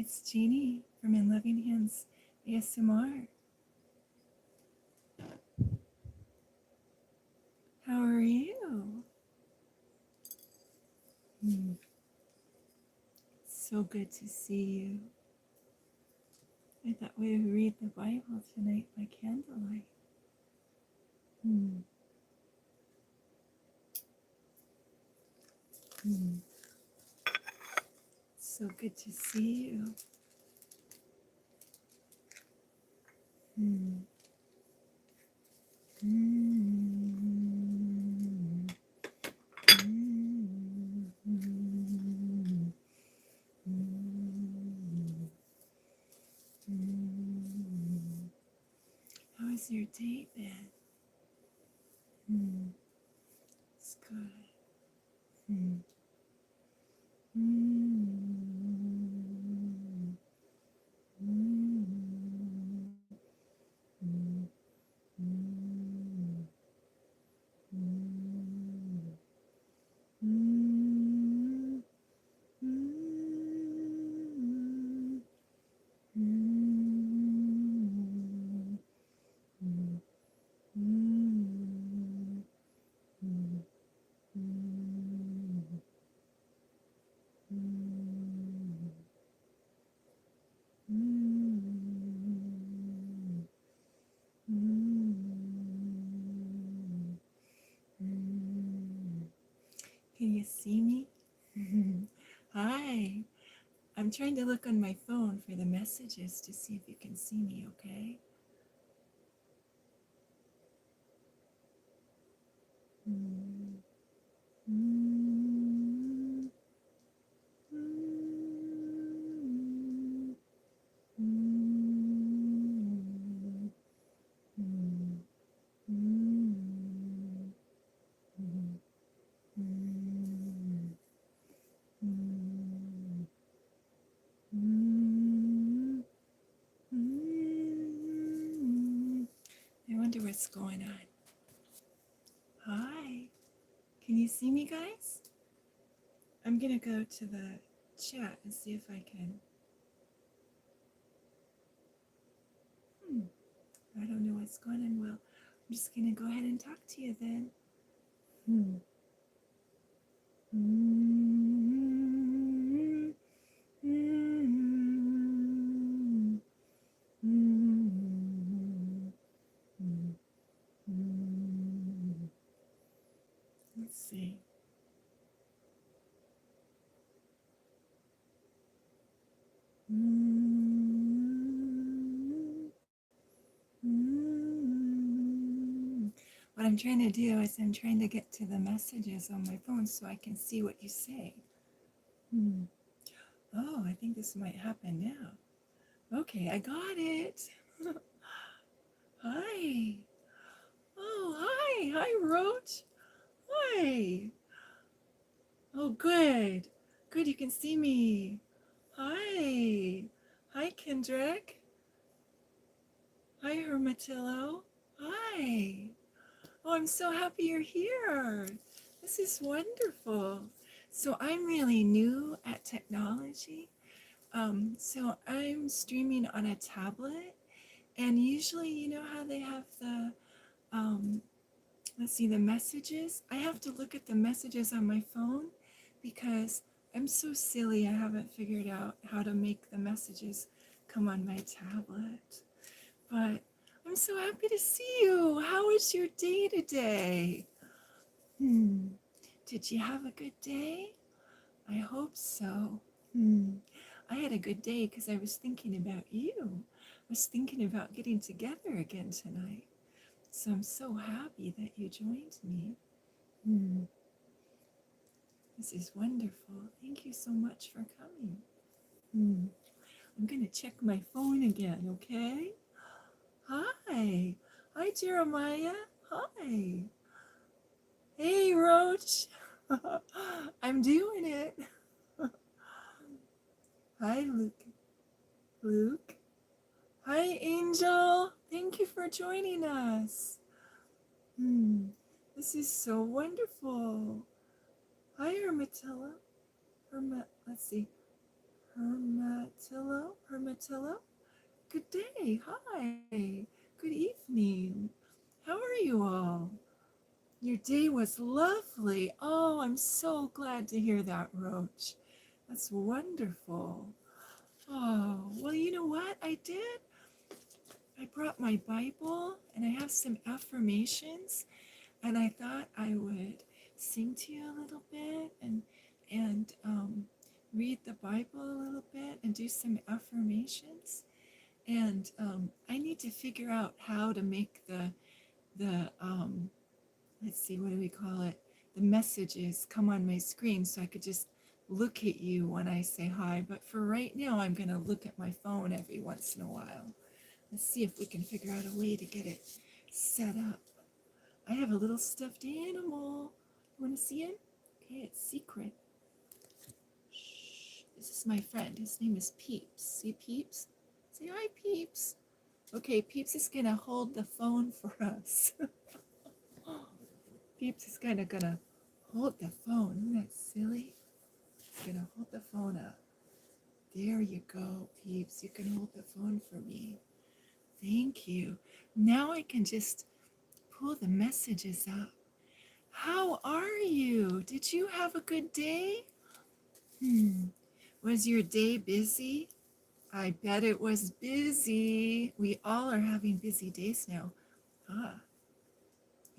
It's Jeannie from In Loving Hands ASMR. How are you? So good to see you. I thought we would read the Bible tonight by candlelight. So good to see you. How has your day been? It's good. Can you see me? Hi. I'm trying to look on my phone for the messages to see if you can see me, okay? I wonder what's going on. Hi. Can you see me, guys? I'm gonna go to the chat and see if I can. I don't know what's going on. Well, I'm just gonna go ahead and talk to you then. Let's see. What I'm trying to do is I'm trying to get to the messages on my phone so I can see what you say. Oh, I think this might happen now. Okay, I got it. Hi. Oh, hi. Hi, Roach. Hi. Oh, good. Good, you can see me. Hi. Hi, Kendrick. Hi, Hermatillo. Hi. Oh, I'm so happy you're here. This is wonderful. So I'm really new at technology. So I'm streaming on a tablet, and usually, you know how they have the, let's see, the messages? I have to look at the messages on my phone because I'm so silly. I haven't figured out how to make the messages come on my tablet. But I'm so happy to see you. How was your day today? Did you have a good day? I hope so. I had a good day because I was thinking about you. I was thinking about getting together again tonight. So I'm so happy that you joined me. This is wonderful. Thank you so much for coming. I'm going to check my phone again, okay? Hi. Hi, Jeremiah. Hi. Hey, Roach. I'm doing it. Hi, Luke. Luke. Hi, Angel. Thank you for joining us. This is so wonderful. Hi, Hermatilla. Let's see. Hermatillo. Good day. Hi. Good evening. How are you all? Your day was lovely. Oh, I'm so glad to hear that, Roach. That's wonderful. Oh, well, you know what I did? I brought my Bible and I have some affirmations, and I thought I would sing to you a little bit and read the Bible a little bit and do some affirmations. And I need to figure out how to make the let's see, what do we call it? The messages come on my screen so I could just look at you when I say hi. But for right now, I'm going to look at my phone every once in a while. Let's see if we can figure out a way to get it set up. I have a little stuffed animal. You want to see him? Okay, it's secret. Shh. This is my friend. His name is Peeps. See Peeps? Say hi, Peeps. Okay, Peeps is going to hold the phone for us. Peeps is kind of going to hold the phone. Isn't that silly? He's going to hold the phone up. There you go, Peeps. You can hold the phone for me. Thank you. Now I can just pull the messages up. How are you? Did you have a good day? Was your day busy? I bet it was busy. We all are having busy days now. Ah,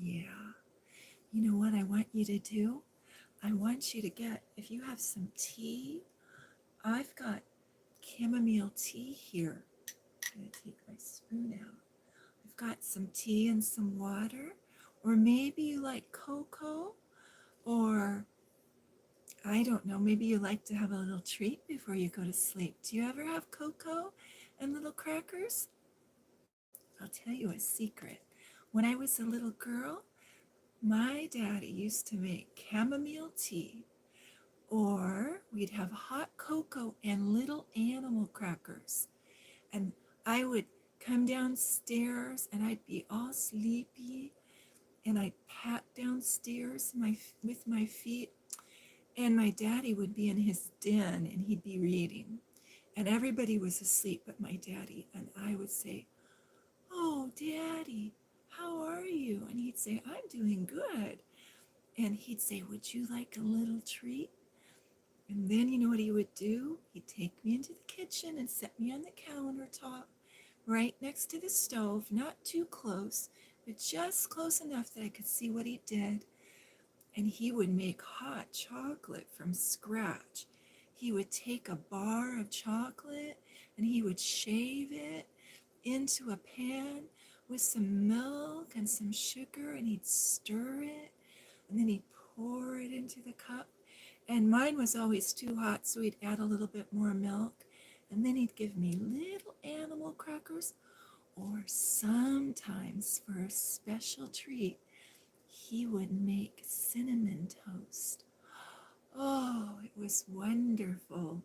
yeah. You know what I want you to do? I want you to get, if you have some tea, I've got chamomile tea here. I'm going to take my spoon out. I've got some tea and some water, or maybe you like cocoa, or I don't know, maybe you like to have a little treat before you go to sleep. Do you ever have cocoa and little crackers? I'll tell you a secret. When I was a little girl, my daddy used to make chamomile tea, or we'd have hot cocoa and little animal crackers. And I would come downstairs and I'd be all sleepy and I'd pat downstairs with my feet, and my daddy would be in his den and he'd be reading. And everybody was asleep but my daddy. And I would say, "Oh, Daddy, how are you?" And he'd say, "I'm doing good." And he'd say, "Would you like a little treat?" And then you know what he would do? He'd take me into the kitchen and set me on the countertop right next to the stove, not too close, but just close enough that I could see what he did. And he would make hot chocolate from scratch. He would take a bar of chocolate and he would shave it into a pan with some milk and some sugar, and he'd stir it, and then he'd pour it into the cup. And mine was always too hot, so he'd add a little bit more milk. And then he'd give me little animal crackers, or sometimes for a special treat, he would make cinnamon toast. Oh, it was wonderful.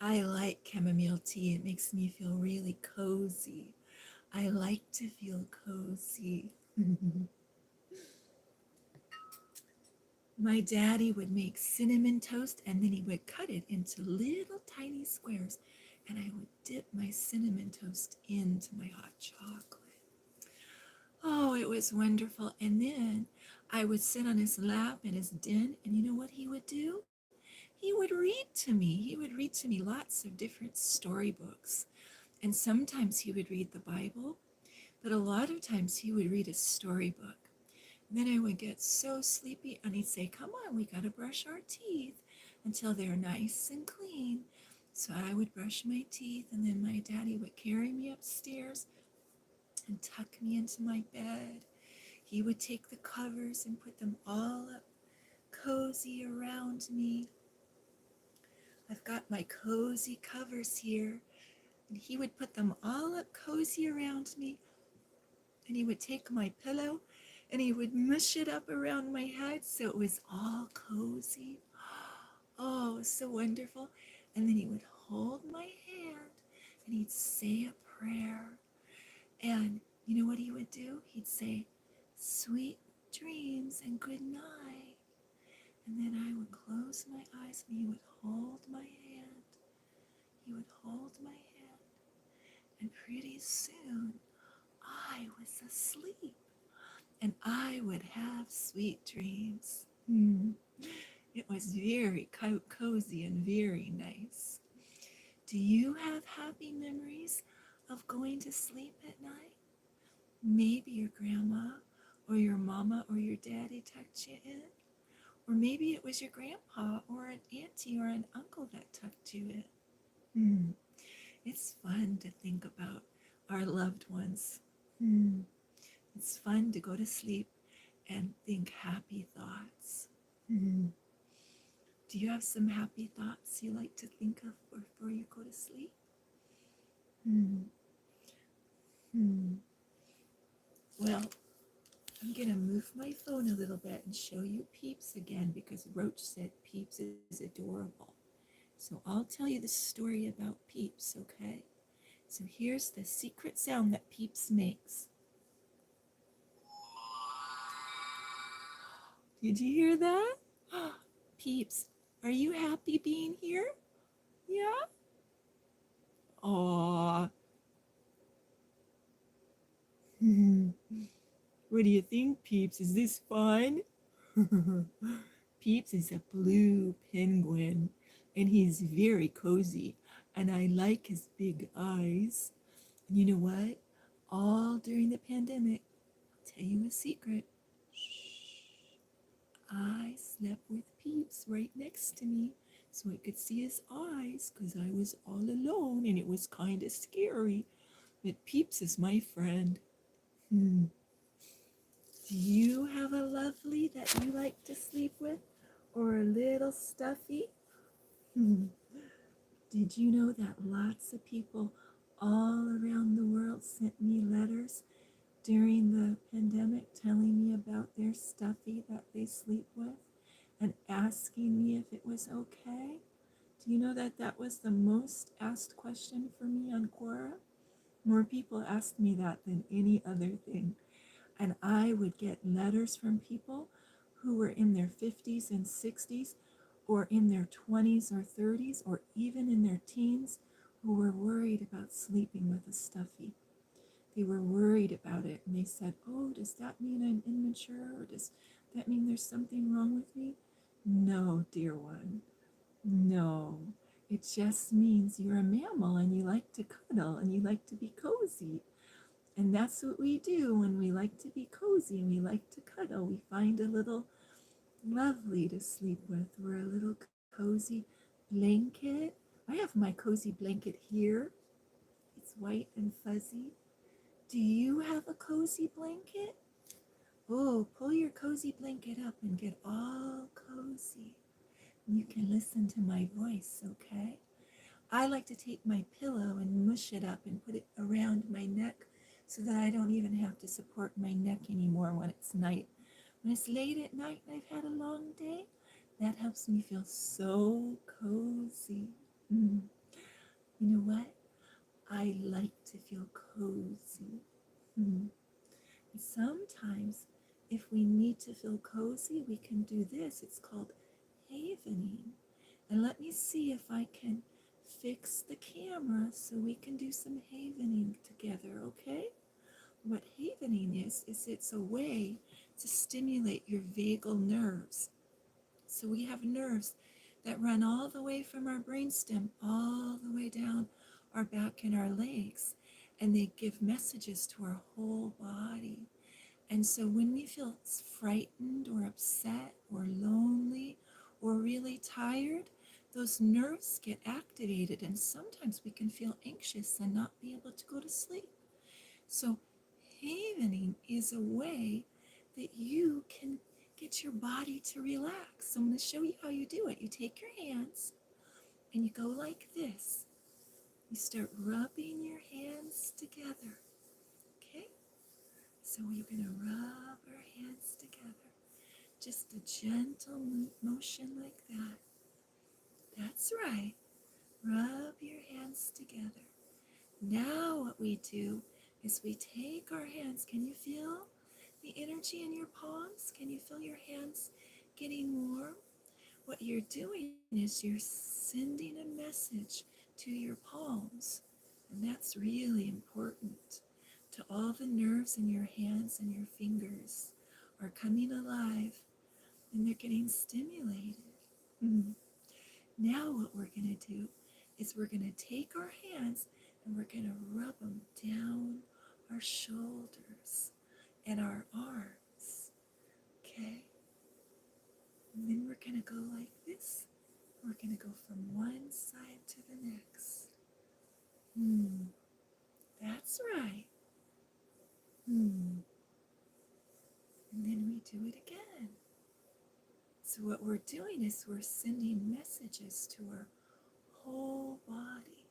I like chamomile tea. It makes me feel really cozy. I like to feel cozy. My daddy would make cinnamon toast and then he would cut it into little tiny squares, and I would dip my cinnamon toast into my hot chocolate. Oh, it was wonderful. And then I would sit on his lap in his den, and you know what he would do? He would read to me. He would read to me lots of different storybooks. And sometimes he would read the Bible, but a lot of times he would read a storybook. And then I would get so sleepy, and he'd say, "Come on, we got to brush our teeth until they're nice and clean." So I would brush my teeth, and then my daddy would carry me upstairs and tuck me into my bed. He would take the covers and put them all up cozy around me. I've got my cozy covers here. And he would put them all up cozy around me. And he would take my pillow and he would mush it up around my head so it was all cozy. Oh, it was so wonderful. And then he would hold my hand and he'd say a prayer. And you know what he would do? He'd say, Sweet dreams and good night. And then I would close my eyes and he would hold my hand. He would hold my hand. And pretty soon I was asleep and I would have sweet dreams. It was very cozy and very nice. Do you have happy memories of going to sleep at night? Maybe your grandma or your mama or your daddy tucked you in. Or maybe it was your grandpa or an auntie or an uncle that tucked you in. Hmm. It's fun to think about our loved ones. It's fun to go to sleep and think happy thoughts. Do you have some happy thoughts you like to think of before you go to sleep? Well, I'm going to move my phone a little bit and show you Peeps again because Roach said Peeps is adorable. So I'll tell you the story about Peeps, okay? So here's the secret sound that Peeps makes. Did you hear that? Peeps, are you happy being here? Yeah? Aww. What do you think, Peeps? Is this fun? Peeps is a blue penguin, and he's very cozy, and I like his big eyes. And you know what? All during the pandemic, I'll tell you a secret. I slept with Peeps right next to me so I could see his eyes because I was all alone and it was kind of scary. But Peeps is my friend. Do you have a lovely that you like to sleep with or a little stuffy? Did you know that lots of people all around the world sent me letters during the pandemic telling me about their stuffy that they sleep with and asking me if it was okay? Do you know that that was the most asked question for me on Quora? More people asked me that than any other thing. And I would get letters from people who were in their 50s and 60s or in their 20s or 30s or even in their teens who were worried about sleeping with a stuffy. They were worried about it and they said, oh, does that mean I'm immature or does that mean there's something wrong with me? No, dear one. No. It just means you're a mammal and you like to cuddle and you like to be cozy. And that's what we do when we like to be cozy and we like to cuddle. We find a little lovely to sleep with or a little cozy blanket. I have my cozy blanket here. It's white and fuzzy. Do you have a cozy blanket? Oh, pull your cozy blanket up and get all cozy. You can listen to my voice, okay? I like to take my pillow and mush it up and put it around my neck so that I don't even have to support my neck anymore when it's night. When it's late at night and I've had a long day, that helps me feel so cozy. Mm. You know what? I like to feel cozy. Mm. And sometimes, if we need to feel cozy, we can do this. It's called havening. And let me see if I can fix the camera so we can do some havening together, okay? What havening is it's a way to stimulate your vagal nerves. So we have nerves that run all the way from our brainstem all the way down our back and our legs, and they give messages to our whole body. And so when we feel frightened or upset or lonely or really tired, those nerves get activated and sometimes we can feel anxious and not be able to go to sleep. So havening is a way that you can get your body to relax. So I'm going to show you how you do it. You take your hands and you go like this. You start rubbing your hands together. Okay? So you're going to rub our hands together. Just a gentle motion like that. That's right. Rub your hands together. Now what we do is we take our hands. Can you feel the energy in your palms? Can you feel your hands getting warm? What you're doing is you're sending a message to your palms, and that's really important. To all the nerves in your hands and your fingers are coming alive and they're getting stimulated. Mhm. Now, what we're going to do is we're going to take our hands and we're going to rub them down our shoulders and our arms. Okay? And then we're going to go like this. We're going to go from one side to the next. That's right. And then we do it again. So what we're doing is we're sending messages to our whole body.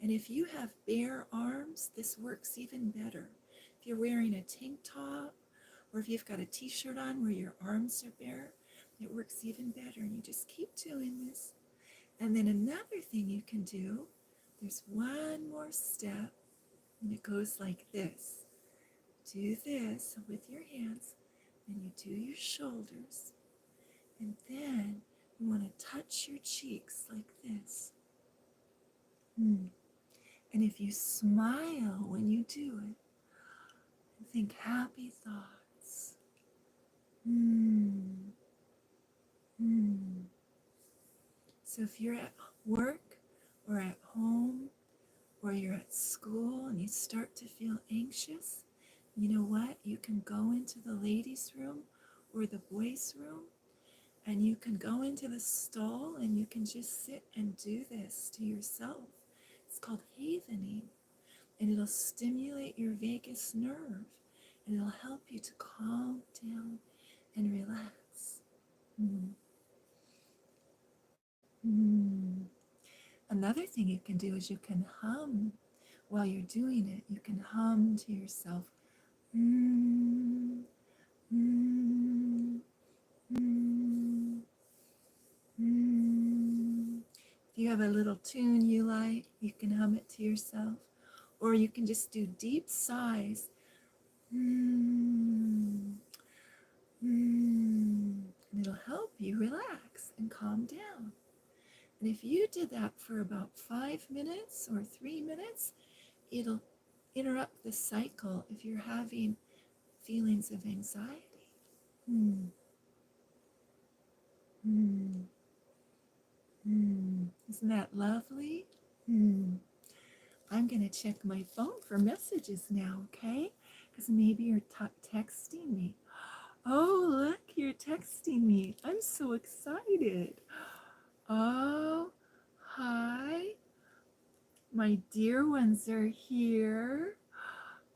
And if you have bare arms, this works even better. If you're wearing a tank top, or if you've got a t-shirt on where your arms are bare, it works even better. And you just keep doing this. And then another thing you can do, there's one more step, and it goes like this. Do this with your hands, and you do your shoulders, and then you want to touch your cheeks like this. And if you smile when you do it, and think happy thoughts. So if you're at work or at home or you're at school and you start to feel anxious, you know what? You can go into the ladies' room or the boys' room, and you can go into the stall and you can just sit and do this to yourself. It's called havening, and it'll stimulate your vagus nerve, and it'll help you to calm down and relax. Another thing you can do is you can hum while you're doing it. You can hum to yourself. Mm, mm, mm, mm. If you have a little tune you like, you can hum it to yourself. Or you can just do deep sighs. Mm, and it'll help you relax and calm down. And if you did that for about 5 minutes or 3 minutes, it'll interrupt the cycle if you're having feelings of anxiety. Isn't that lovely? I'm going to check my phone for messages now, okay? Because maybe you're texting me. Oh, look, you're texting me. I'm so excited. Oh, hi. My dear ones are here.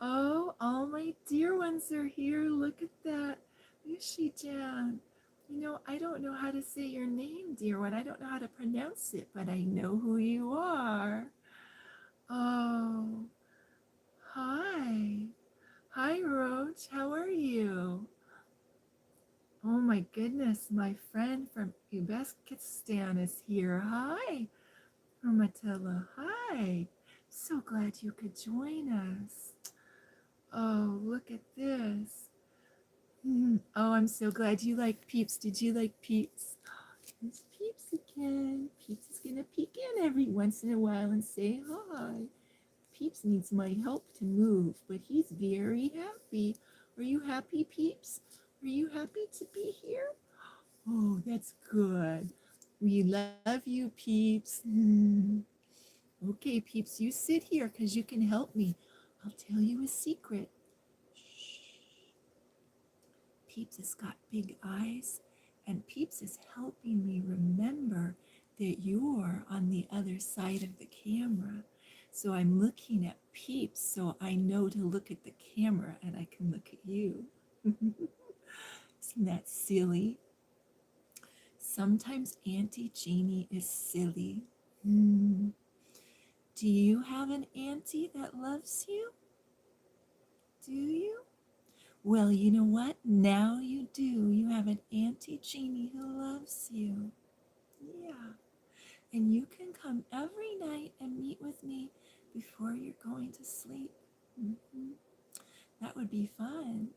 Oh, all my dear ones are here. Look at that. Jeanne. You know, I don't know how to say your name, dear one. I don't know how to pronounce it, but I know who you are. Oh, hi. Hi, Roach. How are you? Oh my goodness, my friend from Uzbekistan is here. Hi, Ramatella. Hi. So glad you could join us. Oh, look at this. Oh, I'm so glad you like Peeps. Did you like Peeps? There's Peeps again. Peeps is gonna peek in every once in a while and say hi. Peeps needs my help to move, but he's very happy. Are you happy, Peeps? Are you happy to be here? Oh, that's good. We love you, Peeps. Okay, Peeps, you sit here because you can help me. I'll tell you a secret. Peeps has got big eyes, and Peeps is helping me remember that you're on the other side of the camera. So I'm looking at Peeps so I know to look at the camera and I can look at you. Isn't that silly? Sometimes Auntie Jeannie is silly. Do you have an auntie that loves you? Do you? Well, you know what? Now you do. You have an Auntie Jeannie who loves you. Yeah. And you can come every night and meet with me before you're going to sleep. That would be fun.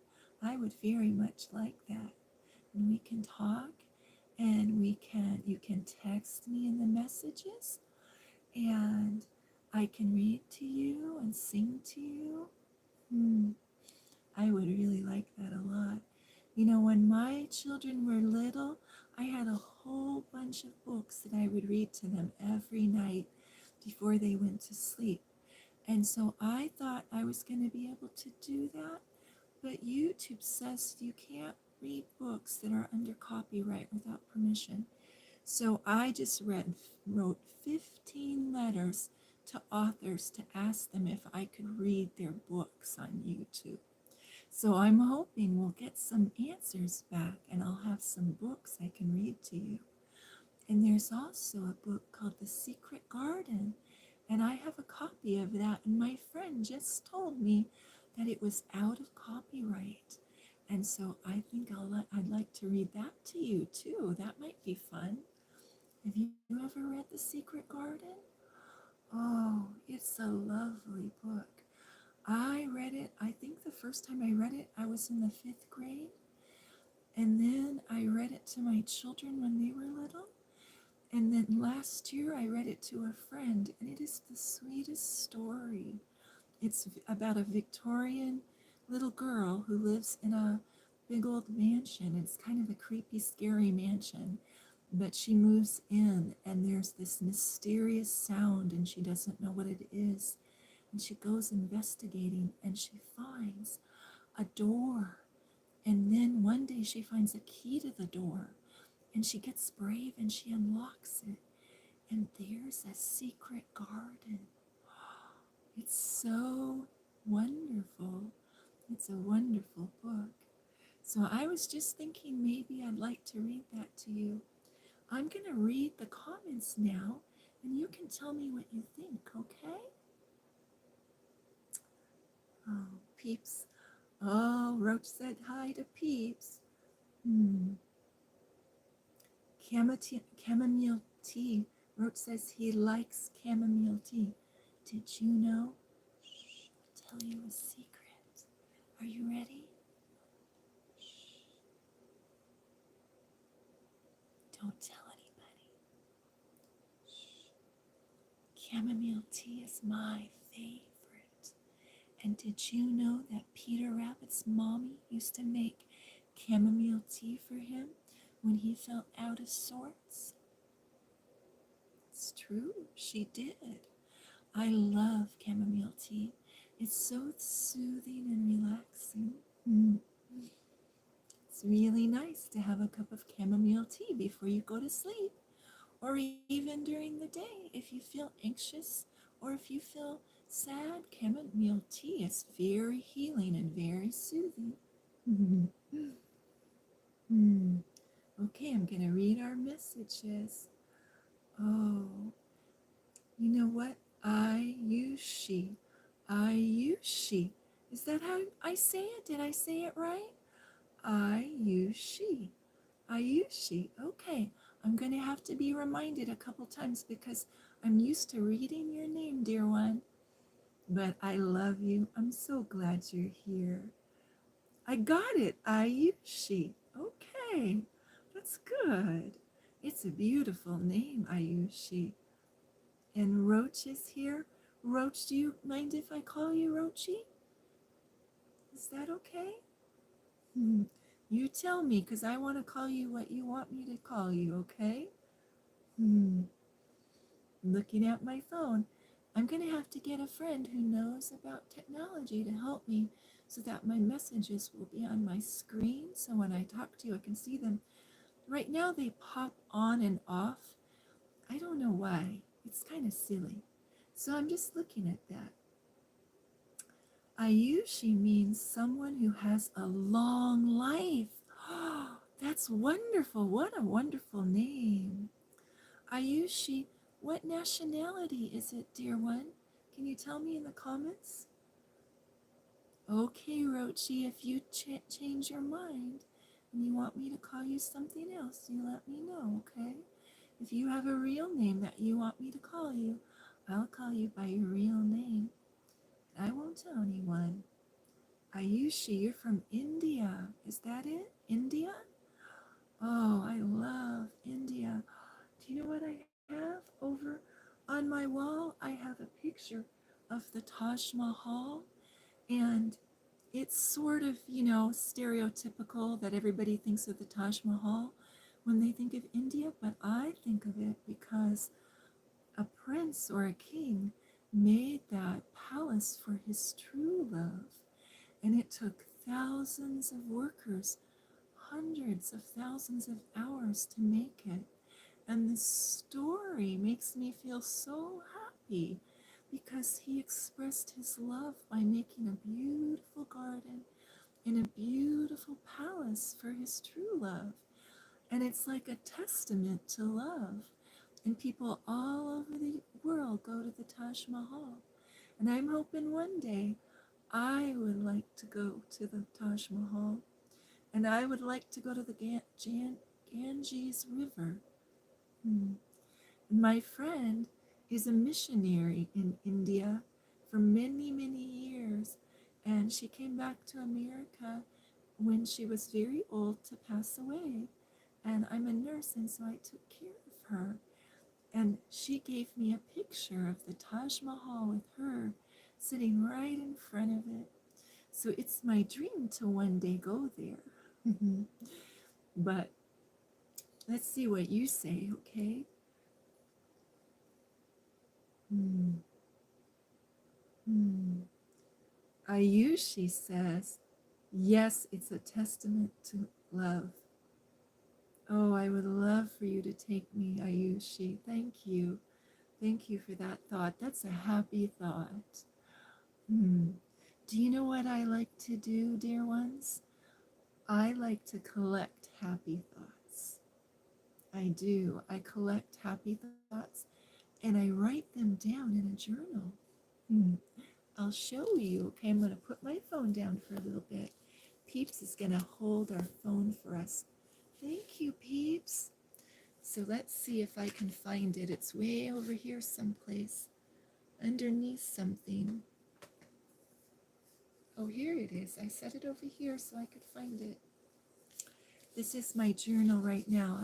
I would very much like that. And we can talk, and you can text me in the messages, and I can read to you and sing to you. Hmm. I would really like that a lot. You know, when my children were little, I had a whole bunch of books that I would read to them every night before they went to sleep. And so I thought I was going to be able to do that, but YouTube says you can't read books that are under copyright without permission. So I just wrote 15 letters to authors to ask them if I could read their books on YouTube. So I'm hoping we'll get some answers back and I'll have some books I can read to you. And there's also a book called The Secret Garden, and I have a copy of that, and my friend just told me that it was out of copyright. And so I think I'd like to read that to you too. That might be fun. Have you ever read The Secret Garden? Oh, it's a lovely book. I read it, I think the first time I read it, I was in the 5th grade. And then I read it to my children when they were little. And then last year I read it to a friend, and it is the sweetest story. It's about a Victorian little girl who lives in a big old mansion. It's kind of a creepy, scary mansion. But she moves in, and there's this mysterious sound, and she doesn't know what it is. And she goes investigating, and she finds a door. And then one day she finds a key to the door, and she gets brave and she unlocks it. And there's a secret garden. It's so wonderful. It's a wonderful book. So I was just thinking maybe I'd like to read that to you. I'm going to read the comments now, and you can tell me what you think, okay? Oh, Peeps. Oh, Roach said hi to Peeps. Chamomile tea. Roach says he likes chamomile tea. Did you know? Shh, I'll tell you a secret. Are you ready? Shh, don't tell anybody. Shh. Chamomile tea is my favorite. And did you know that Peter Rabbit's mommy used to make chamomile tea for him when he felt out of sorts? It's true, she did. I love chamomile tea. It's so soothing and relaxing. Mm. It's really nice to have a cup of chamomile tea before you go to sleep, or even during the day if you feel anxious or if you feel sad. Chamomile tea is very healing and very soothing. Okay, I'm going to read our messages. Oh, you know what? Ayushi. Ayushi. Is that how I say it? Did I say it right? Ayushi. Ayushi. Okay. I'm going to have to be reminded a couple times because I'm used to reading your name, dear one. But I love you. I'm so glad you're here. I got it. Ayushi. Okay. That's good. It's a beautiful name, Ayushi. And Roach is here. Roach, do you mind if I call you Roachy? Is that okay? You tell me, because I want to call you what you want me to call you, okay? Looking at my phone. I'm going to have to get a friend who knows about technology to help me so that my messages will be on my screen. So when I talk to you, I can see them. Right now, they pop on and off. I don't know why. It's kind of silly. So I'm just looking at that. Ayushi means someone who has a long life. That's wonderful. What a wonderful name. Ayushi, what nationality is it, dear one? Can you tell me in the comments? Okay, Rochi, if you change your mind and you want me to call you something else, you let me know, okay? If you have a real name that you want me to call you, I'll call you by your real name. I won't tell anyone. Ayushi, you're from India. Is that it? India? Oh, I love India. Do you know what I have over on my wall? I have a picture of the Taj Mahal, and it's sort of, stereotypical that everybody thinks of the Taj Mahal when they think of India, but I think of it because a prince or a king made that palace for his true love, and it took thousands of workers, hundreds of thousands of hours to make it. And the story makes me feel so happy because he expressed his love by making a beautiful garden in a beautiful palace for his true love. And it's like a testament to love. And people all over the world go to the Taj Mahal. And I'm hoping one day I would like to go to the Taj Mahal. And I would like to go to the Ganges River. Hmm. My friend is a missionary in India for many, many years, and she came back to America when she was very old to pass away. And I'm a nurse, and so I took care of her. And she gave me a picture of the Taj Mahal with her sitting right in front of it. So it's my dream to one day go there. But let's see what you say, okay? Hmm. Hmm. Ayushi says, yes, it's a testament to love. Oh, I would love for you to take me, Ayushi. Thank you. Thank you for that thought. That's a happy thought. Hmm. Do you know what I like to do, dear ones? I like to collect happy thoughts. I do. I collect happy thoughts and I write them down in a journal. Hmm. I'll show you. Okay, I'm going to put my phone down for a little bit. Peeps is going to hold our phone for us. Thank you, Peeps. So let's see if I can find it. It's way over here someplace, underneath something. Oh, here it is. I set it over here so I could find it. This is my journal right now.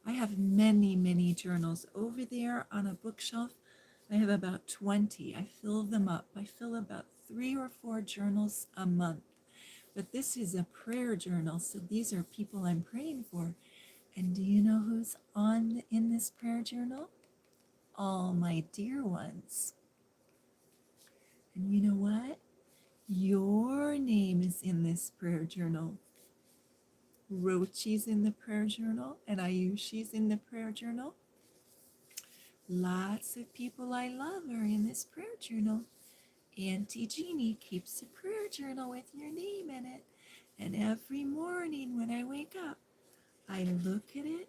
I have many, many journals over there on a bookshelf. I have about 20. I fill them up. I fill about 3 or 4 journals a month. But this is a prayer journal, so these are people I'm praying for. And do you know who's on in this prayer journal? All my dear ones. And you know what? Your name is in this prayer journal. Rochi's in the prayer journal, and Ayushi's in the prayer journal. Lots of people I love are in this prayer journal. Auntie Jeannie keeps a prayer journal with your name in it. And every morning when I wake up, I look at it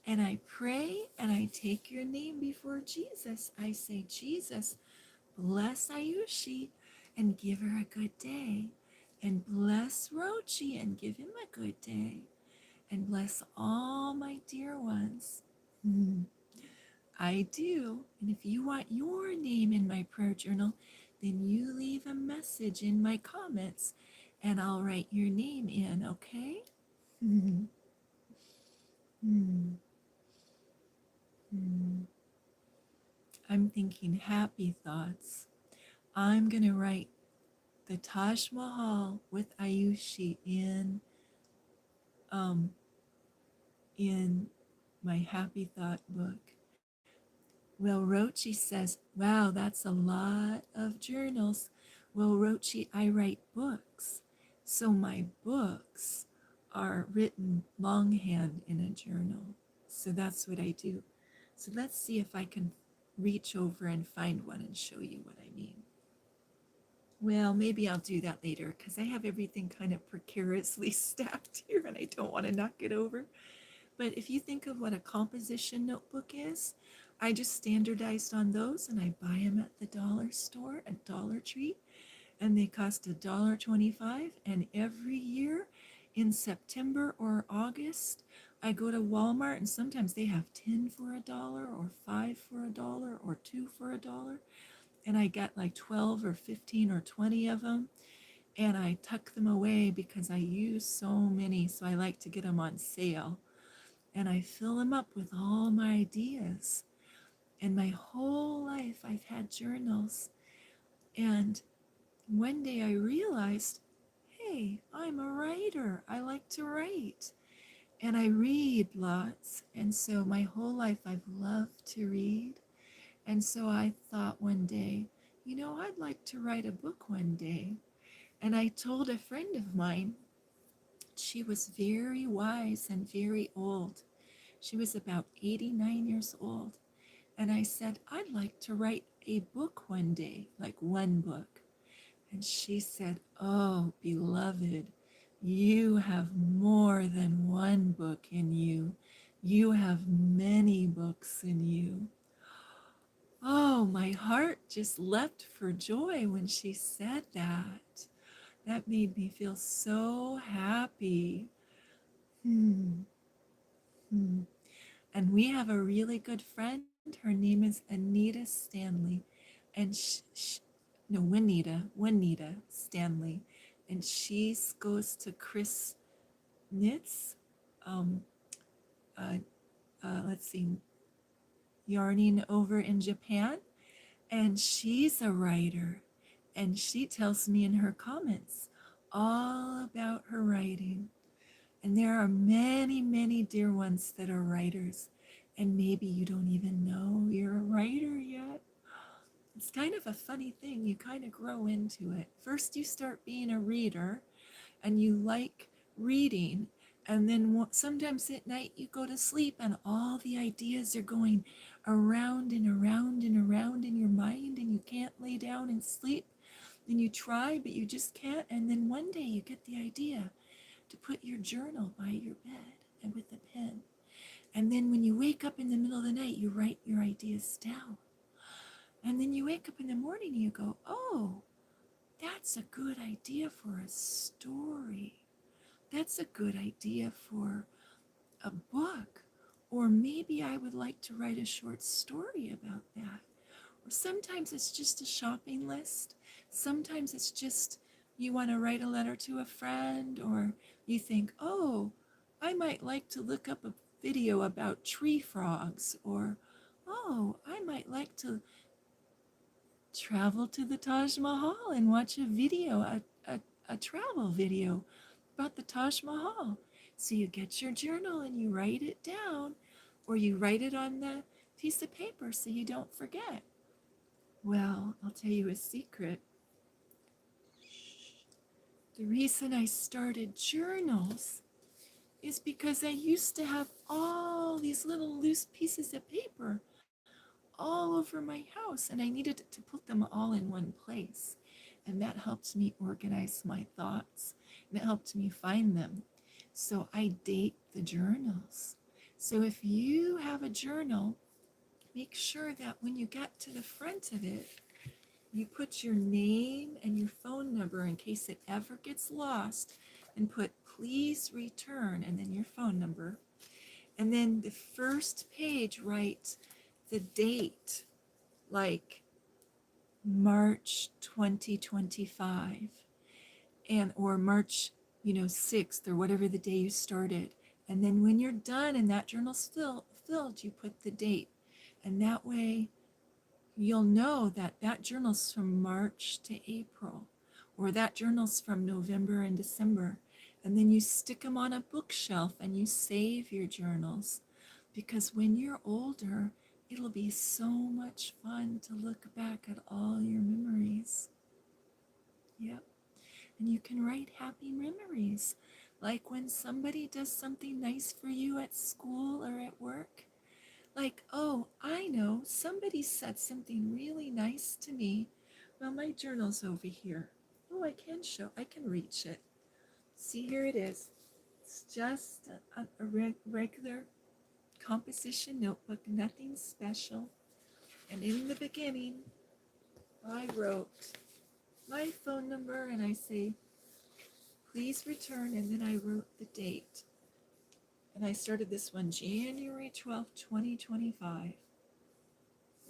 and I pray and I take your name before Jesus. I say, Jesus, bless Ayushi and give her a good day. And bless Rochi and give him a good day. And bless all my dear ones. I do. And if you want your name in my prayer journal, then you leave a message in my comments and I'll write your name in, okay? Hmm. Hmm. Hmm. I'm thinking happy thoughts. I'm going to write the Taj Mahal with Ayushi um, in my happy thought book. Well, Rochi says, wow, that's a lot of journals. Well, Rochi, I write books. So my books are written longhand in a journal. So that's what I do. So let's see if I can reach over and find one and show you what I mean. Well, maybe I'll do that later because I have everything kind of precariously stacked here and I don't want to knock it over. But if you think of what a composition notebook is, I just standardized on those and I buy them at the dollar store at Dollar Tree and they cost $1.25. And every year in September or August, I go to Walmart and sometimes they have 10 for $1 or 5 for $1 or 2 for $1. And I get like 12 or 15 or 20 of them. and I tuck them away because I use so many, so I like to get them on sale. And I fill them up with all my ideas. And my whole life I've had journals. And one day I realized, hey, I'm a writer. I like to write. And I read lots. And so my whole life I've loved to read. And so I thought one day, I'd like to write a book one day. And I told a friend of mine, she was very wise and very old. She was about 89 years old. And I said, I'd like to write a book one day, like one book. And she said, oh, beloved, you have more than one book in you. You have many books in you. Oh, my heart just leapt for joy when she said that. That made me feel so happy. Hmm. Hmm. And we have a really good friend. Her name is Anita Stanley. And no, Juanita Stanley. And she goes to Chris Knits, um, uh, let's see, yarning over in Japan. And she's a writer. And she tells me in her comments all about her writing. And there are many, many dear ones that are writers. And maybe you don't even know you're a writer yet. It's kind of a funny thing. You kind of grow into it. First, you start being a reader and you like reading. And then sometimes at night you go to sleep and all the ideas are going around and around and around in your mind and you can't lay down and sleep. And you try, but you just can't. And then one day you get the idea to put your journal by your bed and with a pen. And then when you wake up in the middle of the night, you write your ideas down. And then you wake up in the morning and you go, oh, that's a good idea for a story. That's a good idea for a book. Or maybe I would like to write a short story about that. Or sometimes it's just a shopping list. Sometimes it's just you want to write a letter to a friend, or you think, oh, I might like to look up a video about tree frogs, or oh, I might like to travel to the Taj Mahal and watch a video, a travel video about the Taj Mahal. So you get your journal and you write it down, or you write it on the piece of paper so you don't forget. Well, I'll tell you a secret. The reason I started journals is because I used to have all these little loose pieces of paper all over my house, and I needed to put them all in one place. And that helped me organize my thoughts, and it helped me find them. So I date the journals. So if you have a journal, make sure that when you get to the front of it, you put your name and your phone number in case it ever gets lost, and put please return and then your phone number. And then the first page, write the date, like March 2025, and or March 6th, or whatever the day you started. And then when you're done and that journal's filled, you put the date. And that way you'll know that that journal's from March to April, or that journal's from November and December. And then you stick them on a bookshelf and you save your journals, because when you're older, it'll be so much fun to look back at all your memories. Yep. And you can write happy memories, like when somebody does something nice for you at school or at work. Like, oh, I know, somebody said something really nice to me. Well, my journal's over here. Oh, I can reach it. See, here it is. It's just a regular composition notebook, nothing special. And in the beginning, I wrote my phone number and I say, please return, and then I wrote the date. And I started this one, January 12th, 2025.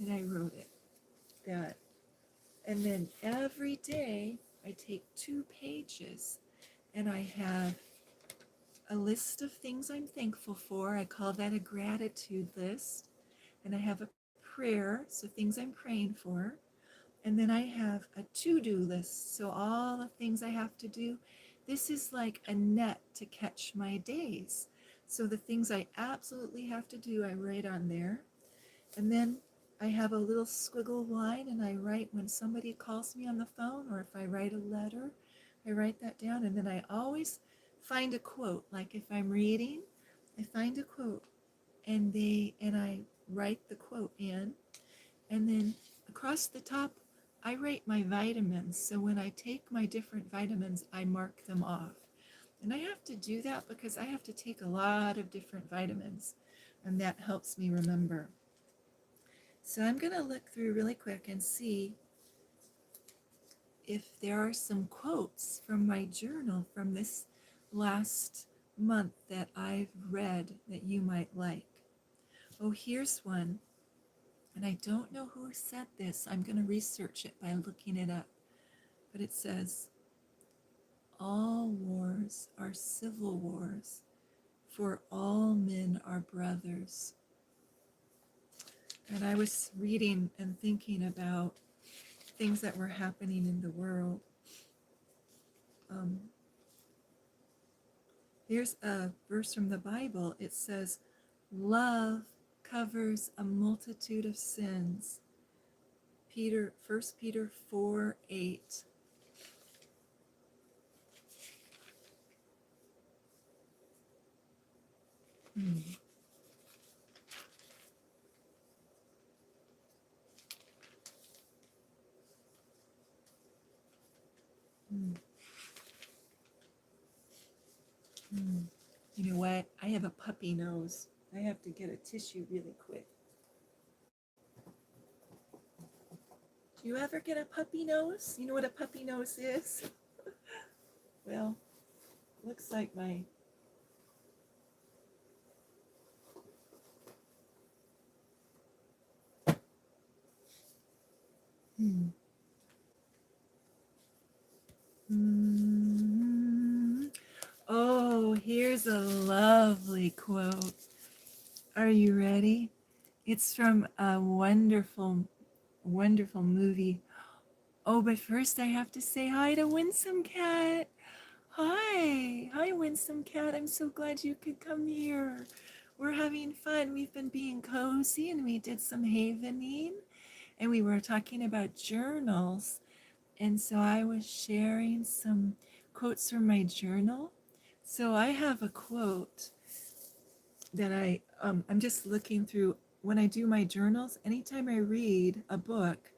And I wrote it. That. And then every day I take 2 pages and I have a list of things I'm thankful for. I call that a gratitude list. And I have a prayer, so things I'm praying for. And then I have a to-do list, so all the things I have to do. This is like a net to catch my days. So the things I absolutely have to do, I write on there. And then I have a little squiggle line and I write when somebody calls me on the phone, or if I write a letter, I write that down. And then I always find a quote. Like if I'm reading, I find a quote and I write the quote in. And then across the top, I rate my vitamins. So when I take my different vitamins, I mark them off. And I have to do that because I have to take a lot of different vitamins, and that helps me remember. So I'm going to look through really quick and see if there are some quotes from my journal from this last month that I've read that you might like. Oh, here's one. And I don't know who said this. I'm going to research it by looking it up. But it says, all wars are civil wars, for all men are brothers. And I was reading and thinking about things that were happening in the world. Here's a verse from the Bible. It says, love covers a multitude of sins. 1 Peter 4:8. You know what? I have a puppy nose. I have to get a tissue really quick. Do you ever get a puppy nose? You know what a puppy nose is? Well, looks like my... Oh, here's a lovely quote. Are you ready? It's from a wonderful, wonderful movie. Oh, but first I have to say hi to Winsome Cat. Hi, Winsome Cat. I'm so glad you could come here. We're having fun. We've been being cozy and we did some havening and we were talking about journals. And so I was sharing some quotes from my journal. So I have a quote that I'm just looking through when I do my journals. Anytime I read a book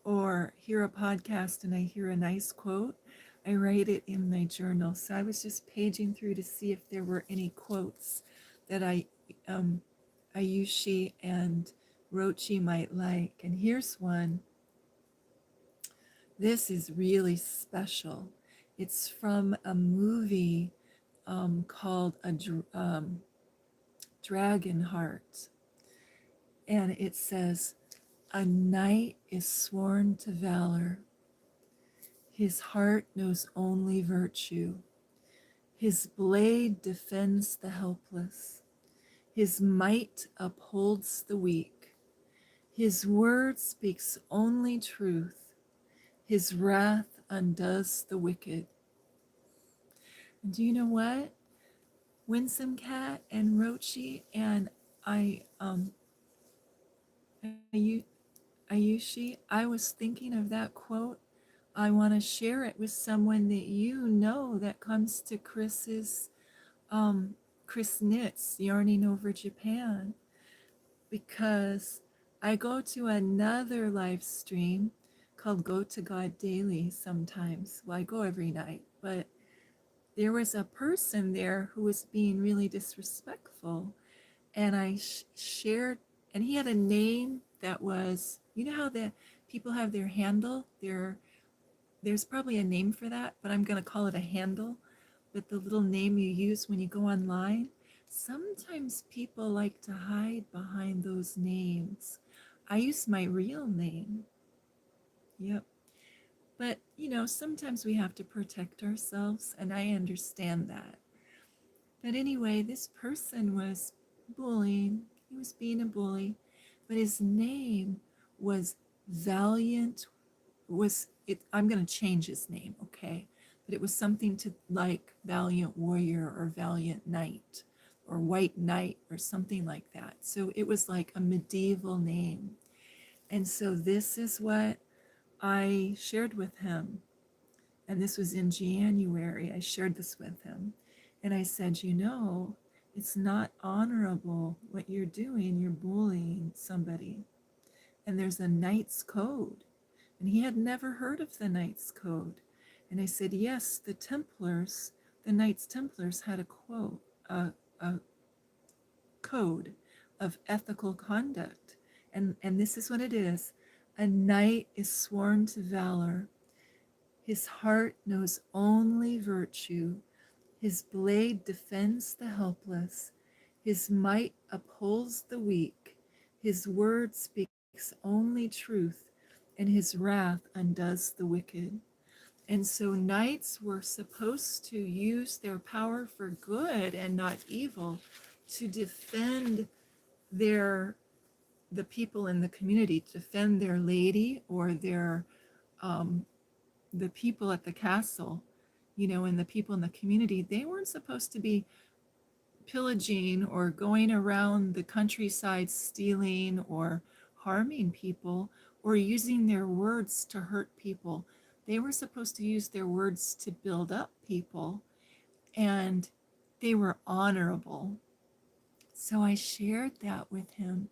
or hear a podcast and I hear a nice quote, I write it in my journal. So I was just paging through to see if there were any quotes that Ayushi and Rochi might like. And here's one. This is really special. It's from a movie called Dragon Heart. And it says, a knight is sworn to valor. His heart knows only virtue. His blade defends the helpless. His might upholds the weak. His word speaks only truth. His wrath undoes the wicked. And do you know what? Winsome Cat and Rochi and Ayushi, I was thinking of that quote. I want to share it with someone that you know that comes to Chris Knits Yarning Over Japan, because I go to another live stream called Go to God Daily sometimes. Well, I go every night, but there was a person there who was being really disrespectful, and I shared, and he had a name that was, you know how the people have their handle, there's probably a name for that, but I'm going to call it a handle. But the little name you use when you go online, sometimes people like to hide behind those names. I use my real name. Yep. But, sometimes we have to protect ourselves, and I understand that. But anyway, this person was bullying. He was being a bully, but his name was Valiant. Was it? I'm going to change his name, okay? But it was something to like Valiant Warrior or Valiant Knight or White Knight or something like that. So it was like a medieval name. And so this is what I shared with him. And this was in January. I shared this with him. And I said, it's not honorable what you're doing. You're bullying somebody. And there's a knight's code. And he had never heard of the knight's code. And I said, yes, the Knights Templars had a code of ethical conduct. And this is what it is. A knight is sworn to valor. His heart knows only virtue. His blade defends the helpless. His might upholds the weak. His word speaks only truth, and his wrath undoes the wicked. And so knights were supposed to use their power for good and not evil to defend their the people in the community, to defend their lady or their the people at the castle, and the people in the community. They weren't supposed to be pillaging or going around the countryside stealing or harming people or using their words to hurt people. They were supposed to use their words to build up people, and they were honorable. So I shared that with him.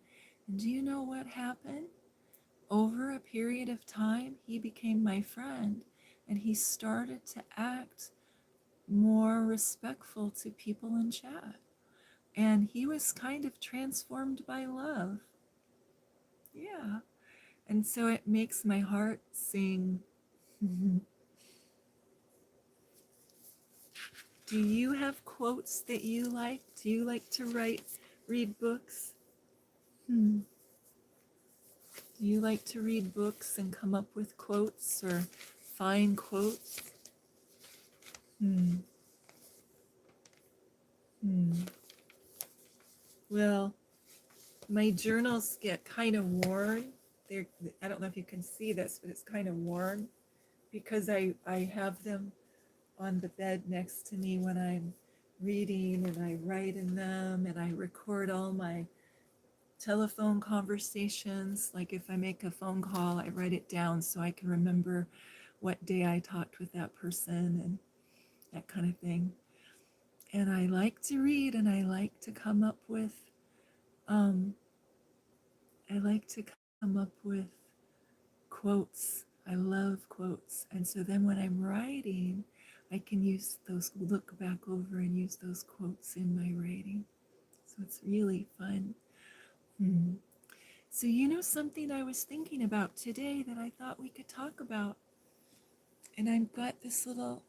And do you know what happened? Over a period of time, he became my friend, and he started to act more respectful to people in chat. And he was kind of transformed by love. Yeah. And so it makes my heart sing. Do you have quotes that you like? Do you like to read books? Do you like to read books and come up with quotes or find quotes? Hmm. Hmm. Well, my journals get kind of worn. I don't know if you can see this, but it's kind of worn because I have them on the bed next to me when I'm reading, and I write in them, and I record all my telephone conversations. Like if I make a phone call, I write it down so I can remember what day I talked with that person and that kind of thing. And I like to read, and I like to come up with um, I like to come up with quotes. I love quotes. And so then when I'm writing, I can look back over and use those quotes in my writing. So it's really fun. Hmm. So, something I was thinking about today that I thought we could talk about. And I've got this little,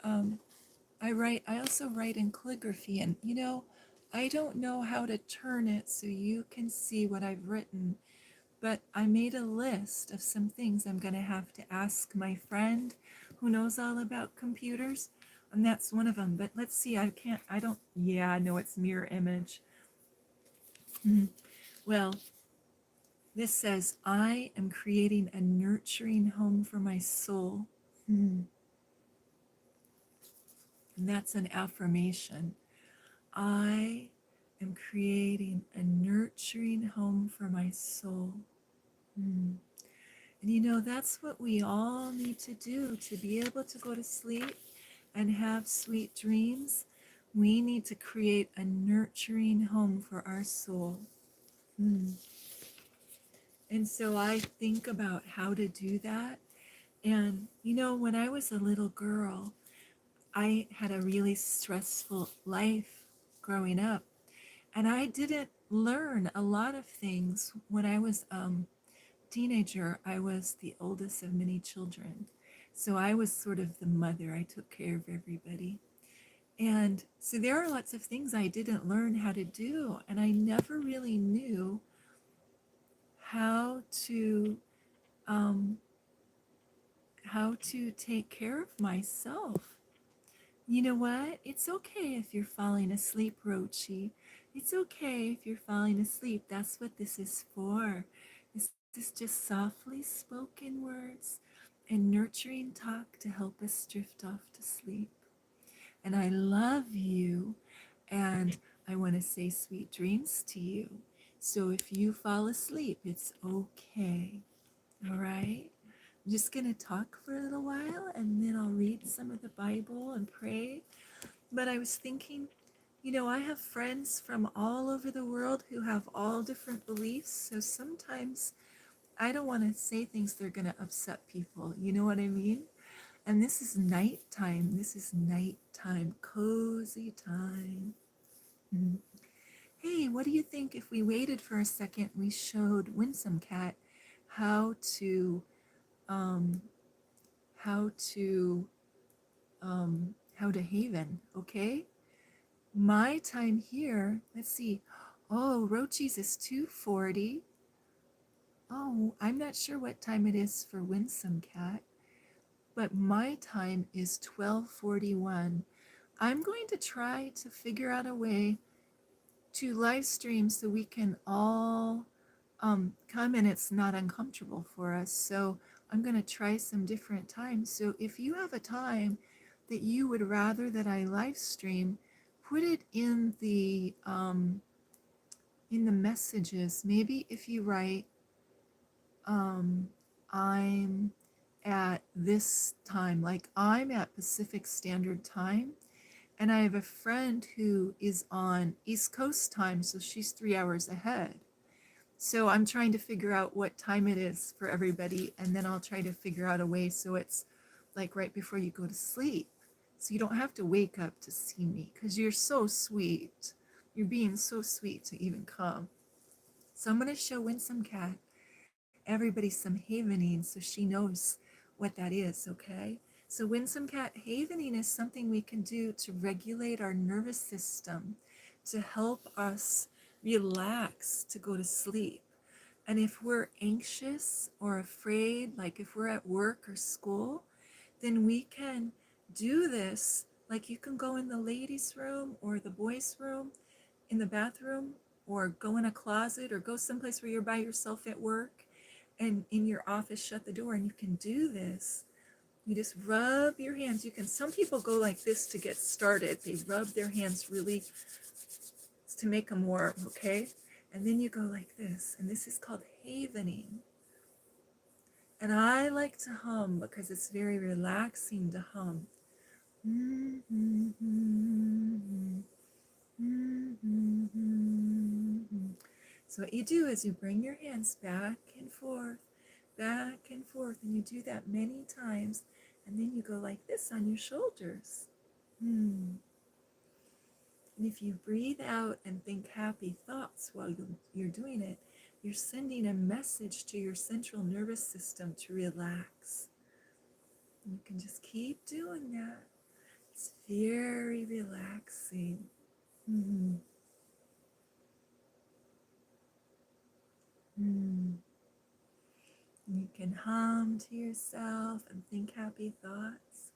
I also write in calligraphy. And, I don't know how to turn it so you can see what I've written. But I made a list of some things I'm going to have to ask my friend who knows all about computers. And that's one of them. But let's see, yeah, no, it's mirror image. Well, this says, I am creating a nurturing home for my soul. And that's an affirmation. I am creating a nurturing home for my soul. And that's what we all need to do to be able to go to sleep and have sweet dreams. We need to create a nurturing home for our soul. And so I think about how to do that. And, when I was a little girl, I had a really stressful life growing up. And I didn't learn a lot of things when I was teenager. I was the oldest of many children. So I was sort of the mother. I took care of everybody. And so there are lots of things I didn't learn how to do. And I never really knew how to how to take care of myself. You know what? It's okay if you're falling asleep, Rochi. It's okay if you're falling asleep. That's what this is for. This is just softly spoken words and nurturing talk to help us drift off to sleep. And I love you, and I want to say sweet dreams to you. So if you fall asleep, it's okay. All right? I'm just going to talk for a little while, and then I'll read some of the Bible and pray. But I was thinking, I have friends from all over the world who have all different beliefs. So sometimes I don't want to say things that are going to upset people. You know what I mean? And this is nighttime. This is nighttime, cozy time. Mhm. Hey, what do you think if we waited for a second? We showed Winsome Cat how to um, how to how to haven. Okay, my time here. Let's see. Oh, Rochi's is 2:40. Oh, I'm not sure what time it is for Winsome Cat, but my time is 12:41. I'm going to try to figure out a way to live stream so we can all come and it's not uncomfortable for us. So I'm going to try some different times. So if you have a time that you would rather that I live stream, put it in the messages. Maybe if you write I'm at this time, like I'm at Pacific Standard Time, and I have a friend who is on East Coast time, so she's 3 hours ahead. So I'm trying to figure out what time it is for everybody, and then I'll try to figure out a way so it's like right before you go to sleep. So you don't have to wake up to see me, because you're so sweet. You're being so sweet to even come. So I'm going to show Winsome Cat everybody some havening so she knows what that is, okay? So Winsome Cat havening is something we can do to regulate our nervous system, to help us relax, to go to sleep. And if we're anxious or afraid, like if we're at work or school, then we can do this. Like you can go in the ladies' room or the boys' room in the bathroom, or go in a closet, or go someplace where you're by yourself at work, and in your office shut the door, and you can do this. You just rub your hands. You can, some people go like this to get started. They rub their hands really to make them warm, okay? And then you go like this, and this is called havening. And I like to hum because it's very relaxing to hum. So what you do is you bring your hands back and forth, and you do that many times, and then you go like this on your shoulders. And if you breathe out and think happy thoughts while you're doing it, you're sending a message to your central nervous system to relax. And you can just keep doing that. It's very relaxing. Mm. You can hum to yourself and think happy thoughts.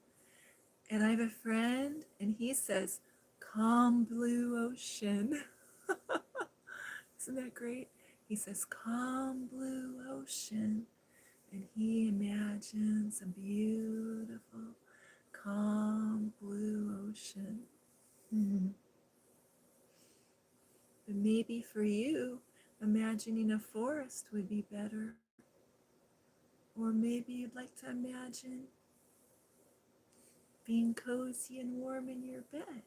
And I have a friend, and he says, calm blue ocean. Isn't that great? He says, calm blue ocean. And he imagines a beautiful, calm blue ocean. But maybe for you, imagining a forest would be better. Or maybe you'd like to imagine being cozy and warm in your bed.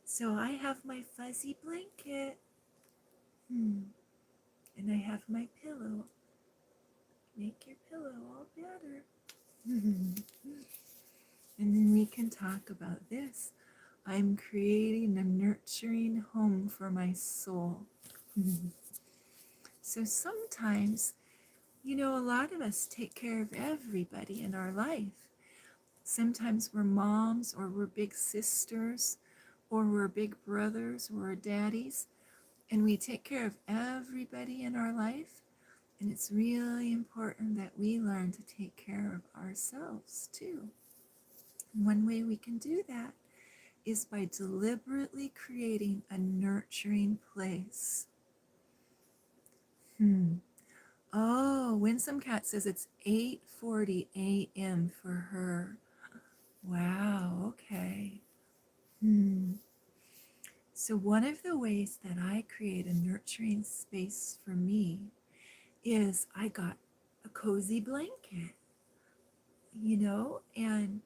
So I have my fuzzy blanket. And I have my pillow. Make your pillow all better. And then we can talk about this. I'm creating a nurturing home for my soul. So sometimes, a lot of us take care of everybody in our life. Sometimes we're moms, or we're big sisters, or we're big brothers, or we're daddies, and we take care of everybody in our life. And it's really important that we learn to take care of ourselves too. And one way we can do that is by deliberately creating a nurturing place. Oh, Winsome Cat says it's 8:40 a.m. for her. Wow, okay. So one of the ways that I create a nurturing space for me is I got a cozy blanket, and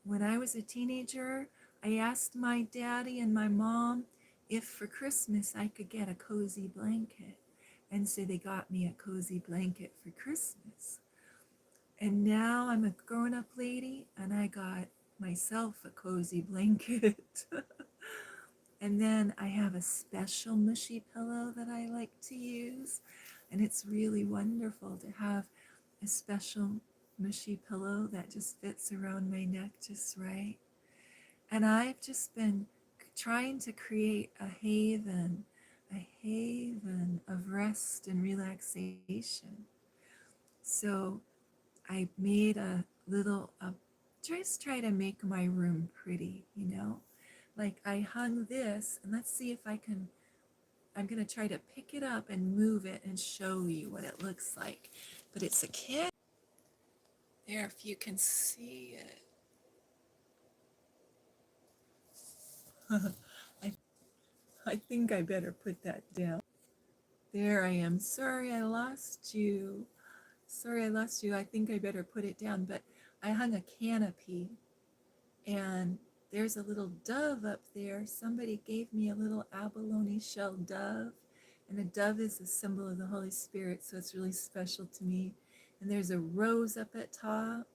when I was a teenager, I asked my daddy and my mom if for Christmas I could get a cozy blanket. And so they got me a cozy blanket for Christmas. And now I'm a grown up lady and I got myself a cozy blanket. And then I have a special mushy pillow that I like to use. And it's really wonderful to have a special mushy pillow that just fits around my neck just right. And I've just been trying to create a haven of rest and relaxation. So I made just try to make my room pretty. Like I hung this, and let's see if I'm gonna try to pick it up and move it and show you what it looks like. But it's a kid. There, if you can see it. I, I think I better put that down. There I am. Sorry I lost you. Sorry I lost you. I think I better put it down. But I hung a canopy, and there's a little dove up there. Somebody gave me a little abalone shell dove, and a dove is a symbol of the Holy Spirit, so it's really special to me. And there's a rose up at top.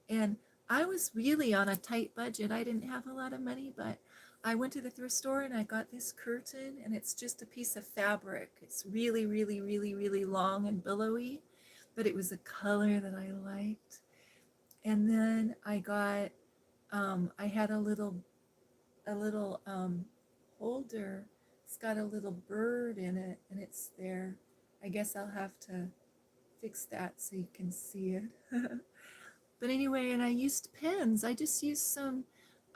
And I was really on a tight budget. I didn't have a lot of money, but I went to the thrift store and I got this curtain, and it's just a piece of fabric. It's really, really, really, really long and billowy, but it was a color that I liked. And then I had a little holder. It's got a little bird in it, and it's there. I guess I'll have to fix that so you can see it. But anyway, and I used pins. I just used some,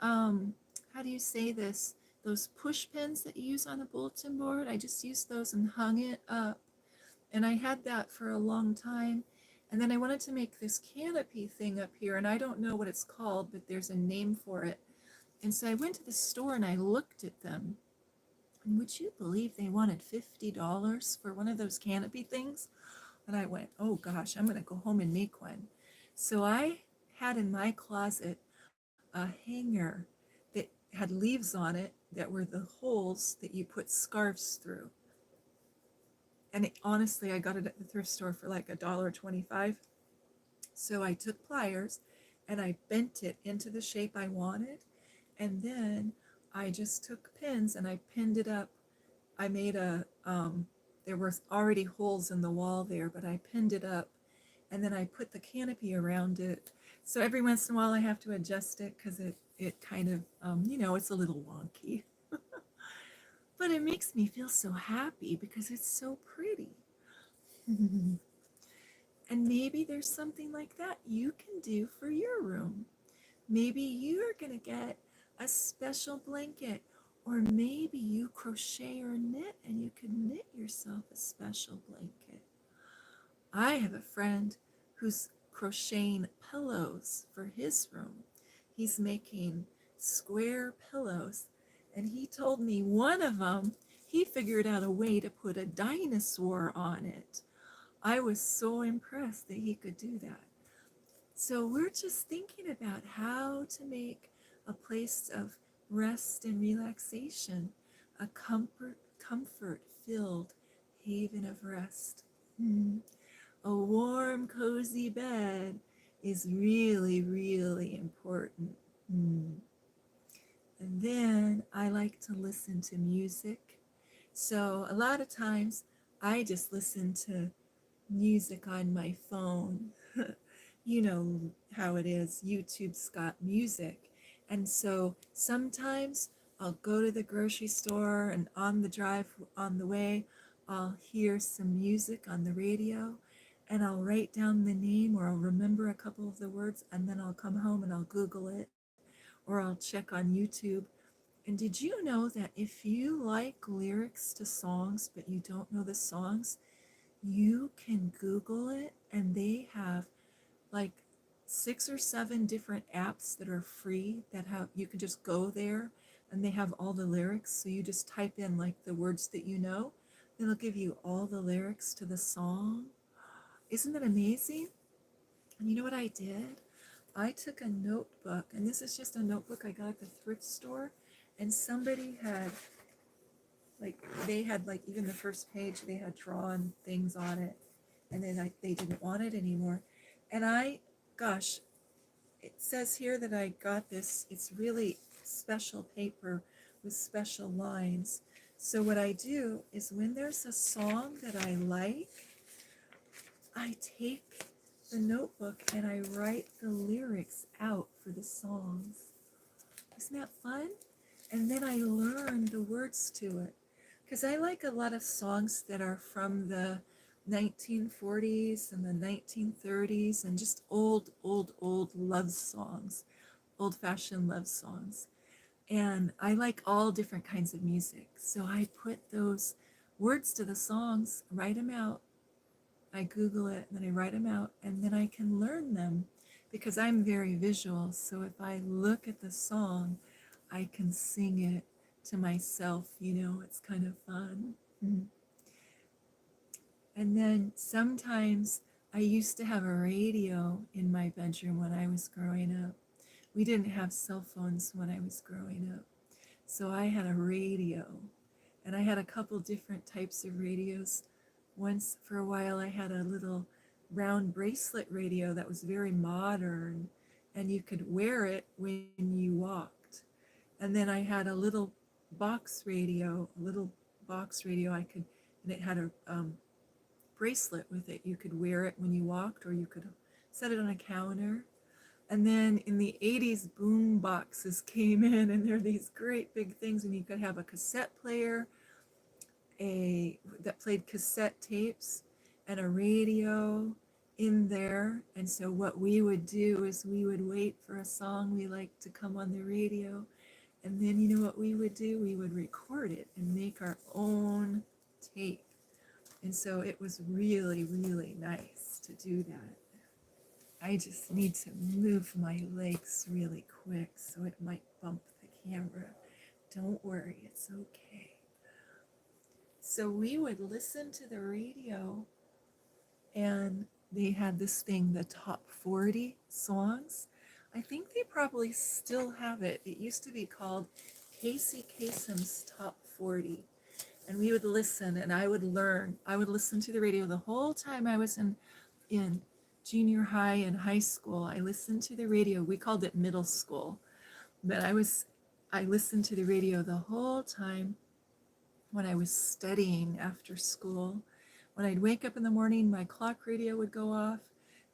how do you say this? Those push pins that you use on a bulletin board. I just used those and hung it up. And I had that for a long time. And then I wanted to make this canopy thing up here, and I don't know what it's called, but there's a name for it. And so I went to the store and I looked at them. And would you believe they wanted $50 for one of those canopy things? And I went, oh gosh, I'm going to go home and make one. So I had in my closet a hanger that had leaves on it that were the holes that you put scarves through. And honestly, I got it at the thrift store for like $1.25. So I took pliers and I bent it into the shape I wanted. And then I just took pins and I pinned it up. I made there were already holes in the wall there, but I pinned it up, and then I put the canopy around it. So every once in a while I have to adjust it because it kind of, it's a little wonky. But it makes me feel so happy because it's so pretty. And maybe there's something like that you can do for your room. Maybe you're going to get a special blanket, or maybe you crochet or knit and you could knit yourself a special blanket. I have a friend who's crocheting pillows for his room. He's making square pillows, and he told me one of them, he figured out a way to put a dinosaur on it. I was so impressed that he could do that. So we're just thinking about how to make a place of rest and relaxation, a comfort-filled haven of rest. A warm, cozy bed is really, really important. And then I like to listen to music. So a lot of times I just listen to music on my phone. You know how it is, YouTube's got music. And so sometimes I'll go to the grocery store, and on the way, I'll hear some music on the radio and I'll write down the name or I'll remember a couple of the words and then I'll come home and I'll Google it or I'll check on YouTube. And did you know that if you like lyrics to songs but you don't know the songs, you can Google it and they have like 6 or 7 different apps that are free that have you can just go there and they have all the lyrics. So you just type in like the words that you know, then it'll give you all the lyrics to the song. Isn't that amazing? And you know what I did? I took a notebook, and this is just a notebook I got at the thrift store, and somebody had like they had like even the first page they had drawn things on it, and then they didn't want it anymore. And gosh, it says here that I got this. It's really special paper with special lines. So what I do is when there's a song that I like, I take the notebook and I write the lyrics out for the songs. Isn't that fun? And then I learn the words to it. Because I like a lot of songs that are from the 1940s and the 1930s and just old love songs, old fashioned love songs. And I like all different kinds of music. So I put those words to the songs, write them out. I Google it, and then I write them out, and then I can learn them because I'm very visual. So if I look at the song, I can sing it to myself, it's kind of fun. And then sometimes I used to have a radio in my bedroom when I was growing up. We didn't have cell phones when I was growing up. So I had a radio, and I had a couple different types of radios. Once for a while I had a little round bracelet radio that was very modern, and you could wear it when you walked. And then I had a little box radio I could, and it had a bracelet with it. You could wear it when you walked, or you could set it on a counter. And then in the 80s, boom boxes came in, and they're these great big things, and you could have a cassette player, that played cassette tapes, and a radio in there. And so what we would do is we would wait for a song we liked to come on the radio, and then you know what we would do? We would record it and make our own tape. And so it was really, really nice to do that. I just need to move my legs really quick so it might bump the camera. Don't worry, it's okay. So we would listen to the radio, and they had this thing, the top 40 songs. I think they probably still have it. It used to be called Casey Kasem's Top 40. And we would listen, and I would learn. I would listen to the radio the whole time I was in junior high and high school. I listened to the radio. We called it middle school. But I listened to the radio the whole time when I was studying after school. When I'd wake up in the morning, my clock radio would go off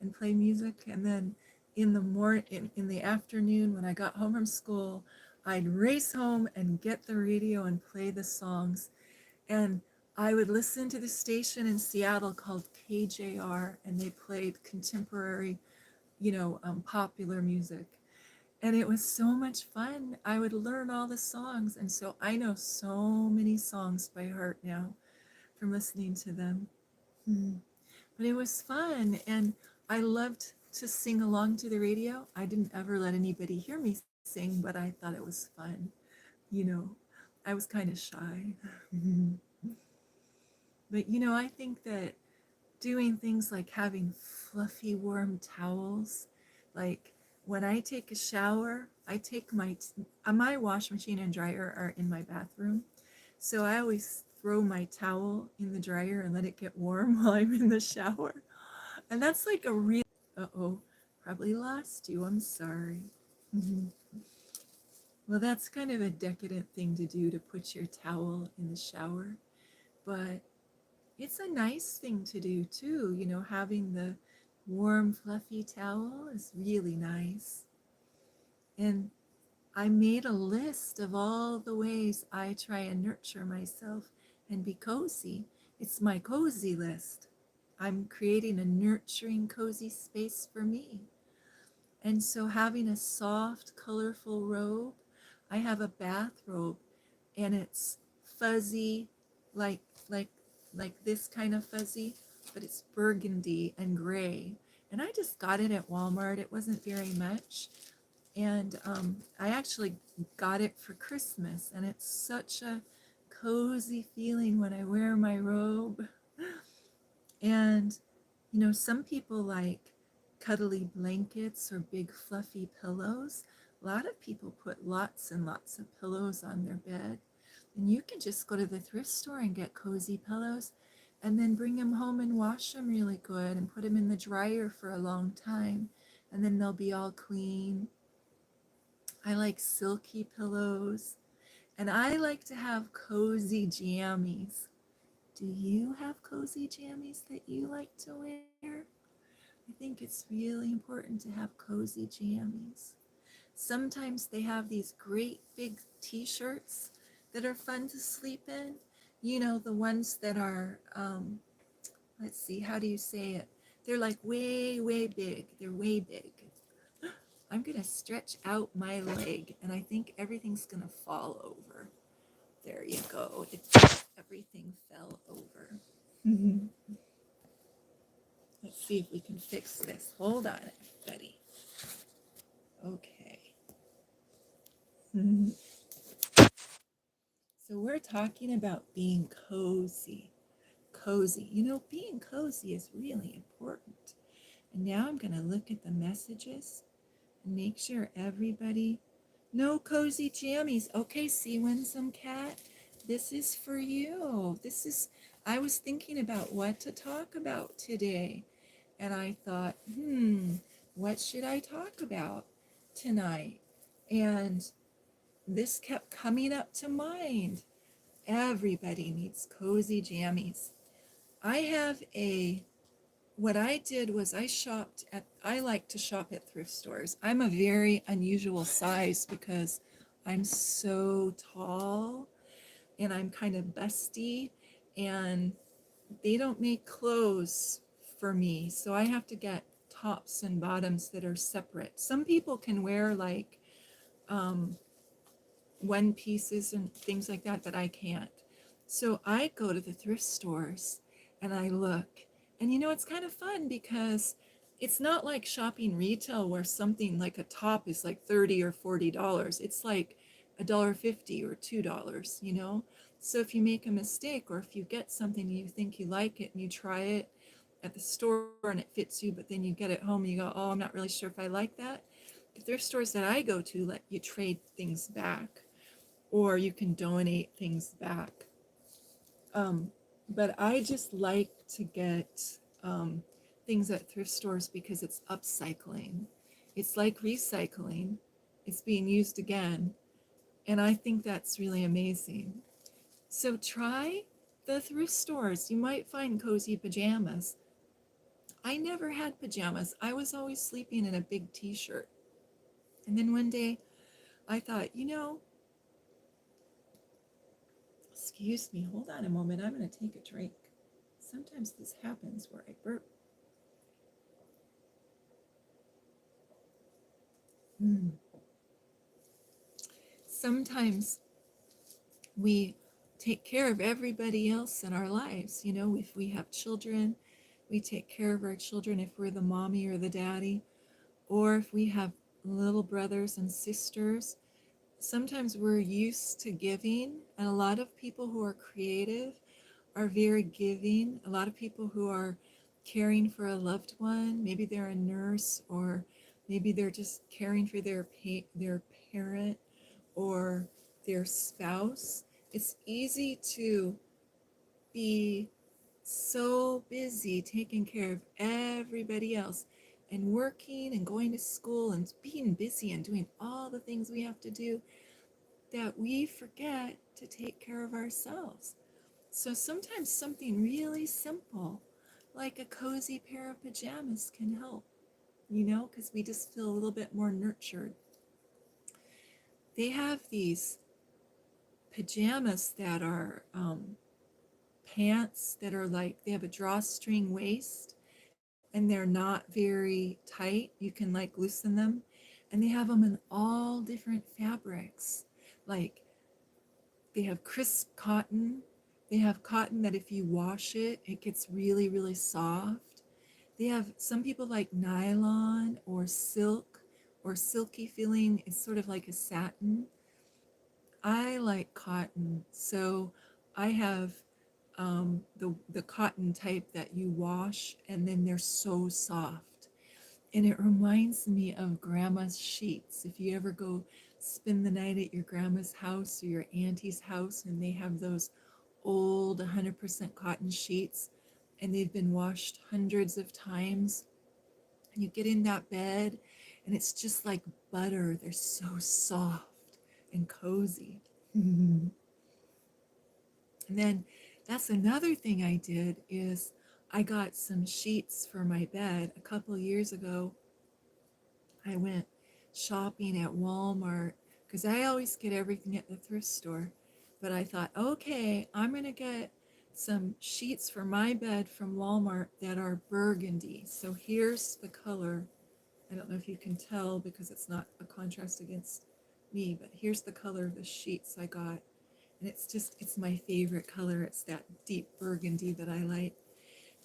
and play music. And then in the afternoon, when I got home from school, I'd race home and get the radio and play the songs. And I would listen to the station in Seattle called KJR, and they played contemporary, popular music. And it was so much fun. I would learn all the songs. And so I know so many songs by heart now from listening to them. But it was fun. And I loved to sing along to the radio. I didn't ever let anybody hear me sing, but I thought it was fun. I was kind of shy. But, I think that doing things like having fluffy, warm towels, like when I take a shower, I take my wash machine and dryer are in my bathroom. So I always throw my towel in the dryer and let it get warm while I'm in the shower. And that's like a real, uh-oh, probably lost you, I'm sorry. Well, that's kind of a decadent thing to do, to put your towel in the shower. But it's a nice thing to do too, having the warm, fluffy towel is really nice. And I made a list of all the ways I try and nurture myself and be cozy. It's my cozy list. I'm creating a nurturing, cozy space for me. And so having a soft, colorful robe, I have a bathrobe and it's fuzzy, like like like this kind of fuzzy, but it's burgundy and gray. And I just got it at Walmart. It wasn't very much. And I actually got it for Christmas, and it's such a cozy feeling when I wear my robe. And, some people like cuddly blankets or big fluffy pillows. A lot of people put lots and lots of pillows on their bed. And you can just go to the thrift store and get cozy pillows and then bring them home and wash them really good and put them in the dryer for a long time. And then they'll be all clean. I like silky pillows. And I like to have cozy jammies. Do you have cozy jammies that you like to wear? I think it's really important to have cozy jammies. Sometimes they have these great big t-shirts that are fun to sleep in. The ones that are, let's see, how do you say it? They're like way, way big. They're way big. I'm going to stretch out my leg, and I think everything's going to fall over. There you go. Everything fell over. Let's see if we can fix this. Hold on, everybody. Okay. So we're talking about being cozy. Cozy. Being cozy is really important. And now I'm going to look at the messages and make sure everybody. No cozy jammies. Okay, see Winsome Cat. This is for you. I was thinking about what to talk about today. And I thought, what should I talk about tonight? And this kept coming up to mind. Everybody needs cozy jammies. I have what I did was I like to shop at thrift stores. I'm a very unusual size because I'm so tall and I'm kind of busty, and they don't make clothes for me. So I have to get tops and bottoms that are separate. Some people can wear like um, one pieces and things like that, but I can't. So I go to the thrift stores and I look. And it's kind of fun because it's not like shopping retail where something like a top is like $30 or $40. It's like $1.50 or $2. So if you make a mistake or if you get something and you think you like it and you try it at the store and it fits you, but then you get it home and you go, oh, I'm not really sure if I like that. The thrift stores that I go to let you trade things back, or you can donate things back. But I just like to get things at thrift stores because it's upcycling. It's like recycling. It's being used again. And I think that's really amazing. So try the thrift stores. You might find cozy pajamas. I never had pajamas. I was always sleeping in a big t-shirt. And then one day I thought, excuse me, hold on a moment. I'm going to take a drink. Sometimes this happens where I burp. Sometimes we take care of everybody else in our lives. If we have children, we take care of our children if we're the mommy or the daddy, or if we have little brothers and sisters. Sometimes we're used to giving, and a lot of people who are creative are very giving. A lot of people who are caring for a loved one, maybe they're a nurse, or maybe they're just caring for their parent or their spouse. It's easy to be so busy taking care of everybody else and working and going to school and being busy and doing all the things we have to do that we forget to take care of ourselves. So sometimes something really simple, like a cozy pair of pajamas, can help, because we just feel a little bit more nurtured. They have these pajamas that are pants that are like, they have a drawstring waist and they're not very tight. You can like loosen them. And they have them in all different fabrics. Like they have crisp cotton. They have cotton that if you wash it, it gets really, really soft. They have, some people like nylon or silk or silky feeling. It's sort of like a satin. I like cotton. So I have the cotton type that you wash and then they're so soft. And it reminds me of grandma's sheets. If you ever go spend the night at your grandma's house or your auntie's house and they have those old 100% cotton sheets and they've been washed hundreds of times, and you get in that bed and it's just like butter. They're so soft and cozy. And then that's another thing I did is I got some sheets for my bed a couple years ago. I went shopping at Walmart because I always get everything at the thrift store. But I thought, okay, I'm going to get some sheets for my bed from Walmart that are burgundy. So here's the color. I don't know if you can tell because it's not a contrast against me, but here's the color of the sheets I got. And it's just, it's my favorite color. It's that deep burgundy that I like.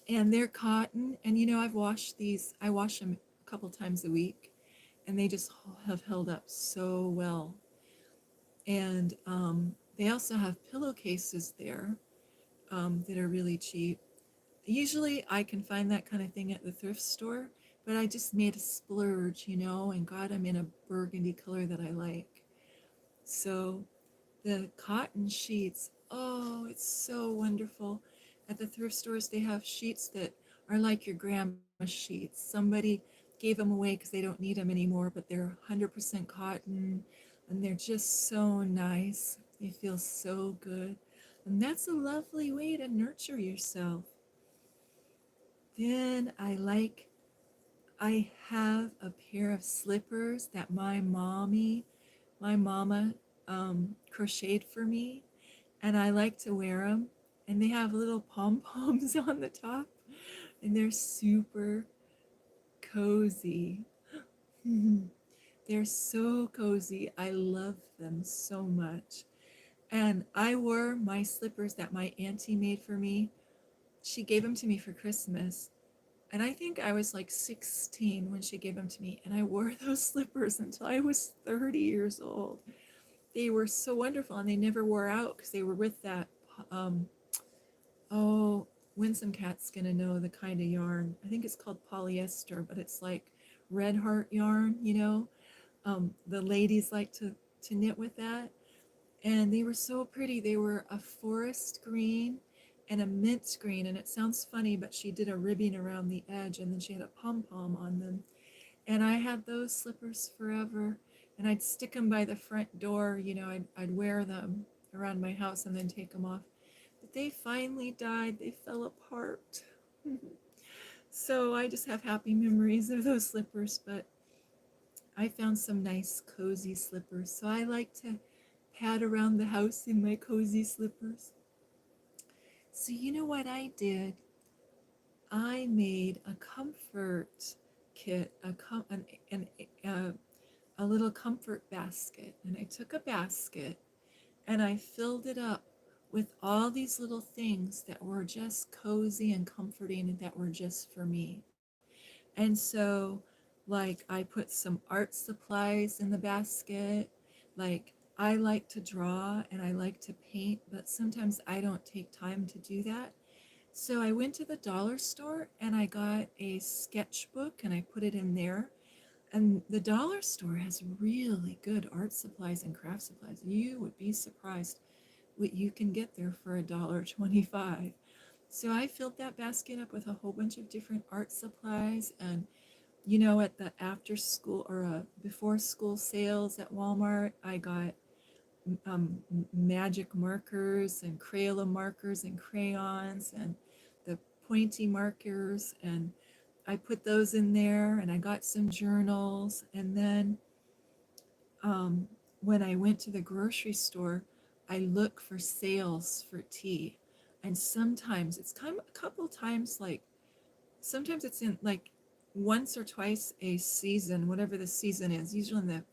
And they're cotton. And you know, I've washed these, I wash them a couple times a week, and they just have held up so well. And they also have pillowcases there that are really cheap. Usually I can find that kind of thing at the thrift store, but I just made a splurge, you know, and got them in a burgundy color that I like. So the cotton sheets, oh, it's so wonderful. At the thrift stores, they have sheets that are like your grandma's sheets. Somebody gave them away because they don't need them anymore, but they're 100% cotton and they're just so nice. They feel so good. And that's a lovely way to nurture yourself. Then I have a pair of slippers that my mama crocheted for me, and I like to wear them. And they have little pom poms on the top, and they're super cozy. They're so cozy. I love them so much. And I wore my slippers that my auntie made for me. She gave them to me for Christmas. And I think I was like 16 when she gave them to me. And I wore those slippers until I was 30 years old. They were so wonderful and they never wore out because they were with that, um, oh, Winsome Cat's gonna know the kind of yarn. I think it's called polyester, but it's like red heart yarn, you know? The ladies like to knit with that. And they were so pretty. They were a forest green and a mint green. And it sounds funny, but she did a ribbing around the edge and then she had a pom-pom on them. And I had those slippers forever. And I'd stick them by the front door. You know, I'd wear them around my house and then take them off. But they finally died. They fell apart. So I just have happy memories of those slippers. But I found some nice cozy slippers. So I like to pad around the house in my cozy slippers. So you know what I did? I made a comfort kit, a little comfort basket. And I took a basket and I filled it up with all these little things that were just cozy and comforting and that were just for me. And so, like, I put some art supplies in the basket. Like, I like to draw and I like to paint, but sometimes I don't take time to do that. So I went to the dollar store and I got a sketchbook and I put it in there. And the dollar store has really good art supplies and craft supplies. You would be surprised what you can get there for $1.25. So I filled that basket up with a whole bunch of different art supplies. And you know, at the after school or before school sales at Walmart, I got magic markers and Crayola markers and crayons and the pointy markers, and I put those in there. And I got some journals. And then when I went to the grocery store, I look for sales for tea. And sometimes it's come a couple times, like sometimes it's in like once or twice a season, whatever the season is, usually in the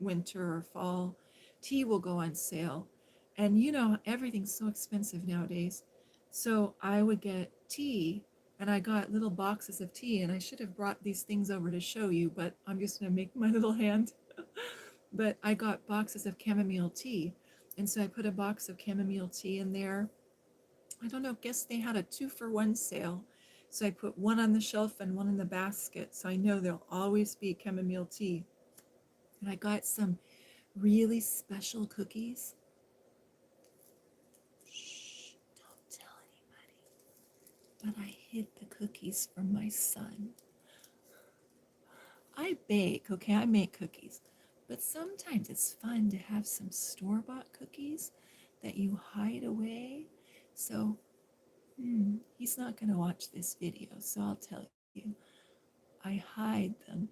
winter or fall, tea will go on sale. And you know, everything's so expensive nowadays. So I would get tea, and I got little boxes of tea, and I should have brought these things over to show you, but I'm just going to make my little hand. But I got boxes of chamomile tea. And so I put a box of chamomile tea in there. I don't know, guess they had a 2-for-1 sale. So I put one on the shelf and one in the basket. So I know there'll always be chamomile tea. And I got some really special cookies. Shh, don't tell anybody. But I hid the cookies from my son. I bake, okay, I make cookies. But sometimes it's fun to have some store-bought cookies that you hide away. So, he's not going to watch this video, so I'll tell you. I hide them.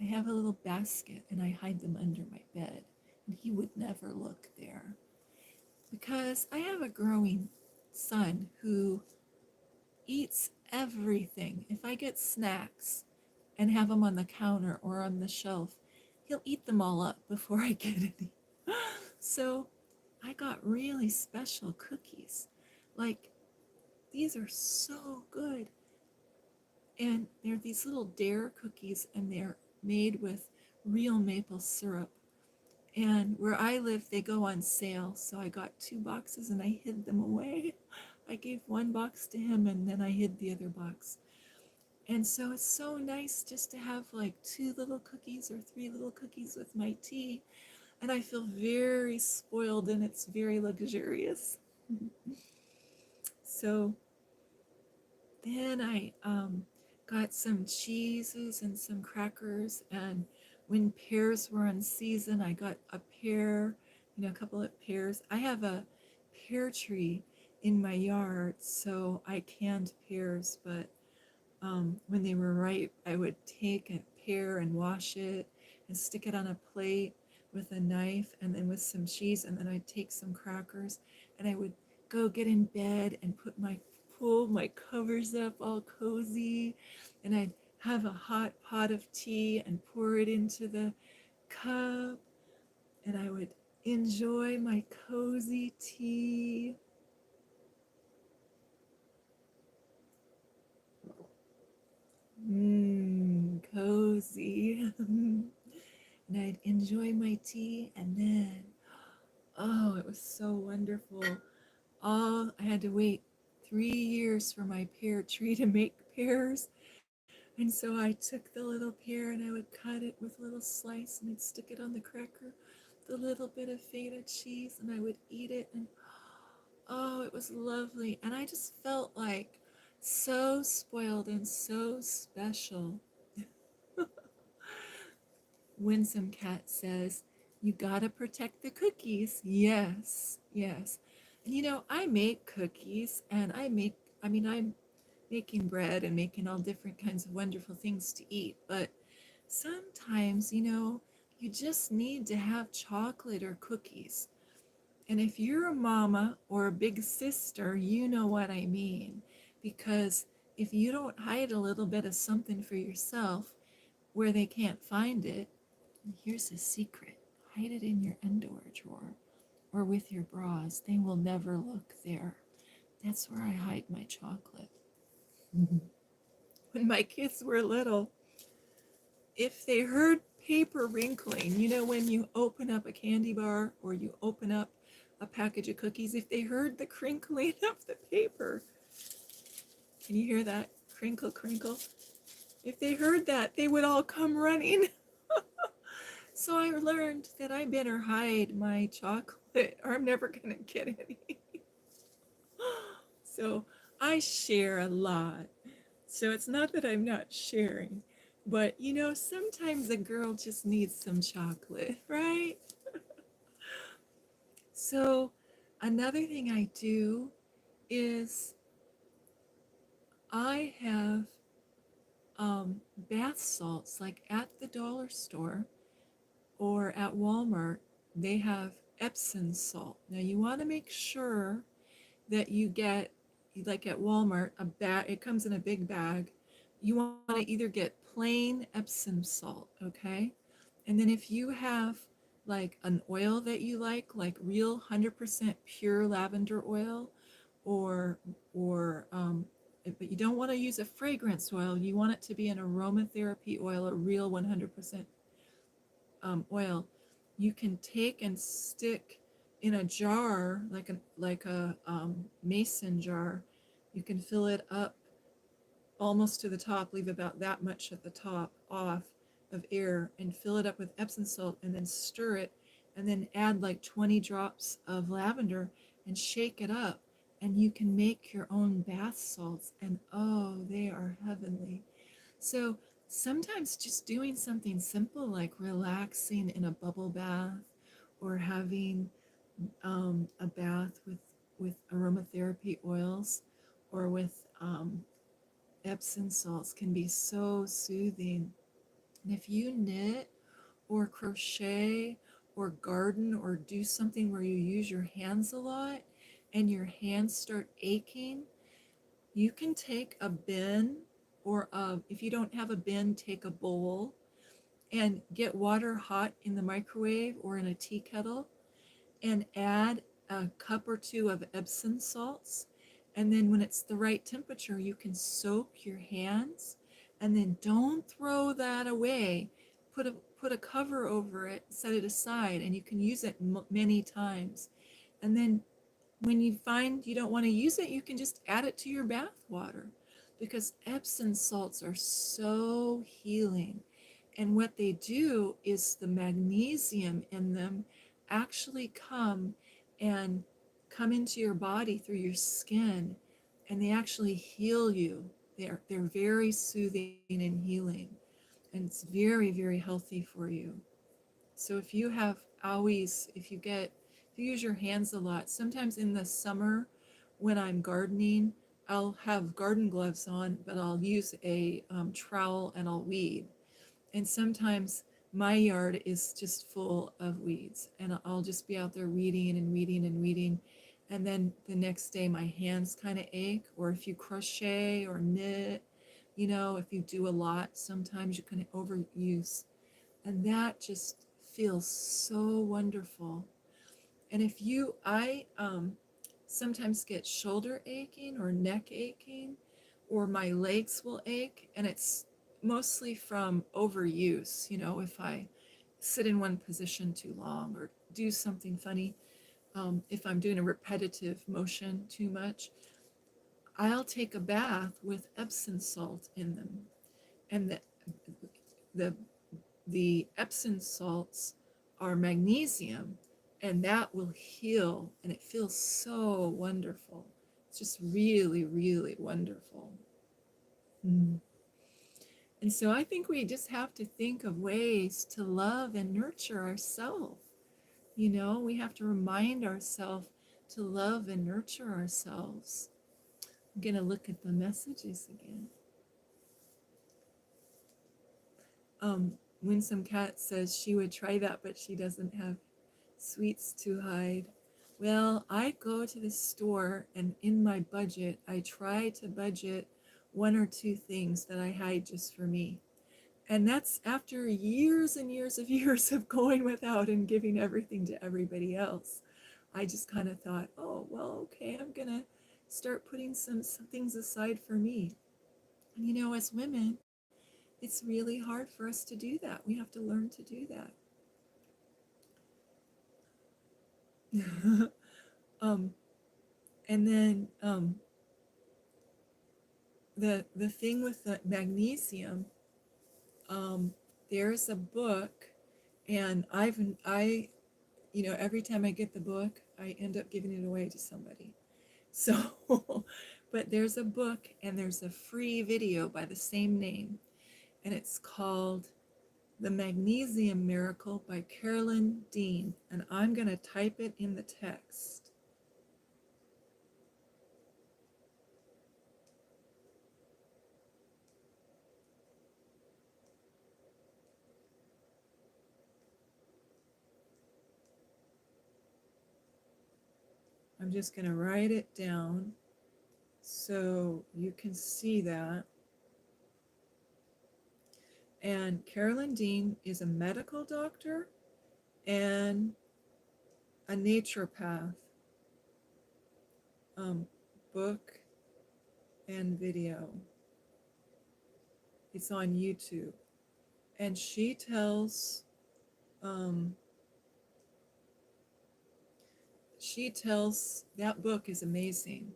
I have a little basket and I hide them under my bed, and he would never look there. Because I have a growing son who eats everything. If I get snacks and have them on the counter or on the shelf, he'll eat them all up before I get any. So I got really special cookies. Like, these are so good. And they're these little dare cookies, and they're made with real maple syrup. And where I live, they go on sale. So I got 2 boxes and I hid them away. I gave one box to him and then I hid the other box. And so it's so nice just to have like 2 little cookies or 3 little cookies with my tea. And I feel very spoiled and it's very luxurious. So then I got some cheeses and some crackers. And when pears were in season, I got a pear, a couple of pears. I have a pear tree in my yard, so I canned pears. But when they were ripe, I would take a pear and wash it and stick it on a plate with a knife and then with some cheese. And then I'd take some crackers and I would go get in bed and pull my covers up all cozy. And I'd have a hot pot of tea and pour it into the cup. And I would enjoy my cozy tea. Cozy. And I'd enjoy my tea, and then, oh, it was so wonderful. I had to wait 3 years for my pear tree to make pears. And so I took the little pear and I would cut it with a little slice and I'd stick it on the cracker, the little bit of feta cheese, and I would eat it. And oh, it was lovely. And I just felt like so spoiled and so special. Winsome Cat says, "You gotta protect the cookies." Yes, yes. And I make cookies and I'm making bread and making all different kinds of wonderful things to eat. But sometimes, you just need to have chocolate or cookies. And if you're a mama or a big sister, you know what I mean. Because if you don't hide a little bit of something for yourself where they can't find it, here's a secret: hide it in your underwear drawer or with your bras. They will never look there. That's where I hide my chocolate. When my kids were little, if they heard paper wrinkling, when you open up a candy bar or you open up a package of cookies, if they heard the crinkling of the paper, can you hear that? Crinkle, crinkle. If they heard that, they would all come running. So I learned that I better hide my chocolate or I'm never going to get any. So I share a lot. So it's not that I'm not sharing, but sometimes a girl just needs some chocolate, right? So another thing I do is I have bath salts, like at the dollar store or at Walmart. They have Epsom salt. Now you want to make sure that you get, like at Walmart, a bag. It comes in a big bag. You want to either get plain Epsom salt, okay? And then if you have like an oil that you like real 100% pure lavender oil, or but you don't want to use a fragrance oil. You want it to be an aromatherapy oil, a real 100% oil. You can take and stick in a jar, like a mason jar. You can fill it up almost to the top, leave about that much at the top off of air, and fill it up with Epsom salt, and then stir it, and then add like 20 drops of lavender and shake it up. And you can make your own bath salts, and oh, they are heavenly. So sometimes just doing something simple like relaxing in a bubble bath, or having a bath with aromatherapy oils, or with Epsom salts, can be so soothing. And if you knit or crochet or garden or do something where you use your hands a lot and your hands start aching, you can take a bin, if you don't have a bin, take a bowl and get water hot in the microwave or in a tea kettle, and add a cup or two of Epsom salts. And then when it's the right temperature, you can soak your hands, and then don't throw that away. Put a cover over it, set it aside, and you can use it many times. And then when you find you don't want to use it, you can just add it to your bath water, because Epsom salts are so healing. And what they do is the magnesium in them actually and come into your body through your skin, and they actually heal you. They're very soothing and healing, and it's very, very healthy for you. So if you have always, if you use your hands a lot, sometimes in the summer when I'm gardening, I'll have garden gloves on, but I'll use a trowel and I'll weed. And sometimes my yard is just full of weeds, and I'll just be out there weeding and weeding and weeding. And then the next day my hands kind of ache. Or if you crochet or knit, if you do a lot, sometimes you can overuse. And that just feels so wonderful. And I sometimes get shoulder aching or neck aching, or my legs will ache, and it's mostly from overuse. If I sit in one position too long or do something funny, if I'm doing a repetitive motion too much, I'll take a bath with Epsom salt in them. And the the Epsom salts are magnesium, and that will heal, and it feels so wonderful. It's just really, really wonderful. Mm. And so I think we just have to think of ways to love and nurture ourselves. We have to remind ourselves to love and nurture ourselves. I'm going to look at the messages again. Winsome Cat says she would try that, but she doesn't have sweets to hide. Well, I go to the store, and in my budget, I try to budget one or two things that I hide just for me. And that's after years and years of years of going without and giving everything to everybody else. I just kind of thought, oh, well, okay, I'm going to start putting some things aside for me. And as women, it's really hard for us to do that. We have to learn to do that. um, and then the thing with the magnesium, um, there's a book, and every time I get the book, I end up giving it away to somebody. So, but there's a book, and there's a free video by the same name, and it's called The Magnesium Miracle by Carolyn Dean, and I'm going to type it in the text. I'm just going to write it down so you can see that. And Carolyn Dean is a medical doctor and a naturopath, book and video. It's on YouTube. And she tells that book is amazing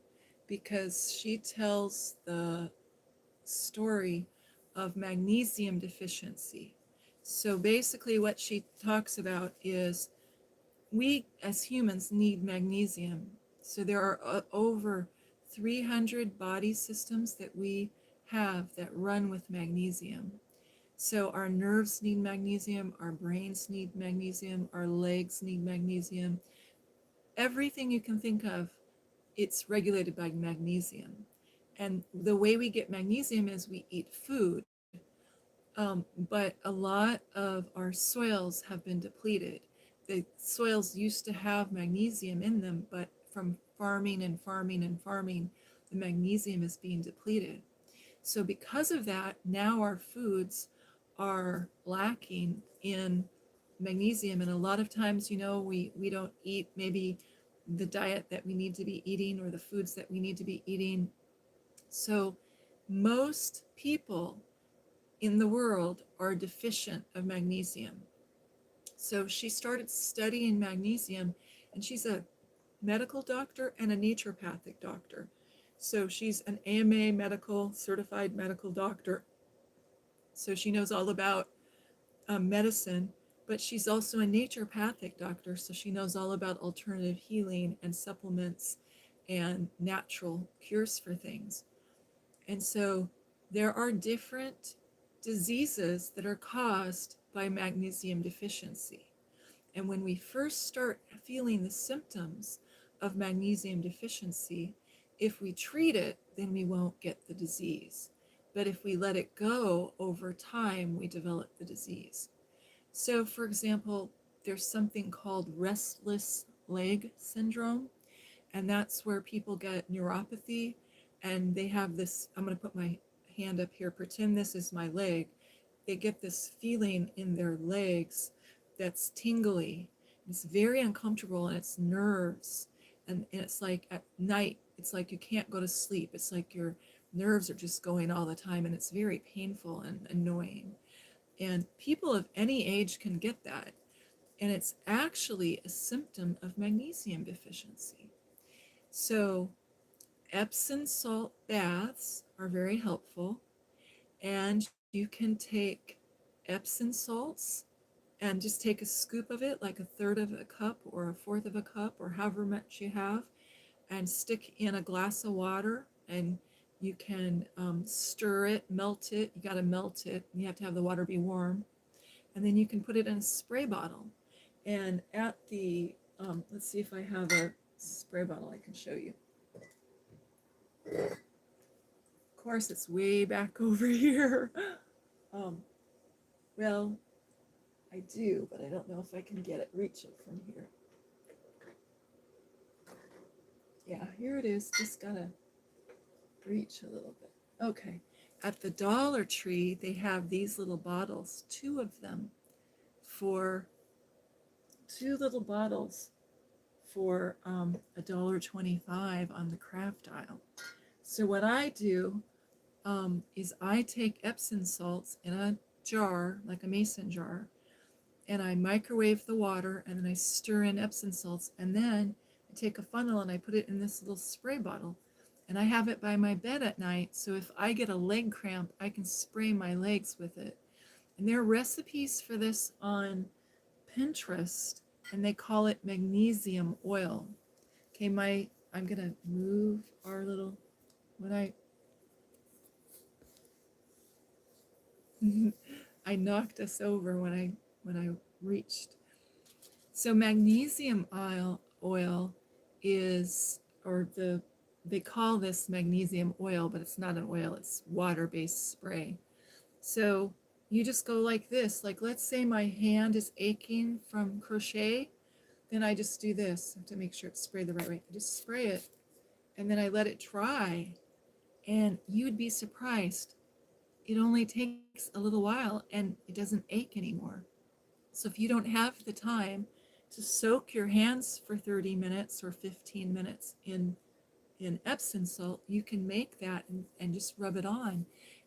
because she tells the story of magnesium deficiency. So basically what she talks about is we as humans need magnesium. So there are over 300 body systems that we have that run with magnesium. So our nerves need magnesium, our brains need magnesium, our legs need magnesium. Everything you can think of, it's regulated by magnesium. And the way we get magnesium is we eat food. But a lot of our soils have been depleted. The soils used to have magnesium in them, but from farming and farming and farming, the magnesium is being depleted. So because of that, now our foods are lacking in magnesium. And a lot of times, we don't eat maybe the diet that we need to be eating or the foods that we need to be eating. So most people in the world are deficient of magnesium. So she started studying magnesium, and she's a medical doctor and a naturopathic doctor. So she's an AMA medical, certified medical doctor. So she knows all about medicine, but she's also a naturopathic doctor. So she knows all about alternative healing and supplements and natural cures for things. And so there are different diseases that are caused by magnesium deficiency. And when we first start feeling the symptoms of magnesium deficiency, if we treat it, then we won't get the disease. But if we let it go over time, we develop the disease. So, for example, there's something called restless leg syndrome, and that's where people get neuropathy and they have this. I'm going to put my hand up here, pretend this is my leg. They get this feeling in their legs that's tingly. It's very uncomfortable, and it's nerves. And it's like at night, it's like you can't go to sleep. It's like your nerves are just going all the time, and it's very painful and annoying. And people of any age can get that. And it's actually a symptom of magnesium deficiency. So Epsom salt baths are very helpful. And you can take Epsom salts and just take a scoop of it, like a third of a cup or a fourth of a cup or however much you have, and stick in a glass of water. And you can stir it, melt it. You got to melt it. You have to have the water be warm. And then you can put it in a spray bottle. And at the, let's see if I have a spray bottle I can show you. Of course, it's way back over here. Well, I do, but I don't know if I can reach it from here. Yeah, here it is. Just gotta reach a little bit. Okay. At the Dollar Tree, they have these little bottles, two little bottles for $1.25 on the craft aisle. So what I do is I take Epsom salts in a jar, like a mason jar, and I microwave the water, and then I stir in Epsom salts, and then I take a funnel and I put it in this little spray bottle, and I have it by my bed at night, so if I get a leg cramp, I can spray my legs with it. And there are recipes for this on Pinterest, and they call it magnesium oil. Okay, I'm gonna move our little, I knocked us over when I reached. So magnesium oil is, they call this magnesium oil, but it's not an oil, it's water-based spray. So you just go like this, like let's say my hand is aching from crochet, then I just do this. I have to make sure it's sprayed the right way. I just spray it, and then I let it dry. And you'd be surprised. It only takes a little while and it doesn't ache anymore. So if you don't have the time to soak your hands for 30 minutes or 15 minutes in Epsom salt, you can make that and just rub it on.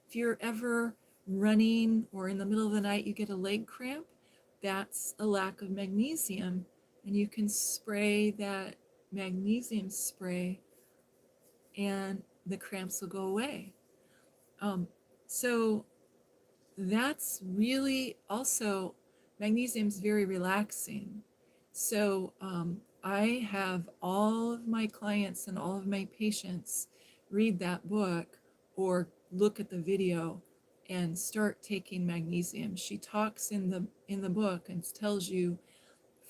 If you're ever running or in the middle of the night you get a leg cramp, that's a lack of magnesium, and you can spray that magnesium spray and the cramps will go away. Um, so that's really also, magnesium is very relaxing. So I have all of my clients and all of my patients read that book or look at the video and start taking magnesium. She talks in the book and tells you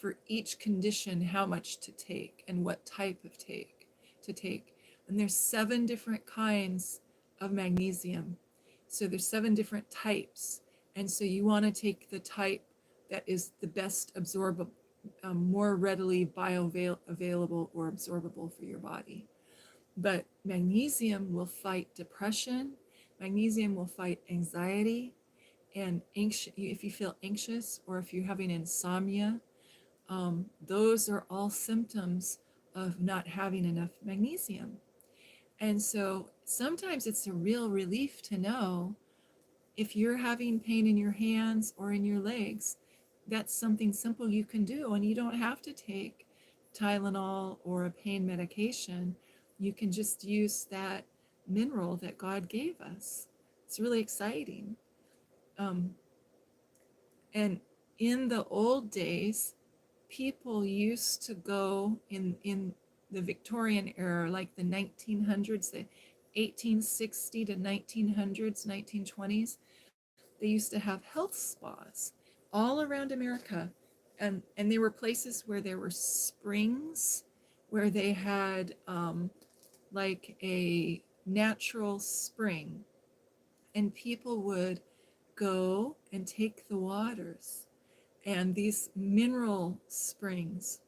for each condition how much to take and what type of take to take. And there's 7 different kinds of magnesium. So there's 7 different types. And so you want to take the type that is the best absorbable, more readily bioavailable or absorbable for your body. But magnesium will fight depression. Magnesium will fight anxiety and anxious. If you feel anxious or if you're having insomnia, those are all symptoms of not having enough magnesium. And so sometimes it's a real relief to know if you're having pain in your hands or in your legs, that's something simple you can do. And you don't have to take Tylenol or a pain medication. You can just use that mineral that God gave us. It's really exciting. Um, and in the old days, people used to go in the Victorian era, like the 1900s, the 1860 to 1900s, 1920s. They used to have health spas all around America. And there were places where there were springs, where they had like a natural spring. And people would go and take the waters and these mineral springs.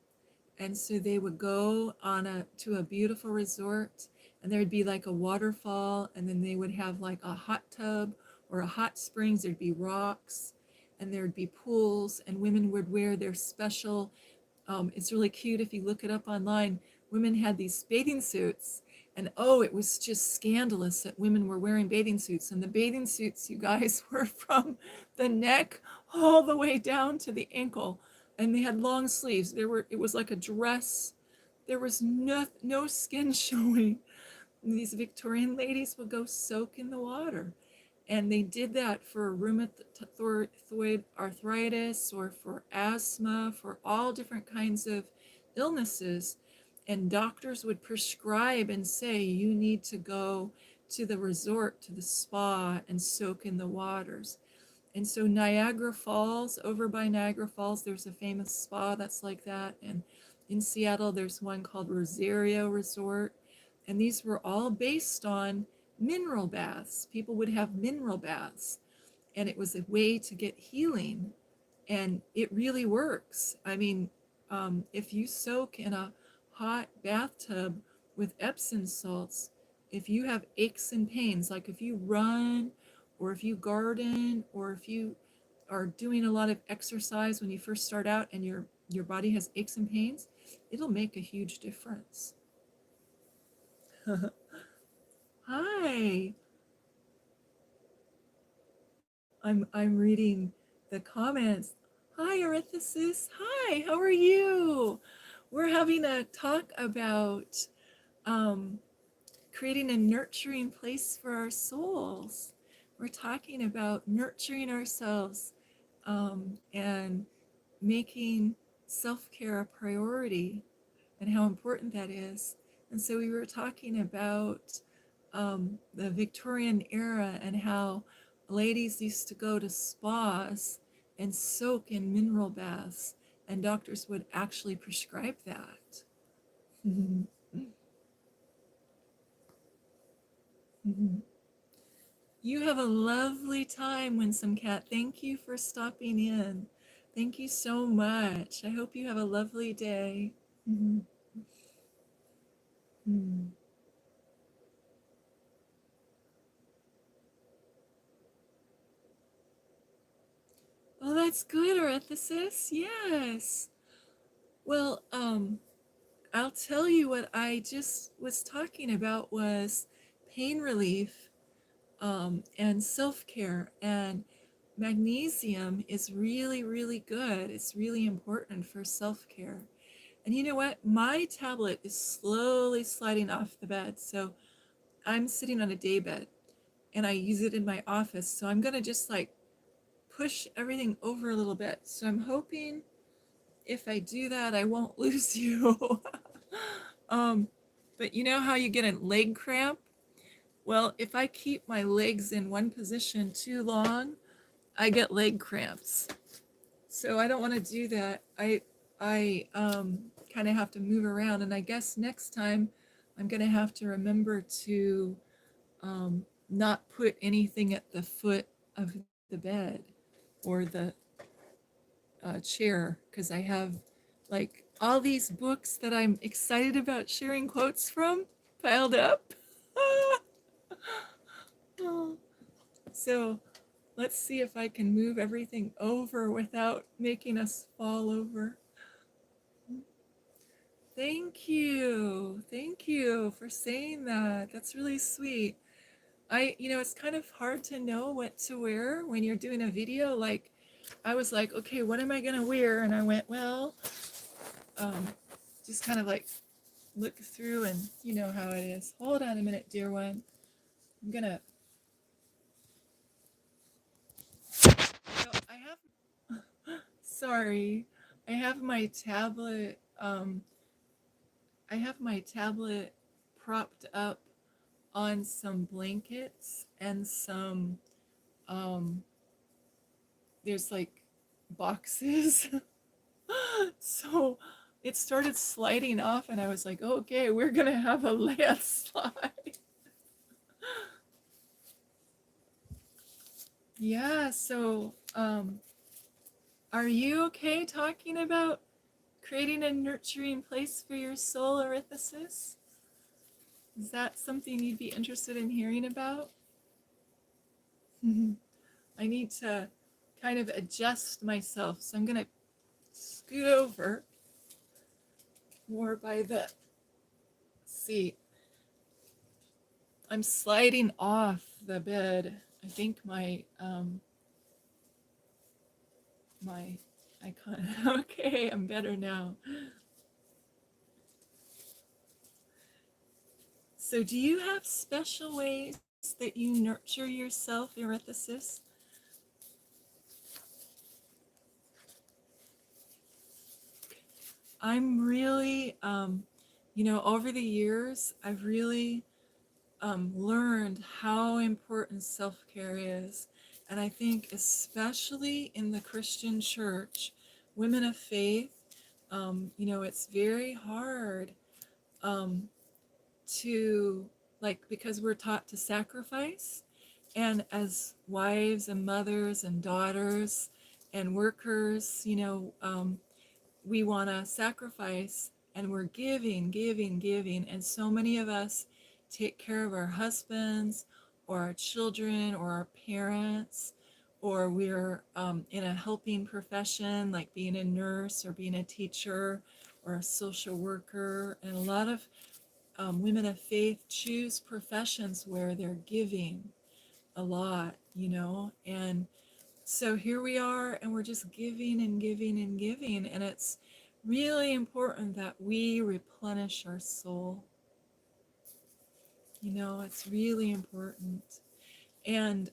And so they would go to a beautiful resort, and there'd be like a waterfall, and then they would have like a hot tub or a hot springs. There'd be rocks, and there'd be pools, and women would wear their special, it's really cute if you look it up online. Women had these bathing suits, and oh, it was just scandalous that women were wearing bathing suits. And the bathing suits, you guys, were from the neck all the way down to the ankle, and they had long sleeves. It was like a dress. There was no skin showing. And these Victorian ladies would go soak in the water. And they did that for rheumatoid arthritis or for asthma, for all different kinds of illnesses. And doctors would prescribe and say, you need to go to the resort, to the spa, and soak in the waters. And so Niagara Falls, over by Niagara Falls, there's a famous spa that's like that. And in Seattle, there's one called Rosario Resort. And these were all based on mineral baths. People would have mineral baths, and it was a way to get healing. And it really works. I mean, if you soak in a hot bathtub with Epsom salts, if you have aches and pains, like if you run or if you garden or if you are doing a lot of exercise when you first start out and your body has aches and pains, it'll make a huge difference. Hi. I'm reading the comments. Hi, Arethysis. Hi, how are you? We're having a talk about um, creating a nurturing place for our souls. We're talking about nurturing ourselves and making self-care a priority and how important that is. And so we were talking about the Victorian era and how ladies used to go to spas and soak in mineral baths, and doctors would actually prescribe that. You have a lovely time, Winsome Cat. Thank you for stopping in. Thank you so much. I hope you have a lovely day. Mhm. Mm. Oh, that's good, Orethicus. Yes. Well, I'll tell you what I just was talking about was pain relief, and self-care. And magnesium is really, really good. It's really important for self-care. And you know what? My tablet is slowly sliding off the bed. So I'm sitting on a day bed and I use it in my office. So I'm going to just like push everything over a little bit. So I'm hoping if I do that, I won't lose you. um, but you know how you get a leg cramp? Well, if I keep my legs in one position too long, I get leg cramps. So I don't want to do that. I kind of have to move around, and I guess next time I'm going to have to remember to not put anything at the foot of the bed or the chair, because I have like all these books that I'm excited about sharing quotes from piled up. So let's see if I can move everything over without making us fall over. Thank you. Thank you for saying that. That's really sweet. It's kind of hard to know what to wear when you're doing a video. Like, I was like, okay, what am I going to wear? And I went, well, um, just kind of like look through, and you know how it is. Hold on a minute, dear one. I'm going to, I have, sorry, I have my tablet, I have my tablet propped up on some blankets and some um there's like boxes. So it started sliding off and I was like, okay, we're gonna have a landslide. Yeah, so are you okay talking about creating a nurturing place for your soul, Erythesis? Is that something you'd be interested in hearing about? I need to kind of adjust myself, so I'm gonna scoot over more by the seat. I'm sliding off the bed. I think my icon. Okay, I'm better now. So do you have special ways that you nurture yourself, Erythesis? I'm really, over the years, I've really learned how important self-care is. And I think especially in the Christian church, women of faith, it's very hard um, to, like, because we're taught to sacrifice. And as wives and mothers and daughters and workers, we want to sacrifice, and we're giving, giving, giving. And so many of us take care of our husbands or our children or our parents, or we're in a helping profession like being a nurse or being a teacher or a social worker. And a lot of women of faith choose professions where they're giving a lot, and so here we are, and we're just giving and giving and giving. And it's really important that we replenish our soul. It's really important. And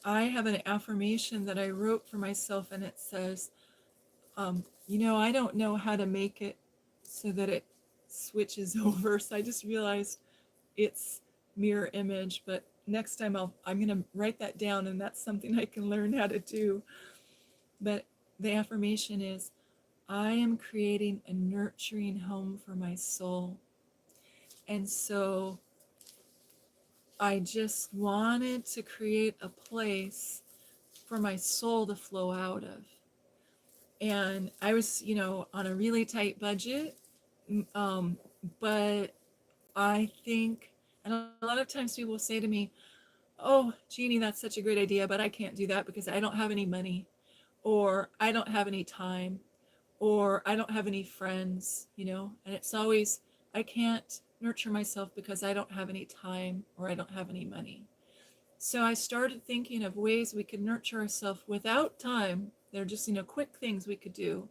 I have an affirmation that I wrote for myself, and it says, I don't know how to make it so that it switches over. So I just realized it's mirror image, but next time I'm going to write that down, and that's something I can learn how to do. But the affirmation is, I am creating a nurturing home for my soul. And so I just wanted to create a place for my soul to flow out of. And I was, on a really tight budget. Um, but I think, and a lot of times people say to me, "Oh, Jeannie, that's such a great idea, but I can't do that because I don't have any money, or I don't have any time, or I don't have any friends." And it's always, I can't nurture myself because I don't have any time or I don't have any money. So I started thinking of ways we could nurture ourselves without time. They're just, quick things we could do,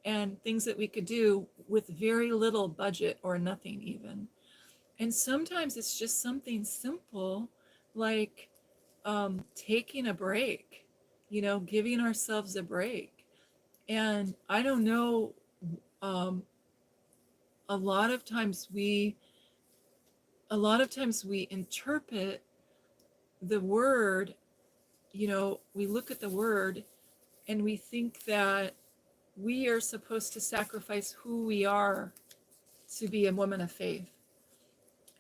and things that we could do with very little budget or nothing even. And sometimes it's just something simple like taking a break, giving ourselves a break. And I don't know, um, a lot of times we interpret the word, we look at the word and we think that we are supposed to sacrifice who we are to be a woman of faith.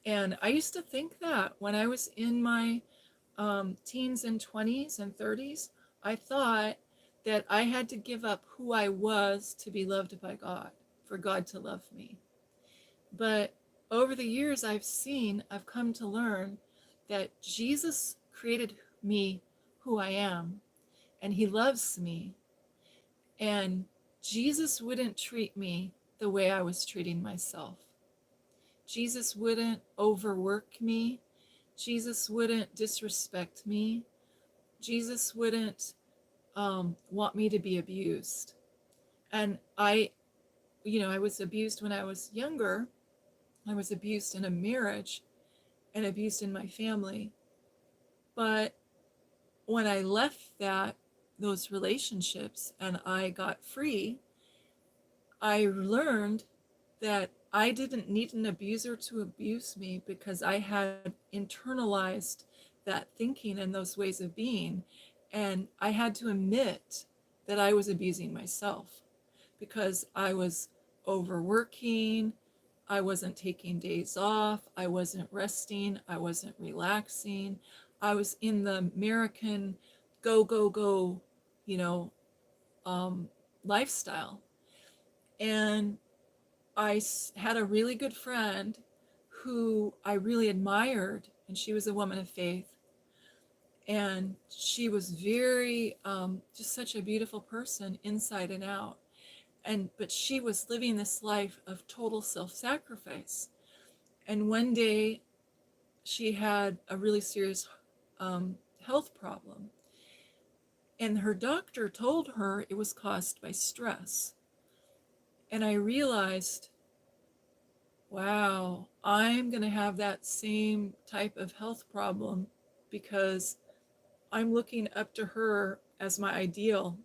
And I used to think that when I was in my teens and 20s and 30s, I thought that I had to give up who I was to be loved by God, for God to love me. But over the years, I've come to learn that Jesus created me who I am, and he loves me. And Jesus wouldn't treat me the way I was treating myself. Jesus wouldn't overwork me. Jesus wouldn't disrespect me. Jesus wouldn't want me to be abused. And I was abused when I was younger. I was abused in a marriage and abused in my family. But when I left those relationships and I got free, I learned that I didn't need an abuser to abuse me because I had internalized that thinking and those ways of being. And I had to admit that I was abusing myself because I was overworking, I wasn't taking days off, I wasn't resting, I wasn't relaxing. I was in the American go, go, go, you know, um, lifestyle. And had a really good friend who I really admired, and she was a woman of faith. And she was very, just such a beautiful person inside and out. But she was living this life of total self-sacrifice. And one day she had a really serious health problem. And her doctor told her it was caused by stress. And I realized, wow, I'm going to have that same type of health problem because I'm looking up to her as my ideal.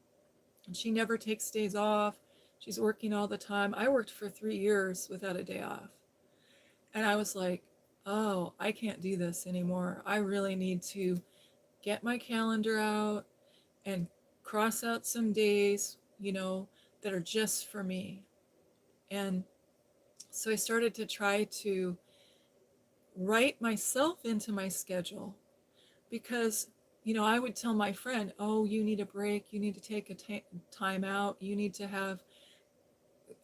And she never takes days off. She's working all the time. I worked for 3 years without a day off. And I was like, oh, I can't do this anymore. I really need to get my calendar out and cross out some days, that are just for me. And so I started to try to write myself into my schedule because, I would tell my friend, oh, you need a break. You need to take a time out. You need to have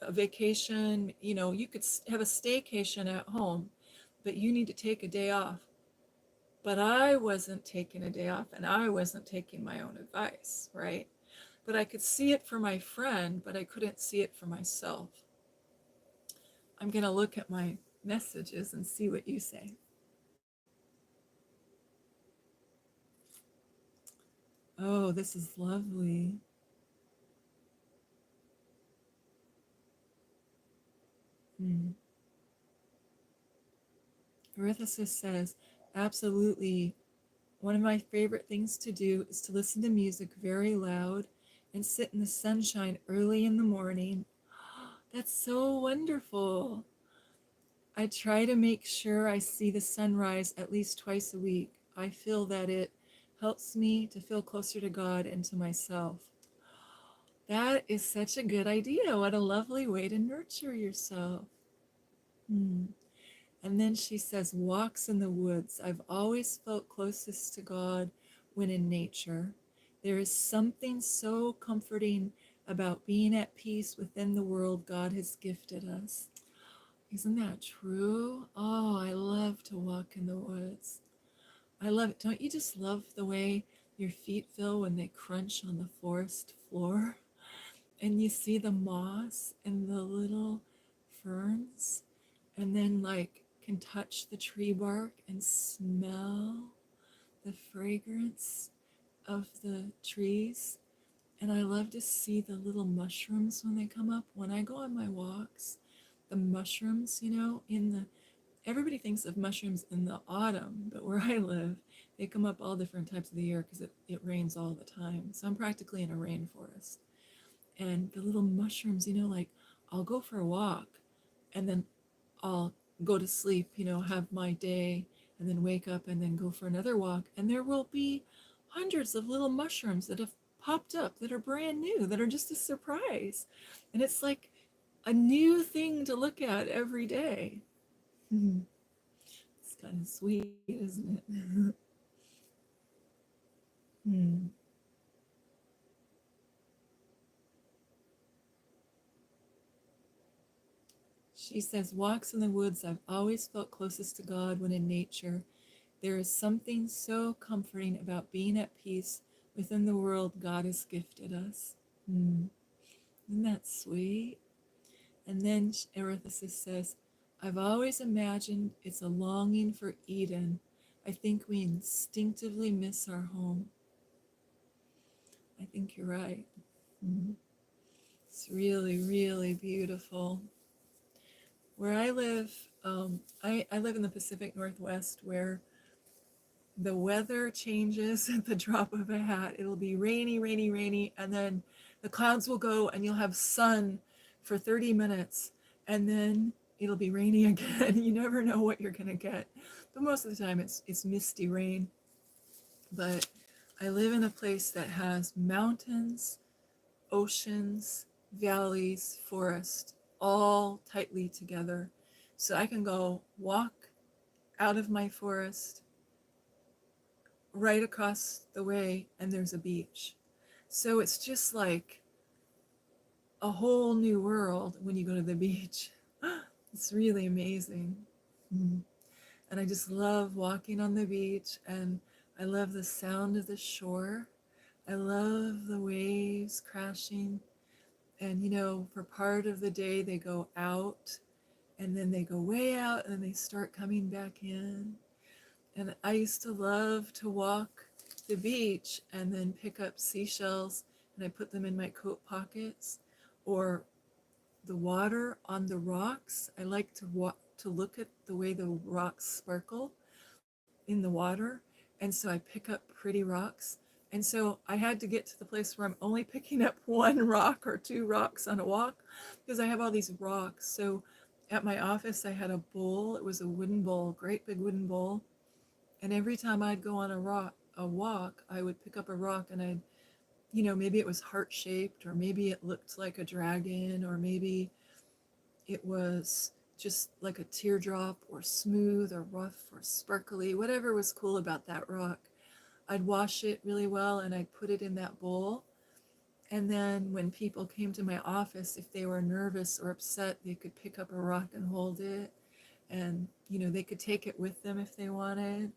a vacation. You could have a staycation at home, but you need to take a day off. But I wasn't taking a day off and I wasn't taking my own advice, right? But I could see it for my friend, but I couldn't see it for myself. I'm going to look at my messages and see what you say. Oh, this is lovely. Hmm. Arithmesis says, absolutely. One of my favorite things to do is to listen to music very loud and sit in the sunshine early in the morning. That's so wonderful. I try to make sure I see the sunrise at least twice a week. I feel that it helps me to feel closer to God and to myself. That is such a good idea. What a lovely way to nurture yourself. Hmm. And then she says, walks in the woods. I've always felt closest to God when in nature. There is something so comforting about being at peace within the world God has gifted us. Isn't that true? Oh, I love to walk in the woods. I love it. Don't you just love the way your feet feel when they crunch on the forest floor? And you see the moss and the little ferns, and then like can touch the tree bark and smell the fragrance of the trees. And I love to see the little mushrooms when they come up. When I go on my walks, the mushrooms, in the everybody thinks of mushrooms in the autumn, but where I live, they come up all different types of the year because it rains all the time. So I'm practically in a rainforest. And the little mushrooms, like I'll go for a walk and then I'll go to sleep, have my day and then wake up and then go for another walk. And there will be hundreds of little mushrooms that have popped up that are brand new, that are just a surprise. And it's like a new thing to look at every day. It's kind of sweet, isn't it? Hmm. She says, walks in the woods, I've always felt closest to God when in nature. There is something so comforting about being at peace within the world God has gifted us. Hmm. Isn't that sweet? And then Erythesis says, I've always imagined it's a longing for Eden. I think we instinctively miss our home. I think you're right. Hmm. It's really, really beautiful. Where I live, I live in the Pacific Northwest where the weather changes at the drop of a hat. It'll be rainy, rainy, rainy, and then the clouds will go and you'll have sun for 30 minutes, and then it'll be rainy again. You never know what you're gonna get. But most of the time it's misty rain. But I live in a place that has mountains, oceans, valleys, forest, all tightly together. So I can go walk out of my forest right across the way and there's a beach. So it's just like a whole new world when you go to the beach. It's really amazing. Mm. And I just love walking on the beach, and I love the sound of the shore. I love the waves crashing. And for part of the day they go out and then they go way out and then they start coming back in. And I used to love to walk the beach and then pick up seashells and I put them in my coat pockets, or the water on the rocks. I like to look at the way the rocks sparkle in the water. And so I pick up pretty rocks. And so I had to get to the place where I'm only picking up one rock or two rocks on a walk because I have all these rocks. So at my office, I had a bowl. It was a wooden bowl, great big wooden bowl. And every time I'd go on a walk, I would pick up a rock and maybe it was heart shaped, or maybe it looked like a dragon, or maybe it was just like a teardrop, or smooth, or rough, or sparkly, whatever was cool about that rock. I'd wash it really well and I'd put it in that bowl. And then when people came to my office, if they were nervous or upset, they could pick up a rock and hold it. And, they could take it with them if they wanted.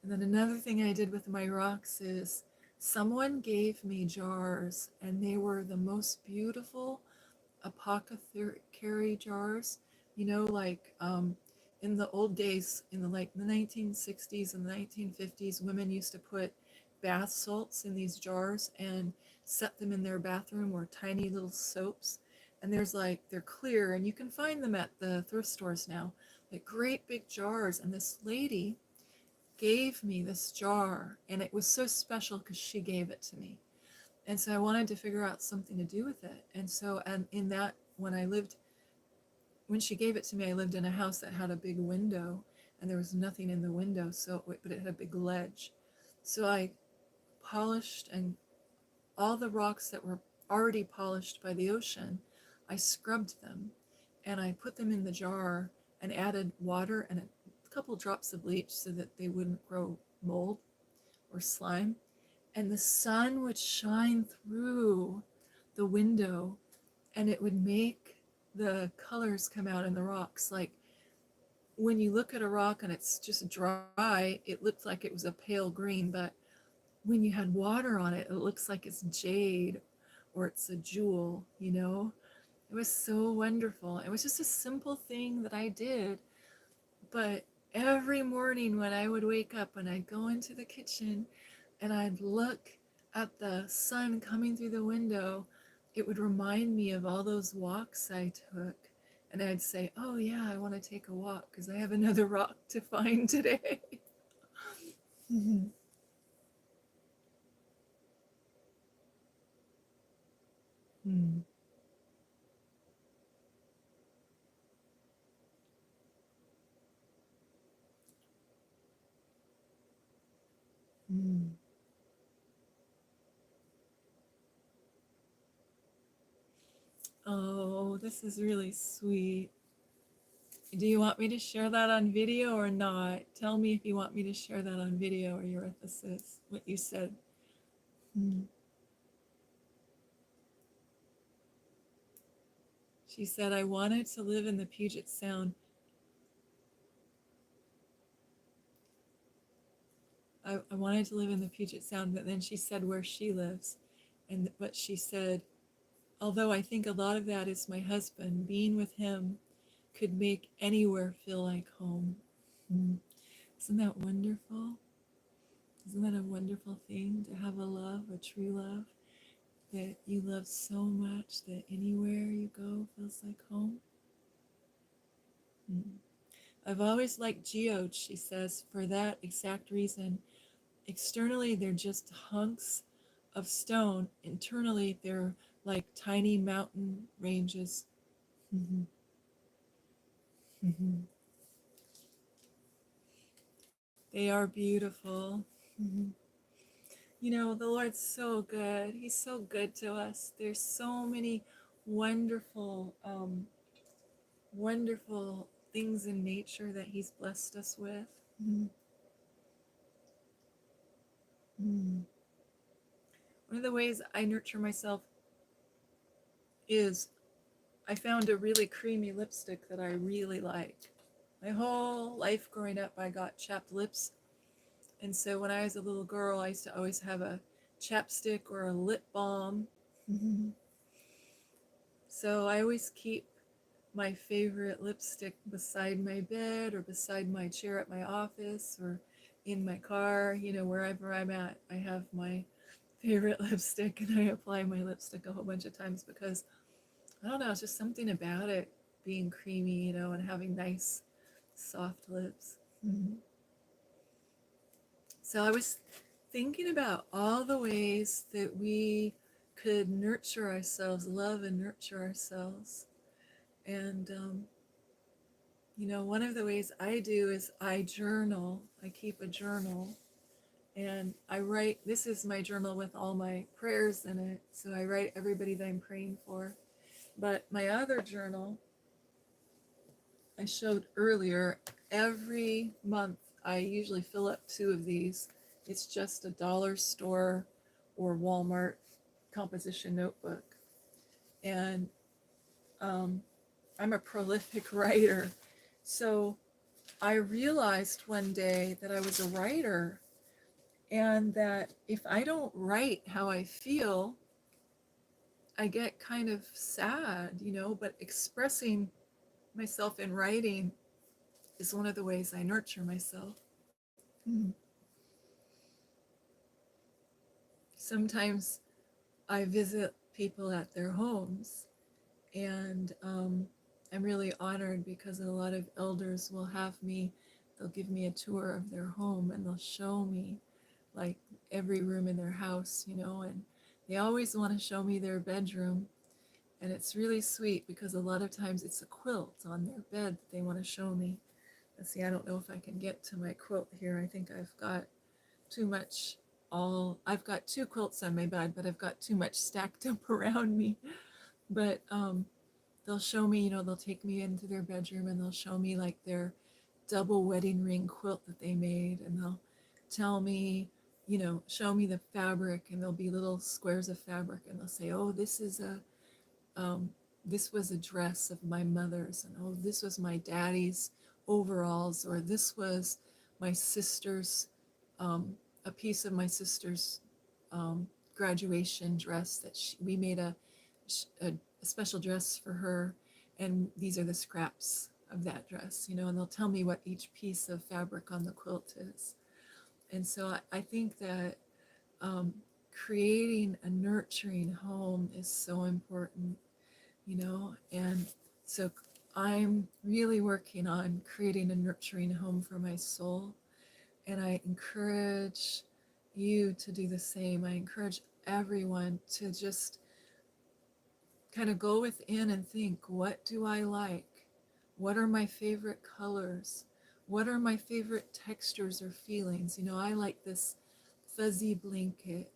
And then another thing I did with my rocks is someone gave me jars, and they were the most beautiful apothecary jars. Like in the old days, in the 1960s and the 1950s, women used to put bath salts in these jars and set them in their bathroom, or tiny little soaps. And they're clear, and you can find them at the thrift stores now, like great big jars. And this lady gave me this jar, and it was so special because she gave it to me. And so I wanted to figure out something to do with it. And in that, when she gave it to me, I lived in a house that had a big window, and there was nothing in the window, but it had a big ledge. So I polished, and all the rocks that were already polished by the ocean, I scrubbed them, and I put them in the jar and added water and a couple drops of bleach so that they wouldn't grow mold or slime. and the sun would shine through the window, and it would make the colors come out in the rocks. Like when you look at a rock and it's just dry, it looks like it was a pale green, but when you had water on it, it looks like it's jade or it's a jewel, you know? It was so wonderful. It was just a simple thing that I did, but every morning when I would wake up and I'd go into the kitchen and I'd look at the sun coming through the window, it would remind me of all those walks I took. And I'd say, oh, yeah, I want to take a walk because I have another rock to find today. Mhm. Mm, mm. Oh, this is really sweet. Do you want me to share that on video or not? Tell me if you want me to share that on video or your emphasis, what you said. Mm. She said, I wanted to live in the Puget Sound. I wanted to live in the Puget Sound, but then she said where she lives. And but she said, although I think a lot of that is my husband, being with him could make anywhere feel like home. Mm. Isn't that wonderful? Isn't that a wonderful thing to have a love, a true love, that you love so much that anywhere you go feels like home? Mm. I've always liked geodes, she says, for that exact reason. Externally, they're just hunks of stone. Internally, they're like tiny mountain ranges. Mhm, mhm. They are beautiful. Mhm. You know, the Lord's so good. He's so good to us. There's so many wonderful, wonderful things in nature that He's blessed us with. Mm, mm. One of the ways I nurture myself is I found a really creamy lipstick that I really like. My whole life growing up, I got chapped lips. And so when I was a little girl, I used to always have a chapstick or a lip balm. So I always keep my favorite lipstick beside my bed or beside my chair at my office or in my car, you know, wherever I'm at. I have my favorite lipstick and I apply my lipstick a whole bunch of times because I don't know, it's just something about it being creamy, you know, and having nice, soft lips. Mhm. So I was thinking about all the ways that we could nurture ourselves, love and nurture ourselves. And, you know, one of the ways I do is I journal. I keep a journal and I write. This is my journal with all my prayers in it. So I write everybody that I'm praying for. But my other journal, I showed earlier, every month I usually fill up two of these. It's just a dollar store or Walmart composition notebook. And um, I'm a prolific writer. So I realized one day that I was a writer and that if I don't write how I feel, I get kind of sad, you know, but expressing myself in writing is one of the ways I nurture myself. Mm. Sometimes I visit people at their homes, and I'm really honored because a lot of elders will have me, they'll give me a tour of their home and they'll show me like every room in their house, you know, and they always want to show me their bedroom. And it's really sweet because a lot of times it's a quilt on their bed that they want to show me. Let's see, I don't know if I can get to my quilt here. I think I've got too much I've got two quilts on my bed, but I've got too much stacked up around me. But they'll show me, you know, they'll take me into their bedroom and they'll show me like their double wedding ring quilt that they made, and they'll tell me, show me the fabric, and there'll be little squares of fabric, and they'll say, oh, this was a dress of my mother's, and oh, this was my daddy's overalls, or this was my sister's, a piece of my sister's graduation dress that we made a special dress for her, and these are the scraps of that dress, and they'll tell me what each piece of fabric on the quilt is. And so I think that um, creating a nurturing home is so important, and so I'm really working on creating a nurturing home for my soul. And I encourage you to do the same. I encourage everyone to just kind of go within and think, what do I like? What are my favorite colors? What are my favorite textures or feelings? I like this fuzzy blanket,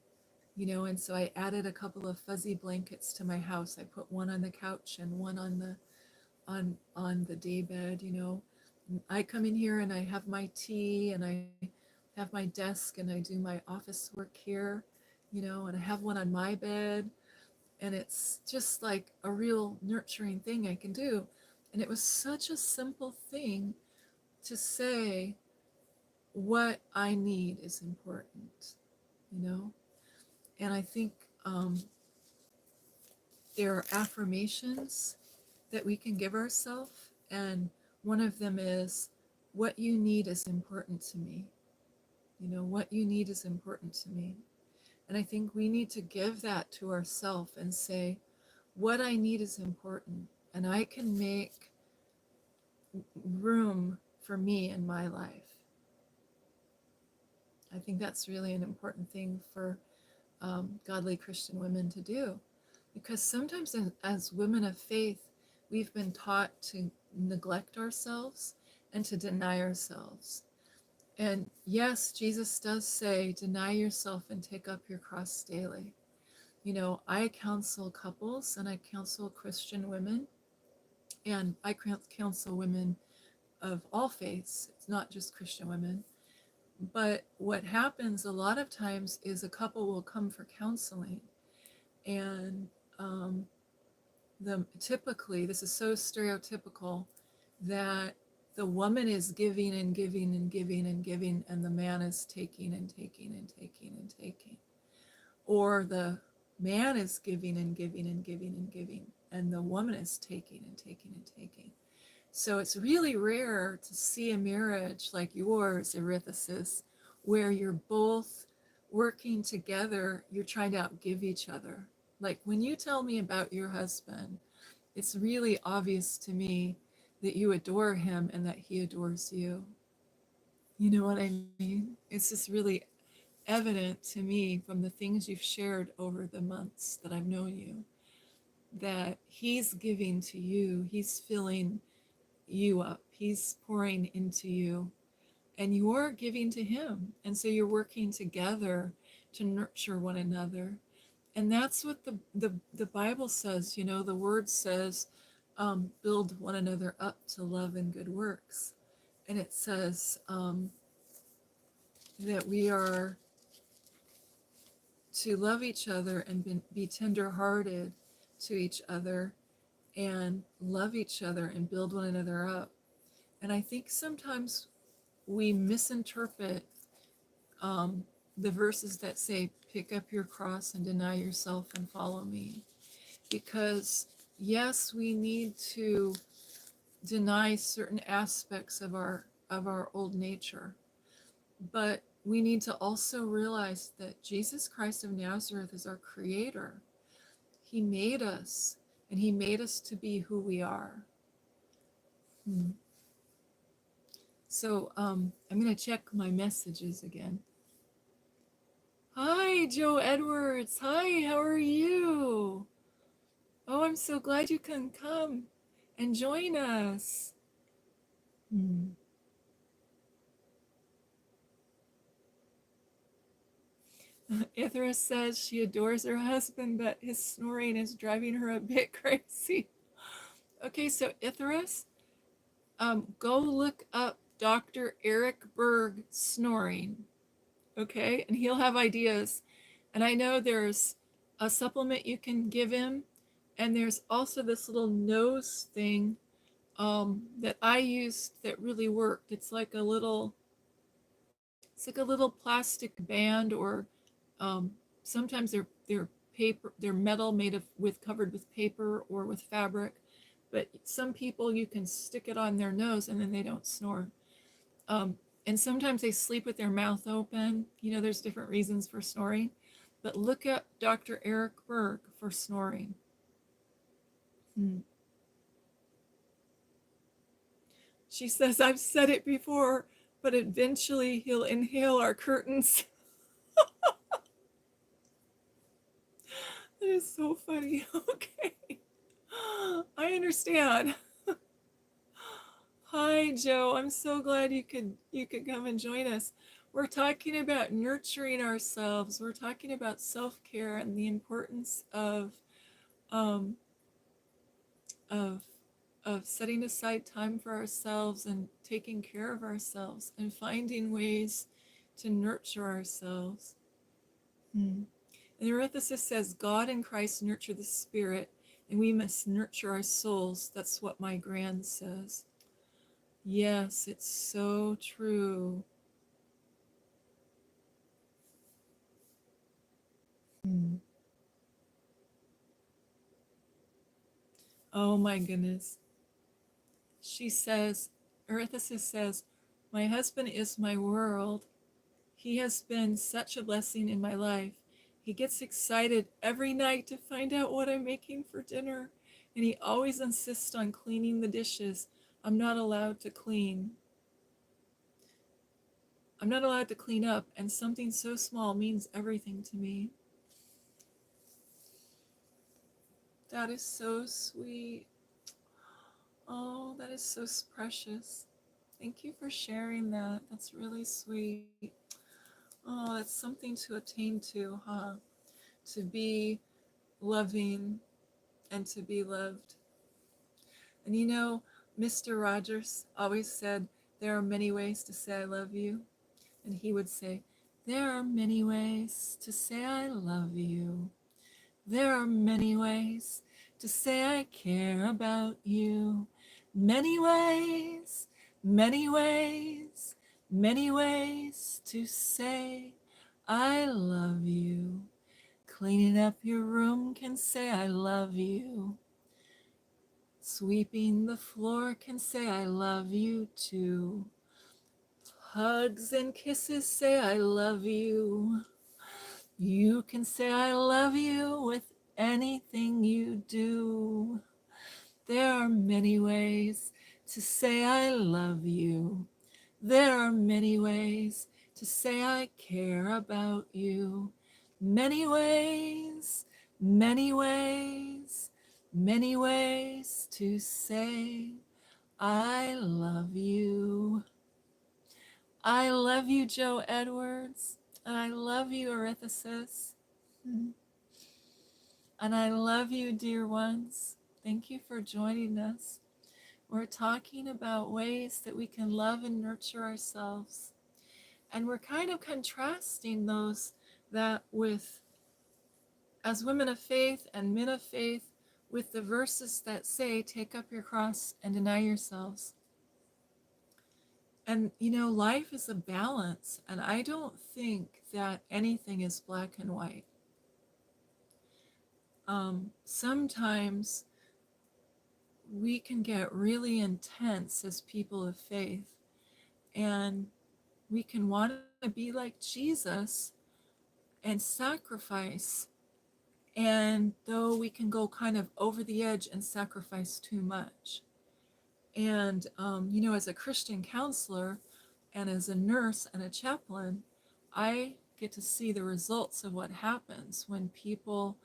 and so I added a couple of fuzzy blankets to my house. I put one on the couch and one on the day bed. I come in here and I have my tea and I have my desk and I do my office work here, and I have one on my bed, and it's just like a real nurturing thing I can do. And it was such a simple thing to say, what I need is important, you know? And I think there are affirmations that we can give ourselves. And one of them is, what you need is important to me. What you need is important to me. And I think we need to give that to ourselves and say, what I need is important. And I can make room for me in my life. I think that's really an important thing for godly Christian women to do. Because sometimes as women of faith, we've been taught to neglect ourselves and to deny ourselves. And yes, Jesus does say, deny yourself and take up your cross daily. I counsel couples and I counsel Christian women, and I counsel women of all faiths. It's not just Christian women. But what happens a lot of times is a couple will come for counseling, and typically, this is so stereotypical, that the woman is giving and giving and giving and giving, and the man is taking and taking and taking and taking. Or the man is giving and giving and giving and giving, and the woman is taking and taking and taking. So it's really rare to see a marriage like yours, Erythesis, where you're both working together, you're trying to outgive each other. Like when you tell me about your husband, it's really obvious to me that you adore him and that he adores you. You know what I mean? It's just really evident to me from the things you've shared over the months that I've known you, that he's giving to you, he's filling you up, he's pouring into you, and you're giving to him. And so you're working together to nurture one another. And that's what the Bible says. The word says, build one another up to love and good works. And it says that we are to love each other and be tenderhearted to each other and love each other and build one another up. And I think sometimes we misinterpret the verses that say, pick up your cross and deny yourself and follow me. Because yes, we need to deny certain aspects of our old nature, but we need to also realize that Jesus Christ of Nazareth is our creator. He made us, and he made us to be who we are. So I'm going to check my messages again. Hi, Joe Edwards. Hi, how are you? Oh, I'm so glad you can come and join us. Ithra says she adores her husband, but his snoring is driving her a bit crazy. Okay, so Ithras, go look up Dr. Eric Berg snoring. Okay, and he'll have ideas. And I know there's a supplement you can give him, and there's also this little nose thing that I used that really worked. It's like a little plastic band, or sometimes they're paper, they're metal made of with covered with paper or with fabric. But some people, you can stick it on their nose and then they don't snore. Um, and sometimes they sleep with their mouth open. There's different reasons for snoring. But look at Dr. Eric Berg for snoring. Hmm. She says, I've said it before, but eventually he'll inhale our curtains. That is so funny. Okay. I understand. Hi, Joe. I'm so glad you could come and join us. We're talking about nurturing ourselves. We're talking about self-care and the importance um, of of setting aside time for ourselves and taking care of ourselves and finding ways to nurture ourselves. Hmm. And the Eurythecus says, God and Christ nurture the spirit, and we must nurture our souls. That's what my grand says. Yes, it's so true. Hmm. Oh my goodness. She says, Eurythecus says, my husband is my world. He has been such a blessing in my life. He gets excited every night to find out what I'm making for dinner, and he always insists on cleaning the dishes. I'm not allowed to clean. I'm not allowed to clean up, and something so small means everything to me. That is so sweet. Oh, that is so precious. Thank you for sharing that. That's really sweet. Oh, that's something to attain to, huh? To be loving and to be loved. And Mr. Rogers always said, there are many ways to say I love you. And he would say, there are many ways to say I love you. There are many ways to say I care about you. Many ways, many ways, many ways to say I love you. Cleaning up your room can say I love you. Sweeping the floor can say I love you too. Hugs and kisses say I love you. You can say I love you with anything you do. There are many ways to say I love you. There are many ways to say I care about you. Many ways, many ways, many ways to say I love you. I love you, Joe Edwards. And I love you, Eurythecus. And I love you, dear ones. Thank you for joining us. We're talking about ways that we can love and nurture ourselves. And we're kind of contrasting those that with, as women of faith and men of faith, with the verses that say, take up your cross and deny yourselves. And life is a balance, and I don't think that anything is black and white. Sometimes we can get really intense as people of faith, and we can want to be like Jesus and sacrifice. And though we can go kind of over the edge and sacrifice too much. And, as a Christian counselor and as a nurse and a chaplain, I get to see the results of what happens when people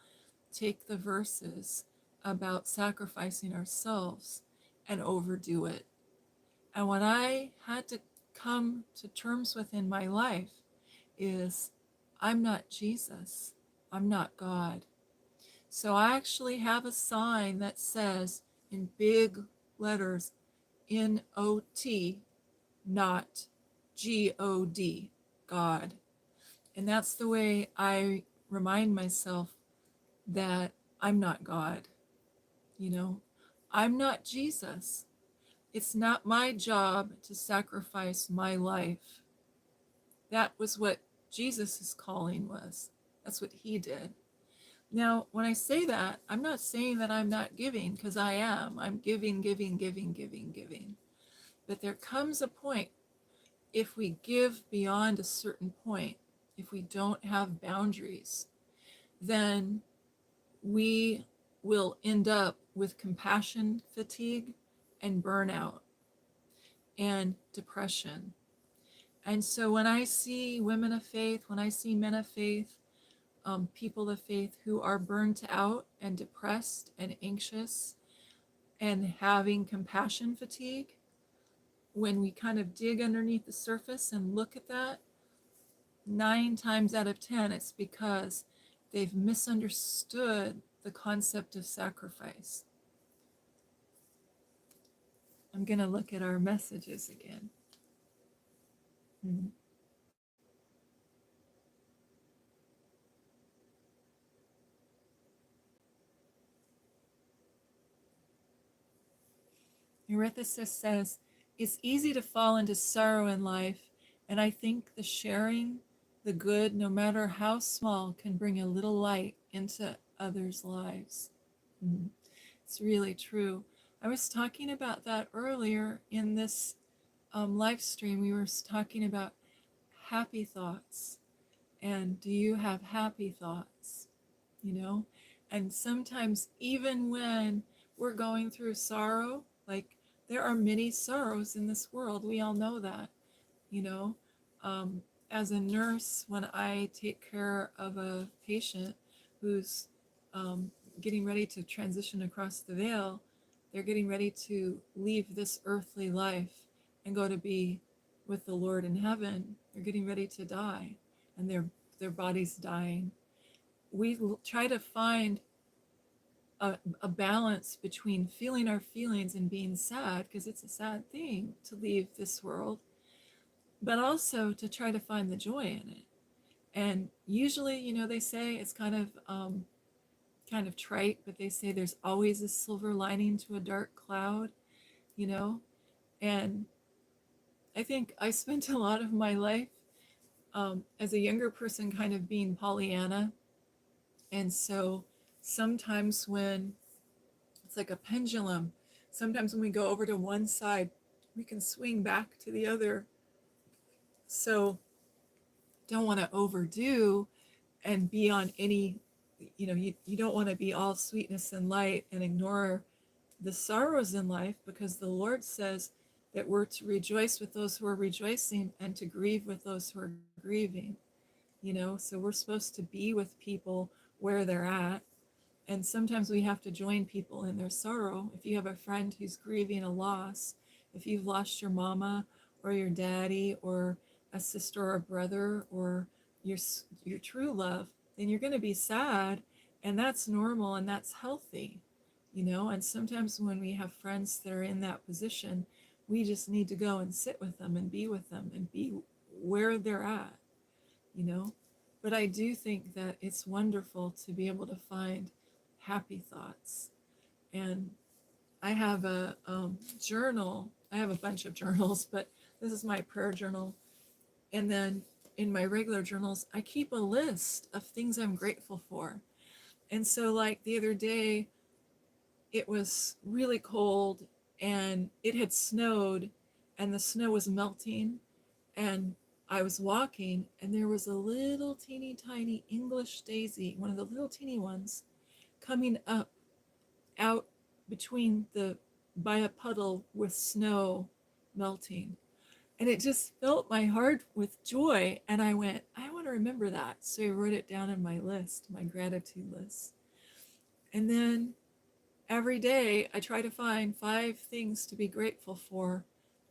take the verses about sacrificing ourselves and overdo it. And what I had to come to terms with in my life is I'm not Jesus. I'm not God. So I actually have a sign that says in big letters, NOT, not GOD, God. And that's the way I remind myself that I'm not God, you know, I'm not Jesus. It's not my job to sacrifice my life. That was what Jesus' calling was. That's what he did. Now, when I say that, I'm not saying that I'm not giving, because I am. I'm giving, giving, giving, giving, giving. But there comes a point, if we give beyond a certain point, if we don't have boundaries, then we will end up with compassion fatigue and burnout and depression. And so when I see women of faith, when I see men of faith, people of faith who are burnt out and depressed and anxious and having compassion fatigue, when we kind of dig underneath the surface and look at that, 9 times out of 10, it's because they've misunderstood the concept of sacrifice. I'm going to look at our messages again. Eurythis says, it's easy to fall into sorrow in life, and I think the sharing the good, no matter how small, can bring a little light into others' lives. Mm. It's really true. I was talking about that earlier in this live stream. We were talking about happy thoughts. And do you have happy thoughts? You know? And sometimes, even when we're going through sorrow, like there are many sorrows in this world, we all know that, you know? Um, as a nurse, when I take care of a patient who's um, getting ready to transition across the veil, they're getting ready to leave this earthly life and go to be with the Lord in heaven. They're getting ready to die, and their body's dying. We try to find a balance between feeling our feelings and being sad, because it's a sad thing to leave this world, but also to try to find the joy in it. And usually, you know, they say it's kind of trite, but they say there's always a silver lining to a dark cloud, you know. And I think I spent a lot of my life as a younger person kind of being Pollyanna. And so sometimes when it's like a pendulum, sometimes when we go over to one side, we can swing back to the other. So don't want to overdo and be on any, you know, you don't want to be all sweetness and light and ignore the sorrows in life, because the Lord says that we're to rejoice with those who are rejoicing and to grieve with those who are grieving, you know. So we're supposed to be with people where they're at, and sometimes we have to join people in their sorrow. If you have a friend who's grieving a loss, if you've lost your mama or your daddy or a sister or a brother or your true love, then you're going to be sad, and that's normal and that's healthy, you know. And sometimes when we have friends that are in that position, we just need to go and sit with them and be with them and be where they're at, you know. But I do think that it's wonderful to be able to find happy thoughts. And I have a journal. I have a bunch of journals, but this is my prayer journal. And then in my regular journals, I keep a list of things I'm grateful for. And so, like the other day, it was really cold and it had snowed, and the snow was melting. And I was walking, and there was a little teeny tiny English daisy, one of the little teeny ones, coming up out between the by a puddle with snow melting. And it just filled my heart with joy. And I went, I want to remember that. So I wrote it down in my list, my gratitude list. And then every day I try to find 5 things to be grateful for.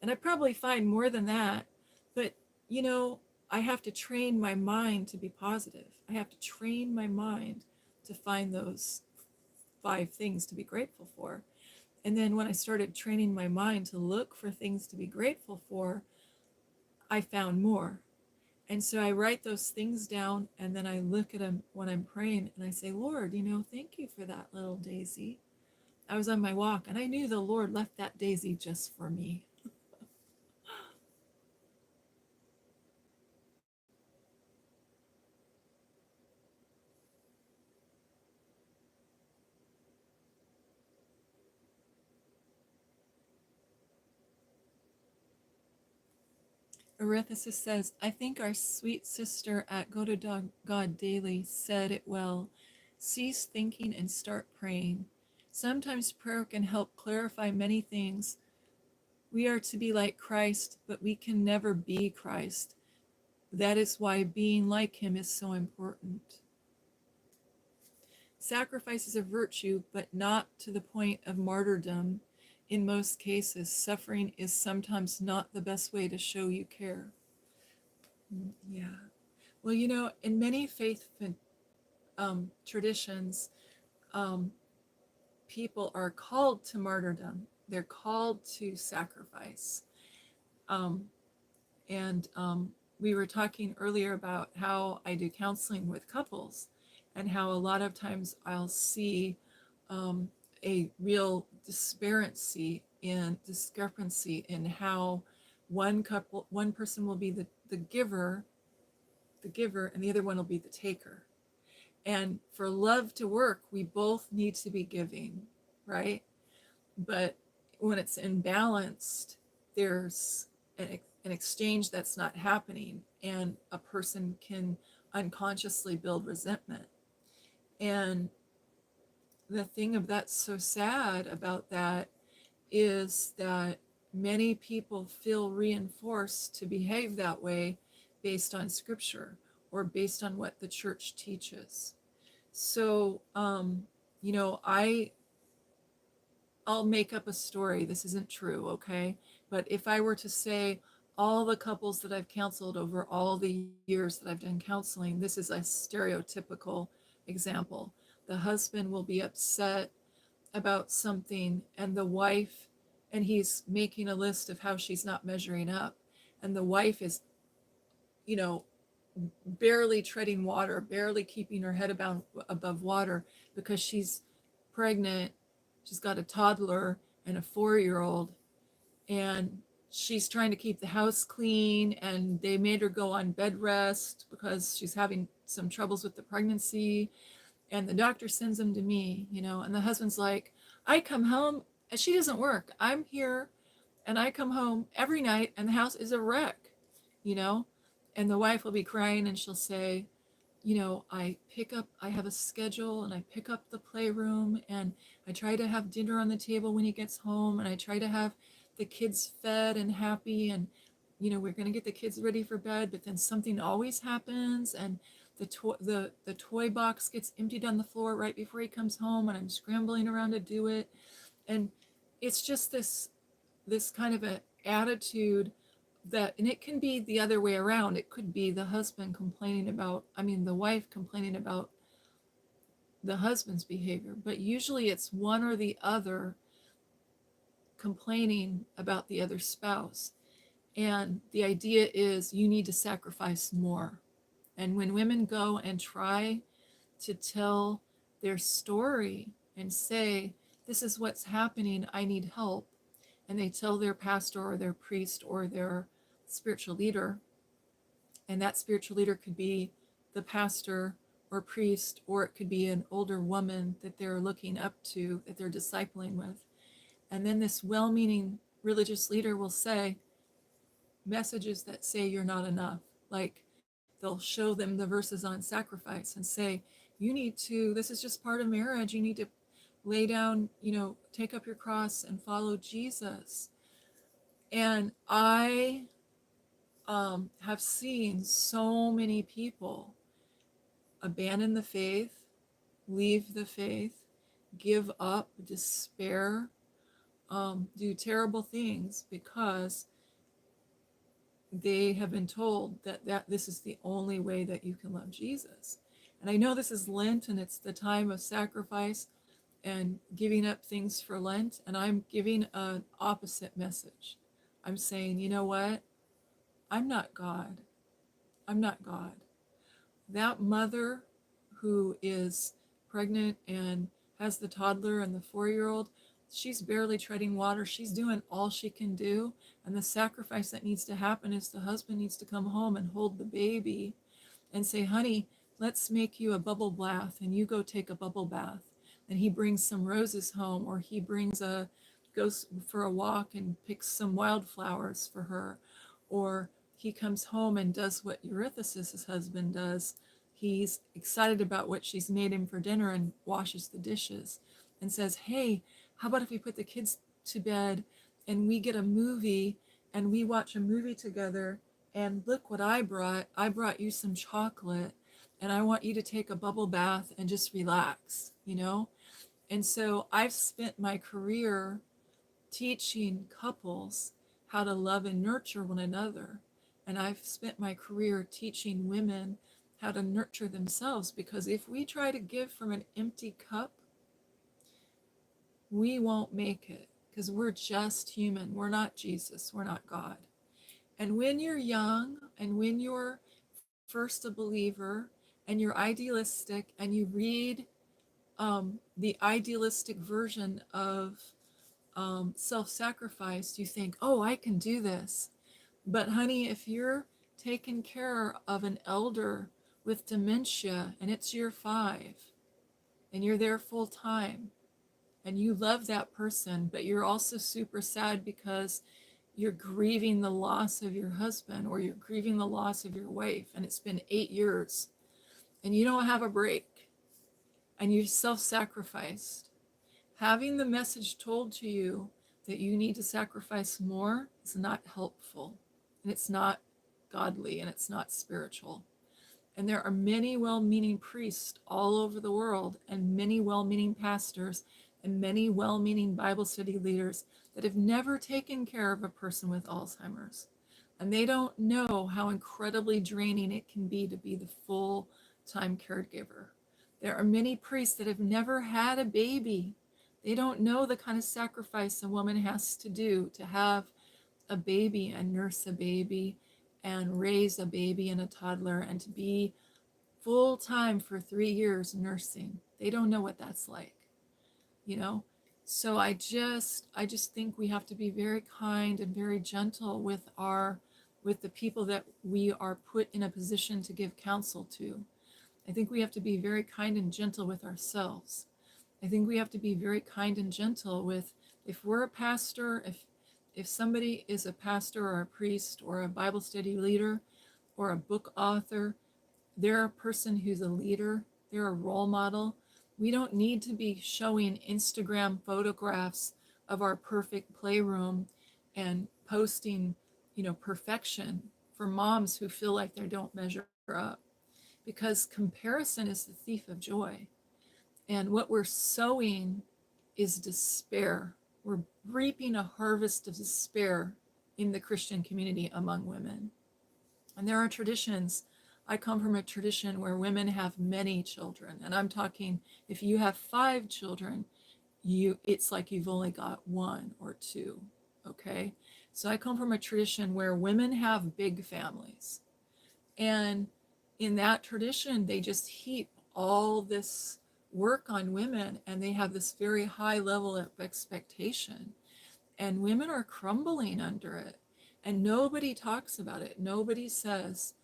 And I probably find more than that. But, you know, I have to train my mind to be positive. I have to train my mind to find those 5 things to be grateful for. And then when I started training my mind to look for things to be grateful for, I found more. And so I write those things down, and then I look at them when I'm praying, and I say, Lord, thank you for that little daisy. I was on my walk, and I knew the Lord left that daisy just for me. Arethysis says, I think our sweet sister at Go to God Daily said it well. Cease thinking and start praying. Sometimes prayer can help clarify many things. We are to be like Christ, but we can never be Christ. That is why being like him is so important. Sacrifice is a virtue, but not to the point of martyrdom. In most cases, suffering is sometimes not the best way to show you care. Yeah. Well, in many faith traditions, um, people are called to martyrdom. They're called to sacrifice. Um, and we were talking earlier about how I do counseling with couples, and how a lot of times I'll see um, a real discrepancy in how one person will be the giver, and the other one will be the taker. And for love to work, we both need to be giving, right? But when it's imbalanced, there's an exchange that's not happening, and a person can unconsciously build resentment. And the thing of that's so sad about that is that many people feel reinforced to behave that way based on scripture or based on what the church teaches. So, I'll make up a story. This isn't true, okay? But if I were to say all the couples that I've counseled over all the years that I've done counseling, this is a stereotypical example. The husband will be upset about something, and the wife, and he's making a list of how she's not measuring up, and the wife is, you know, barely treading water, barely keeping her head above water because she's pregnant. She's got a toddler and a 4-year-old, and she's trying to keep the house clean. And they made her go on bed rest because she's having some troubles with the pregnancy. And the doctor sends them to me, and the husband's like, I come home and she doesn't work. I'm here, and I come home every night and the house is a wreck, you know? And the wife will be crying, and she'll say, I have a schedule, and I pick up the playroom, and I try to have dinner on the table when he gets home, and I try to have the kids fed and happy, and, we're going to get the kids ready for bed, but then something always happens, and the toy box gets emptied on the floor right before he comes home, and I'm scrambling around to do it. And it's just this kind of an attitude and it can be the other way around. It could be the wife complaining about the husband's behavior, but usually it's one or the other complaining about the other spouse. And the idea is you need to sacrifice more. And when women go and try to tell their story and say, this is what's happening, I need help, and they tell their pastor or their priest or their spiritual leader, and that spiritual leader could be the pastor or priest, or it could be an older woman that they're looking up to, that they're discipling with. And then this well-meaning religious leader will say messages that say you're not enough. Like, they'll show them the verses on sacrifice and say, this is just part of marriage. You need to lay down, take up your cross and follow Jesus. And I have seen so many people abandon the faith, leave the faith, give up, despair, do terrible things because they have been told that this is the only way that you can love Jesus. And I know this is Lent, and it's the time of sacrifice and giving up things for Lent, and I'm giving an opposite message. I'm saying, you know what? I'm not God. I'm not God. That mother who is pregnant and has the toddler and the 4-year-old, she's barely treading water. She's doing all she can do. And the sacrifice that needs to happen is the husband needs to come home and hold the baby and say, honey, let's make you a bubble bath, and you go take a bubble bath. And he brings some roses home, or he goes for a walk and picks some wildflowers for her. Or he comes home and does what Eurythus' husband does. He's excited about what she's made him for dinner and washes the dishes and says, hey, how about if we put the kids to bed and we get a movie and we watch a movie together, and look what I brought. I brought you some chocolate, and I want you to take a bubble bath and just relax, you know? And so I've spent my career teaching couples how to love and nurture one another. And I've spent my career teaching women how to nurture themselves, because if we try to give from an empty cup, we won't make it, because we're just human. We're not Jesus. We're not God. And when you're young and when you're first a believer and you're idealistic and you read the idealistic version of self-sacrifice, you think, oh, I can do this. But honey, if you're taking care of an elder with dementia and it's year 5 and you're there full time and you love that person, but you're also super sad because you're grieving the loss of your husband or you're grieving the loss of your wife, and it's been 8 years and you don't have a break and you've self-sacrificed. Having the message told to you that you need to sacrifice more is not helpful, and it's not godly, and it's not spiritual. And there are many well-meaning priests all over the world, and many well-meaning pastors, and many well-meaning Bible study leaders that have never taken care of a person with Alzheimer's. And they don't know how incredibly draining it can be to be the full-time caregiver. There are many priests that have never had a baby. They don't know the kind of sacrifice a woman has to do to have a baby and nurse a baby and raise a baby and a toddler and to be full time for 3 years nursing. They don't know what that's like, you know? So I just think we have to be very kind and very gentle with the people that we are put in a position to give counsel to. I think we have to be very kind and gentle with ourselves. I think we have to be very kind and gentle with, if we're a pastor, if somebody is a pastor or a priest or a Bible study leader or a book author, they're a person who's a leader, they're a role model. We don't need to be showing Instagram photographs of our perfect playroom and posting, perfection for moms who feel like they don't measure up, because comparison is the thief of joy. And what we're sowing is despair. We're reaping a harvest of despair in the Christian community among women. And there are traditions. I come from a tradition where women have many children. And I'm talking, if you have 5 children, it's like you've only got 1 or 2. Okay? So I come from a tradition where women have big families. And in that tradition, they just heap all this work on women, and they have this very high level of expectation. And women are crumbling under it. And nobody talks about it. Nobody says,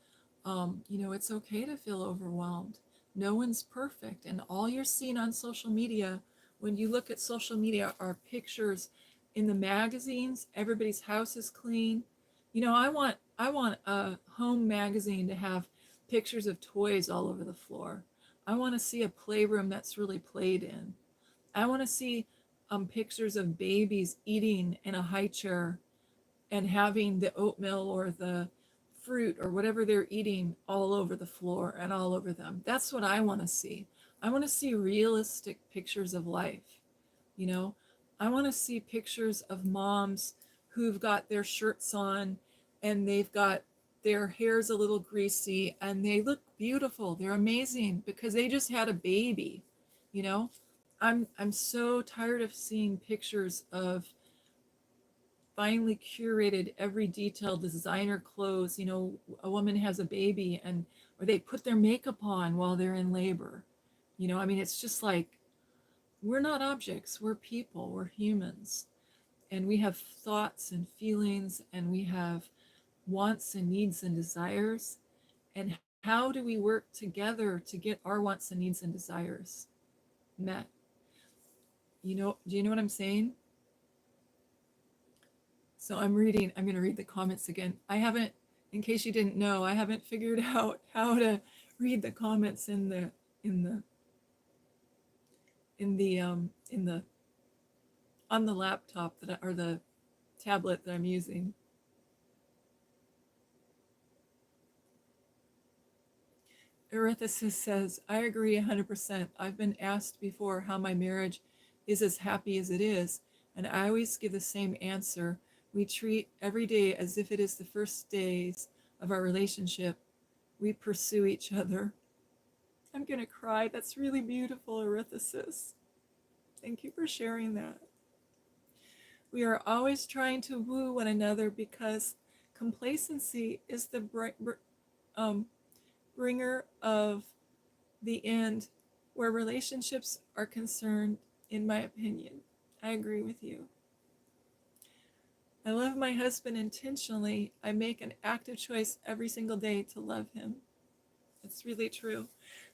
it's okay to feel overwhelmed. No one's perfect. And all you're seeing on social media, when you look at social media, are pictures in the magazines. Everybody's house is clean. I want a home magazine to have pictures of toys all over the floor. I want to see a playroom that's really played in. I want to see pictures of babies eating in a high chair and having the oatmeal or the fruit or whatever they're eating all over the floor and all over them. That's what I want to see. I want to see realistic pictures of life. I want to see pictures of moms who've got their shirts on and they've got their hair's a little greasy and they look beautiful. They're amazing because they just had a baby. you know I'm so tired of seeing pictures of finely curated every detail, designer clothes. You know, a woman has a baby and or they put their makeup on while they're in labor. You know, I mean, it's just like we're not objects, we're people, we're humans. And we have thoughts and feelings, and we have wants and needs and desires. And how do we work together to get our wants and needs and desires met? You know, do you know what I'm saying? So I'm going to read the comments again. I haven't, in case you didn't know, I haven't figured out how to read the comments in the, in the, on the laptop or the tablet that I'm using. Erythesis says, I agree 100%. I've been asked before how my marriage is as happy as it is, and I always give the same answer. We treat every day as if it is the first days of our relationship. We pursue each other. I'm going to cry. That's really beautiful, Erythesis. Thank you for sharing that. We are always trying to woo one another because complacency is the um, bringer of the end where relationships are concerned, in my opinion. I agree with you. I love my husband intentionally. I make an active choice every single day to love him. It's really true.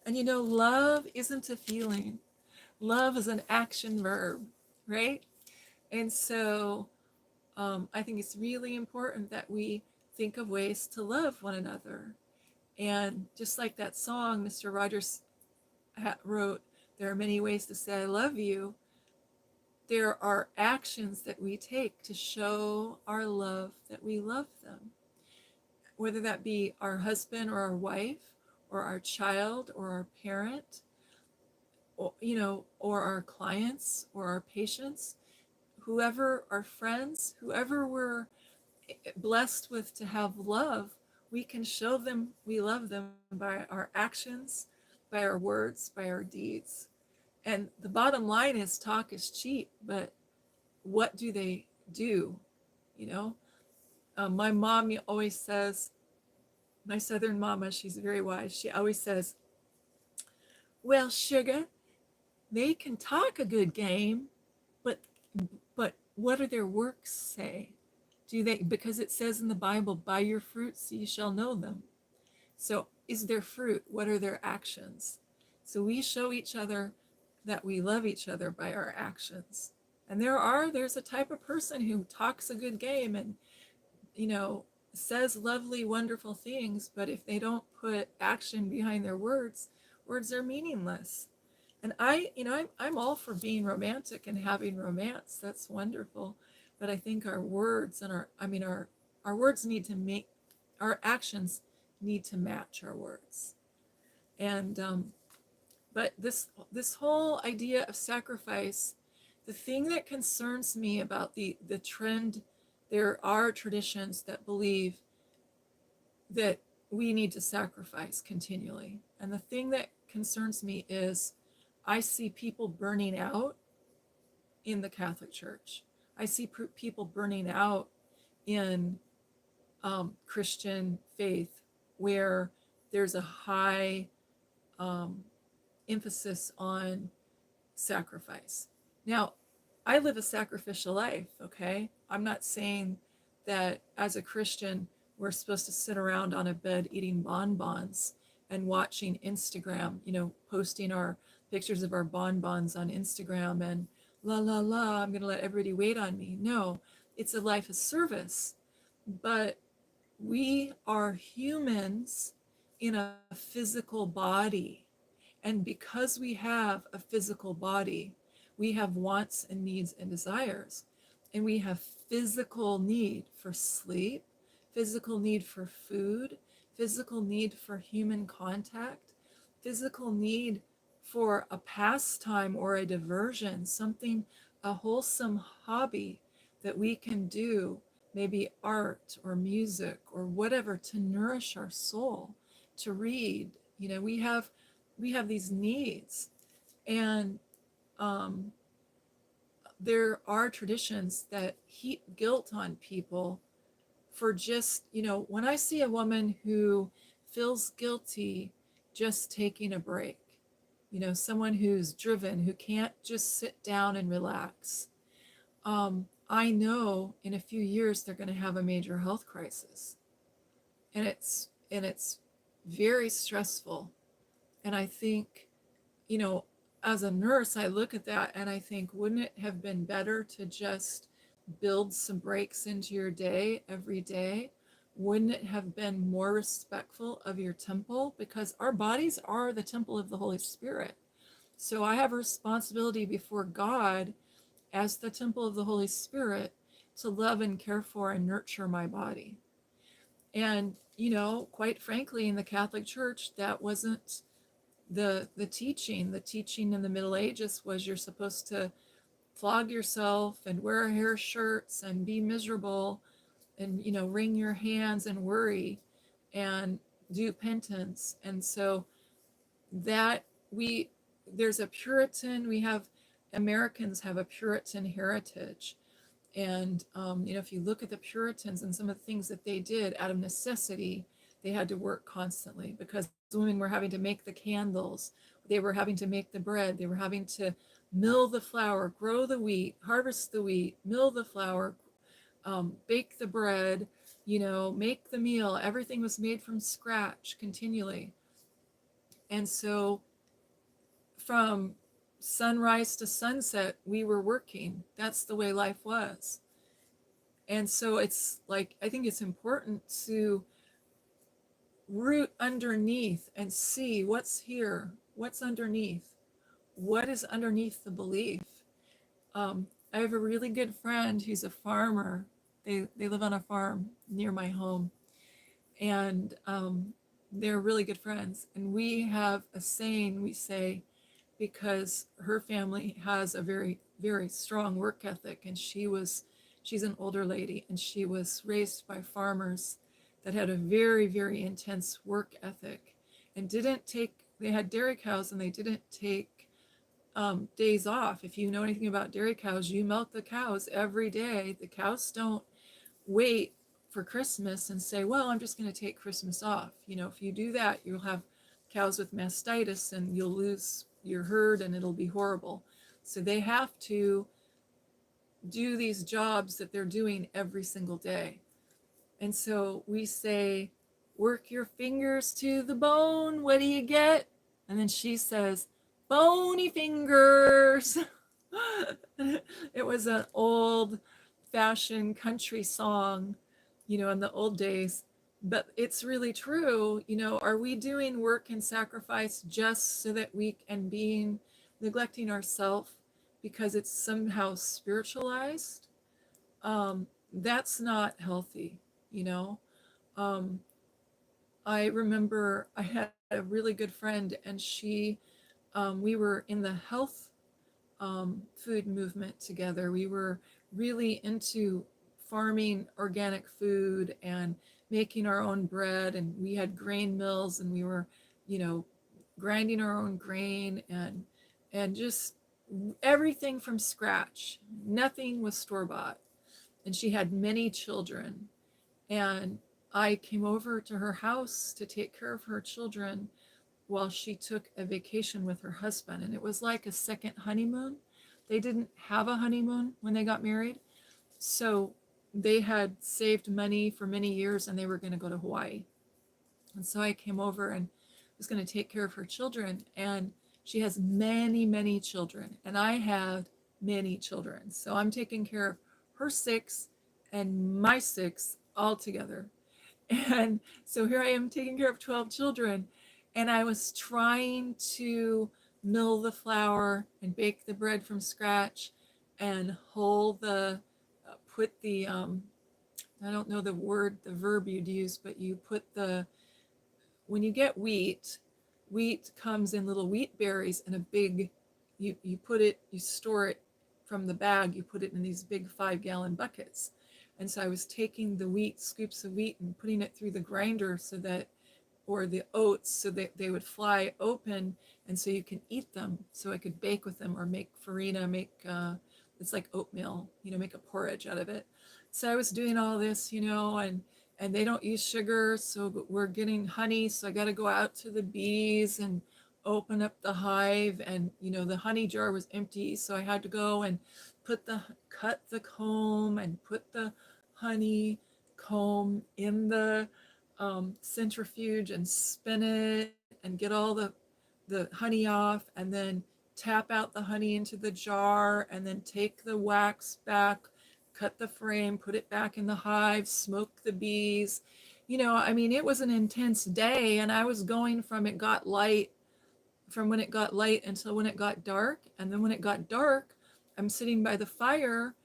And you know, love isn't a feeling, love is an action verb, right? And so I think it's really important that we think of ways to love one another. And just like that song Mr. Rogers wrote, there are many ways to say I love you. There are actions that we take to show our love that we love them, whether that be our husband or our wife or our child or our parent, or, you know, or our clients or our patients, whoever, our friends, whoever we're blessed with to have love, we can show them we love them by our actions, by our words, by our deeds. And the bottom line is talk is cheap, but what do they do? You know, my mom always says, my Southern mama, she's very wise. She always says, well, sugar, they can talk a good game, but what do their works say? Do they, because it says in the Bible, by your fruits ye shall know them. So is there fruit? What are their actions? So we show each other that we love each other by our actions. And there's a type of person who talks a good game and, you know, says lovely, wonderful things, but if they don't put action behind their words, words are meaningless. And I'm all for being romantic and having romance. That's wonderful. But I think our words and our words need to make, our actions need to match our words. And but this whole idea of sacrifice, the thing that concerns me about the trend, there are traditions that believe that we need to sacrifice continually. And the thing that concerns me is I see people burning out in the Catholic Church. I see people burning out in Christian faith where there's a high um, emphasis on sacrifice. Now, I live a sacrificial life, okay? I'm not saying that as a Christian, we're supposed to sit around on a bed eating bonbons and watching Instagram, you know, posting our pictures of our bonbons on Instagram and la la la, I'm going to let everybody wait on me. No, it's a life of service. But we are humans in a physical body. And because we have a physical body, we have wants and needs and desires. And we have physical need for sleep, physical need for food, physical need for human contact, physical need for a pastime or a diversion, something, a wholesome hobby that we can do, maybe art or music or whatever, to nourish our soul, to read. You know, we have these needs. And there are traditions that heap guilt on people for just, when I see a woman who feels guilty just taking a break, someone who's driven, who can't just sit down and relax, I know in a few years they're going to have a major health crisis. And it's very stressful. And I think, you know, as a nurse, I look at that and I think, wouldn't it have been better to just build some breaks into your day every day? Wouldn't it have been more respectful of your temple? Because our bodies are the temple of the Holy Spirit. So I have a responsibility before God as the temple of the Holy Spirit to love and care for and nurture my body. And, quite frankly, in the Catholic Church, that wasn't the teaching. The teaching in the Middle Ages was you're supposed to flog yourself and wear hair shirts and be miserable and, wring your hands and worry and do penance. And so that there's a Puritan, Americans have a Puritan heritage. And, if you look at the Puritans and some of the things that they did out of necessity, they had to work constantly because women were having to make the candles, they were having to make the bread, they were having to mill the flour, grow the wheat, harvest the wheat, mill the flour, bake the bread, make the meal. Everything was made from scratch continually. And so from sunrise to sunset, we were working. That's the way life was. And so it's like, I think it's important to root underneath and see what's here, what's underneath, what is underneath the belief. I have a really good friend who's a farmer. They live on a farm near my home, and they're really good friends. And we have a saying we say, because her family has a very, very strong work ethic, and she's an older lady, and she was raised by farmers that had a very, very intense work ethic and they had dairy cows and they didn't take days off. If you know anything about dairy cows, you milk the cows every day. The cows don't wait for Christmas and say, well, I'm just going to take Christmas off. If you do that, you'll have cows with mastitis and you'll lose your herd and it'll be horrible. So they have to do these jobs that they're doing every single day. And so we say, work your fingers to the bone. What do you get? And then she says, bony fingers. It was an old fashioned country song, in the old days. But it's really true. Are we doing work and sacrifice just so that we can be neglecting ourselves because it's somehow spiritualized? That's not healthy, you know. Um, I remember I had a really good friend, and we were in the health food movement together. We were really into farming organic food and making our own bread, and we had grain mills, and we were, you know, grinding our own grain and just everything from scratch. Nothing was store bought. And she had many children. And I came over to her house to take care of her children while she took a vacation with her husband. And it was like a second honeymoon. They didn't have a honeymoon when they got married. So they had saved money for many years and they were going to go to Hawaii. And so I came over and was going to take care of her children. And she has many, many children. And I had many children. So I'm taking care of her 6 and my 6 all together. And so here I am taking care of 12 children. And I was trying to mill the flour and bake the bread from scratch and put the, I don't know the verb you'd use, but you put when you get wheat comes in little wheat berries in a big, you store it from the bag, you put it in these big 5-gallon buckets. And so I was taking the scoops of wheat and putting it through the grinder or the oats so that they would fly open and so you can eat them. So I could bake with them or make farina, make it's like oatmeal, make a porridge out of it. So I was doing all this, and they don't use sugar, so we're getting honey. So I got to go out to the bees and open up the hive, and the honey jar was empty, so I had to go and cut the comb and put the honey comb in the centrifuge and spin it and get all the honey off, and then tap out the honey into the jar, and then take the wax back, cut the frame, put it back in the hive, smoke the bees. I mean, it was an intense day, and I was going from when it got light until when it got dark. And then when it got dark, I'm sitting by the fire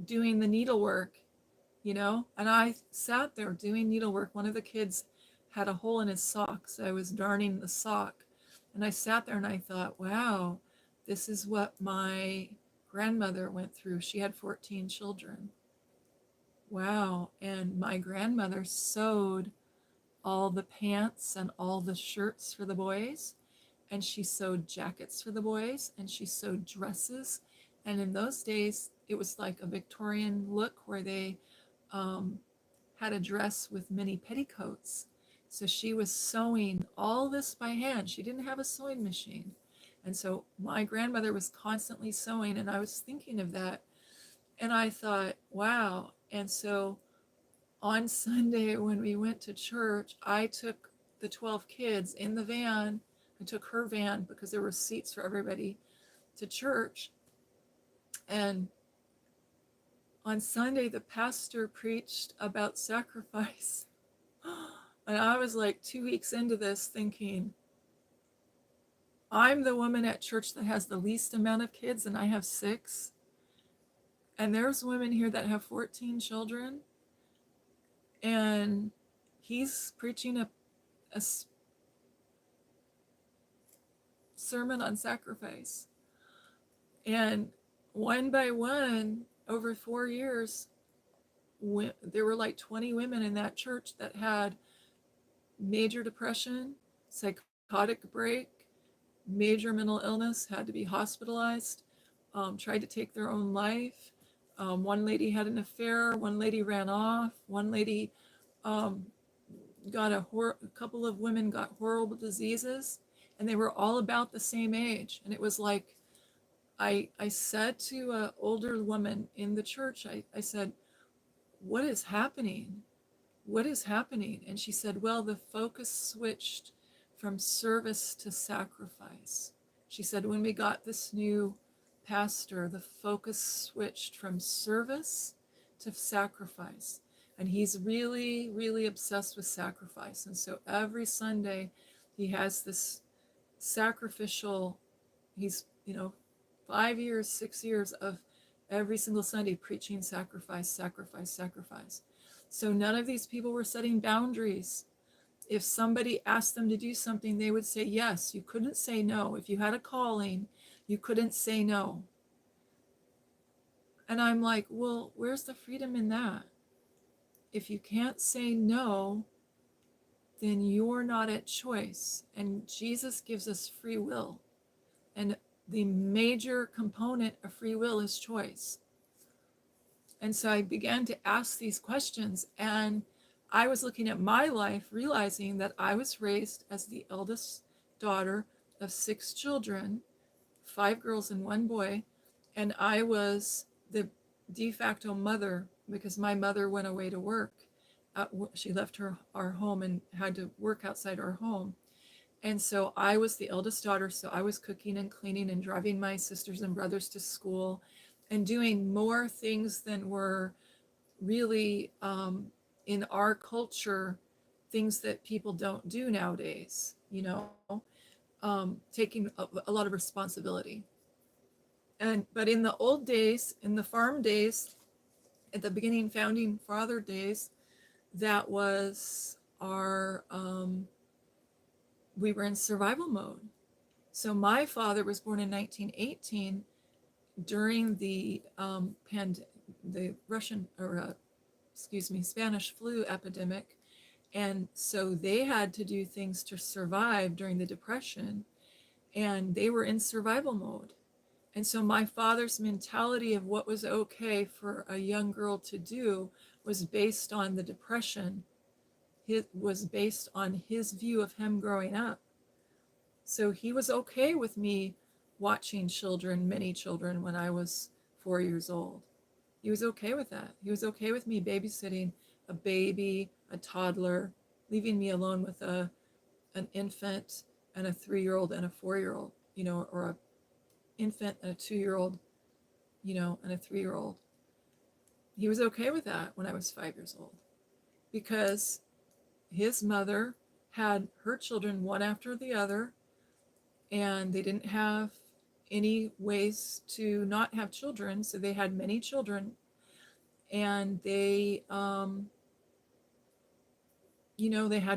doing the needlework, and I sat there doing needlework. One of the kids had a hole in his sock, so I was darning the sock. And I sat there and I thought, wow, this is what my grandmother went through. She had 14 children. Wow. And my grandmother sewed all the pants and all the shirts for the boys, and she sewed jackets for the boys, and she sewed dresses. And in those days, it was like a Victorian look where they um, had a dress with many petticoats. So she was sewing all this by hand. She didn't have a sewing machine. And so my grandmother was constantly sewing, and I was thinking of that. And I thought, wow. And so on Sunday, when we went to church, I took the 12 kids in the van. I took her van because there were seats for everybody to church. And on Sunday, the pastor preached about sacrifice. And I was like 2 weeks into this thinking, I'm the woman at church that has the least amount of kids, and I have 6. And there's women here that have 14 children. And he's preaching a sermon on sacrifice. And one by one, over 4 years, there were like 20 women in that church that had major depression, psychotic break, major mental illness, had to be hospitalized, tried to take their own life. One lady had an affair, one lady ran off, one lady um, a couple of women got horrible diseases, and they were all about the same age. And it was like, I said to an older woman in the church, I said, what is happening? What is happening? And she said, well, the focus switched from service to sacrifice. She said, when we got this new pastor, the focus switched from service to sacrifice. And he's really, really obsessed with sacrifice. And so every Sunday, he has this sacrificial, he's, 5 years, 6 years of every single Sunday preaching sacrifice, sacrifice, sacrifice. So none of these people were setting boundaries. If somebody asked them to do something, they would say yes. You couldn't say no. If you had a calling, you couldn't say no. And I'm like, well, where's the freedom in that? If you can't say no, then you're not at choice. And Jesus gives us free will. And the major component of free will is choice. And so I began to ask these questions, and I was looking at my life, realizing that I was raised as the eldest daughter of 6 children, 5 girls and 1 boy, and I was the de facto mother because my mother went away to work. She left our home and had to work outside our home. And so I was the eldest daughter, so I was cooking and cleaning and driving my sisters and brothers to school and doing more things than were really in our culture, things that people don't do nowadays, taking a lot of responsibility. But in the old days, in the farm days, at the beginning founding father days, that was we were in survival mode. So my father was born in 1918 during the Spanish flu epidemic. And so they had to do things to survive during the Depression, and they were in survival mode. And so my father's mentality of what was okay for a young girl to do was based on the depression. It was based on his view of him growing up. So he was okay with me watching children, many children, when I was 4 years old. He was okay with that. He was okay with me babysitting a baby, a toddler, leaving me alone with an infant and a 3-year-old and a 4-year-old, or a infant and a 2-year-old, and a 3-year-old. He was okay with that when I was 5 years old because his mother had her children one after the other, and they didn't have any ways to not have children, so they had many children, and they had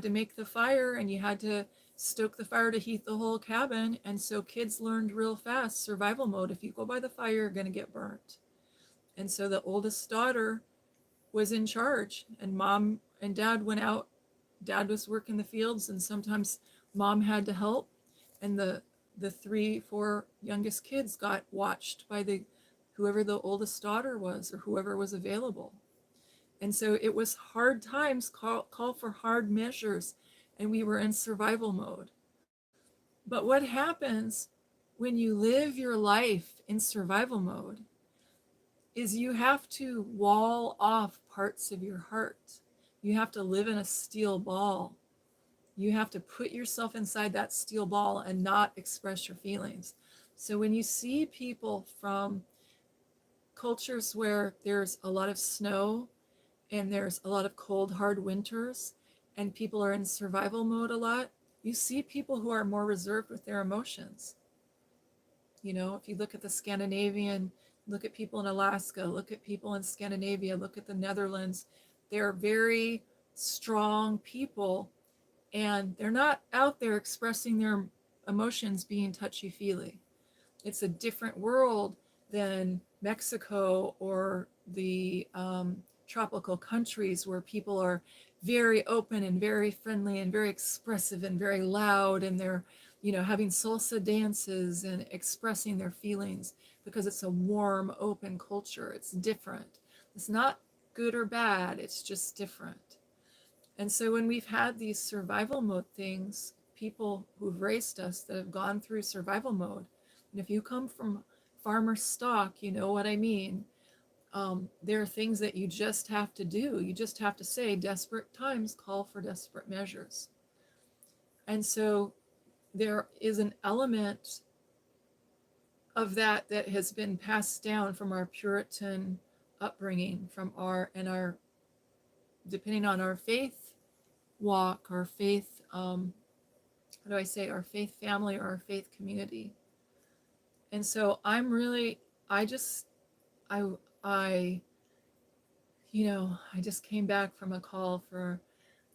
to make the fire, and you had to stoke the fire to heat the whole cabin. And so kids learned real fast survival mode. If you go by the fire, you're going to get burnt. And so the oldest daughter was in charge, and mom and dad went out. Dad was working the fields, and sometimes mom had to help. And the 3, 4 youngest kids got watched by the whoever the oldest daughter was or whoever was available. And so it was hard times, call for hard measures, and we were in survival mode. But what happens when you live your life in survival mode is you have to wall off parts of your heart. You have to live in a steel ball. You have to put yourself inside that steel ball and not express your feelings. So when you see people from cultures where there's a lot of snow and there's a lot of cold, hard winters, and people are in survival mode a lot, you see people who are more reserved with their emotions. If you look at the Scandinavian, look at people in Alaska, look at people in Scandinavia, look at the Netherlands, they're very strong people, and they're not out there expressing their emotions being touchy-feely. It's a different world than Mexico or the tropical countries where people are very open and very friendly and very expressive and very loud, and they're having salsa dances and expressing their feelings because it's a warm, open culture. It's different. It's not good or bad, it's just different. And so when we've had these survival mode things, people who've raised us that have gone through survival mode, and if you come from farmer stock, you know what I mean. There are things that you just have to do. You just have to say, desperate times call for desperate measures. And so there is an element of that has been passed down from our Puritan upbringing, from our depending on our faith walk, our faith, how do I say, our faith family or our faith community. And so I just, I, I just came back from a call for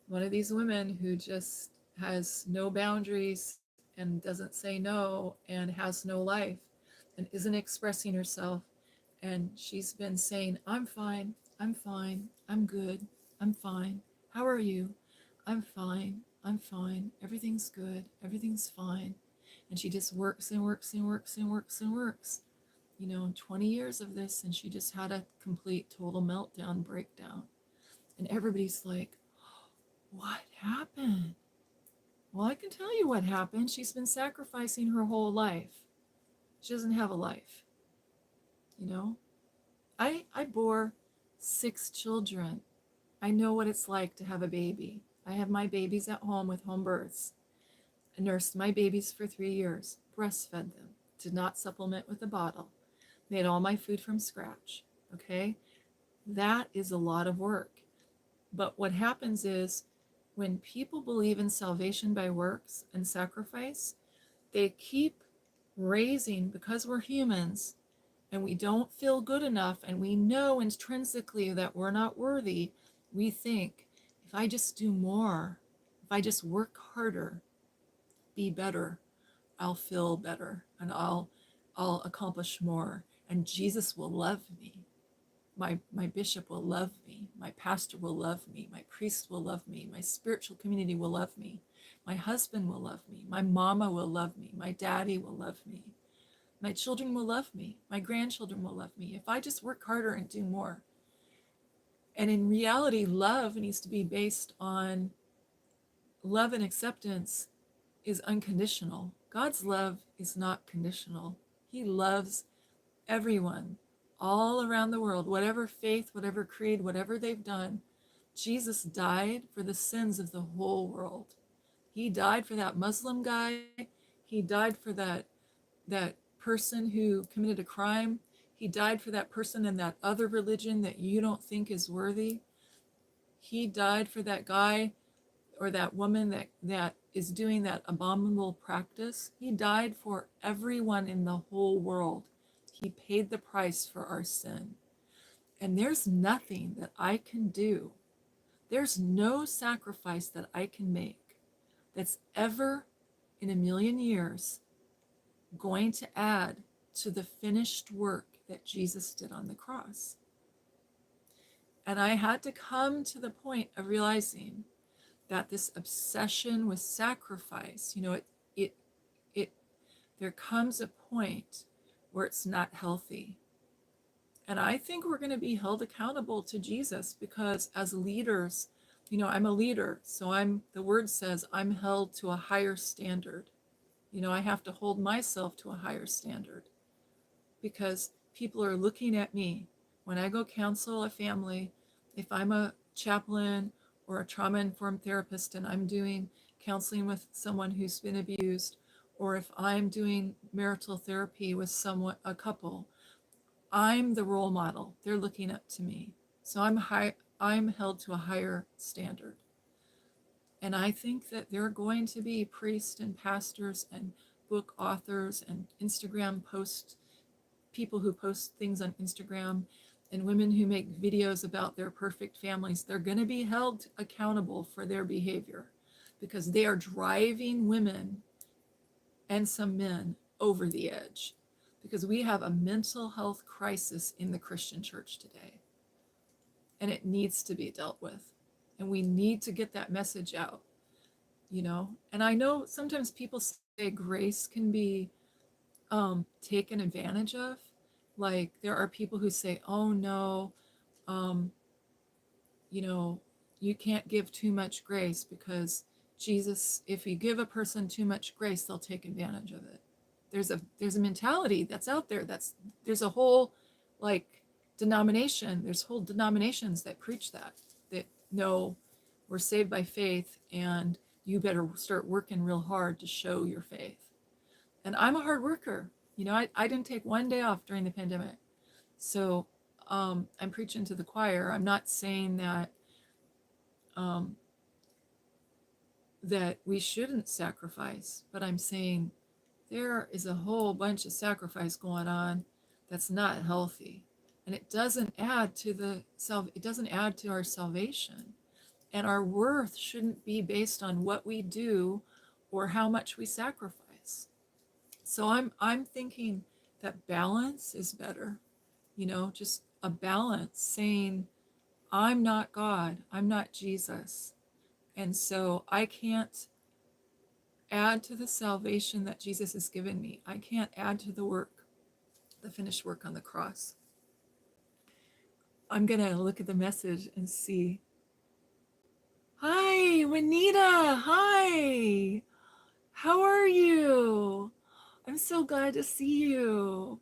one of these women who just has no boundaries and doesn't say no and has no life and isn't expressing herself. And she's been saying, I'm fine, I'm good, I'm fine. How are you? I'm fine, everything's good, everything's fine. And she just works and works and works and works and works. 20 years of this, and she just had a complete total meltdown, breakdown. And everybody's like, what happened? Well, I can tell you what happened. She's been sacrificing her whole life. She doesn't have a life. you know I bore 6 children. I know what it's like to have a baby. I have my babies at home with home births. I nursed my babies for 3 years, breastfed them, did not supplement with a bottle, made all my food from scratch. Okay, that is a lot of work. But what happens is when people believe in salvation by works and sacrifice, they keep raising, because we're humans and we don't feel good enough and we know intrinsically that we're not worthy. We think, if I just do more, if I just work harder, be better, I'll feel better, and I'll accomplish more, and Jesus will love me. My bishop will love me. My pastor will love me. My priest will love me. My spiritual community will love me. My husband will love me. My mama will love me. My daddy will love me. My children will love me. My grandchildren will love me if I just work harder and do more. And in reality, love needs to be based on love, and acceptance is unconditional. God's love is not conditional. He loves everyone all around the world, whatever faith, whatever creed, whatever they've done. Jesus died for the sins of the whole world. He died for that Muslim guy. He died for that person who committed a crime. He died for that person in that other religion that you don't think is worthy. He died for that guy or that woman that is doing that abominable practice. He died for everyone in the whole world. He paid the price for our sin. And there's nothing that I can do. There's no sacrifice that I can make that's ever in a million years going to add to the finished work that Jesus did on the cross. And I had to come to the point of realizing that this obsession with sacrifice, it, it, there comes a point where it's not healthy. And I think we're going to be held accountable to Jesus because as leaders, I'm a leader. So the word says I'm held to a higher standard. I have to hold myself to a higher standard because people are looking at me. When I go counsel a family, if I'm a chaplain or a trauma-informed therapist and I'm doing counseling with someone who's been abused, or if I'm doing marital therapy with a couple, I'm the role model. They're looking up to me. So I'm held to a higher standard. And I think that there are going to be priests and pastors and book authors and Instagram people who post things on Instagram, and women who make videos about their perfect families. They're going to be held accountable for their behavior because they are driving women and some men over the edge, because we have a mental health crisis in the Christian church today, and it needs to be dealt with. And we need to get that message out, And I know sometimes people say grace can be taken advantage of. Like there are people who say, oh no, um, you can't give too much grace because Jesus, if you give a person too much grace, they'll take advantage of it. There's a mentality that's out there. There's a whole there's whole denominations that preach that no, we're saved by faith and you better start working real hard to show your faith. And I'm a hard worker. I didn't take one day off during the pandemic. So I'm preaching to the choir. I'm not saying that we shouldn't sacrifice, but I'm saying there is a whole bunch of sacrifice going on that's not healthy, and it doesn't add to our salvation. And our worth shouldn't be based on what we do or how much we sacrifice. So I'm thinking that balance is better, just a balance, saying I'm not God, I'm not Jesus. And so I can't add to the salvation that Jesus has given me. I can't add to the finished work on the cross. I'm going to look at the message and see. Hi, Juanita. Hi. How are you? I'm so glad to see you.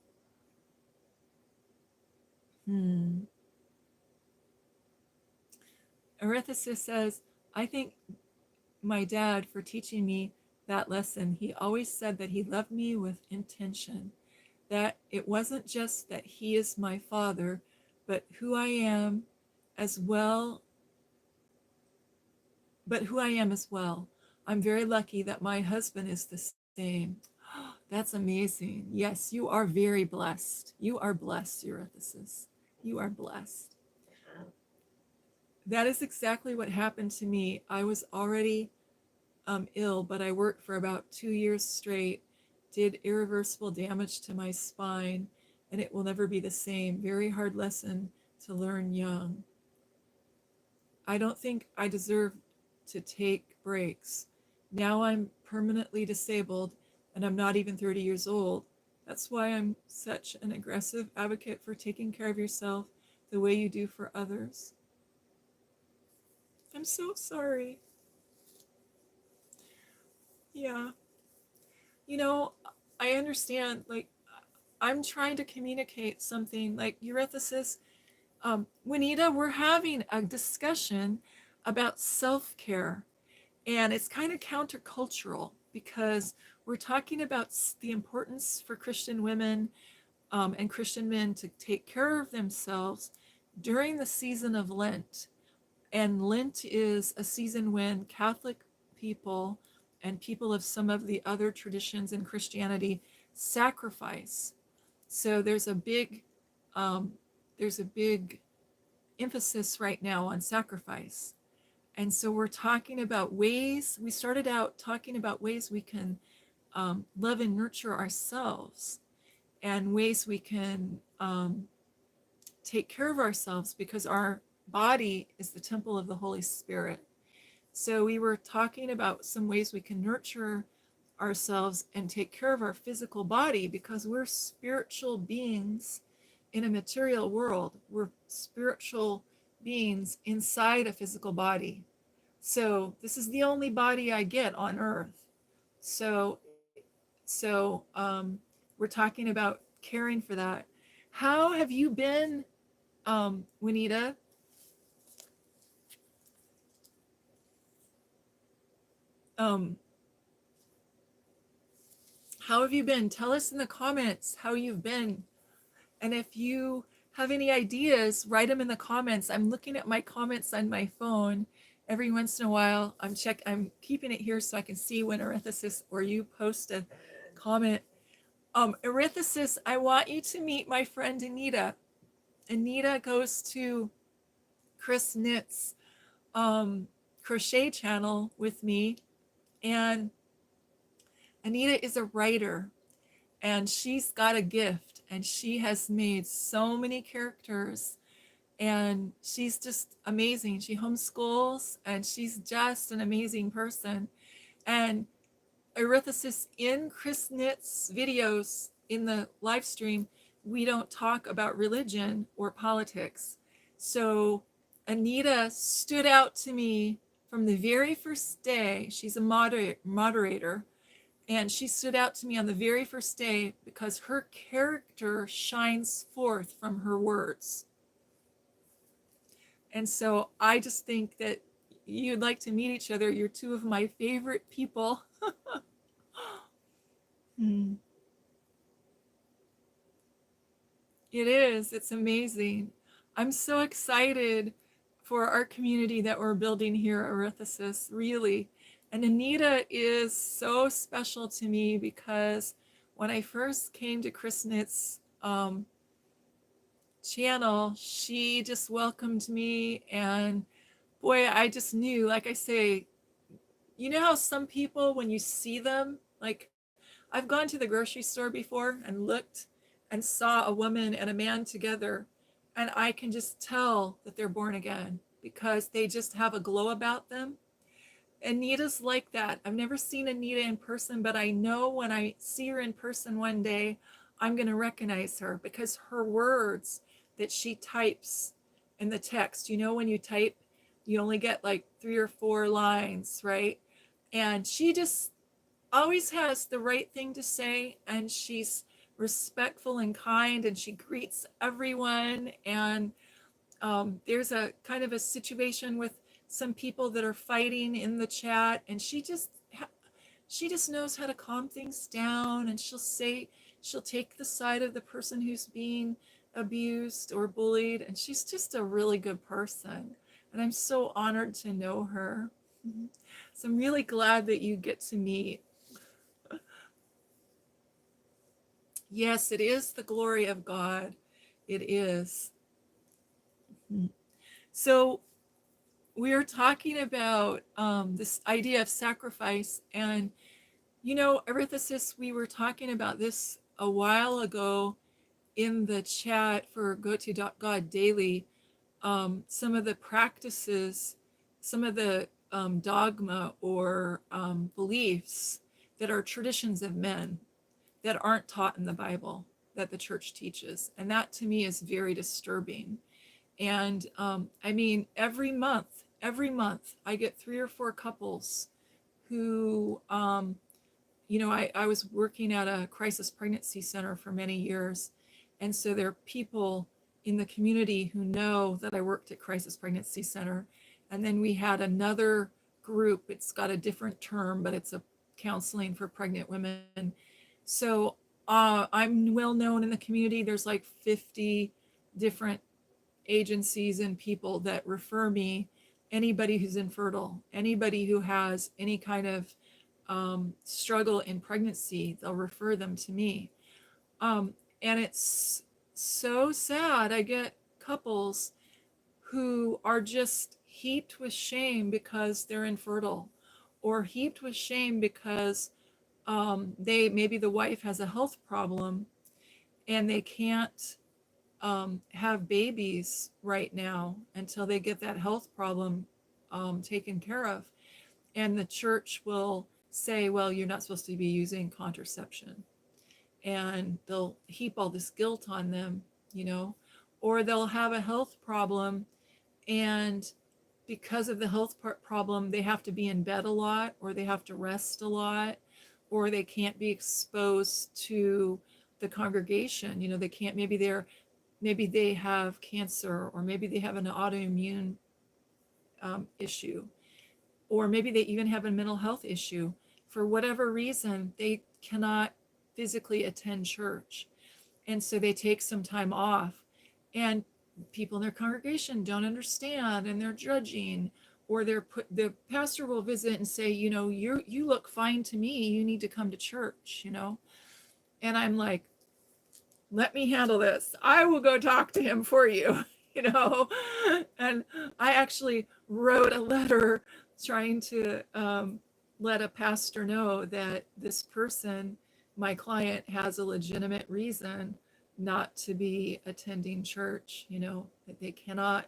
Arethysis says, I think my dad for teaching me that lesson. He always said that he loved me with intention, that it wasn't just that he is my father, but who I am as well. I'm very lucky that my husband is the same. That's amazing. Yes, you are very blessed. You are blessed, Eurythesis. You are blessed. That is exactly what happened to me. I was already ill, but I worked for about 2 years straight, did irreversible damage to my spine, and it will never be the same. Very hard lesson to learn young. I don't think I deserve to take breaks. Now I'm permanently disabled and I'm not even 30 years old. That's why I'm such an aggressive advocate for taking care of yourself the way you do for others. I'm so sorry. Yeah. You know, I understand, like, I'm trying to communicate something like eurythesis. Juanita, we're having a discussion about self care, and it's kind of countercultural because we're talking about the importance for Christian women and Christian men to take care of themselves during the season of Lent. And Lent is a season when Catholic people and people of some of the other traditions in Christianity sacrifice. So um, there's a big emphasis right now on sacrifice. And so we're talking about ways, we started out talking about ways we can love and nurture ourselves and ways we can take care of ourselves because our body is the temple of the Holy Spirit. So we were talking about some ways we can nurture ourselves and take care of our physical body because we're spiritual beings in a material world. We're spiritual beings inside a physical body. So this is the only body I get on earth. So we're talking about caring for that. How have you been, Juanita? Um, how have you been? Tell us in the comments how you've been. And if you have any ideas, write them in the comments. I'm looking at my comments on my phone every once in a while. I'm keeping it here so I can see when Erythesis or you post a comment. Erythesis, I want you to meet my friend Anita. Anita goes to Chris Knit's crochet channel with me, and Anita is a writer, and she's got a gift, and she has made so many characters, and she's just amazing. She homeschools, and she's just an amazing person. And Erythesis, in Chris Knit's videos in the live stream, we don't talk about religion or politics. So Anita stood out to me from the very first day. She's a moderator, and she stood out to me on the very first day because her character shines forth from her words. And so I just think that you'd like to meet each other. You're two of my favorite people. Hmm. It is. It's amazing. I'm so excited for our community that we're building here at Erythesis, really. And Anita is so special to me because when I first came to Chris Knit's channel, she just welcomed me. And boy, I just knew, like I say, you know how some people, when you see them, like I've gone to the grocery store before and looked and saw a woman and a man together, and I can just tell that they're born again because they just have a glow about them. Anita's like that. I've never seen Anita in person, but I know when I see her in person one day, I'm going to recognize her because her words that she types in the text, you know, when you type, you only get like 3 or 4 lines, right? And she just always has the right thing to say, and she's respectful and kind, and she greets everyone. And there's a kind of a situation with some people that are fighting in the chat, and she just knows how to calm things down, and she'll take the side of the person who's being abused or bullied, and she's just a really good person, and I'm so honored to know her. So I'm really glad that you get to meet. Yes, it is the glory of God. It is. So we are talking about this idea of sacrifice. And, you know, Erythesis, we were talking about this a while ago in the chat for Go to God Daily. Some of the practices, some of the dogma or beliefs that are traditions of men that aren't taught in the Bible that the church teaches. And that to me is very disturbing. And I mean, every month, I get 3 or 4 couples who, I was working at a crisis pregnancy center for many years. And so there are people in the community who know that I worked at Crisis Pregnancy Center. And then we had another group, it's got a different term, but it's a counseling for pregnant women. So I'm well known in the community. There's like 50 different agencies and people that refer me, anybody who's infertile, anybody who has any kind of struggle in pregnancy, they'll refer them to me. And it's so sad. I get couples who are just heaped with shame because they're infertile, or heaped with shame because maybe the wife has a health problem and they can't have babies right now until they get that health problem taken care of. And the church will say, well, you're not supposed to be using contraception. And they'll heap all this guilt on them, or they'll have a health problem, and because of the health problem, they have to be in bed a lot, or they have to rest a lot, or they can't be exposed to the congregation. They can't, maybe they have cancer, or maybe they have an autoimmune issue, or maybe they even have a mental health issue. For whatever reason, they cannot physically attend church. And so they take some time off, and people in their congregation don't understand, and they're judging, or the pastor will visit and say, you look fine to me, you need to come to church. And I'm like, let me handle this. I will go talk to him for you. And I actually wrote a letter trying to let a pastor know that this person, my client, has a legitimate reason not to be attending church, that they cannot,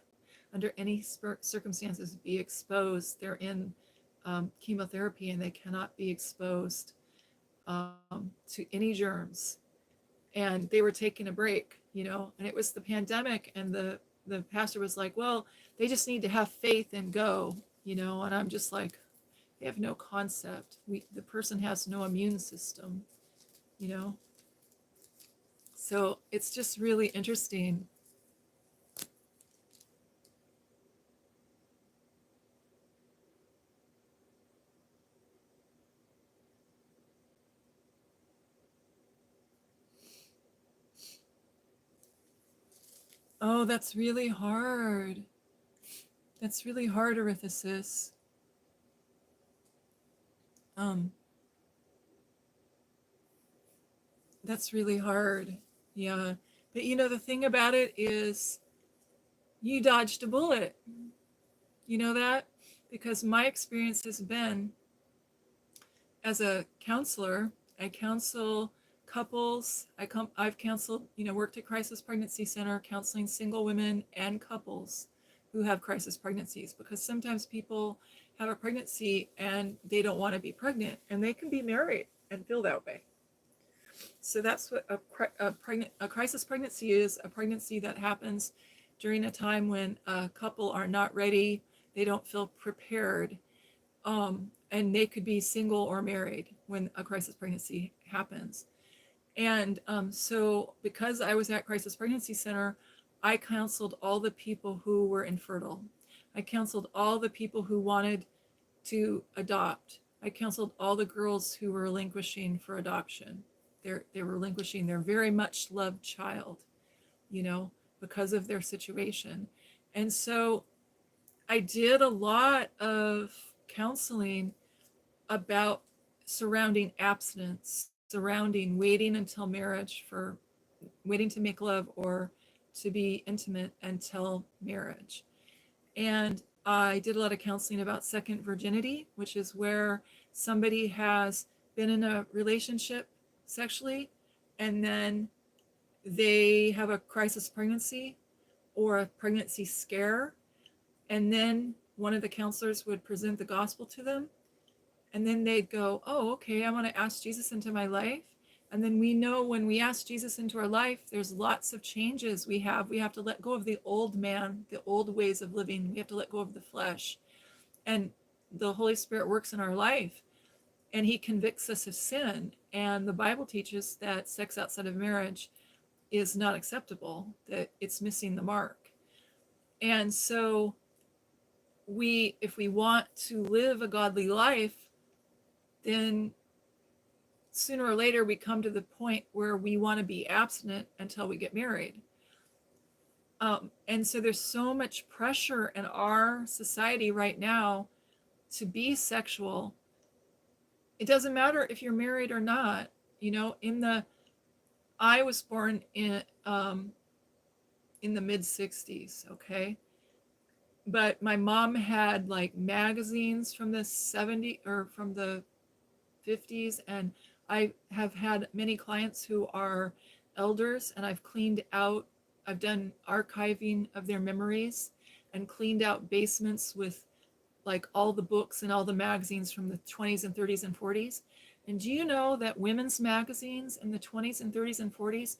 under any circumstances, be exposed. They're in chemotherapy, and they cannot be exposed to any germs. And they were taking a break, and it was the pandemic, and the pastor was like, well, they just need to have faith and go, and I'm just like, they have no concept. The person has no immune system, So it's just really interesting. Oh, that's really hard. That's really hard, Erythesis. That's really hard. Yeah. But the thing about it is you dodged a bullet. You know that? Because my experience has been, as a counselor, I counsel couples. I've counseled, worked at Crisis Pregnancy Center, counseling single women and couples who have crisis pregnancies, because sometimes people have a pregnancy and they don't want to be pregnant, and they can be married and feel that way. So that's what a crisis pregnancy is, a pregnancy that happens during a time when a couple are not ready, they don't feel prepared, and they could be single or married when a crisis pregnancy happens. And so because I was at Crisis Pregnancy Center, I counseled all the people who were infertile. I counseled all the people who wanted to adopt. I counseled all the girls who were relinquishing for adoption. They were relinquishing their very much loved child, because of their situation. And so I did a lot of counseling about surrounding abstinence, surrounding waiting until marriage, for waiting to make love or to be intimate until marriage. And I did a lot of counseling about second virginity, which is where somebody has been in a relationship sexually, and then they have a crisis pregnancy or a pregnancy scare, and then one of the counselors would present the gospel to them, and then they'd go, oh, okay, I want to ask Jesus into my life. And then we know when we ask Jesus into our life, there's lots of changes we have to let go of the old man, the old ways of living. We have to let go of the flesh. And the Holy Spirit works in our life, and he convicts us of sin. And the Bible teaches that sex outside of marriage is not acceptable, that it's missing the mark. And so if we want to live a godly life, then sooner or later we come to the point where we want to be abstinent until we get married. And so there's so much pressure in our society right now to be sexual. It doesn't matter if you're married or not. I was born in the mid 60s, okay? But my mom had like magazines from the 70s or from the 50s, and I have had many clients who are elders, and I've done archiving of their memories and cleaned out basements with like all the books and all the magazines from the 20s and 30s and 40s. And do you know that women's magazines in the 20s and 30s and 40s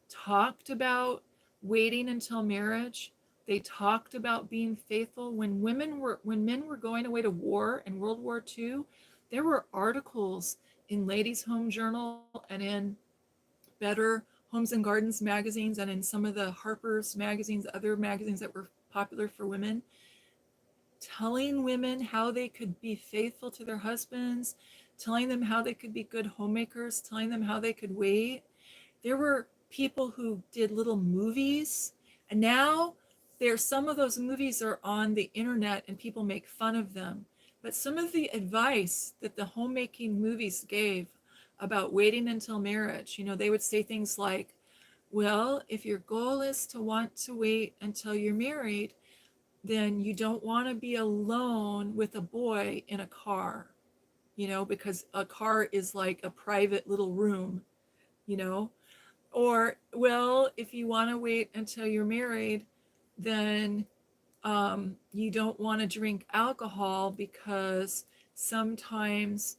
talked about waiting until marriage? They talked about being faithful. When men were going away to war in World War II, there were articles in Ladies' Home Journal and in Better Homes and Gardens magazines and in some of the Harper's magazines, other magazines that were popular for women, telling women how they could be faithful to their husbands, telling them how they could be good homemakers, telling them how they could wait. There were people who did little movies, and now some of those movies are on the internet and people make fun of them. But some of the advice that the homemaking movies gave about waiting until marriage, they would say things like, well, if your goal is to want to wait until you're married, then you don't want to be alone with a boy in a car, because a car is like a private little room, you know. Or, well, if you want to wait until you're married, then you don't want to drink alcohol, because sometimes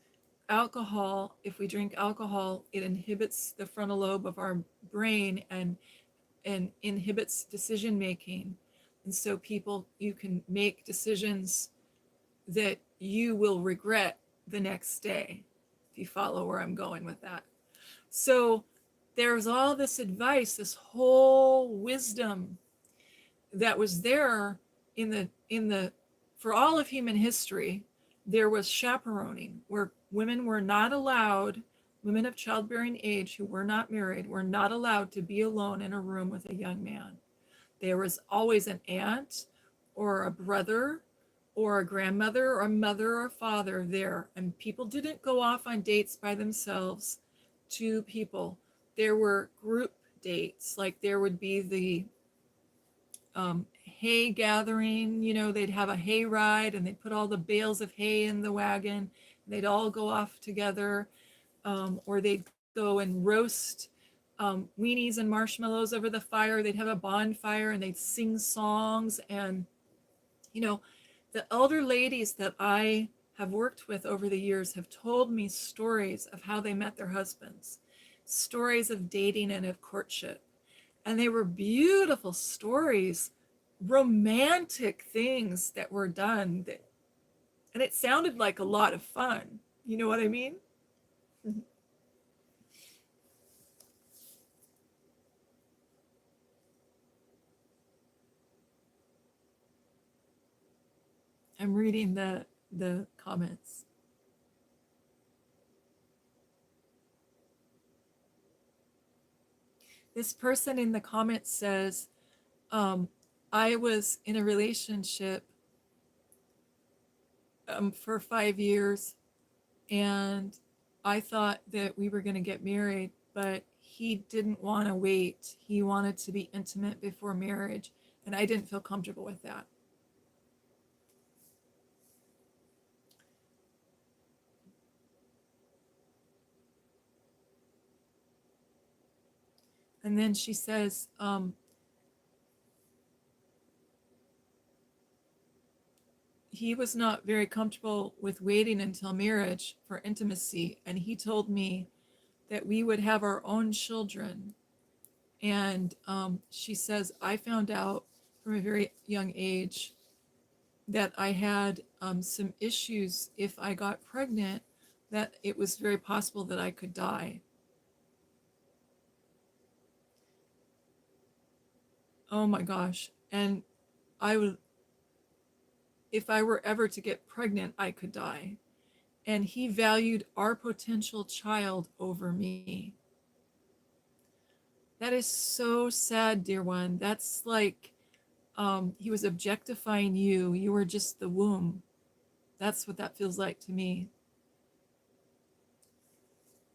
if we drink alcohol, it inhibits the frontal lobe of our brain and inhibits decision making. And so you can make decisions that you will regret the next day, if you follow where I'm going with that. So there's all this advice, this whole wisdom that was there for all of human history. There was chaperoning, where women of childbearing age who were not married were not allowed to be alone in a room with a young man. There was always an aunt or a brother or a grandmother or a mother or father there. And people didn't go off on dates by themselves, two people. There were group dates, like there would be the hay gathering, they'd have a hay ride and they'd put all the bales of hay in the wagon. They'd all go off together, or they'd go and roast weenies and marshmallows over the fire. They'd have a bonfire and they'd sing songs. And, the elder ladies that I have worked with over the years have told me stories of how they met their husbands, stories of dating and of courtship. And they were beautiful stories, romantic things that were done. And it sounded like a lot of fun. You know what I mean? I'm reading the comments. This person in the comments says, I was in a relationship for 5 years, and I thought that we were going to get married, but he didn't want to wait. He wanted to be intimate before marriage, and I didn't feel comfortable with that. And then she says, he was not very comfortable with waiting until marriage for intimacy, and he told me that we would have our own children. And she says, I found out from a very young age that I had some issues if I got pregnant, that it was very possible that I could die. Oh my gosh. And I would, if I were ever to get pregnant, I could die. And he valued our potential child over me. That is so sad, dear one. That's like he was objectifying you. You were just the womb. That's what that feels like to me.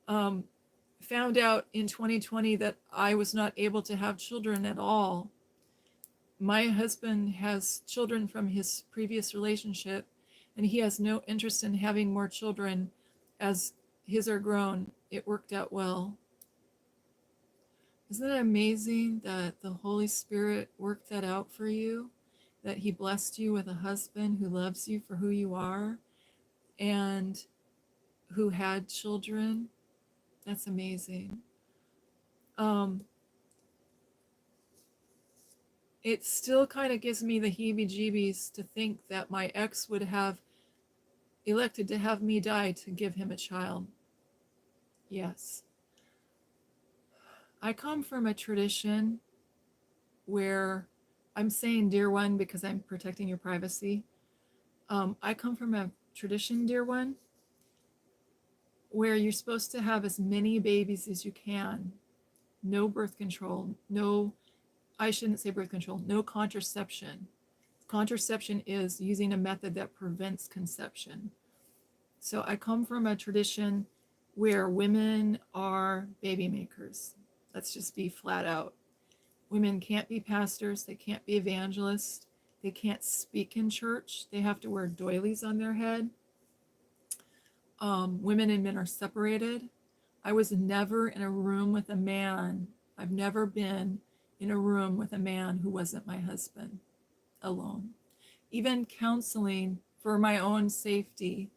Um, Found out in 2020 that I was not able to have children at all. My husband has children from his previous relationship, and he has no interest in having more children as his are grown. It worked out well. Isn't it amazing that the Holy Spirit worked that out for you? That he blessed you with a husband who loves you for who you are and who had children? That's amazing. Um, it still kind of gives me the heebie-jeebies to think that my ex would have elected to have me die to give him a child. Yes. I come from a tradition where I'm saying dear one because I'm protecting your privacy. I come from a tradition, dear one, where you're supposed to have as many babies as you can. No birth control, no, I shouldn't say birth control, no contraception. Contraception is using a method that prevents conception. So I come from a tradition where women are baby makers. Let's just be flat out. Women can't be pastors, they can't be evangelists, they can't speak in church, they have to wear doilies on their head. Women and men are separated. I was never in a room with a man. I've never been in a room with a man who wasn't my husband alone. Even counseling for my own safety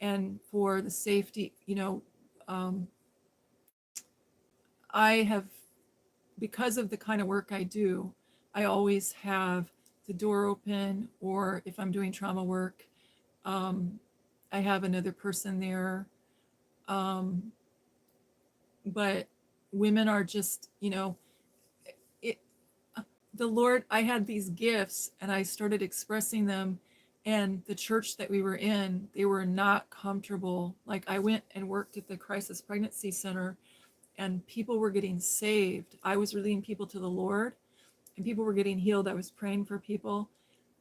and for the safety, I have, because of the kind of work I do, I always have the door open, or if I'm doing trauma work, um, I have another person there. Um, but women are just, it, the Lord, I had these gifts and I started expressing them. And the church that we were in, they were not comfortable. Like I went and worked at the Crisis Pregnancy Center and people were getting saved. I was leading people to the Lord and people were getting healed. I was praying for people.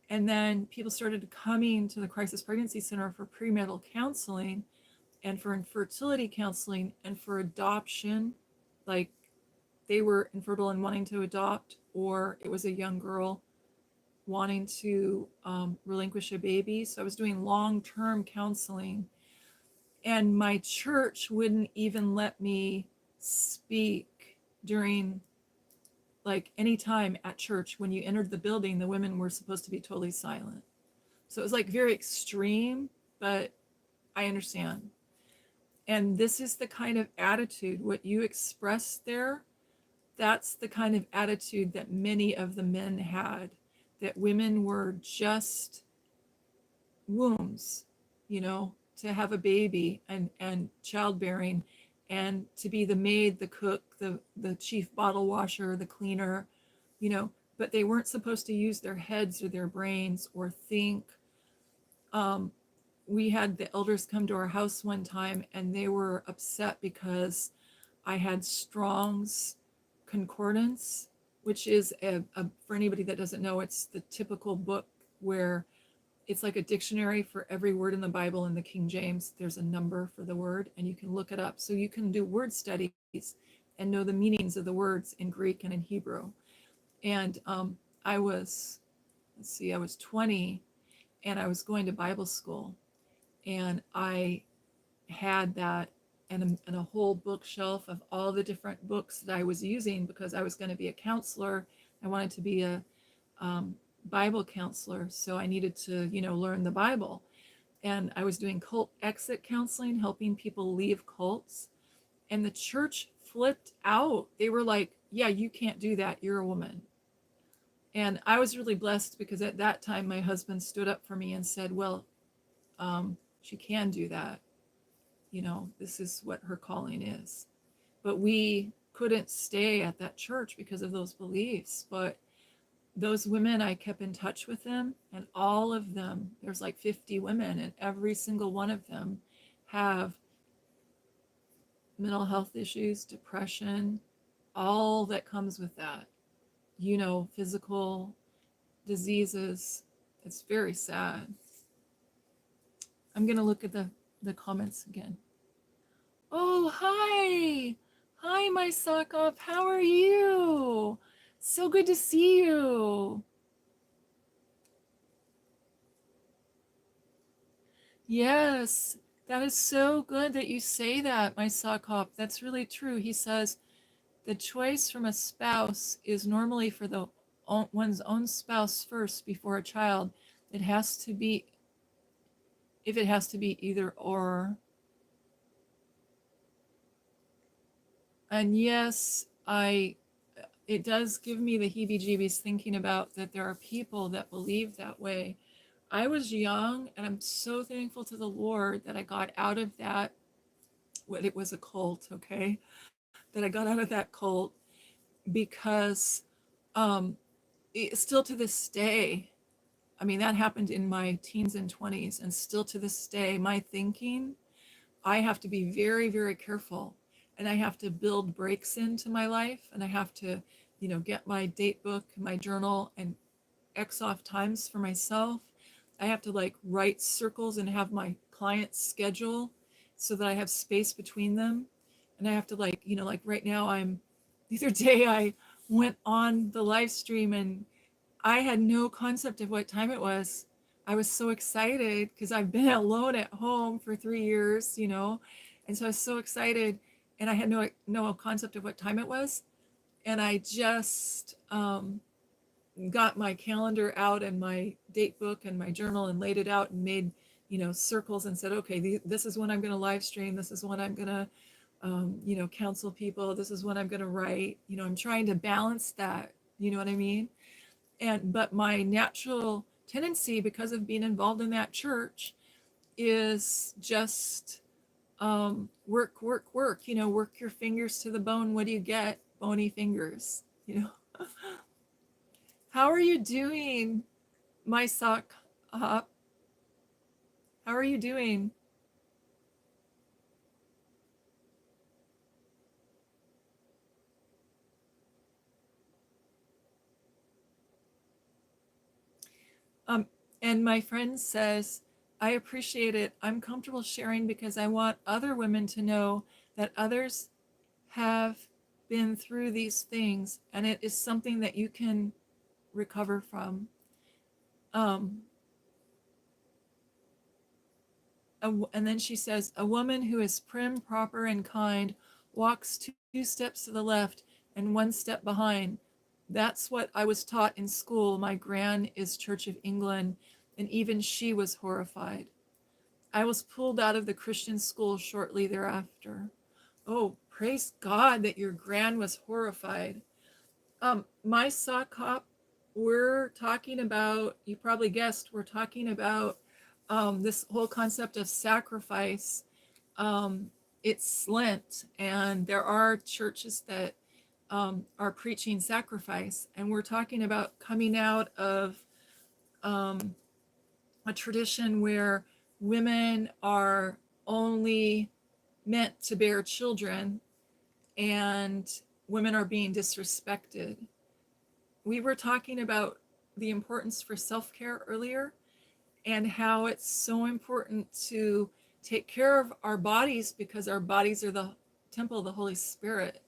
And then people started coming to the Crisis Pregnancy Center for prenatal counseling and for infertility counseling and for adoption. Like they were infertile and wanting to adopt, or it was a young girl wanting to relinquish a baby. So I was doing long-term counseling. And my church wouldn't even let me speak during, like, any time at church. When you entered the building, the women were supposed to be totally silent. So it was like very extreme, but I understand. And this is the kind of attitude, what you expressed there, that's the kind of attitude that many of the men had, that women were just wombs, to have a baby and childbearing, and to be the maid, the cook, the chief bottle washer, the cleaner, but they weren't supposed to use their heads or their brains or think. We had the elders come to our house one time and they were upset because I had Strong's Concordance, which is for anybody that doesn't know, it's the typical book where it's like a dictionary for every word in the Bible. In the King James, there's a number for the word and you can look it up. So you can do word studies and know the meanings of the words in Greek and in Hebrew. And I was 20 and I was going to Bible school. And I had that and a whole bookshelf of all the different books that I was using because I was going to be a counselor. I wanted to be a Bible counselor, so I needed to, learn the Bible. And I was doing cult exit counseling, helping people leave cults. And the church flipped out. They were like, yeah, you can't do that. You're a woman. And I was really blessed because at that time my husband stood up for me and said, well, she can do that. You know, this is what her calling is. But we couldn't stay at that church because of those beliefs. But those women, I kept in touch with them, and all of them, there's like 50 women, and every single one of them have mental health issues, depression, all that comes with that, you know, physical diseases. It's very sad. I'm going to look at the comments again. Oh, hi. Hi, my sock up. How are you? So good to see you. Yes, that is so good that you say that, my sock hop. That's really true. He says the choice from a spouse is normally for one's own spouse first before a child. It has to be, if it has to be either or. And yes, it does give me the heebie-jeebies thinking about that there are people that believe that way. I was young, and I'm so thankful to the Lord that I got out of that, what it was a cult, okay? That I got out of that cult because still to this day, I mean, that happened in my teens and 20s, and still to this day, my thinking, I have to be very, very careful. And I have to build breaks into my life, and I have to, you know, get my date book, my journal, and X off times for myself. I have to like write circles and have my clients schedule so that I have space between them. And I have to like, you know, like right now the other day I went on the live stream and I had no concept of what time it was. I was so excited because I've been alone at home for 3 years, you know, and so I was so excited, and I had no concept of what time it was, and I just got my calendar out and my date book and my journal and laid it out and made, you know, circles and said, okay, this is when I'm going to live stream. This is when I'm going to, you know, counsel people. This is when I'm going to write. You know, I'm trying to balance that. You know what I mean? But my natural tendency, because of being involved in that church, is just work, work, work. You know, work your fingers to the bone. What do you get? Bony fingers. You know. How are you doing, my sock hop? How are you doing? Um, and my friend says, I appreciate it. I'm comfortable sharing because I want other women to know that others have been through these things, and it is something that you can recover from. Um, and then she says, a woman who is prim, proper, and kind walks two steps to the left and one step behind. That's what I was taught in school. My gran is Church of England, and even she was horrified. I was pulled out of the Christian school shortly thereafter. Oh, praise God that your gran was horrified. My sock hop, we're talking about, you probably guessed, we're talking about this whole concept of sacrifice. It's Lent, and there are churches that are preaching sacrifice, and we're talking about coming out of a tradition where women are only meant to bear children, and women are being disrespected. We were talking about the importance for self-care earlier, and how it's so important to take care of our bodies because our bodies are the temple of the Holy Spirit,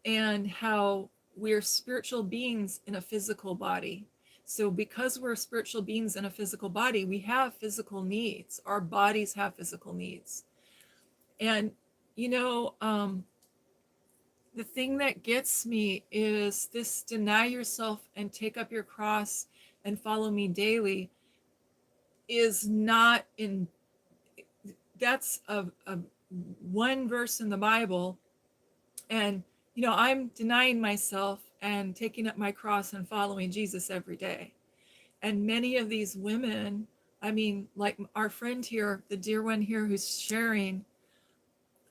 and how we're spiritual beings in a physical body. So because we're spiritual beings in a physical body, we have physical needs. Our bodies have physical needs. And, you know, the thing that gets me is this deny yourself and take up your cross and follow me daily is not in, that's a one verse in the Bible, and I'm denying myself and taking up my cross and following Jesus every day. And many of these women, I mean, like our friend here, the dear one here who's sharing,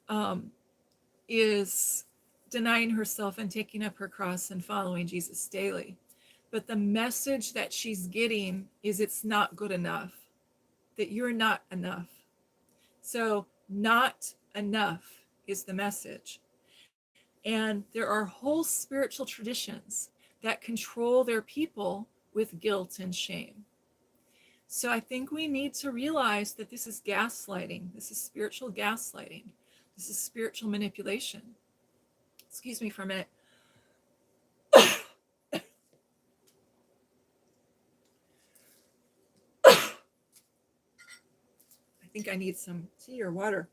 um, is denying herself and taking up her cross and following Jesus daily. But the message that she's getting is it's not good enough, that you're not enough. So, not enough is the message. And there are whole spiritual traditions that control their people with guilt and shame. So I think we need to realize that this is gaslighting. This is spiritual gaslighting. This is spiritual manipulation. Excuse me for a minute. I think I need some tea or water.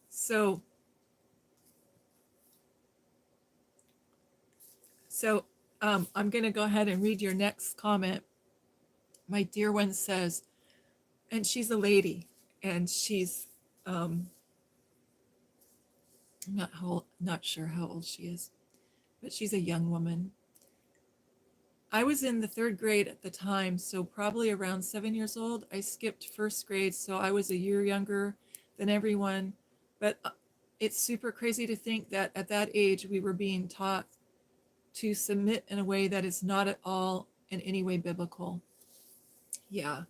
So, I'm going to go ahead and read your next comment. My dear one says, and she's a lady, and she's not sure how old she is, but she's a young woman. I was in the third grade at the time, so probably around 7 years old. I skipped first grade, so I was a year younger than everyone. But it's super crazy to think that at that age we were being taught to submit in a way that is not at all in any way biblical. Yeah.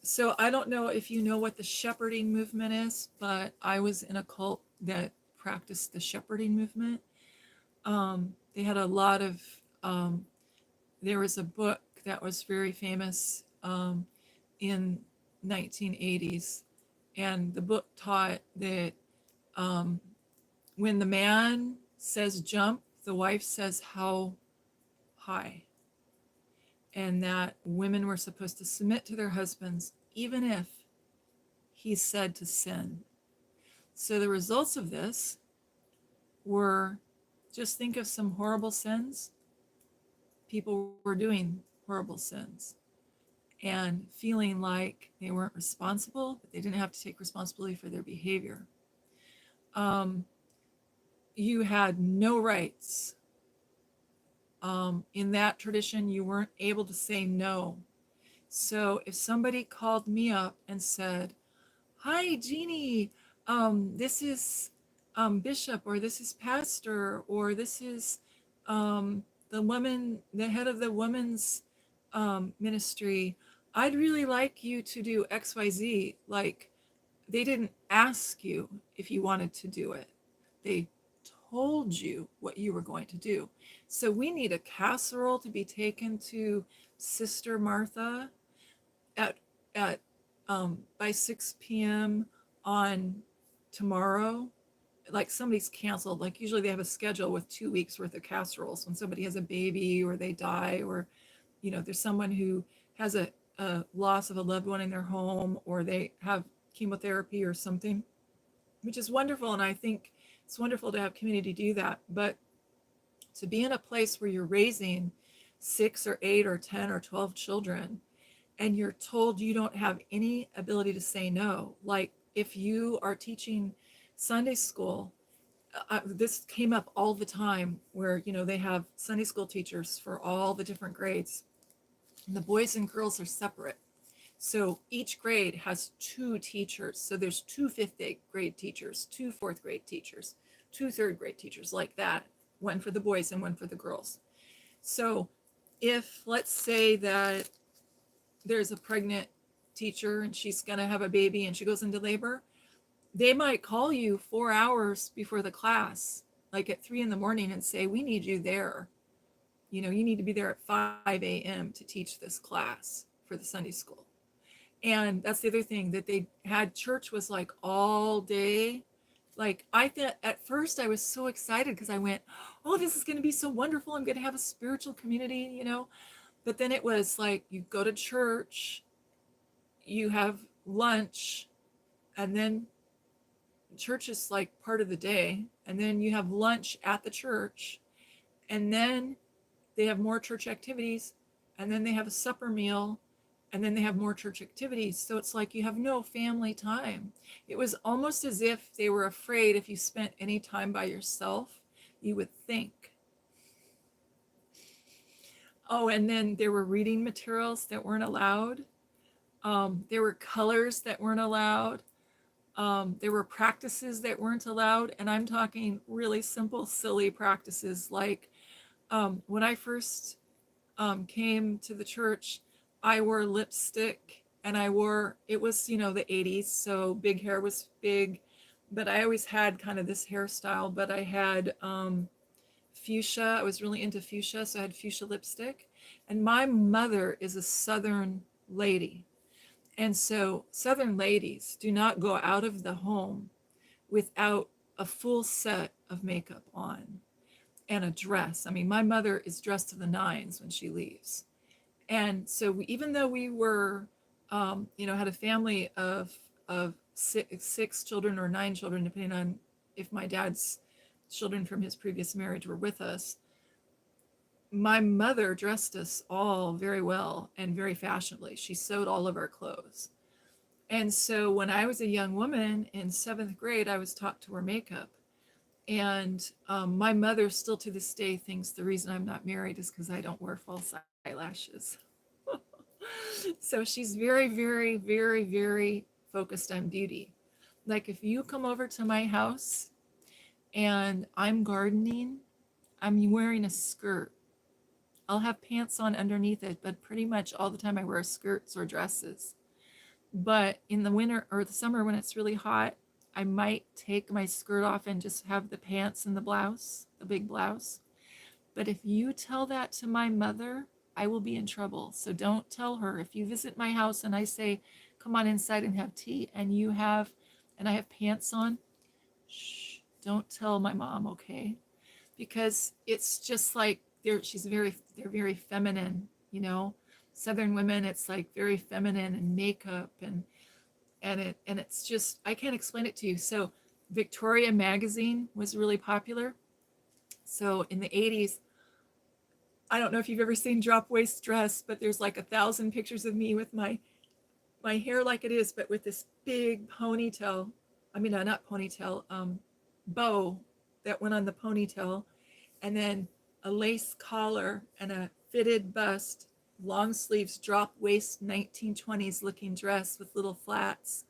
So I don't know if you know what the shepherding movement is, but I was in a cult that practiced the shepherding movement. They had a lot of, there was a book that was very famous in 1980s, and the book taught that um, when the man says jump, the wife says how high, and that women were supposed to submit to their husbands even if he said to sin. So the results of this were, just think of some horrible sins. People were doing horrible sins and feeling like they weren't responsible, but they didn't have to take responsibility for their behavior. You had no rights. In that tradition, you weren't able to say no. So if somebody called me up and said, "Hi, Jeannie, this is Bishop, or this is Pastor, or this is the head of the women's ministry. I'd really like you to do XYZ." Like, they didn't ask you if you wanted to do it. They told you what you were going to do. So we need a casserole to be taken to Sister Martha at at by 6 p.m. on tomorrow. Like, somebody's canceled. Like, usually they have a schedule with 2 weeks worth of casseroles when somebody has a baby or they die, or there's someone who has a loss of a loved one in their home, or they have chemotherapy or something, which is wonderful. And I think it's wonderful to have community do that. But to be in a place where you're raising 6 or 8 or 10 or 12 children, and you're told you don't have any ability to say no. Like, if you are teaching Sunday school, this came up all the time, where they have Sunday school teachers for all the different grades, and the boys and girls are separate. So each grade has 2 teachers. So there's 2 fifth grade teachers, 2 fourth grade teachers, 2 third grade teachers, like that, one for the boys and one for the girls. So if, let's say that there's a pregnant teacher and she's going to have a baby and she goes into labor, they might call you 4 hours before the class, like at 3 a.m, and say, "We need you there. You need to be there at 5 a.m. to teach this class for the Sunday school." And that's the other thing that they had. Church was like all day. Like, I thought at first I was so excited because I went, "Oh, this is going to be so wonderful. I'm going to have a spiritual community. But then it was like, you go to church, you have lunch, and then church is like part of the day. And then you have lunch at the church. And then they have more church activities, and then they have a supper meal, and then they have more church activities. So it's like you have no family time. It was almost as if they were afraid if you spent any time by yourself, you would think. Oh, and then there were reading materials that weren't allowed. There were colors that weren't allowed. There were practices that weren't allowed. And I'm talking really simple, silly practices like when I first came to the church, I wore lipstick and it was, the 80s. So big hair was big, but I always had kind of this hairstyle, but I had fuchsia. I was really into fuchsia. So I had fuchsia lipstick. And my mother is a Southern lady. And so Southern ladies do not go out of the home without a full set of makeup on and a dress. I mean, my mother is dressed to the nines when she leaves. And so even though we were, had a family of six children or nine children, depending on if my dad's children from his previous marriage were with us, my mother dressed us all very well and very fashionably. She sewed all of our clothes. And so when I was a young woman in seventh grade, I was taught to wear makeup. And my mother still to this day thinks the reason I'm not married is because I don't wear false eyelashes. So she's very, very, very, very focused on beauty. Like if you come over to my house and I'm gardening, I'm wearing a skirt. I'll have pants on underneath it, but pretty much all the time I wear skirts or dresses. But in the winter or the summer when it's really hot, I might take my skirt off and just have the pants and the blouse, the big blouse. But if you tell that to my mother, I will be in trouble. So don't tell her. If you visit my house and I say, come on inside and have tea, and I have pants on, shh, don't tell my mom, okay? Because it's just like they're very feminine, Southern women, it's like very feminine and makeup and it's just I can't explain it to you. So Victoria magazine was really popular. So in the 80s, I don't know if you've ever seen Drop Waist Dress, but there's like 1,000 pictures of me with my hair like it is, but with this big ponytail. I mean, not ponytail, bow that went on the ponytail, and then a lace collar and a fitted bust, long sleeves, drop waist, 1920s looking dress with little flats,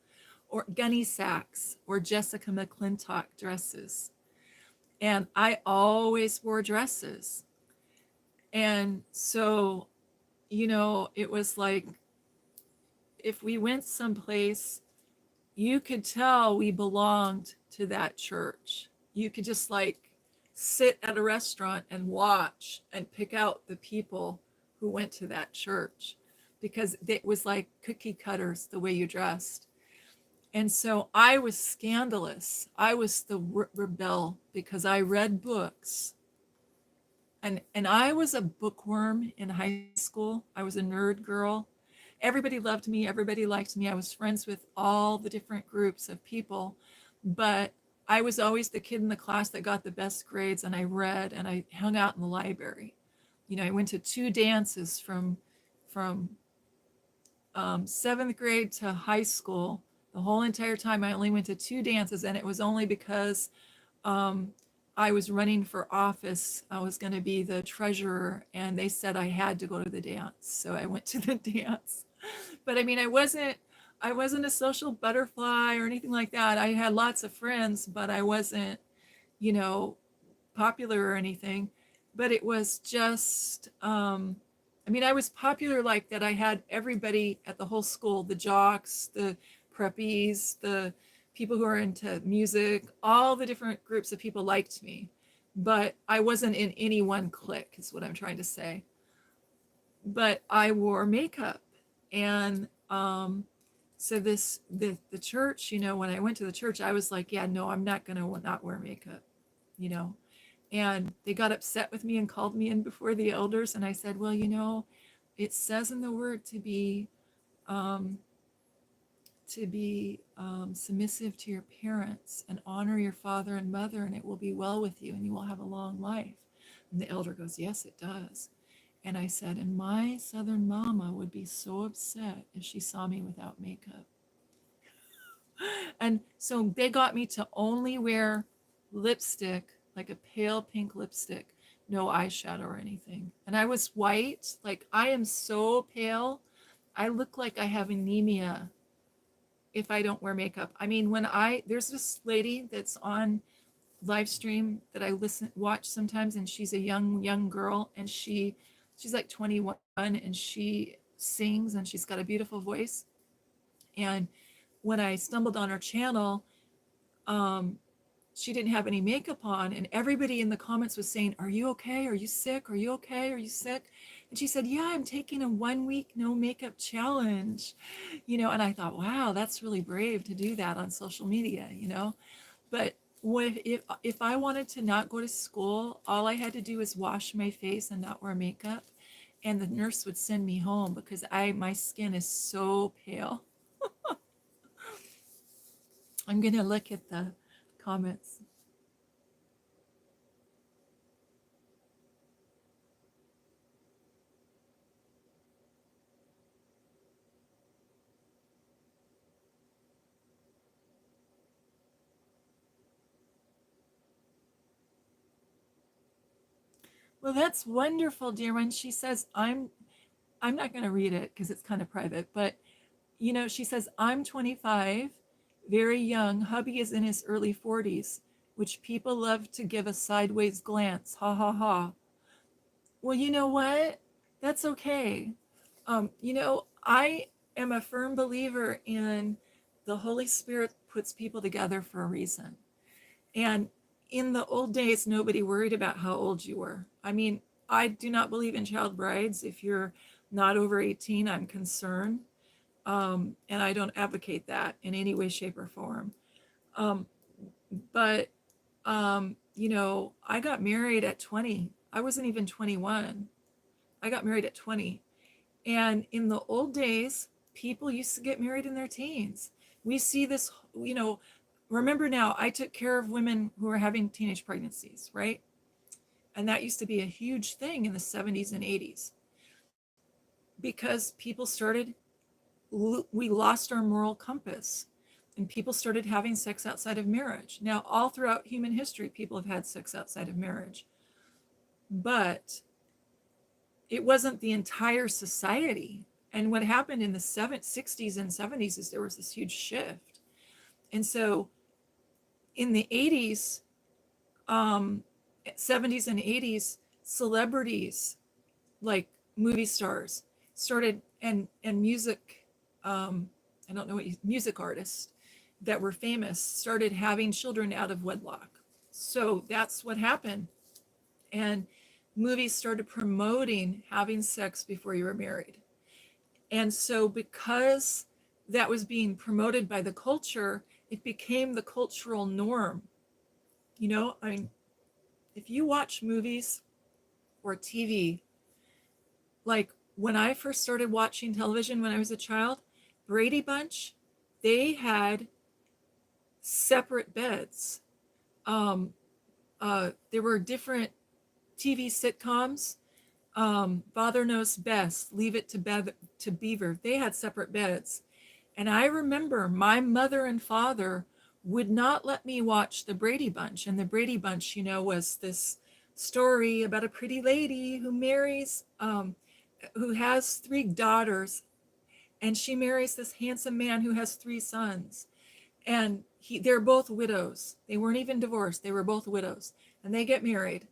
or gunny sacks, or Jessica McClintock dresses. And I always wore dresses. And so, it was like if we went someplace, you could tell we belonged to that church. You could just like sit at a restaurant and watch and pick out the people who went to that church because it was like cookie cutters the way you dressed. And so I was scandalous. I was the rebel because I read books. And I was a bookworm in high school. I was a nerd girl. Everybody loved me. Everybody liked me. I was friends with all the different groups of people, but I was always the kid in the class that got the best grades, and I read and I hung out in the library. I went to two dances from seventh grade to high school. The whole entire time, I only went to two dances, and it was only because I was running for office. I was going to be the treasurer, and they said I had to go to the dance, so I went to the dance. But I mean, I wasn't a social butterfly or anything like that. I had lots of friends, but I wasn't, you know, popular or anything. But it was just, I mean, I was popular like that. I had everybody at the whole school, the jocks, the preppies, the people who are into music, all the different groups of people liked me. But I wasn't in any one clique, is what I'm trying to say. But I wore makeup. And so the church, when I went to the church, I was like, yeah, no, I'm not going to not wear makeup, you know. And they got upset with me and called me in before the elders. And I said, well, it says in the word um, to be submissive to your parents and honor your father and mother, and it will be well with you and you will have a long life. And the elder goes, yes, it does. And I said, and my Southern mama would be so upset if she saw me without makeup. And so they got me to only wear lipstick, like a pale pink lipstick, no eyeshadow or anything. And I was white, like I am so pale. I look like I have anemia if I don't wear makeup. I mean, there's this lady that's on live stream that I watch sometimes, and she's a young girl, and she's like 21, and she sings, and she's got a beautiful voice. And when I stumbled on her channel, um, she didn't have any makeup on, and everybody in the comments was saying, are you okay? Are you sick? Are you okay? Are you sick? And she said, yeah, I'm taking a 1 week no makeup challenge, and I thought, wow, that's really brave to do that on social media. But if I wanted to not go to school, all I had to do was wash my face and not wear makeup, and the nurse would send me home because my skin is so pale. I'm gonna look at the comments. Well, that's wonderful, dear one. She says, I'm not going to read it because it's kind of private, but she says, I'm 25, very young. Hubby is in his early 40s, which people love to give a sideways glance. Ha ha ha. Well, you know what? That's okay. I am a firm believer in the Holy Spirit puts people together for a reason. And in the old days, nobody worried about how old you were. I mean, I do not believe in child brides. If you're not over 18, I'm concerned. And I don't advocate that in any way, shape, or form. Um, but, I got married at 20. I wasn't even 21. I got married at 20. And in the old days, people used to get married in their teens. We see this, remember now, I took care of women who were having teenage pregnancies, right? And that used to be a huge thing in the 70s and 80s because we lost our moral compass and people started having sex outside of marriage. Now, all throughout human history, people have had sex outside of marriage, but it wasn't the entire society. And what happened in the 60s and 70s is there was this huge shift. And so in the 80s, 70s and 80s, celebrities like movie stars started and music, I don't know what music artists that were famous started having children out of wedlock. So that's what happened. And movies started promoting having sex before you were married. And so because that was being promoted by the culture, it became the cultural norm. I mean, if you watch movies or TV, like when I first started watching television when I was a child, Brady Bunch, they had separate beds. There were different TV sitcoms. Father Knows Best, Leave It to Beaver. They had separate beds. And I remember my mother and father would not let me watch the Brady Bunch. And the Brady Bunch, was this story about a pretty lady who marries, who has 3 daughters, and she marries this handsome man who has 3 sons. And they're both widows. They weren't even divorced. They were both widows. And they get married.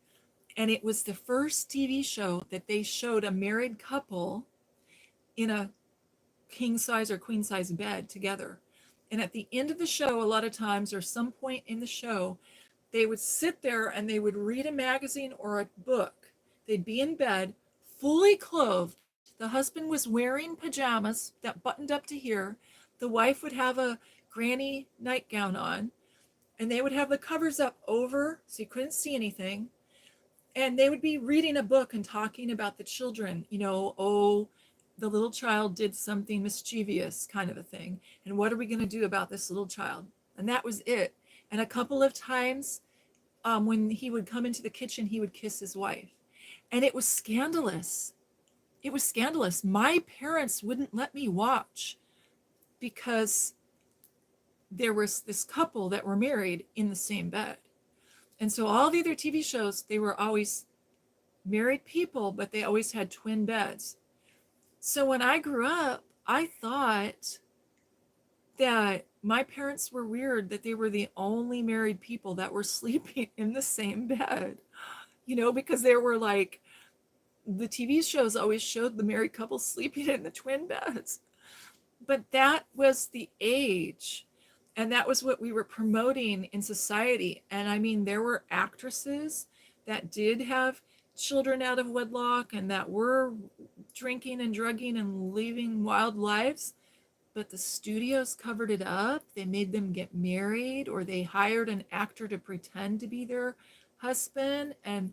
And it was the first TV show that they showed a married couple in a king size or queen size bed together. And at the end of the show, a lot of times, or some point in the show, they would sit there and they would read a magazine or a book. They'd be in bed, fully clothed. The husband was wearing pajamas that buttoned up to here. The wife would have a granny nightgown on, and they would have the covers up over so you couldn't see anything. And they would be reading a book and talking about the children, oh, the little child did something mischievous, kind of a thing. And what are we going to do about this little child? And that was it. And a couple of times, when he would come into the kitchen, he would kiss his wife. And it was scandalous. It was scandalous. My parents wouldn't let me watch because there was this couple that were married in the same bed. And so all the other TV shows, they were always married people, but they always had twin beds. So when I grew up, I thought that my parents were weird, that they were the only married people that were sleeping in the same bed, because there were like, the TV shows always showed the married couple sleeping in the twin beds. But that was the age. And that was what we were promoting in society. And I mean, there were actresses that did have children out of wedlock and that were drinking and drugging and living wild lives. But the studios covered it up. They made them get married, or they hired an actor to pretend to be their husband. And,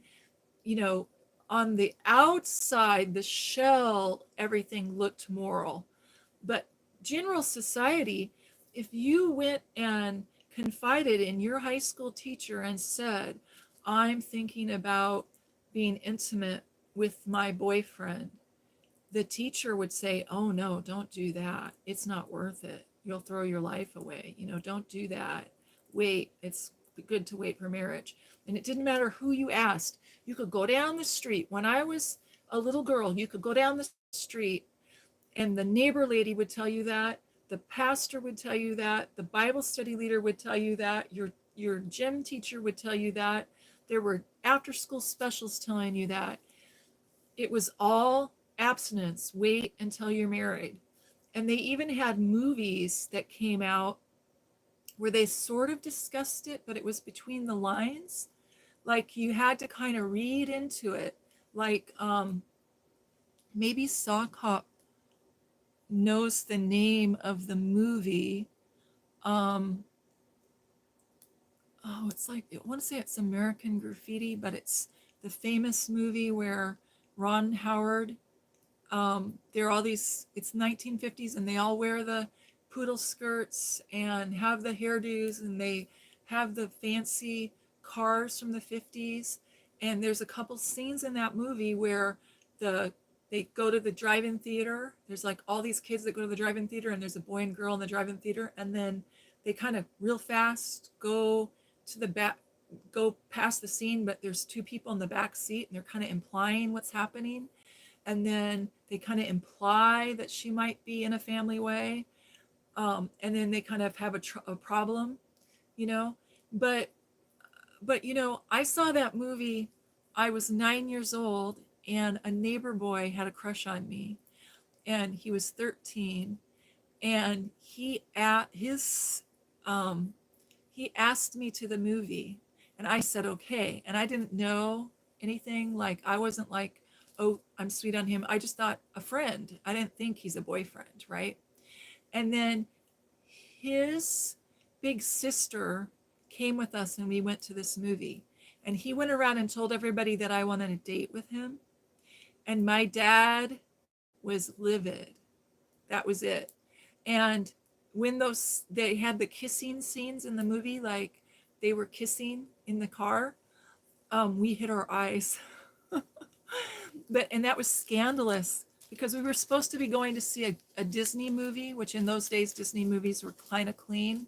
on the outside, the shell, everything looked moral. But general society, if you went and confided in your high school teacher and said, I'm thinking about being intimate with my boyfriend, the teacher would say, oh no, don't do that. It's not worth it. You'll throw your life away. Don't do that. Wait, it's good to wait for marriage. And it didn't matter who you asked. You could go down the street. When I was a little girl, you could go down the street and the neighbor lady would tell you that, the pastor would tell you that, the Bible study leader would tell you that, your gym teacher would tell you that, there were after school specials telling you that. It was all abstinence, wait until you're married. And they even had movies that came out where they sort of discussed it, but it was between the lines. Like you had to kind of read into it. Like maybe Sock Hop knows the name of the movie. It's like, I want to say it's American Graffiti, but it's the famous movie where Ron Howard, there are all these, it's 1950s and they all wear the poodle skirts and have the hairdos and they have the fancy cars from the 50s. And there's a couple scenes in that movie where they go to the drive-in theater. There's like all these kids that go to the drive-in theater and there's a boy and girl in the drive-in theater. And then they kind of real fast go to the back, go past the scene, but there's two people in the back seat and they're kind of implying what's happening. And then they kind of imply that she might be in a family way. And then they kind of have a problem, but I saw that movie. I was 9 years old and a neighbor boy had a crush on me and he was 13 and he asked me to the movie and I said, okay. And I didn't know anything. Like, I wasn't like, oh, I'm sweet on him. I just thought a friend. I didn't think he's a boyfriend. Right. And then his big sister came with us and we went to this movie and he went around and told everybody that I wanted a date with him. And my dad was livid. That was it. And when they had the kissing scenes in the movie, like they were kissing in the car, we hid our eyes. And that was scandalous because we were supposed to be going to see a Disney movie, which in those days, Disney movies were kind of clean.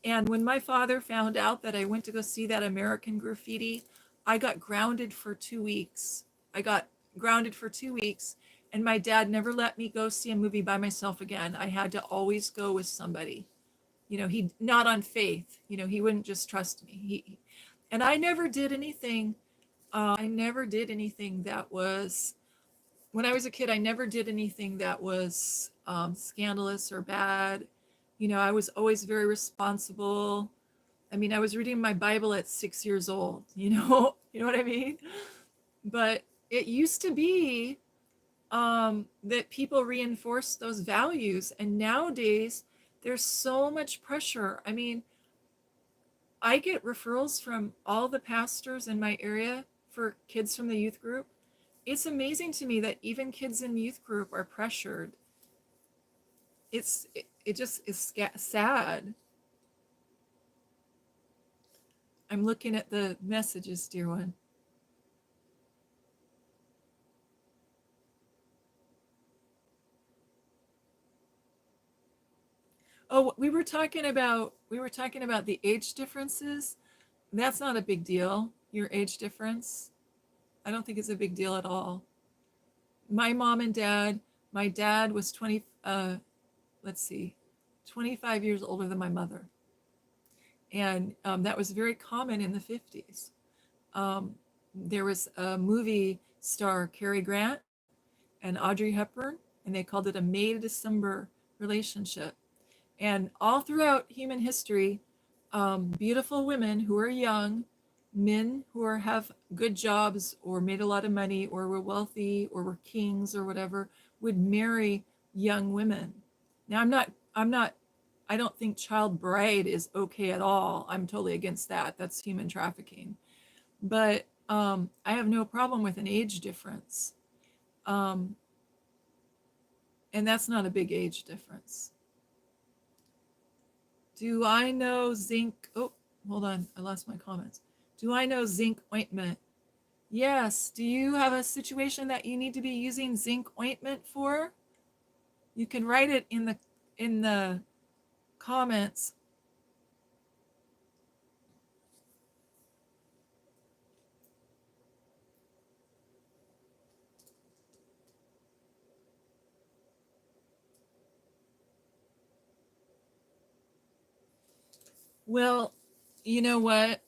And when my father found out that I went to go see that American Graffiti, I got grounded for 2 weeks. And my dad never let me go see a movie by myself again. I had to always go with somebody. He not on faith. He wouldn't just trust me. And I never did anything. That was, when I was a kid, I never did anything that was scandalous or bad. I was always very responsible. I mean, I was reading my Bible at 6 years old, you know what I mean? But it used to be that people reinforce those values. And nowadays, there's so much pressure. I mean, I get referrals from all the pastors in my area for kids from the youth group. It's amazing to me that even kids in youth group are pressured. It just is sad. I'm looking at the messages, dear one. Oh, we were talking about the age differences. That's not a big deal. Your age difference, I don't think it's a big deal at all. My mom and dad, my dad was 20, let's see, 25 years older than my mother. And that was very common in the 50s. Um, there was a movie star, Cary Grant and Audrey Hepburn, and they called it a May to December relationship. And all throughout human history, beautiful women who are young, men who have good jobs or made a lot of money or were wealthy or were kings or whatever would marry young women. Now I'm not I don't think child bride is okay at all. I'm totally against that. That's human trafficking. But I have no problem with an age difference. Um, and that's not a big age difference. Do I know zinc? Oh, hold on. I lost my comments. Do I know zinc ointment? Yes. Do you have a situation that you need to be using zinc ointment for? You can write it in the comments. Well, you know what?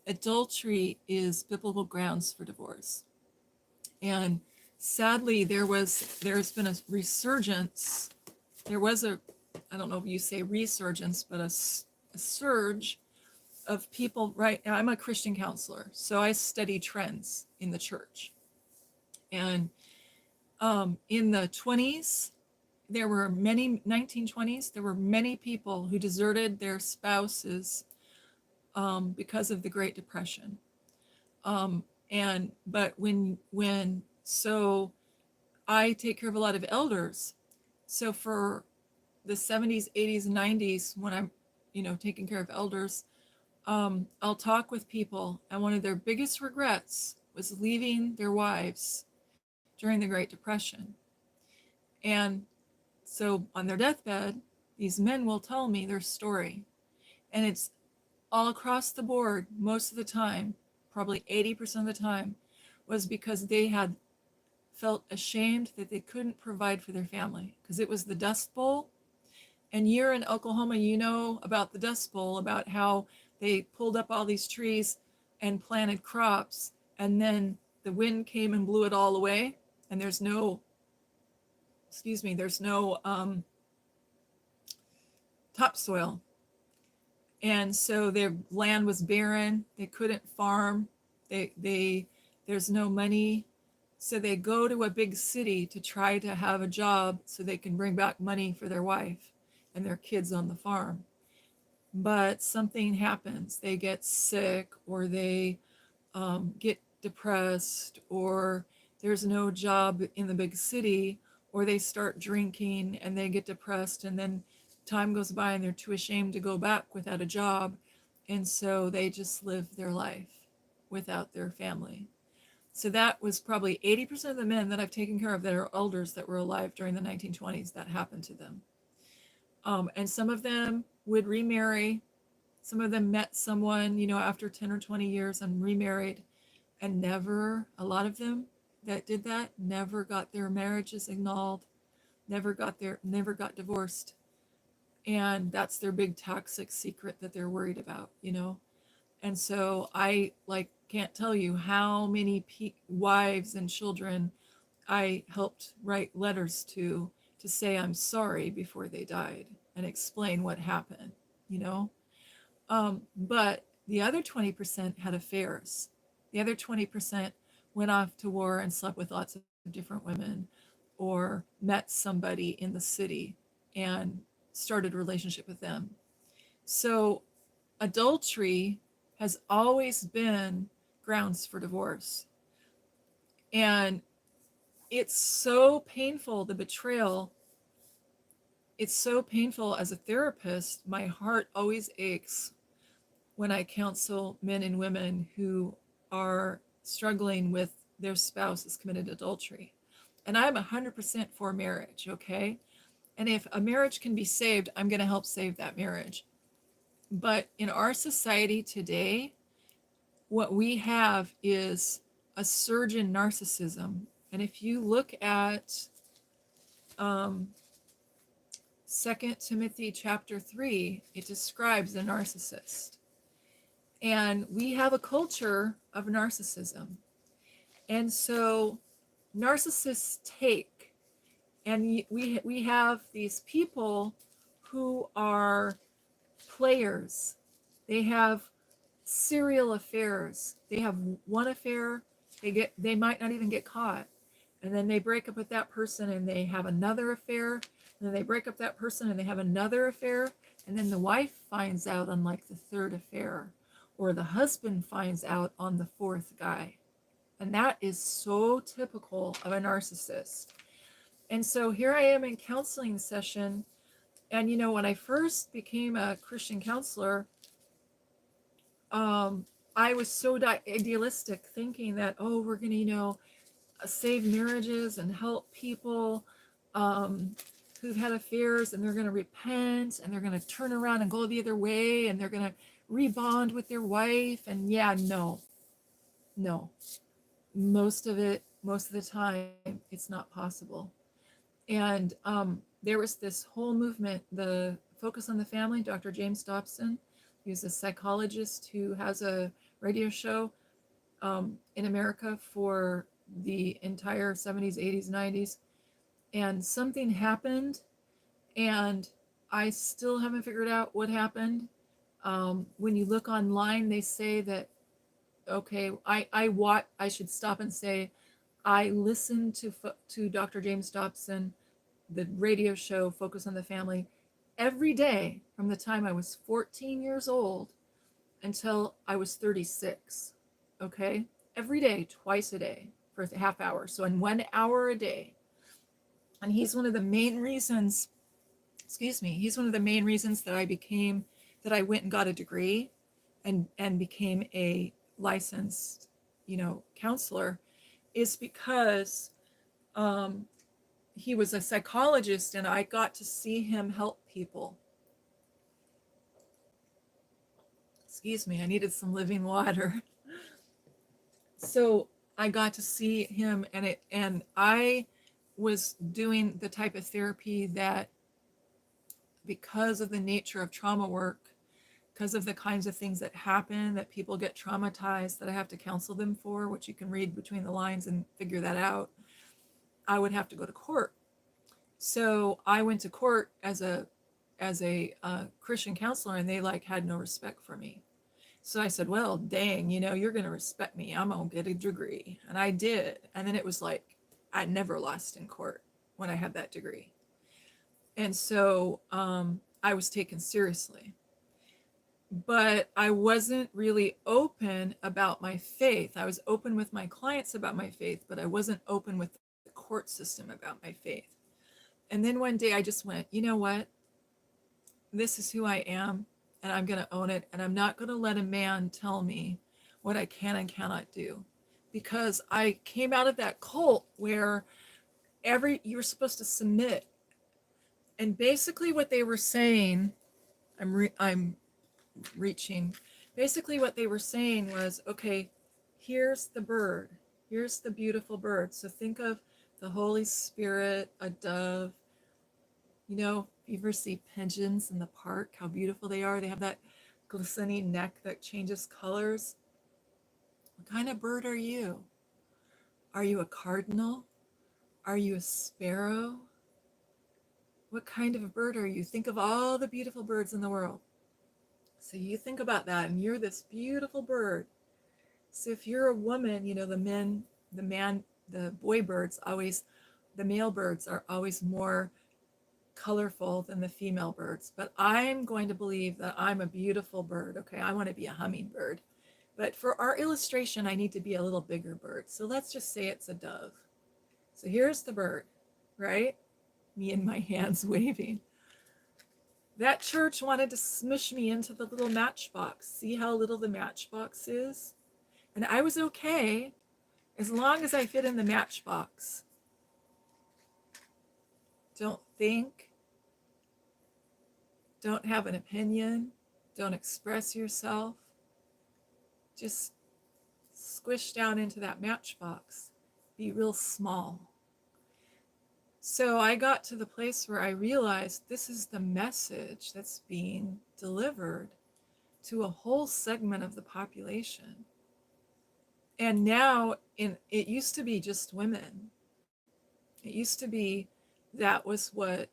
Adultery is biblical grounds for divorce. And sadly, there's been a resurgence. There was a, I don't know if you say resurgence, but a surge of people. Right now, I'm a Christian counselor, so I study trends in the church. And in the 20s, there were many 1920s. There were many people who deserted their spouses because of the Great Depression. And but when so I take care of a lot of elders. So for the 70s, 80s, 90s, when I'm, taking care of elders, I'll talk with people, and one of their biggest regrets was leaving their wives during the Great Depression. And so on their deathbed, these men will tell me their story. And it's all across the board, most of the time, probably 80% of the time, was because they had felt ashamed that they couldn't provide for their family because it was the Dust Bowl. And you're in Oklahoma, you know about the Dust Bowl, about how they pulled up all these trees and planted crops, and then the wind came and blew it all away. And there's no topsoil. And so their land was barren. They couldn't farm. There's no money. So they go to a big city to try to have a job so they can bring back money for their wife and their kids on the farm. But something happens. They get sick, or they get depressed, or there's no job in the big city, or they start drinking and they get depressed, and then time goes by and they're too ashamed to go back without a job. And so they just live their life without their family. So that was probably 80% of the men that I've taken care of that are elders that were alive during the 1920s that happened to them. And some of them would remarry. Some of them met someone, after 10 or 20 years and remarried, and a lot of them that did that never got their marriages annulled, never got divorced. And that's their big toxic secret that they're worried about. And so I can't tell you how many wives and children I helped write letters to say I'm sorry before they died and explain what happened, you know? But the other 20% had affairs. The other 20% went off to war and slept with lots of different women, or met somebody in the city and started a relationship with them. So adultery has always been grounds for divorce. And it's so painful, the betrayal. It's so painful as a therapist. My heart always aches when I counsel men and women who are struggling with their spouse has committed adultery. And I'm 100% for marriage, okay? And if a marriage can be saved, I'm going to help save that marriage. But in our society today, what we have is a surge in narcissism. And if you look at 2 Timothy chapter 3, it describes a narcissist. And we have a culture of narcissism. And so narcissists take, and we have these people who are players. They have serial affairs. They have one affair, they might not even get caught. And then they break up with that person and they have another affair. And then they break up that person and they have another affair. And then the wife finds out on like the third affair, or the husband finds out on the fourth guy. And that is so typical of a narcissist. And so here I am in counseling session. And you know, when I first became a Christian counselor, I was so idealistic, thinking that, oh, we're going to, you know, save marriages and help people who've had affairs, and they're going to repent and they're going to turn around and go the other way, and they're going to rebond with their wife. And yeah, no. Most of the time, it's not possible. And there was this whole movement, the Focus on the Family, Dr. James Dobson. He's a psychologist who has a radio show in America for the entire 70s, 80s, 90s. And something happened, and I still haven't figured out what happened. When you look online, they say that, okay, I should stop and say, I listened to Dr. James Dobson, the radio show Focus on the Family, every day from the time I was 14 years old until I was 36. Okay, every day, twice a day for a half hour. So in 1 hour a day. And he's one of the main reasons, he's one of the main reasons that I went and got a degree and became a licensed, counselor, is because he was a psychologist and I got to see him help people. Excuse me, I needed some living water. So I got to see him, and I was doing the type of therapy that, because of the nature of trauma work, because of the kinds of things that happen, that people get traumatized, that I have to counsel them for, which you can read between the lines and figure that out, I would have to go to court. So I went to court as a Christian counselor, and they had no respect for me. So I said, well, dang, you're going to respect me. I'm going to get a degree. And I did. And then it was like, I never lost in court when I had that degree. And so I was taken seriously. But I wasn't really open about my faith. I was open with my clients about my faith, but I wasn't open with the court system about my faith. And then one day I just went, you know what? This is who I am, and I'm going to own it. And I'm not going to let a man tell me what I can and cannot do. Because I came out of that cult where you were supposed to submit. And basically what they were saying, I'm reaching. Basically what they were saying was, okay, here's the bird. Here's the beautiful bird. So think of the Holy Spirit, a dove. You ever see pigeons in the park, how beautiful they are? They have that glistening neck that changes colors. What kind of bird are you? Are you a cardinal? Are you a sparrow? What kind of a bird are you? Think of all the beautiful birds in the world. So you think about that, and you're this beautiful bird. So if you're a woman, the boy birds the male birds are always more colorful than the female birds. But I'm going to believe that I'm a beautiful bird. Okay, I want to be a hummingbird. But for our illustration, I need to be a little bigger bird. So let's just say it's a dove. So here's the bird, right? Me and my hands waving. That church wanted to smush me into the little matchbox. See how little the matchbox is? And I was okay as long as I fit in the matchbox. Don't think, don't have an opinion, don't express yourself. Just squish down into that matchbox. Be real small. So I got to the place where I realized this is the message that's being delivered to a whole segment of the population. And now it used to be just women. It used to be that was what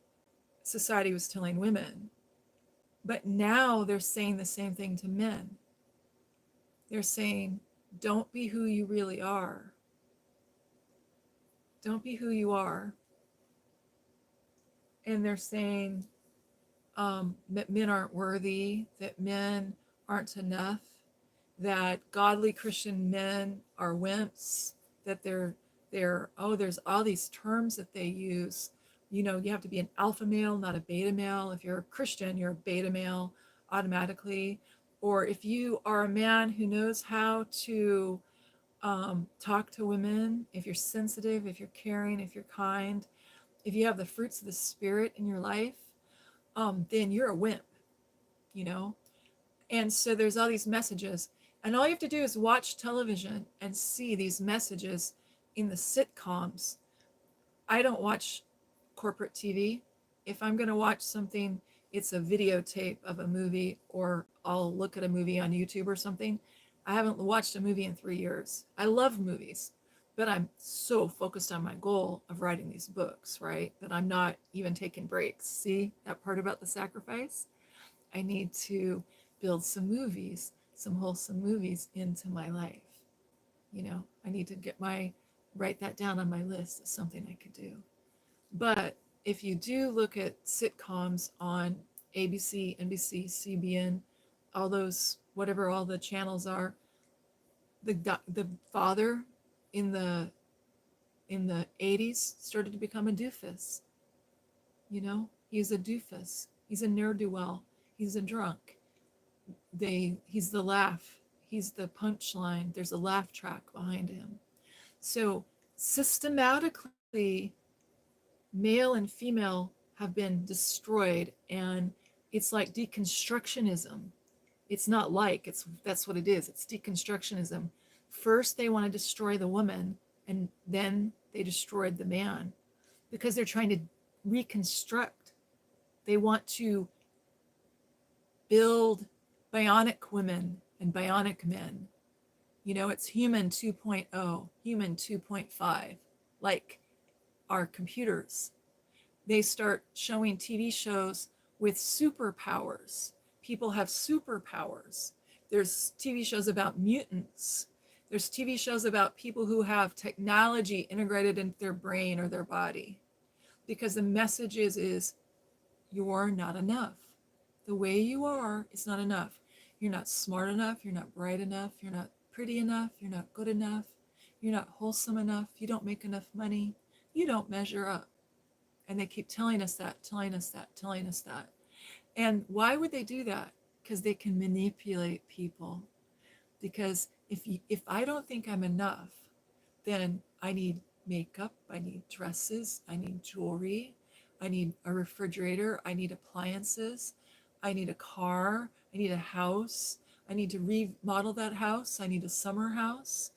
society was telling women. But now they're saying the same thing to men. They're saying, don't be who you really are. Don't be who you are. And they're saying that men aren't worthy, that men aren't enough, that godly Christian men are wimps, that there's all these terms that they use. You know, you have to be an alpha male, not a beta male. If you're a Christian, you're a beta male automatically. Or if you are a man who knows how to talk to women, if you're sensitive, if you're caring, if you're kind, if you have the fruits of the spirit in your life, then you're a wimp, you know? And so there's all these messages. And all you have to do is watch television and see these messages in the sitcoms. I don't watch corporate TV. If I'm going to watch something, it's a videotape of a movie, or I'll look at a movie on YouTube or something. I haven't watched a movie in 3 years. I love movies, but I'm so focused on my goal of writing these books, right? That I'm not even taking breaks. See that part about the sacrifice? I need to build some movies, some wholesome movies into my life. You know, I need to write that down on my list as something I could do. But if you do look at sitcoms on ABC, NBC, CBN, all those, whatever all the channels are, the father in the 80s started to become a doofus. You know, he's a doofus. He's a ne'er-do-well. He's a drunk. He's the laugh. He's the punchline. There's a laugh track behind him. So systematically, male and female have been destroyed, and it's like deconstructionism. It's not like, that's what it is. It's deconstructionism. First they want to destroy the woman, and then they destroyed the man, because they're trying to reconstruct. They want to build bionic women and bionic men. You know, it's human 2.0, human 2.5, like our computers. They start showing TV shows with superpowers. People have superpowers. There's TV shows about mutants. There's TV shows about people who have technology integrated into their brain or their body. Because the message is you're not enough. The way you are is not enough. You're not smart enough. You're not bright enough. You're not pretty enough. You're not good enough. You're not wholesome enough. You don't make enough money. You don't measure up. And they keep telling us that, telling us that, telling us that. And why would they do that? Because they can manipulate people. Because if I don't think I'm enough, then I need makeup, I need dresses, I need jewelry, I need a refrigerator, I need appliances, I need a car, I need a house, I need to remodel that house, I need a summer house,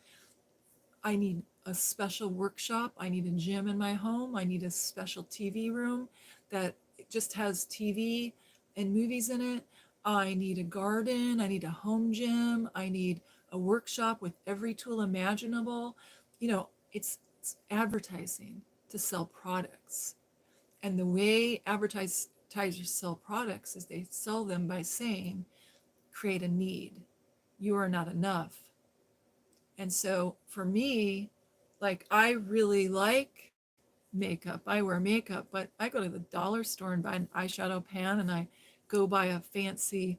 I need a special workshop, I need a gym in my home, I need a special TV room that just has TV and movies in it. I need a garden, I need a home gym, I need a workshop with every tool imaginable. You know, it's advertising to sell products. And the way advertisers sell products is they sell them by saying, create a need. You are not enough. And so for me, like, I really like makeup. I wear makeup, but I go to the dollar store and buy an eyeshadow pan, and I go buy a fancy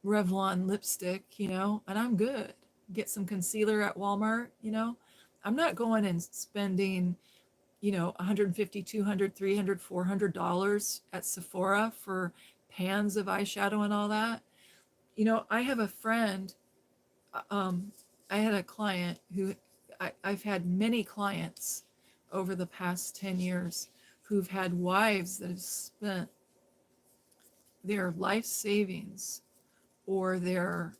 Revlon lipstick, you know, and I'm good. Get some concealer at Walmart, you know. I'm not going and spending, you know, 150, 200, 300, $400 at Sephora for pans of eyeshadow and all that. I have a friend, um, I had a client who, I've had many clients over the past 10 years who've had wives that have spent their life savings or their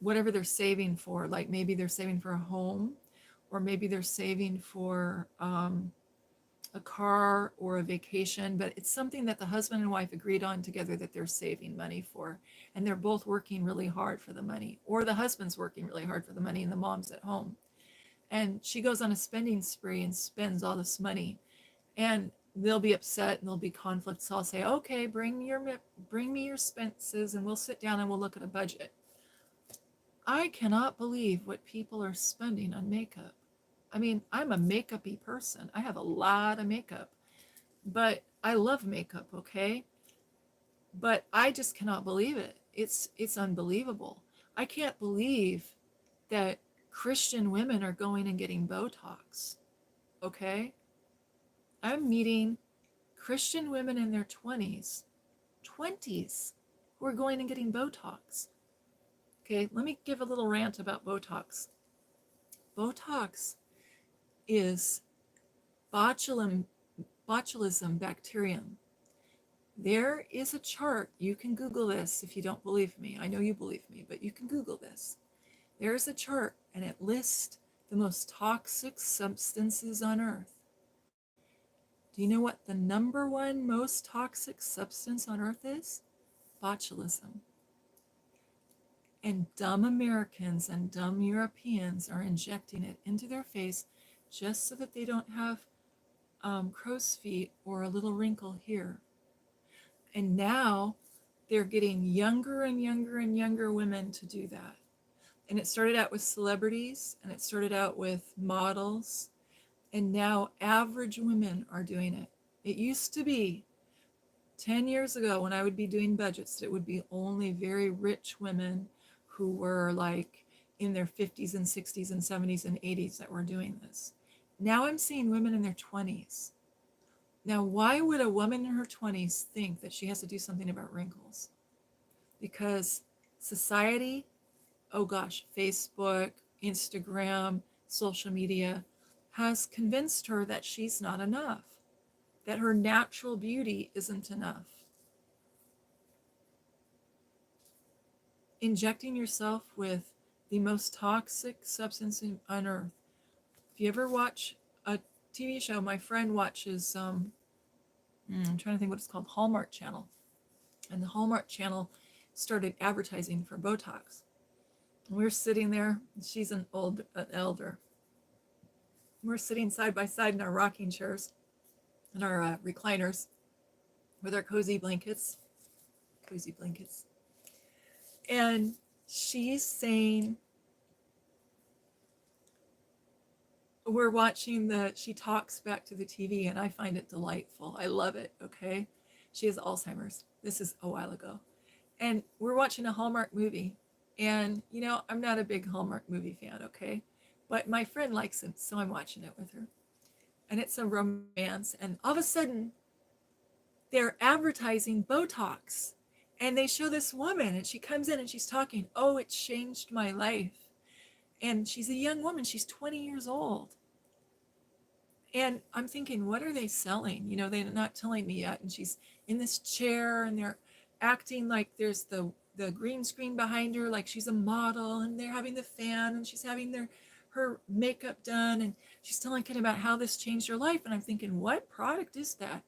whatever they're saving for, like maybe they're saving for a home, or maybe they're saving for a car or a vacation, but it's something that the husband and wife agreed on together that they're saving money for. And they're both working really hard for the money, or the husband's working really hard for the money and the mom's at home. And she goes on a spending spree and spends all this money. And they'll be upset and there'll be conflicts. So I'll say, okay, bring me your expenses and we'll sit down and we'll look at a budget. I cannot believe what people are spending on makeup. I mean, I'm a makeup-y person. I have a lot of makeup, but I love makeup, okay? But I just cannot believe it. It's unbelievable. I can't believe that Christian women are going and getting Botox, okay? I'm meeting Christian women in their 20s, who are going and getting Botox. Okay, let me give a little rant about Botox. Botox is botulism bacterium. There is a chart. You can Google this if you don't believe me. I know you believe me, but you can Google this. There's a chart and it lists the most toxic substances on earth. Do you know what the number one most toxic substance on earth is? Botulism. And dumb Americans and dumb Europeans are injecting it into their face just so that they don't have crow's feet or a little wrinkle here. And now they're getting younger and younger and younger women to do that. And it started out with celebrities and it started out with models. And now average women are doing it. It used to be 10 years ago when I would be doing budgets, it would be only very rich women who were like in their 50s and 60s and 70s and 80s that were doing this. Now I'm seeing women in their 20s. Now, why would a woman in her 20s think that she has to do something about wrinkles? Because society, oh gosh, Facebook, Instagram, social media, has convinced her that she's not enough, that her natural beauty isn't enough. Injecting yourself with the most toxic substance on earth. If you ever watch a TV show, my friend watches, I'm trying to think what it's called, Hallmark Channel. And the Hallmark Channel started advertising for Botox. And we're sitting there, she's an elder. We're sitting side by side in our rocking chairs and our recliners with our cozy blankets. And she's saying, we're watching she talks back to the TV and I find it delightful. I love it, okay? She has Alzheimer's. This is a while ago. And we're watching a Hallmark movie. And, I'm not a big Hallmark movie fan, okay? But my friend likes it, so I'm watching it with her. And it's a romance. And all of a sudden, they're advertising Botox. And they show this woman, and she comes in and she's talking, oh, it changed my life. And she's a young woman. She's 20 years old. And I'm thinking, what are they selling? They're not telling me yet. And she's in this chair and they're acting like there's the green screen behind her, like she's a model, and they're having the fan and she's having her makeup done. And she's telling Ken about how this changed her life. And I'm thinking, what product is that?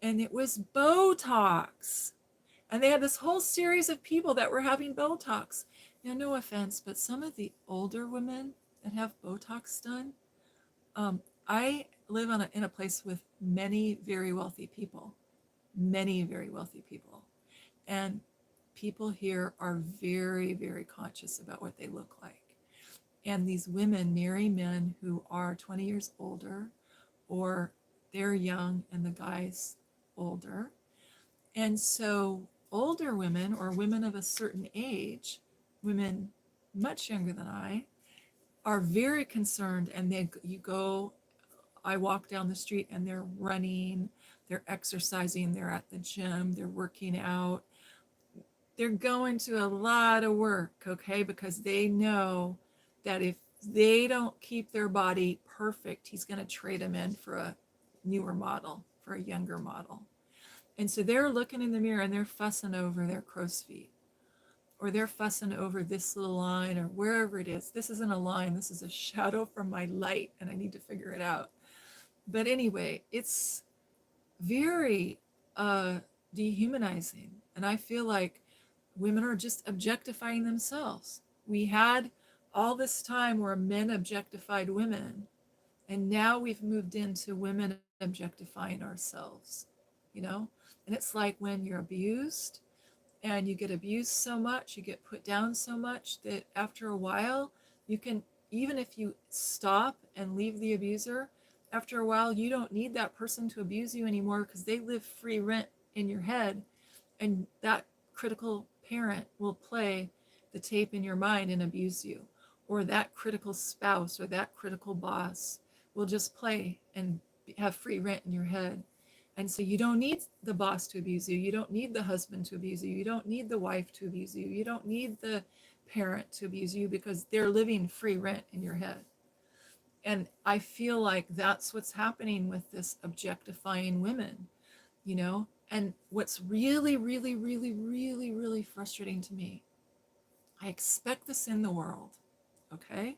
And it was Botox. And they had this whole series of people that were having Botox. Now, no offense, but some of the older women that have Botox done, I live in a place with many very wealthy people, and people here are very, very conscious about what they look like. And these women marry men who are 20 years older, or they're young and the guy's older. And so older women, or women of a certain age, women much younger than I, are very concerned. And I walk down the street and they're running, They're exercising, they're at the gym, they're working out, they're going to a lot of work, okay? Because they know that if they don't keep their body perfect, he's going to trade them in for a newer model, for a younger model. And so they're looking in the mirror and they're fussing over their crow's feet, or they're fussing over this little line, or wherever it is. This isn't a line, this is a shadow from my light, and I need to figure it out. But anyway, it's very dehumanizing. And I feel like women are just objectifying themselves. We had all this time where men objectified women, and now we've moved into women objectifying ourselves, you know? And it's like when you're abused and you get abused so much, you get put down so much that after a while, you can, even if you stop and leave the abuser, after a while, you don't need that person to abuse you anymore because they live free rent in your head. And that critical parent will play the tape in your mind and abuse you. Or that critical spouse or that critical boss will just play and have free rent in your head. And so you don't need the boss to abuse you. You don't need the husband to abuse you. You don't need the wife to abuse you. You don't need the parent to abuse you because they're living free rent in your head. And I feel like that's what's happening with this objectifying women, you know? And what's really, really, really, really, really frustrating to me, I expect this in the world, okay?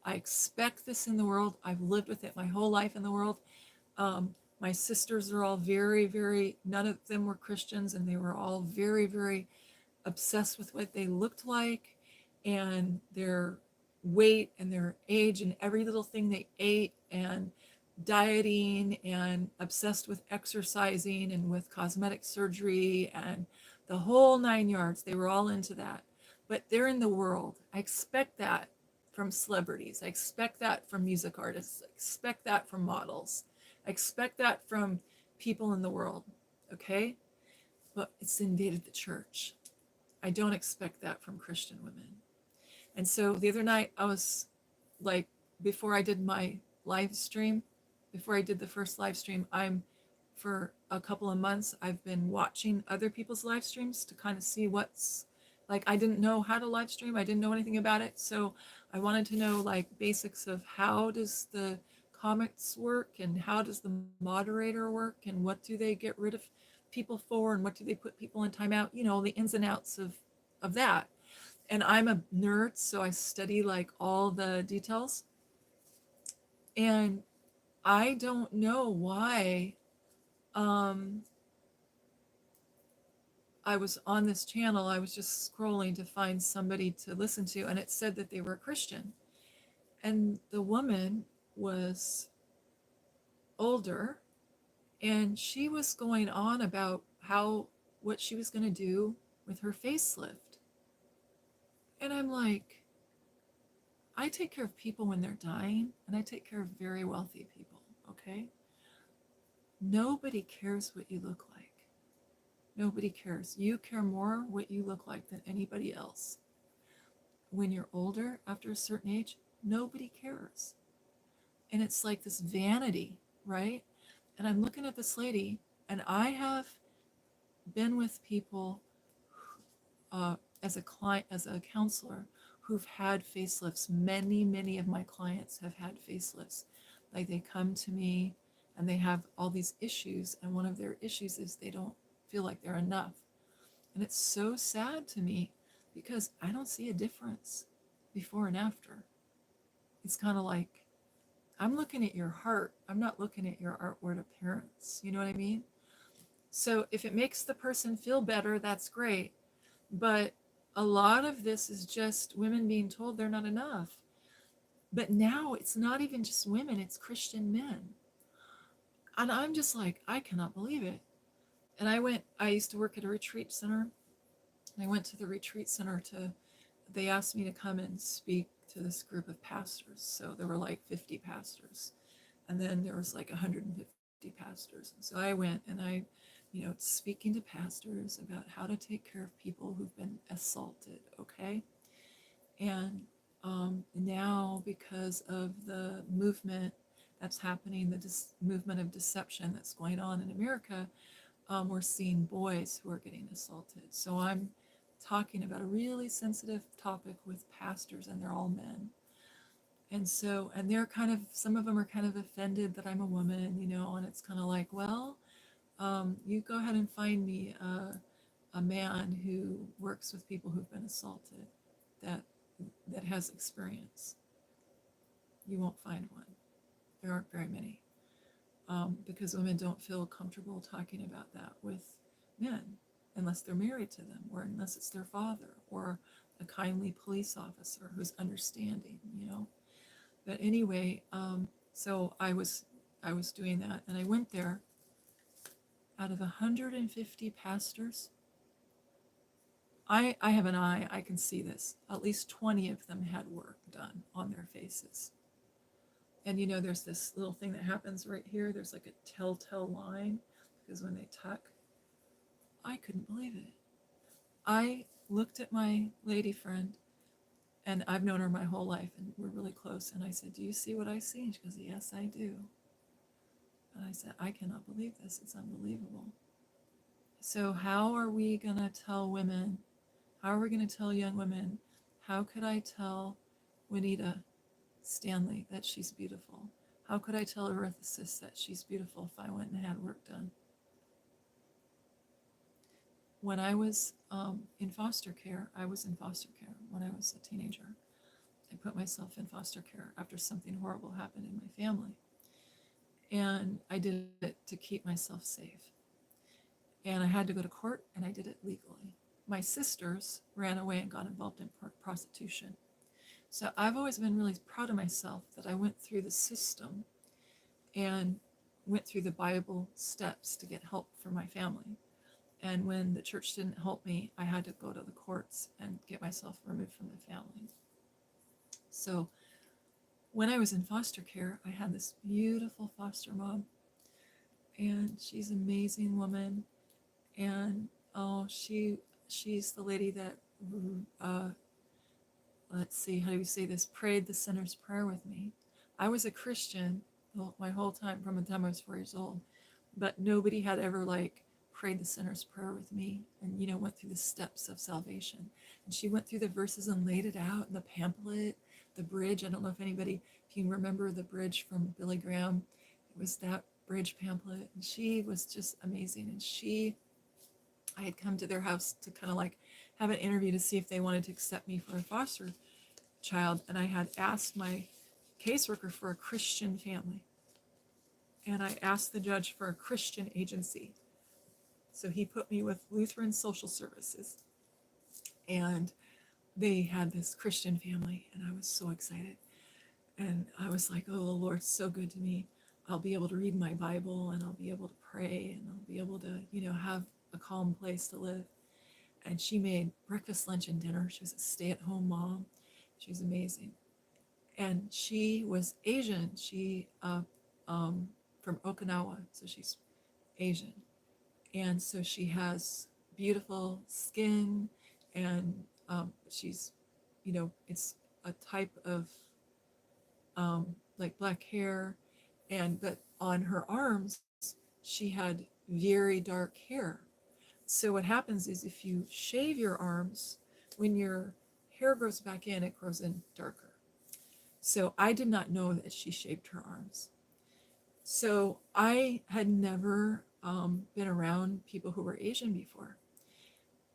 I expect this in the world. I've lived with it my whole life in the world. My sisters are all very, very, none of them were Christians, and they were all very, very obsessed with what they looked like and their weight and their age and every little thing they ate, and dieting, and obsessed with exercising and with cosmetic surgery and the whole 9 yards. They were all into that. But they're in the world. I expect that from celebrities. I expect that from music artists. I expect that from models. I expect that from people in the world, okay? But it's invaded the church. I don't expect that from Christian women. And so the other night, I was like, before I did my live stream, before I did the first live stream, for a couple of months, I've been watching other people's live streams to kind of see what's, like, I didn't know how to live stream. I didn't know anything about it. So I wanted to know like basics of how does the comments work, and how does the moderator work, and what do they get rid of people for, and what do they put people in timeout, you know, the ins and outs of that. And I'm a nerd, so I study like all the details. And I don't know why um, I was on this channel. I was just scrolling to find somebody to listen to, and it said that they were a Christian. And the woman was older, and she was going on about what she was going to do with her facelift. And I'm like, I take care of people when they're dying, and I take care of very wealthy people, okay? Nobody cares what you look like. Nobody cares. You care more what you look like than anybody else. When you're older, after a certain age, nobody cares. And it's like this vanity, right? And I'm looking at this lady, and I have been with people as a client, as a counselor, who've had facelifts. Many of my clients have had facelifts. Like, they come to me and they have all these issues, and one of their issues is they don't feel like they're enough. And it's so sad to me because I don't see a difference before and after. It's kind of like, I'm looking at your heart. I'm not looking at your outward appearance. You know what I mean? So if it makes the person feel better, that's great. But a lot of this is just women being told they're not enough. But now it's not even just women, it's Christian men. And I'm just like, I cannot believe it. And I used to work at a retreat center. And I went to the retreat center they asked me to come and speak to this group of pastors. So there were like 50 pastors. And then there was like 150 pastors. And so I went and speaking to pastors about how to take care of people who've been assaulted, okay? And now, because of the movement that's happening, the movement of deception that's going on in America, we're seeing boys who are getting assaulted. So I'm talking about a really sensitive topic with pastors, and they're all men. And so, and they're kind of, some of them are kind of offended that I'm a woman, and it's kind of like, well, you go ahead and find me a man who works with people who've been assaulted, that that has experience. You won't find one. There aren't very many, because women don't feel comfortable talking about that with men unless they're married to them, or unless it's their father, or a kindly police officer who's understanding. But anyway, so I was doing that, and I went there. Out of 150 pastors, I have an eye, I can see this. At least 20 of them had work done on their faces. And there's this little thing that happens right here. There's like a telltale line, because when they tuck, I couldn't believe it. I looked at my lady friend, and I've known her my whole life, and we're really close. And I said, "Do you see what I see?" And she goes, "Yes, I do." And I said, "I cannot believe this. It's unbelievable." So how are we going to tell women? How are we going to tell young women? How could I tell Juanita Stanley that she's beautiful? How could I tell Erythesis that she's beautiful if I went and had work done? When I was in foster care, I was in foster care when I was a teenager. I put myself in foster care after something horrible happened in my family. And I did it to keep myself safe. And I had to go to court, and I did it legally. My sisters ran away and got involved in prostitution. So I've always been really proud of myself that I went through the system and went through the Bible steps to get help for my family. And when the church didn't help me, I had to go to the courts and get myself removed from the family. So when I was in foster care, I had this beautiful foster mom, and she's an amazing woman. And oh, she's the lady that uh, let's see, how do you say this, prayed the sinner's prayer with me. I was a Christian my whole time, from the time I was 4 years old, but nobody had ever prayed the sinner's prayer with me, and went through the steps of salvation. And she went through the verses and laid it out in the pamphlet, the bridge. I don't know if you remember the bridge from Billy Graham. It was that bridge pamphlet, and she was just amazing. And I had come to their house to kind of have an interview to see if they wanted to accept me for a foster child, and I had asked my caseworker for a Christian family, and I asked the judge for a Christian agency. So he put me with Lutheran Social Services, and they had this Christian family, and I was so excited. And I was like, oh, the Lord's so good to me. I'll be able to read my Bible, and I'll be able to pray, and I'll be able to, have a calm place to live. And she made breakfast, lunch, and dinner. She was a stay-at-home mom. She was amazing. And she was Asian. She from Okinawa, so she's Asian. And so she has beautiful skin, and she's, it's a type of black hair, but on her arms she had very dark hair. So what happens is, if you shave your arms, when your hair grows back in, it grows in darker. So I did not know that she shaved her arms. So I had never been around people who were Asian before,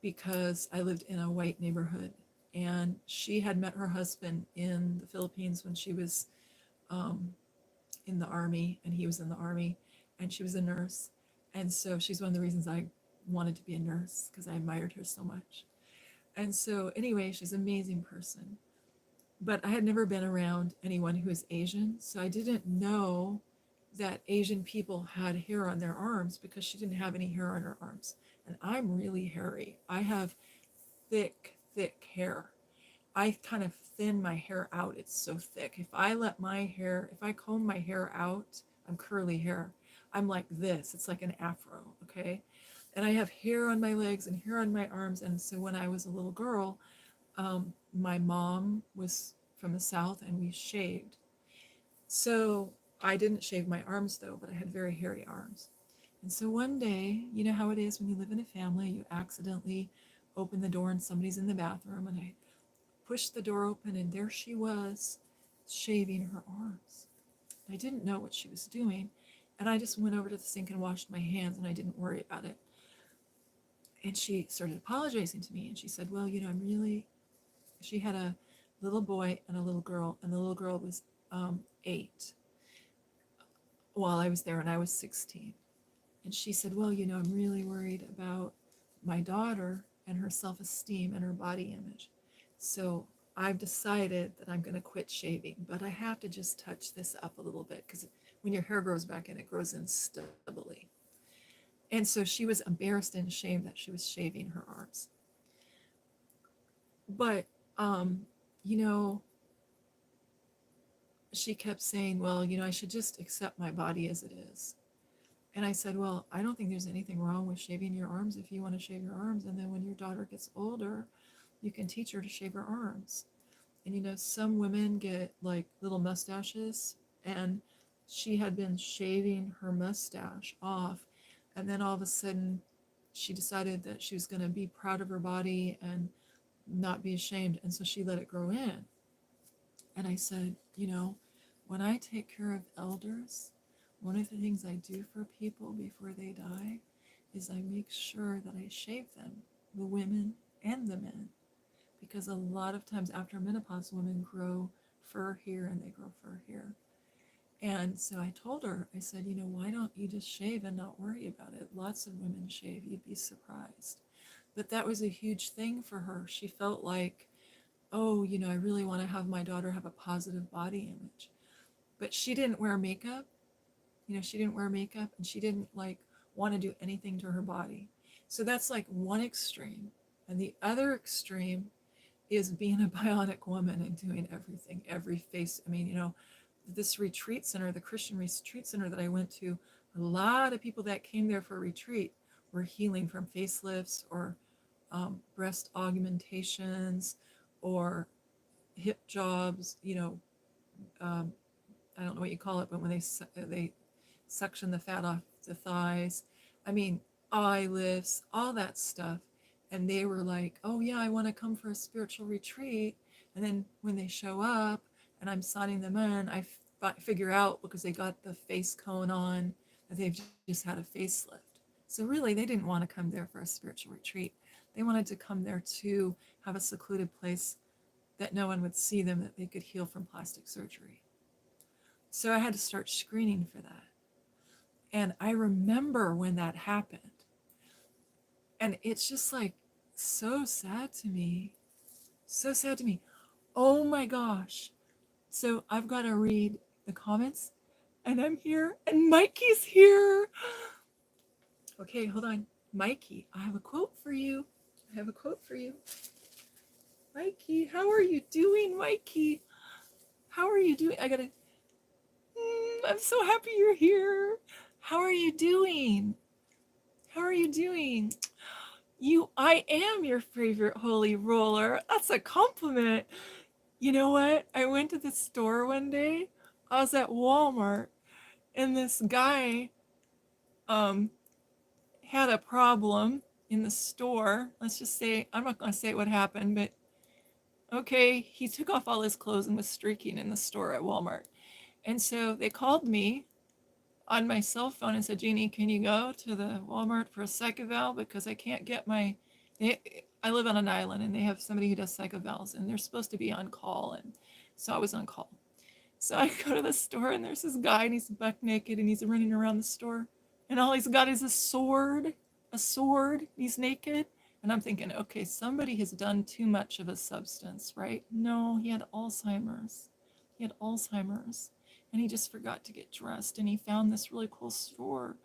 because I lived in a white neighborhood, and she had met her husband in the Philippines when she was in the army, and he was in the army, and she was a nurse. And so she's one of the reasons I wanted to be a nurse, because I admired her so much. And so anyway, she's an amazing person. But I had never been around anyone who was Asian, so I didn't know that Asian people had hair on their arms, because she didn't have any hair on her arms. And I'm really hairy. I have thick, thick hair. I kind of thin my hair out. It's so thick. If I comb my hair out, I'm curly hair. I'm like this. It's like an afro, okay? And I have hair on my legs and hair on my arms. And so when I was a little girl, my mom was from the South, and we shaved. So I didn't shave my arms though, but I had very hairy arms. And so one day, you know how it is when you live in a family, you accidentally open the door and somebody's in the bathroom, and I pushed the door open, and there she was shaving her arms. I didn't know what she was doing, and I just went over to the sink and washed my hands, and I didn't worry about it. And she started apologizing to me, and she said, well, I'm really, she had a little boy and a little girl, and the little girl was 8 while I was there, and I was 16. And she said, well, I'm really worried about my daughter and her self-esteem and her body image. So I've decided that I'm going to quit shaving, but I have to just touch this up a little bit because when your hair grows back in, it grows in stubbly. And so she was embarrassed and ashamed that she was shaving her arms. But, you know, she kept saying, well, I should just accept my body as it is. And I said, well, I don't think there's anything wrong with shaving your arms if you want to shave your arms. And then when your daughter gets older, you can teach her to shave her arms. And some women get like little mustaches, and she had been shaving her mustache off. And then all of a sudden, she decided that she was going to be proud of her body and not be ashamed. And so she let it grow in. And I said, when I take care of elders, one of the things I do for people before they die is I make sure that I shave them, the women and the men, because a lot of times after menopause, women grow fur here and they grow fur here. And so I told her, I said, why don't you just shave and not worry about it? Lots of women shave, you'd be surprised. But that was a huge thing for her. She felt like, oh, I really want to have my daughter have a positive body image. But she didn't wear makeup. She didn't wear makeup, and she didn't like want to do anything to her body. So that's like one extreme. And the other extreme is being a bionic woman and doing everything, every face. I mean, this retreat center, the Christian retreat center that I went to, a lot of people that came there for a retreat were healing from facelifts or breast augmentations or hip jobs, I don't know what you call it, but when they suction the fat off the thighs, I mean, eye lifts, all that stuff. And they were like, oh yeah, I want to come for a spiritual retreat. And then when they show up and I'm signing them in, I figure out, because they got the face cone on, that they've just had a facelift. So really, they didn't want to come there for a spiritual retreat. They wanted to come there to have a secluded place that no one would see them, that they could heal from plastic surgery. So I had to start screening for that. And I remember when that happened. And it's just like so sad to me. So sad to me. Oh my gosh. So I've got to read the comments, and I'm here, and Mikey's here. Okay, hold on. Mikey, I have a quote for you. Mikey, how are you doing, Mikey? How are you doing? I'm so happy you're here. How are you doing? I am your favorite holy roller. That's a compliment. You know what? I went to the store one day. I was at Walmart, and this guy had a problem in the store. Let's just say, I'm not going to say what happened, but okay, he took off all his clothes and was streaking in the store at Walmart. And so they called me on my cell phone and said, Jeannie, can you go to the Walmart for a psych eval? Because I can't get I live on an island, and they have somebody who does psych evals, and they're supposed to be on call. And so I was on call. So I go to the store, and there's this guy, and he's buck naked, and he's running around the store. And all he's got is a sword. He's naked. And I'm thinking, okay, somebody has done too much of a substance, right? No, he had Alzheimer's. And he just forgot to get dressed. And he found this really cool store.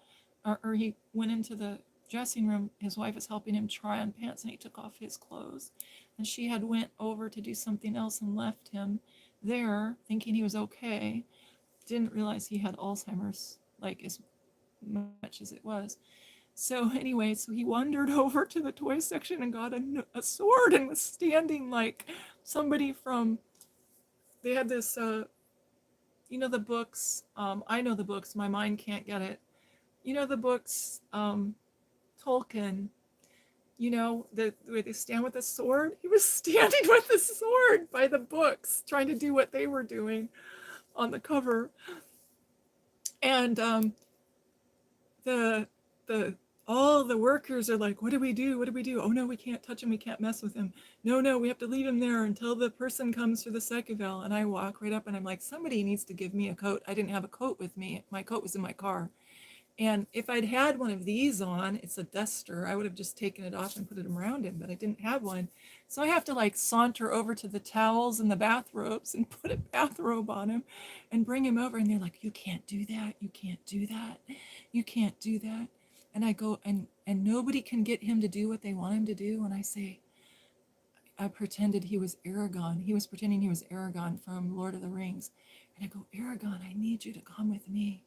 Or he went into the dressing room. His wife was helping him try on pants, and he took off his clothes. And she had went over to do something else and left him there thinking he was okay. Didn't realize he had Alzheimer's, like as much as it was. So anyway, so he wandered over to the toy section and got a sword, and was standing like somebody from, they had this You know the books, I know the books, my mind can't get it. You know the books, Tolkien, you know, where they stand with a sword? He was standing with a sword by the books, trying to do what they were doing on the cover. And the the all the workers are like, what do we do? What do we do? Oh no, we can't touch him. We can't mess with him. No, no, we have to leave him there until the person comes for the second veil. And I walk right up and I'm like, somebody needs to give me a coat. I didn't have a coat with me. My coat was in my car. And if I'd had one of these on, it's a duster, I would have just taken it off and put it around him, but I didn't have one. So I have to like saunter over to the towels and the bathrobes and put a bathrobe on him and bring him over. And they're like, you can't do that. You can't do that. You can't do that. And I go, and nobody can get him to do what they want him to do. And I say, I pretended he was Aragorn. He was pretending he was Aragorn from Lord of the Rings. And I go, Aragorn, I need you to come with me.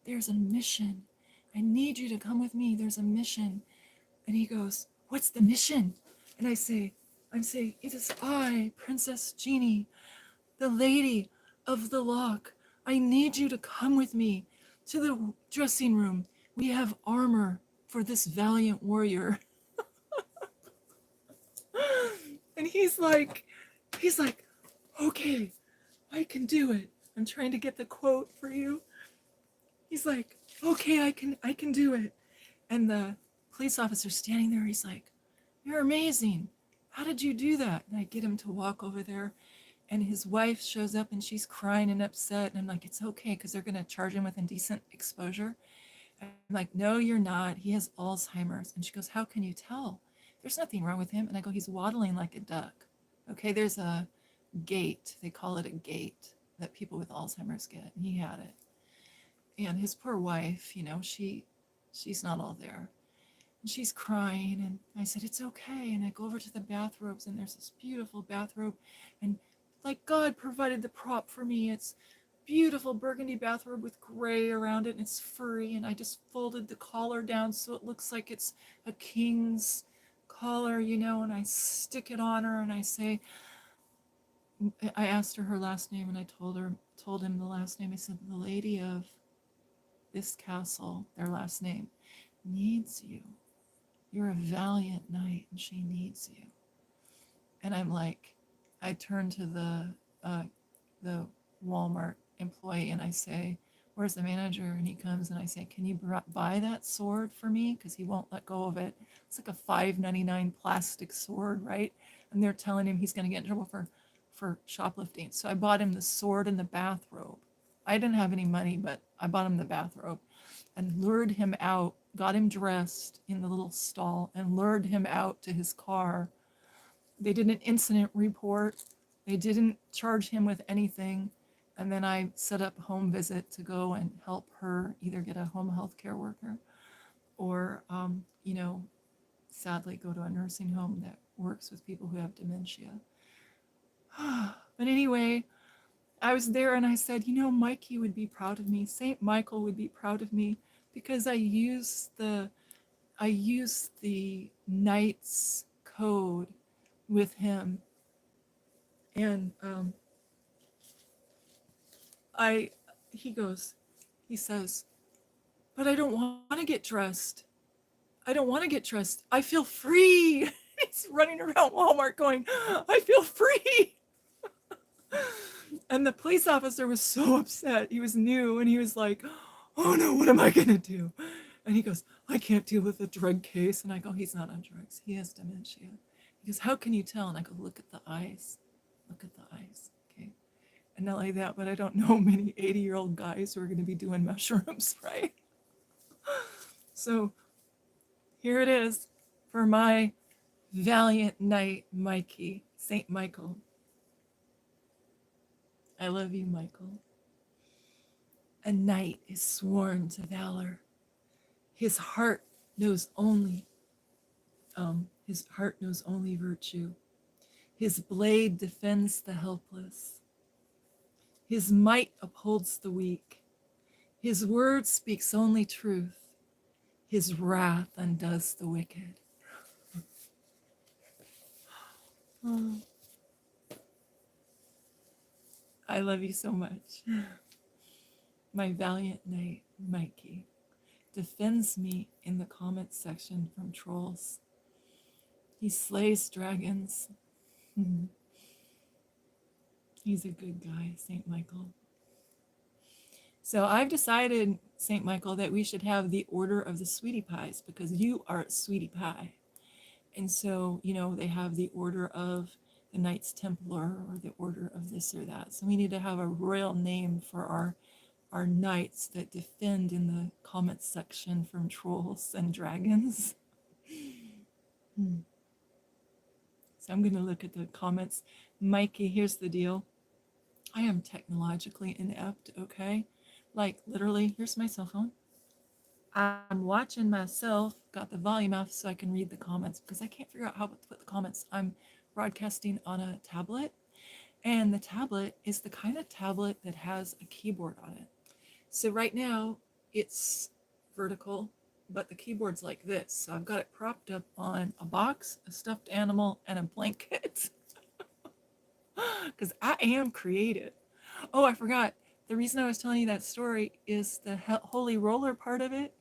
There's a mission. I need you to come with me. There's a mission. And he goes, what's the mission? And I'm saying, it is I, Princess Jeanne, the Lady of the Loch. I need you to come with me to the dressing room. We have armor for this valiant warrior. And he's like, okay, I can do it. I'm trying to get the quote for you. He's like, okay, I can do it. And the police officer standing there, he's like, you're amazing. How did you do that? And I get him to walk over there. And his wife shows up and she's crying and upset. And I'm like, it's okay, because they're going to charge him with indecent exposure. And I'm like, no, you're not. He has Alzheimer's. And she goes, how can you tell? There's nothing wrong with him. And I go, he's waddling like a duck. Okay, there's a gait. They call it a gait that people with Alzheimer's get. And he had it. And his poor wife, you know, she's not all there. And she's crying, and I said, it's okay. And I go over to the bathrobes, and there's this beautiful bathrobe. And like God provided the prop for me. It's beautiful burgundy bathrobe with gray around it, and it's furry. And I just folded the collar down so it looks like it's a king's collar, you know, and I stick it on her, and I say, I asked her last name, and I told him the last name. I said, the lady of this castle, their last name, needs you. You're a valiant knight, and she needs you. And I'm like, I turn to the Walmart employee and I say, where's the manager? And he comes and I say, can you buy that sword for me? Because he won't let go of it. It's like a $5.99 plastic sword, right? And they're telling him he's going to get in trouble for shoplifting. So I bought him the sword and the bathrobe. I didn't have any money, but I bought him the bathrobe and lured him out, got him dressed in the little stall and lured him out to his car. They did an incident report. They didn't charge him with anything. And then I set up a home visit to go and help her either get a home health care worker or, you know, sadly go to a nursing home that works with people who have dementia. But anyway, I was there and I said, you know, Mikey would be proud of me. St. Michael would be proud of me because I used the knight's code with him. And he says, but I don't want to get dressed. I don't want to get dressed. I feel free. He's running around Walmart going, I feel free. And the police officer was so upset. He was new and he was like, oh no, what am I going to do? And he goes, I can't deal with a drug case. And I go, he's not on drugs. He has dementia. He goes, how can you tell? And I go, look at the eyes. Look at the eyes. Okay. And not like that, but I don't know many 80-year-old guys who are going to be doing mushrooms, right? So here it is for my valiant knight, Mikey, St. Michael. I love you, Michael. A knight is sworn to valor. His heart knows only virtue. His blade defends the helpless. His might upholds the weak. His word speaks only truth. His wrath undoes the wicked. Oh. I love you so much. My valiant knight, Mikey, defends me in the comments section from trolls. He slays dragons. He's a good guy, St. Michael. So I've decided, St. Michael, that we should have the Order of the Sweetie Pies because you are a sweetie pie. And so, they have the Order of the Knights Templar or the Order of this or that. So we need to have a royal name for our knights that defend in the comments section from trolls and dragons. So I'm going to look at the comments. Mikey, here's the deal. I am technologically inept, okay? Like, literally, here's my cell phone. I'm watching myself, got the volume off so I can read the comments because I can't figure out how to put the comments. I'm broadcasting on a tablet, and the tablet is the kind of tablet that has a keyboard on it. So right now, it's vertical, but the keyboard's like this. So I've got it propped up on a box, a stuffed animal, and a blanket. Because I am creative. Oh, I forgot. The reason I was telling you that story is the holy roller part of it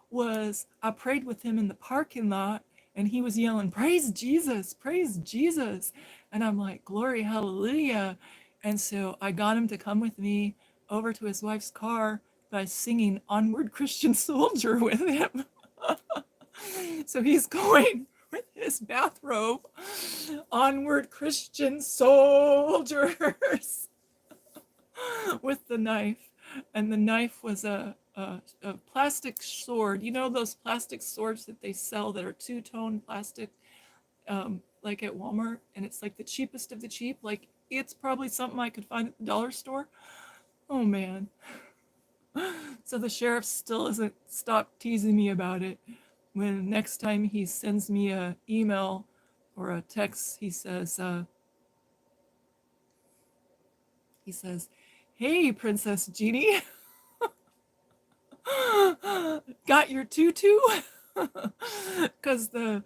was I prayed with him in the parking lot and he was yelling, praise Jesus, praise Jesus. And I'm like, glory, hallelujah. And so I got him to come with me over to his wife's car by singing Onward Christian Soldier with him. So he's going with his bathrobe, onward Christian soldiers, with the knife. And the knife was a plastic sword. You know those plastic swords that they sell that are two-tone plastic, like at Walmart? And it's like the cheapest of the cheap. Like, it's probably something I could find at the dollar store. Oh, man. So the sheriff still hasn't stopped teasing me about it. When next time he sends me a email or a text, he says, hey, Princess Jeannie, got your tutu? Because the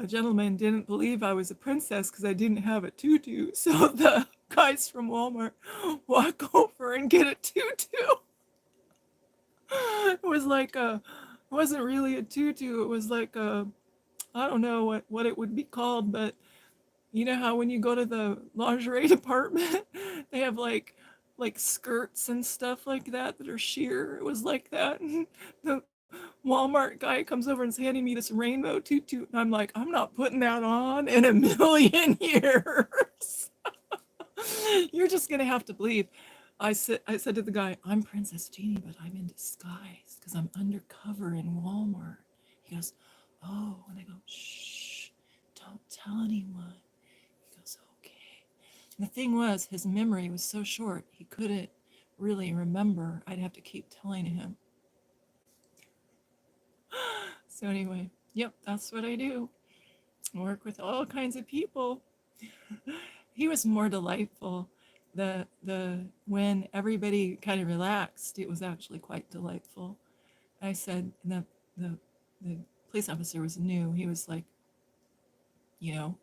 gentleman didn't believe I was a princess because I didn't have a tutu. So the guys from Walmart walk over and get a tutu. It was like it wasn't really a tutu. It was like I don't know what it would be called, but you know how when you go to the lingerie department, they have like skirts and stuff like that that are sheer. It was like that. And the Walmart guy comes over and is handing me this rainbow tutu, and I'm like, I'm not putting that on in a million years. You're just gonna have to believe. I said to the guy, I'm Princess Jeannie, but I'm in disguise because I'm undercover in Walmart. He goes, oh, and I go, shh, don't tell anyone. He goes, okay. And the thing was, his memory was so short, he couldn't really remember. I'd have to keep telling him. So anyway, yep, that's what I do. Work with all kinds of people. He was more delightful. The when everybody kind of relaxed, it was actually quite delightful. I said the police officer was new. He was like, young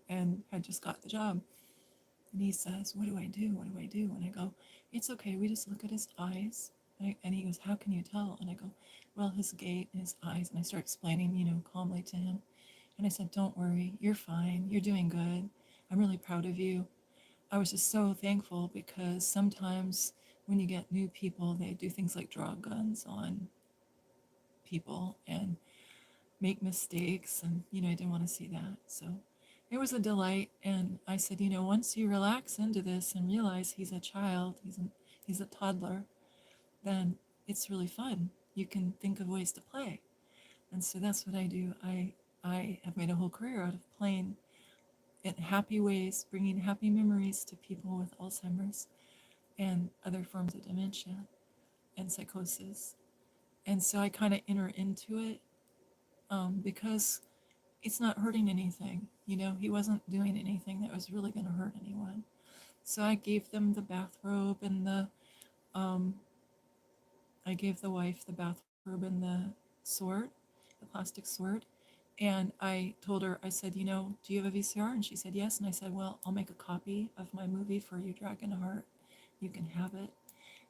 and had just got the job. And he says, what do I do? What do I do? And I go, it's okay. We just look at his eyes. And he goes, how can you tell? And I go, well, his gait and his eyes. And I start explaining, calmly to him. And I said, don't worry. You're fine. You're doing good. I'm really proud of you. I was just so thankful because sometimes when you get new people, they do things like draw guns on people and make mistakes. And, I didn't want to see that. So it was a delight. And I said, once you relax into this and realize he's a child, he's a toddler, then it's really fun. You can think of ways to play. And so that's what I do. I have made a whole career out of playing in happy ways, bringing happy memories to people with Alzheimer's and other forms of dementia and psychosis. And so I kind of enter into it because it's not hurting anything. He wasn't doing anything that was really going to hurt anyone. So I gave them the bathrobe and I gave the wife the bathrobe and the sword, the plastic sword. And I told her, I said, do you have a VCR? And she said, yes. And I said, well, I'll make a copy of my movie for you, Dragonheart. You can have it.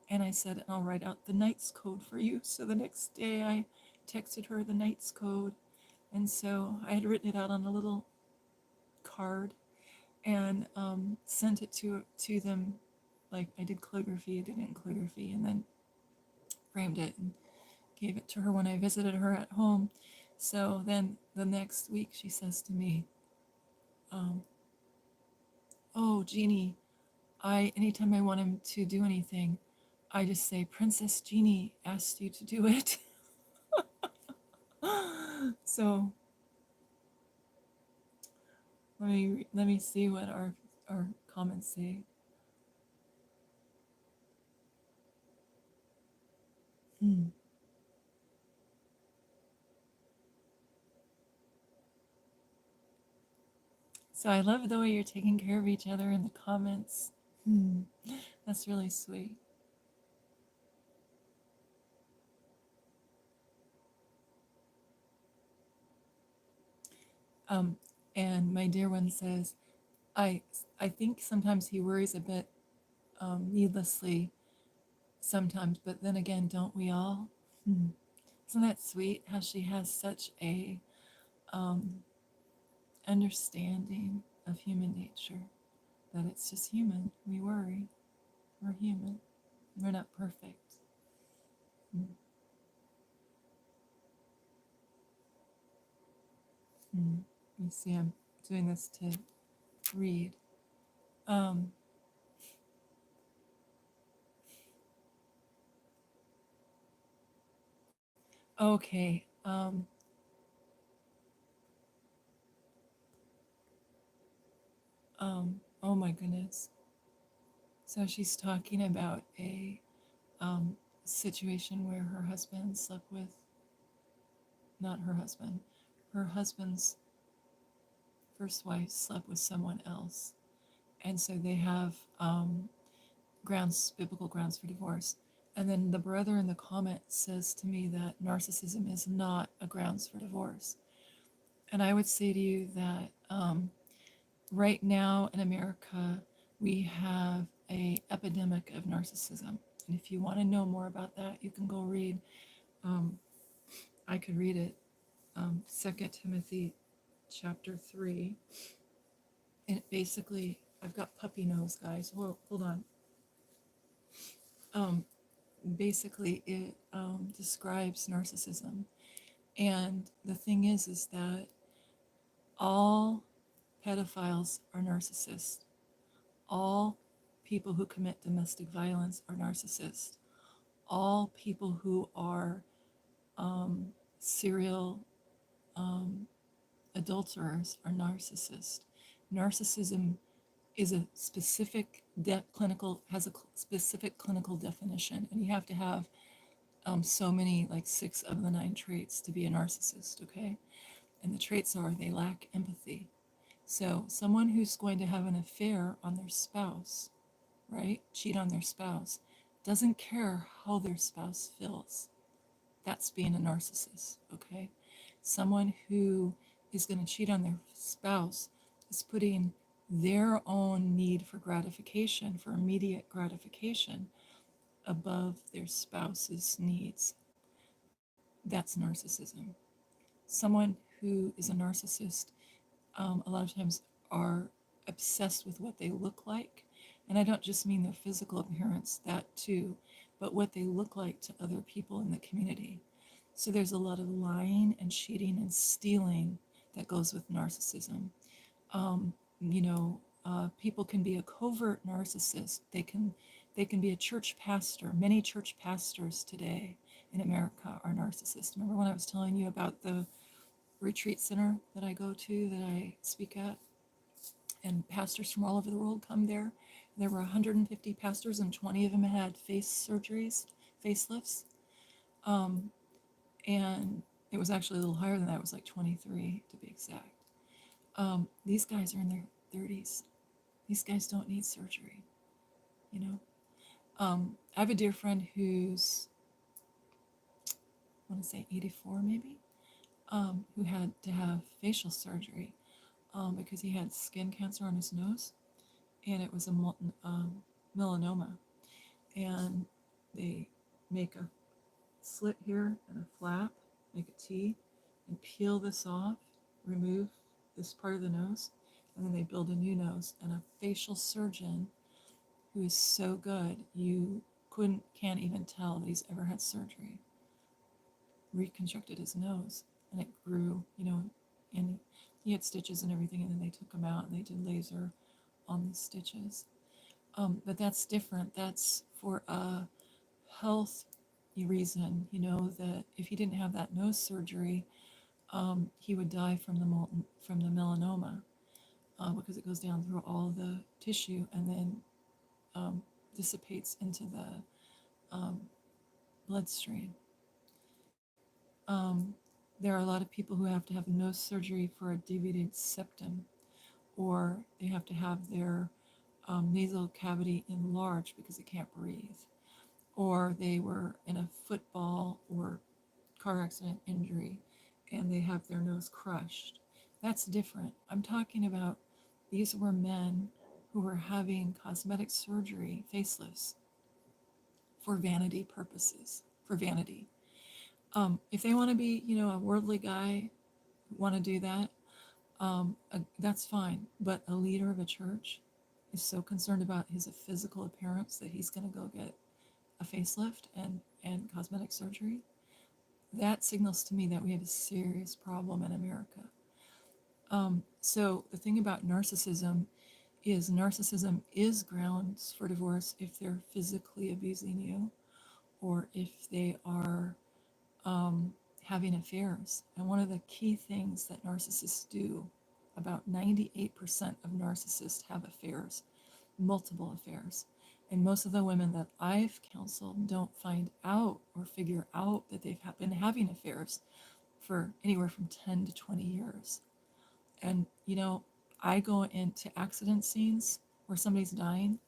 And I said, I'll write out the Knight's Code for you. So the next day I texted her the Knight's Code. And so I had written it out on a little card and sent it to them. Like I did calligraphy, I did it in calligraphy, and then framed it and gave it to her when I visited her at home. So then the next week she says to me, um, oh, Jeannie, anytime I want him to do anything, I just say, Princess Jeannie asked you to do it. So let me see what our comments say. Hmm. So I love the way you're taking care of each other in the comments. Hmm. That's really sweet. Um, and my dear one says, I I think sometimes he worries a bit needlessly sometimes, but then again, don't we all? Hmm. Isn't that sweet how she has such a um, understanding of human nature, that it's just human. We worry. We're human. We're not perfect. Hmm. Hmm. You see, I'm doing this to read. Um, okay. Oh my goodness. So she's talking about a situation where her husband slept with, not her husband's first wife slept with someone else. And so they have biblical grounds for divorce. And then the brother in the comment says to me that narcissism is not a grounds for divorce. And I would say to you that right now in America, we have a epidemic of narcissism. And if you want to know more about that, you can go read. Um, I could read it. 2 Timothy chapter 3. And it basically, I've got puppy nose, guys. Hold on. Um, Basically, it describes narcissism. And the thing is that all pedophiles are narcissists. All people who commit domestic violence are narcissists. All people who are serial um, adulterers are narcissists. Narcissism is a specific clinical has a specific clinical definition, and you have to have so many, like 6 of the 9 traits to be a narcissist. Okay, and the traits are they lack empathy. So someone who's going to have an affair on their spouse, right, cheat on their spouse, doesn't care how their spouse feels. That's being a narcissist. Okay, someone who is going to cheat on their spouse is putting their own need for gratification, for immediate gratification, above their spouse's needs. That's narcissism. Someone who is a narcissist, a lot of times, are obsessed with what they look like. And I don't just mean their physical appearance, that too, but what they look like to other people in the community. So there's a lot of lying and cheating and stealing that goes with narcissism. Um, People can be a covert narcissist. They can be a church pastor. Many church pastors today in America are narcissists. Remember when I was telling you about the retreat center that I go to, that I speak at, and pastors from all over the world come there? There were 150 pastors, and 20 of them had face surgeries, facelifts. Um, and it was actually a little higher than that. It was like 23 to be exact. These guys are in their 30s. These guys don't need surgery, you know. I have a dear friend who's, I want to say 84 maybe, who had to have facial surgery because he had skin cancer on his nose, and it was a melanoma. And they make a slit here and a flap, make a T, and peel this off, remove this part of the nose, and then they build a new nose. And a facial surgeon who is so good, you can't even tell that he's ever had surgery, reconstructed his nose, and it grew, and he had stitches and everything, and then they took him out and they did laser on the stitches. But that's different. That's for a health reason, that if he didn't have that nose surgery, he would die from the melanoma because it goes down through all the tissue and then dissipates into the bloodstream. Um, there are a lot of people who have to have nose surgery for a deviated septum, or they have to have their nasal cavity enlarged because they can't breathe, or they were in a football or car accident injury and they have their nose crushed. That's different. I'm talking about these were men who were having cosmetic surgery, facelifts, for vanity purposes, for vanity. If they want to be, a worldly guy, want to do that, that's fine. But a leader of a church is so concerned about his physical appearance that he's going to go get a facelift and cosmetic surgery. That signals to me that we have a serious problem in America. So the thing about narcissism is grounds for divorce if they're physically abusing you or if they are having affairs. And one of the key things that narcissists do, about 98% of narcissists have affairs, multiple affairs. And most of the women that I've counseled don't find out or figure out that they've been having affairs for anywhere from 10 to 20 years. And, I go into accident scenes where somebody's dying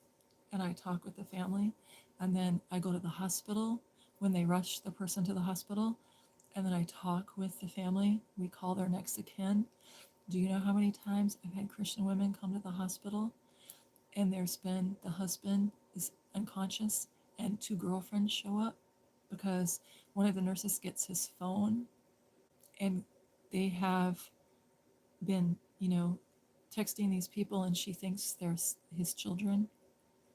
and I talk with the family. And then I go to the hospital when they rush the person to the hospital. And then I talk with the family. We call their next of kin. Do you know how many times I've had Christian women come to the hospital and there's been the husband is unconscious and two girlfriends show up because one of the nurses gets his phone and they have been, texting these people and she thinks they're his children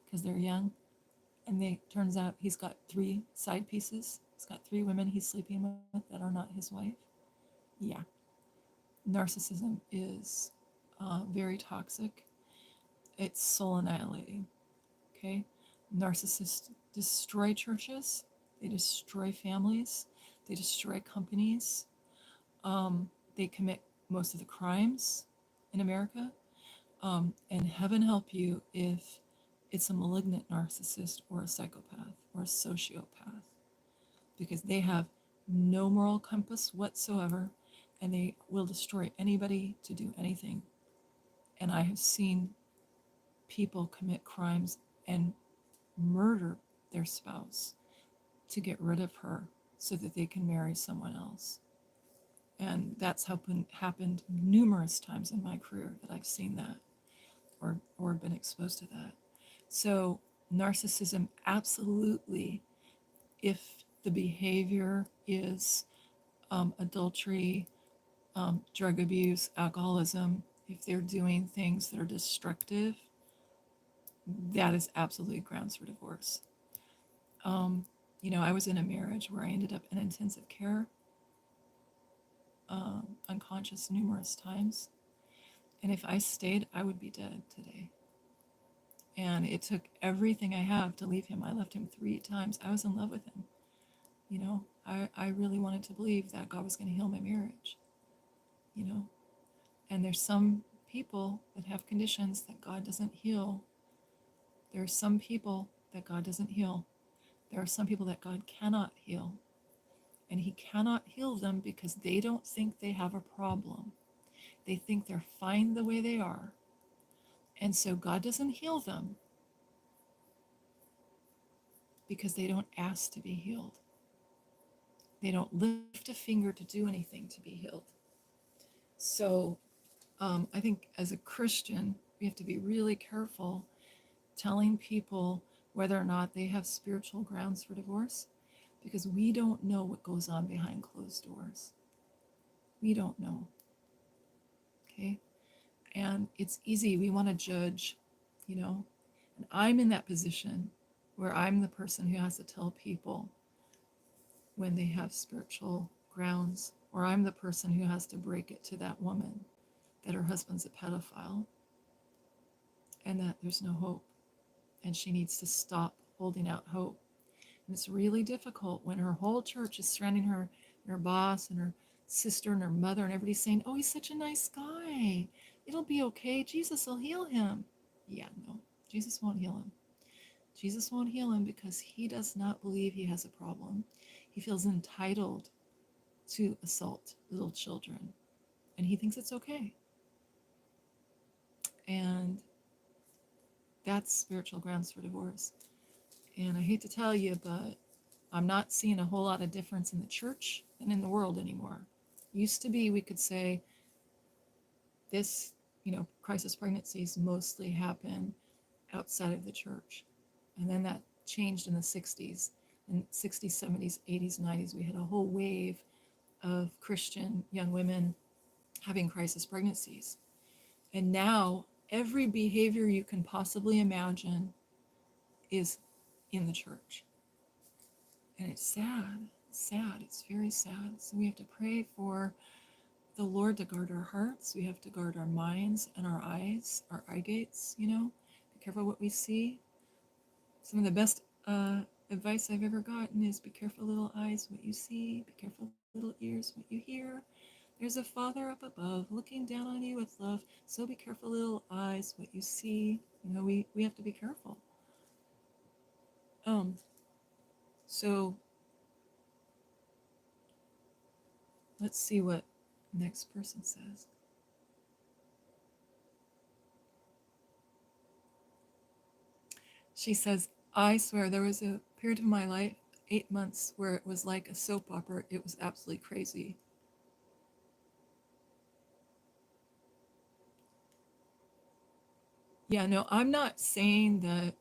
because they're young. And they turns out he's got 3 side pieces. He's got 3 women he's sleeping with that are not his wife. Yeah. Narcissism is very toxic. It's soul annihilating. Okay? Narcissists destroy churches, they destroy families, they destroy companies. They commit most of the crimes in America. And heaven help you if it's a malignant narcissist or a psychopath or a sociopath, because they have no moral compass whatsoever and they will destroy anybody to do anything. And I have seen people commit crimes and murder their spouse to get rid of her so that they can marry someone else. And that's happened numerous times in my career that I've seen that or been exposed to that. So narcissism, absolutely, if the behavior is adultery, drug abuse, alcoholism, if they're doing things that are destructive, that is absolutely grounds for divorce. I was in a marriage where I ended up in intensive care, unconscious numerous times. And if I stayed, I would be dead today. And it took everything I have to leave him. I left him 3 times. I was in love with him. I really wanted to believe that God was going to heal my marriage. And there's some people that have conditions that God doesn't heal. There are some people that God doesn't heal. There are some people that God cannot heal. And he cannot heal them because they don't think they have a problem. They think they're fine the way they are. And so God doesn't heal them because they don't ask to be healed. They don't lift a finger to do anything to be healed. So I think as a Christian, we have to be really careful telling people whether or not they have spiritual grounds for divorce because we don't know what goes on behind closed doors. We don't know. Okay. And it's easy. We want to judge, you know. And I'm in that position where I'm the person who has to tell people when they have spiritual grounds, or I'm the person who has to break it to that woman that her husband's a pedophile and that there's no hope and she needs to stop holding out hope. And it's really difficult when her whole church is surrounding her, and her boss and her sister and her mother, and everybody's saying, oh, he's such a nice guy. It'll be okay. Jesus will heal him. Yeah, no, Jesus won't heal him. Jesus won't heal him because he does not believe he has a problem. He feels entitled to assault little children, and he thinks it's okay. And that's spiritual grounds for divorce. And I hate to tell you, but I'm not seeing a whole lot of difference in the church and in the world anymore. Used to be, we could say this, crisis pregnancies mostly happen outside of the church. And then that changed in the 60s. In 60s, 70s, 80s, 90s, we had a whole wave of Christian young women having crisis pregnancies. And now every behavior you can possibly imagine is in the church. And it's sad. It's sad. It's very sad. So we have to pray for the Lord to guard our hearts. We have to guard our minds and our eyes, our eye gates, Be careful what we see. Some of the best advice I've ever gotten is be careful, little eyes, what you see. Be careful, little ears, what you hear. There's a Father up above looking down on you with love. So be careful, little eyes, what you see. We have to be careful. So let's see what the next person says. She says, I swear there was a period of my life, 8 months, where it was like a soap opera. It was absolutely crazy. Yeah, no, I'm not saying that,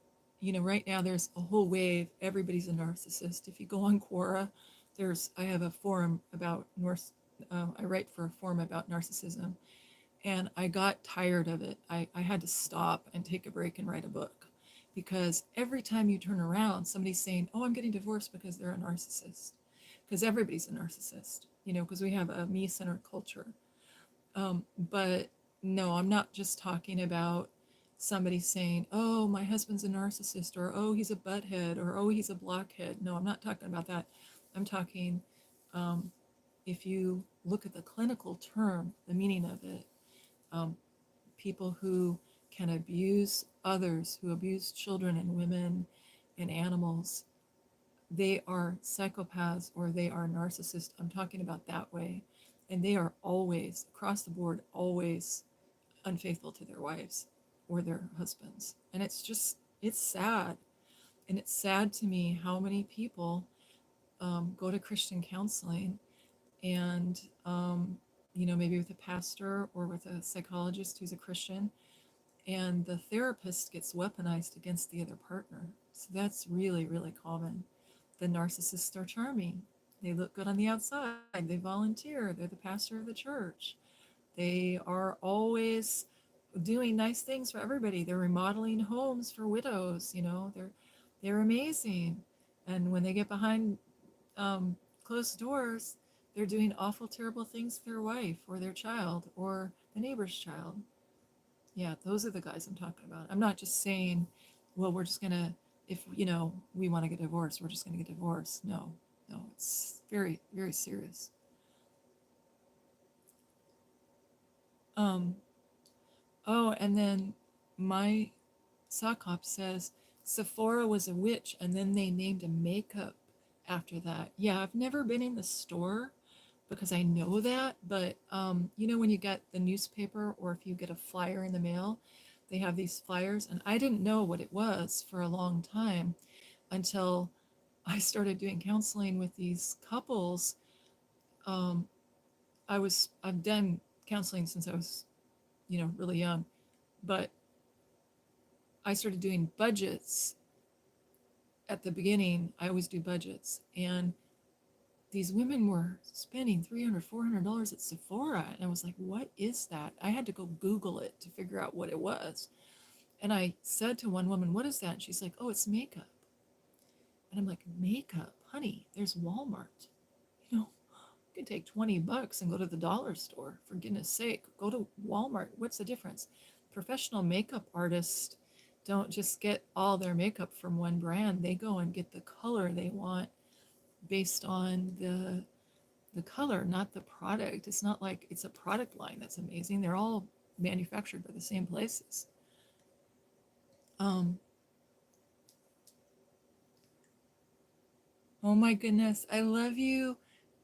right now there's a whole wave, everybody's a narcissist. If you go on Quora, I have a forum about I write for a forum about narcissism, and I got tired of it. I had to stop and take a break and write a book because every time you turn around, somebody's saying, oh, I'm getting divorced because they're a narcissist. Because everybody's a narcissist, because we have a me centered culture. But no, I'm not just talking about somebody saying, oh, my husband's a narcissist, or oh, he's a butthead, or oh, he's a blockhead. No, I'm not talking about that. I'm talking, um, if you look at the clinical term, the meaning of it, um, people who can abuse others, who abuse children and women and animals, they are psychopaths or they are narcissists. I'm talking about that way. And they are always, across the board, always unfaithful to their wives or their husbands. And it's sad. And it's sad to me how many people go to Christian counseling and, maybe with a pastor or with a psychologist who's a Christian, and the therapist gets weaponized against the other partner. So that's really, really common. The narcissists are charming. They look good on the outside. They volunteer. They're the pastor of the church. They are always doing nice things for everybody. They're remodeling homes for widows. They're amazing. And when they get behind closed doors, they're doing awful, terrible things to their wife or their child or the neighbor's child. Yeah, those are the guys I'm talking about. I'm not just saying, well, we're just gonna, if we want to get divorced, we're just gonna get divorced. No, no, it's very, very serious. Um, oh, and then my sock hop says Sephora was a witch, and then they named a makeup after that. Yeah, I've never been in the store because I know that, but when you get the newspaper or if you get a flyer in the mail, they have these flyers, and I didn't know what it was for a long time until I started doing counseling with these couples. Um, I've done counseling since I was, really young, but I started doing budgets at the beginning. I always do budgets, and these women were spending $300, $400 at Sephora, and I was like, "What is that?" I had to go Google it to figure out what it was. And I said to one woman, "What is that?" And she's like, "Oh, it's makeup." And I'm like, "Makeup, honey? There's Walmart. You know, you can take $20 and go to the dollar store. For goodness sake, go to Walmart. What's the difference? Professional makeup artists don't just get all their makeup from one brand. They go and get the color they want based on the color, not the product. It's not like it's a product line that's amazing. They're all manufactured by the same places." Um, oh my goodness, I love you,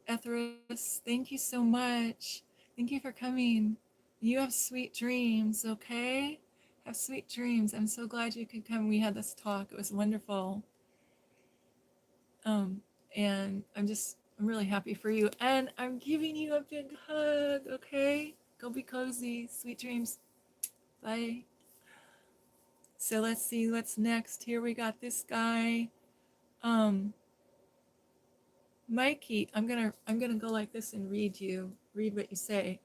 Ethris. Thank you so much. Thank you for coming. You have sweet dreams, okay? Have sweet dreams. I'm so glad you could come. We had this talk. It was wonderful. Um, and I'm really happy for you. And I'm giving you a big hug, okay? Go be cozy. Sweet dreams. Bye. So let's see what's next. Here we got this guy. Um, Mikey, I'm gonna go like this and read what you say.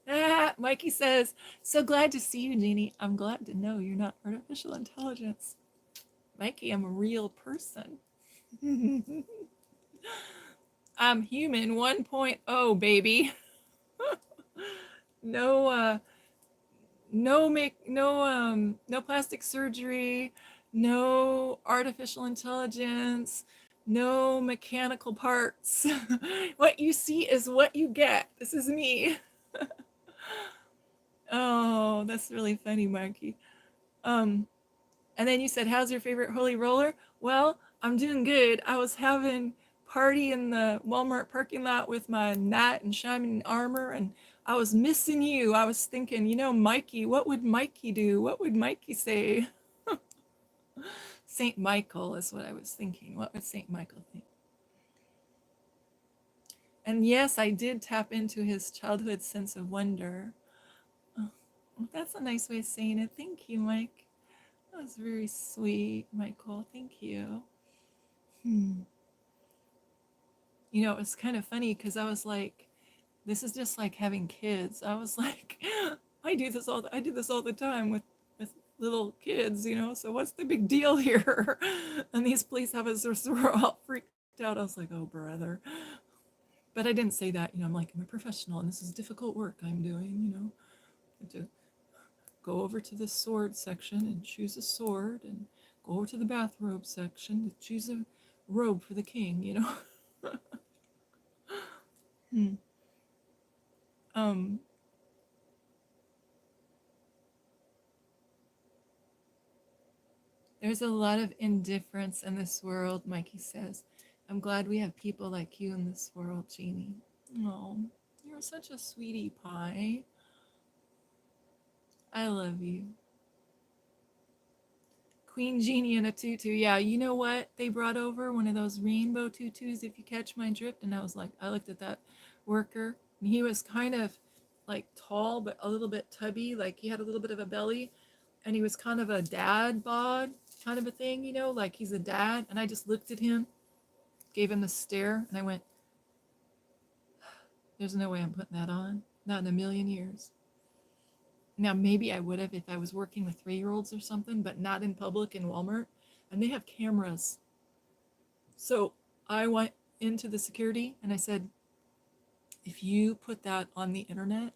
Ah, Mikey says, "So glad to see you, Jeannie. I'm glad to know you're not artificial intelligence." Mikey, I'm a real person. I'm human 1.0, baby. No no plastic surgery, no artificial intelligence, no mechanical parts. What you see is what you get. This is me. Oh, that's really funny, Mikey. Um, and then you said, "How's your favorite holy roller?" Well, I'm doing good. I was having party in the Walmart parking lot with my knight and shining armor, and I was missing you. I was thinking, Mikey, what would Mikey do? What would Mikey say? Saint Michael is what I was thinking. What would Saint Michael think? And yes, I did tap into his childhood sense of wonder. Oh, that's a nice way of saying it. Thank you, Mike. That was very sweet, Michael. Thank you. Hmm. It was kind of funny because I was like, this is just like having kids. I was like, I do this all the time with little kids, so what's the big deal here? And these police officers were all freaked out. I was like, "Oh, brother." But I didn't say that. I'm like, I'm a professional and this is difficult work I'm doing. I have to go over to the sword section and choose a sword, and go over to the bathrobe section to choose a robe for the king. Hmm. Um, there's a lot of indifference in this world, Mikey says. I'm glad we have people like you in this world, Jeannie. Oh, you're such a sweetie pie. I love you. Queen Jeannie in a tutu. Yeah, you know what? They brought over one of those rainbow tutus, if you catch my drift. And I was like, I looked at that worker, and he was kind of like tall, but a little bit tubby. Like he had a little bit of a belly, and he was kind of a dad bod kind of a thing, like he's a dad. And I just looked at him, gave him the stare, and I went, "There's no way I'm putting that on. Not in a million years." Now, maybe I would have if I was working with 3-year-olds or something, but not in public in Walmart. And they have cameras. So I went into the security and I said, "If you put that on the internet,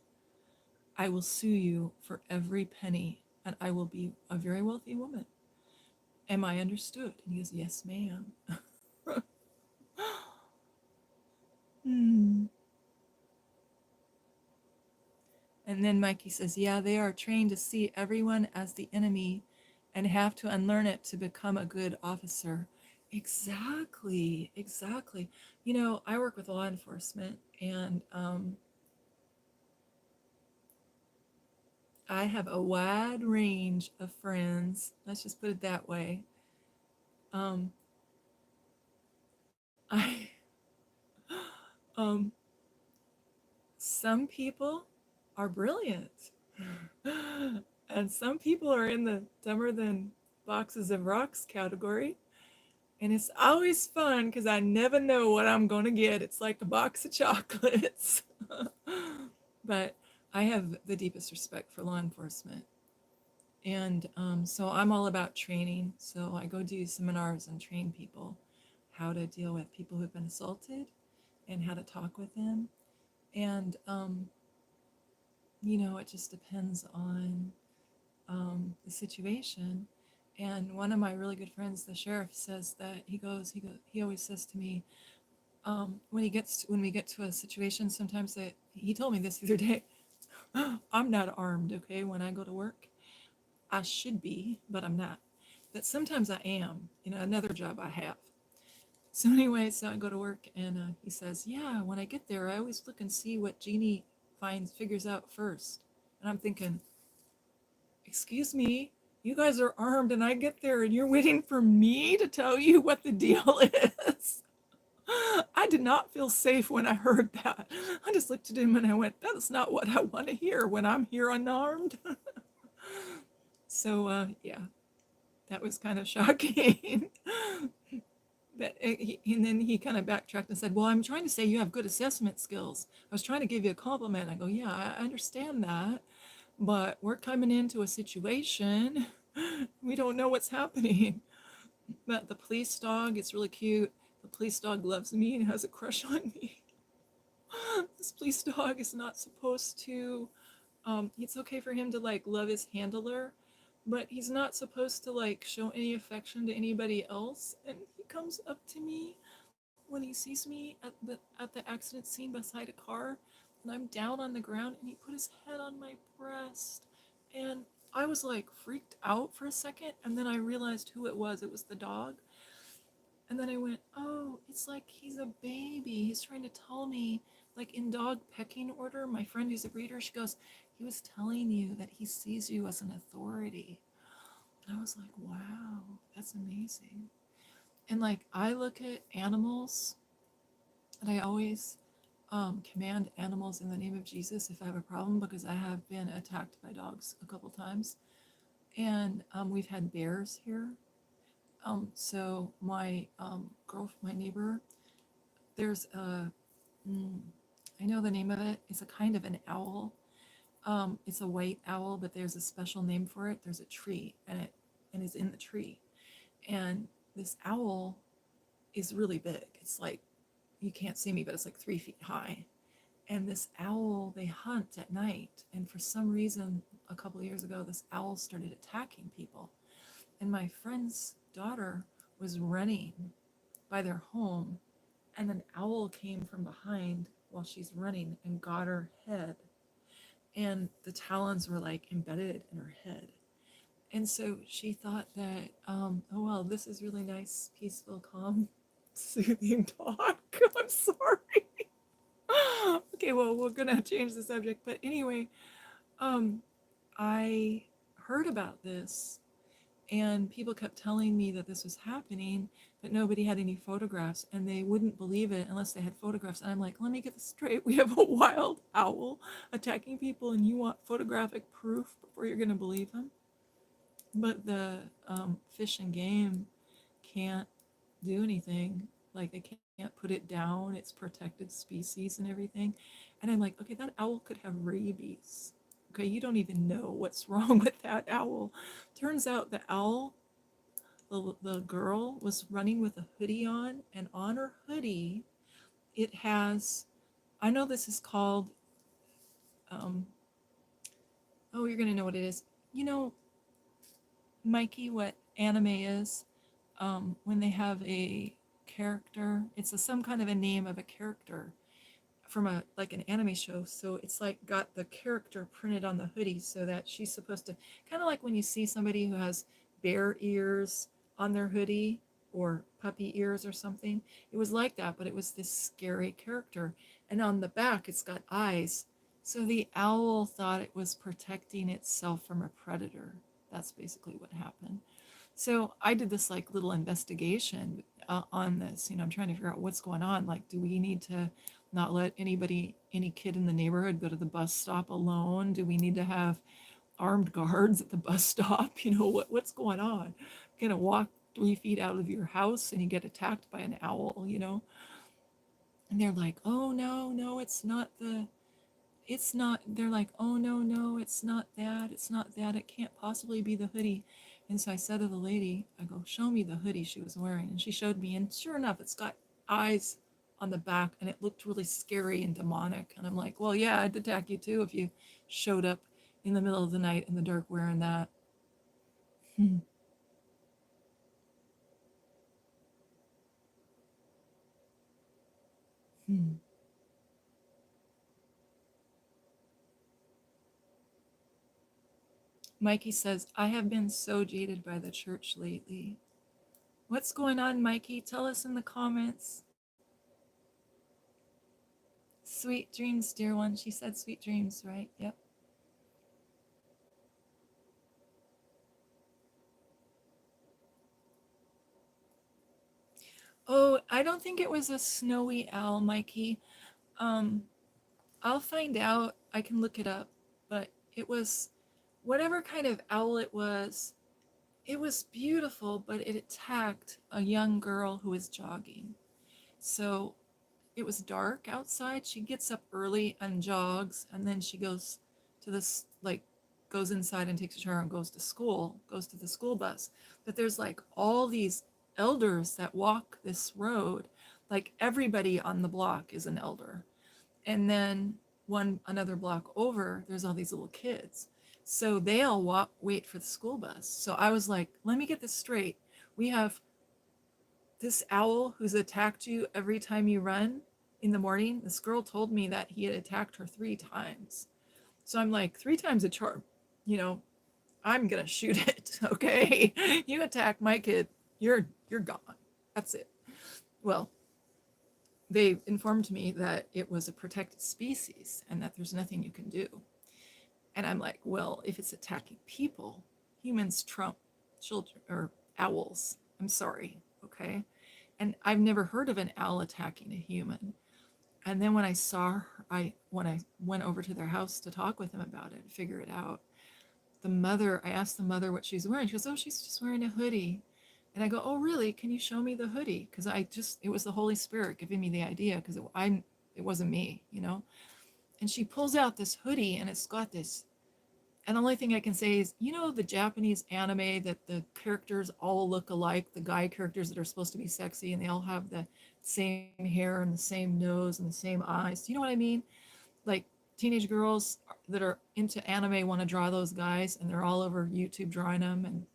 I will sue you for every penny, and I will be a very wealthy woman. Am I understood?" And he goes, "Yes, ma'am." Hmm. And then Mikey says, "Yeah, they are trained to see everyone as the enemy and have to unlearn it to become a good officer." Exactly, exactly. I work with law enforcement, and I have a wide range of friends. Let's just put it that way. Um, I, um, some people are brilliant, and some people are in the dumber than boxes of rocks category. And it's always fun because I never know what I'm going to get. It's like a box of chocolates. But I have the deepest respect for law enforcement. And so I'm all about training. So I go do seminars and train people how to deal with people who've been assaulted and how to talk with them. And, it just depends on the situation. And one of my really good friends, the sheriff, says that he always says to me, when we get to a situation, sometimes that he told me this the other day, I'm not armed, okay, when I go to work. I should be, but I'm not. But sometimes I am, another job I have. So anyway, so I go to work and he says, yeah, when I get there, I always look and see what Jeannie figures out first. And I'm thinking, excuse me, you guys are armed and I get there and you're waiting for me to tell you what the deal is. I did not feel safe when I heard that. I just looked at him and I went, that's not what I want to hear when I'm here unarmed. So, yeah, that was kind of shocking. And then he kind of backtracked and said, well, I'm trying to say you have good assessment skills. I was trying to give you a compliment. I go, yeah, I understand that. But we're coming into a situation. We don't know what's happening. But the police dog, it's really cute. The police dog loves me and has a crush on me. This police dog is not supposed to, it's okay for him to like love his handler, but he's not supposed to like show any affection to anybody else. And he comes up to me when he sees me at the accident scene beside a car, and I'm down on the ground, and he put his head on my breast, and I was like freaked out for a second, and then I realized who it was. It was the dog. And then I went, oh, it's like he's a baby. He's trying to tell me, like in dog pecking order. My friend who's a breeder, she goes, he was telling you that he sees you as an authority. And I was like, wow, that's amazing. And like I look at animals and I always command animals in the name of Jesus if I have a problem, because I have been attacked by dogs a couple times. And we've had bears here. So my neighbor, there's mm, I know the name of it. It's a kind of an owl. It's a white owl, but there's a special name for it. There's a tree, and it's in the tree. And this owl is really big. It's like you can't see me, but it's like 3 feet high. And this owl, they hunt at night. And for some reason, a couple of years ago, this owl started attacking people. And my friend's daughter was running by their home, and an owl came from behind while she's running and got her head. And the talons were like embedded in her head. And so she thought that, oh, well, this is really nice, peaceful, calm, soothing talk. I'm sorry. Okay, well, we're going to change the subject. But anyway, um, I heard about this, and people kept telling me that this was happening, but nobody had any photographs, and they wouldn't believe it unless they had photographs. And I'm like, let me get this straight. We have a wild owl attacking people, and you want photographic proof before you're going to believe him? But the Fish and Game can't do anything. Like they can't put it down. It's protected species and everything. And I'm like, okay, that owl could have rabies. Okay, you don't even know what's wrong with that owl. Turns out the owl, the girl was running with a hoodie on, and on her hoodie, it has, I know this is called, um, oh, you're going to know what it is. You know, Mikey, what anime is? When they have a character, it's some kind of a name of a character from a like an anime show. So it's like got the character printed on the hoodie so that she's supposed to, kind of like when you see somebody who has bear ears on their hoodie or puppy ears or something. It was like that, but it was this scary character. And on the back, it's got eyes. So the owl thought it was protecting itself from a predator. That's basically what happened. So I did this like little investigation on this. I'm trying to figure out what's going on. Like, do we need to not let any kid in the neighborhood go to the bus stop alone? Do we need to have armed guards at the bus stop? What's going on? You're gonna walk 3 feet out of your house and you get attacked by an owl. And they're like, oh no, no, it's not. They're like, oh no, no, it's not that, it can't possibly be the hoodie. And so I said to the lady, I go, show me the hoodie she was wearing. And she showed me, and sure enough, it's got eyes on the back and it looked really scary and demonic. And I'm like, well, yeah, I'd attack you too if you showed up in the middle of the night in the dark wearing that. Hmm. Hmm. Mikey says, I have been so jaded by the church lately. What's going on, Mikey? Tell us in the comments. Sweet dreams, dear one. She said sweet dreams, right? Yep. Oh, I don't think it was a snowy owl, Mikey. Um, I'll find out. I can look it up. But it was whatever kind of owl it was. It was beautiful, but it attacked a young girl who was jogging. So it was dark outside. She gets up early and jogs, and then she goes to this, like, goes inside and takes a shower and goes to school, goes to the school bus. But there's like all these elders that walk this road. Like everybody on the block is an elder. And then another block over, there's all these little kids. So they all wait for the school bus. So I was like, let me get this straight. We have this owl who's attacked you every time you run in the morning. This girl told me that he had attacked her 3 times. So I'm like, 3 times a charm. You know, I'm gonna shoot it. Okay, you attack my kid, you're gone. That's it. Well, they informed me that it was a protected species and that there's nothing you can do. And I'm like, well, if it's attacking people, humans trump children or owls. I'm sorry. Okay. And I've never heard of an owl attacking a human. And then when when I went over to their house to talk with them about it, figure it out, I asked the mother what she's wearing. She goes, oh, she's just wearing a hoodie. And I go, oh, really? Can you show me the hoodie? Because it was the Holy Spirit giving me the idea, because it wasn't me. And she pulls out this hoodie and it's got this, and the only thing I can say is, the Japanese anime that the characters all look alike, the guy characters that are supposed to be sexy, and they all have the same hair and the same nose and the same eyes. Do you know what I mean? Like teenage girls that are into anime want to draw those guys, and they're all over YouTube drawing them. And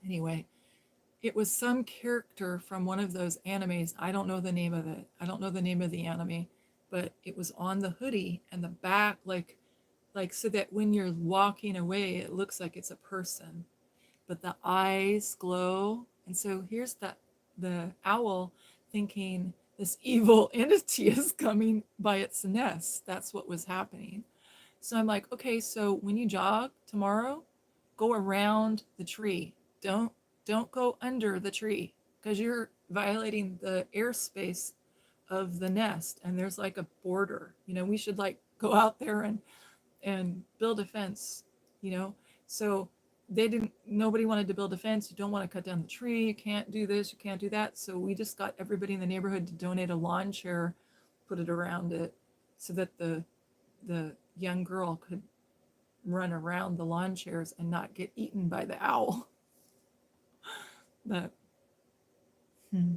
anyway, it was some character from one of those animes. I don't know the name of it. I don't know the name of the anime, but it was on the hoodie and the back, like so that when you're walking away, it looks like it's a person, but the eyes glow. And so here's the owl thinking this evil entity is coming by its nest. That's what was happening. So I'm like, okay, so when you jog tomorrow, go around the tree. Don't go under the tree, because you're violating the airspace of the nest. And there's like a border. We should like go out there and build a fence. you know so nobody wanted to build a fence. You don't want to cut down the tree, you can't do this, you can't do that. So we just got everybody in the neighborhood to donate a lawn chair, put it around it, so that the young girl could run around the lawn chairs and not get eaten by the owl. But hmm.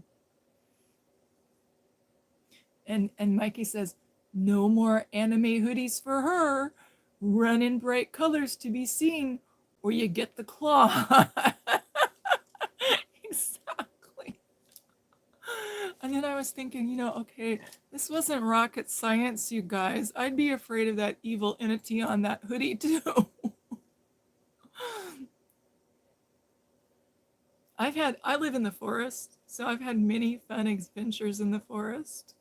And Mikey says, no more anime hoodies for her. Run in bright colors to be seen, or you get the claw. Exactly. And then I was thinking, okay, this wasn't rocket science, you guys. I'd be afraid of that evil entity on that hoodie too. I live in the forest, so I've had many fun adventures in the forest.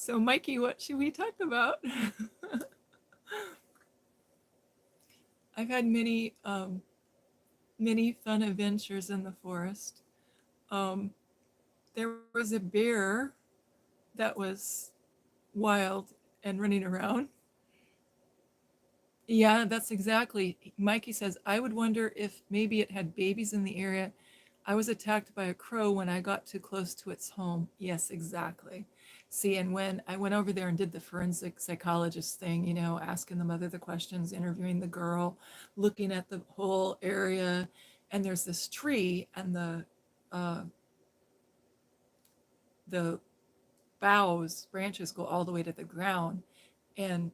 So, Mikey, what should we talk about? I've had many fun adventures in the forest. Um, there was a bear that was wild and running around. Yeah, that's exactly. Mikey says, I would wonder if maybe it had babies in the area. I was attacked by a crow when I got too close to its home. Yes, exactly. See, and when I went over there and did the forensic psychologist thing, asking the mother the questions, interviewing the girl, looking at the whole area, and there's this tree, and uh, the branches go all the way to the ground, and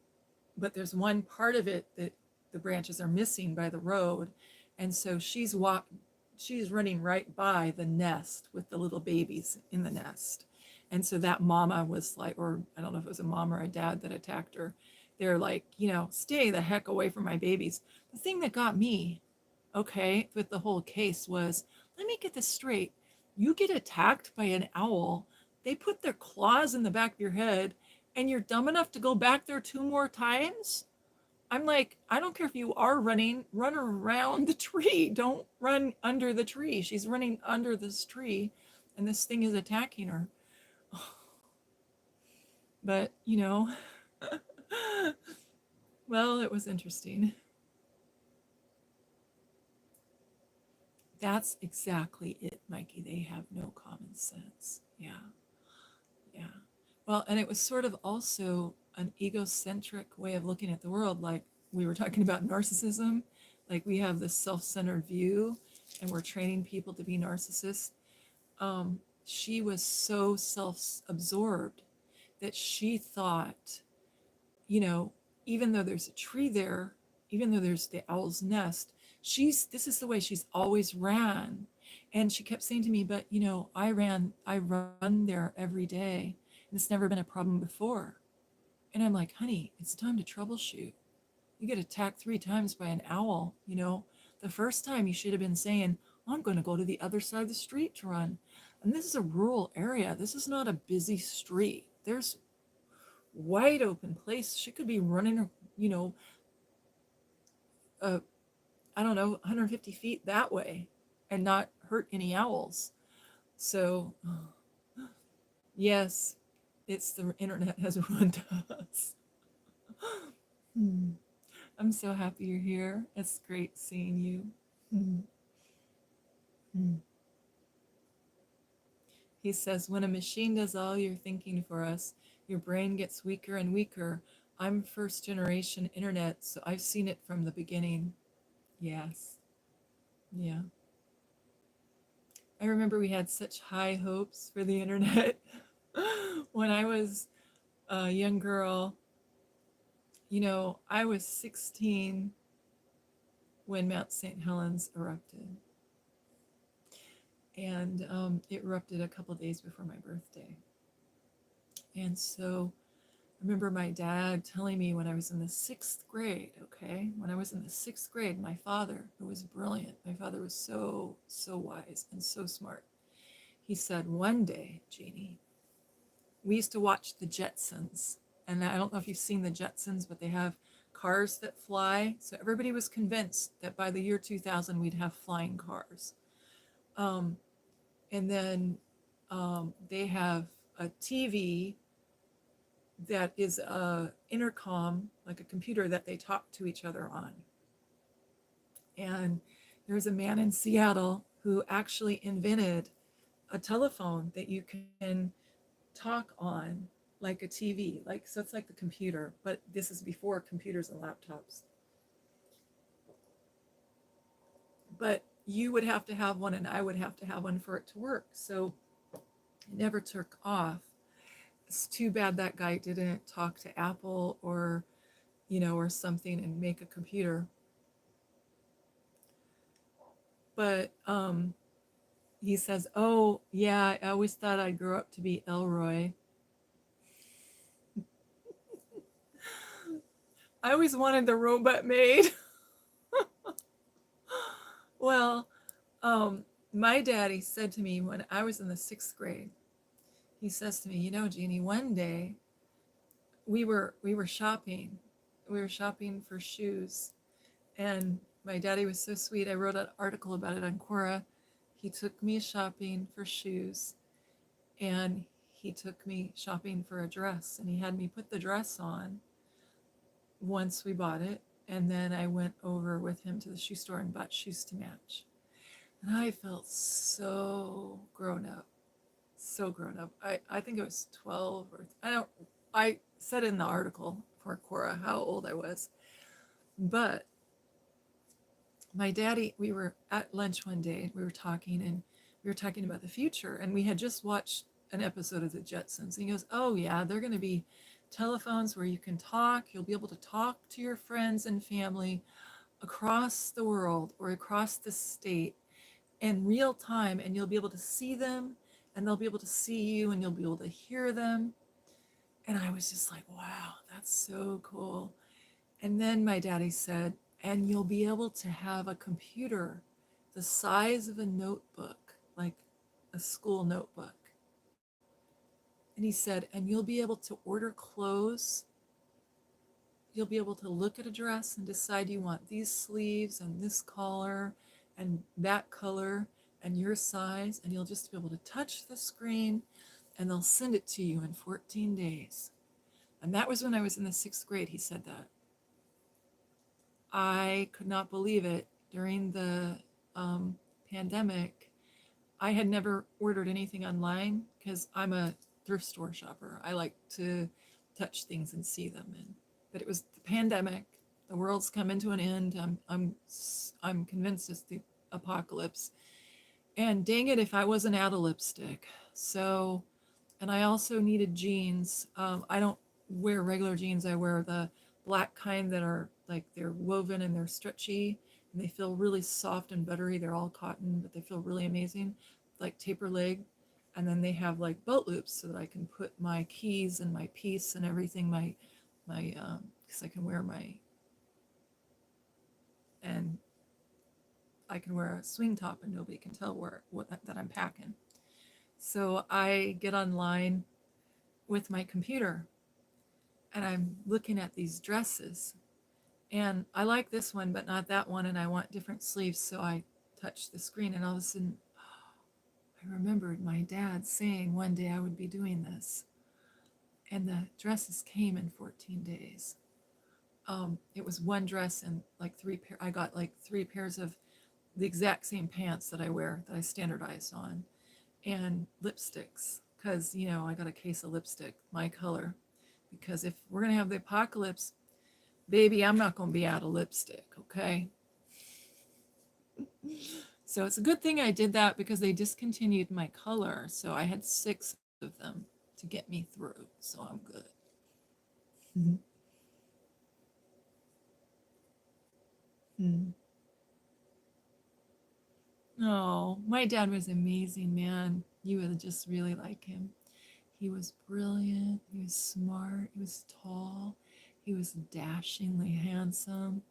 but there's one part of it that the branches are missing by the road, and so she's running right by the nest with the little babies in the nest. And so that mama was like, or I don't know if it was a mom or a dad that attacked her. They're like, stay the heck away from my babies. The thing that got me, okay, with the whole case was, let me get this straight. You get attacked by an owl, they put their claws in the back of your head, and you're dumb enough to go back there 2 more times? I'm like, I don't care if you are running, run around the tree. Don't run under the tree. She's running under this tree, and this thing is attacking her. But, well, it was interesting. That's exactly it, Mikey. They have no common sense. Yeah, yeah. Well, and it was sort of also an egocentric way of looking at the world. Like we were talking about narcissism, like we have this self centered view and we're training people to be narcissists. She was so self absorbed that she thought, you know, even though there's a tree there, even though there's the owl's nest, this is the way she's always ran. And she kept saying to me, but I run there every day, and it's never been a problem before. And I'm like, honey, it's time to troubleshoot. You get attacked 3 times by an owl. The first time you should have been saying, I'm going to go to the other side of the street to run. And this is a rural area. This is not a busy street. There's wide open place. She could be running, uh, I don't know, 150 feet that way and not hurt any owls. So, yes, it's the internet has ruined us. Hmm. I'm so happy you're here. It's great seeing you. Hmm. Hmm. He says, when a machine does all your thinking for us, your brain gets weaker and weaker. I'm first generation internet, so I've seen it from the beginning. Yes. Yeah. I remember we had such high hopes for the internet when I was a young girl. I was 16 when Mount St. Helens erupted. And it erupted a couple days before my birthday. And so I remember my dad telling me when I was in the 6th grade, okay? When I was in the 6th grade, my father, who was brilliant, my father was so, so wise and so smart. He said, one day, Jeannie, we used to watch the Jetsons. And I don't know if you've seen the Jetsons, but they have cars that fly. So everybody was convinced that by the year 2000, we'd have flying cars. And then they have a TV that is a intercom, like a computer that they talk to each other on. And there's a man in Seattle who actually invented a telephone that you can talk on like a TV, so it's like the computer, but this is before computers and laptops. But you would have to have one and I would have to have one for it to work. So it never took off. It's too bad that guy didn't talk to Apple or something and make a computer. But he says, oh, yeah, I always thought I'd grow up to be Elroy. I always wanted the robot made. Well, my daddy said to me when I was in the 6th grade, he says to me, Jeannie, one day we were shopping. We were shopping for shoes, and my daddy was so sweet. I wrote an article about it on Quora. He took me shopping for shoes, and he took me shopping for a dress, and he had me put the dress on once we bought it, and then I went over with him to the shoe store and bought shoes to match. And I felt so grown up, so grown up. I think it was 12 or I said in the article for Quora how old I was. But my daddy, we were at lunch one day, we were talking, and we were talking about the future, and we had just watched an episode of the Jetsons. And he goes, "Oh yeah, they're going to be telephones where you can talk. You'll be able to talk to your friends and family across the world or across the state in real time, and you'll be able to see them, and they'll be able to see you, and you'll be able to hear them." And I was just like, wow, that's so cool. And then my daddy said, "And you'll be able to have a computer the size of a notebook, like a school notebook." And he said, "And you'll be able to order clothes. You'll be able to look at a dress and decide you want these sleeves and this collar and that color and your size, and you'll just be able to touch the screen, and they'll send it to you in 14 days." And that was when I was in the 6th grade. He said that. I could not believe it. During the pandemic, I had never ordered anything online because I'm a thrift store shopper. I like to touch things and see them. But it was the pandemic. The world's coming to an end. I'm convinced it's the apocalypse. And dang it, if I wasn't out of lipstick. So, and I also needed jeans. I don't wear regular jeans. I wear the black kind that are like they're woven and they're stretchy and they feel really soft and buttery. They're all cotton, but they feel really amazing, like taper leg. And then they have like boat loops so that I can put my keys and my piece and everything, because I can wear and I can wear a swing top and nobody can tell that I'm packing. So I get online with my computer and I'm looking at these dresses, and I like this one but not that one, and I want different sleeves. So I touch the screen, and all of a sudden I remembered my dad saying one day I would be doing this, and the dresses came in 14 days. It was one dress and like I got like 3 pairs of the exact same pants that I wear, that I standardized on, and lipsticks, because I got a case of lipstick, my color, because if we're gonna have the apocalypse, baby, I'm not gonna be out of lipstick, okay? So it's a good thing I did that, because they discontinued my color, so I had 6 of them to get me through, so I'm good. Oh, my dad was an amazing man. You would just really like him. He was brilliant, he was smart, he was tall, he was dashingly handsome.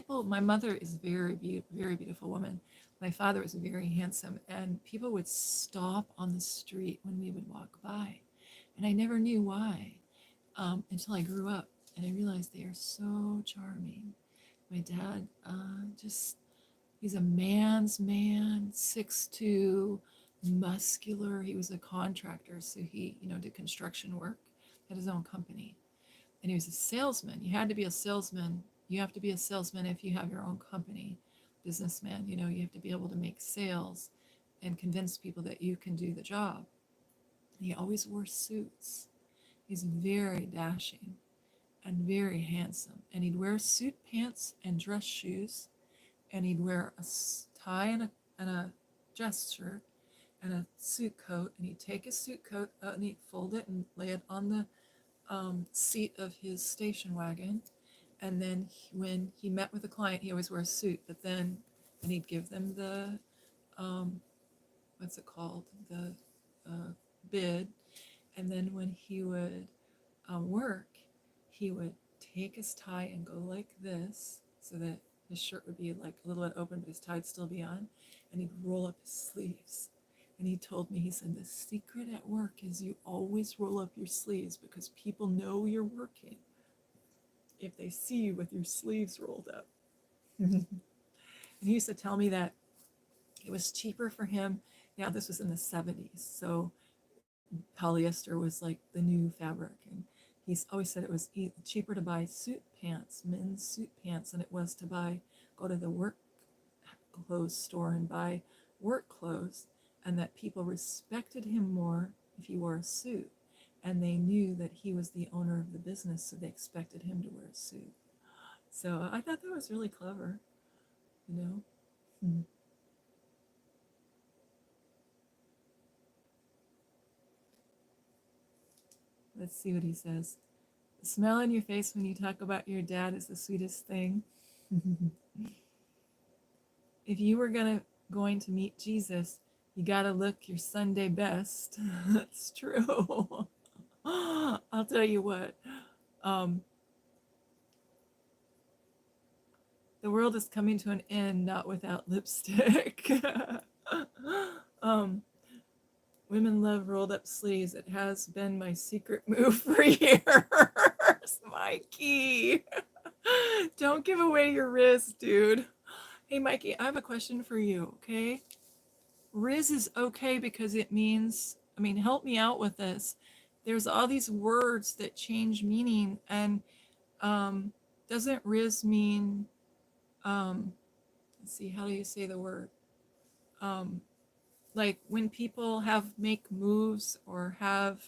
My mother is very beautiful woman. My father was very handsome, and people would stop on the street when we would walk by. And I never knew why, until I grew up and I realized they are so charming. My dad, he's a man's man, 6'2", muscular. He was a contractor, so he, did construction work, had his own company. And he was a salesman. You had to be a salesman. You have to be a salesman if you have your own company. Businessman, you have to be able to make sales and convince people that you can do the job. And he always wore suits. He's very dashing and very handsome. And he'd wear suit pants and dress shoes, and he'd wear a tie and a dress shirt and a suit coat, and he'd take his suit coat and he'd fold it and lay it on the seat of his station wagon. And then when he met with a client, he always wore a suit, but then he'd give them the what's it called, the bid. And then when he would work, he would take his tie and go like this, so that his shirt would be like a little bit open, but his tie would still be on, and he'd roll up his sleeves, And he told me, he said, the secret at work is you always roll up your sleeves because people know you're working if they see you with your sleeves rolled up. And he used to tell me that it was cheaper for him. Now, this was in the 70s. So polyester was like the new fabric. And he's always said it was cheaper to buy suit pants, men's suit pants, than it was to go to the work clothes store and buy work clothes. And that people respected him more if he wore a suit. And they knew that he was the owner of the business, so they expected him to wear a suit. So I thought that was really clever, you know? Hmm. Let's see what he says. The smile on your face when you talk about your dad is the sweetest thing. If you were going to meet Jesus, you gotta look your Sunday best. That's true. I'll tell you what. Um, the world is coming to an end, not without lipstick. um, Women love rolled up sleeves. It has been my secret move for years. Mikey. Don't give away your wrist, dude. Hey, Mikey, I have a question for you, okay? Riz is okay because it means, I mean, help me out with this. There's all these words that change meaning, and doesn't Riz mean, let's see, how do you say the word? Um, like when people make moves or have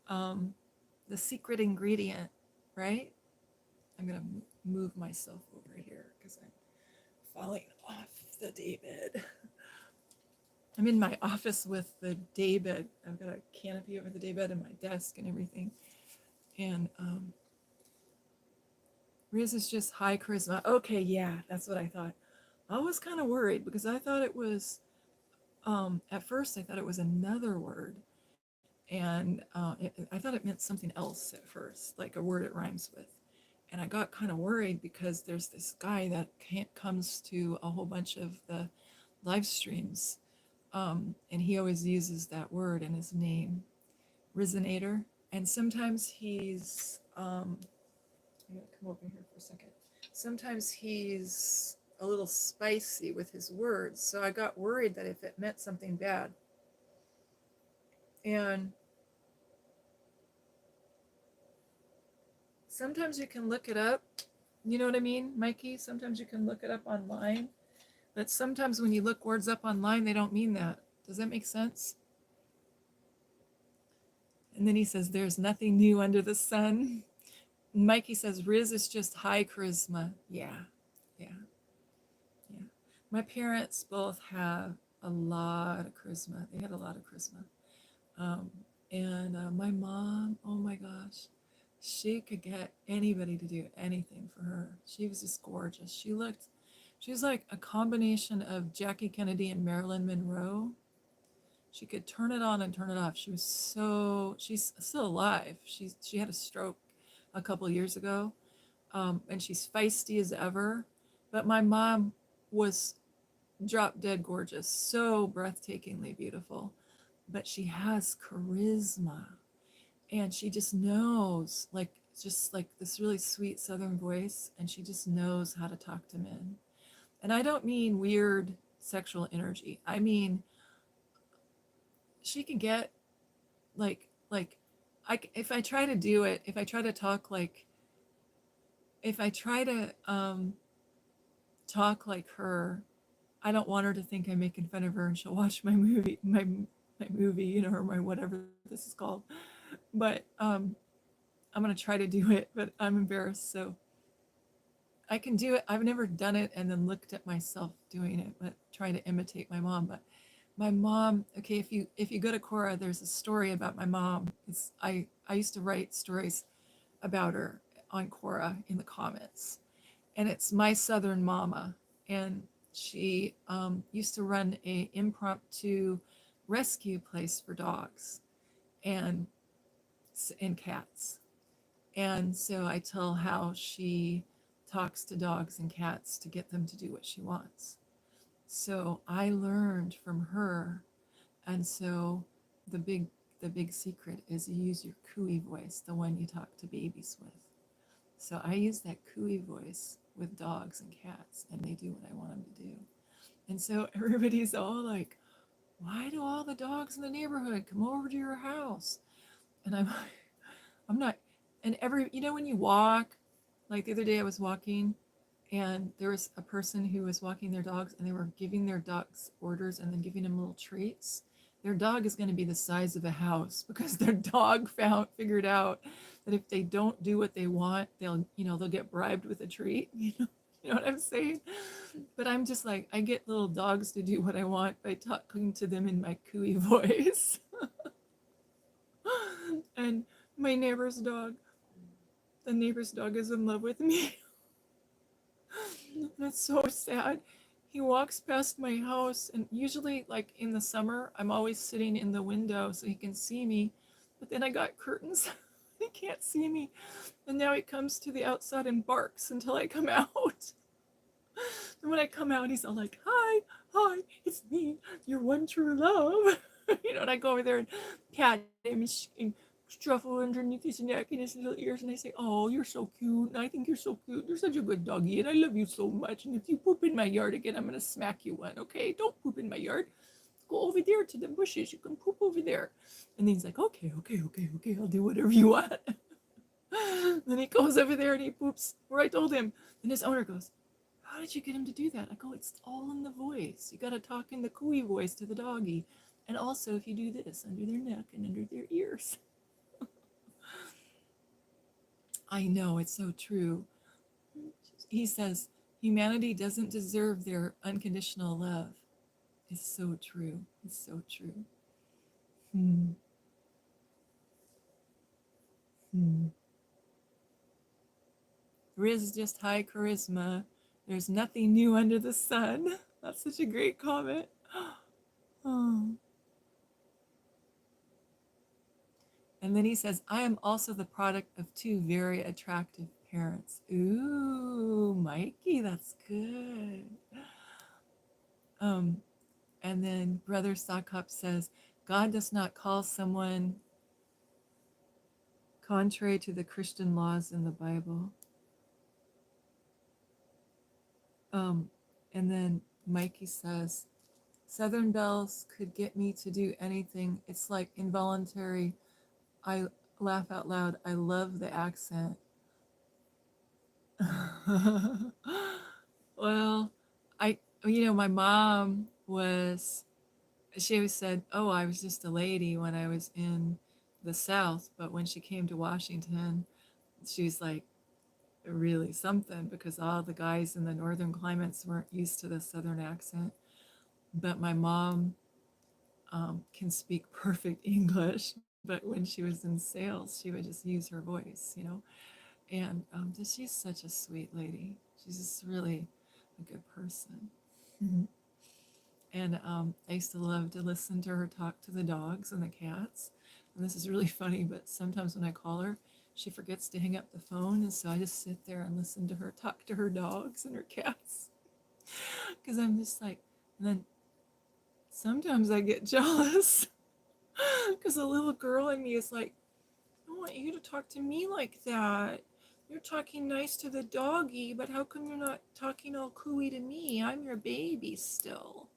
the secret ingredient, right? I'm gonna move myself over here because I'm falling off the daybed. I'm in my office with the daybed. I've got a canopy over the daybed and my desk and everything. And Riz is just high charisma. Okay, yeah, that's what I thought. I was kind of worried because I thought it was, at first I thought it was another word. And I thought it meant something else at first, like a word it rhymes with. And I got kind of worried because there's this guy that comes to a whole bunch of the live streams, and he always uses that word in his name, Rizonator. And sometimes he's, I'm gonna come over here for a second. Sometimes he's a little spicy with his words, so I got worried that if it meant something bad. And sometimes you can look it up. You know what I mean, Mikey? Sometimes you can look it up online. But sometimes when you look words up online, they don't mean that. Does that make sense? And then he says, there's nothing new under the sun. Mikey says, Riz is just high charisma. Yeah, yeah, yeah. My parents both have a lot of charisma. They had a lot of charisma. Um, and my mom, oh my gosh, she could get anybody to do anything for her. She was just gorgeous. She was like a combination of Jackie Kennedy and Marilyn Monroe. She could turn it on and turn it off. She's still alive. She had a stroke a couple of years ago, and she's feisty as ever. But my mom was drop dead gorgeous, so breathtakingly beautiful. But she has charisma, and she just knows, like, just like this really sweet Southern voice, and she just knows how to talk to men. And I don't mean weird sexual energy. I mean, she can get like if I try to do it, if I try to talk like if I try to talk like her, I don't want her to think I'm making fun of her and she'll watch my movie, you know, or my whatever this is called. But I'm gonna try to do it, but I'm embarrassed, so I can do it. I've never done it and then looked at myself doing it, but trying to imitate my mom. But my mom, okay, if you go to Quora, there's a story about my mom. I used to write stories about her on Quora in the comments, and it's My Southern Mama, and she used to run a impromptu rescue place for dogs and cats. And so I tell how she talks to dogs and cats to get them to do what she wants. So I learned from her And so the big the big secret is you use your cooey voice, the one you talk to babies with. So I use that cooey voice with dogs and cats, and they do what I want them to do. And so everybody's all like, "Why do all the dogs in the neighborhood come over to your house?" And I'm like, I'm not. And when you walk, like the other day I was walking, and there was a person who was walking their dogs, and they were giving their dogs orders and then giving them little treats. Their dog is going to be the size of a house because their dog figured out that if they don't do what they want, they'll get bribed with a treat. You know what I'm saying? But I'm just like, I get little dogs to do what I want by talking to them in my cooey voice. And my neighbor's dog, the neighbor's dog is in love with me. That's so sad. He walks past my house, and usually, like in the summer, I'm always sitting in the window so he can see me. But then I got curtains. He can't see me. And now he comes to the outside and barks until I come out. And when I come out, he's all like, "Hi, hi, it's me, your one true love." And I go over there and pat him and struffle underneath his neck and his little ears, and I say, "Oh, you're so cute, and I think you're so cute. You're such a good doggy, and I love you so much. And if you poop in my yard again, I'm gonna smack you one, okay? Don't poop in my yard. Go over there to the bushes. You can poop over there." And he's like, "Okay, okay, okay, okay. I'll do whatever you want." Then he goes over there and he poops where I told him. And his owner goes, "How did you get him to do that?" I go, "It's all in the voice. You got to talk in the cooey voice to the doggy. And also, if you do this under their neck and under their ears." I know, it's so true. He says, humanity doesn't deserve their unconditional love. It's so true. It's so true. Hmm. Hmm. Riz just high charisma. There's nothing new under the sun. That's such a great comment. Oh. And then he says, "I am also the product of two very attractive parents." Ooh, Mikey, that's good. Um, and then Brother Sakop says, "God does not call someone contrary to the Christian laws in the Bible." Um, and then Mikey says, "Southern Bells could get me to do anything. It's like involuntary. I laugh out loud. I love the accent." Well, my mom she always said, "Oh, I was just a lady when I was in the South." But when she came to Washington, she was like really something because all the guys in the northern climates weren't used to the Southern accent. But my mom can speak perfect English. But when she was in sales, she would just use her voice. And she's such a sweet lady. She's just really a good person. Mhm. And I used to love to listen to her talk to the dogs and the cats. And this is really funny, but sometimes when I call her, she forgets to hang up the phone. And so I just sit there and listen to her talk to her dogs and her cats. Because I'm just like, and then sometimes I get jealous because the little girl in me is like, "I want you to talk to me like that. You're talking nice to the doggy, but how come you're not talking all cooey to me? I'm your baby still."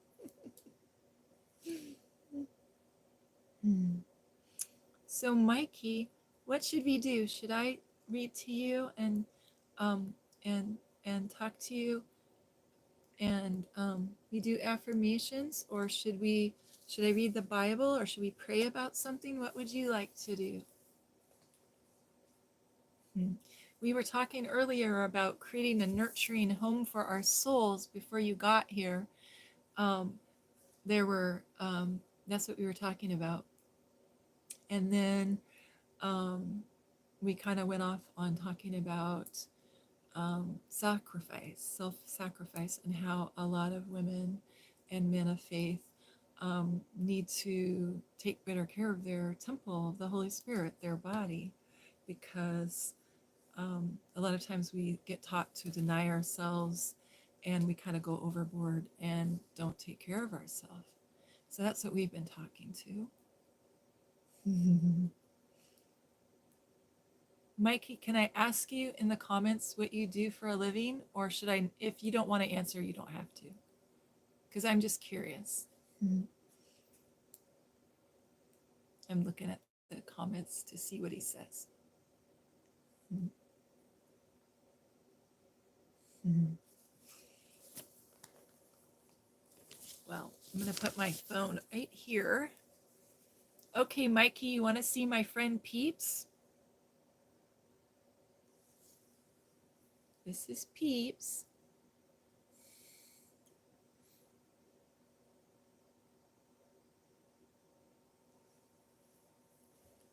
Hmm. So, Mikey, what should we do? Should I read to you um and talk to you, and we do affirmations, or should I read the Bible, or should we pray about something? What would you like to do? Hmm. We were talking earlier about creating a nurturing home for our souls before you got here. Um, that's what we were talking about. And then we kind of went off on talking about sacrifice, self sacrifice, and how a lot of women and men of faith need to take better care of their temple of the Holy Spirit, their body, because a lot of times we get taught to deny ourselves and we kind of go overboard and don't take care of ourselves. So that's what we've been talking to. Mikey, can I ask you in the comments what you do for a living? Or should I, if you don't want to answer, you don't have to. Because I'm just curious. I'm looking at the comments to see what he says. Well, I'm going to put my phone right here. Okay, Mikey, you want to see my friend Peeps? This is Peeps.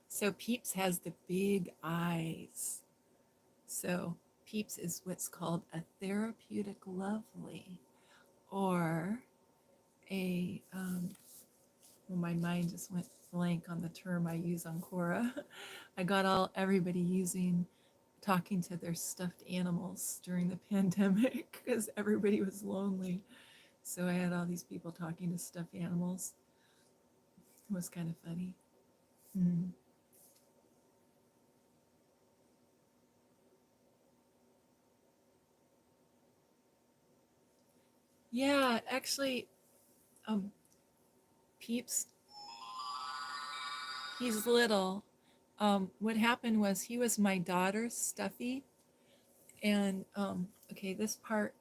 So Peeps has the big eyes. So Peeps is what's called a therapeutic lovely, or a, well, my mind just went blank on the term I use on Quora. I got everybody talking to their stuffed animals during the pandemic because everybody was lonely. So I had all these people talking to stuffed animals. It was kind of funny. Yeah, actually, Peeps, he's little. What happened was he was my daughter's stuffy, and okay, this part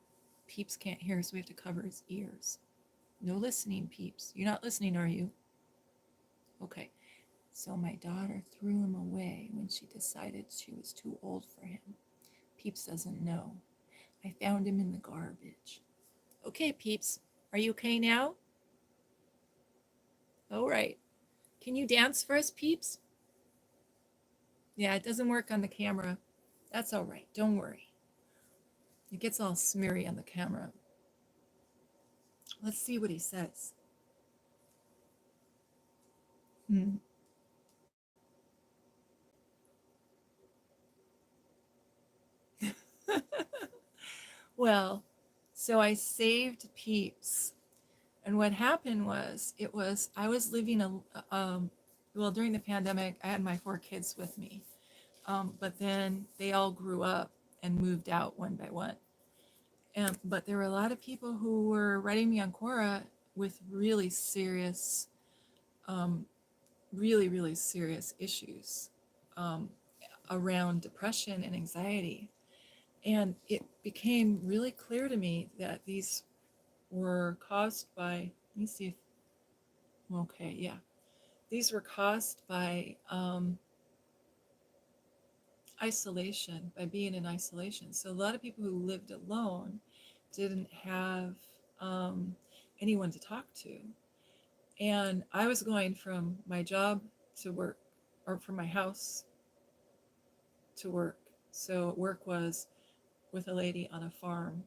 Peeps can't hear, so we have to cover his ears. No listening, Peeps. You're not listening, are you? Okay. So my daughter threw him away when she decided she was too old for him. Peeps doesn't know. I found him in the garbage. Okay, Peeps, are you okay now? All right. Can you dance for us, Peeps? Yeah, it doesn't work on the camera. That's all right. Don't worry. It gets all smeary on the camera. Let's see what he says. Hmm. Well, so I saved Peeps. And what happened was, I was living well, during the pandemic, I had my 4 kids with me. But then they all grew up and moved out one by one. But there were a lot of people who were writing me on Quora with really serious, really serious issues um, around depression and anxiety. And it became really clear to me that these were caused by, let me see if, okay, yeah. These were caused by isolation, by being in isolation. So a lot of people who lived alone didn't have anyone to talk to. And I was going from my job to work, or from my house to work. So work was with a lady on a farm,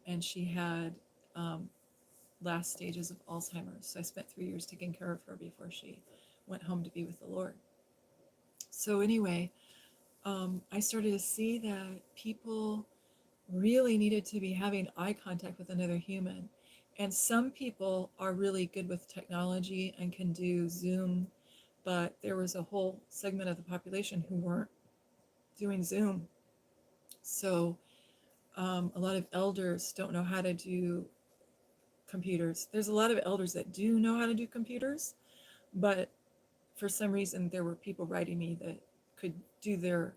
and she had last stages of Alzheimer's. So I spent 3 years taking care of her before she went home to be with the Lord. So anyway, I started to see that people really needed to be having eye contact with another human. And some people are really good with technology and can do Zoom, but there was a whole segment of the population who weren't doing Zoom. So a lot of elders don't know how to do computers. There's a lot of elders that do know how to do computers, but for some reason there were people writing me that could do their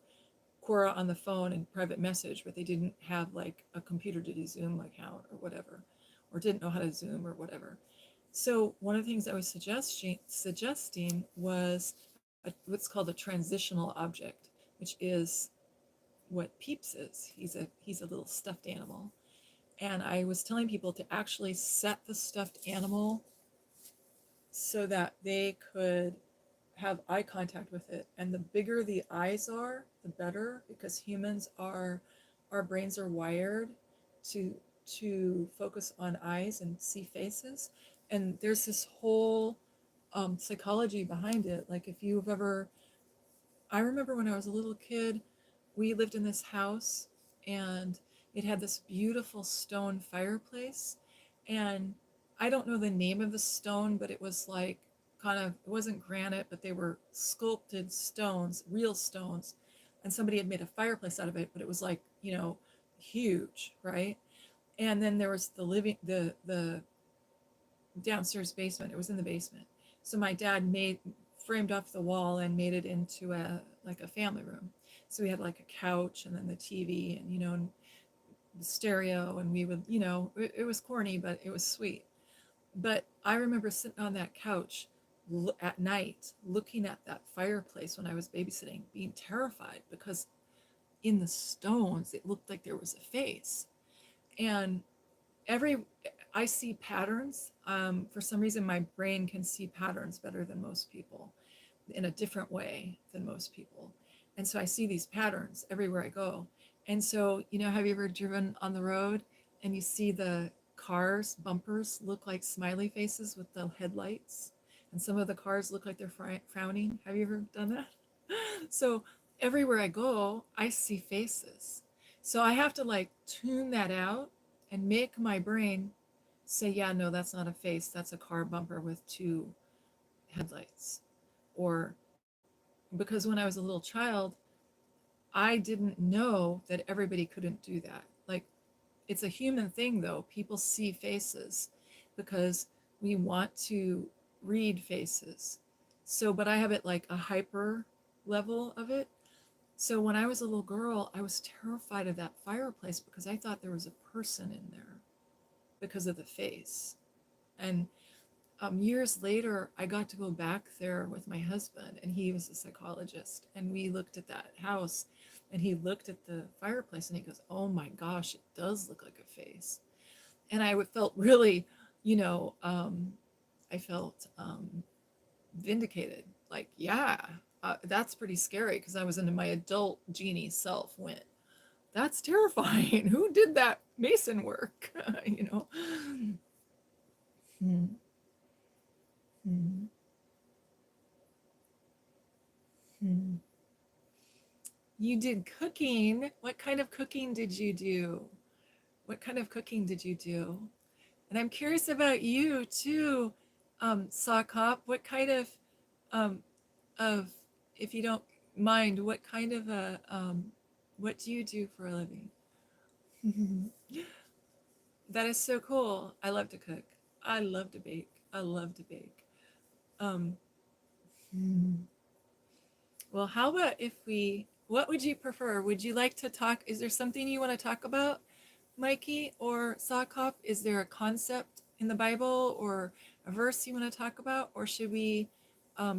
Quora on the phone and private message, but they didn't have like a computer to do Zoom account or whatever, or didn't know how to Zoom or whatever. So one of the things I was suggesting was what's called a transitional object, which is what Peeps is. He's a little stuffed animal. And I was telling people to actually set the stuffed animal so that they could have eye contact with it. And the bigger the eyes are, the better, because our brains are wired to focus on eyes and see faces. And there's this whole psychology behind it. Like if you've ever, I remember when I was a little kid, we lived in this house and it had this beautiful stone fireplace. And I don't know the name of the stone, but it was like kind of, it wasn't granite, but they were sculpted stones, real stones. And somebody had made a fireplace out of it, but it was like, huge, right? And then there was the downstairs basement. It was in the basement. So my dad framed off the wall and made it into like a family room. So we had like a couch and then the TV and, the stereo, and we would, it was corny, but it was sweet. But I remember sitting on that couch at night looking at that fireplace when I was babysitting, being terrified because in the stones it looked like there was a face. And every I see patterns. For some reason, my brain can see patterns better than most people, in a different way than most people. And so I see these patterns everywhere I go. And so, have you ever driven on the road and you see the cars bumpers look like smiley faces with the headlights? And some of the cars look like they're frowning. Have you ever done that? So everywhere I go, I see faces. So I have to like tune that out and make my brain say, yeah, no, that's not a face. That's a car bumper with two headlights. Or because when I was a little child, I didn't know that everybody couldn't do that. Like, it's a human thing, though. People see faces because we want to read faces. So, but I have it like a hyper level of it. So when I was a little girl, I was terrified of that fireplace because I thought there was a person in there because of the face. And years later, I got to go back there with my husband, and he was a psychologist. And we looked at that house, and he looked at the fireplace, and he goes, "Oh my gosh, it does look like a face." And I felt really, you know, um, I felt vindicated. Like, yeah, that's pretty scary because I was into my adult genie self. Went, that's terrifying. Who did that mason work? you know. Hmm. Hmm. Hmm. You did cooking. What kind of cooking did you do? What kind of cooking did you do? And I'm curious about you too, Sock Hop. What kind um, of, if you don't mind, what kind of what do you do for a living? That is so cool. I love to cook. I love to bake. I love to bake. Um, well, how about if what would you prefer? Would you like to talk? Is there something you want to talk about, Mikey or Sockop? Is there a concept in the Bible or a verse you want to talk about? Or should we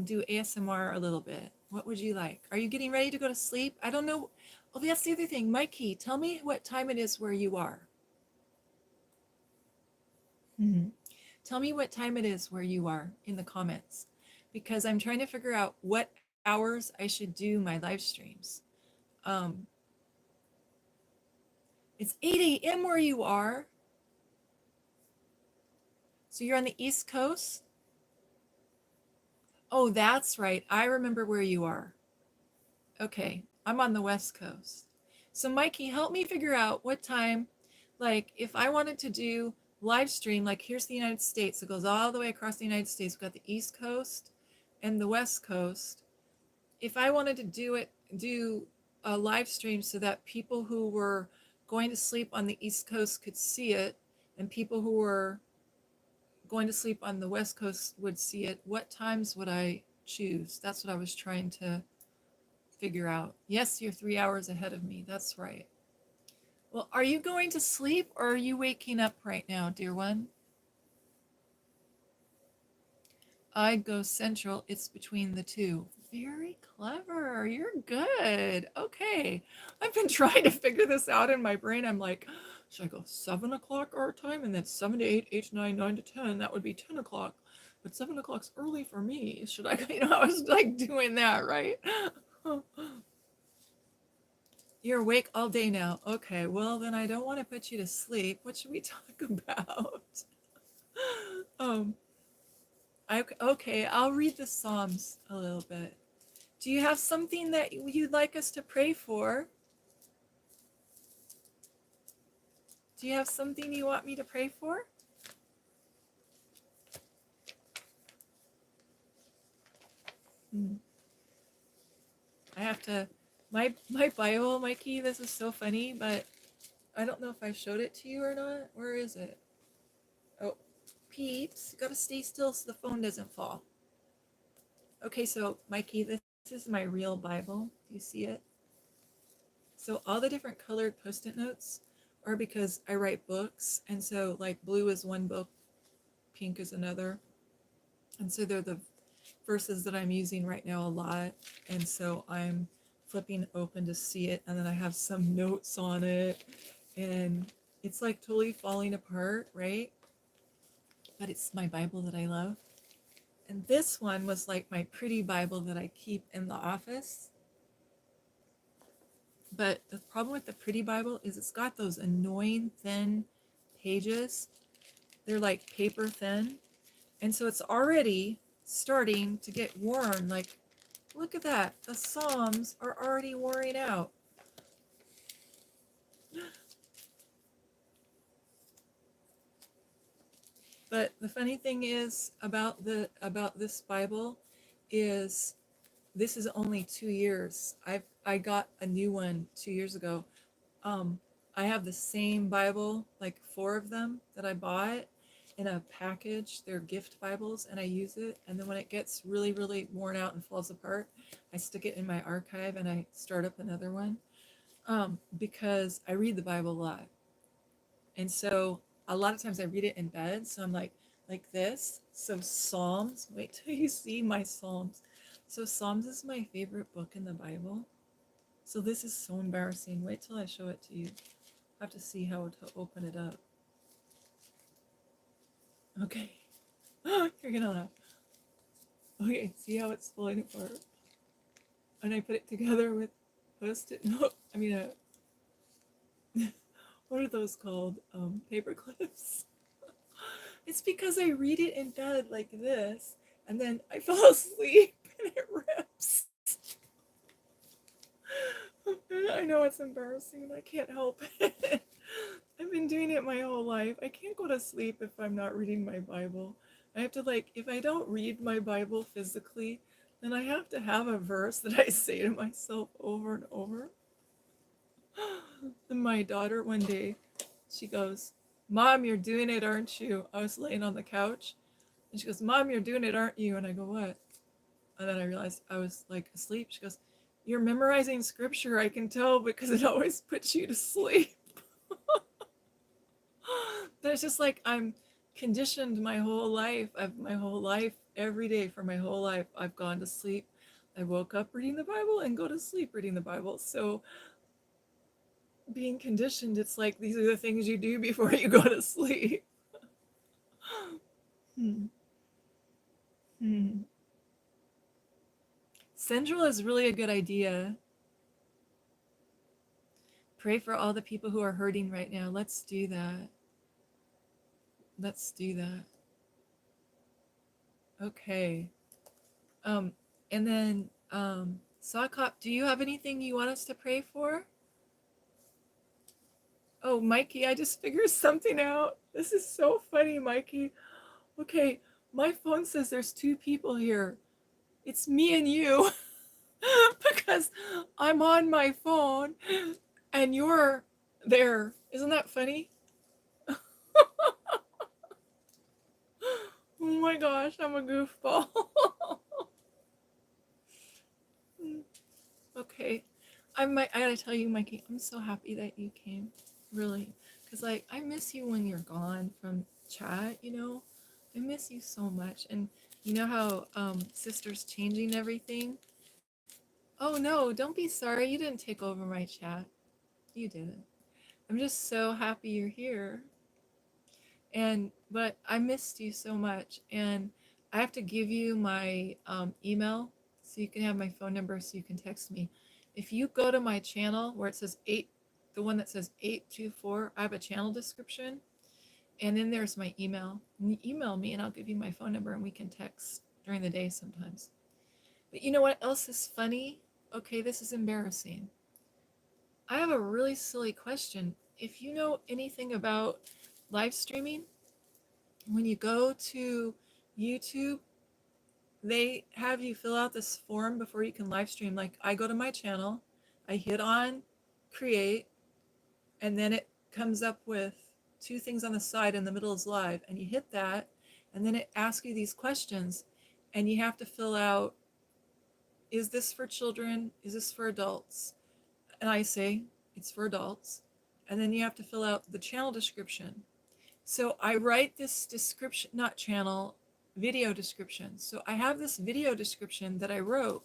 do ASMR a little bit? What would you like? Are you getting ready to go to sleep? I don't know. Oh, that's the other thing. Mikey, tell me what time it is where you are. Mhm. Tell me what time it is where you are in the comments, because I'm trying to figure out what hours I should do my live streams. Um, it's 8 a.m. where you are. So you're on the East Coast? Oh, that's right. I remember where you are. Okay, I'm on the West Coast. So Mikey, help me figure out what time, like if I wanted to do live stream, like here's the United States, it goes all the way across the United States. We've got the East Coast and the West Coast. If I wanted to do a live stream so that people who were going to sleep on the East Coast could see it, and people who were going to sleep on the West Coast would see it, what times would I choose? That's what I was trying to figure out. Yes, you're 3 hours ahead of me. That's right. Well, are you going to sleep or are you waking up right now, dear one? I go central. It's between the two. Very clever. You're good. Okay. I've been trying to figure this out in my brain. I'm like, should I go 7 o'clock our time and then 7 to 8, 8 to 9, 9 to 10? That would be 10 o'clock. But 7 o'clock's early for me. Should I, I was like doing that, right? You're awake all day now. Okay, well, then I don't want to put you to sleep. What should we talk about? um, okay, I'll read the Psalms a little bit. Do you have something that you'd like us to pray for? Do you have something you want me to pray for? Hmm. I have to my Bible, Mikey, this is so funny, but I don't know if I showed it to you or not. Where is it? Oh, peeps, you gotta stay still so the phone doesn't fall. Okay, so Mikey, this is my real Bible. Do you see it? So all the different colored post-it notes are because I write books, and so like blue is one book, pink is another, and so they're the verses that I'm using right now a lot, and so I'm flipping open to see it, and then I have some notes on it, and it's like totally falling apart, right? But it's my Bible that I love. And this one was like my pretty Bible that I keep in the office. But the problem with the pretty Bible is it's got those annoying thin pages. They're like paper thin. And so it's already starting to get worn. Like, look at that. The Psalms are already wearing out. But the funny thing is about this Bible is this is only 2 years. I got a new one 2 years ago. Um, I have the same Bible, like four of them that I bought in a package. They're gift Bibles, and I use it. And then when it gets really, really worn out and falls apart, I stick it in my archive and I start up another one. Because I read the Bible a lot, and so a lot of times I read it in bed. So I'm like this. So Psalms. Wait till you see my Psalms. So Psalms is my favorite book in the Bible. So this is so embarrassing. Wait till I show it to you. I have to see how to open it up. Okay. You're gonna laugh. Okay, see how it's falling apart? And I put it together with post-it note. I mean, what are those called? Paper clips. It's because I read it in bed like this, and then I fall asleep and it rips. I know it's embarrassing. I can't help it. I've been doing it my whole life. I can't go to sleep if I'm not reading my Bible. I have to, like, if I don't read my Bible physically, then I have to have a verse that I say to myself over and over. And my daughter one day, she goes, "Mom, you're doing it, aren't you?" I was laying on the couch, and she goes, "Mom, you're doing it, aren't you?" And I go, "What?" And then I realized I was like asleep. She goes, "You're memorizing scripture, I can tell, because it always puts you to sleep." But it's just like I'm conditioned my whole life. My whole life, every day for my whole life, I've gone to sleep. I woke up reading the Bible and go to sleep reading the Bible. So being conditioned, it's like these are the things you do before you go to sleep. Hmm. Hmm. Central is really a good idea. Pray for all the people who are hurting right now. Let's do that. Let's do that. Okay. Um, and then Sawkop, do you have anything you want us to pray for? Oh, Mikey, I just figured something out. This is so funny, Mikey. Okay, my phone says there's two people here. It's me and you because I'm on my phone and you're there. Isn't that funny? Oh my gosh, I'm a goofball. Okay. I gotta tell you, Mikey, I'm so happy that you came. Really. Because, like, I miss you when you're gone from chat, you know? I miss you so much. And you know how Sister's changing everything? Oh, no, don't be sorry. You didn't take over my chat. You didn't. I'm just so happy you're here. But I missed you so much. And I have to give you my email so you can have my phone number so you can text me. If you go to my channel where it says 8, the one that says 824, I have a channel description. And then there's my email. You email me and I'll give you my phone number and we can text during the day sometimes. But you know what else is funny? Okay, this is embarrassing. I have a really silly question. If you know anything about live streaming, when you go to YouTube they have you fill out this form before you can live stream. Like I go to my channel, I hit on create, and then it comes up with two things on the side, in the middle is live, and you hit that, and then it asks you these questions, and you have to fill out, is this for children? Is this for adults? And I say it's for adults. And then you have to fill out the channel description. So I write this description, not channel, video description. So I have this video description that I wrote.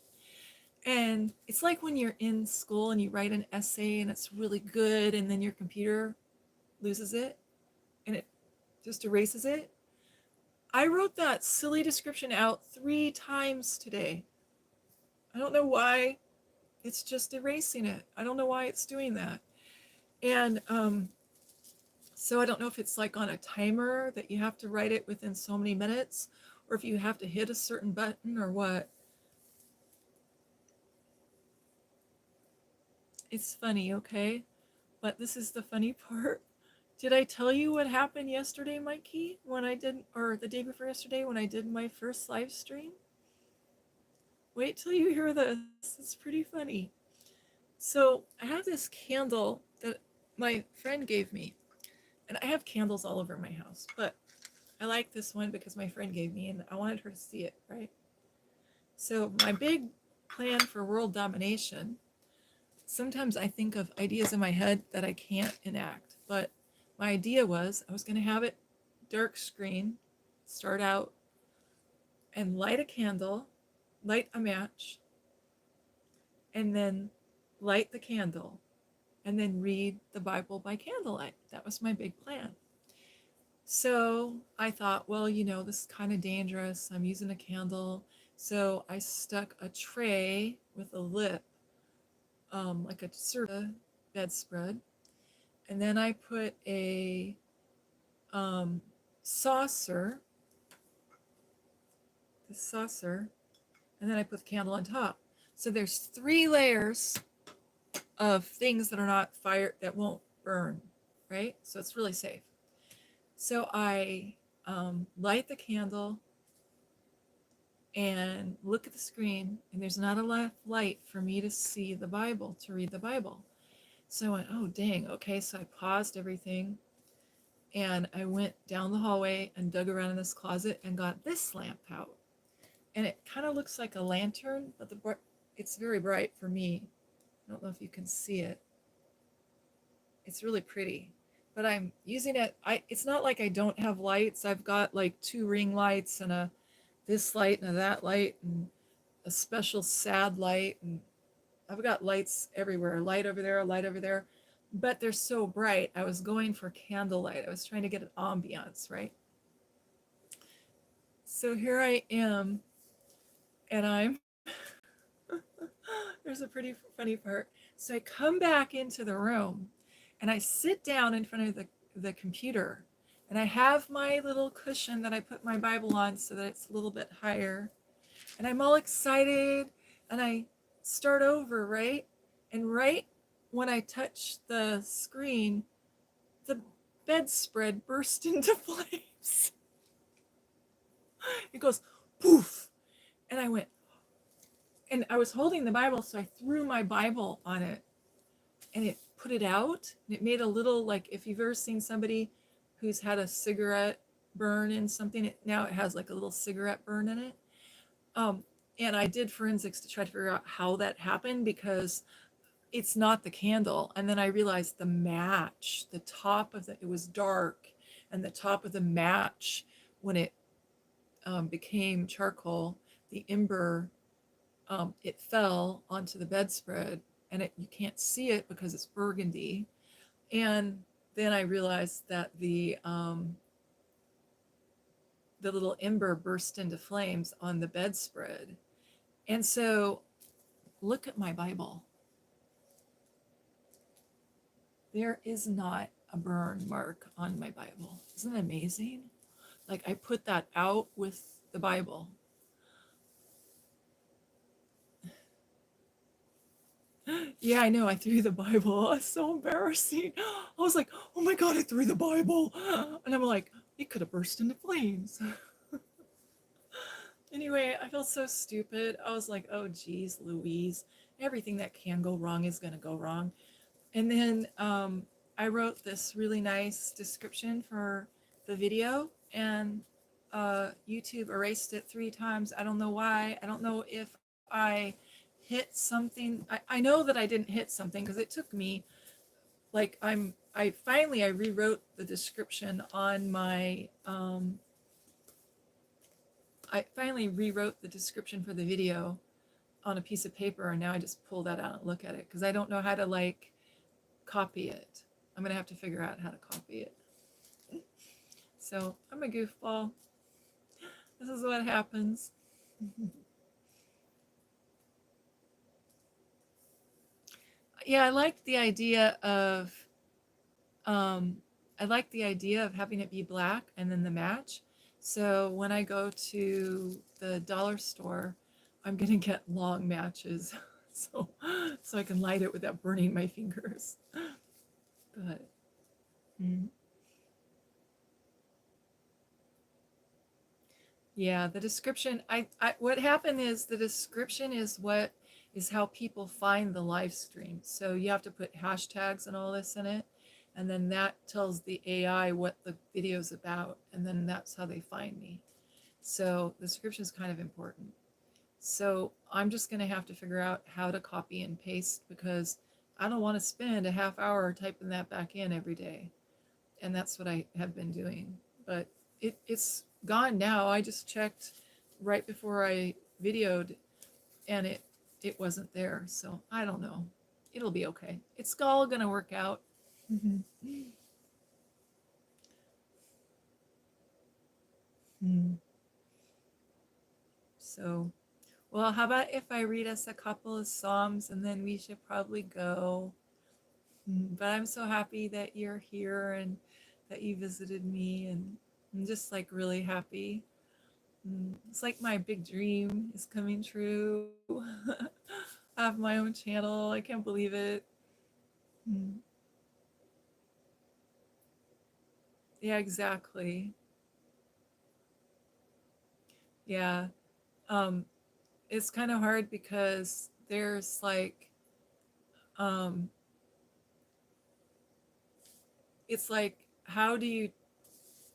And it's like when you're in school and you write an essay and it's really good, and then your computer loses it and it just erases it. I wrote that silly description out 3 times today. I don't know why it's just erasing it. I don't know why it's doing that. And so I don't know if it's like on a timer that you have to write it within so many minutes, or if you have to hit a certain button or what. It's funny, okay? But this is the funny part. Did I tell you what happened yesterday, Mikey, when I did, or the day before yesterday when I did my first live stream? Wait till you hear this. It's pretty funny. So I have this candle that my friend gave me, and I have candles all over my house, but I like this one because my friend gave me, and I wanted her to see it, right? So my big plan for world domination, sometimes I think of ideas in my head that I can't enact, but my idea was I was going to have it dark screen, start out, and light a candle, light a match, and then light the candle, and then read the Bible by candlelight. That was my big plan. So I thought, well, you know, this is kind of dangerous. I'm using a candle. So I stuck a tray with a lip, like a serve bedspread. And then I put a saucer, and then I put the candle on top. So there's 3 layers of things that are not fire, that won't burn, right? So it's really safe. So I light the candle and look at the screen, and there's not enough light for me to see the Bible, to read the Bible. So I went, oh, dang, okay. So I paused everything, and I went down the hallway and dug around in this closet and got this lamp out. And it kind of looks like a lantern, but it's very bright for me. I don't know if you can see it. It's really pretty, but I'm using it. It's not like I don't have lights. I've got like 2 ring lights and this light and that light and a special sad light, and I've got lights everywhere. Light over there, but they're so bright. I was going for candlelight. I was trying to get an ambiance, right? So here I am, and I'm there's a pretty funny part. So I come back into the room and I sit down in front of the computer, and I have my little cushion that I put my Bible on so that it's a little bit higher. And I'm all excited, and I start over, right? And right when I touch the screen, the bedspread burst into flames. It goes poof. And I went, and I was holding the Bible, so I threw my Bible on it, and it put it out, and it made a little, like, if you've ever seen somebody who's had a cigarette burn in something, now it has like a little cigarette burn in it. And I did forensics to try to figure out how that happened, because it's not the candle. And then I realized the match, the top of it was dark, and the top of the match, when it became charcoal, the ember, it fell onto the bedspread, and you can't see it because it's burgundy. And then I realized that the little ember burst into flames on the bedspread. And so look at my Bible. There is not a burn mark on my Bible. Isn't that amazing? Like, I put that out with the Bible. Yeah, I know, I threw the Bible. It's so embarrassing. I was like, oh my God, I threw the Bible. And I'm like, it could have burst into flames. Anyway, I felt so stupid. I was like, oh, geez, Louise, everything that can go wrong is going to go wrong. And then I wrote this really nice description for the video, and YouTube erased it 3 times. I don't know why. I don't know if I hit something. I know that I didn't hit something because it took me like I rewrote the description on my I finally rewrote the description for the video on a piece of paper, and now I just pull that out and look at it because I don't know how to like copy it. I'm gonna have to figure out how to copy it. So I'm a goofball. This is what happens. Yeah, um, I like the idea of having it be black and then the match. So when I go to the dollar store, I'm gonna get long matches, so I can light it without burning my fingers. But mm, yeah, the description. What happened is the description is how people find the live stream. So you have to put hashtags and all this in it, and then that tells the AI what the video's about, and then that's how they find me. So the description is kind of important. So I'm just going to have to figure out how to copy and paste because I don't want to spend a half hour typing that back in every day. And that's what I have been doing. But it's gone now. I just checked right before I videoed, and it wasn't there. So I don't know. It'll be okay. It's all going to work out. So, well, how about if I read us a couple of Psalms and then we should probably go? But I'm so happy that you're here and that you visited me, and I'm just like really happy. It's like my big dream is coming true. I have my own channel. I can't believe it. Mm, yeah, exactly. Yeah. Um, it's kind of hard because there's like, um, it's like, how do you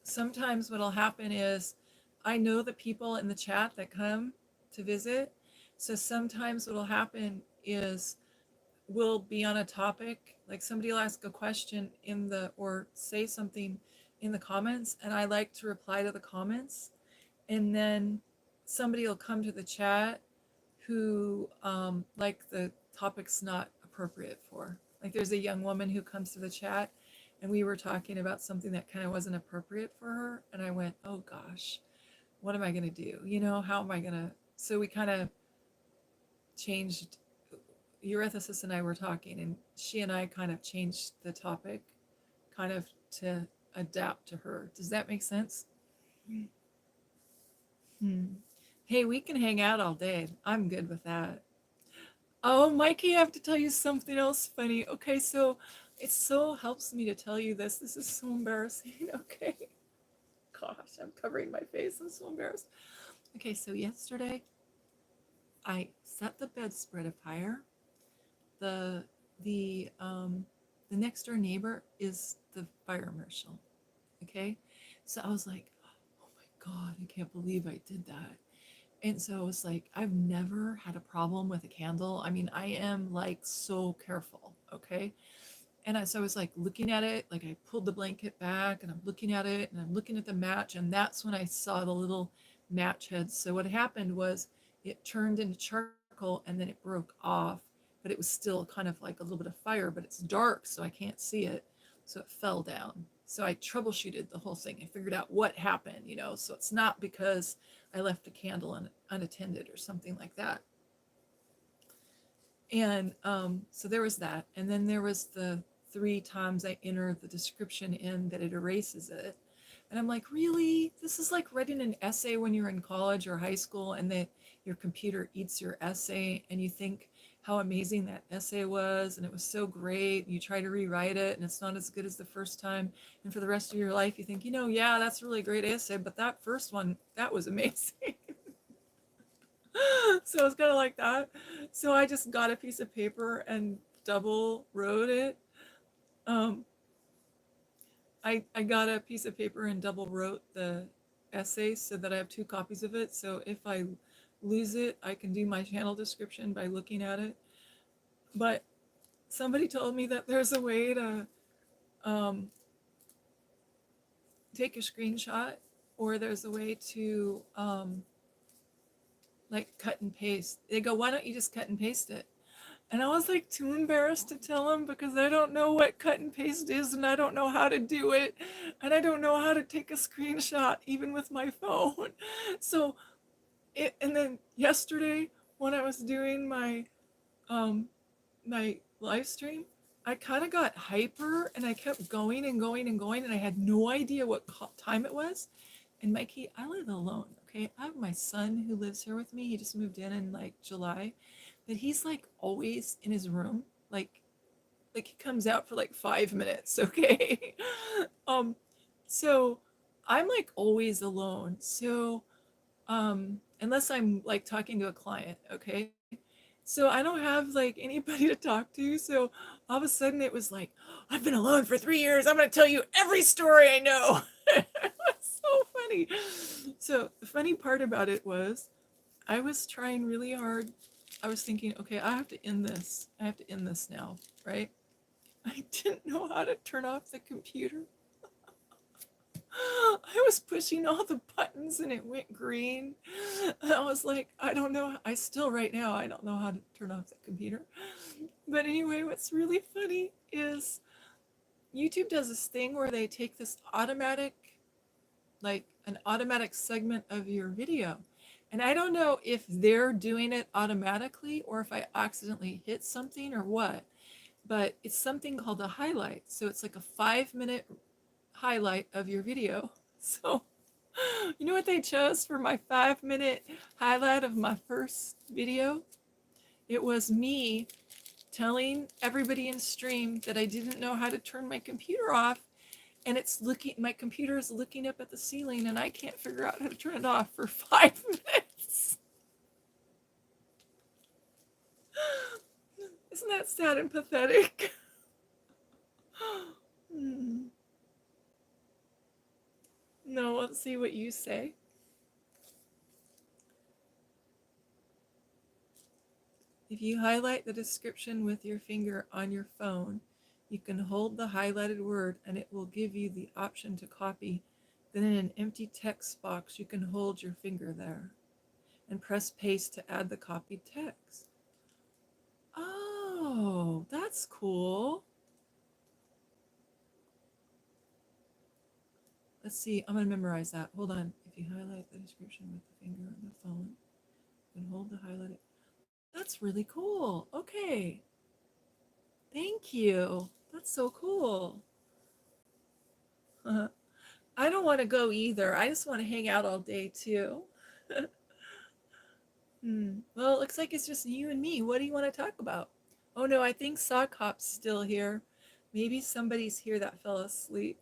sometimes what'll happen is I know the people in the chat that come to visit. So sometimes what'll happen is we'll be on a topic, like somebody will ask a question in the or say something in the comments, and I like to reply to the comments. And then somebody will come to the chat who like the topic's not appropriate for. Like there's a young woman who comes to the chat and we were talking about something that kind of wasn't appropriate for her. And I went, oh gosh, what am I going to do? How am I going to? So we kind of changed. Your ethicist and I were talking, and she and I kind of changed the topic kind of to adapt to her. Does that make sense? Hmm. Hey, we can hang out all day. I'm good with that. Oh, Mikey, I have to tell you something else funny. Okay, so it so helps me to tell you this. This is so embarrassing. Okay. Gosh, I'm covering my face. I'm so embarrassed. Okay, so yesterday I set the bedspread afire. The the um the next door neighbor is the fire marshal. Okay. So I was like, oh my God, I can't believe I did that. And so it's like, I've never had a problem with a candle. I mean, I am like so careful. Okay. So I was like looking at it, like I pulled the blanket back and I'm looking at it and I'm looking at the match. And that's when I saw the little match heads. So what happened was it turned into charcoal and then it broke off, but it was still kind of like a little bit of fire, but it's dark, so I can't see it. So it fell down. So I troubleshooted the whole thing. I figured out what happened. So it's not because I left a candle unattended or something like that. And so there was that. And then there was the 3 times I enter the description in that it erases it. And I'm like, really? This is like writing an essay when you're in college or high school and that your computer eats your essay and you think how amazing that essay was and it was so great. You try to rewrite it and it's not as good as the first time. And for the rest of your life, you think, yeah, that's a really great essay, but that first one, that was amazing. So it's kind of like that. So I just got a piece of paper and double wrote it. Um, I got a piece of paper and double wrote the essay so that I have two copies of it. So if I lose it, I can do my channel description by looking at it. But somebody told me that there's a way to um, take a screenshot, or there's a way to like cut and paste. They go, why don't you just cut and paste it? And I was like too embarrassed to tell them because I don't know what cut and paste is and I don't know how to do it. And I don't know how to take a screenshot even with my phone. So and then yesterday when I was doing um my live stream, I kind of got hyper and I kept going and going and going and I had no idea what time it was. And Mikey, I live alone, okay? I have my son who lives here with me. He just moved in like July, but he's like always in his room. Like he comes out for like 5 minutes, okay? um, so I'm like always alone. So unless I'm like talking to a client, okay? So I don't have like anybody to talk to. So all of a sudden it was like, I've been alone for 3 years. I'm going to tell you every story I know. It was so funny. So the funny part about it was I was trying really hard. I was thinking, okay, I have to end this. I have to end this now, right? I didn't know how to turn off the computer. I was pushing all the buttons and it went green. I was like, I don't know. I still, right now, I don't know how to turn off the computer. But anyway, what's really funny is YouTube does this thing where they take this automatic, like an automatic segment of your video. And I don't know if they're doing it automatically or if I accidentally hit something or what, but it's something called a highlight. So it's like a 5 minute highlight of your video. So, you know what they chose for my 5 minute highlight of my first video? It was me telling everybody in stream that I didn't know how to turn my computer off. And it's looking, my computer is looking up at the ceiling and I can't figure out how to turn it off for 5 minutes. Isn't that sad and pathetic? No, let's see what you say. If you highlight the description with your finger on your phone, you can hold the highlighted word and it will give you the option to copy. Then in an empty text box, you can hold your finger there and press paste to add the copied text. Oh, that's cool. Let's see, I'm going to memorize that. Hold on. If you highlight the description with the finger on the phone, you can hold the highlighted. That's really cool. Okay. Thank you. That's so cool. I don't want to go either. I just want to hang out all day too. Well, it looks like it's just you and me. What do you want to talk about? Oh no, I think Sock Hop's still here. Maybe somebody's here that fell asleep.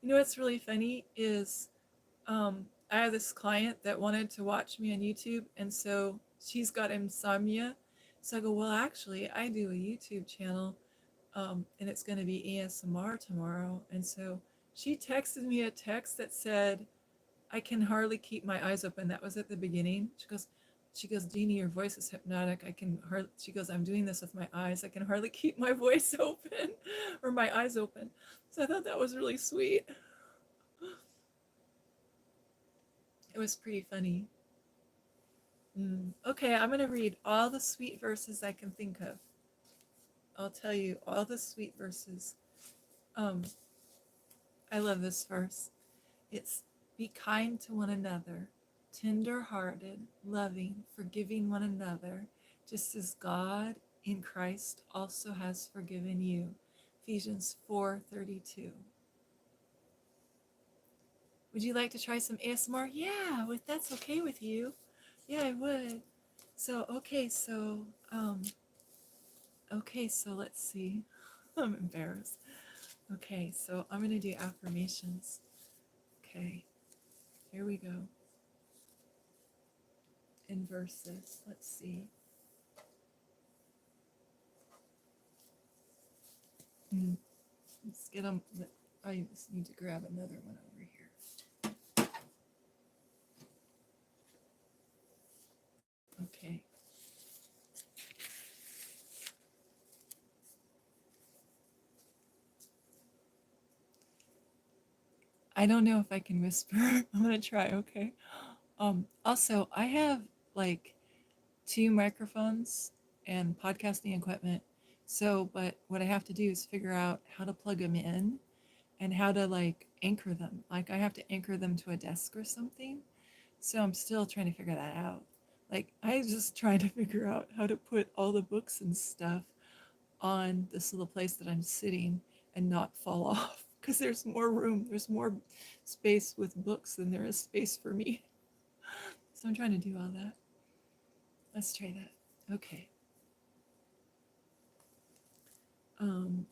You know what's really funny is I have this client that wanted to watch me on YouTube, and so she's got insomnia. So I go, well, actually, I do a YouTube channel, and it's going to be ASMR tomorrow. And so she texted me a text that said, I can hardly keep my eyes open. That was at the beginning. She goes, Jeannie, your voice is hypnotic. She goes, I'm doing this with my eyes. I can hardly keep my voice open or my eyes open. So I thought that was really sweet. It was pretty funny. Okay, I'm going to read all the sweet verses I can think of. I'll tell you all the sweet verses. I love this verse. It's be kind to one another, tender-hearted, loving, forgiving one another, just as God in Christ also has forgiven you. Ephesians 4:32. Would you like to try some ASMR? Yeah, if that's okay with you. Yeah, I would. So, so let's see. I'm embarrassed. Okay, so I'm going to do affirmations. Okay, here we go. in verses. Let's see. Let's get them. I just need to grab another one over here. Okay. I don't know if I can whisper. I'm gonna try, okay? Also, I have like 2 microphones and podcasting equipment. So, but what I have to do is figure out how to plug them in and how to like anchor them. Like I have to anchor them to a desk or something. So I'm still trying to figure that out. Like I was just trying to figure out how to put all the books and stuff on this little place that I'm sitting and not fall off because there's more room, there's more space with books than there is space for me. So I'm trying to do all that. Let's try that. Okay. Um,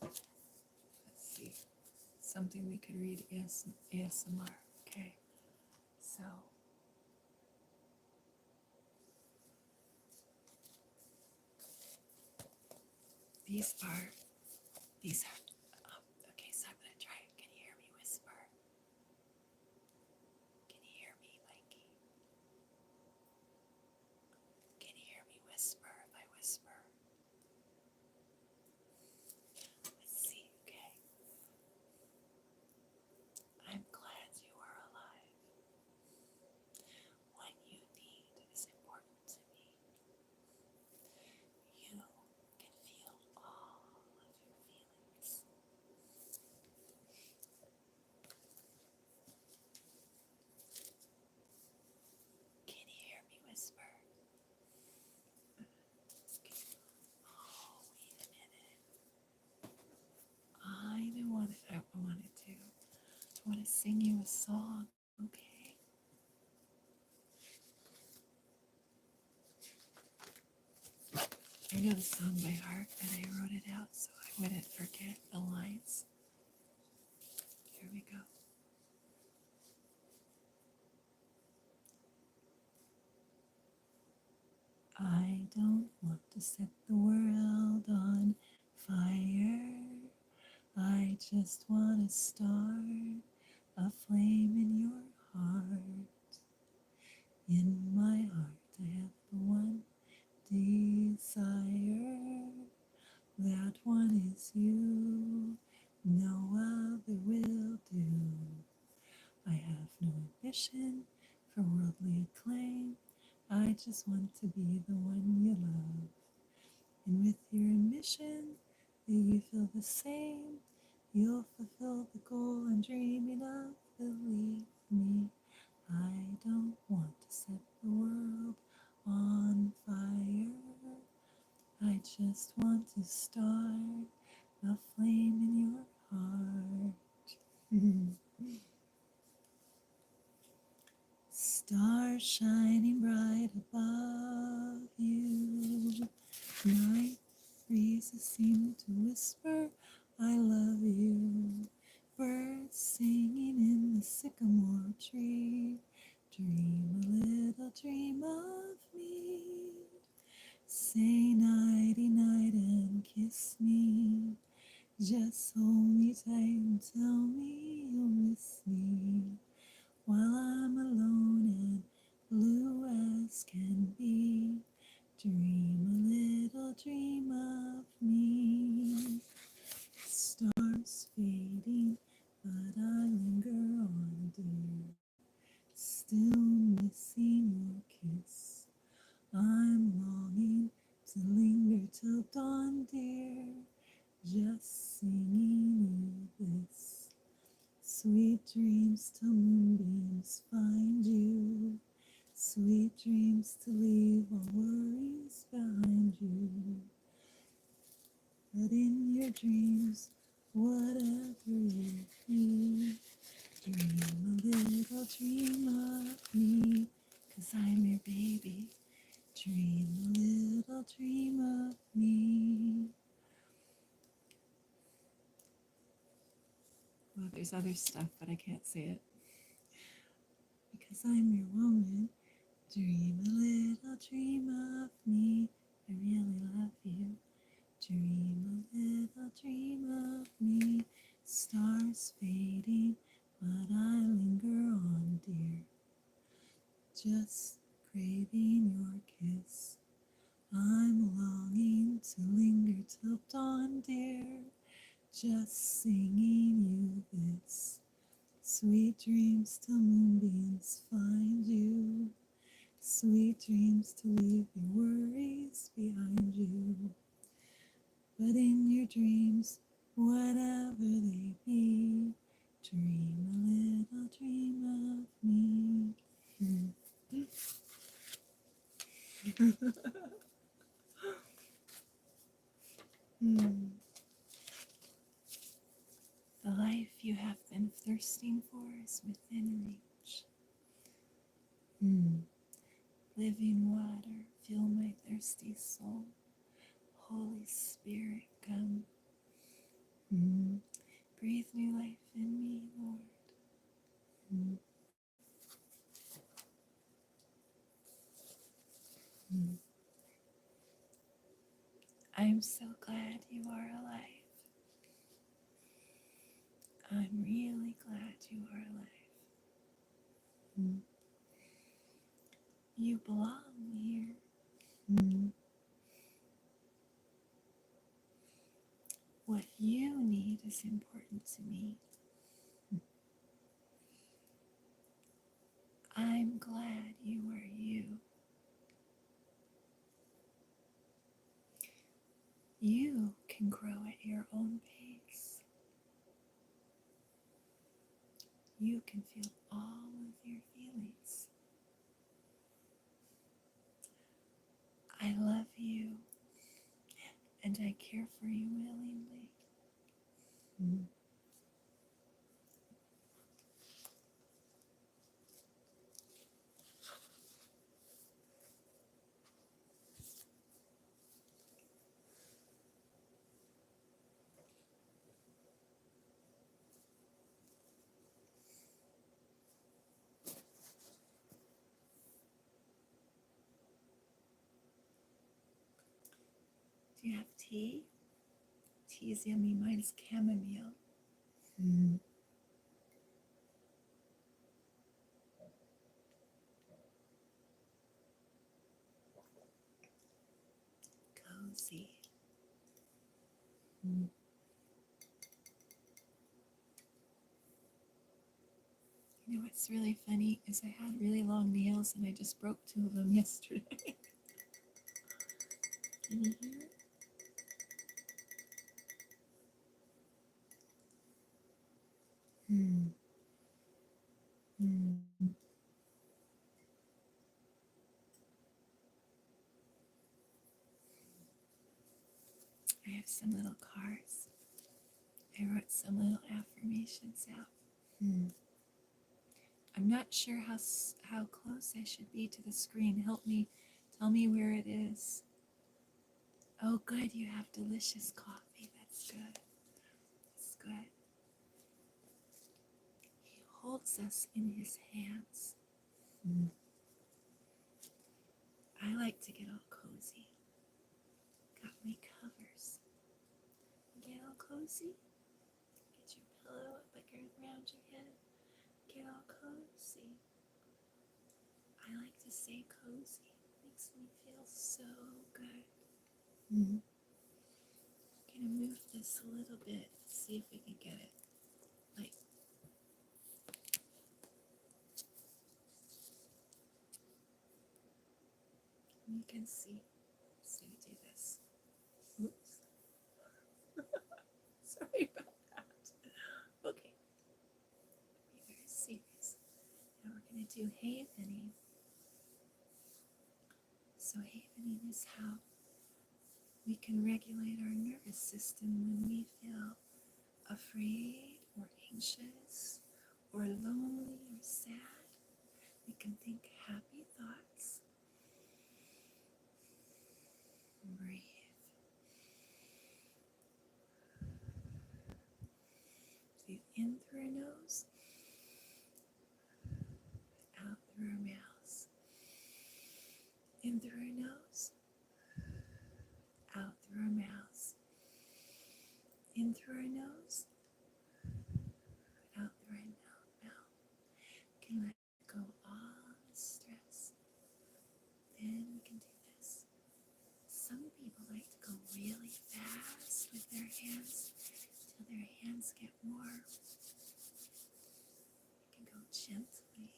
let's see. Something we could read ASMR. Okay. So these are okay, so I'm gonna try it. Can you hear me whisper? Can you hear me, Mikey? Can you hear me whisper if I whisper? Let's see, okay. I'm glad you are alive. What you need is important to me. You can feel all of your feelings. Can you hear me whisper? Oh, wait a minute. I know what I wanted to. I want to sing you a song, okay? I know the song by heart and I wrote it out so I wouldn't forget the lines. Here we go. I don't want to set the world on fire. I just want to start a flame in your heart. In my heart I have the one desire. That one is you. No other will do. I have no ambition for worldly acclaim. I just want to be the one you love. And with your ambition, that you feel the same, you'll fulfill the goal I'm dreaming of. Believe me, I don't want to set the world on fire. I just want to start a flame in your heart. Stars shining bright above you. Night breezes seem to whisper, I love you. Birds singing in the sycamore tree. Dream a little dream of me. Say nighty night and kiss me. Just hold me tight and tell me you'll miss me. While I'm alone and blue as can be, dream a little dream of me. Stars fading, but I linger on, dear. Still missing your kiss. I'm longing to linger till dawn, dear. Just singing you this. Sweet dreams till moonbeams find you. Sweet dreams to leave all worries behind you. But in your dreams, whatever you feel, dream a little dream of me, 'cause I'm your baby. Dream a little dream of me. Well, there's other stuff, but I can't say it. 'cause I'm your woman. Dream a little dream of me, I really love you. Dream a little dream of me, stars fading, but I linger on, dear. Just craving your kiss. I'm longing to linger till dawn, dear. Just singing you this. Sweet dreams till moonbeams find you. Sweet dreams to leave your worries behind you. But in your dreams, whatever they be, dream a little dream of me. The life you have been thirsting for is within reach. Living water, fill my thirsty soul. Holy Spirit, come. Breathe new life in me, Lord. I'm so glad you are alive. I'm really glad you are alive. You belong here. What you need is important to me. I'm glad you are you. You can grow at your own pace. You can feel all of your feelings. I love you and I care for you willingly. Do you have tea? Tea is yummy. Mine's chamomile. Cozy. You know what's really funny is I had really long nails and I just broke 2 of them yesterday. Can you hear it? I have some little cards. I wrote some little affirmations out. I'm not sure how close I should be to the screen. Help me. Tell me where it is. Oh, good. You have delicious coffee. That's good. That's good. He holds us in his hands. I like to get all cozy. Got my covers. Get all cozy. Get your pillow up around your head. Get all cozy. I like to say cozy. Makes me feel so good. I'm gonna move this a little bit. See if we can get it. Like, you can see. So we do this. Oops. Sorry about that. Okay. Be very serious. Now we're gonna do havening. So havening is how we can regulate our nervous system when we feel afraid or anxious or lonely or sad. We can think happy thoughts. Breathe. Breathe in through our nose, out In through our nose, out through our mouths. In through our nose, out through our mouth. Can let go all the stress. Then we can do this. Some people like to go really fast with their hands till their hands get warm. You can go gently.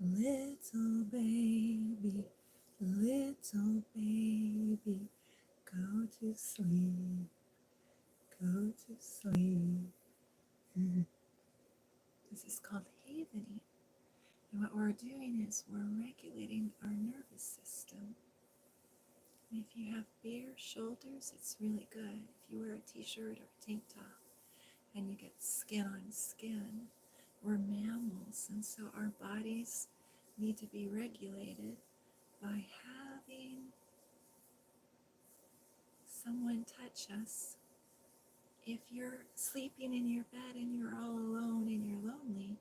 Little baby, go to sleep, go to sleep. This is called havening. And what we're doing is we're regulating our nervous system. And if you have bare shoulders, it's really good. If you wear a t-shirt or a tank top and you get skin on skin, we're mammals, and so our bodies need to be regulated by having someone touch us. If you're sleeping in your bed and you're all alone and you're lonely,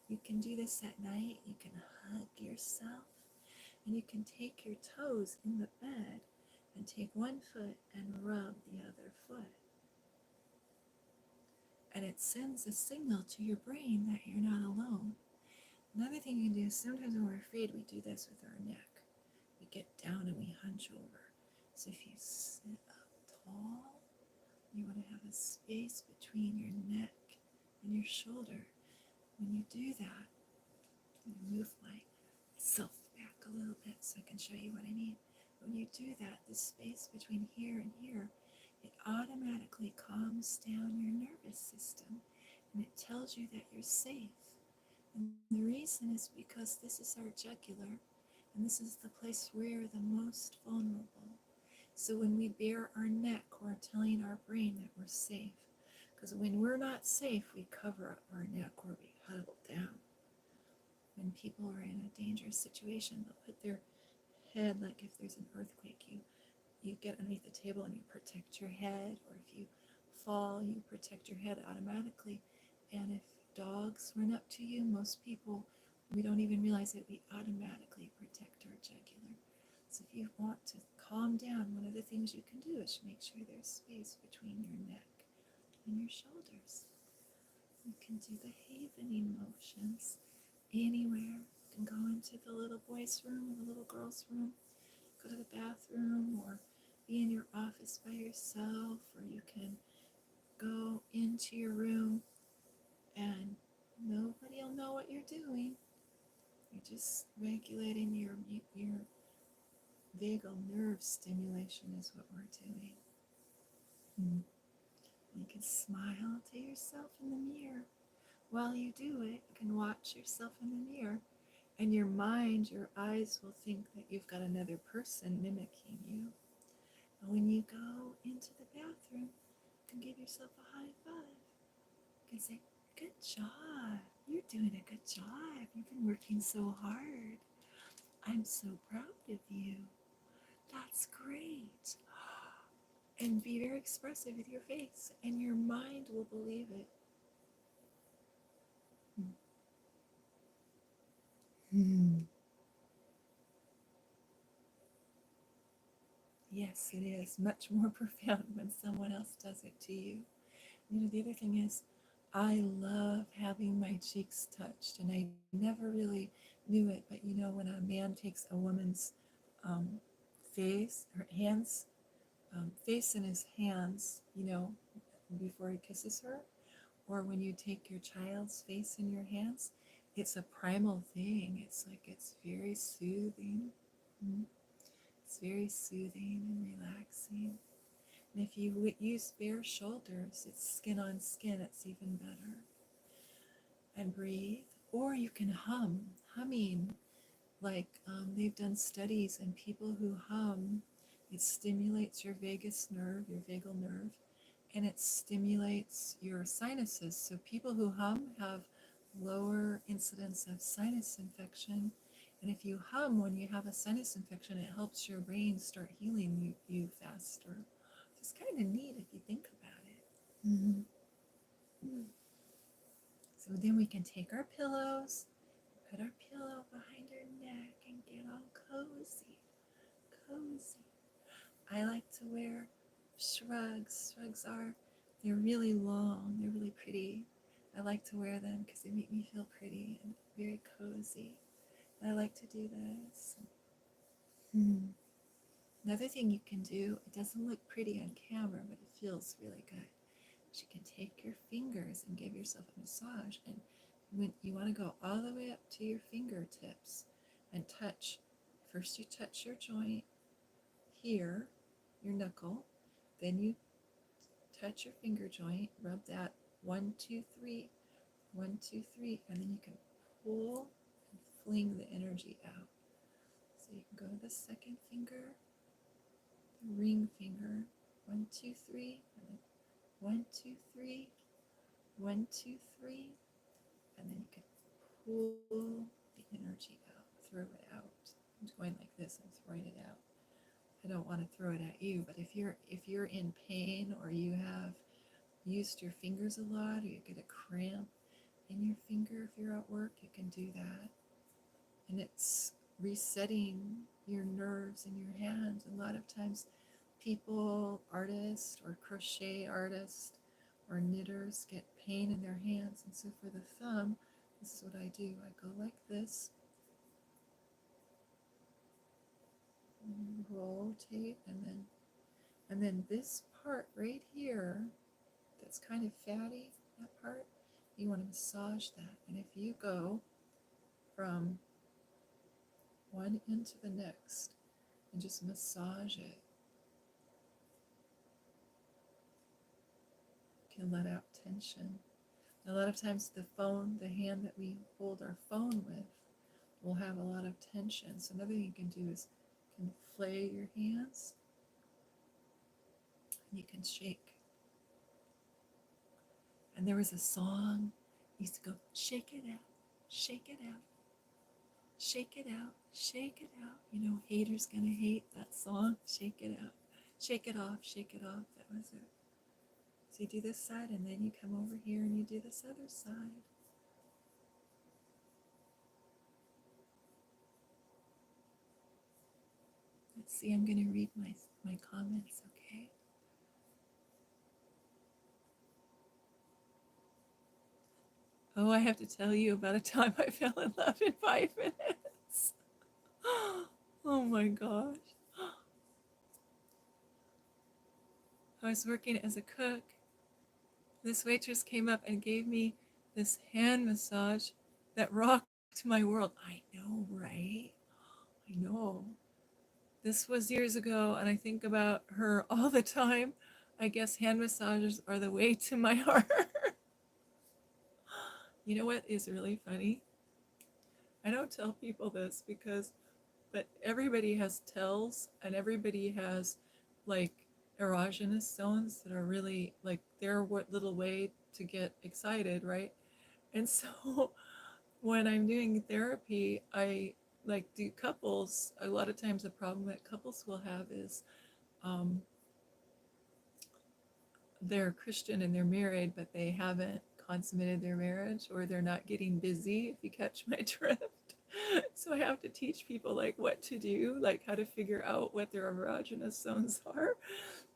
you can do this at night. You can hug yourself and you can take your toes in the bed and take one foot and rub the other foot. And it sends a signal to your brain that you're not alone. Another thing you can do is sometimes when we're afraid, we do this with our neck. We get down and we hunch over. So if you sit up tall, you want to have a space between your neck and your shoulder. When you do that, you move myself back a little bit so I can show you what I mean. When you do that, the space between here and here, it automatically calms down your nervous system and it tells you that you're safe. And the reason is because this is our jugular and this is the place where we're the most vulnerable. So when we bare our neck, we're telling our brain that we're safe. Because when we're not safe, we cover up our neck or we huddle down. When people are in a dangerous situation, they'll put their head, like if there's an earthquake, you get underneath the table and you protect your head, or if you fall, you protect your head automatically. And if dogs run up to you, most people, we don't even realize that we automatically protect our jugular. So if you want to calm down, one of the things you can do is make sure there's space between your neck and your shoulders. You can do the havening motions anywhere. You can go into the little boy's room or the little girl's room, go to the bathroom, or be in your office by yourself, or you can go into your room and nobody will know what you're doing. You're just regulating your vagal nerve stimulation is what we're doing. You can smile to yourself in the mirror. While you do it, you can watch yourself in the mirror, and your mind, your eyes will think that you've got another person mimicking you. And when you go into the bathroom, you can give yourself a high five. You can say, "Good job. You're doing a good job. You've been working so hard. I'm so proud of you. That's great." And be very expressive with your face, and your mind will believe it. Yes, it is much more profound when someone else does it to you. The other thing is, I love having my cheeks touched, and I never really knew it, but when a man takes a woman's face, her hands, face in his hands, before he kisses her, or when you take your child's face in your hands, it's a primal thing. It's very soothing. It's very soothing and relaxing. And if you use bare shoulders, it's skin on skin, it's even better. And breathe. Or you can hum. Humming, they've done studies, and people who hum, it stimulates your vagus nerve, your vagal nerve, and it stimulates your sinuses. So people who hum have lower incidence of sinus infection, And if you hum when you have a sinus infection, it helps your brain start healing you faster. It's kind of neat if you think about it. Mm-hmm. So then we can take our pillows, put our pillow behind our neck, and get all cozy. Cozy. I like to wear shrugs. They're really long, they're really pretty. I like to wear them because they make me feel pretty and very cozy. I like to do this. Hmm. Another thing you can do, it doesn't look pretty on camera, but it feels really good. You can take your fingers and give yourself a massage. And when you want to go all the way up to your fingertips and touch, first you touch your joint here, your knuckle, then you touch your finger joint, rub that 1, 2, 3, 1, 2, 3, and then you can pull and fling the energy out. So you can go to the second finger, the ring finger, 1, 2, 3, and then 1, 2, 3, 1, 2, 3, and then you can pull the energy out, throw it out. I'm going like this and throwing it out. I don't want to throw it at you, but if you're in pain or you have used your fingers a lot or you get a cramp in your finger if you're at work, you can do that. And it's resetting your nerves in your hands. A lot of times people, artists or crochet artists or knitters get pain in their hands. And so for the thumb, this is what I do. I go like this, and rotate, and then this part right here that's kind of fatty, that part, you want to massage that. And if you go from one end to the next and just massage it, you can let out tension. A lot of times the hand that we hold our phone with, will have a lot of tension. So another thing you can do is you can flay your hands and you can shake. And there was a song, used to go, shake it out, shake it out, shake it out, shake it out. You know, haters gonna hate that song, shake it out, shake it off, shake it off. That was it. So you do this side and then you come over here and you do this other side. Let's see, I'm gonna read my comments, okay? Oh, I have to tell you about a time I fell in love in 5 minutes. Oh my gosh. I was working as a cook. This waitress came up and gave me this hand massage that rocked my world. I know, right? I know. This was years ago, and I think about her all the time. I guess hand massages are the way to my heart. You know what is really funny? I don't tell people this but everybody has tells and everybody has like erogenous zones that are really like their little way to get excited, right? And so when I'm doing therapy, I like do couples. A lot of times, the problem that couples will have is um, they're Christian and they're married, but they haven't consummated their marriage or they're not getting busy, if you catch my drift. So I have to teach people like what to do, like how to figure out what their erogenous zones are.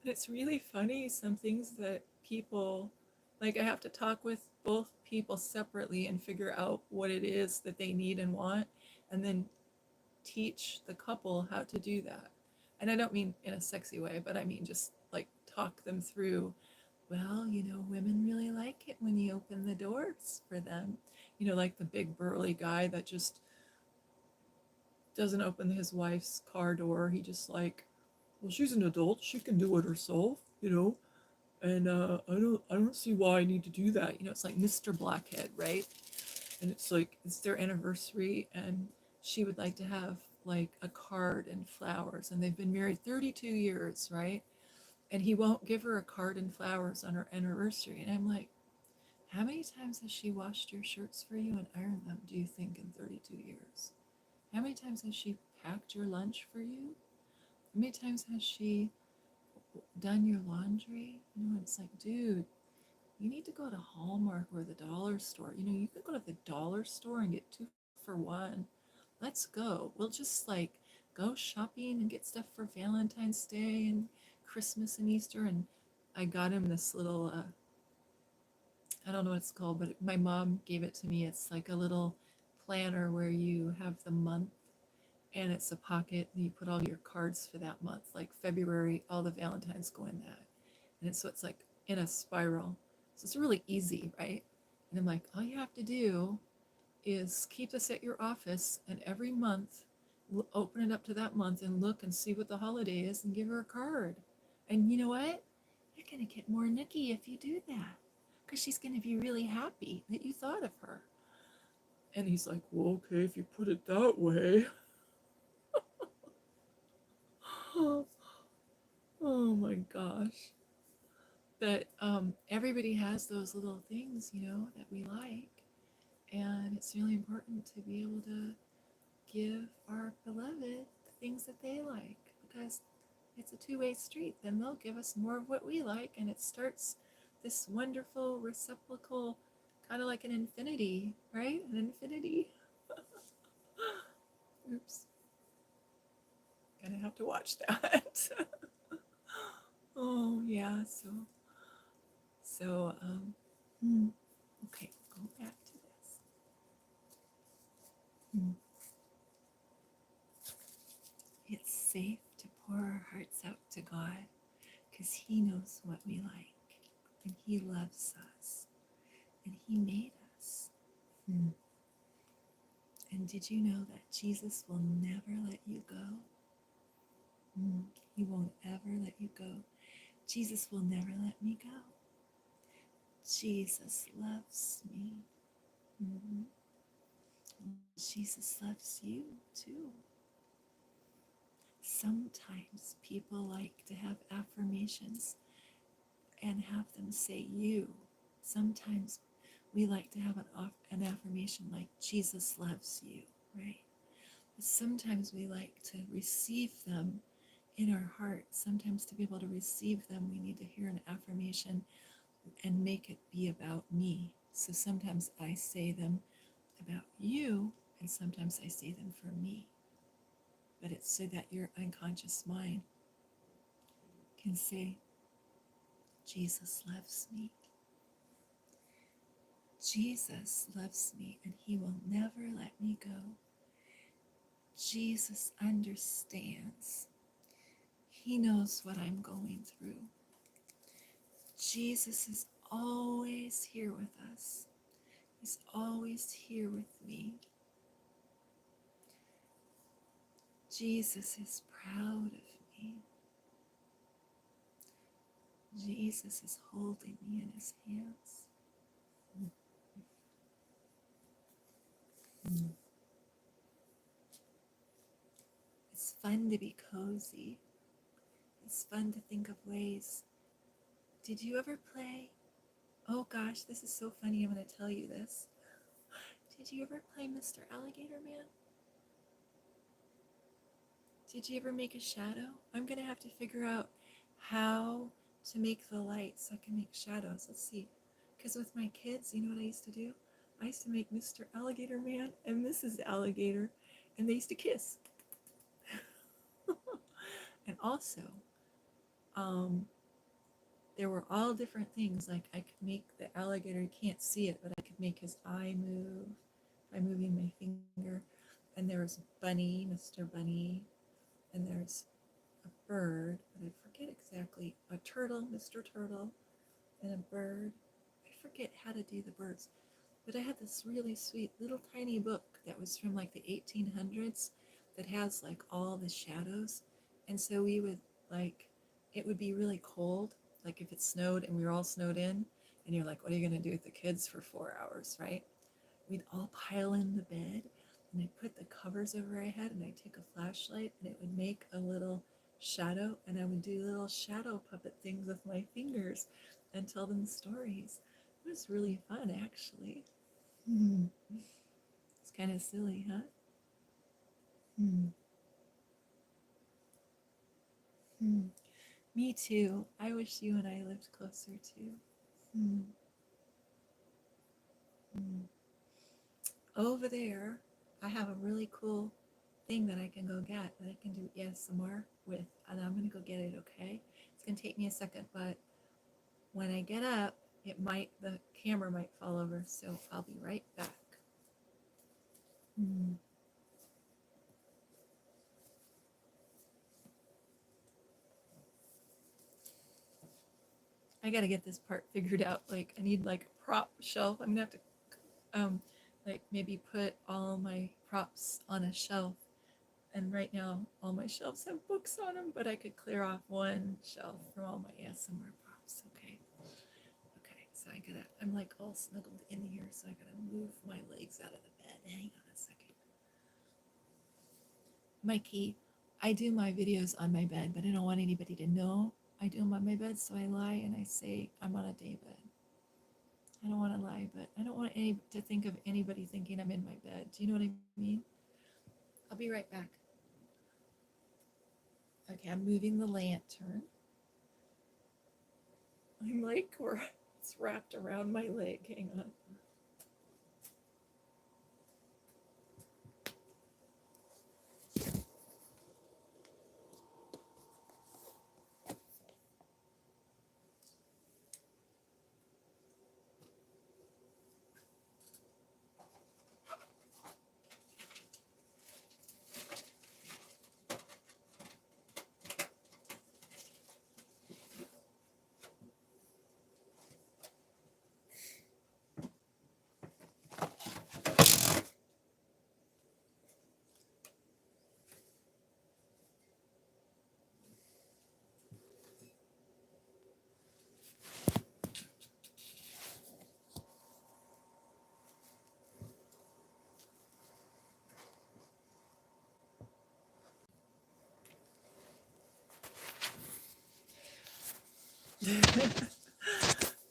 But it's really funny, some things that people, like I have to talk with both people separately and figure out what it is that they need and want, and then teach the couple how to do that. And I don't mean in a sexy way, but I mean just like talk them through, well, you know, women really like it when you open the doors for them. You know, like the big burly guy that just doesn't open his wife's car door. He just like, well, she's an adult. She can do it herself, you know. And I don't see why I need to do that. You know, it's like Mr. Blackhead, right? And it's like it's their anniversary, and she would like to have like a card and flowers, and they've been married 32 years, right? And he won't give her a card and flowers on her anniversary. And I'm like, how many times has she washed your shirts for you and ironed them, do you think, in 32 years? How many times has she packed your lunch for you? How many times has she done your laundry? You know, it's like, dude, you need to go to Hallmark or the dollar store. You know, you could go to the dollar store and get 2 for 1. Let's go. We'll just like go shopping and get stuff for Valentine's Day and Christmas and Easter. And I got him this little, I don't know what it's called, but my mom gave it to me. It's like a little planner where you have the month and it's a pocket and you put all your cards for that month. Like February, all the Valentines go in that. And so it's like in a spiral. So it's really easy, right? And I'm like, all you have to do is keep this at your office and every month open it up to that month and look and see what the holiday is and give her a card. And you know what? You're going to get more Nikki if you do that because she's going to be really happy that you thought of her. And he's like, well, okay, if you put it that way. Oh my gosh. But everybody has those little things, you know, that we like. And it's really important to be able to give our beloved the things that they like because it's a two-way street. Then they'll give us more of what we like, and it starts this wonderful reciprocal, kind of like an infinity, right? An infinity. Oops. Gonna have to watch that. Oh, yeah. So, okay, go back to this. It's safe to pour our hearts out to God because He knows what we like and He loves us and He made us. And did you know that Jesus will never let you go? He won't ever let you go. Jesus will never let me go. Jesus loves me. Jesus loves you too. Sometimes people like to have affirmations and have them say you. Sometimes we like to have an affirmation like Jesus loves you, right? But sometimes we like to receive them in our heart. Sometimes to be able to receive them, we need to hear an affirmation and make it be about me. So sometimes I say them about you, and sometimes I say them for me. But it's so that your unconscious mind can say, Jesus loves me. Jesus loves me, and He will never let me go. Jesus understands. He knows what I'm going through. Jesus is always here with us. He's always here with me. Jesus is proud of me. Jesus is holding me in His hands. It's fun to be cozy. It's fun to think of ways. Did you ever play? Oh gosh, this is so funny. I'm going to tell you this. Did you ever play Mr. Alligator Man? Did you ever make a shadow? I'm going to have to figure out how to make the light so I can make shadows. Let's see. Because with my kids, you know what I used to do? I used to make Mr. Alligator Man and Mrs. Alligator, and they used to kiss. And also, there were all different things. Like I could make the alligator, you can't see it, but I could make his eye move by moving my finger. And there was Bunny, Mr. Bunny, and there's a bird, but I forget exactly, a turtle, Mr. Turtle, and a bird. I forget how to do the birds, but I had this really sweet little tiny book that was from like the 1800s that has like all the shadows. And so we would like, it would be really cold, like if it snowed and we were all snowed in, and you're like, what are you going to do with the kids for 4 hours, right? We'd all pile in the bed, and I'd put the covers over our head, and I'd take a flashlight, and it would make a little shadow, and I would do little shadow puppet things with my fingers and tell them stories. It was really fun, actually. It's kind of silly, huh? Hmm. Hmm. Me too. I wish you and I lived closer too. Hmm. Hmm. Over there, I have a really cool thing that I can go get that I can do ASMR with, and I'm gonna go get it. Okay, it's gonna take me a second, but when I get up, the camera might fall over, so I'll be right back. Hmm. I gotta get this part figured out. Like I need like a prop shelf. I'm gonna have to like maybe put all my props on a shelf. And right now all my shelves have books on them, but I could clear off one shelf from all my ASMR props. Okay. Okay. So I'm like all snuggled in here, so I gotta move my legs out of the bed. Hang on a second. Mikey, I do my videos on my bed, but I don't want anybody to know I do them on my bed, so I lie and I say I'm on a day bed. I don't want to lie, but I don't want to think of anybody thinking I'm in my bed. Do you know what I mean? I'll be right back. Okay, I'm moving the lantern. I'm like, it's wrapped around my leg. Hang on.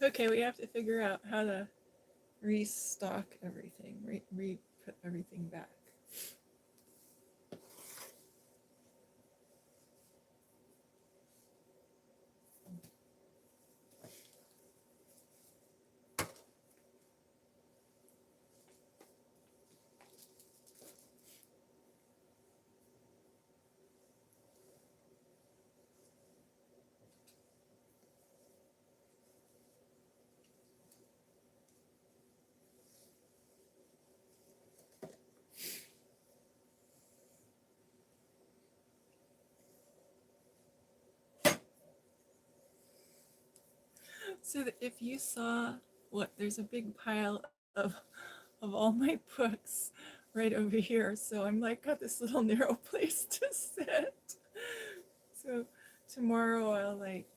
Okay, we have to figure out how to restock everything, put everything back. So that if you saw there's a big pile of all my books right over here. So I'm like got this little narrow place to sit. So tomorrow I'll like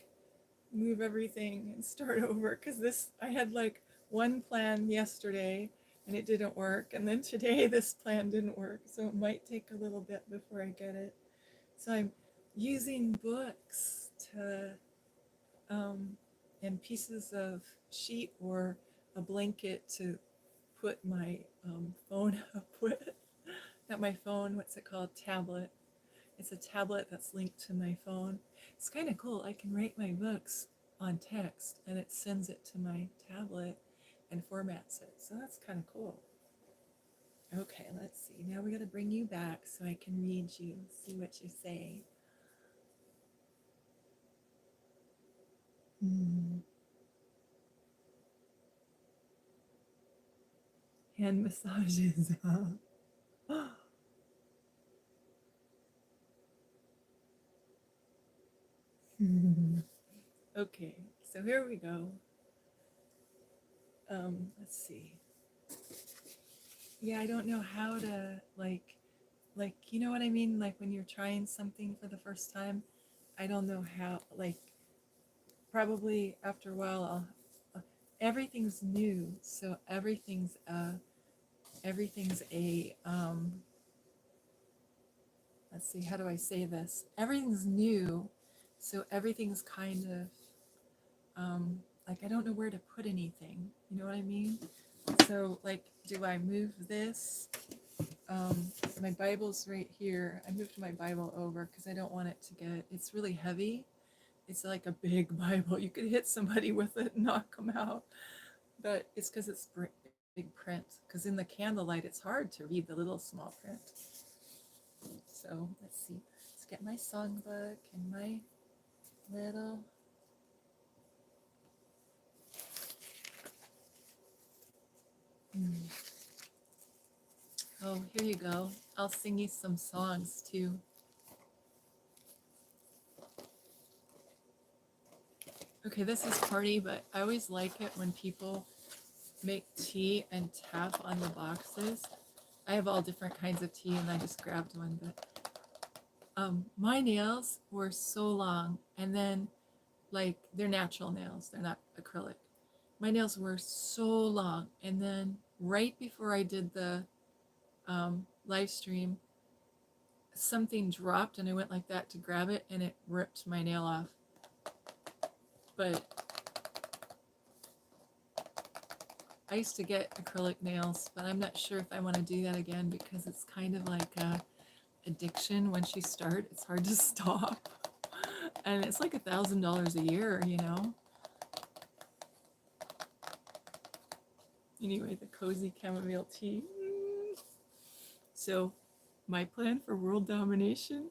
move everything and start over because this I had like one plan yesterday and it didn't work, and then today this plan didn't work, so it might take a little bit before I get it. So I'm using books to and pieces of sheet or a blanket to put my phone up with. Not my phone, what's it called? Tablet. It's a tablet that's linked to my phone. It's kind of cool. I can write my books on text and it sends it to my tablet and formats it. So that's kind of cool. Okay, let's see. Now we got to bring you back so I can read you, see what you say. Hmm. Hand massages. Okay, so here we go. Let's see. Yeah, I don't know how to like you know what I mean? Like when you're trying something for the first time, I don't know how like probably after a while everything's new, so everything's a let's see, how do I say this? Everything's new, so everything's kind of like I don't know where to put anything. You know what I mean? So like, do I move this my Bible's right here. I moved my Bible over because I don't want it to get, it's really heavy. It's like a big Bible. You could hit somebody with it and knock them out. But it's because it's big print. Because in the candlelight, it's hard to read the little small print. So let's see. Let's get my songbook and my little. Oh, here you go. I'll sing you some songs too. Okay, this is party, but I always like it when people make tea and tap on the boxes. I have all different kinds of tea and I just grabbed one, but my nails were so long, and then like they're natural nails, they're not acrylic. My nails were so long, and then right before I did the live stream, something dropped and I went like that to grab it and it ripped my nail off. But I used to get acrylic nails, but I'm not sure if I want to do that again because it's kind of like a addiction. Once you start, it's hard to stop. And it's like $1,000 a year, you know. Anyway, the cozy chamomile tea. So my plan for world domination,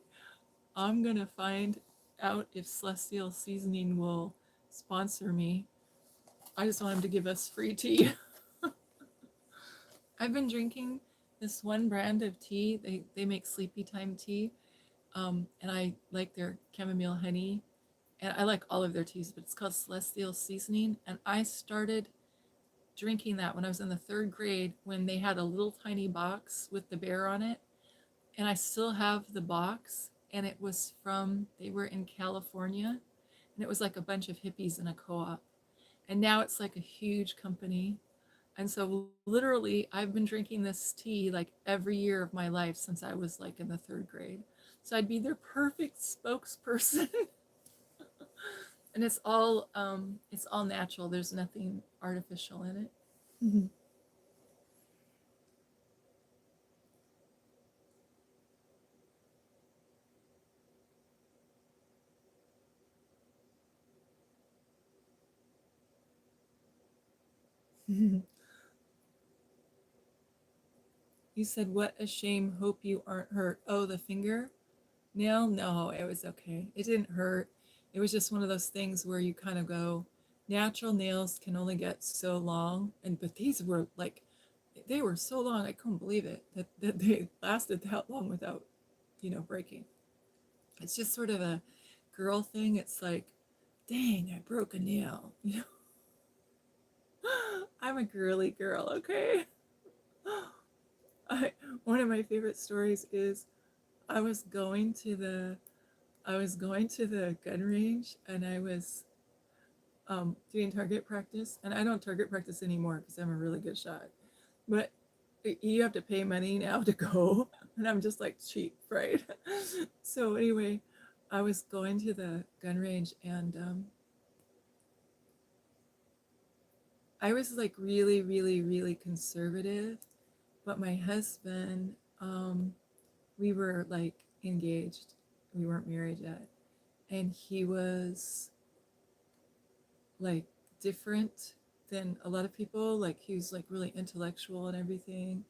I'm gonna find out if Celestial Seasoning will sponsor me. I just want them to give us free tea. I've been drinking this one brand of tea. They make sleepy time tea, and I like their chamomile honey, and I like all of their teas, but it's called Celestial Seasoning, and I started drinking that when I was in the 3rd grade when they had a little tiny box with the bear on it, and I still have the box, and it was from, they were in California, and it was like a bunch of hippies in a co-op, and now it's like a huge company. And so literally I've been drinking this tea like every year of my life since I was like in the 3rd grade. So I'd be their perfect spokesperson. And it's all natural. There's nothing artificial in it. You said, what a shame, hope you aren't hurt. Oh, the finger nail? No, it was okay. It didn't hurt. It was just one of those things where you kind of go, natural nails can only get so long. But these were like, they were so long, I couldn't believe it that they lasted that long without, breaking. It's just sort of a girl thing. It's like, dang, I broke a nail. I'm a girly girl, okay? One of my favorite stories is I was going to the gun range, and I was doing target practice, and I don't target practice anymore because I'm a really good shot, but you have to pay money now to go, and I'm just like cheap, right? So anyway, I was going to the gun range, and I was like really, really, really conservative, but my husband, we were like engaged. We weren't married yet. And he was like different than a lot of people. Like he was like really intellectual and everything.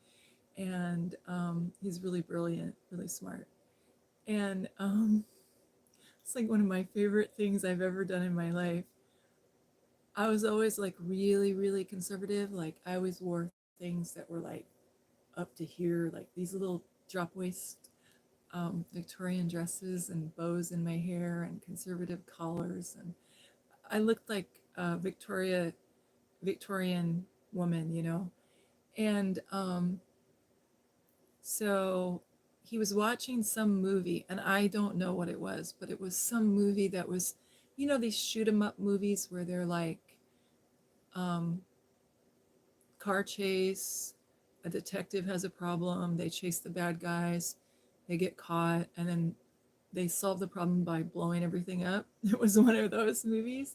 And he's really brilliant, really smart. And it's like one of my favorite things I've ever done in my life. I was always like really, really conservative. Like I always wore things that were like up to here, like these little drop waist Victorian dresses and bows in my hair and conservative collars, and I looked like a Victorian woman, And so he was watching some movie, and I don't know what it was, but it was some movie that was, these shoot 'em up movies where they're like um, car chase, a detective has a problem, they chase the bad guys, they get caught, and then they solve the problem by blowing everything up. It was one of those movies.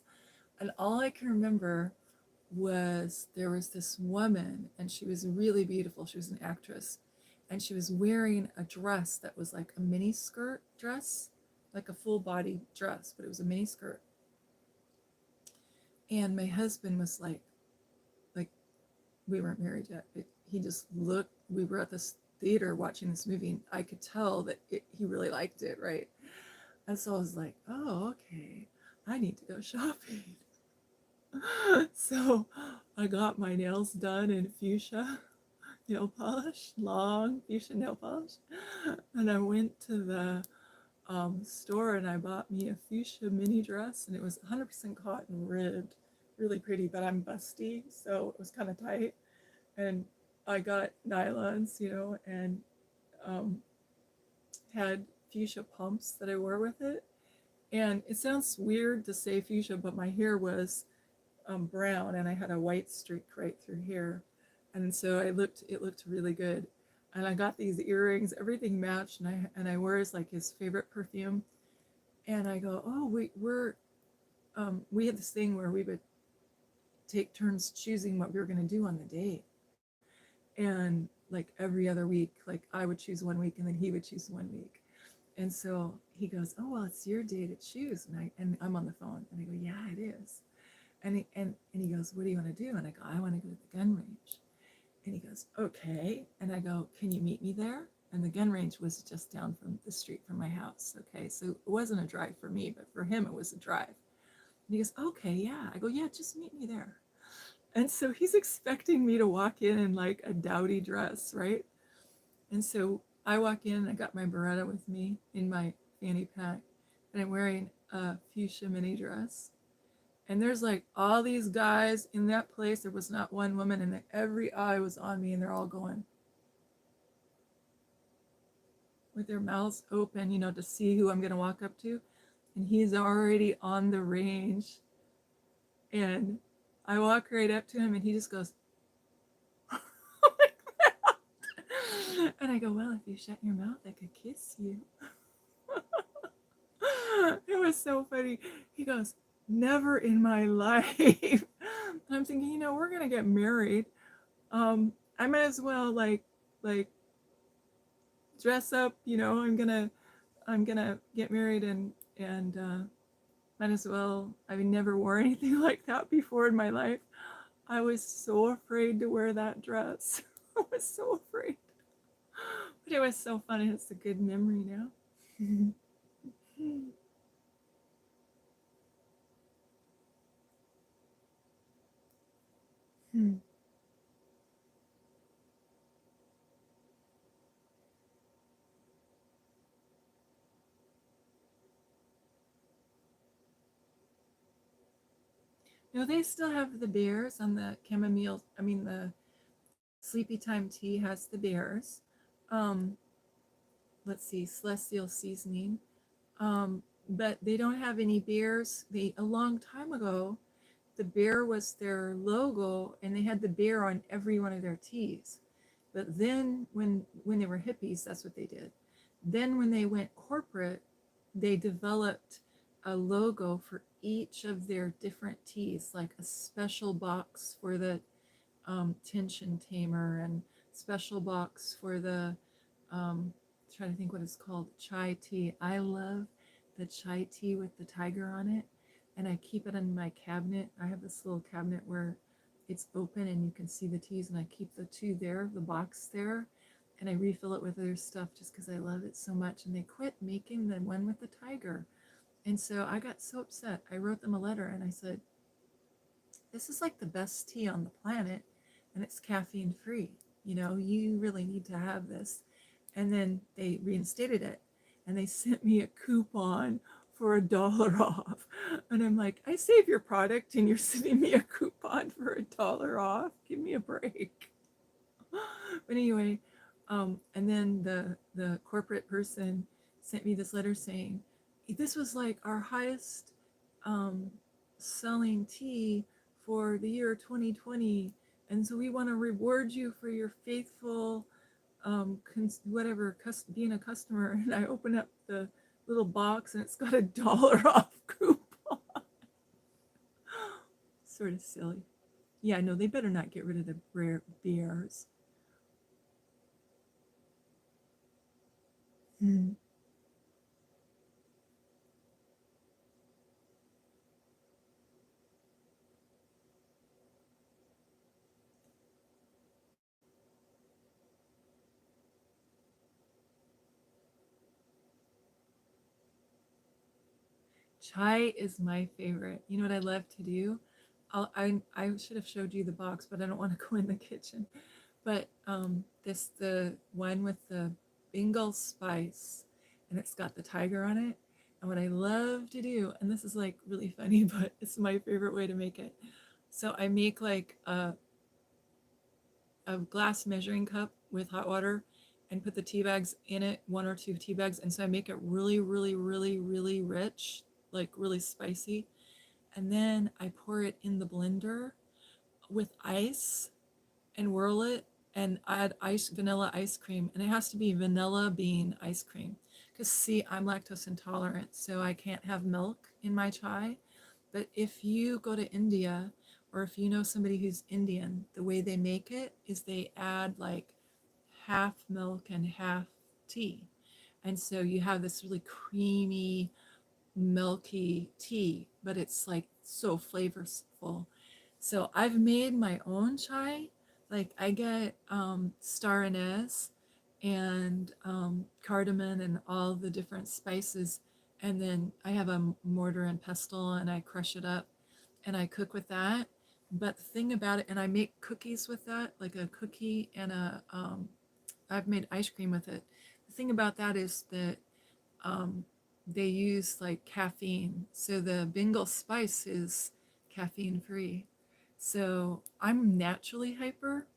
And all I can remember was there was this woman, and she was really beautiful. She was an actress. and she was wearing a dress that was like a mini skirt dress, like a full body dress, but it was a mini skirt. And my husband was like we weren't married yet, but he just looked. We were at this theater watching this movie, and I could tell that he really liked it, right? And so I was like, oh, okay, I need to go shopping. So I got my nails done in fuchsia nail polish, long fuchsia nail polish. And I went to the store and I bought me a fuchsia mini dress, and it was 100% cotton ribbed, really pretty, but I'm busty, so it was kind of tight. And I got nylons, and um, had fuchsia pumps that I wore with it. And it sounds weird to say fuchsia, but my hair was brown, and I had a white streak right through here, and so it looked really good. And I got these earrings, everything matched, and I wears like his favorite perfume. And I go, oh, we had this thing where we would take turns choosing what we were going to do on the date, and like every other week, like I would choose one week and then he would choose one week. And so he goes, oh well, it's your day to choose, and I'm on the phone, and I go, yeah, it is. And he goes, what do you want to do? And I go, I want to go to the gun range. And he goes, okay. And I go, can you meet me there? And the gun range was just down from the street from my house. Okay, so it wasn't a drive for me, but for him it was a drive. And he goes, okay, yeah. I go, yeah, just meet me there. And so he's expecting me to walk in like a dowdy dress, right? And so I walk in, I got my Beretta with me in my fanny pack, and I'm wearing a fuchsia mini dress. And there's like all these guys in that place. There was not one woman, and every eye was on me, and they're all going with their mouths open, to see who I'm going to walk up to. And he's already on the range. And I walk right up to him, and he just goes, like that. And I go, well, if you shut your mouth, I could kiss you. It was so funny. He goes, never in my life. I'm thinking, we're going to get married. I might as well like dress up, I'm gonna get married, and might as well. I've never wore anything like that before in my life. I was so afraid to wear that dress. I was so afraid. But it was so fun. It's a good memory now. No, they still have the bears on the chamomile. I mean, the sleepy time tea has the bears. Um, let's see, celestial seasoning. But they don't have any bears. A long time ago, the bear was their logo, and they had the bear on every one of their teas. But then when they were hippies, that's what they did. Then when they went corporate, they developed a logo for each of their different teas, like a special box for the tension tamer, and special box for the trying to think what it's called, chai tea. I love the chai tea with the tiger on it, and I keep it in my cabinet. I have this little cabinet where it's open and you can see the teas, and I keep the two there, the box there, and I refill it with other stuff just because I love it so much. And they quit making the one with the tiger, and so I got so upset. I wrote them a letter and I said, this is like the best tea on the planet, and it's caffeine free. You really need to have this. And then they reinstated it, and they sent me a coupon for $1 off. And I'm like, I save your product and you're sending me a coupon for $1 off? Give me a break. But anyway, and then the corporate person sent me this letter saying, this was like our highest um, selling tea for the year 2020. And so we want to reward you for your faithful being a customer. And I open up the little box, and it's got $1 off coupon. Sort of silly. Yeah, no, they better not get rid of the rare beers. Mm. Chai is my favorite. You know what I love to do? I should have showed you the box, but I don't want to go in the kitchen. But this the one with the Bengal spice, and it's got the tiger on it. And what I love to do, and this is like really funny, but it's my favorite way to make it. So I make like a glass measuring cup with hot water and put the tea bags in it, one or two tea bags. And so I make it really, really, really, really rich, like really spicy. And then I pour it in the blender with ice and whirl it and add vanilla ice cream. And it has to be vanilla bean ice cream. Because, see, I'm lactose intolerant, so I can't have milk in my chai. But if you go to India, or if you know somebody who's Indian, the way they make it is they add like half milk and half tea. And so you have this really creamy, milky tea, but it's like so flavorful. So I've made my own chai. Like I get star anise and cardamom and all the different spices, and then I have a mortar and pestle and I crush it up and I cook with that. But the thing about it, and I make cookies with that, like a cookie and I've made ice cream with it. The thing about that is that um, they use like caffeine. So the Bengal spice is caffeine free. So I'm naturally hyper,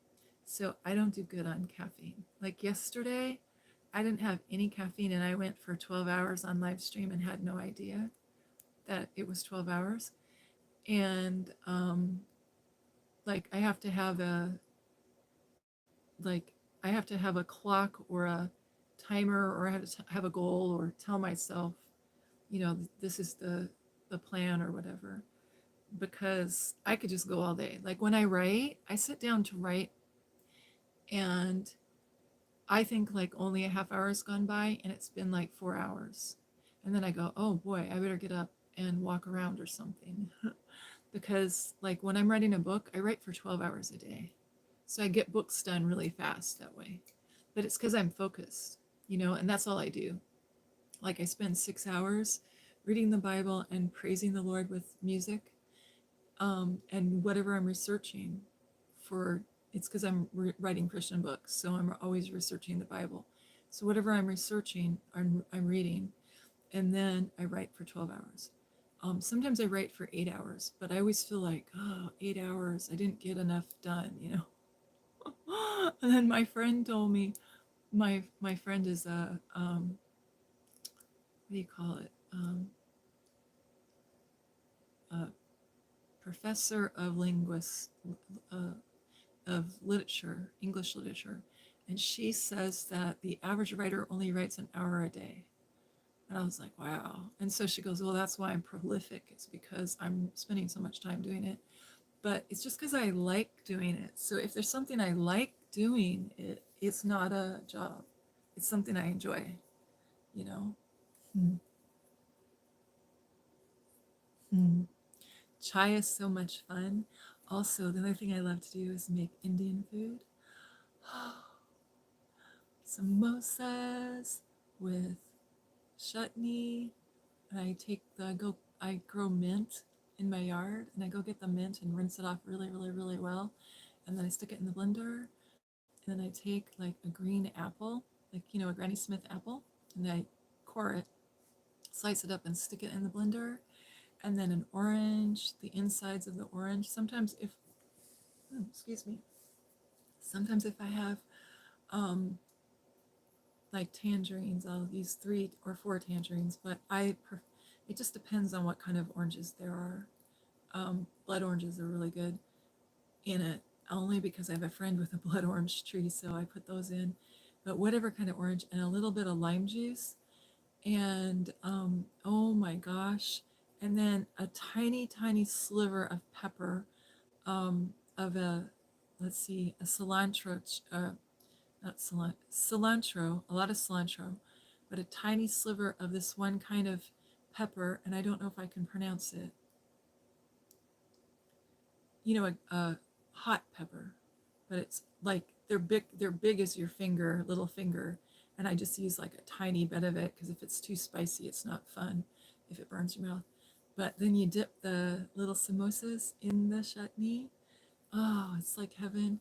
so I don't do good on caffeine. Like yesterday, I didn't have any caffeine and I went for 12 hours on live stream and had no idea that it was 12 hours. And like like I have to have a clock or a timer, or I have to have a goal or tell myself, this is the plan or whatever, because I could just go all day. Like when I write, I sit down to write and I think like only a half hour has gone by and it's been like 4 hours. And then I go, oh boy, I better get up and walk around or something. Because like when I'm writing a book, I write for 12 hours a day. So I get books done really fast that way. But it's because I'm focused, and that's all I do. Like I spend 6 hours reading the Bible and praising the Lord with music, and whatever I'm researching for. It's because I'm writing Christian books, so I'm always researching the Bible. So whatever I'm researching, I'm reading, and then I write for 12 hours. Sometimes I write for 8 hours, but I always feel like, oh, 8 hours, I didn't get enough done. And then my friend told me, my friend is a what do you call it? A professor of uh, of literature, English literature, and she says that the average writer only writes an hour a day. And I was like, wow. And so she goes, well, that's why I'm prolific. It's because I'm spending so much time doing it. But it's just because I like doing it. So if there's something I like doing, it's not a job. It's something I enjoy, you know? Hmm. Hmm. Chai is so much fun. Also, the other thing I love to do is make Indian food. Samosas with chutney. And I grow mint in my yard, and I go get the mint and rinse it off really, really, really well. And then I stick it in the blender. And then I take like a green apple, like, a Granny Smith apple, and I core it, slice it up, and stick it in the blender. And then an orange, the insides of the orange. Excuse me. Sometimes if I have um, like tangerines, I'll use 3 or 4 tangerines, but it just depends on what kind of oranges there are. Blood oranges are really good in it, only because I have a friend with a blood orange tree, so I put those in. But whatever kind of orange, and a little bit of lime juice, and oh my gosh, and then a tiny, tiny sliver of pepper, of let's see, a cilantro, not cilantro, a lot of cilantro, but a tiny sliver of this one kind of pepper, and I don't know if I can pronounce it. You know, a hot pepper, but it's like they're big as your finger, little finger, and I just use like a tiny bit of it because if it's too spicy, it's not fun if it burns your mouth. But then you dip the little samosas in the chutney. Oh, it's like heaven.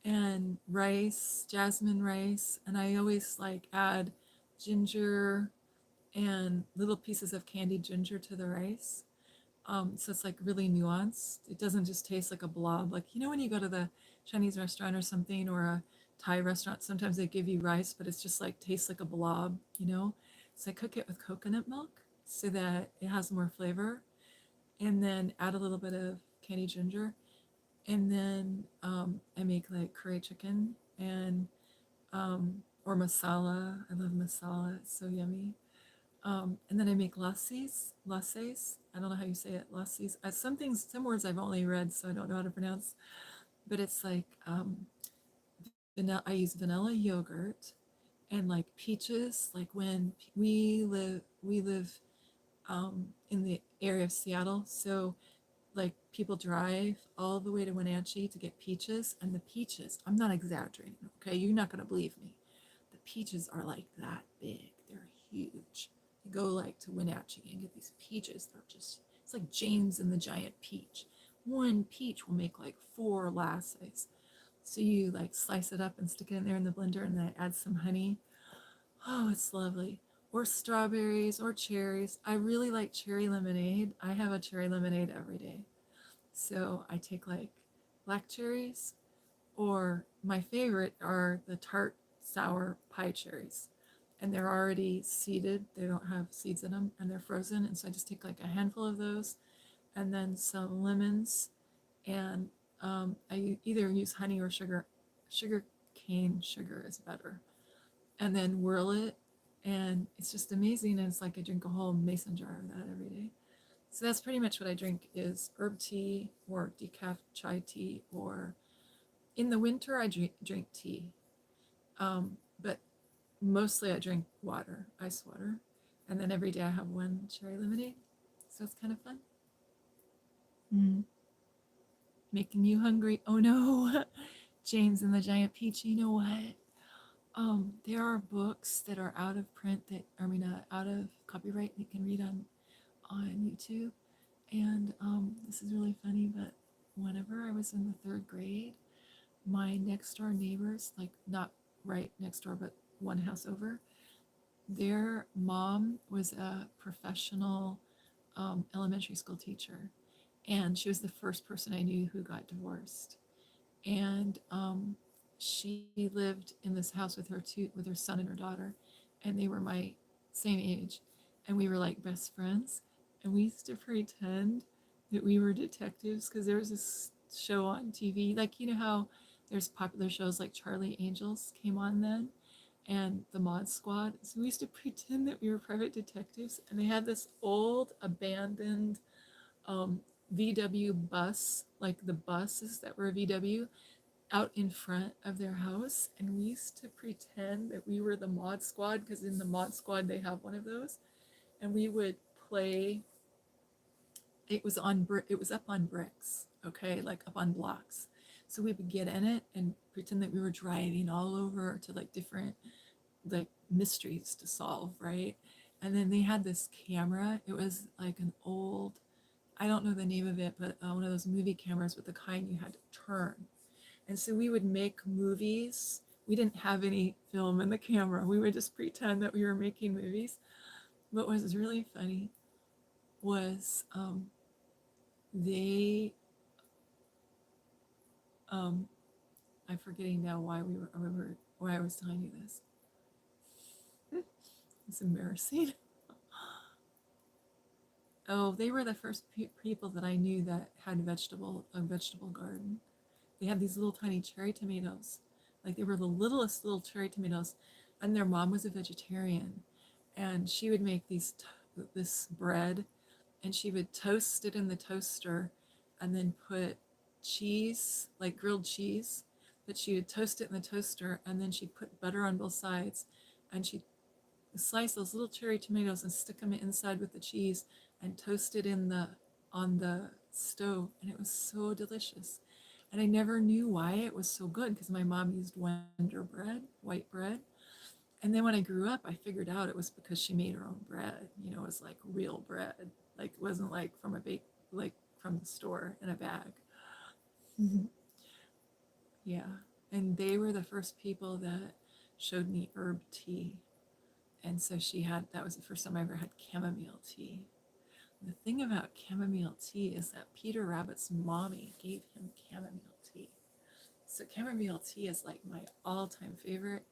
And rice, jasmine rice, and I always like add ginger and little pieces of candied ginger to the rice. So it's like really nuanced. It doesn't just taste like a blob. Like, you know, when you go to the Chinese restaurant or something or a Thai restaurant, sometimes they give you rice, but it's just like tastes like a blob, you know? So I cook it with coconut milk so that it has more flavor. And then add a little bit of candied ginger. And then I make like curry chicken and or masala. I love masala. It's so yummy. And then I make lasses. I don't know how you say it, lasses. Some words I've only read, so I don't know how to pronounce. But it's like vanilla. I use vanilla yogurt and like peaches. Like when we live in the area of Seattle, so like people drive all the way to Wenatchee to get peaches, and the peaches. I'm not exaggerating. Okay, you're not gonna believe me. The peaches are like that big. They're huge. You go like to Wenatchee and get these peaches. They're just, it's like James and the Giant Peach. One peach will make like 4 lasses. So you like slice it up and stick it in there in the blender and then add some honey. Oh, it's lovely. Or strawberries or cherries. I really like cherry lemonade. I have a cherry lemonade every day. So I take like black cherries, or my favorite are the tart sour pie cherries. And they're already seeded, they don't have seeds in them, and they're frozen. And so I just take like a handful of those and then some lemons. And I either use honey or sugar. Sugar cane sugar is better. And then whirl it. And it's just amazing. And it's like I drink a whole mason jar of that every day. So that's pretty much what I drink is herb tea or decaf chai tea, or in the winter I drink tea. But mostly I drink water, ice water. And then every day I have one cherry lemonade. So it's kind of fun. Mm. Making you hungry. Oh no. James and the Giant Peach, you know what? There are books that are out of print that, I mean, out of copyright that you can read on YouTube. And this is really funny, but whenever I was in the 3rd grade, my next door neighbors, like not right next door, but one house over, their mom was a professional elementary school teacher. And she was the first person I knew who got divorced. And she lived in this house with her son and her daughter, and they were my same age, and we were like best friends, and we used to pretend that we were detectives because there was this show on TV, like you know how there's popular shows like Charlie Angels came on then, and the Mod Squad. So we used to pretend that we were private detectives, and they had this old abandoned um, VW bus, like the buses that were a VW, out in front of their house, and we used to pretend that we were the Mod Squad because in the Mod Squad they have one of those, and we would play. It was up on bricks, okay, like up on blocks. So we would get in it and pretend that we were driving all over to like different like mysteries to solve, right? And then they had this camera. It was like an old, I don't know the name of it, but one of those movie cameras with the kind you had to turn. And so we would make movies. We didn't have any film in the camera. We would just pretend that we were making movies. What was really funny was they, um, I'm forgetting now why I was telling you this. It's embarrassing. Oh, they were the first people that I knew that had a vegetable garden. They had these little tiny cherry tomatoes. Like they were the littlest little cherry tomatoes. And their mom was a vegetarian. And she would make this bread, and she would toast it in the toaster and then put cheese, like grilled cheese, but she would toast it in the toaster and then she'd put butter on both sides, and she'd slice those little cherry tomatoes and stick them inside with the cheese and toast it in the on the stove, and it was so delicious. And I never knew why it was so good because my mom used Wonder bread, white bread. And then when I grew up, I figured out it was because she made her own bread. You know, it was like real bread. Like it wasn't like from a bake, like from the store in a bag. Yeah. And they were the first people that showed me herb tea. And so she had, that was the first time I ever had chamomile tea. The thing about chamomile tea is that Peter Rabbit's mommy gave him chamomile tea. So chamomile tea is like my all-time favorite.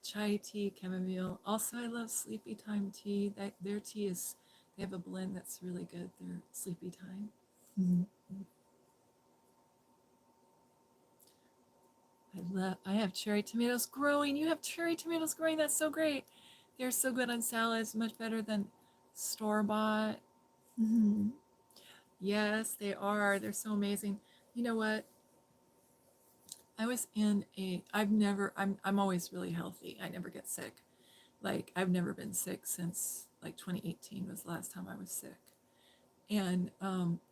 Chai tea, chamomile. Also, I love sleepy time tea. That their tea is, they have a blend that's really good. Their sleepy time. I have cherry tomatoes growing. You have cherry tomatoes growing. That's so great. They're so good on salads, much better than store-bought. Yes, they are. They're so amazing. You know what? I was in a, I'm always really healthy. I never get sick. Like, I've never been sick since like 2018 was the last time I was sick. And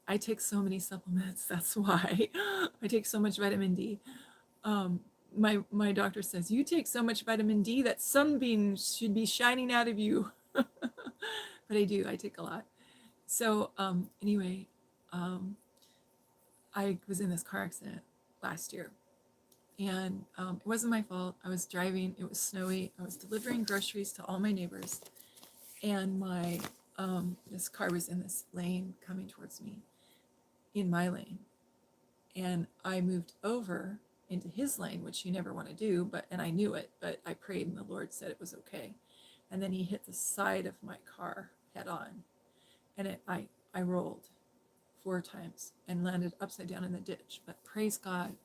I take so many supplements. That's why I take so much vitamin D. Um, my doctor says, you take so much vitamin D that sunbeams should be shining out of you. But I do. I take a lot. So anyway, um, I was in this car accident last year, and it wasn't my fault. I was driving. It was snowy. I was delivering groceries to all my neighbors, and my this car was in this lane coming towards me, in my lane, and I moved over into his lane, which you never want to do, and I knew it, but I prayed and the Lord said it was okay. And then he hit the side of my car head on, and I rolled 4 times and landed upside down in the ditch. But praise God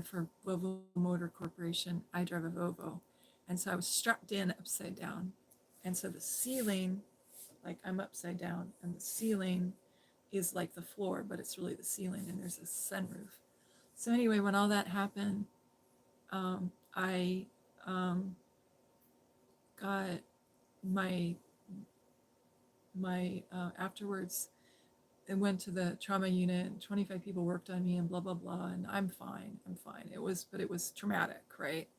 for Volvo Motor Corporation. I drive a Volvo, and so I was strapped in upside down, and so the ceiling, like I'm upside down, and the ceiling is like the floor, but it's really the ceiling, and there's a sunroof. So anyway, when all that happened, I got my afterwards. I went to the trauma unit, and 25 people worked on me, and blah blah blah, and I'm fine. I'm fine. But it was traumatic, right?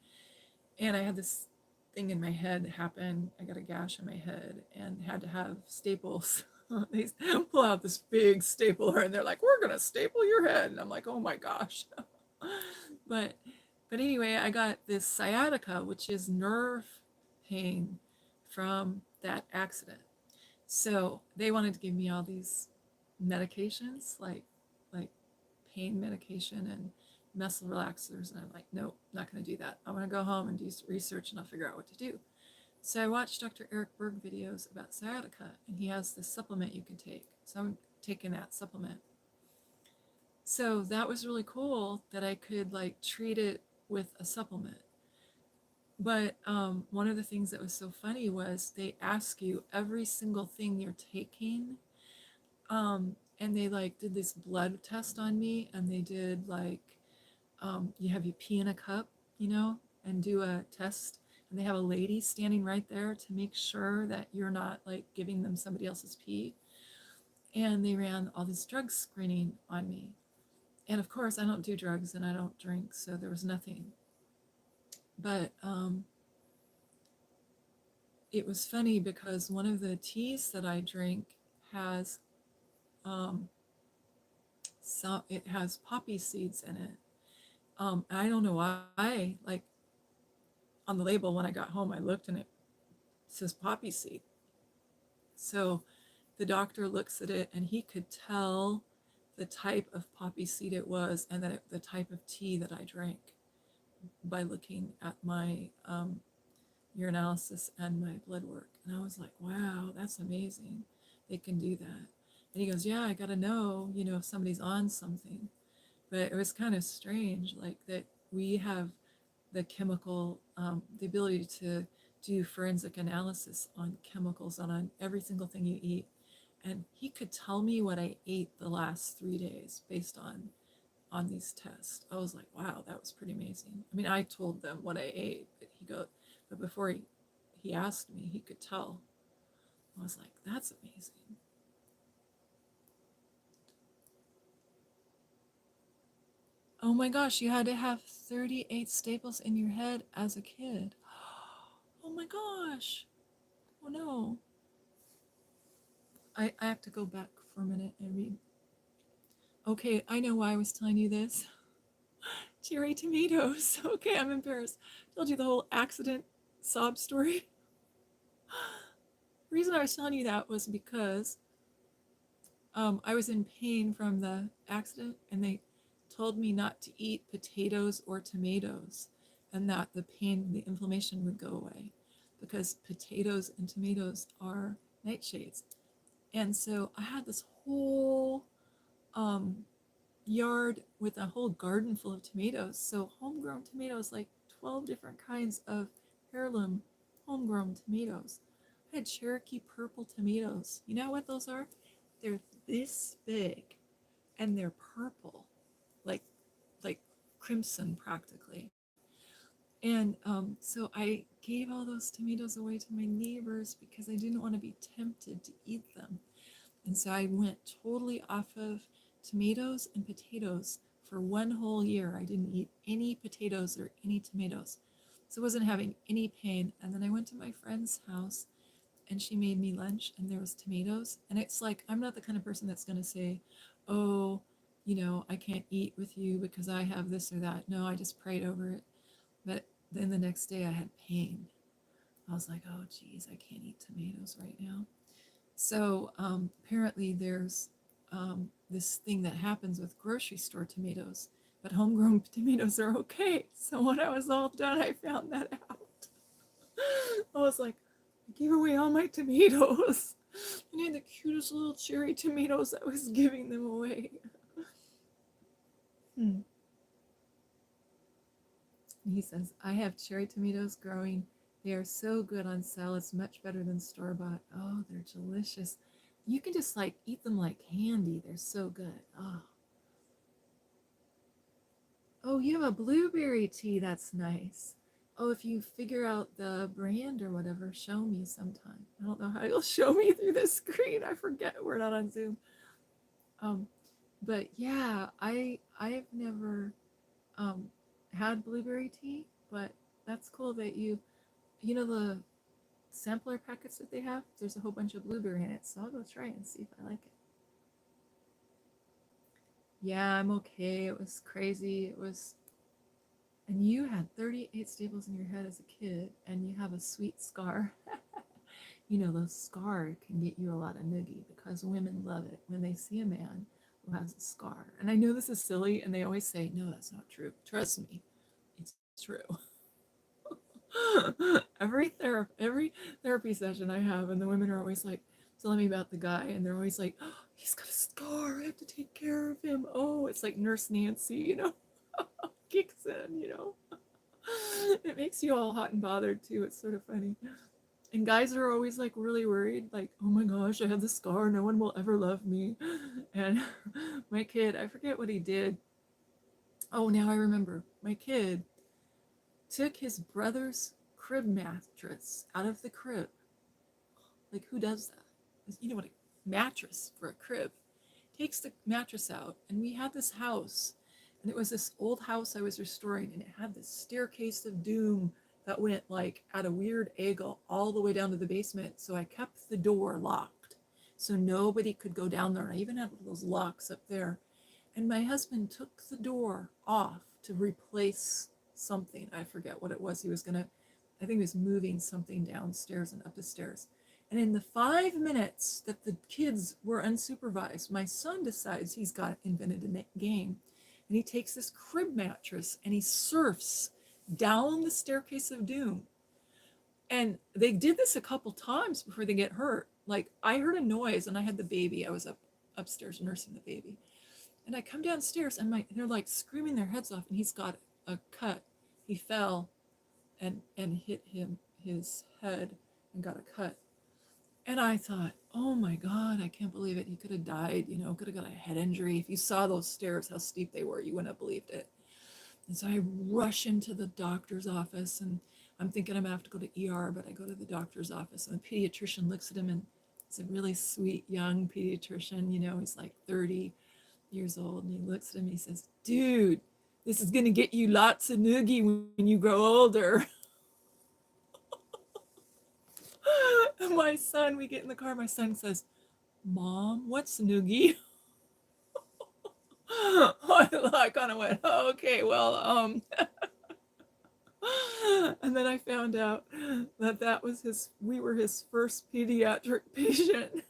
And I had this thing in my head happen. I got a gash in my head and had to have staples. They pull out this big stapler and they're like, we're gonna staple your head, and I'm like, oh my gosh. but anyway, I got this sciatica, which is nerve pain from that accident. So they wanted to give me all these medications, like pain medication and muscle relaxers, and I'm like, nope, not going to do that. I'm going to go home and do research, and I'll figure out what to do. So I watched Dr. Eric Berg videos about sciatica, and he has this supplement you can take. So I'm taking that supplement. So that was really cool that I could like treat it with a supplement. But one of the things that was so funny was they ask you every single thing you're taking. And they like did this blood test on me, and they did like, you pee in a cup, and do a test. And they have a lady standing right there to make sure that you're not like giving them somebody else's pee. And they ran all this drug screening on me. And of course, I don't do drugs and I don't drink, so there was nothing. But it was funny because one of the teas that I drink has so it has poppy seeds in it. I don't know why. Like on the label when I got home, I looked and it says poppy seed. So the doctor looks at it and he could tell the type of poppy seed it was, and that the type of tea that I drank by looking at my urinalysis and my blood work. And I was like, wow, that's amazing. They can do that. And he goes, yeah, I got to know, if somebody's on something. But it was kind of strange, like that we have the chemical, the ability to do forensic analysis on chemicals on every single thing you eat. And he could tell me what I ate the last 3 days based on these tests. I was like, wow, that was pretty amazing. I mean, I told them what I ate, but but before he asked me, he could tell. I was like, that's amazing. Oh my gosh, you had to have 38 staples in your head as a kid. Oh my gosh. Oh no. I have to go back for a minute and read. Okay, I know why I was telling you this. Cherry tomatoes. Okay, I'm embarrassed. Told you the whole accident sob story. The reason I was telling you that was because I was in pain from the accident, and they told me not to eat potatoes or tomatoes, and that the pain, the inflammation would go away, because potatoes and tomatoes are nightshades. And so I had this whole um, yard with a whole garden full of tomatoes. So homegrown tomatoes, like 12 different kinds of heirloom homegrown tomatoes. I had Cherokee purple tomatoes. You know what those are? They're this big and they're purple, like like crimson practically. And so I gave all those tomatoes away to my neighbors because I didn't want to be tempted to eat them. And so I went totally off of tomatoes and potatoes for one whole year. I didn't eat any potatoes or any tomatoes. So I wasn't having any pain. And then I went to my friend's house and she made me lunch and there was tomatoes. And it's like, I'm not the kind of person that's going to say, oh, I can't eat with you because I have this or that. No, I just prayed over it. But then the next day I had pain. I was like, oh, geez, I can't eat tomatoes right now. So apparently there's this thing that happens with grocery store tomatoes, but homegrown tomatoes are okay. So when I was all done, I found that out. I was like, I gave away all my tomatoes. I had the cutest little cherry tomatoes. I was giving them away. He says, I have cherry tomatoes growing. They are so good on salads, much better than store-bought. Oh, they're delicious. You can just like eat them like candy. They're so good. Oh, you have a blueberry tea. That's nice. Oh, if you figure out the brand or whatever, show me sometime. I don't know how you'll show me through the screen. I forget we're not on Zoom. Um, but yeah, I've never um had blueberry tea, but that's cool that you know the sampler packets that they have. There's a whole bunch of blueberry in it, so I'll go try it and see if I like it. Yeah, I'm okay. It was crazy. It was, and you had 38 staples in your head as a kid, and you have a sweet scar. Those scar can get you a lot of noogie because women love it when they see a man who has a scar. And I know this is silly, and they always say, no, that's not true. Trust me, it's true. every therapy session I have, and the women are always like telling me about the guy, and they're always like, oh, he's got a scar. I have to take care of him. Oh, it's like Nurse Nancy, kicks in. It makes you all hot and bothered too. It's sort of funny. And guys are always like really worried, like, oh my gosh, I have the scar. No one will ever love me. And my kid, I forget what he did. Oh, now I remember. My kid took his brother's crib mattress out of the crib. Like, who does that? You know what? A mattress for a crib. Takes the mattress out, and we had this house, and it was this old house I was restoring, and it had this staircase of doom that went like at a weird angle all the way down to the basement. So I kept the door locked so nobody could go down there. And I even had those locks up there. And my husband took the door off to replace something. I forget what it was. I think he was moving something downstairs and up the stairs. And in the 5 minutes that the kids were unsupervised, my son decides he's got invented a game. And he takes this crib mattress and he surfs down the staircase of doom. And they did this a couple times before they get hurt. Like, I heard a noise and I had the baby. I was upstairs nursing the baby. And I come downstairs and they're like screaming their heads off, and he's got a cut. He fell and hit his head and got a cut. And I thought, oh my God, I can't believe it. He could have died, could have got a head injury. If you saw those stairs, how steep they were, you wouldn't have believed it. And so I rush into the doctor's office, and I'm thinking I'm gonna have to go to ER, but I go to the doctor's office, and the pediatrician looks at him, and he's a really sweet young pediatrician. He's like 30 years old, and he looks at him and he says, "Dude, this is gonna get you lots of noogie when you grow older." And my son, we get in the car, my son says, "Mom, what's noogie?" I kind of went, oh, okay, well, and then I found out that we were his first pediatric patient.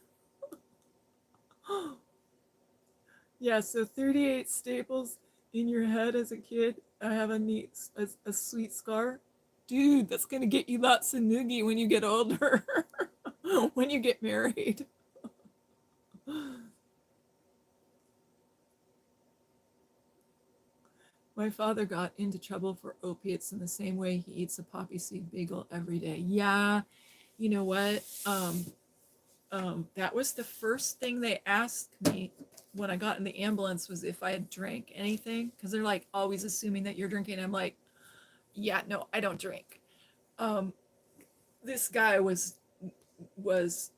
Yeah, so 38 staples in your head as a kid. I have a sweet scar. Dude, that's gonna get you lots of noogie when you get older, when you get married. My father got into trouble for opiates in the same way he eats a poppy seed bagel every day. Yeah, you know what? That was the first thing they asked me when I got in the ambulance, was if I had drank anything, because they're like always assuming that you're drinking. I'm like, yeah, no, I don't drink. Um, this guy was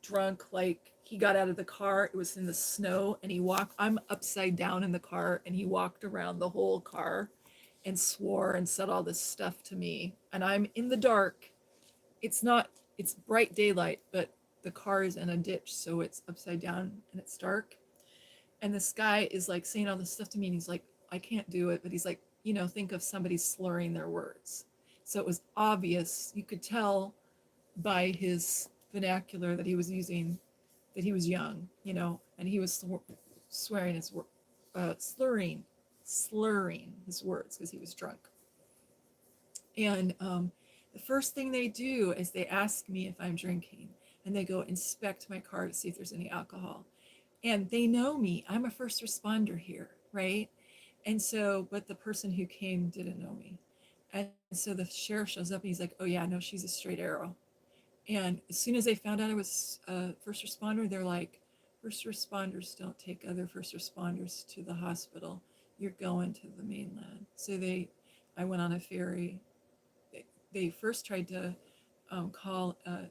drunk, like he got out of the car, it was in the snow, and I'm upside down in the car, and he walked around the whole car and swore and said all this stuff to me, and I'm in the dark. It's bright daylight, but the car is in a ditch, so it's upside down and it's dark, and this guy is like saying all this stuff to me, and he's like, I can't do it, but he's like, think of somebody slurring their words. So it was obvious, you could tell by his vernacular that he was using, that he was young, and he was swearing his slurring his words because he was drunk. And the first thing they do is they ask me if I'm drinking, and they go inspect my car to see if there's any alcohol. And they know me. I'm a first responder here, right? And so, but the person who came didn't know me. And so the sheriff shows up and he's like, oh, yeah, no, she's a straight arrow. And as soon as they found out I was a first responder, they're like, first responders don't take other first responders to the hospital. You're going to the mainland. So I went on a ferry. They first tried to call a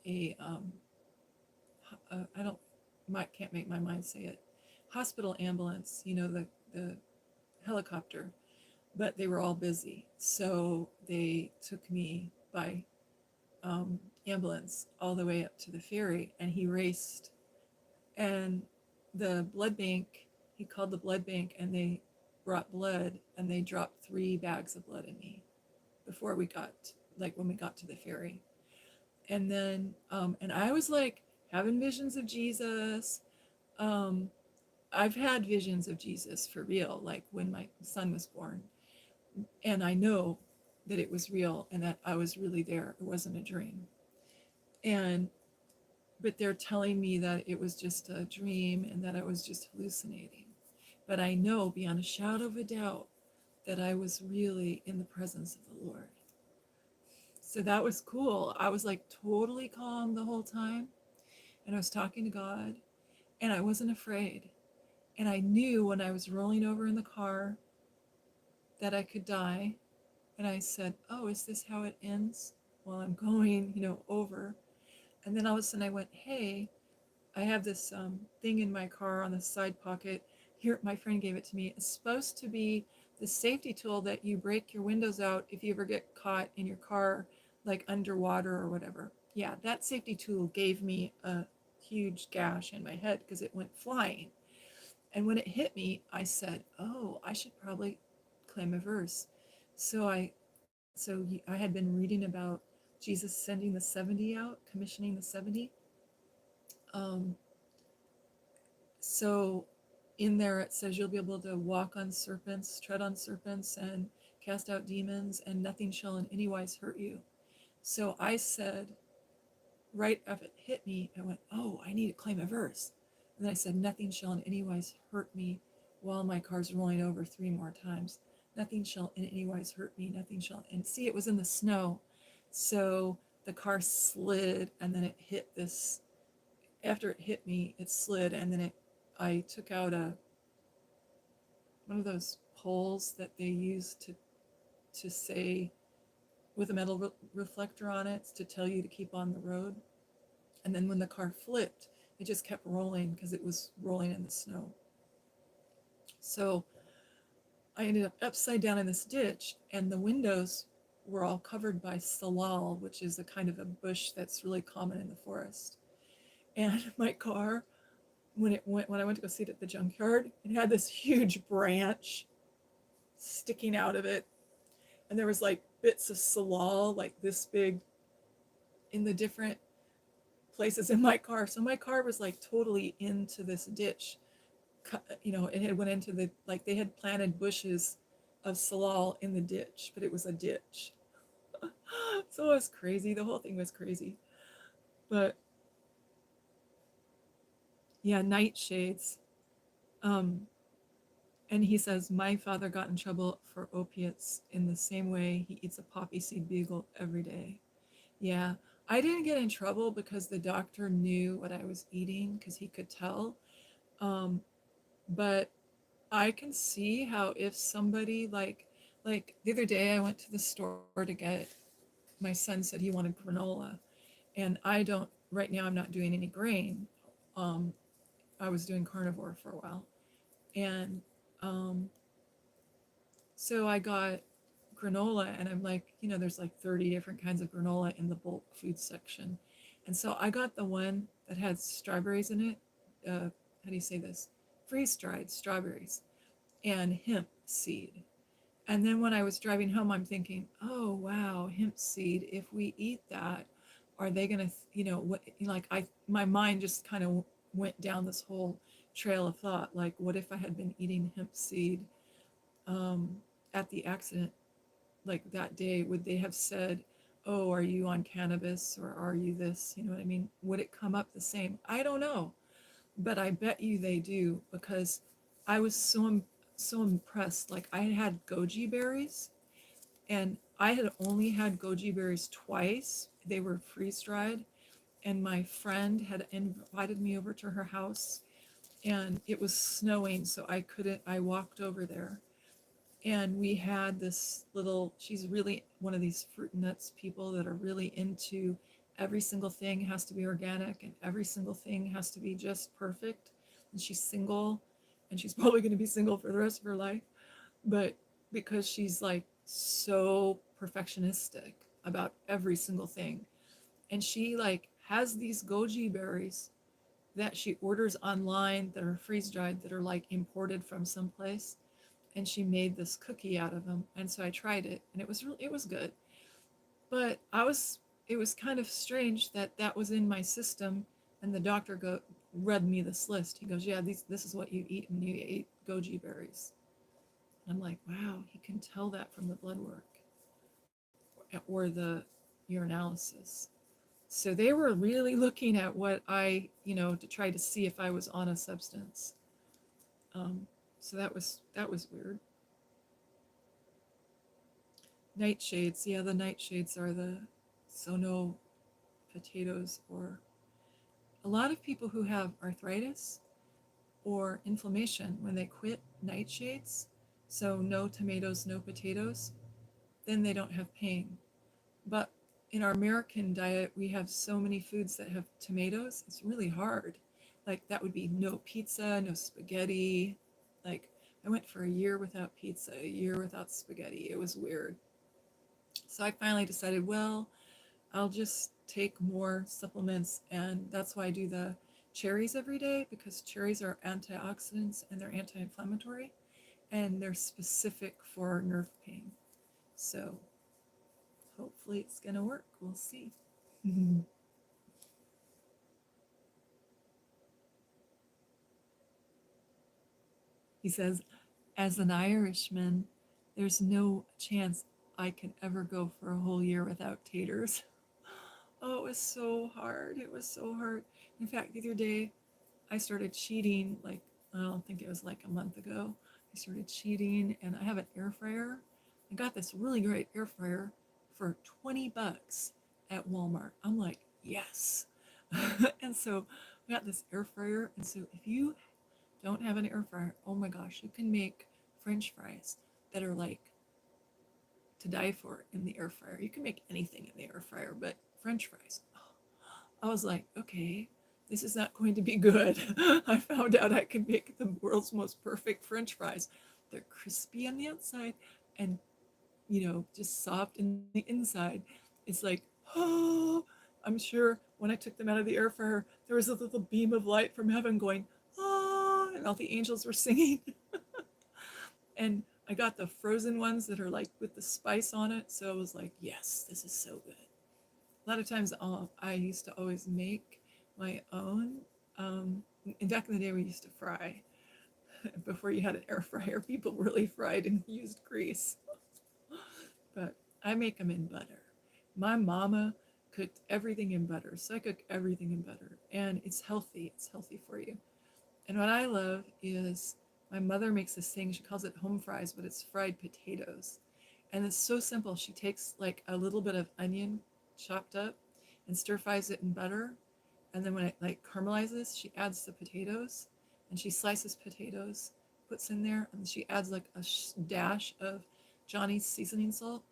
I don't, can't make my mind say it, hospital ambulance, the helicopter, but they were all busy. So they took me by ambulance all the way up to the ferry, and he raced. And the blood bank, he called the blood bank, and they brought blood, and they dropped 3 bags of blood in me before when we got to the ferry. And then, and I was like having visions of Jesus. Um, I've had visions of Jesus for real, like when my son was born. And I know that it was real and that I was really there. It wasn't a dream. And but they're telling me that it was just a dream and that I was just hallucinating. But I know beyond a shadow of a doubt that I was really in the presence of the Lord. So that was cool. I was like totally calm the whole time, and I was talking to God, and I wasn't afraid. And I knew when I was rolling over in the car that I could die. And I said, oh, is this how it ends? While I'm going, over. And then all of a sudden I went, hey, I have this thing in my car on the side pocket. Here, my friend gave it to me. It's supposed to be the safety tool that you break your windows out if you ever get caught in your car, like underwater or whatever. Yeah, that safety tool gave me a huge gash in my head because it went flying. And when it hit me, I said, oh, I should probably claim a verse. So I had been reading about Jesus sending the 70 out, commissioning the 70. Um, so in there it says you'll be able to walk on serpents, tread on serpents, and cast out demons, and nothing shall in any wise hurt you. So I said, right after it hit me, I went, oh, I need to claim a verse. And then I said, nothing shall in any wise hurt me, while my car's rolling over 3 more times. Nothing shall in any wise hurt me, nothing shall. And see, it was in the snow. So the car slid, and then it hit this. After it hit me, it slid, and then I took out one of those poles that they use to to say, with a metal reflector on it, to tell you to keep on the road. And then when the car flipped, it just kept rolling because it was rolling in the snow. So I ended up upside down in this ditch, and the windows were all covered by salal, which is a kind of a bush that's really common in the forest. And my car, when I went to go see it at the junkyard, it had this huge branch sticking out of it, and there was like bits of salal like this big in the different places in my car. So my car was like totally into this ditch. It had went into the, like they had planted bushes of salal in the ditch, but it was a ditch. So it was crazy. The whole thing was crazy. But yeah, nightshades. Um, and he says, my father got in trouble for opiates in the same way he eats a poppy seed beagle every day. Yeah, I didn't get in trouble because the doctor knew what I was eating because he could tell. Um, but I can see how if somebody like the other day I went to the store to get, my son said he wanted granola, and I don't, right now I'm not doing any grain. Um, I was doing carnivore for a while, and um, so I got granola, and I'm like, there's like 30 different kinds of granola in the bulk food section. And so I got the one that had strawberries in it. How do you say this? Freeze dried strawberries and hemp seed. And then when I was driving home, I'm thinking, oh, wow, hemp seed. If we eat that, are they going to, what, like my mind just kind of went down this whole trail of thought. Like, what if I had been eating hemp seed um, at the accident, like that day? Would they have said, oh, are you on cannabis or are you this? You know what I mean? Would it come up the same? I don't know, but I bet you they do, because I was so impressed. Like I had goji berries, and I had only had goji berries twice. They were freeze dried, and my friend had invited me over to her house, and it was snowing, so I couldn't. I walked over there, and we had this little, she's really one of these fruit and nuts people that are really into every single thing has to be organic and every single thing has to be just perfect. And she's single, and she's probably going to be single for the rest of her life, but because she's like so perfectionistic about every single thing. And she like has these goji berries that she orders online that are freeze dried, that are like imported from someplace, and she made this cookie out of them. And so I tried it, and it was good. But it was kind of strange that that was in my system, and the doctor read me this list. He goes, yeah, this is what you eat, and you ate goji berries. And I'm like, wow, he can tell that from the blood work or the urinalysis. So they were really looking at what to try to see if I was on a substance. So that was weird. Nightshades, yeah, the nightshades are the sono potatoes, or a lot of people who have arthritis or inflammation, when they quit nightshades, so no tomatoes, no potatoes, then they don't have pain. But in our American diet, we have so many foods that have tomatoes, it's really hard. Like that would be no pizza, no spaghetti. Like I went for a year without pizza, a year without spaghetti. It was weird. So I finally decided, well, I'll just take more supplements, and that's why I do the cherries every day, because cherries are antioxidants and they're anti-inflammatory, and they're specific for nerve pain. So hopefully it's gonna work. We'll see. He says, as an Irishman, there's no chance I can ever go for a whole year without taters. Oh, it was so hard. It was so hard. In fact, the other day, I started cheating, like, I don't think it was like a month ago. I started cheating, and I have an air fryer. I got this really great air fryer for 20 bucks at Walmart. I'm like, yes. And so I got this air fryer. And so if you don't have an air fryer, oh my gosh, you can make French fries that are like to die for in the air fryer. You can make anything in the air fryer, but French fries. I was like, okay, this is not going to be good. I found out I can make the world's most perfect French fries. They're crispy on the outside and, just soft in the inside. It's like, oh, I'm sure when I took them out of the air fryer, there was a little beam of light from heaven going, ah, and all the angels were singing. And I got the frozen ones that are like with the spice on it. So I was like, yes, this is so good. A lot of times I used to always make my own. And back in the day, we used to fry. Before you had an air fryer, people really fried and used grease. But I make them in butter. My mama cooked everything in butter, so I cook everything in butter. And it's healthy. It's healthy for you. And what I love is my mother makes this thing, she calls it home fries, but it's fried potatoes. And it's so simple. She takes like a little bit of onion chopped up and stir fries it in butter. And then when it like caramelizes, she adds the potatoes and she slices potatoes, puts in there, and she adds like a dash of Johnny's seasoning salt.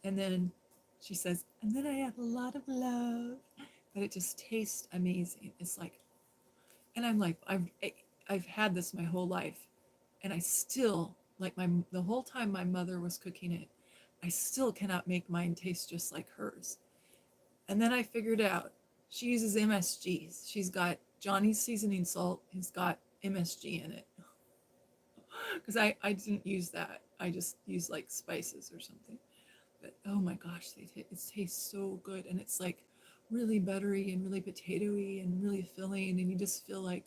And then she says, and then I add a lot of love. But it just tastes amazing. It's like, and I'm like, I've had this my whole life, and I still like the whole time my mother was cooking it, I still cannot make mine taste just like hers. And then I figured out she uses MSGs. She's got Johnny's seasoning salt. It's got MSG in it. Because I didn't use that. I just used like spices or something. But oh my gosh, it tastes so good. And it's like really buttery and really potatoey and really filling. And you just feel like,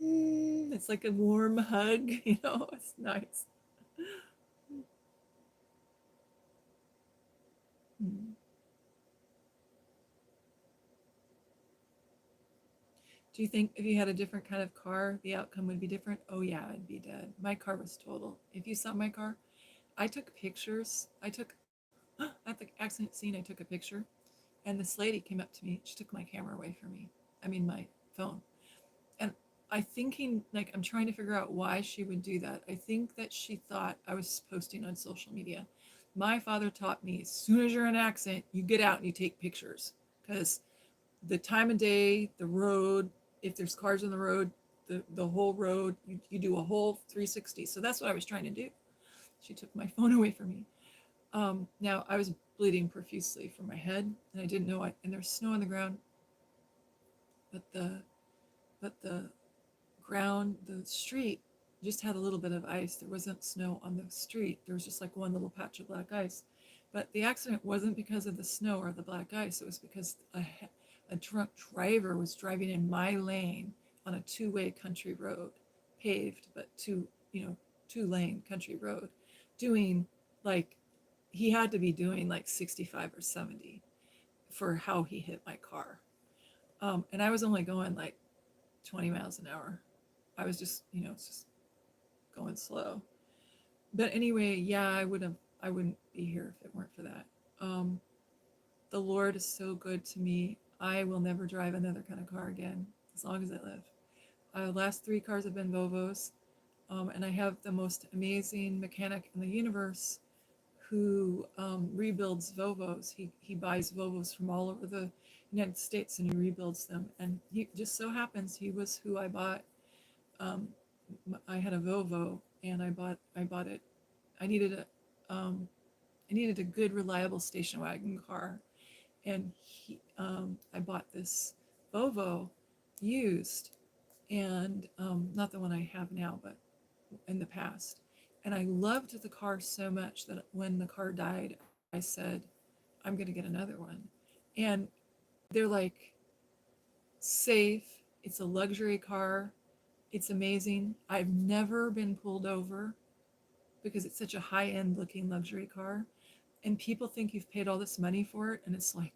it's like a warm hug. It's nice. Mm. Do you think if you had a different kind of car, the outcome would be different? Oh yeah, I'd be dead. My car was total. If you saw my car, I took pictures. At the accident scene, I took a picture, and this lady came up to me. She took my camera away from me. I mean, my phone. And I'm trying to figure out why she would do that. I think that she thought I was posting on social media. My father taught me as soon as you're in an accident, you get out and you take pictures because the time of day, the road, if there's cars on the road, the whole road, you do a whole 360. So that's what I was trying to do. She took my phone away from me. Now I was bleeding profusely from my head, and I didn't know it. And there's snow on the ground, but the ground, the street just had a little bit of ice. There wasn't snow on the street. There was just like one little patch of black ice. But the accident wasn't because of the snow or the black ice. It was because a drunk driver was driving in my lane on a two-way country road, paved, but two-lane country road, doing like, he had to be doing like 65 or 70 for how he hit my car. And I was only going like 20 miles an hour. I was just, it's just going slow. But anyway, yeah, I wouldn't be here if it weren't for that. Um, the Lord is so good to me. I will never drive another kind of car again as long as I live. Last three cars have been Volvos, and I have the most amazing mechanic in the universe who rebuilds Volvos. He buys Volvos from all over the United States and he rebuilds them. And he just so happens he was who I bought. Um, I had a Volvo and I bought it. I needed I needed a good reliable station wagon car, and I bought this Volvo used, and not the one I have now, but in the past. And I loved the car so much that when the car died, I said, I'm going to get another one. And they're like safe. It's a luxury car. It's amazing. I've never been pulled over because it's such a high end looking luxury car. And people think you've paid all this money for it. And it's like,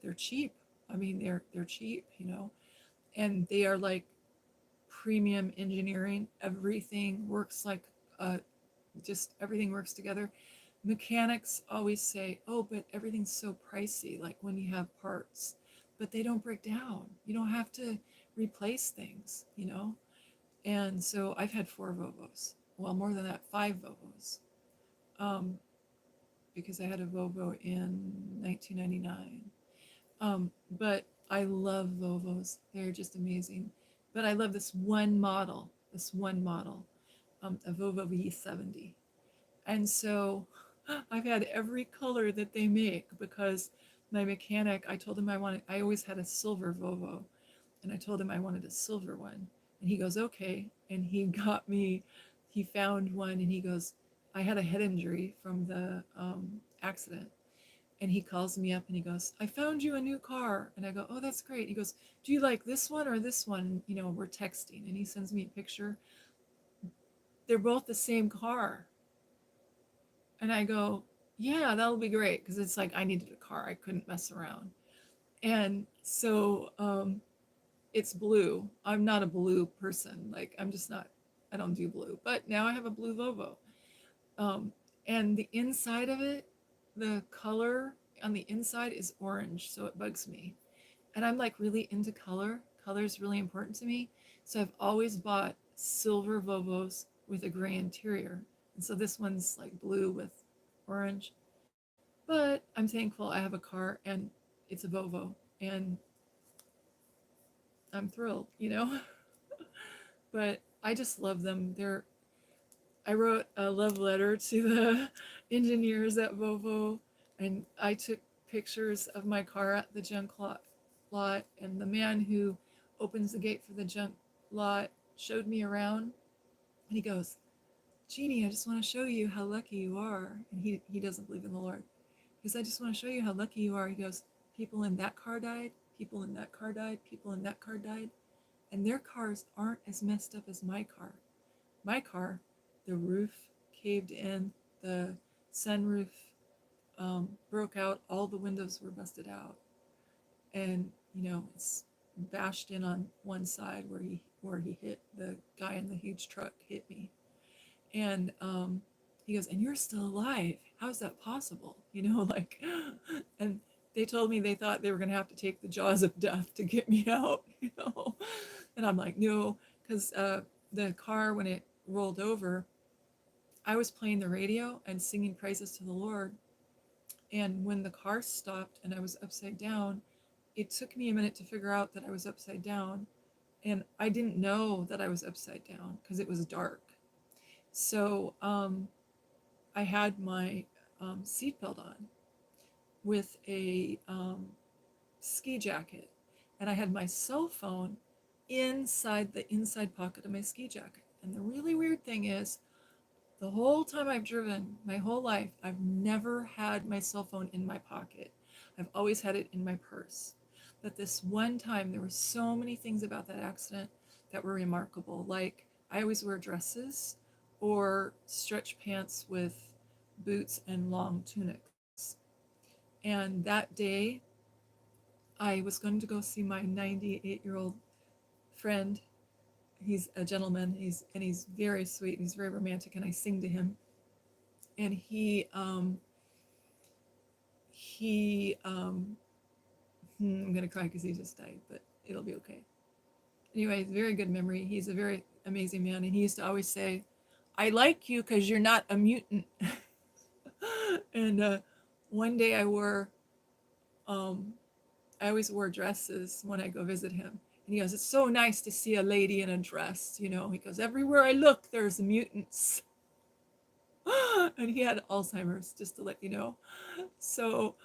they're cheap. I mean, they're cheap. And they are like premium engineering. Everything works like just everything works together. Mechanics always say, oh, but everything's so pricey, like when you have parts, but they don't break down. You don't have to replace things. And so I've had 4 Volvos. Well, more than that, 5 Volvos. because I had a Volvo in 1999. But I love Volvos. They're just amazing. But I love this one model, a Volvo V70. And so I've had every color that they make because my mechanic, I told him I always had a silver Volvo, and I told him I wanted a silver one. And he goes, okay. And he found one, and he goes, I had a head injury from the accident. And he calls me up and he goes, I found you a new car. And I go, oh, that's great. He goes, do you like this one or this one? You know, we're texting, and he sends me a picture. They're both the same car. And I go, yeah, that'll be great. Because it's like I needed a car. I couldn't mess around. And so it's blue. I'm not a blue person. Like, I'm just not, I don't do blue. But now I have a blue Volvo. Um, and the inside of it, the color on the inside is orange. So it bugs me. And I'm like really into color. Color is really important to me. So I've always bought silver Volvos with a gray interior. And so this one's like blue with orange. But I'm thankful I have a car and it's a Volvo. And I'm thrilled, you know? But I just love them. I wrote a love letter to the engineers at Volvo, and I took pictures of my car at the junk lot, and the man who opens the gate for the junk lot showed me around, and he goes, Jeannie, I just want to show you how lucky you are. And he doesn't believe in the Lord. He goes, I just want to show you how lucky you are. He goes, people in that car died, people in that car died, people in that car died, and their cars aren't as messed up as my car. My car, the roof caved in, the sunroof broke out, all the windows were busted out, and it's bashed in on one side where he hit the guy in the huge truck hit me, and he goes, and you're still alive. How's that possible? Like, and they told me they thought they were going to have to take the jaws of death to get me out, and I'm like, no, because the car, when it rolled over, I was playing the radio and singing praises to the Lord. And when the car stopped and I was upside down, it took me a minute to figure out that I was upside down. And I didn't know that I was upside down because it was dark. So I had my seatbelt on with a ski jacket. And I had my cell phone inside the inside pocket of my ski jacket. And the really weird thing is, the whole time I've driven, my whole life, I've never had my cell phone in my pocket. I've always had it in my purse. But this one time, there were so many things about that accident that were remarkable. Like, I always wear dresses or stretch pants with boots and long tunics. And that day, I was going to go see my 98-year-old friend. He's a gentleman. He's very sweet. He's very romantic, and I sing to him. And I'm gonna cry because he just died, but it'll be okay. Anyway, very good memory. He's a very amazing man, and he used to always say, "I like you because you're not a mutant." And one day um, I always wore dresses when I go visit him. And he goes, it's so nice to see a lady in a dress, He goes, everywhere I look, there's mutants. And he had Alzheimer's, just to let you know. So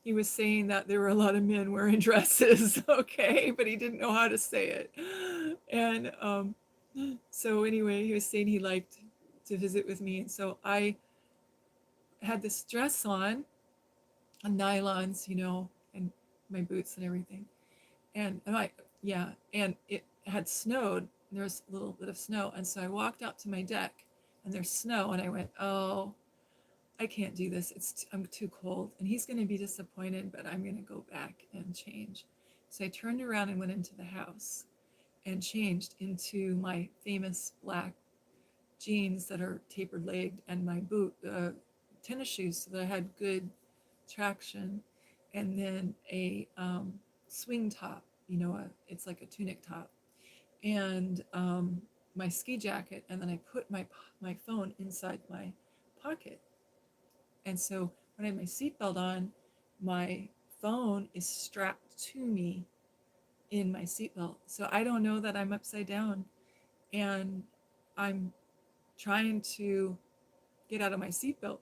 he was saying that there were a lot of men wearing dresses, okay, but he didn't know how to say it. And so anyway, he was saying he liked to visit with me. And so I had this dress on nylons, and my boots and everything. And and it had snowed. There was a little bit of snow. And so I walked out to my deck and there's snow. And I went, oh, I can't do this. I'm too cold. And he's going to be disappointed, but I'm going to go back and change. So I turned around and went into the house and changed into my famous black jeans that are tapered legged and my tennis shoes so that I had good traction, and then a swing top, it's like a tunic top, and my ski jacket, and then I put my phone inside my pocket. And so when I have my seatbelt on, my phone is strapped to me in my seatbelt. So I don't know that I'm upside down, and I'm trying to get out of my seatbelt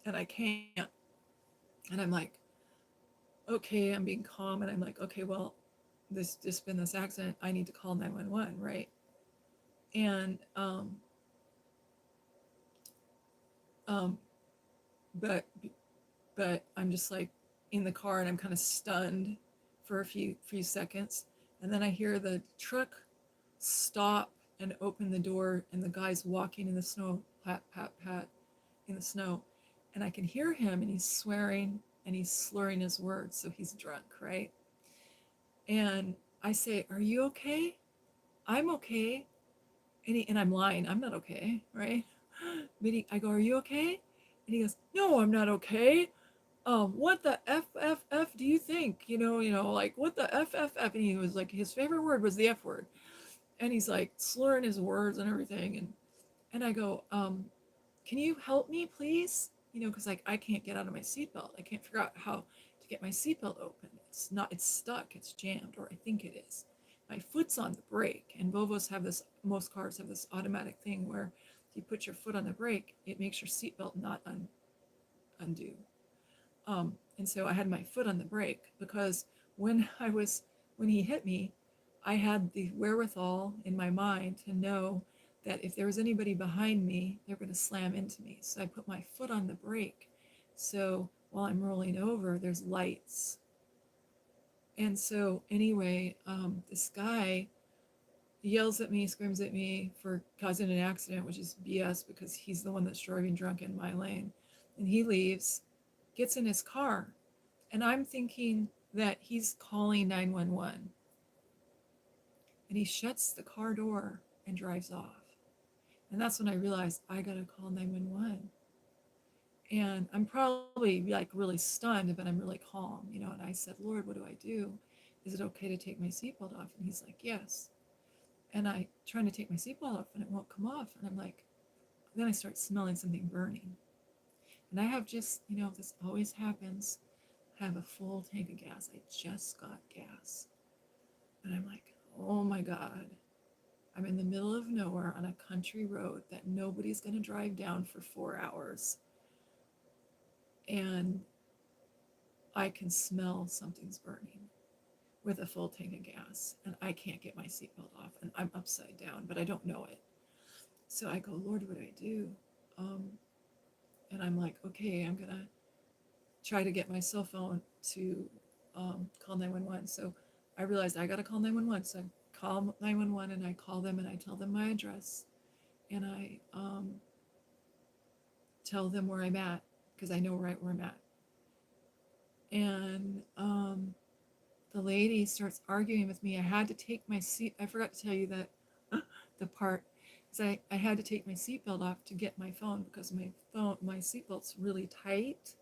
and I can't. And I'm like, okay, I'm being calm. And I'm like, okay, well, this just been this accident. I need to call 911, right? And, um, but, but I'm just like in the car and I'm kind of stunned for a few seconds. And then I hear the truck stop and open the door, and the guy's walking in the snow, pat, pat, pat, in the snow. And I can hear him, and he's swearing and he's slurring his words. So he's drunk, right? And I say, "Are you okay?" "I'm okay." And I'm lying. I'm not okay, right? I go, "Are you okay?" And he goes, "No, I'm not okay. What the f do you think? Like what the f?" And he was like, his favorite word was the f word, and he's like slurring his words and everything. And I go, "Can you help me, please?" Because like I can't get out of my seatbelt. I can't figure out how to get my seatbelt open. It's not. It's stuck. It's jammed, or I think it is. My foot's on the brake, and Volvos have this. Most cars have this automatic thing where if you put your foot on the brake, it makes your seatbelt not undo. And so I had my foot on the brake because when I was when he hit me, I had the wherewithal in my mind to know that if there was anybody behind me, they're going to slam into me. So I put my foot on the brake. So while I'm rolling over, there's lights. And so anyway, this guy yells at me, screams at me for causing an accident, which is BS because he's the one that's driving drunk in my lane. And he leaves, gets in his car, and I'm thinking that he's calling 911. And he shuts the car door and drives off. And that's when I realized I got to call 911. And I'm probably like really stunned, but I'm really calm. And I said, "Lord, what do I do? Is it okay to take my seatbelt off?" And he's like, "Yes." And I trying to take my seatbelt off and it won't come off. And I'm like, then I start smelling something burning. And I have just, this always happens. I have a full tank of gas. I just got gas. And I'm like, oh my God, I'm in the middle of nowhere on a country road that nobody's going to drive down for 4 hours. And I can smell something's burning with a full tank of gas. And I can't get my seatbelt off. And I'm upside down, but I don't know it. So I go, "Lord, what do I do?" Um, and I'm like, okay, I'm going to try to get my cell phone to call 911. So I realized I got to call 911. So I call 911 and I call them and I tell them my address and I tell them where I'm at because I know right where I'm at. And the lady starts arguing with me. I had to take my seat. I forgot to tell you that the part is I had to take my seatbelt off to get my phone because my seatbelt's really tight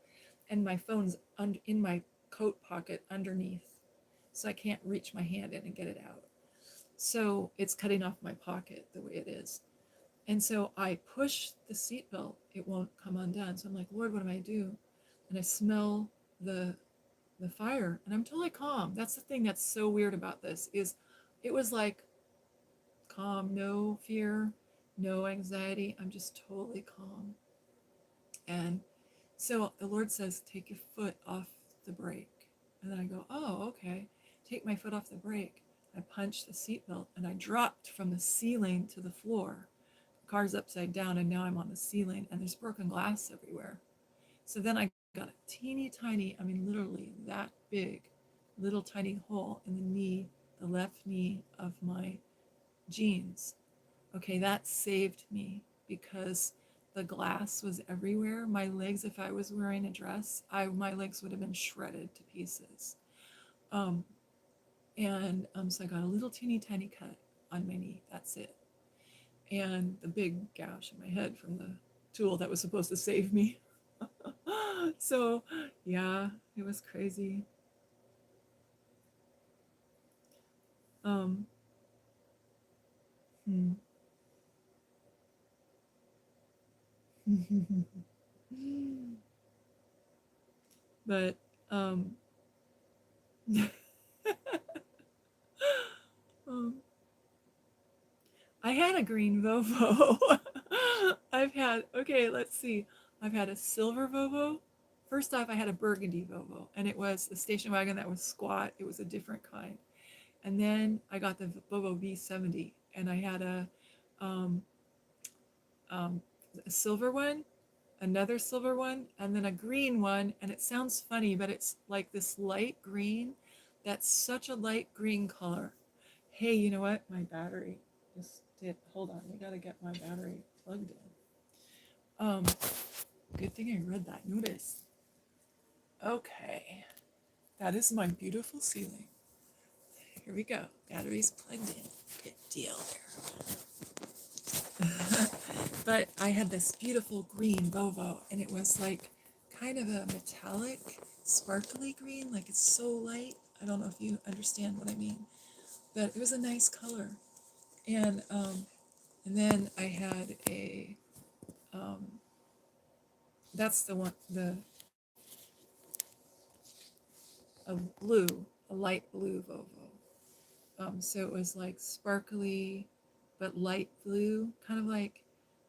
and my phone's in my coat pocket underneath. So I can't reach my hand in and get it out. So it's cutting off my pocket the way it is. And so I push the seatbelt, it won't come undone. So I'm like, "Lord, what do I do?" And I smell the the fire and I'm totally calm. That's the thing that's so weird about this is it was like calm, no fear, no anxiety. I'm just totally calm. And so the Lord says, "Take your foot off the brake." And then I go, "Oh, okay." Take my foot off the brake. I punch the seatbelt and I dropped from the ceiling to the floor. The car's upside down and now I'm on the ceiling and there's broken glass everywhere. So then I got a teeny tiny, I mean, literally that big, little tiny hole in the knee, the left knee of my jeans. Okay, that saved me because the glass was everywhere. My legs, if I was wearing a dress, my legs would have been shredded to pieces. Um, and so I got a little teeny tiny cut on my knee. That's it. And the big gash in my head from the tool that was supposed to save me. So, yeah, it was crazy. Um, hmm. But um, I had a green Volvo. Okay, let's see. I've had a silver Volvo. First off, I had a burgundy Volvo, and it was a station wagon that was squat. It was a different kind. And then I got the Volvo V70, and I had um, um, a silver one, another silver one, and then a green one. And it sounds funny, but it's like this light green. That's such a light green color. Hey, you know what? My battery just did. Hold on, we gotta get my battery plugged in. Good thing I read that notice. Okay, that is my beautiful ceiling. Here we go. Battery's plugged in. Good deal there. But I had this beautiful green Volvo, and it was like kind of a metallic, sparkly green. Like it's so light. I don't know if you understand what I mean, but it was a nice color. And then I had um, that's the one, a blue, a light blue Volvo. So it was like sparkly, but light blue, kind of like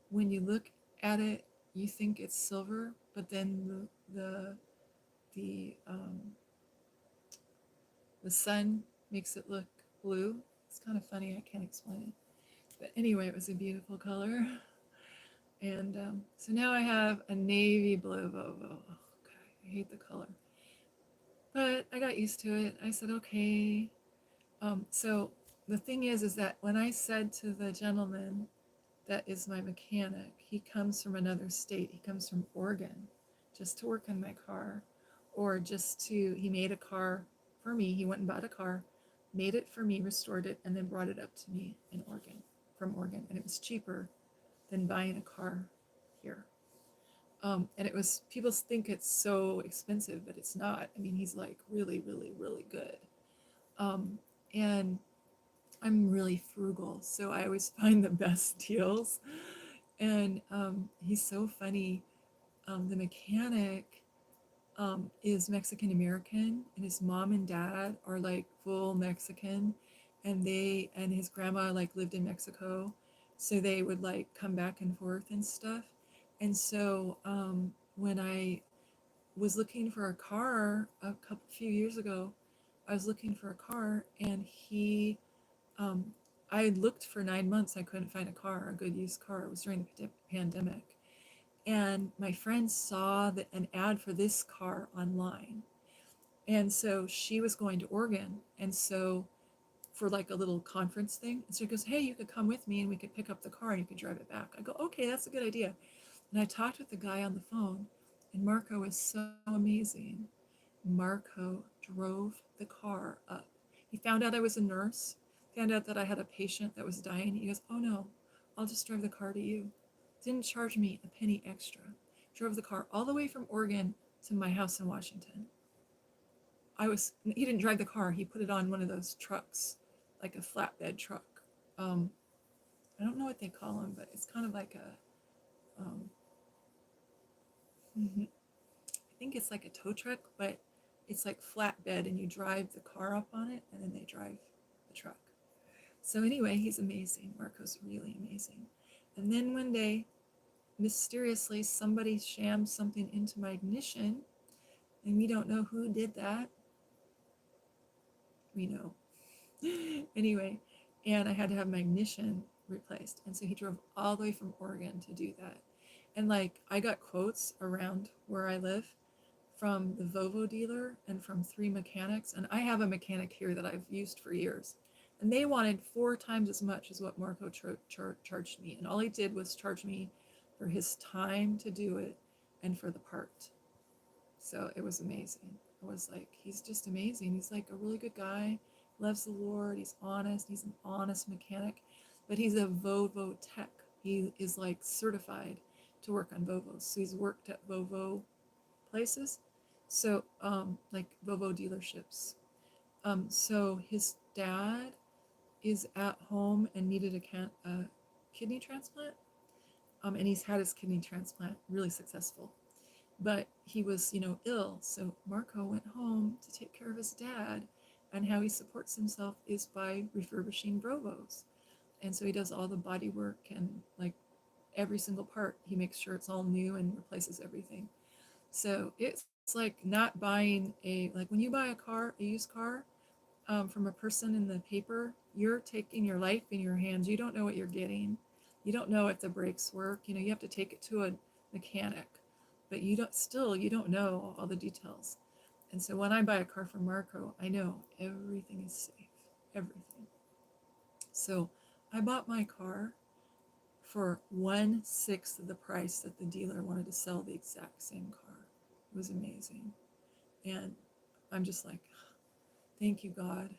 when you look at it, you think it's silver, but then the um, the sun makes it look blue. It's kind of funny. I can't explain it, but anyway, it was a beautiful color. And so now I have a navy blue Volvo. Oh, God, I hate the color, but I got used to it. I said, okay. So the thing is that when I said to the gentleman that is my mechanic, he comes from another state. He comes from Oregon, just to work on my car, or he made a car for me. He went and bought a car, made it for me, restored it, and then brought it up to me in Oregon, from Oregon, and it was cheaper than buying a car here. And it was, people think it's so expensive, but it's not. I mean, he's like really, really, really good. And I'm really frugal, so I always find the best deals. And he's so funny. The mechanic is Mexican American, and his mom and dad are like full Mexican, and his grandma like lived in Mexico, so they would like come back and forth and stuff. And so when I was looking for a car few years ago, I was looking for a car, and um, I had looked for 9 months. I couldn't find a car, a good used car. It was during the pandemic. And my friend saw an ad for this car online. And so she was going to Oregon. And so for like a little conference thing. And so he goes, hey, you could come with me and we could pick up the car and you could drive it back. I go, okay, that's a good idea. And I talked with the guy on the phone, and Marco was so amazing. Marco drove the car up. He found out I was a nurse, found out that I had a patient that was dying. He goes, oh no, I'll just drive the car to you. Didn't charge me a penny extra. Drove the car all the way from Oregon to my house in Washington. He didn't drive the car. He put it on one of those trucks, like a flatbed truck. Um, I don't know what they call them, but it's kind of like I think it's like a tow truck, but it's like flatbed, and you drive the car up on it, and then they drive the truck. So anyway, he's amazing. Marco's really amazing. And then one day, mysteriously, somebody shammed something into my ignition, and we don't know who did that. We know. Anyway, and I had to have my ignition replaced. And so he drove all the way from Oregon to do that. And like, I got quotes around where I live from the Volvo dealer and from 3 mechanics. And I have a mechanic here that I've used for years. And they wanted 4 times as much as what Marco charged me. And all he did was charge me for his time to do it and for the part. So it was amazing. I was like, he's just amazing. He's like a really good guy, loves the Lord, he's honest, he's an honest mechanic, but he's a Volvo tech. He is like certified to work on Volvos. So he's worked at Volvo places, so like Volvo dealerships. So his dad is at home and needed a kidney transplant, and he's had his kidney transplant, really successful. But he was, ill. So Marco went home to take care of his dad. And how he supports himself is by refurbishing Brovos. And so he does all the body work and like every single part. He makes sure it's all new and replaces everything. So it's like not buying like when you buy a used car, from a person in the paper, you're taking your life in your hands. You don't know what you're getting. You don't know if the brakes work. You have to take it to a mechanic, but you don't know all the details. And so when I buy a car from Marco, I know everything is safe, everything. So I bought my car for 1/6 of the price that the dealer wanted to sell the exact same car. It was amazing. And I'm just like, thank you, God.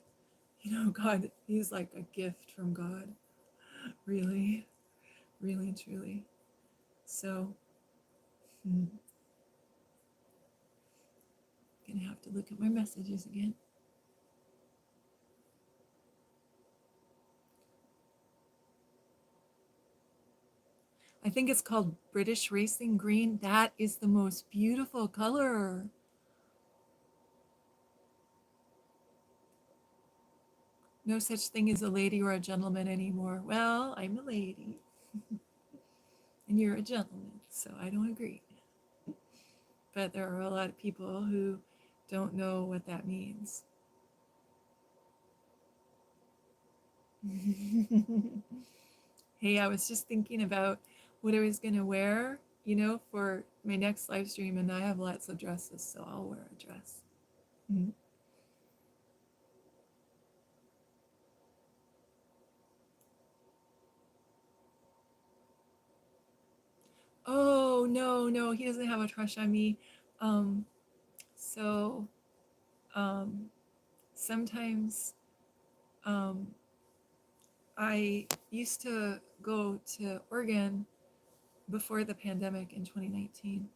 God, he's like a gift from God. Really, really, truly. So, I'm gonna have to look at my messages again. I think it's called British Racing Green. That is the most beautiful color. No such thing as a lady or a gentleman anymore. Well, I'm a lady and you're a gentleman, so I don't agree. But there are a lot of people who don't know what that means. Hey, I was just thinking about what I was going to wear, for my next live stream, and I have lots of dresses, so I'll wear a dress. Mhm. Oh, no, no, he doesn't have a crush on me. Um, so um, sometimes um, I used to go to Oregon before the pandemic in 2019.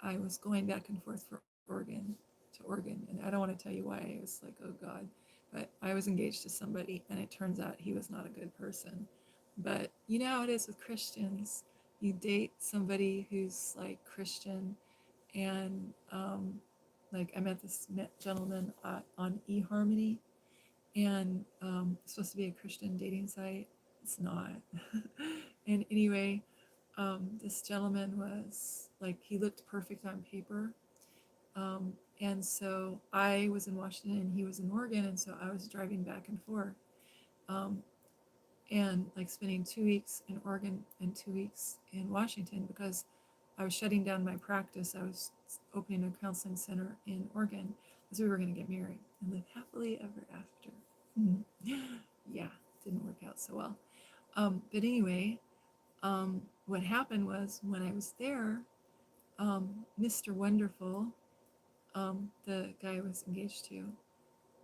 I was going back and forth for Oregon, and I don't want to tell you why. I was like, oh God, but I was engaged to somebody, and it turns out he was not a good person. But you know how it is with Christians. You date somebody who's like Christian, and like I met this gentleman on eHarmony, and it's supposed to be a Christian dating site. It's not. And anyway, this gentleman was like, he looked perfect on paper. And so I was in Washington and he was in Oregon. And so I was driving back and forth, um, and like spending 2 weeks in Oregon and 2 weeks in Washington because I was shutting down my practice. I was opening a counseling center in Oregon because we were going to get married and live happily ever after. Yeah, didn't work out so well. But anyway, what happened was when I was there, Mr. Wonderful, the guy I was engaged to,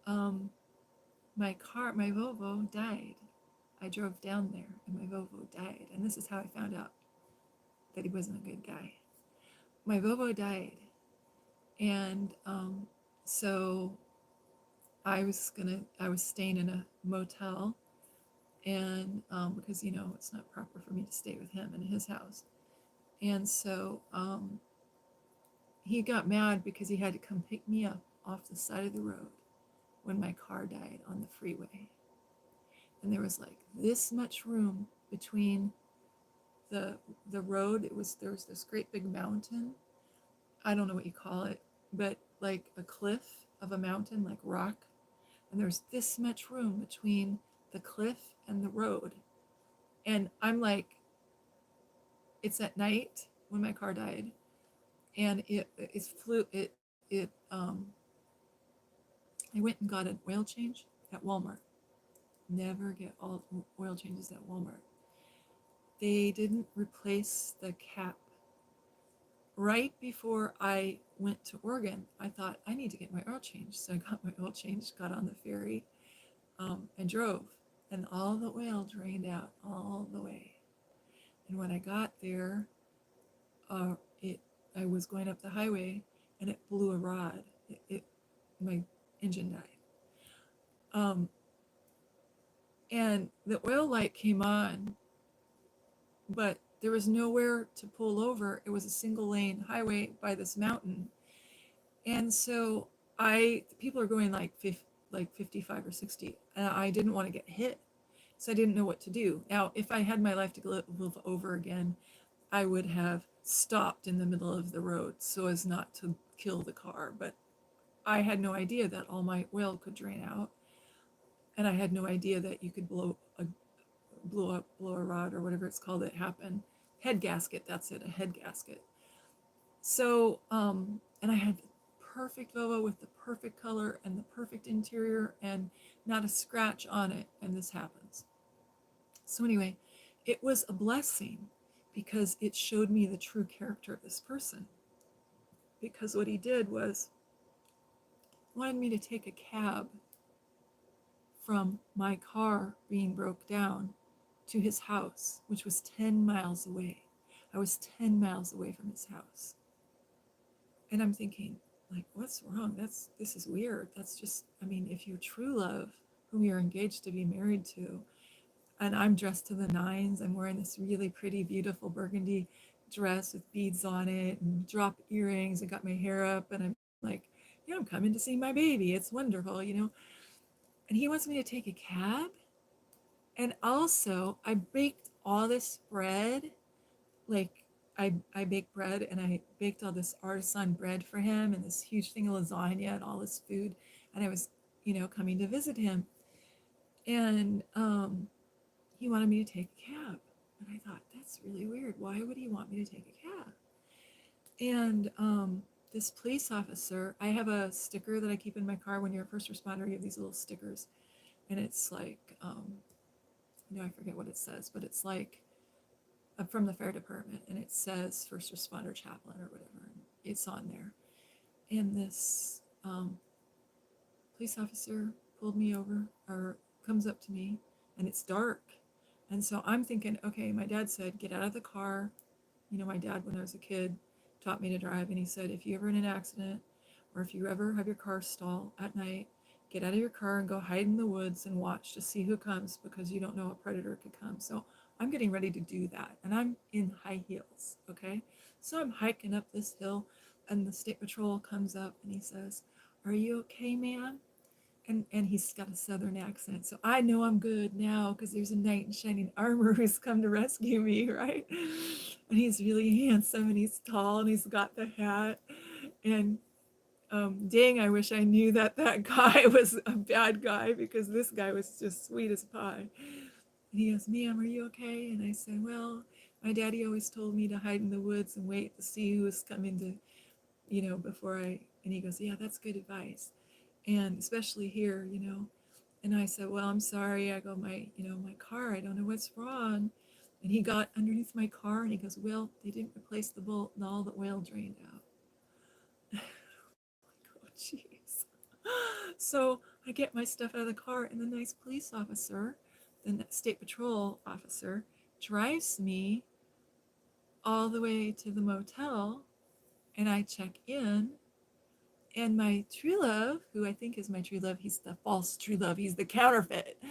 um, my Volvo died. I drove down there and my Volvo died. And this is how I found out that he wasn't a good guy. My Volvo died. And so I was staying in a motel, and because, it's not proper for me to stay with him in his house. And so he got mad because he had to come pick me up off the side of the road when my car died on the freeway. And there was like this much room between the the road. There was this great big mountain. I don't know what you call it, but like a cliff of a mountain, like rock. And there's this much room between the cliff and the road. And I'm like, it's at night when my car died, and I went and got an oil change at Walmart. Never get all oil changes at Walmart. They didn't replace the cap. Right before I went to Oregon, I thought I need to get my oil changed. So I got my oil changed, got on the ferry, and drove. And all the oil drained out all the way. And when I got there, uh, it I was going up the highway and it blew a rod. My engine died. Um, and the oil light came on, but there was nowhere to pull over. It was a single lane highway by this mountain. And so people are going like 55 or 60, and I didn't want to get hit. So I didn't know what to do. Now, if I had my life to live over again, I would have stopped in the middle of the road so as not to kill the car. But I had no idea that all my oil could drain out. And I had no idea that you could blow a rod or whatever it's called that happened. Head gasket, that's it, a head gasket. So, and I had the perfect Volvo with the perfect color and the perfect interior and not a scratch on it. And this happens. So anyway, it was a blessing because it showed me the true character of this person. Because what he did was wanted me to take a cab from my car being broke down to his house, which was 10 miles away. I was 10 miles away from his house. And I'm thinking, like, what's wrong? This is weird. That's just, I mean, if you true love whom you're engaged to be married to, and I'm dressed to the nines, I'm wearing this really pretty, beautiful burgundy dress with beads on it and drop earrings. I got my hair up, and I'm like, yeah, I'm coming to see my baby. It's wonderful, you know. And he wants me to take a cab. And also, I baked all this bread. Like, I baked bread, and I baked all this artisan bread for him and this huge thing of lasagna and all this food. And I was, coming to visit him. And he wanted me to take a cab. And I thought, that's really weird. Why would he want me to take a cab? And this police officer, I have a sticker that I keep in my car. When you're a first responder, you have these little stickers. And it's like, I forget what it says, but it's like from the fire department. And it says first responder chaplain or whatever. And it's on there. And this police officer pulled me over, or comes up to me, and it's dark. And so I'm thinking, okay, my dad said, get out of the car. My dad, when I was a kid, taught me to drive. And he said, if you ever in an accident, or if you ever have your car stall at night, get out of your car and go hide in the woods and watch to see who comes, because you don't know a predator could come. So I'm getting ready to do that. And I'm in high heels, okay? So I'm hiking up this hill, and the state patrol comes up and he says, are you okay, ma'am? And he's got a southern accent, so I know I'm good now because there's a knight in shining armor who's come to rescue me, right? And he's really handsome, and he's tall, and he's got the hat. And dang, I wish I knew that guy was a bad guy, because this guy was just sweet as pie. And he goes, ma'am, are you okay? And I said, well, my daddy always told me to hide in the woods and wait to see who was coming to, before I. And he goes, yeah, that's good advice. And especially here, And I said, well, I'm sorry. I go, my car, I don't know what's wrong. And he got underneath my car, and he goes, well, they didn't replace the bolt, and all the oil drained out. Oh, jeez. So I get my stuff out of the car, and the nice police officer, the state patrol officer, drives me all the way to the motel, and I check in. And my true love, who I think is my true love, he's the false true love, he's the counterfeit,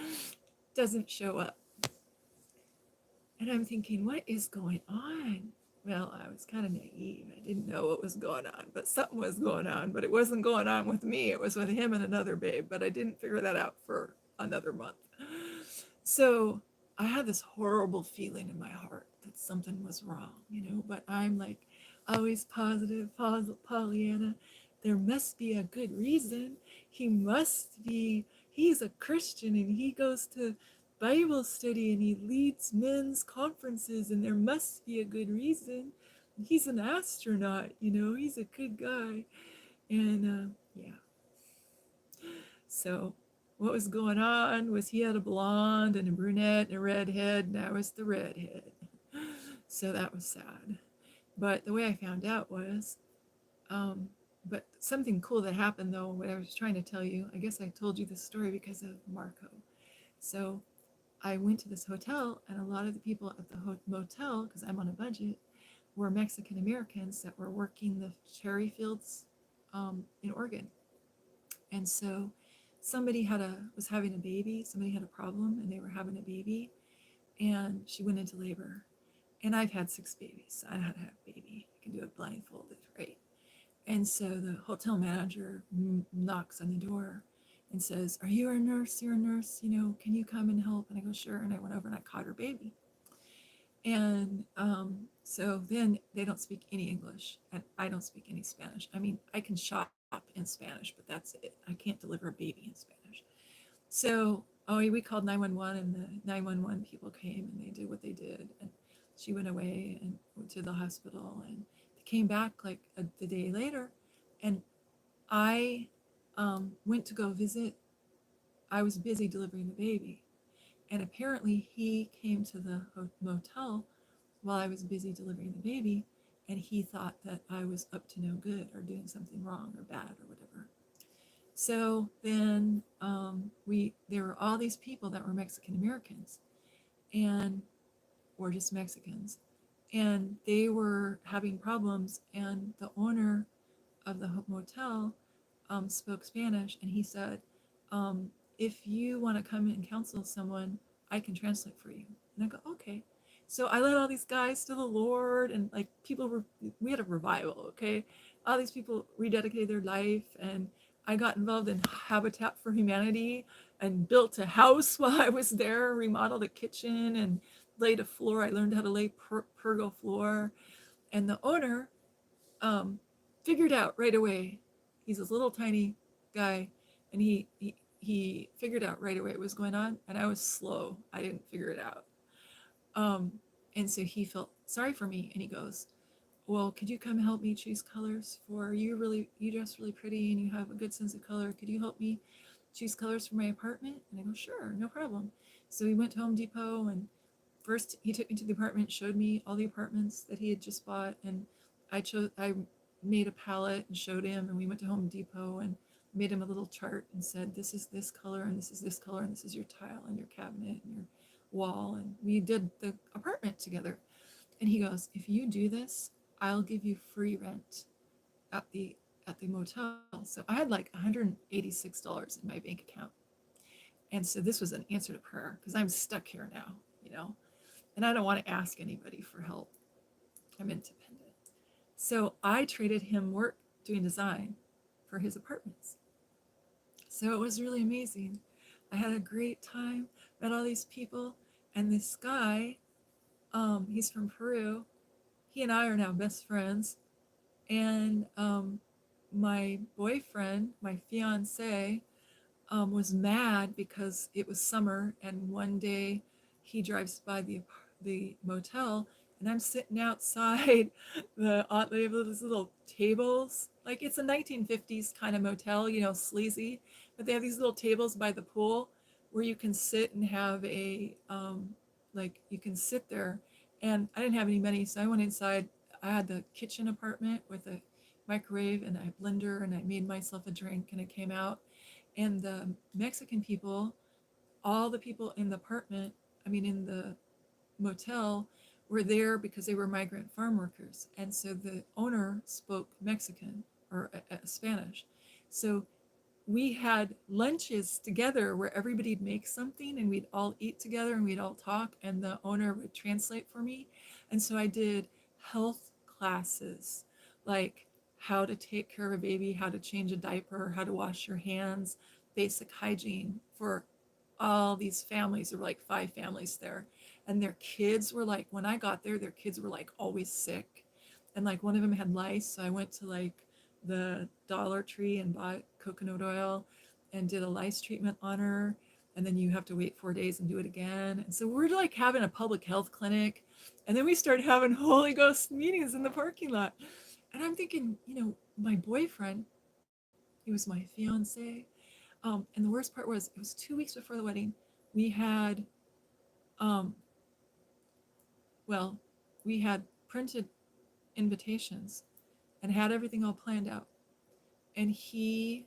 doesn't show up. And I'm thinking, what is going on? Well, I was kind of naive. I didn't know what was going on, but something was going on. But it wasn't going on with me. It was with him and another babe. But I didn't figure that out for another month. So I had this horrible feeling in my heart that something was wrong, But I'm like, always positive, Pollyanna. There must be a good reason. He's a Christian, and he goes to Bible study, and he leads men's conferences, and there must be a good reason. He's an astronaut, he's a good guy. And yeah. So what was going on was he had a blonde and a brunette and a redhead, and I was the redhead. So that was sad. But the way I found out was, but something cool that happened, though, what I was trying to tell you, I guess I told you this story because of Marco. So I went to this hotel, and a lot of the people at the motel, because I'm on a budget, were Mexican Americans that were working the cherry fields in Oregon. And so somebody was having a baby, somebody had a problem, and they were having a baby, and she went into labor. And I've had 6 babies. So I know how to have a baby. I can do it blindfolded, right? And so the hotel manager knocks on the door and says, "Are you a nurse? You're a nurse. Can you come and help?" And I go, "Sure." And I went over and I caught her baby. And so then they don't speak any English, and I don't speak any Spanish. I mean, I can shop in Spanish, but that's it. I can't deliver a baby in Spanish. So, we called 911, and the 911 people came and they did what they did. And she went away and went to the hospital, and they came back like the day later. And I went to go visit. I was busy delivering the baby. And apparently, he came to the motel while I was busy delivering the baby, and he thought that I was up to no good or doing something wrong or bad or whatever. So then there were all these people that were Mexican Americans and or just Mexicans, and they were having problems. And the owner of the motel spoke Spanish, and he said, "If you want to come and counsel someone, I can translate for you." And I go, "Okay." So I led all these guys to the Lord, and like we had a revival, okay? All these people rededicated their life, and I got involved in Habitat for Humanity and built a house while I was there, remodeled a kitchen, and laid a floor. I learned how to lay pergo floor. And the owner um, figured out right away. He's this little tiny guy, and he figured out right away what was going on. And I was slow; I didn't figure it out. Um, and so he felt sorry for me, and he goes, "Well, could you come help me choose colors for you dress really pretty, and you have a good sense of color. Could you help me choose colors for my apartment?" And I go, "Sure, no problem." So we went to Home Depot, and first he took me to the apartment, showed me all the apartments that he had just bought, and I made a palette and showed him, and we went to Home Depot and made him a little chart and said, "This is this color, and this is this color, and this is your tile and your cabinet and your wall." And we did the apartment together. And he goes, "If you do this, I'll give you free rent at the motel." So I had like $186 in my bank account. And so this was an answer to prayer because I'm stuck here now, you know, and I don't want to ask anybody for help. I'm independent. So I traded him work doing design for his apartments. So it was really amazing. I had a great time, met all these people, and this guy, he's from Peru. He and I are now best friends. And my boyfriend, my fiance, was mad because it was summer, and one day he drives by the motel, and I'm sitting outside they have those little tables, like it's a 1950s kind of motel, sleazy, but they have these little tables by the pool where you can sit and have like you can sit there. And I didn't have any money, so I went inside. I had the kitchen apartment with a microwave and a blender, and I made myself a drink, and I came out. And the Mexican people, all the people in the apartment, I mean, in the motel, were there because they were migrant farm workers. And so the owner spoke Mexican or Spanish. So we had lunches together where everybody'd make something and we'd all eat together and we'd all talk, and the owner would translate for me. And so I did health classes, like how to take care of a baby, how to change a diaper, how to wash your hands, basic hygiene for all these families. There were like 5 families there, and their kids were like, when I got there, their kids were like always sick, and like one of them had lice. So I went to like the Dollar Tree and bought coconut oil and did a lice treatment on her. And then you have to wait 4 days and do it again. And so we're like having a public health clinic. And then we started having Holy Ghost meetings in the parking lot. And I'm thinking, my boyfriend, he was my fiance. And the worst part was, it was 2 weeks before the wedding. We had, um, well, we had printed invitations and had everything all planned out. And he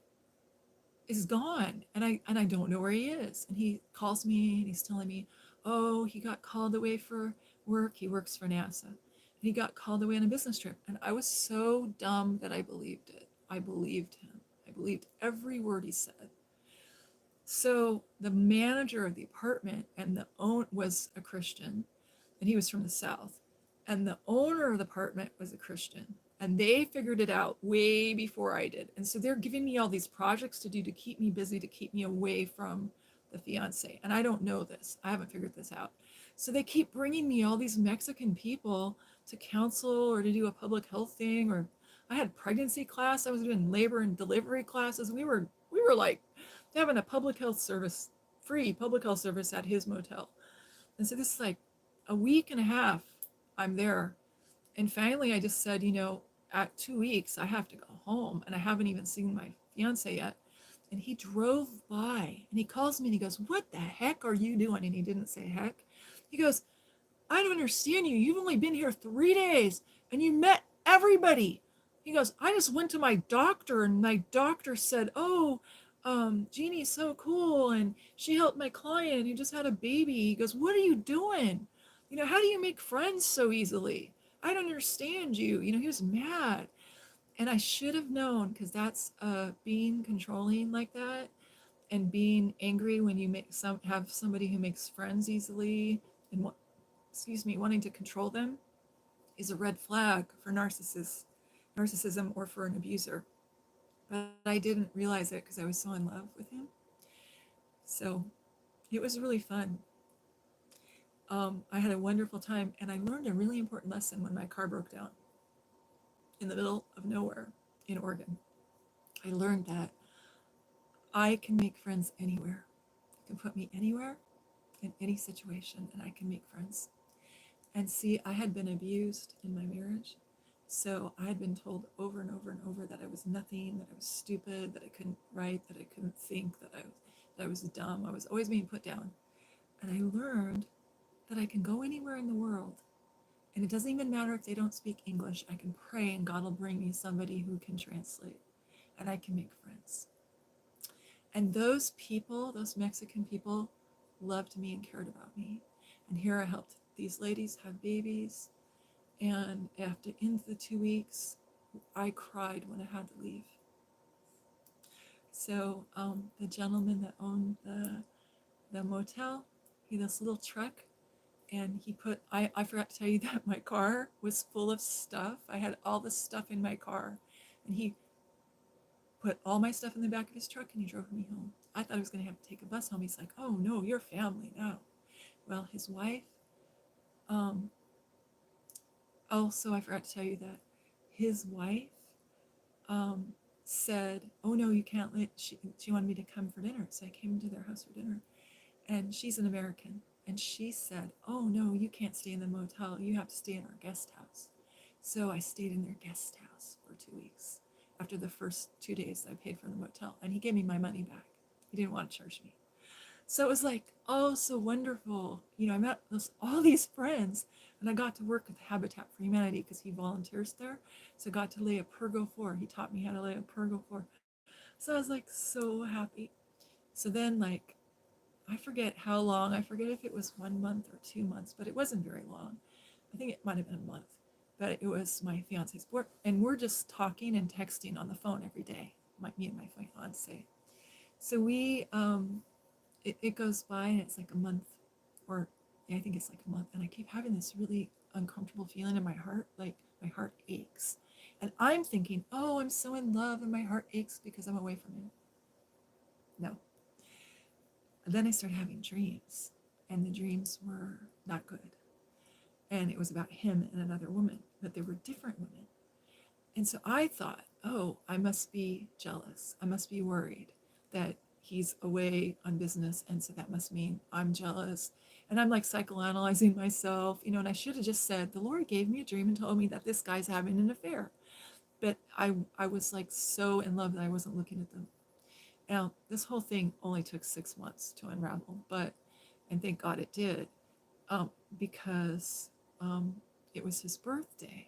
is gone, and I don't know where he is. And he calls me and he's telling me, "Oh, he got called away for work. He works for NASA. And he got called away on a business trip." And I was so dumb that I believed it. I believed him. I believed every word he said. So the manager of the apartment and the own was a Christian, and he was from the South. And the owner of the apartment was a Christian, and they figured it out way before I did. And so they're giving me all these projects to do to keep me busy, to keep me away from the fiance. And I don't know this, I haven't figured this out. So they keep bringing me all these Mexican people to counsel or to do a public health thing. Or I had pregnancy class, I was doing labor and delivery classes. We were like having a public health service, free public health service at his motel. And so this is like a week and a half I'm there. And finally, I just said, at 2 weeks, I have to go home. And I haven't even seen my fiance yet. And he drove by and he calls me and he goes, "What the heck are you doing?" And he didn't say heck. He goes, "I don't understand you. You've only been here 3 days and you met everybody." He goes, "I just went to my doctor and my doctor said, oh, Jeannie's so cool. And she helped my client who just had a baby." He goes, "What are you doing? How do you make friends so easily? I don't understand you." He was mad. And I should have known, because that's being controlling like that and being angry when you have somebody who makes friends easily and wanting to control them is a red flag for narcissism or for an abuser. But I didn't realize it because I was so in love with him. So it was really fun. I had a wonderful time, and I learned a really important lesson when my car broke down in the middle of nowhere in Oregon. I learned that I can make friends anywhere. You can put me anywhere in any situation, and I can make friends. And see, I had been abused in my marriage. So I had been told over and over and over that I was nothing, that I was stupid, that I couldn't write, that I couldn't think, that I was dumb. I was always being put down. And I learned that I can go anywhere in the world. And it doesn't even matter if they don't speak English. I can pray and God will bring me somebody who can translate. And I can make friends. And those people, those Mexican people, loved me and cared about me. And here I helped these ladies have babies. And after into the 2 weeks, I cried when I had to leave. So the gentleman that owned the motel, he had this little truck, and I forgot to tell you that my car was full of stuff. I had all this stuff in my car, and he put all my stuff in the back of his truck and he drove me home. I thought I was going to have to take a bus home. He's like, "Oh no, you're family now." Well, his wife, um, also, I forgot to tell you that his wife um, said, "Oh no, you can't let." She wanted me to come for dinner, so I came to their house for dinner. And she's an American, and she said, "Oh no, you can't stay in the motel. You have to stay in our guest house." So I stayed in their guest house for 2 weeks. After the first 2 days, I paid for the motel, and he gave me my money back. He didn't want to charge me. So it was like, oh, so wonderful. I met all these friends, and I got to work with Habitat for Humanity because he volunteers there. So I got to lay a pergo floor. He taught me how to lay a pergo floor. So I was like so happy. So then, like, I forget how long, I forget if it was 1 month or 2 months, but it wasn't very long. I think it might have been a month. But it was my fiance's work, and we're just talking and texting on the phone every day, me and my fiance. So it goes by and it's like a month, or yeah, I think it's like a month, and I keep having this really uncomfortable feeling in my heart, like my heart aches. And I'm thinking, oh, I'm so in love and my heart aches because I'm away from him. No. And then I started having dreams, and the dreams were not good. And it was about him and another woman, but they were different women. And so I thought, oh, I must be jealous. I must be worried that he's away on business. And so that must mean I'm jealous. And I'm like psychoanalyzing myself, and I should have just said, the Lord gave me a dream and told me that this guy's having an affair. But I was like so in love that I wasn't looking at them. Now, this whole thing only took 6 months to unravel, and thank God it did, because it was his birthday.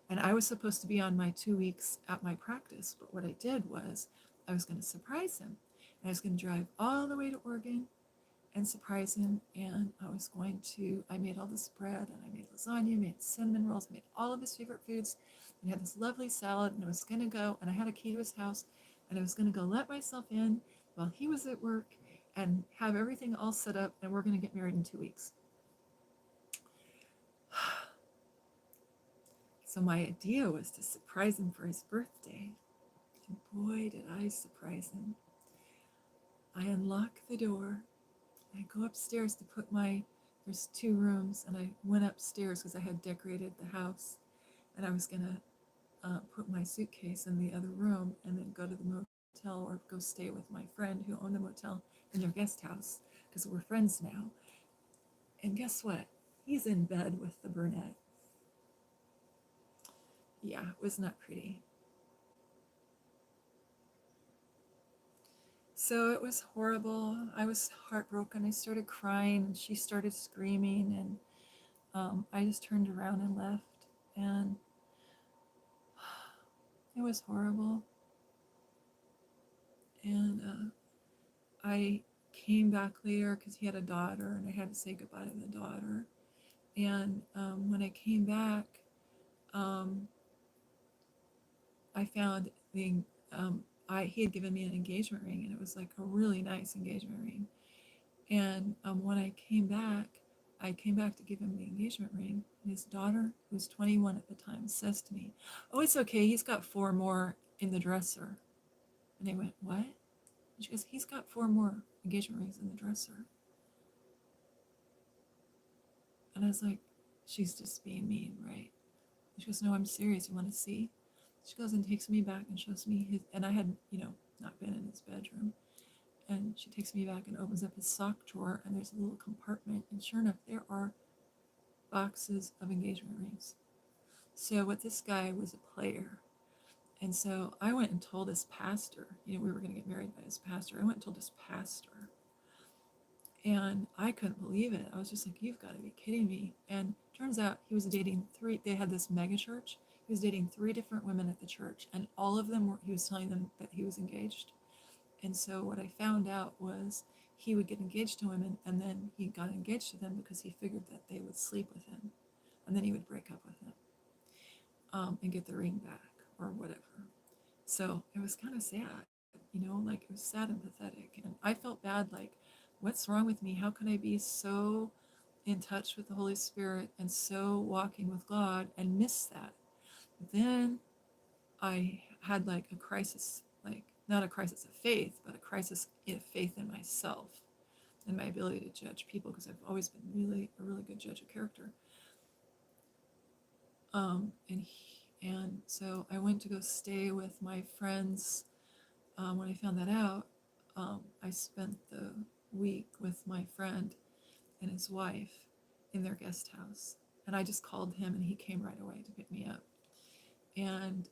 And I was supposed to be on my 2 weeks at my practice, but what I did was I was going to surprise him. And I was going to drive all the way to Oregon and surprise him. And I made all this bread, and I made lasagna, made cinnamon rolls, made all of his favorite foods, and had this lovely salad. And I was going to go, and I had a key to his house, and I was going to go let myself in while he was at work and have everything all set up, and we're going to get married in 2 weeks. So my idea was to surprise him for his birthday. And boy, did I surprise him. I unlock the door. I go upstairs to put there's 2 rooms, and I went upstairs because I had decorated the house, and I was going to put my suitcase in the other room and then go to the motel or go stay with my friend who owned the motel in their guest house because we're friends now. And guess what? He's in bed with the brunette. Yeah, it was not pretty. So it was horrible. I was heartbroken. I started crying, and she started screaming, and I just turned around and left. And it was horrible. And I came back later because he had a daughter, and I had to say goodbye to the daughter. And when I came back, um, I found he had given me an engagement ring, and it was like a really nice engagement ring. And when I came back to give him the engagement ring. And his daughter, who was 21 at the time, says to me, "Oh, it's okay. He's got 4 more in the dresser." And I went, "What?" And she goes, "He's got 4 more engagement rings in the dresser." And I was like, she's just being mean, right? And she goes, "No, I'm serious. You want to see?" She goes and takes me back and shows me his, and I had, not been in his bedroom. And she takes me back and opens up his sock drawer, and there's a little compartment. And sure enough, there are boxes of engagement rings. So what this guy was a player. And so I went and told his pastor, we were going to get married by his pastor. I went and told his pastor. And I couldn't believe it. I was just like, you've got to be kidding me. And turns out he was dating they had this mega church. He was dating 3 different women at the church, and all of them he was telling them that he was engaged. And so what I found out was he would get engaged to women, and then he got engaged to them because he figured that they would sleep with him, and then he would break up with them and get the ring back or whatever. So it was kind of sad, like it was sad and pathetic. And I felt bad, like, what's wrong with me? How could I be so in touch with the Holy Spirit and so walking with God and miss that? Then I had like a crisis, like not a crisis of faith, but a crisis of faith in myself and my ability to judge people, because I've always been a really good judge of character. And so I went to go stay with my friends. When I found that out, I spent the week with my friend and his wife in their guest house. And I just called him, and he came right away to pick me up. And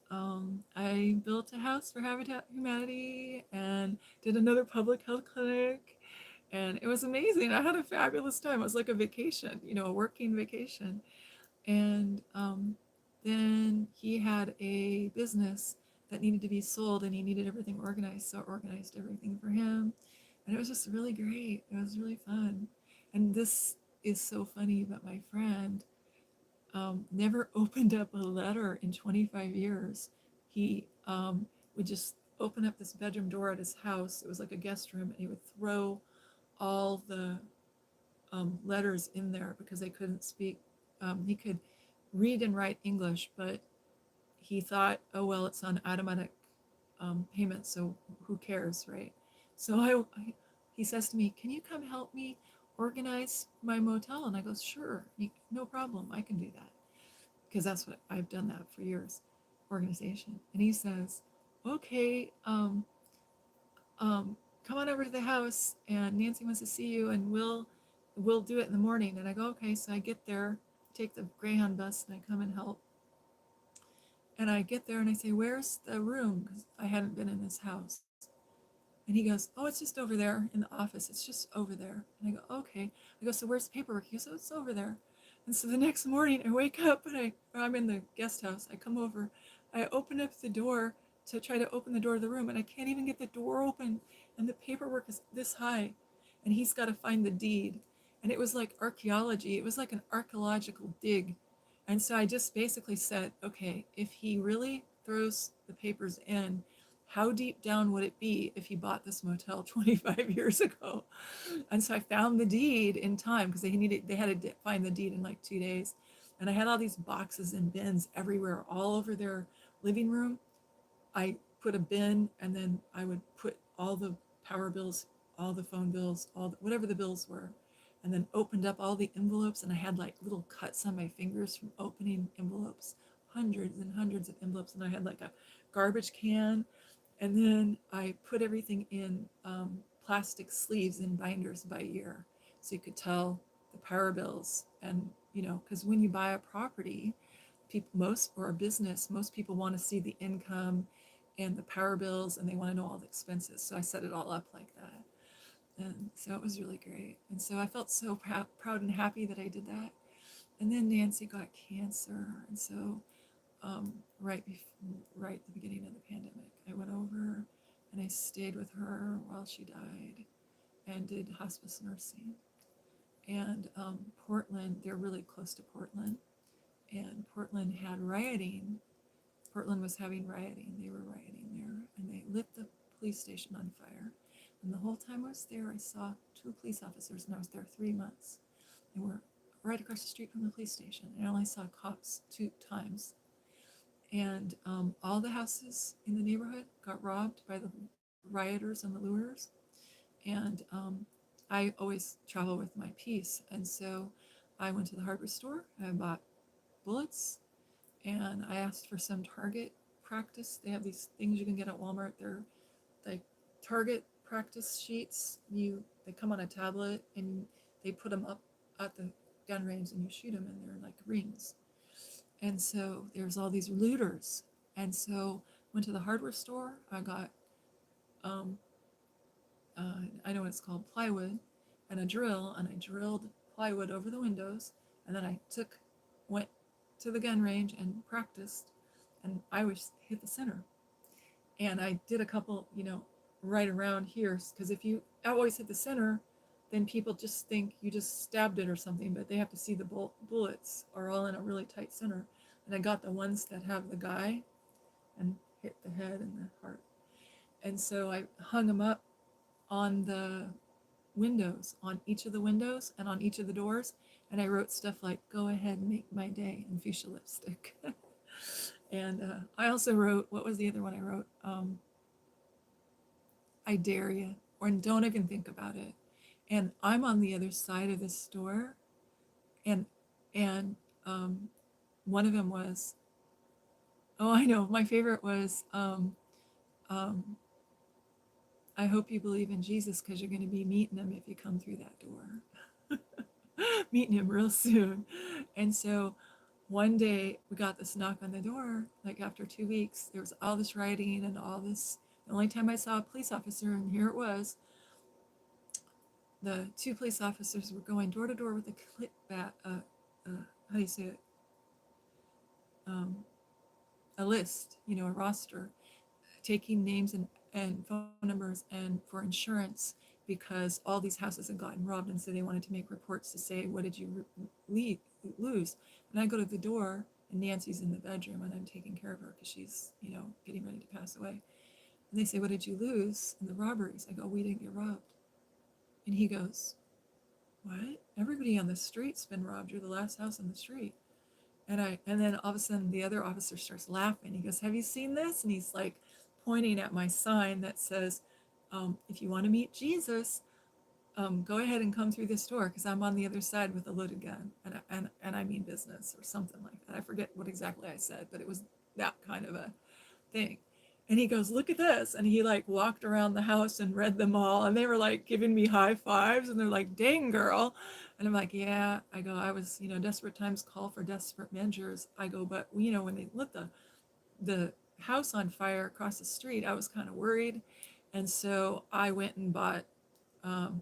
I built a house for Habitat Humanity and did another public health clinic. And it was amazing. I had a fabulous time. It was like a vacation, a working vacation. And then he had a business that needed to be sold, and he needed everything organized. So I organized everything for him. And it was just really great. It was really fun. And this is so funny, but my friend never opened up a letter in 25 years. He would just open up this bedroom door at his house. It was like a guest room, and he would throw all the letters in there because they couldn't speak. He could read and write English, but he thought, oh, well, it's on automatic payment, so who cares, right? So he says to me, "Can you come help me organize my motel?" And I go, "Sure, no problem, I can do that." Because that's what I've done that for years, organization. And he says, "Okay, come on over to the house, and Nancy wants to see you, and we'll do it in the morning." And I go, "Okay." So I get there, take the Greyhound bus, and I come and help. And I get there and I say, "Where's the room?" Because I hadn't been in this house. And he goes, "Oh, it's just over there in the office. It's just over there." And I go, "Okay." I go, "So where's the paperwork?" He goes, "Oh, it's over there." And so the next morning I wake up and I'm in the guest house. I come over, I open up the door to try to open the door of the room, and I can't even get the door open. And the paperwork is this high, and he's got to find the deed. And it was like archaeology. It was like an archaeological dig. And so I just basically said, okay, if he really throws the papers in, how deep down would it be if he bought this motel 25 years ago? And so I found the deed in time, because they had to find the deed in like 2 days. And I had all these boxes and bins everywhere, all over their living room. I put a bin, and then I would put all the power bills, all the phone bills, whatever the bills were, and then opened up all the envelopes. And I had like little cuts on my fingers from opening envelopes, hundreds and hundreds of envelopes. And I had like a garbage can, and then I put everything in plastic sleeves and binders by year, so you could tell the power bills. And because when you buy a property, people, most or a business, most people want to see the income and the power bills, and they want to know all the expenses. So I set it all up like that, and so it was really great. And so I felt so proud and happy that I did that. And then Nancy got cancer, and so right at the beginning of the pandemic, I went over and I stayed with her while she died and did hospice nursing. And Portland, they're really close to Portland, and Portland had rioting. Portland was having rioting. They were rioting there, and they lit the police station on fire. And the whole time I was there, I saw two police officers, and I was there 3 months. They were right across the street from the police station, and I only saw cops 2 times. And all the houses in the neighborhood got robbed by the rioters and the looters. And I always travel with my piece, and so I went to the hardware store. I bought bullets, and I asked for some target practice. They have these things you can get at Walmart. They're like target practice sheets. They come on a tablet, and they put them up at the gun range, and you shoot them, and they're like rings. And so there's all these looters. And so went to the hardware store. I got um, I know what it's called, plywood, and a drill, and I drilled plywood over the windows. And then I went to the gun range and practiced, and I always hit the center. And I did a couple, right around here, because if you always hit the center, then people just think you just stabbed it or something, but they have to see the bullets are all in a really tight center. And I got the ones that have the guy and hit the head and the heart. And so I hung them up on the windows, on each of the windows and on each of the doors. And I wrote stuff like, "Go ahead and make my day," in fuchsia lipstick. And I also wrote, what was the other one I wrote? "I dare you," or "Don't even think about it." And I'm on the other side of the store. And, and one of them was, oh, I know, my favorite was, um, "I hope you believe in Jesus, because you're going to be meeting him if you come through that door." Meeting him real soon. And so one day we got this knock on the door, like after 2 weeks. There was all this rioting and all this. The only time I saw a police officer, and here it was, the two police officers were going door to door with a clip bat, how do you say it? A list, a roster, taking names and phone numbers and for insurance, because all these houses had gotten robbed, and so they wanted to make reports to say, what did you lose? And I go to the door, and Nancy's in the bedroom, and I'm taking care of her because she's getting ready to pass away. And they say, "What did you lose in the robberies?" I go, "We didn't get robbed." And he goes, "What? Everybody on the street's been robbed. You're the last house on the street." And then all of a sudden the other officer starts laughing. He goes, "Have you seen this?" And he's like pointing at my sign that says, "If you want to meet Jesus, go ahead and come through this door, because I'm on the other side with a loaded gun, and I mean business," or something like that. I forget what exactly I said, but it was that kind of a thing. And he goes, "Look at this." And he like walked around the house and read them all. And they were like giving me high fives, and they're like, "Dang, girl." And I'm like, "Yeah." I go, "I was, desperate times call for desperate measures." I go, "But, when they lit the house on fire across the street, I was kind of worried." And so I went and bought a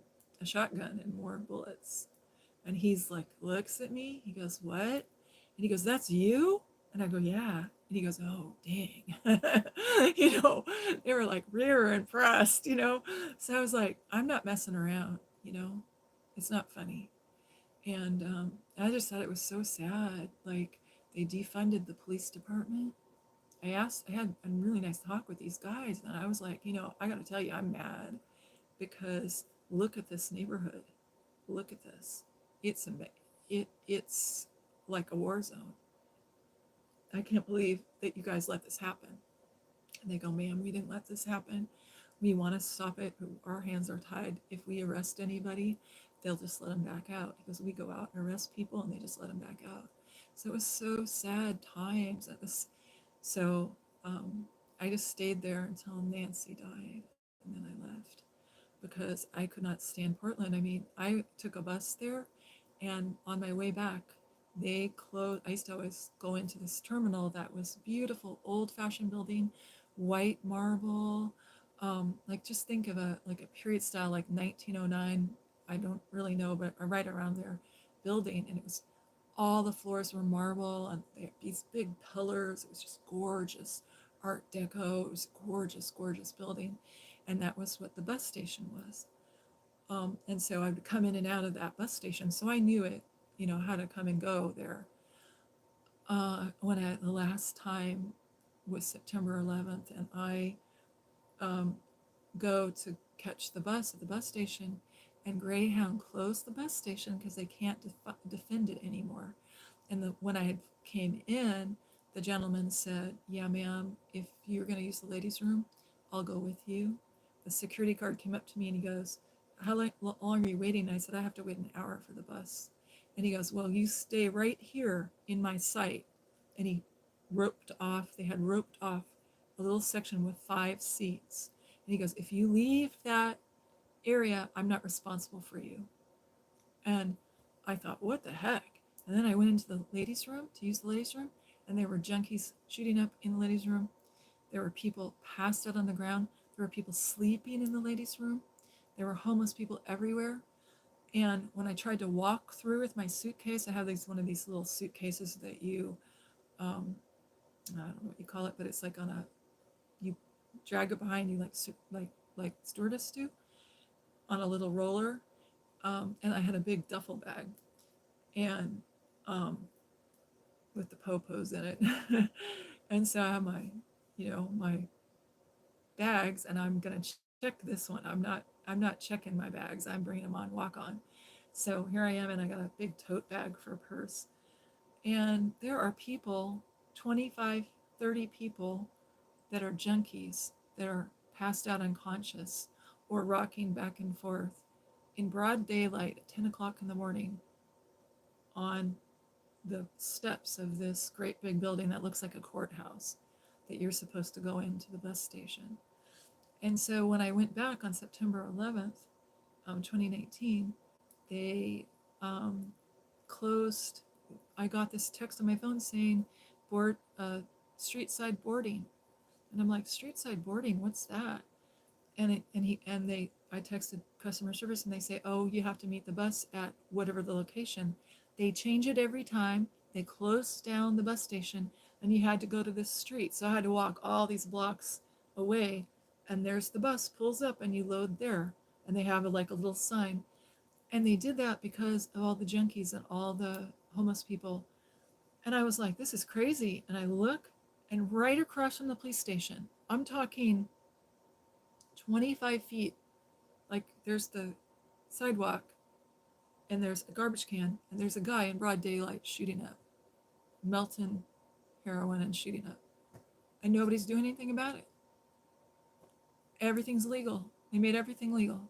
shotgun and more bullets. And he's like, looks at me. He goes, "What?" And he goes, "That's you?" And I go, "Yeah." And he goes, "Oh, dang." They were like, they were impressed. So I was like, I'm not messing around. It's not funny. And I just thought it was so sad. Like, they defunded the police department. I had a really nice talk with these guys, and I was like, I got to tell you, I'm mad, because look at this neighborhood. Look at this. It's like a war zone. I can't believe that you guys let this happen. And they go, ma'am, we didn't let this happen. We want to stop it. Our hands are tied. If we arrest anybody, they'll just let them back out, because we go out and arrest people and they just let them back out. So it was so sad times at this. So I just stayed there until Nancy died, and then I left because I could not stand Portland. I mean, I took a bus there, and on my way back, they closed. I used to always go into this terminal that was beautiful, old-fashioned building, white marble. Like, just think of a like a period style, like 1909. I don't really know, but right around there, building, and it was all the floors were marble, and they had these big pillars. It was just gorgeous Art Deco. It was gorgeous, gorgeous building, and that was what the bus station was. And so I would come in and out of that bus station, so I knew it, how to come and go there. The last time was September 11th, and I um, go to catch the bus at the bus station, and Greyhound closed the bus station because they can't defend it anymore. And when I had came in, the gentleman said, "Yeah, ma'am, if you're going to use the ladies' room, I'll go with you." The security guard came up to me and he goes, "How long are you waiting?" I said, "I have to wait an hour for the bus." And he goes, "Well, you stay right here in my sight." And they had roped off a little section with 5 seats. And he goes, "If you leave that area, I'm not responsible for you." And I thought, what the heck? And then I went into the ladies' room to use the ladies' room, and there were junkies shooting up in the ladies' room. There were people passed out on the ground. There were people sleeping in the ladies' room. There were homeless people everywhere. And when I tried to walk through with my suitcase, I have one of these little suitcases that um, I don't know what you call it, but it's like you drag it behind you like stewardess do on a little roller. And I had a big duffel bag, and um, with the popos in it. And so I have my bags, and I'm gonna check this one. I'm not checking my bags. I'm bringing them on walk on. So here I am, and I got a big tote bag for a purse. And there are people, 25, 30 people that are junkies, that are passed out unconscious or rocking back and forth in broad daylight at 10 o'clock in the morning on the steps of this great big building that looks like a courthouse that you're supposed to go into the bus station. And so when I went back on September 11th, 2019, they closed. I got this text on my phone saying street side boarding. And I'm like, street side boarding, what's that? I texted customer service, and they say, "Oh, you have to meet the bus at whatever the location." They change it every time. They close down the bus station, and you had to go to this street. So I had to walk all these blocks away, and there's the bus pulls up, and you load there, and they have like a little sign. And they did that because of all the junkies and all the homeless people. And I was like, this is crazy. And I look, and right across from the police station, I'm talking 25 feet, like there's the sidewalk, and there's a garbage can, and there's a guy in broad daylight shooting up, melting heroin and shooting up. And nobody's doing anything about it. Everything's legal. They made everything legal.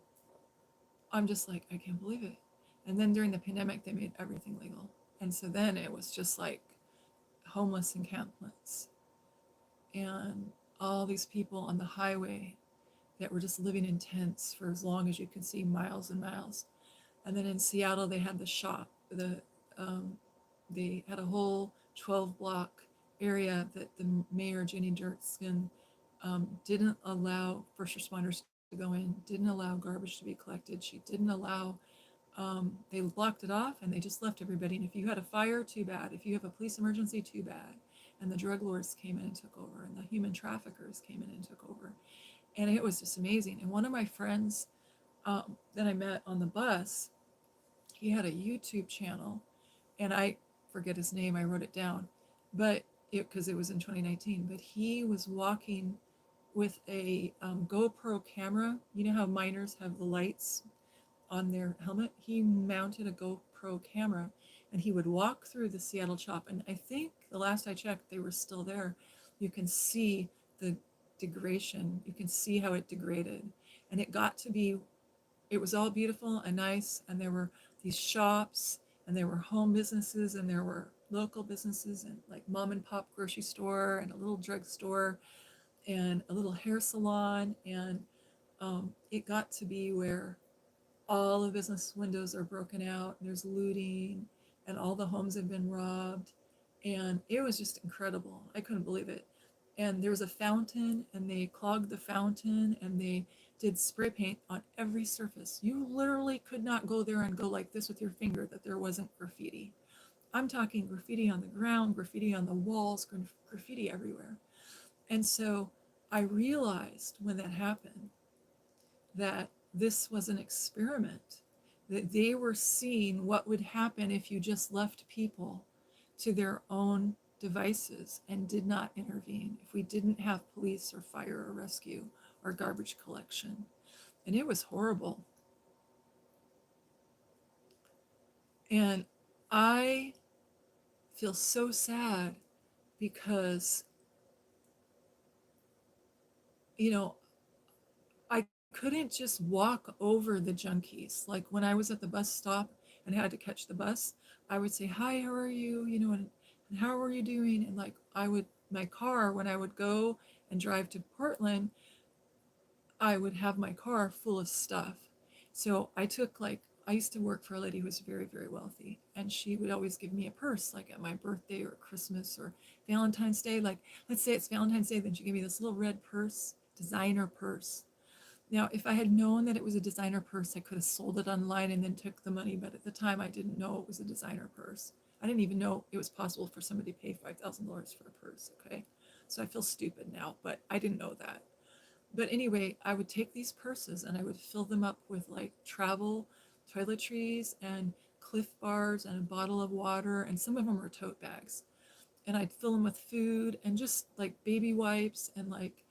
I'm just like, I can't believe it. And then during the pandemic, they made everything legal. And so then it was just like homeless encampments and all these people on the highway that were just living in tents for as long as you could see, miles and miles. And then in Seattle, they had the shop. They had a whole 12-block area that the mayor, Jeanne Standley-Kinata, didn't allow first responders to go in, didn't allow garbage to be collected. She didn't allow, they blocked it off, and they just left everybody. And if you had a fire, too bad. If you have a police emergency, too bad. And the drug lords came in and took over, and the human traffickers came in and took over. And it was just amazing. And one of my friends that I met on the bus, he had a YouTube channel, and I forget his name. I wrote it down, but because it was in 2019. But he was walking with a GoPro camera. You know how miners have the lights on their helmet? He mounted a GoPro camera, and he would walk through the Seattle Chop. And I think the last I checked, they were still there. You can see the degradation. You can see how it degraded. And it got to be, it was all beautiful and nice. And there were these shops, and there were home businesses, and there were local businesses, and like mom and pop grocery store, and a little drugstore, and a little hair salon. And it got to be where all the business windows are broken out, and there's looting, and all the homes have been robbed. And it was just incredible. I couldn't believe it. And there was a fountain, and they clogged the fountain, and they did spray paint on every surface. You literally could not go there and go like this with your finger that there wasn't graffiti. I'm talking graffiti on the ground, graffiti on the walls, graffiti everywhere. And so I realized when that happened that this was an experiment, that they were seeing what would happen if you just left people to their own devices and did not intervene, if we didn't have police or fire or rescue or garbage collection. And it was horrible. And I feel so sad because, you know, I couldn't just walk over the junkies. Like when I was at the bus stop and had to catch the bus, I would say, "Hi, how are you?" And how are you doing? And like I would, my car, when I would go and drive to Portland, I would have my car full of stuff. So I took like, I used to work for a lady who was very, very wealthy, and she would always give me a purse, like at my birthday or Christmas or Valentine's Day. Like, let's say it's Valentine's Day, then she gave me this little red purse, designer purse. Now, if I had known that it was a designer purse, I could have sold it online and then took the money. But at the time, I didn't know it was a designer purse. I didn't even know it was possible for somebody to pay $5,000 for a purse. Okay. So I feel stupid now, but I didn't know that. But anyway, I would take these purses and I would fill them up with like travel toiletries and Cliff bars and a bottle of water. And some of them were tote bags, and I'd fill them with food and just like baby wipes and like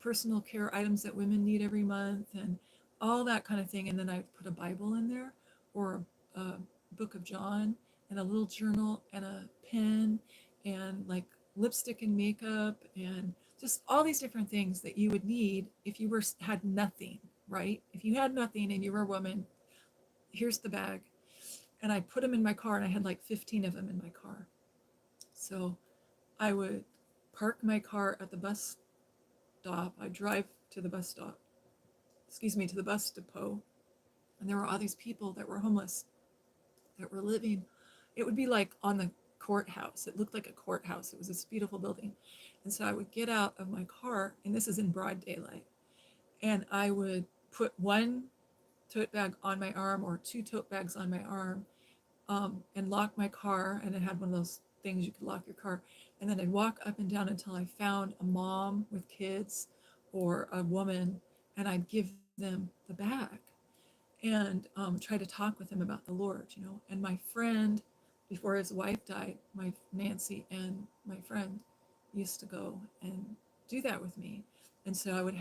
personal care items that women need every month and all that kind of thing. And then I'd put a Bible in there, or a book of John, and a little journal and a pen and like lipstick and makeup and just all these different things that you would need if you were had nothing, right? If you had nothing and you were a woman, here's the bag. And I put them in my car, and I had like 15 of them in my car. So I would park my car at the bus stop. I'd drive to the bus stop, to the bus depot. And there were all these people that were homeless that were living. It would be like on the courthouse. It looked like a courthouse. It was this beautiful building. And so I would get out of my car, and this is in broad daylight, and I would put one tote bag on my arm or two tote bags on my arm, and lock my car. And it had one of those things you could lock your car. And then I'd walk up and down until I found a mom with kids or a woman, and I'd give them the bag and try to talk with them about the Lord. And my friend, before his wife died, my Nancy and my friend used to go and do that with me. And so I would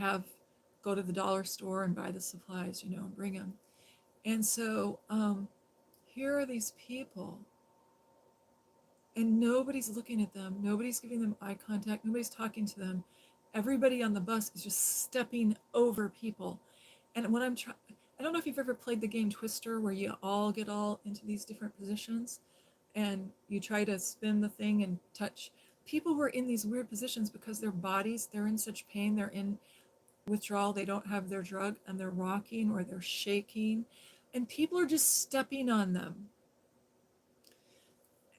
go to the dollar store and buy the supplies, and bring them. And so here are these people, and nobody's looking at them. Nobody's giving them eye contact. Nobody's talking to them. Everybody on the bus is just stepping over people. And when I don't know if you've ever played the game Twister, where you all get into these different positions and you try to spin the thing and touch. People were in these weird positions because their bodies, they're in such pain. They're in withdrawal. They don't have their drug, and they're rocking or they're shaking. And people are just stepping on them.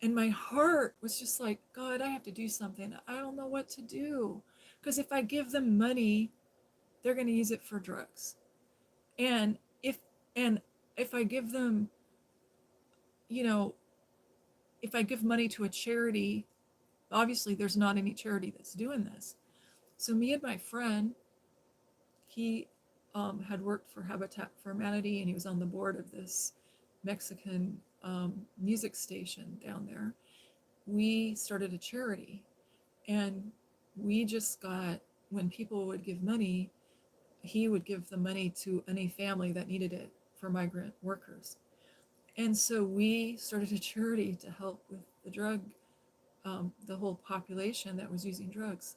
And my heart was just like, God, I have to do something. I don't know what to do. Because if I give them money, they're going to use it for drugs. And if and if I give them, you know, if I give money to a charity, obviously there's not any charity that's doing this. So me and my friend, he had worked for Habitat for Humanity, and he was on the board of this Mexican music station down there. We started a charity, and we just got, when people would give money, he would give the money to any family that needed it for migrant workers. And so we started a charity to help with the drug, the whole population that was using drugs.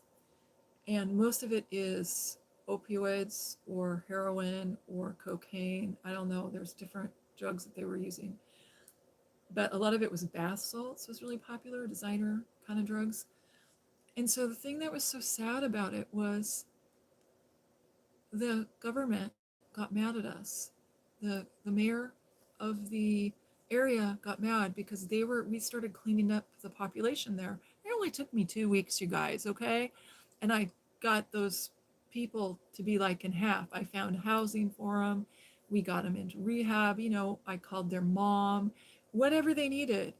And most of it is opioids or heroin or cocaine. I don't know. There's different drugs that they were using. But a lot of it was bath salts was really popular, designer kind of drugs. And so the thing that was so sad about it was the government got mad at us. The mayor of the area got mad because we started cleaning up the population there. It only took me 2 weeks, you guys, okay? And I got those people to be like in half. I found housing for them. We got them into rehab. I called their mom, whatever they needed.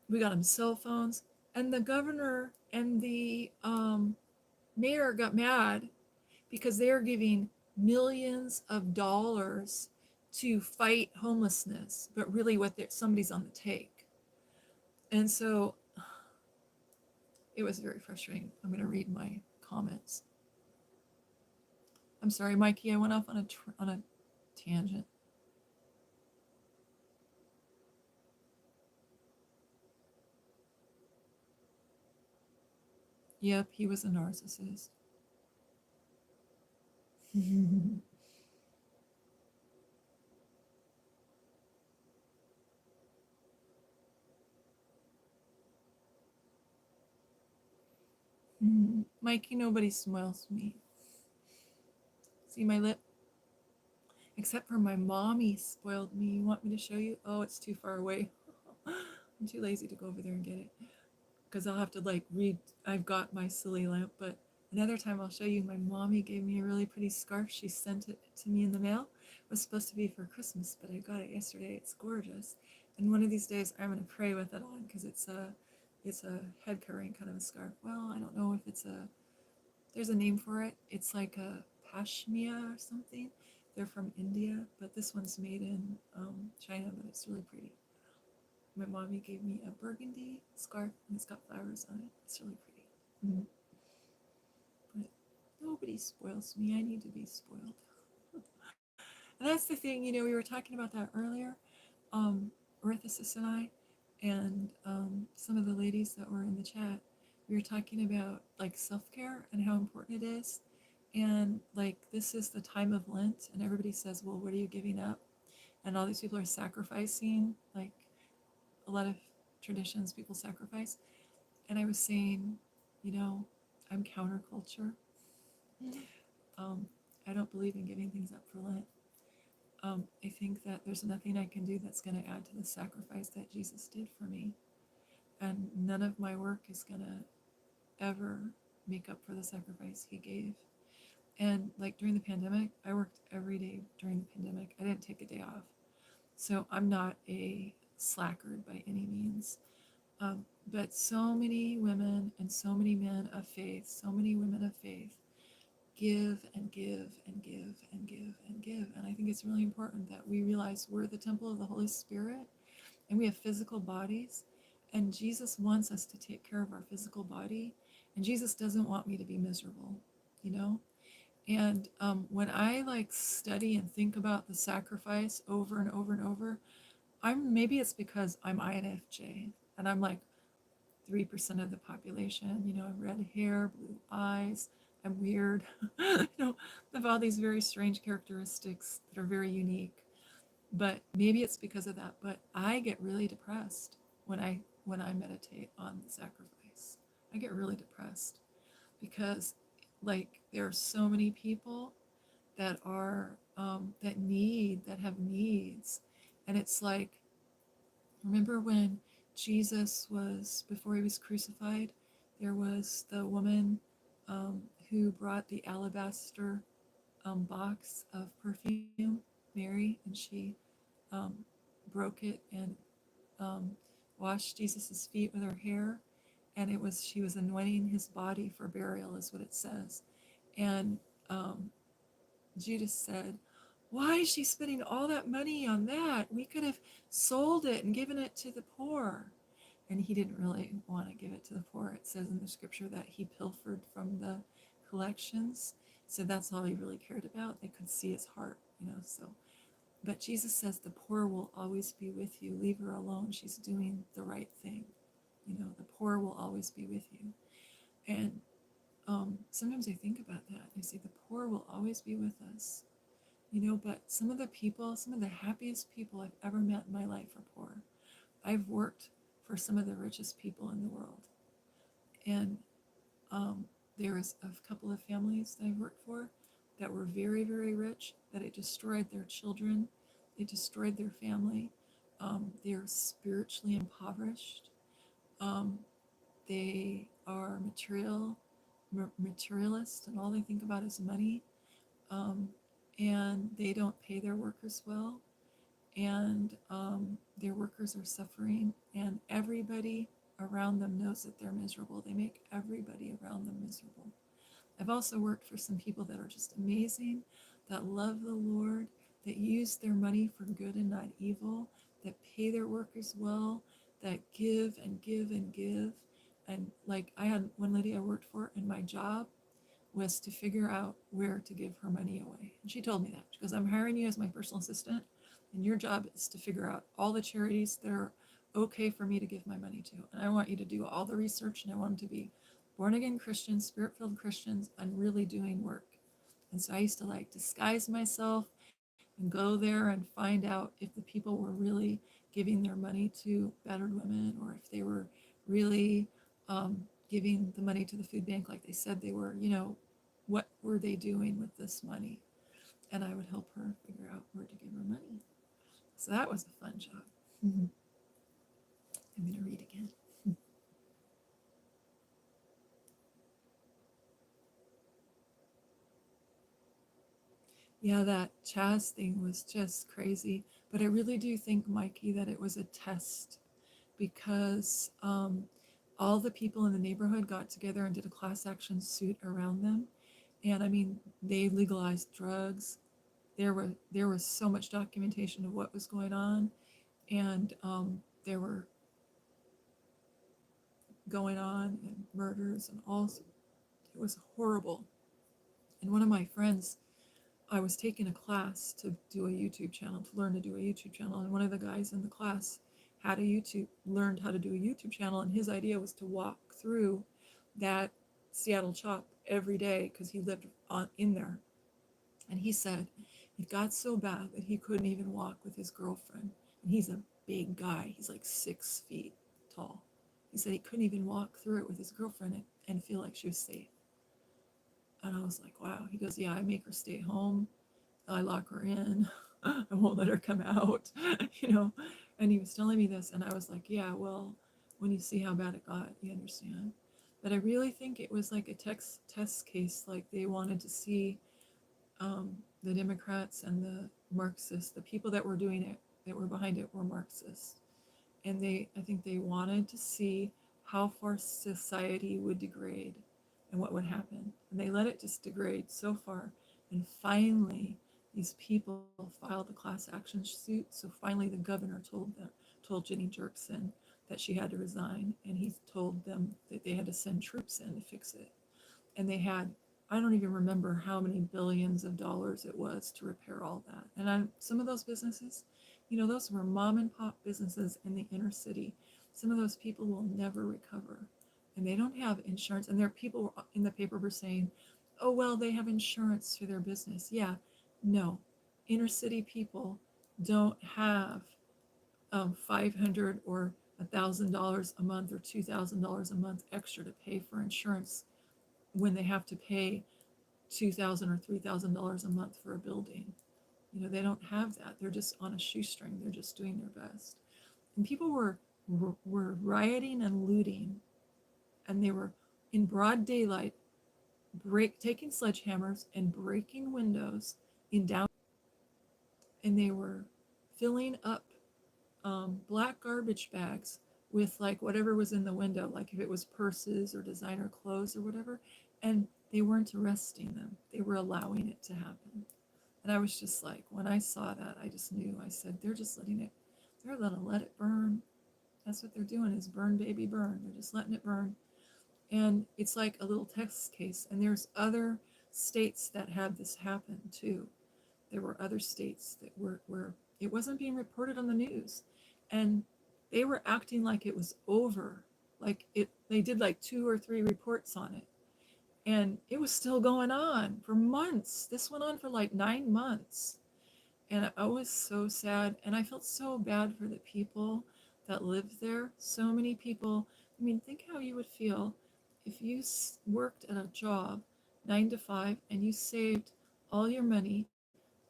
We got them cell phones. And the governor and the mayor got mad because they are giving millions of dollars to fight homelessness, but really somebody's on the take. And so it was very frustrating. I'm going to read my comments. I'm sorry, Mikey, I went off on a tangent. Yep, he was a narcissist. Mikey, nobody smiles me. See my lip? Except for my mommy spoiled me. You want me to show you? Oh, it's too far away. I'm too lazy to go over there and get it. Because I'll have to like read. I've got my silly lamp, but another time I'll show you. My mommy gave me a really pretty scarf. She sent it to me in the mail. It was supposed to be for Christmas, but I got it yesterday. It's gorgeous. And one of these days I'm gonna pray with it on because it's a head covering kind of a scarf. Well, I don't know if there's a name for it. It's like a pashmia or something. They're from India, but this one's made in China, but it's really pretty. My mommy gave me a burgundy scarf and it's got flowers on it. It's really pretty. Mm-hmm. But nobody spoils me. I need to be spoiled. And that's the thing, we were talking about that earlier, Orthosis and I, and some of the ladies that were in the chat. We were talking about like self care and how important it is. And like, this is the time of Lent, and everybody says, well, what are you giving up? And all these people are sacrificing, like a lot of traditions, people sacrifice. And I was saying, you know, I'm counterculture. Um, I don't believe in giving things up for Lent. I think that there's nothing I can do that's going to add to the sacrifice that Jesus did for me. And none of my work is going to ever make up for the sacrifice he gave. And like during the pandemic, I worked every day during the pandemic. I didn't take a day off. So I'm not a slacker by any means. But so many women and so many men of faith, so many women of faith give and give and give and give and give. And I think it's really important that we realize we're the temple of the Holy Spirit and we have physical bodies. And Jesus wants us to take care of our physical body. And Jesus doesn't want me to be miserable, you know? And when I like study and think about the sacrifice over and over and over, maybe it's because I'm INFJ and I'm like 3% of the population. I have red hair, blue eyes. I'm weird. I have all these very strange characteristics that are very unique. But maybe it's because of that. But I get really depressed when I meditate on the sacrifice. I get really depressed because like there are so many people that are that have needs, and it's like, remember when Jesus was, before he was crucified, there was the woman who brought the alabaster box of perfume, Mary, and she um, broke it and washed Jesus's feet with her hair, and she was anointing his body for burial, is what it says. And Judas said, why is she spending all that money on that? We could have sold it and given it to the poor. And he didn't really want to give it to the poor. It says in the scripture that he pilfered from the collections. So that's all he really cared about. They could see his heart. So But Jesus says the poor will always be with you. Leave her alone. She's doing the right thing. The poor will always be with you. And sometimes I think about that. I say the poor will always be with us. But some of the people, some of the happiest people I've ever met in my life are poor. I've worked for some of the richest people in the world. And there was a couple of families that I worked for that were very, very rich, that it destroyed their children, it destroyed their family. They're spiritually impoverished. Um, they are materialist, and all they think about is money. Um, and they don't pay their workers well, and their workers are suffering, and everybody around them knows that they're miserable. They make everybody around them miserable. I've also worked for some people that are just amazing, that love the Lord, that use their money for good and not evil, that pay their workers well, that give and give and give. And like I had one lady I worked for, and my job was to figure out where to give her money away. And she told me that. She goes, I'm hiring you as my personal assistant, and your job is to figure out all the charities that are okay for me to give my money to. And I want you to do all the research, and I want them to be born again Christians, spirit filled Christians, and really doing work. And so I used to like disguise myself and go there and find out if the people were really giving their money to battered women, or if they were really giving the money to the food bank like they said they were. What were they doing with this money? And I would help her figure out where to give her money. So that was a fun job. I'm going to read again. Yeah, that Chaz thing was just crazy. But I really do think, Mikey, that it was a test, because all the people in the neighborhood got together and did a class action suit around them. And I mean, they legalized drugs. There was so much documentation of what was going on, and there were going on and murders and all. It was horrible. And one of my friends, I was taking a class to do a YouTube channel, to learn to do a YouTube channel, and one of the guys in the class learned how to do a YouTube channel, and his idea was to walk through that Seattle Chop every day because he lived in there. And he said it got so bad that he couldn't even walk with his girlfriend. And he's a big guy, he's like 6 feet tall. He said he couldn't even walk through it with his girlfriend and feel like she was safe. And I was like, wow. He goes, yeah, I make her stay home. I lock her in. I won't let her come out, you know. And he was telling me this, and I was like, yeah, well, when you see how bad it got, you understand. But I really think it was like a test case. Like they wanted to see the Democrats and the Marxists, the people that were doing it, that were behind it, were Marxists. And I think they wanted to see how far society would degrade and what would happen. And they let it just degrade so far. And finally, these people filed a class action suit. So finally, the governor told Jenny Jerkson that she had to resign, and he told them that they had to send troops in to fix it. And they had, I don't even remember how many billions of dollars it was to repair all that. And some of those businesses, those were mom and pop businesses in the inner city. Some of those people will never recover, and they don't have insurance. And there are people in the paper were saying, oh, well, they have insurance for their business. Yeah, no, inner city people don't have 500 or $1,000 a month or $2,000 a month extra to pay for insurance when they have to pay $2,000 or $3,000 a month for a building. They don't have that. They're just on a shoestring. They're just doing their best. And people were rioting and looting, and they were in broad daylight, taking sledgehammers and breaking windows in down, and they were filling up black garbage bags with like whatever was in the window, like if it was purses or designer clothes or whatever, and they weren't arresting them. They were allowing it to happen. And I was just like, when I saw that, I just knew. I said, they're gonna let it burn. That's what they're doing, is burn, baby, burn. They're just letting it burn. And it's like a little test case. And there's other states that had this happen too. there were other states that were where it wasn't being reported on the news, and they were acting like it was over, like it they did like 2 or 3 reports on it, and it was still going on for months. This went on for like 9 months, and I was so sad, and I felt so bad for the people that lived there. So many people. I mean, think how you would feel if you worked at a job 9 to 5 and you saved all your money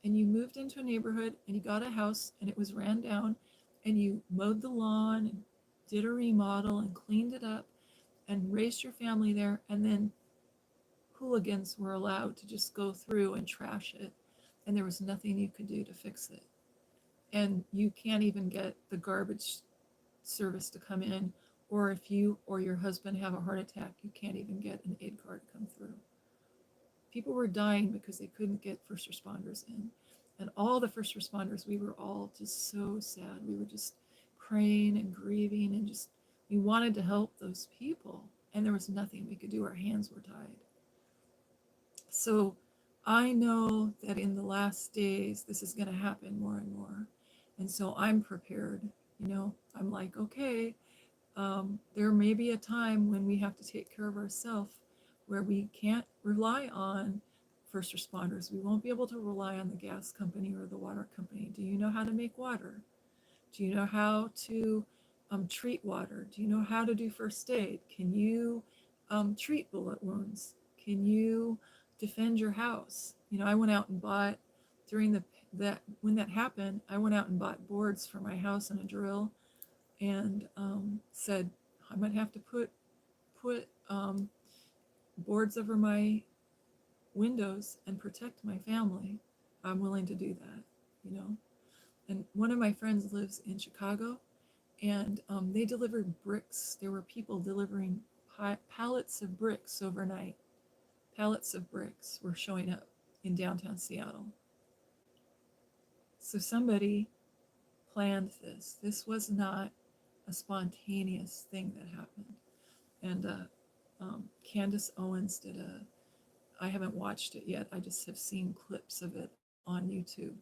and you moved into a neighborhood and you got a house and it was ran down, and you mowed the lawn and did a remodel and cleaned it up and raised your family there, and then hooligans were allowed to just go through and trash it, and there was nothing you could do to fix it. And you can't even get the garbage service to come in, or if you or your husband have a heart attack, you can't even get an aid car to come through. People were dying because they couldn't get first responders in. And all the first responders, we were all just so sad. We were just praying and grieving, and just, we wanted to help those people. And there was nothing we could do. Our hands were tied. So I know that in the last days, this is going to happen more and more. And so I'm prepared. I'm like, okay, there may be a time when we have to take care of ourselves, where we can't rely on first responders. We won't be able to rely on the gas company or the water company. Do you know how to make water? Do you know how to treat water? Do you know how to do first aid? Can you treat bullet wounds? Can you defend your house? I went out and bought, during that when that happened, I went out and bought boards for my house and a drill, and said I might have to put boards over my windows and protect my family. I'm willing to do that. And one of my friends lives in Chicago, and they delivered bricks. There were people delivering pallets of bricks overnight. Pallets of bricks were showing up in downtown Seattle. So somebody planned this. This was not a spontaneous thing that happened. And Candace Owens did I haven't watched it yet, I just have seen clips of it on YouTube.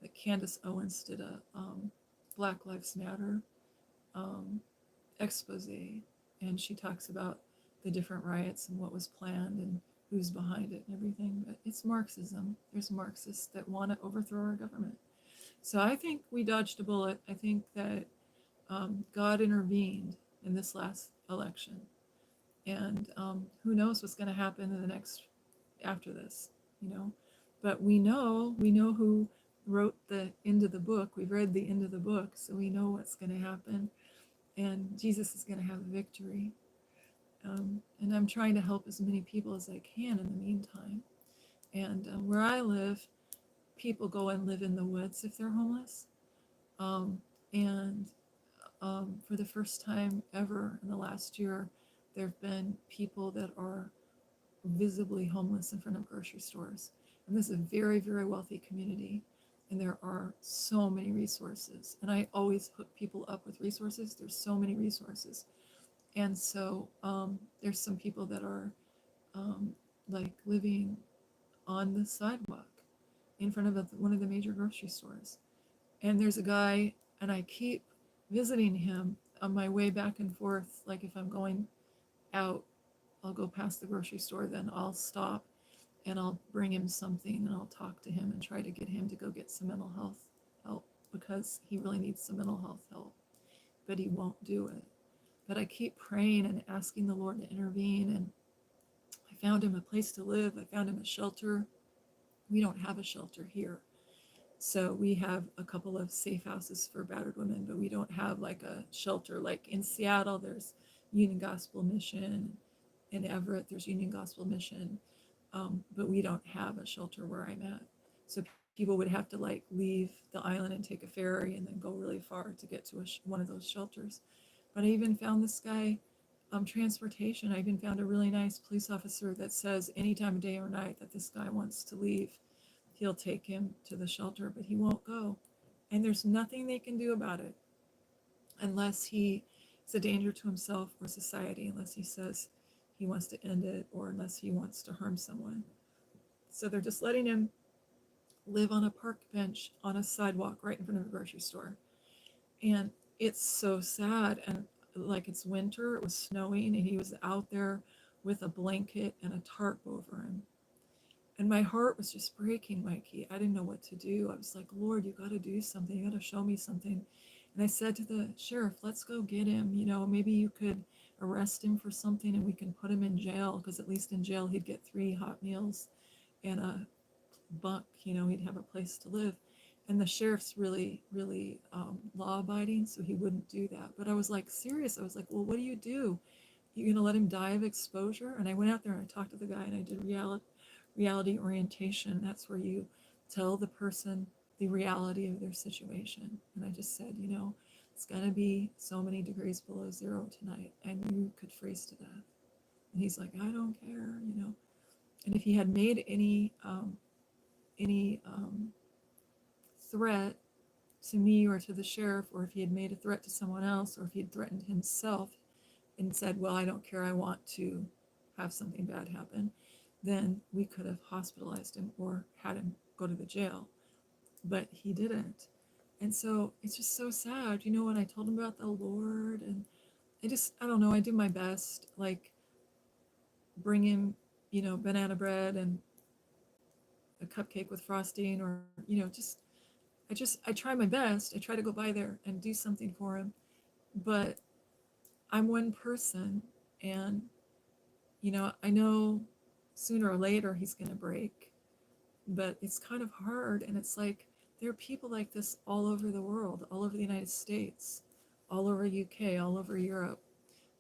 But Candace Owens did a Black Lives Matter um, expose, and she talks about the different riots and what was planned and who's behind it and everything. But it's Marxism. There's Marxists that want to overthrow our government. So I think we dodged a bullet. I think that God intervened in this last election, and who knows what's going to happen in the next after this. But we know who wrote the end of the book. We've read the end of the book, so we know what's going to happen, and Jesus is going to have victory. And I'm trying to help as many people as I can in the meantime. And where I live, people go and live in the woods if they're homeless. And for the first time ever in the last year, there have been people that are visibly homeless in front of grocery stores. And this is a very, very wealthy community. And there are so many resources. And I always hook people up with resources. There's so many resources. And so there's some people that are like living on the sidewalk in front of one of the major grocery stores. And there's a guy, and I keep visiting him on my way back and forth. Like if I'm going out, I'll go past the grocery store, then I'll stop and I'll bring him something, and I'll talk to him and try to get him to go get some mental health help, because he really needs some mental health help, but he won't do it. But I keep praying and asking the Lord to intervene, and I found him a place to live. I found him a shelter. We don't have a shelter here. So we have a couple of safe houses for battered women, but we don't have like a shelter. Like in Seattle, there's Union Gospel Mission. In Everett, there's Union Gospel Mission. But we don't have a shelter where I'm at. So people would have to like leave the island and take a ferry and then go really far to get to one of those shelters. But I even found this guy transportation. I even found a really nice police officer that says any time of day or night that this guy wants to leave, he'll take him to the shelter, but he won't go. And there's nothing they can do about it unless he is a danger to himself or society, unless he says he wants to end it, or unless he wants to harm someone. So they're just letting him live on a park bench on a sidewalk right in front of a grocery store. And it's so sad. And like it's winter, it was snowing, and he was out there with a blanket and a tarp over him. And my heart was just breaking, Mikey. I didn't know what to do. I was like, Lord, you got to do something. You got to show me something. And I said to the sheriff, let's go get him. You know, maybe you could arrest him for something and we can put him in jail, because at least in jail he'd get 3 hot meals and a bunk, you know, he'd have a place to live. And the sheriff's really law abiding, so he wouldn't do that. But I was like, serious. I was like, well, what do? You gonna let him die of exposure? And I went out there and I talked to the guy and I did reality orientation. That's where you tell the person the reality of their situation. And I just said, you know, it's gonna be so many degrees below zero tonight and you could freeze to death. And he's like, I don't care, you know. And if he had made any threat to me or to the sheriff, or if he had made a threat to someone else, or if he had threatened himself and said, well, I don't care, I want to have something bad happen, then we could have hospitalized him or had him go to the jail. But he didn't. And so it's just so sad. You know, when I told him about the Lord, and I don't know, I do my best, like bring him, you know, banana bread and a cupcake with frosting, or, you know, I try my best. I try to go by there and do something for him. But I'm one person, and, you know, I know sooner or later he's going to break, but it's kind of hard. And it's like there are people like this all over the world, all over the United States, all over UK, all over Europe,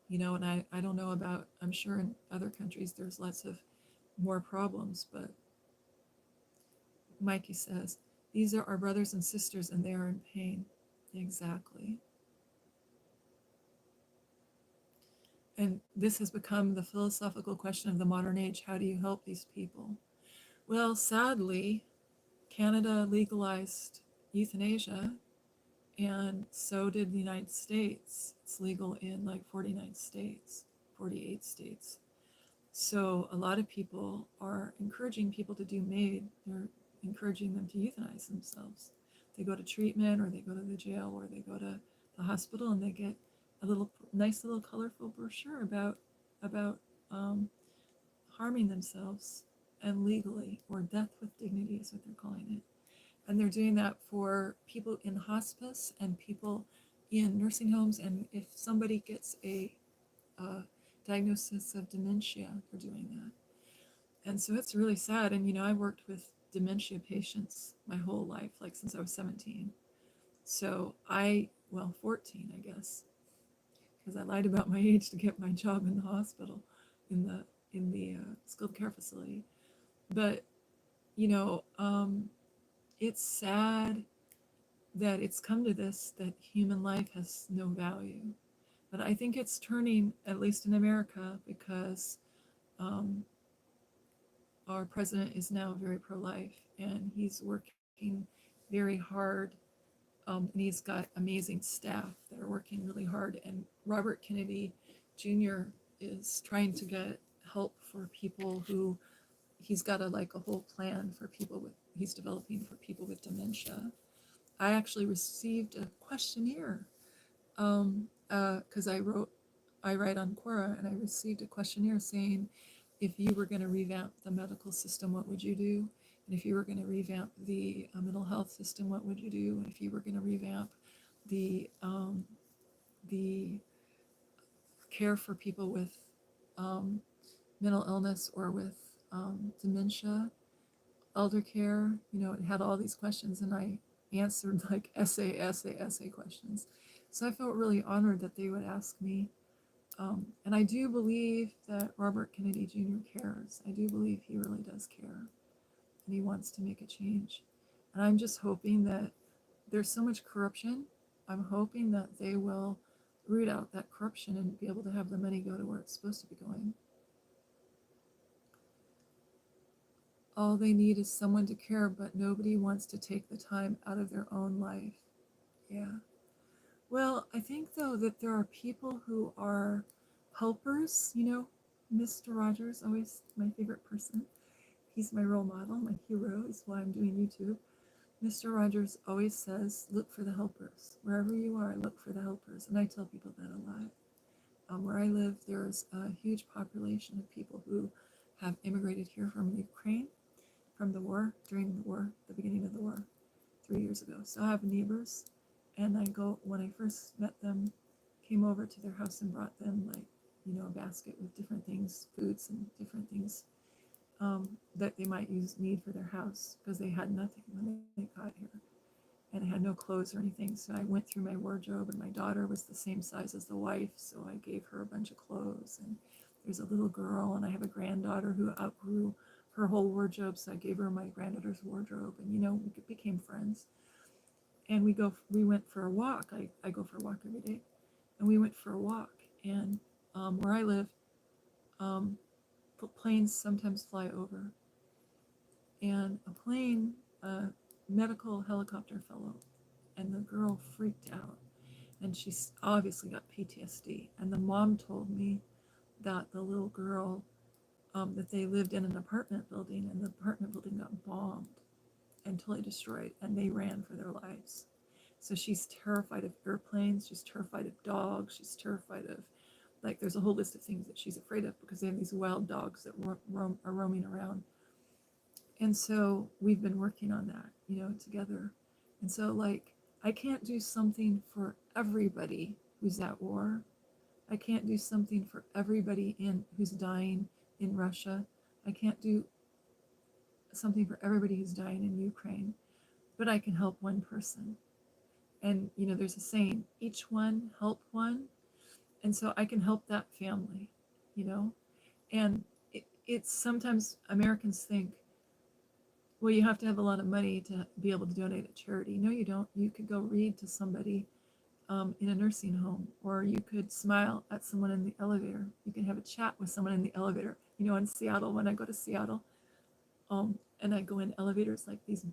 you know. And I don't know about, I'm sure in other countries there's lots of more problems, but Mikey says, these are our brothers and sisters and they are in pain. Exactly. And this has become the philosophical question of the modern age. How do you help these people? Well, sadly, Canada legalized euthanasia, and so did the United States. It's legal in like 49 states, 48 states. So a lot of people are encouraging people to do MAID. They're encouraging them to euthanize themselves. They go to treatment, or they go to the jail, or they go to the hospital, and they get a little nice little colorful brochure about um, harming themselves, and legally, or death with dignity is what they're calling it. And they're doing that for people in hospice and people in nursing homes. And if somebody gets a diagnosis of dementia, they're doing that. And so it's really sad. And, you know, I worked with dementia patients my whole life, like since I was 17. So well, 14, I guess, because I lied about my age to get my job in the hospital, in the skilled care facility. But, you know, it's sad that it's come to this, that human life has no value. But I think it's turning, at least in America, because um, our president is now very pro-life, and he's working very hard, and he's got amazing staff that are working really hard. And Robert Kennedy Jr. is trying to get help for people who, he's got a whole plan for people with, he's developing for people with dementia. I actually received a questionnaire, because I write on Quora, and I received a questionnaire saying, if you were going to revamp the medical system, what would you do? And if you were going to revamp the mental health system, what would you do? And if you were going to revamp the care for people with um, mental illness, or with dementia, elder care, you know, it had all these questions, and I answered like essay questions. So I felt really honored that they would ask me. And I do believe that Robert Kennedy Jr. cares. I do believe he really does care, and he wants to make a change. And I'm just hoping that, there's so much corruption, I'm hoping that they will root out that corruption and be able to have the money go to where it's supposed to be going. All they need is someone to care, but nobody wants to take the time out of their own life. Yeah. Well, I think though that there are people who are helpers, you know, Mr. Rogers, always my favorite person. he's my role model, my hero, is why I'm doing YouTube. Mr. Rogers always says, look for the helpers. Wherever you are, look for the helpers. And I tell people that a lot. Where I live, there's a huge population of people who have immigrated here from Ukraine, from the war, during the war, the beginning of the war, 3 years ago. So I have neighbors, and I go, when I first met them, came over to their house and brought them, like, a basket with different things, foods and different things that they might need for their house, because they had nothing when they got here. And I had no clothes or anything. So I went through my wardrobe, and my daughter was the same size as the wife. So I gave her a bunch of clothes. And there's a little girl, and I have a granddaughter who outgrew her whole wardrobe. So I gave her my granddaughter's wardrobe, and we became friends. And we went for a walk. I go for a walk every day. And we went for a walk. And where I live, um, planes sometimes fly over. And a plane, a medical helicopter fell over, and the girl freaked out, and she's obviously got PTSD. And the mom told me that the little girl, that they lived in an apartment building, and the apartment building got bombed and totally destroyed, and they ran for their lives. So she's terrified of airplanes, she's terrified of dogs, she's terrified of, like, there's a whole list of things that she's afraid of, because they have these wild dogs that are roaming around. And so we've been working on that, together. And so, like, I can't do something for everybody who's at war. I can't do something for everybody who's dying in Russia. I can't do something for everybody who's dying in Ukraine, but I can help one person. And there's a saying, each one help one. And so I can help that family, you know. And it's sometimes Americans think, well, you have to have a lot of money to be able to donate at charity. No, you don't. You could go read to somebody in a nursing home, or you could smile at someone in the elevator. You can have a chat with someone in the elevator. In Seattle, when I go to Seattle, and I go in elevators, like these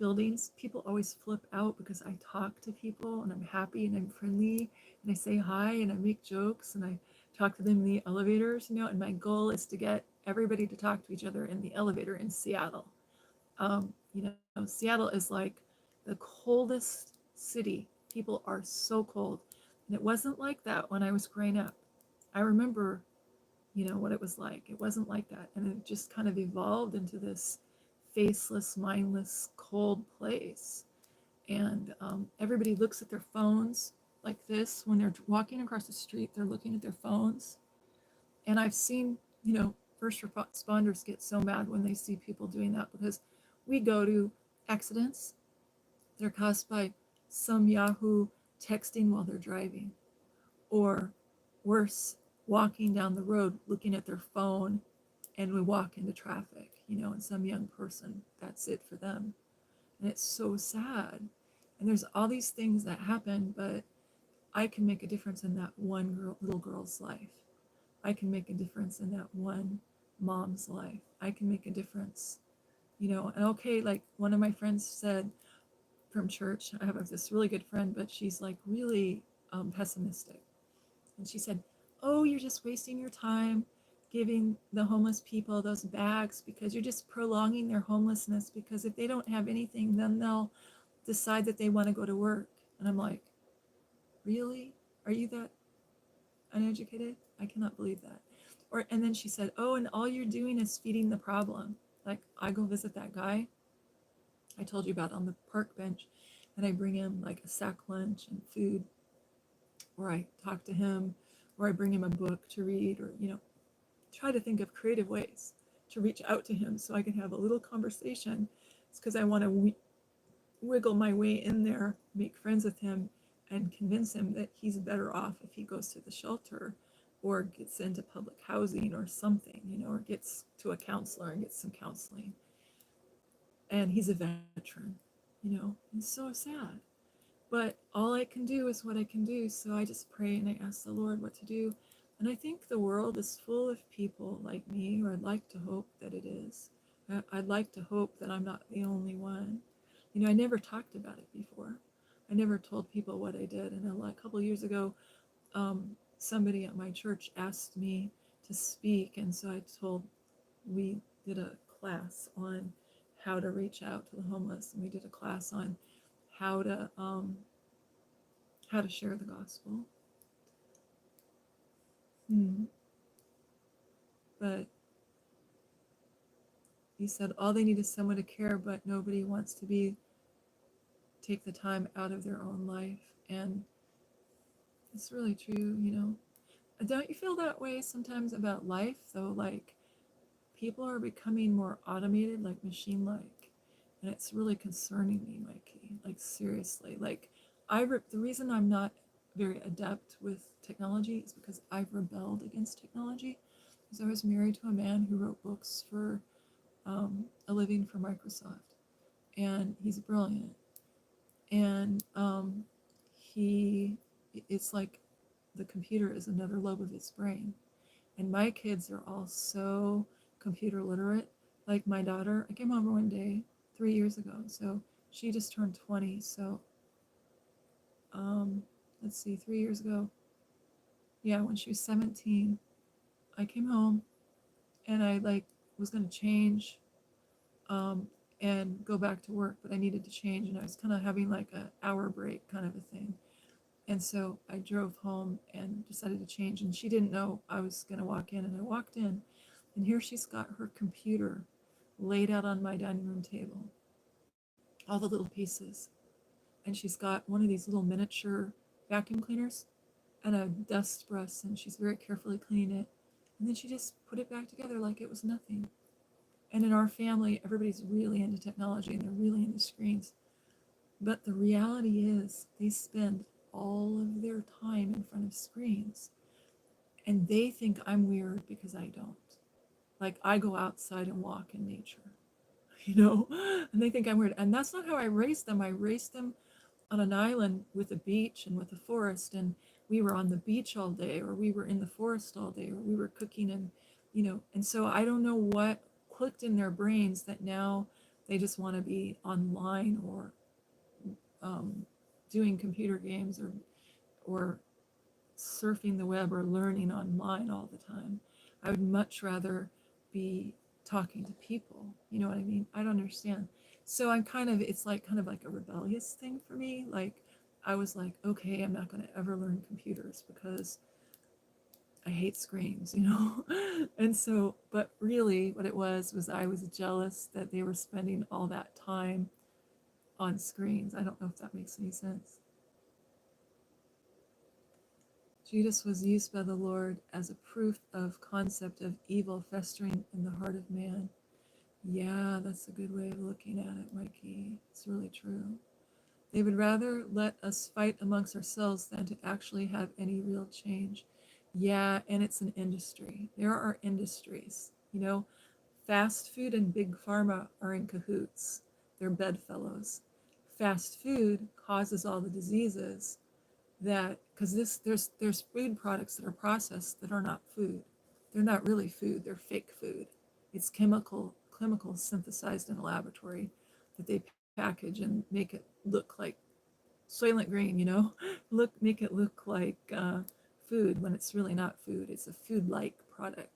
buildings, people always flip out because I talk to people, and I'm happy, and I'm friendly, and I say hi, and I make jokes, and I talk to them in the elevators, and my goal is to get everybody to talk to each other in the elevator in Seattle. Seattle is like the coldest city. People are so cold. And it wasn't like that when I was growing up. I remember, what it was like. It wasn't like that. And it just kind of evolved into this faceless, mindless, cold place. And everybody looks at their phones like this. When they're walking across the street, they're looking at their phones. And I've seen, first responders get so mad when they see people doing that, because we go to accidents that are caused by some Yahoo texting while they're driving, or worse, walking down the road looking at their phone, and we walk into traffic, and some young person, that's it for them. And it's so sad. And there's all these things that happen, but I can make a difference in that one little girl's life. I can make a difference in that one mom's life. I can make a difference, and okay, like one of my friends said from church, I have this really good friend, but she's like really pessimistic. And she said, oh, you're just wasting your time giving the homeless people those bags, because you're just prolonging their homelessness, because if they don't have anything, then they'll decide that they want to go to work. And I'm like, really? Are you that uneducated? I cannot believe that. And then she said, oh, and all you're doing is feeding the problem. Like, I go visit that guy I told you about on the park bench, and I bring him like a sack lunch and food, or I talk to him, or I bring him a book to read, or try to think of creative ways to reach out to him so I can have a little conversation. It's because I want to wiggle my way in there, make friends with him, and convince him that he's better off if he goes to the shelter, or gets into public housing or something, or gets to a counselor and gets some counseling. And he's a veteran, It's so sad. But all I can do is what I can do. So I just pray and I ask the Lord what to do. And I think the world is full of people like me, or I'd like to hope that it is. I'd like to hope that I'm not the only one. I never talked about it before. I never told people what I did. And a couple of years ago, somebody at my church asked me to speak. And so I told, we did a class on how to reach out to the homeless, and we did a class on how to um, how to share the gospel. Hmm. But he said all they need is someone to care, but nobody wants to be take the time out of their own life. And it's really true, you know. Don't you feel that way sometimes about life, though? Like, people are becoming more automated, like machine like. And it's really concerning me, Mikey. Like, seriously. Like, the reason I'm not very adept with technology is because I've rebelled against technology. Because I was married to a man who wrote books for a living for Microsoft. And he's brilliant. And he, it's like the computer is another lobe of his brain. And my kids are all so computer literate. Like my daughter, I came over one day 3 years ago. So she just turned 20. So let's see, 3 years ago. Yeah, when she was 17, I came home and I like was gonna change um, and go back to work, but I needed to change, and I was kind of having like an hour break kind of a thing. And so I drove home and decided to change, and she didn't know I was gonna walk in, and I walked in, and here she's got her computer laid out on my dining room table, all the little pieces, and she's got one of these little miniature vacuum cleaners and a dust brush, and she's very carefully cleaning it, and then she just put it back together like it was nothing. And in our family, everybody's really into technology and they're really into screens. But the reality is, they spend all of their time in front of screens. And they think I'm weird because I don't. Like, I go outside and walk in nature, you know? And they think I'm weird. And that's not how I raised them. I raised them on an island with a beach and with a forest. And we were on the beach all day, or we were in the forest all day, or we were cooking. And, you know, and so I don't know what clicked in their brains that now they just want to be online or um, doing computer games or surfing the web or learning online all the time. I would much rather be talking to people. You know what I mean? I don't understand. So I'm kind of, it's like kind of like a rebellious thing for me. Like, I was like, okay, I'm not going to ever learn computers because I hate screens, you know? And so, but really what it was I was jealous that they were spending all that time on screens. I don't know if that makes any sense. Judas was used by the Lord as a proof of concept of evil festering in the heart of man. Yeah, that's a good way of looking at it, Mikey. It's really true. They would rather let us fight amongst ourselves than to actually have any real change. Yeah, and it's an industry. There are industries. You know, fast food and big pharma are in cahoots. They're bedfellows. Fast food causes all the diseases that, because there's food products that are processed that are not food. They're not really food. They're fake food. It's chemicals synthesized in a laboratory that they package and make it look like Soylent Green, you know, make it look like food when it's really not food. It's a food-like product.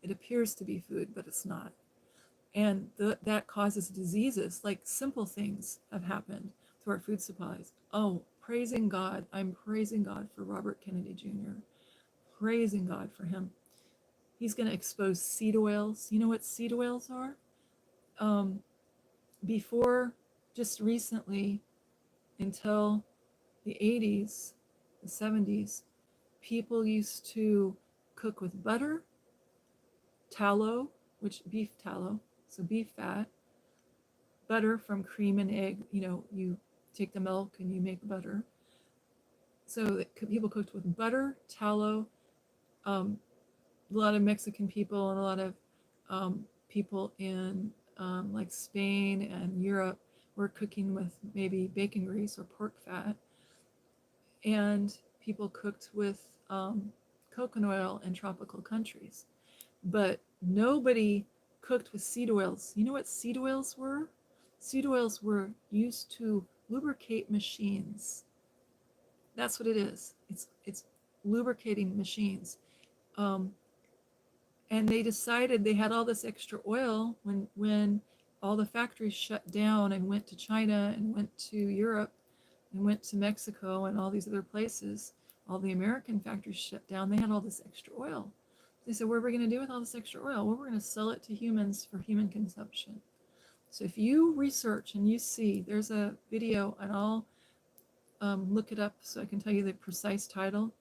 It appears to be food, but it's not. And that causes diseases. Like, simple things have happened to our food supplies. Oh, praising God. I'm praising God for Robert Kennedy Jr. Praising God for him. He's going to expose seed oils. You know what seed oils are? Um, Before, just recently, until the 80s, the 70s, people used to cook with butter, tallow, which beef tallow, so beef fat, butter from cream and egg. You know, you take the milk and you make butter. So people cooked with butter, tallow. A lot of Mexican people and a lot of people in like Spain and Europe were cooking with maybe bacon grease or pork fat. And people cooked with coconut oil in tropical countries. But nobody cooked with seed oils. You know what seed oils were? Seed oils were used to lubricate machines. That's what it is. It's lubricating machines. Um, And they decided they had all this extra oil when all the factories shut down and went to China and went to Europe and went to Mexico and all these other places. All the American factories shut down. They had all this extra oil. They said, what are we going to do with all this extra oil? Well, we're going to sell it to humans for human consumption. So if you research and you see, there's a video, and I'll look it up so I can tell you the precise title.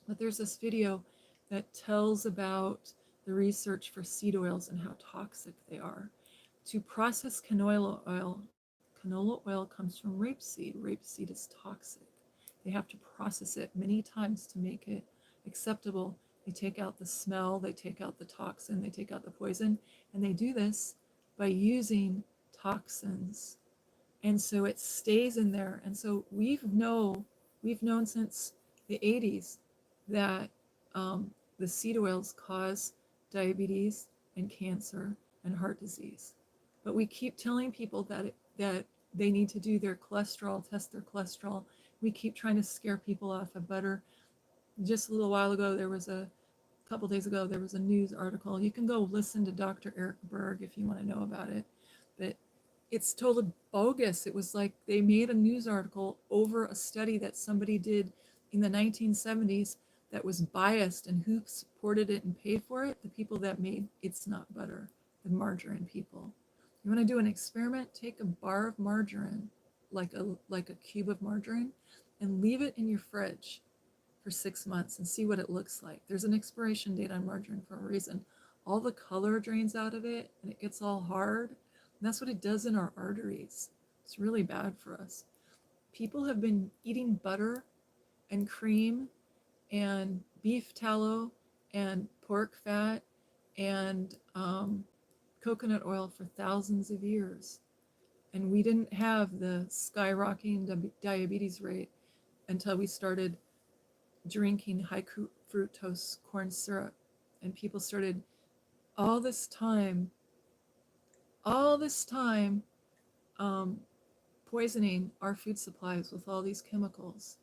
But there's this video that tells about the research for seed oils and how toxic they are. To process canola oil comes from rapeseed. Rapeseed is toxic. They have to process it many times to make it acceptable. They take out the smell, they take out the toxin, they take out the poison, and they do this by using toxins. And so it stays in there. And so we've known since the 80s that the seed oils cause diabetes and cancer and heart disease. But we keep telling people that they need to do their cholesterol, test their cholesterol. We keep trying to scare people off of butter. Just a little while ago, a couple days ago, there was a news article. You can go listen to Dr. Eric Berg if you want to know about it. But it's totally bogus. It was like they made a news article over a study that somebody did in the 1970s that was biased, and who supported it and paid for it? The people that made It's Not Butter, the margarine people. You want to do an experiment? Take a bar of margarine, like a cube of margarine, and leave it in your fridge for 6 months and see what it looks like. There's an expiration date on margarine for a reason. All the color drains out of it and it gets all hard. And that's what it does in our arteries. It's really bad for us. People have been eating butter and cream and beef tallow and pork fat and coconut oil for thousands of years. And we didn't have the skyrocketing diabetes rate until we started drinking high fructose corn syrup. And people started all this time um, poisoning our food supplies with all these chemicals.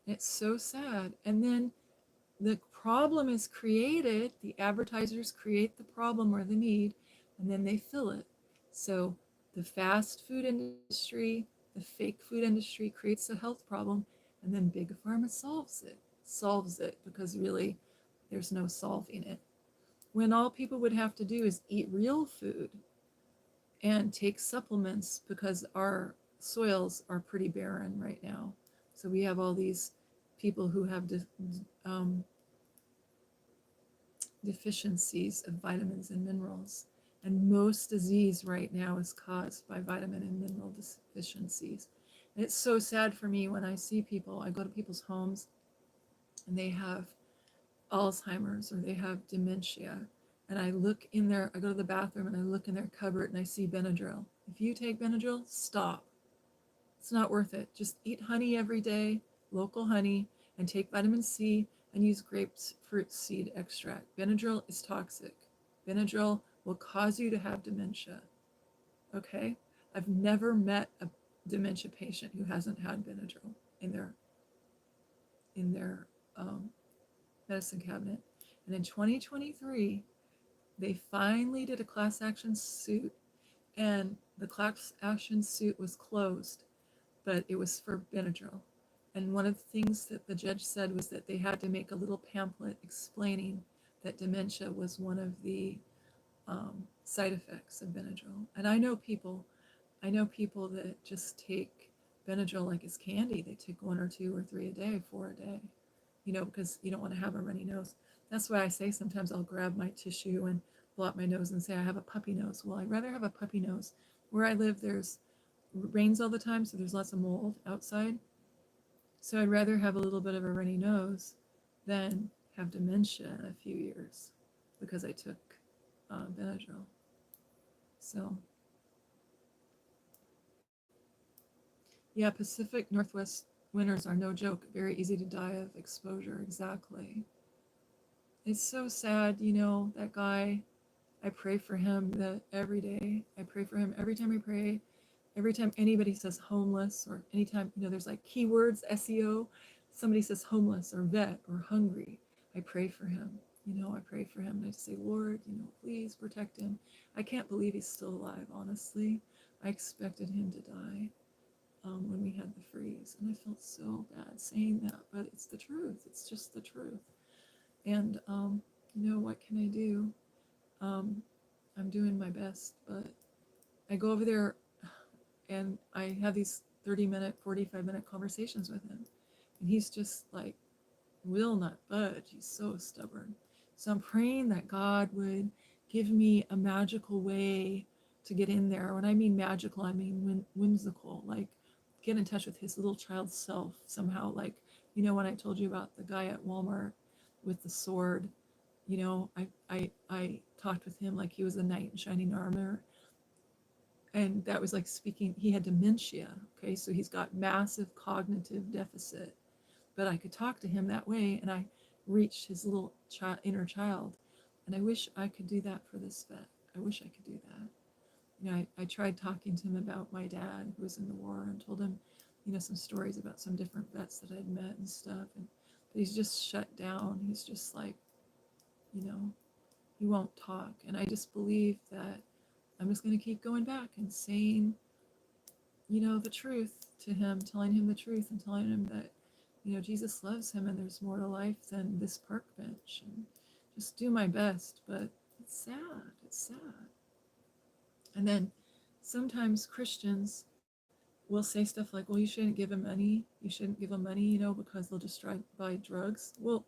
And it's so sad. And then the problem is created, the advertisers create the problem or the need, and then they fill it. So the fast food industry, the fake food industry creates a health problem, and then Big Pharma solves it because really there's no solving it. When all people would have to do is eat real food and take supplements, because our soils are pretty barren right now. So we have all these people who have deficiencies of vitamins and minerals. And most disease right now is caused by vitamin and mineral deficiencies. And it's so sad for me when I see people, I go to people's homes and they have Alzheimer's or they have dementia. And I go to the bathroom and I look in their cupboard and I see Benadryl. If you take Benadryl, stop. It's not worth it. Just eat honey every day, local honey, and take vitamin C and use grapefruit seed extract. Benadryl is toxic. Benadryl will cause you to have dementia. Okay? I've never met a dementia patient who hasn't had Benadryl in their medicine cabinet. And in 2023, they finally did a class action suit, and the class action suit was closed, but it was for Benadryl. And one of the things that the judge said was that they had to make a little pamphlet explaining that dementia was one of the side effects of Benadryl. And I know people that just take Benadryl like it's candy. They take 1 or 2 or 3 a day, 4 a day, because you don't want to have a runny nose. That's why I say sometimes I'll grab my tissue and blot my nose and say I have a puppy nose. Well, I'd rather have a puppy nose. Where I live, there's rains all the time, so there's lots of mold outside. So I'd rather have a little bit of a runny nose than have dementia in a few years because I took Benadryl. So yeah, Pacific Northwest winters are no joke. Very easy to die of exposure. Exactly. It's so sad, that guy. I pray for him every day. I pray for him every time I pray. Every time anybody says homeless, or anytime, there's like keywords, SEO, somebody says homeless or vet or hungry, I pray for him. I pray for him and I just say, Lord, please protect him. I can't believe he's still alive, honestly. I expected him to die when we had the freeze, and I felt so bad saying that, but it's the truth. It's just the truth. And, what can I do? Um, I'm doing my best, but I go over there and I have these 30-minute, 45-minute conversations with him. And he's just like, will not budge. He's so stubborn. So I'm praying that God would give me a magical way to get in there. When I mean magical, I mean whimsical, like get in touch with his little child self somehow. Like, when I told you about the guy at Walmart with the sword, I talked with him like he was a knight in shining armor. And that was like speaking, he had dementia. Okay, so he's got massive cognitive deficit, but I could talk to him that way, and I reached his little inner child. And I wish I could do that for this vet. I wish I could do that. I tried talking to him about my dad who was in the war and told him, some stories about some different vets that I'd met and stuff. But he's just shut down. He's just like, you know, he won't talk. And I just believe that I'm just going to keep going back and saying, the truth to him, telling him the truth and telling him that, Jesus loves him and there's more to life than this park bench, and just do my best. But it's sad. It's sad. And then sometimes Christians will say stuff like, well, you shouldn't give him money. You shouldn't give them money, because they'll just try to buy drugs. Well,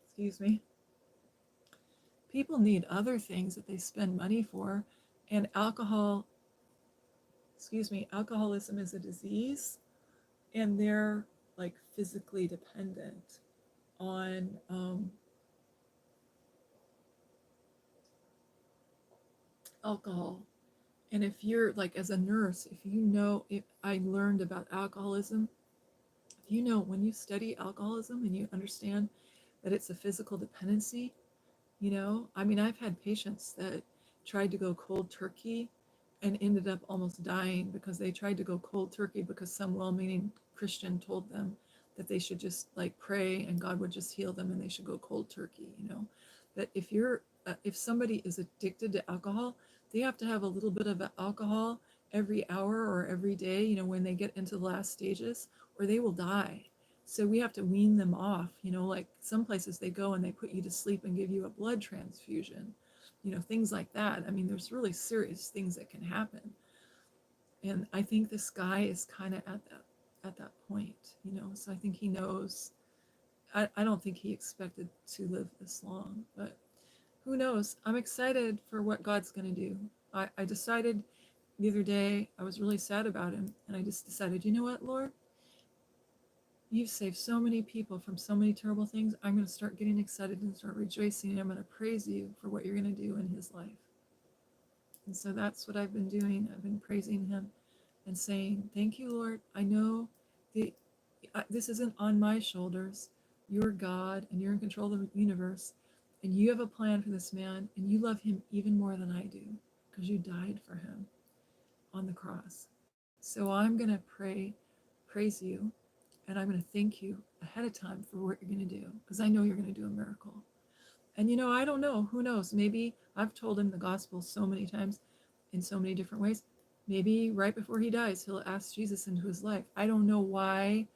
excuse me. People need other things that they spend money for. And alcoholism is a disease, and they're like physically dependent on alcohol. And if you're like, as a nurse, if I learned about alcoholism, when you study alcoholism and you understand that it's a physical dependency, I've had patients that tried to go cold turkey and ended up almost dying because they tried to go cold turkey because some well-meaning Christian told them that they should just like pray and God would just heal them and they should go cold turkey. But if somebody is addicted to alcohol, they have to have a little bit of alcohol every hour or every day, when they get into the last stages, or they will die. So we have to wean them off, like some places they go and they put you to sleep and give you a blood transfusion, things like that. There's really serious things that can happen. And I think this guy is kind of at that point, so I think he knows. I don't think he expected to live this long, but who knows? I'm excited for what God's going to do. I decided the other day, I was really sad about him, and I just decided, you know what, Lord? You've saved so many people from so many terrible things. I'm going to start getting excited and start rejoicing, and I'm going to praise you for what you're going to do in his life. And so that's what I've been doing. I've been praising him and saying, thank you, Lord. I know this isn't on my shoulders. You're God, and you're in control of the universe, and you have a plan for this man, and you love him even more than I do because you died for him on the cross. So I'm going to praise you, and I'm going to thank you ahead of time for what you're going to do, because I know you're going to do a miracle. And I don't know, who knows? Maybe I've told him the gospel so many times in so many different ways. Maybe right before he dies, he'll ask Jesus into his life. I don't know why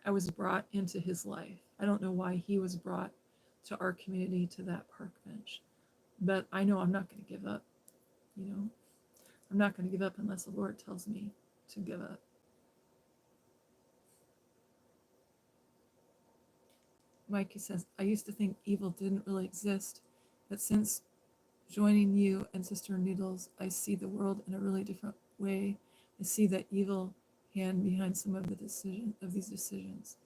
I was brought into his life. I don't know why he was brought to our community, to that park bench. But I know I'm not going to give up. I'm not going to give up unless the Lord tells me to give up. Mikey says, I used to think evil didn't really exist, but since joining you and Sister Noodles, I see the world in a really different way. I see that evil hand behind some of these decisions.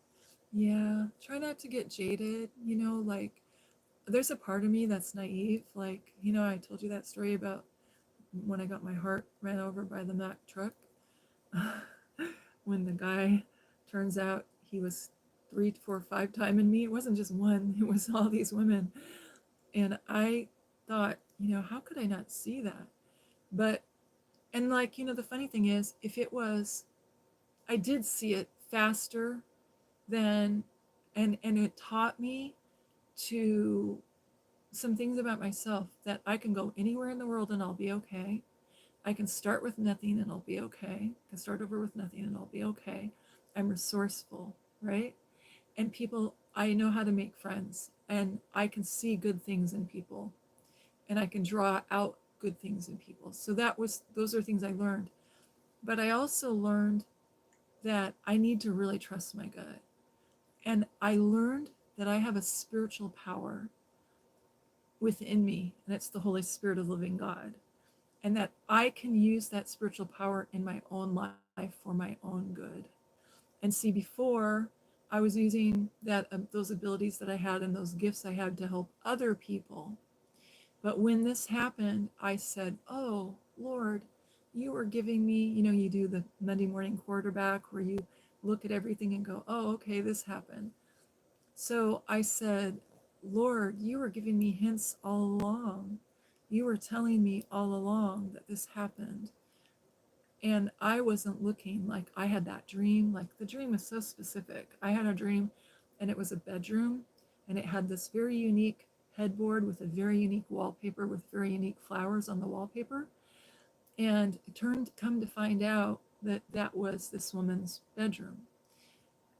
Yeah, try not to get jaded, like there's a part of me that's naive. Like, I told you that story about when I got my heart ran over by the Mack truck. When the guy, turns out he was 3, 4, 5 timing me. It wasn't just one, it was all these women. And I thought, how could I not see that? But, and like, the funny thing is, I did see it faster than, and it taught me to some things about myself that I can go anywhere in the world and I'll be okay. I can start with nothing and I'll be okay. I can start over with nothing and I'll be okay. I'm resourceful, right? And people, I know how to make friends and I can see good things in people and I can draw out good things in people. So those are things I learned. But I also learned that I need to really trust my gut. And I learned that I have a spiritual power within me, and it's the Holy Spirit of the living God. And that I can use that spiritual power in my own life for my own good. And see, before I was using those abilities that I had and those gifts I had to help other people. But when this happened, I said, "Oh, Lord, you were giving me, you do the Monday morning quarterback where you look at everything and go, oh, okay, this happened." So I said, "Lord, you were giving me hints all along. You were telling me all along that this happened." And I wasn't looking. Like, I had that dream. Like, the dream was so specific. I had a dream and it was a bedroom and it had this very unique headboard with a very unique wallpaper with very unique flowers on the wallpaper. And it come to find out that that was this woman's bedroom.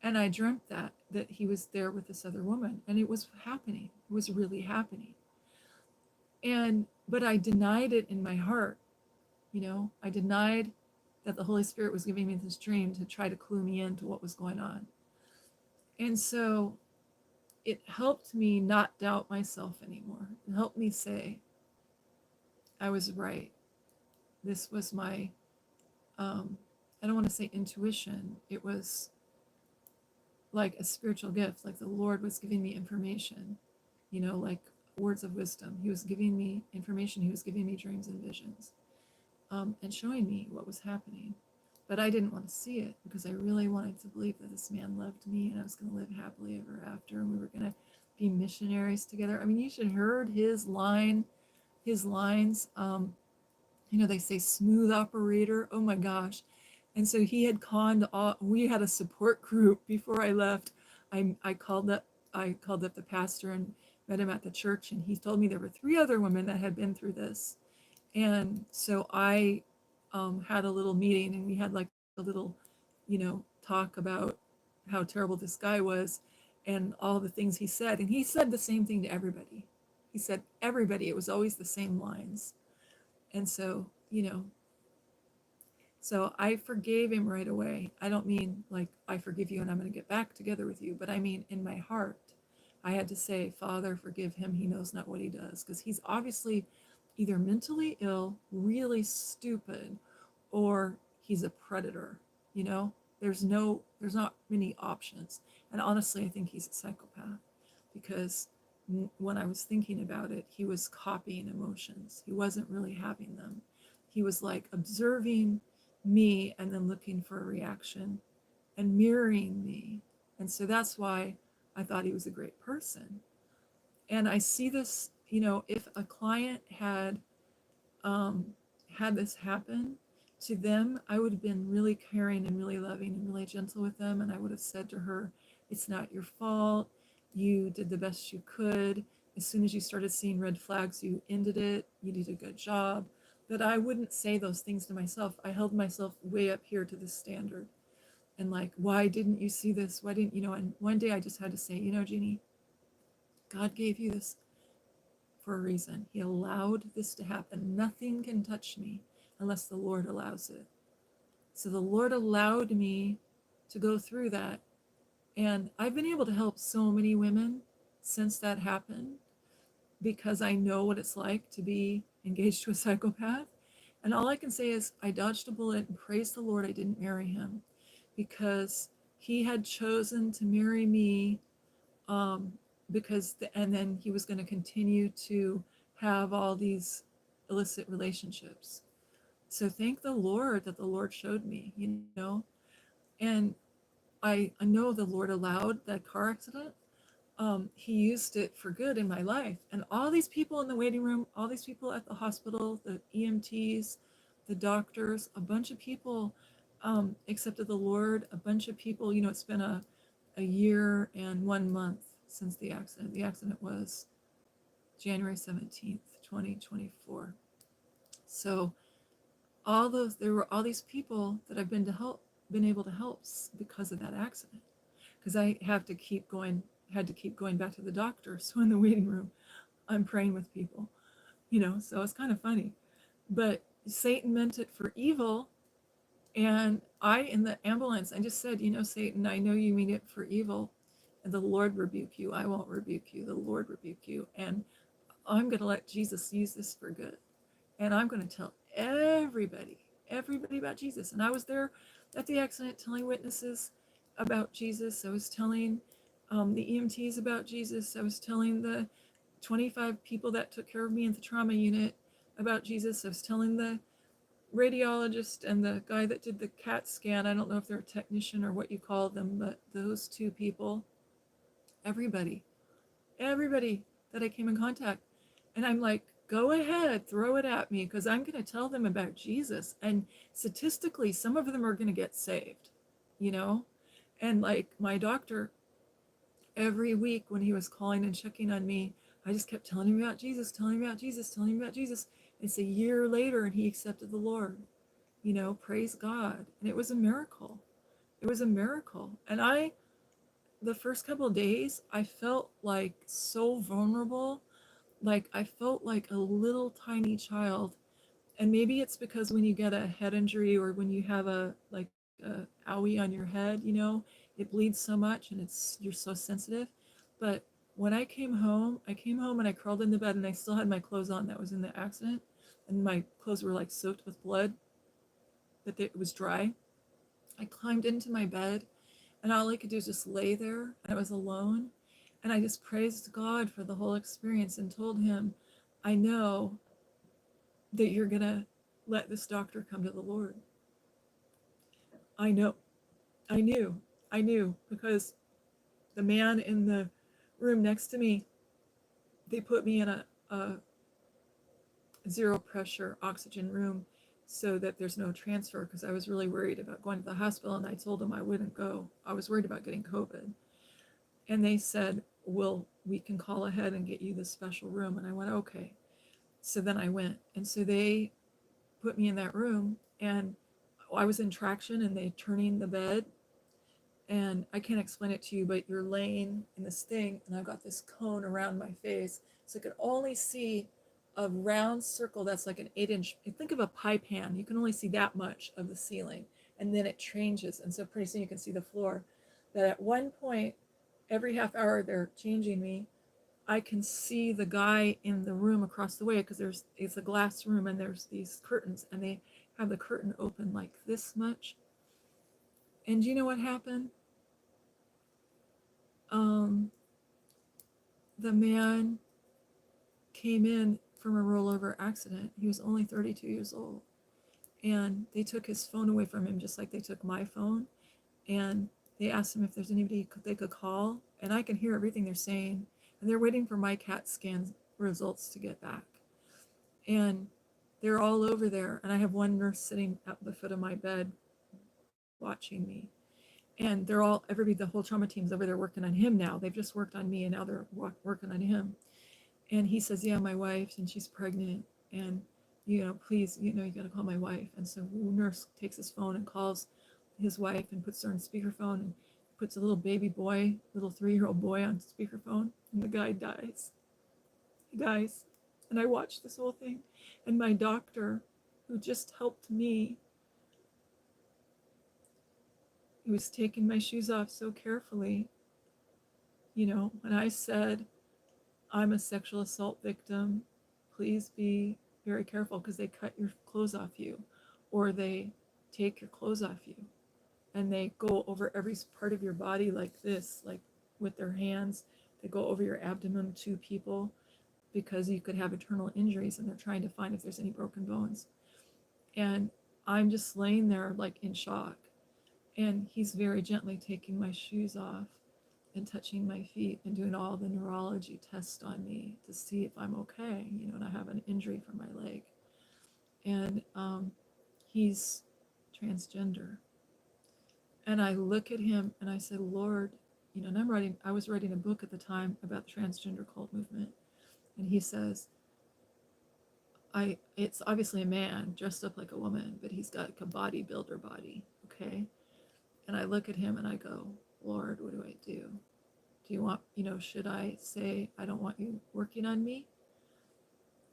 And I dreamt that he was there with this other woman, and it was happening. It was really happening. And but I denied it in my heart. I denied that the Holy Spirit was giving me this dream to try to clue me into what was going on. And so it helped me not doubt myself anymore. It helped me say, I was right. This was my, I don't want to say intuition. It was like a spiritual gift, like the Lord was giving me information, like words of wisdom. He was giving me information. He was giving me dreams and visions, and showing me what was happening. But I didn't want to see it because I really wanted to believe that this man loved me and I was going to live happily ever after and we were going to be missionaries together. I mean, you should have heard his lines. They say smooth operator. Oh my gosh. And so he had conned all, we had a support group before I left. I called up the pastor and met him at the church, and he told me there were 3 other women that had been through this. And so I had a little meeting, and we had like a little, talk about how terrible this guy was and all the things he said. And he said the same thing to everybody. He said everybody. It was always the same lines. And so, so I forgave him right away. I don't mean like I forgive you and I'm going to get back together with you, but I mean in my heart, I had to say, "Father, forgive him. He knows not what he does." Because he's obviously either mentally ill, really stupid, or he's a predator. You know, there's not many options. And honestly, I think he's a psychopath because when I was thinking about it, he was copying emotions. He wasn't really having them. He was like observing me and then looking for a reaction and mirroring me. And so that's why I thought he was a great person. And I see this, if a client um, had this happen to them, I would have been really caring and really loving and really gentle with them. And I would have said to her, "It's not your fault. You did the best you could. As soon as you started seeing red flags, you ended it. You did a good job." But I wouldn't say those things to myself. I held myself way up here to this standard. And like, "Why didn't you see this? Why didn't?" And one day I just had to say, Jeannie, God gave you this for a reason. He allowed this to happen. Nothing can touch me unless the Lord allows it. So the Lord allowed me to go through that. And I've been able to help so many women since that happened because I know what it's like to be engaged to a psychopath. And all I can say is I dodged a bullet and praise the Lord I didn't marry him because he had chosen to marry me, um, and then he was going to continue to have all these illicit relationships. So thank the Lord that the Lord showed me, and I know the Lord allowed that car accident. He used it for good in my life. And all these people in the waiting room, all these people at the hospital, the EMTs, the doctors, a bunch of people accepted the Lord. A bunch of people, it's been a year and 1 month since the accident. The accident was January 17th, 2024. So there were all these people that I've been able to help because of that accident. Because I had to keep going back to the doctor. So in the waiting room, I'm praying with people, so it's kind of funny. But Satan meant it for evil. And in the ambulance, I just said, Satan, I know you mean it for evil. And the Lord rebuke you. I won't rebuke you. The Lord rebuke you. And I'm going to let Jesus use this for good. And I'm going to tell everybody about Jesus. And I was there at the accident telling witnesses about Jesus. I was telling the EMTs about Jesus. I was telling the 25 people that took care of me in the trauma unit about Jesus. I was telling the radiologist and the guy that did the CAT scan. I don't know if they're a technician or what you call them, but those two people, everybody that I came in contact. And I'm like, go ahead, throw it at me, because I'm going to tell them about Jesus. And statistically, some of them are going to get saved, you know? And like my doctor, every week when he was calling and checking on me, I just kept telling him about Jesus, telling him about Jesus, telling him about Jesus. It's a year later and he accepted the Lord, praise God. And it was a miracle. It was a miracle. And the first couple of days, I felt like so vulnerable. Like I felt like a little tiny child. And maybe it's because when you get a head injury or when you have a owie on your head, it bleeds so much and you're so sensitive. But when I came home and I crawled in the bed and I still had my clothes on that was in the accident. And my clothes were like soaked with blood, but it was dry. I climbed into my bed and all I could do was just lay there and I was alone. And I just praised God for the whole experience and told him, I know that you're going to let this doctor come to the Lord. I know. I knew because the man in the room next to me, they put me in a zero pressure oxygen room so that there's no transfer because I was really worried about going to the hospital and I told them I wouldn't go. I was worried about getting COVID. And they said, well, we can call ahead and get you this special room. And I went, okay. So then I went. And so they put me in that room and I was in traction and they turning the bed. And I can't explain it to you, but you're laying in this thing and I've got this cone around my face. So I could only see a round circle that's like an 8-inch. Think of a pie pan. You can only see that much of the ceiling. And then it changes. And so pretty soon you can see the floor. But at one point, every half hour they're changing me. I can see the guy in the room across the way because it's a glass room and there's these curtains and they have the curtain open like this much. And do you know what happened? The man came in from a rollover accident. He was only 32 years old. And they took his phone away from him just like they took my phone. And they asked him if there's anybody they could call. And I can hear everything they're saying. And they're waiting for my CAT scan results to get back. And they're all over there. And I have one nurse sitting at the foot of my bed watching me. And the whole trauma team's over there working on him now. They've just worked on me and now they're working on him. And he says, yeah, my wife, and she's pregnant. And, please, you got to call my wife. And so the nurse takes his phone and calls his wife and puts her on speakerphone and puts a little baby boy, little 3-year-old boy on speakerphone. And the guy dies. He dies. And I watched this whole thing. And my doctor, who just helped me, he was taking my shoes off so carefully. When I said, I'm a sexual assault victim, please be very careful because they cut your clothes off you or they take your clothes off you and they go over every part of your body like this, like with their hands. They go over your abdomen to people because you could have internal injuries and they're trying to find if there's any broken bones. And I'm just laying there like in shock. And he's very gently taking my shoes off and touching my feet and doing all the neurology tests on me to see if I'm okay, and I have an injury from my leg. And he's transgender. And I look at him and I said, Lord, and I was writing a book at the time about the transgender cult movement. And he says, it's obviously a man dressed up like a woman, but he's got like a bodybuilder body, okay? And I look at him and I go, Lord, what do I do? Do you want, should I say, I don't want you working on me?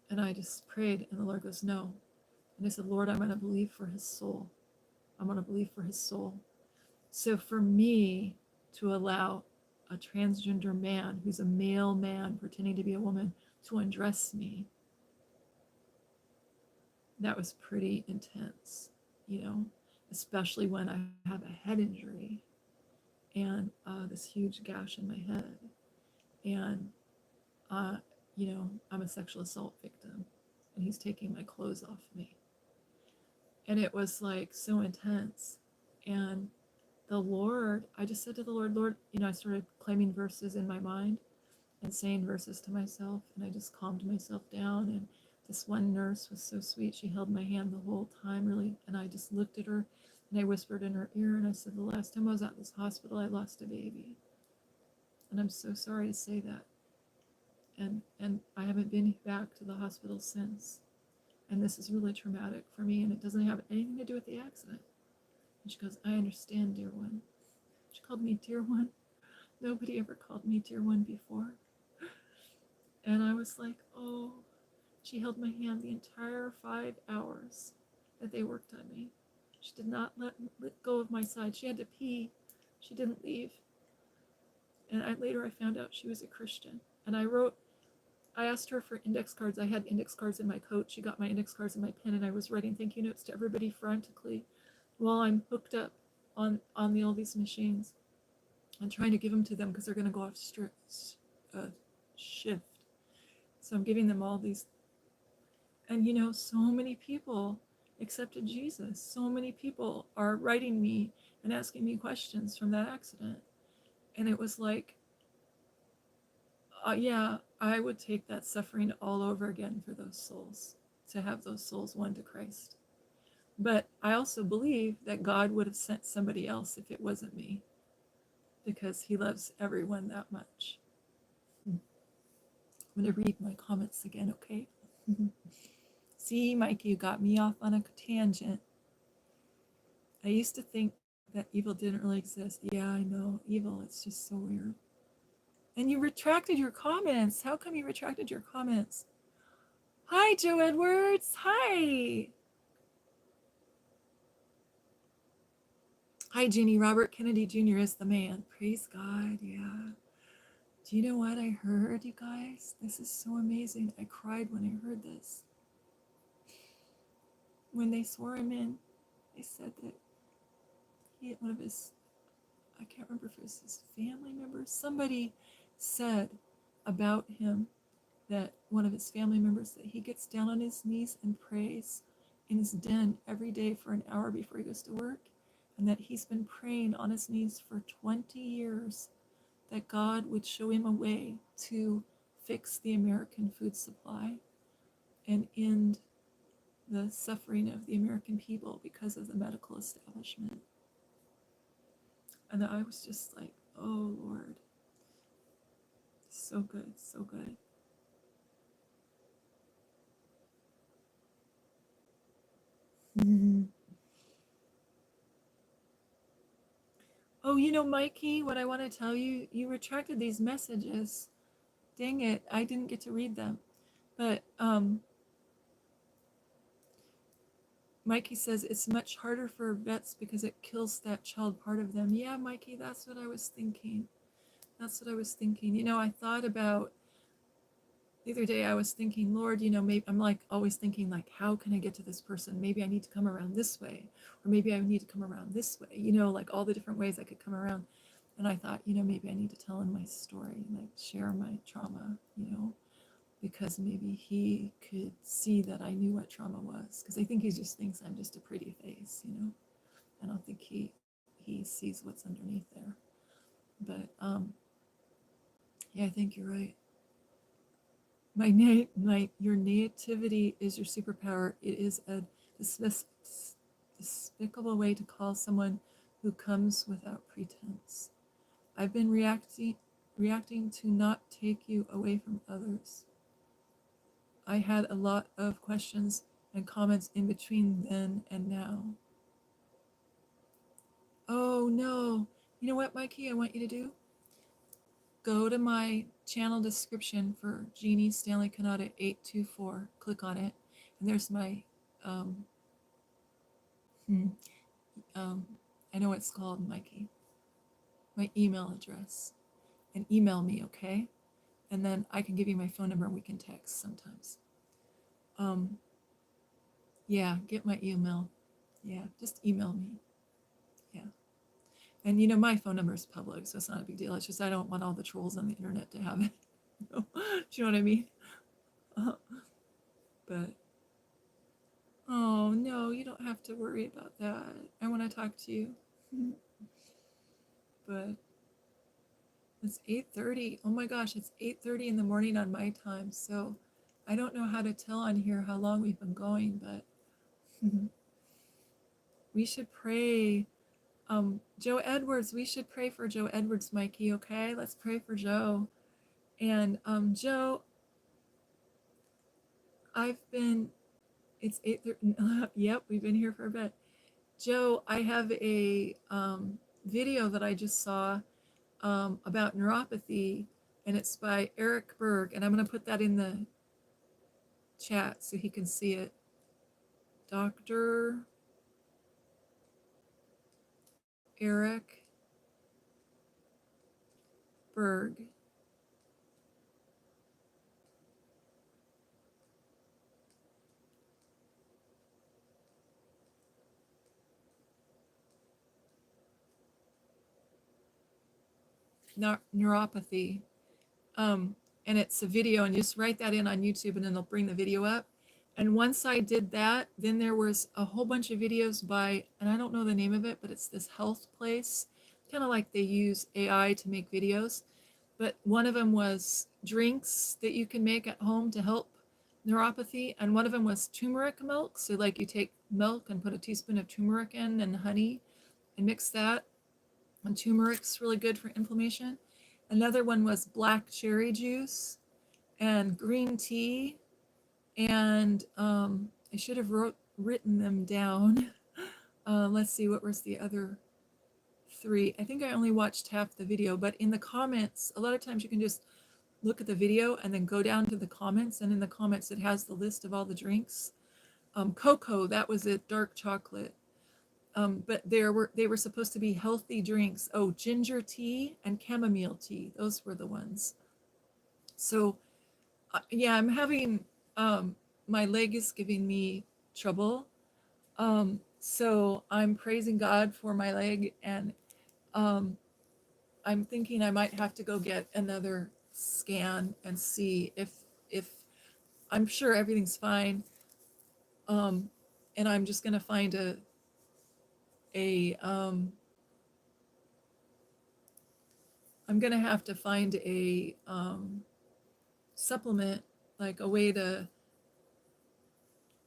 And I just prayed, and the Lord goes, no. And I said, Lord, I'm going to believe for his soul. I'm going to believe for his soul. So for me to allow a transgender man who's a male man pretending to be a woman to undress me, that was pretty intense, especially when I have a head injury and this huge gash in my head. And, I'm a sexual assault victim, and he's taking my clothes off me. And it was like so intense. And the Lord, I just said to the Lord, I started claiming verses in my mind and saying verses to myself, and I just calmed myself down. And this one nurse was so sweet. She held my hand the whole time, really, and I just looked at her and I whispered in her ear and I said, the last time I was at this hospital, I lost a baby. And I'm so sorry to say that. And I haven't been back to the hospital since. And this is really traumatic for me, and it doesn't have anything to do with the accident. And she goes, I understand, dear one. She called me dear one. Nobody ever called me dear one before. And I was like, oh. She held my hand the entire 5 hours that they worked on me. She did not let go of my side. She had to pee. She didn't leave. And later I found out she was a Christian. And I asked her for index cards. I had index cards in my coat. She got my index cards in my pen, and I was writing thank you notes to everybody frantically while I'm hooked up on all these machines and trying to give them to them because they're going to go off shift. So I'm giving them all these. And so many people accepted Jesus. So many people are writing me and asking me questions from that accident. And it was like, yeah, I would take that suffering all over again for those souls, to have those souls won to Christ. But I also believe that God would have sent somebody else if it wasn't me, because he loves everyone that much. I'm going to read my comments again, okay? See, Mikey, you got me off on a tangent. I used to think that evil didn't really exist. Yeah, I know. Evil, it's just so weird. And you retracted your comments. How come you retracted your comments? Hi, Joe Edwards. Hi. Hi, Jeannie. Robert Kennedy Jr. is the man. Praise God. Yeah. Do you know what I heard, you guys? This is so amazing. I cried when I heard this. When they swore him in, they said that one of his, I can't remember if it was his family members, somebody said about him that one of his family members, that he gets down on his knees and prays in his den every day for an hour before he goes to work, and that he's been praying on his knees for 20 years that God would show him a way to fix the American food supply and end the suffering of the American people because of the medical establishment. And I was just like, oh Lord, so good, so good. Mm-hmm. Oh, Mikey, what I want to tell you, you retracted these messages. Dang it, I didn't get to read them. But Mikey says it's much harder for vets because it kills that child part of them. Yeah, Mikey, that's what I was thinking. That's what I was thinking. I thought about the other day, I was thinking, Lord, maybe I'm like always thinking, like, how can I get to this person? Maybe I need to come around this way, or maybe I need to come around this way, like all the different ways I could come around. And I thought, maybe I need to tell him my story, like share my trauma, because maybe he could see that I knew what trauma was. Because I think he just thinks I'm just a pretty face, I don't think he sees what's underneath there. But yeah, I think you're right. Your nativity is your superpower. It is a despicable way to call someone who comes without pretense. I've been reacting to not take you away from others. I had a lot of questions and comments in between then and now. Oh no. You know what, Mikey, I want you to do? Go to my channel description for Jeanne Standley-Kinata 824. Click on it. And there's my, um, hmm, um, I know it's called, Mikey, my email address. And email me, okay? And then I can give you my phone number and we can text sometimes. Um, yeah, get my email. Yeah, just email me. Yeah. And you know, my phone number is public, so it's not a big deal. It's just I don't want all the trolls on the internet to have it. Do you know what I mean? Uh, but oh no, you don't have to worry about that. I want to talk to you. But it's 8:30. Oh my gosh, it's 8:30 in the morning on my time. So I don't know how to tell on here how long we've been going, but we should pray. Joe Edwards, we should pray for Joe Edwards, Mikey, okay? Let's pray for Joe. And Joe, I've been, it's 8:30. Yep, we've been here for a bit. Joe, I have a video that I just saw about neuropathy, and it's by Eric Berg, and I'm going to put that in the chat so he can see it. Dr. Eric Berg. Neuropathy. And it's a video, and you just write that in on YouTube and then they'll bring the video up. And once I did that, then there was a whole bunch of videos by, and I don't know the name of it, but it's this health place, kind of like they use AI to make videos. But one of them was drinks that you can make at home to help neuropathy. And one of them was turmeric milk. So like you take milk and put a teaspoon of turmeric in and honey and mix that. And turmeric's really good for inflammation. Another one was black cherry juice and green tea. And I should have written them down. Let's see, what was the other three? I think I only watched half the video, but in the comments, a lot of times you can just look at the video and then go down to the comments. And in the comments, it has the list of all the drinks. Cocoa, that was it, dark chocolate. But they were supposed to be healthy drinks. Oh, ginger tea and chamomile tea. Those were the ones. So yeah, I'm having, my leg is giving me trouble. So I'm praising God for my leg, and I'm thinking I might have to go get another scan and see if I'm sure everything's fine. And I'm just gonna find a I'm gonna have to find a supplement, like a way to,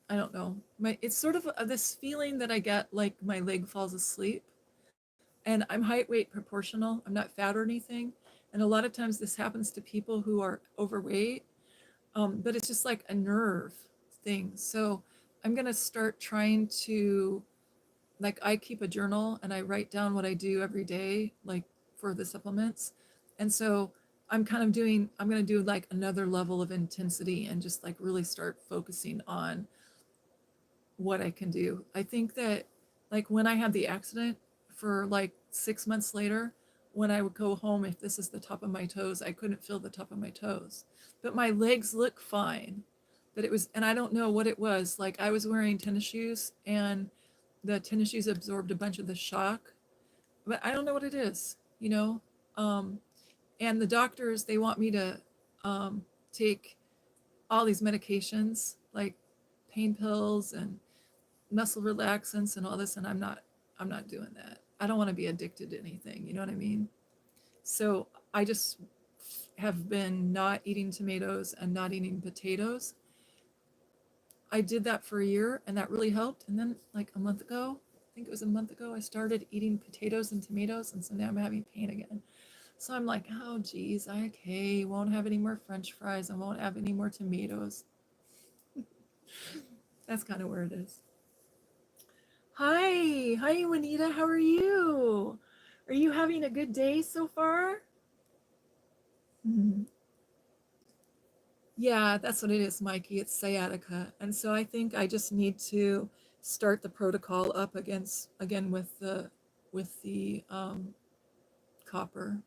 I don't know. It's sort of this feeling that I get like my leg falls asleep. And I'm height weight proportional. I'm not fat or anything. And a lot of times this happens to people who are overweight, but it's just like a nerve thing. So I'm gonna start trying to, like, I keep a journal and I write down what I do every day, like for the supplements. And so I'm gonna do like another level of intensity and just like really start focusing on what I can do. I think that, like, when I had the accident, for like 6 months later, when I would go home, if this is the top of my toes, I couldn't feel the top of my toes. But my legs look fine. But it was, and I don't know what it was. Like, I was wearing tennis shoes and the tennis shoes absorbed a bunch of the shock. But I don't know what it is, you know? And the doctors, they want me to take all these medications, like pain pills and muscle relaxants and all this, and I'm not doing that. I don't want to be addicted to anything, you know what I mean? So I just have been not eating tomatoes and not eating potatoes. I did that for a year and that really helped. And then like a month ago, I think it was a month ago, I started eating potatoes and tomatoes, and so now I'm having pain again. So I'm like, oh geez, okay, won't have any more French fries, I won't have any more tomatoes. That's kind of where it is. Hi, Juanita. How are you? Are you having a good day so far? Mhm. Yeah, that's what it is, Mikey. It's sciatica. And so I think I just need to start the protocol up again with the copper.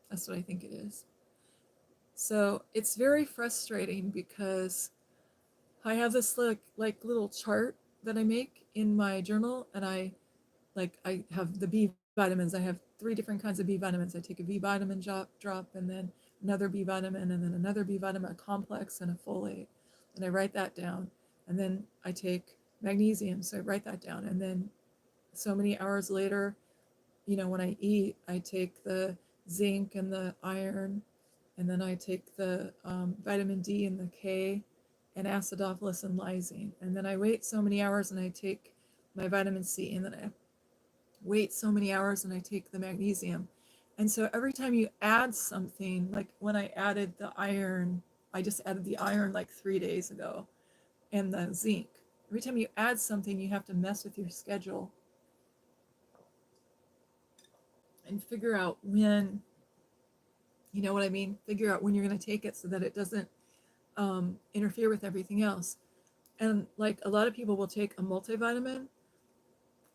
That's what I think it is. So it's very frustrating because I have this like little chart that I make in my journal, and I have the B vitamins. I have 3 different kinds of B vitamins. I take a B vitamin drop, and then another B vitamin, and then another B vitamin complex, and a folate. And I write that down. And then I take magnesium, so I write that down. And then so many hours later, when I eat, I take the zinc and the iron, and then I take the vitamin D and the K, and acidophilus and lysine. And then I wait so many hours and I take my vitamin C, and then I wait so many hours and I take the magnesium. And so every time you add something, like when I added the iron, I just added the iron like 3 days ago, and the zinc. Every time you add something, you have to mess with your schedule and figure out when, you know what I mean? Figure out when you're going to take it so that it doesn't interfere with everything else. And like a lot of people will take a multivitamin.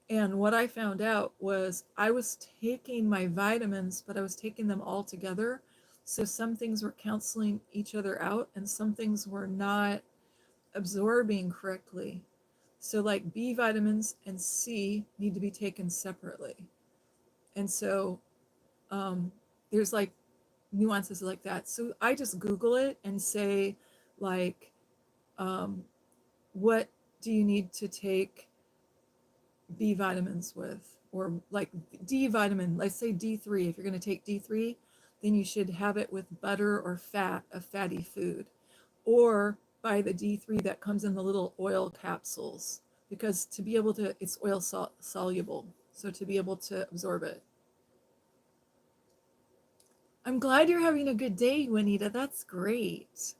And what I found out was I was taking my vitamins, but I was taking them all together. So some things were canceling each other out, and some things were not absorbing correctly. So, like B vitamins and C need to be taken separately. And so there's like nuances like that. So I just Google it and say, like, um, what do you need to take B vitamins with, or like D vitamin, let's say D3. If you're going to take D3, then you should have it with butter or fat, a fatty food, or buy the D3 that comes in the little oil capsules, because to be able to, it's oil soluble. So to be able to absorb it. I'm glad you're having a good day, Juanita. That's great.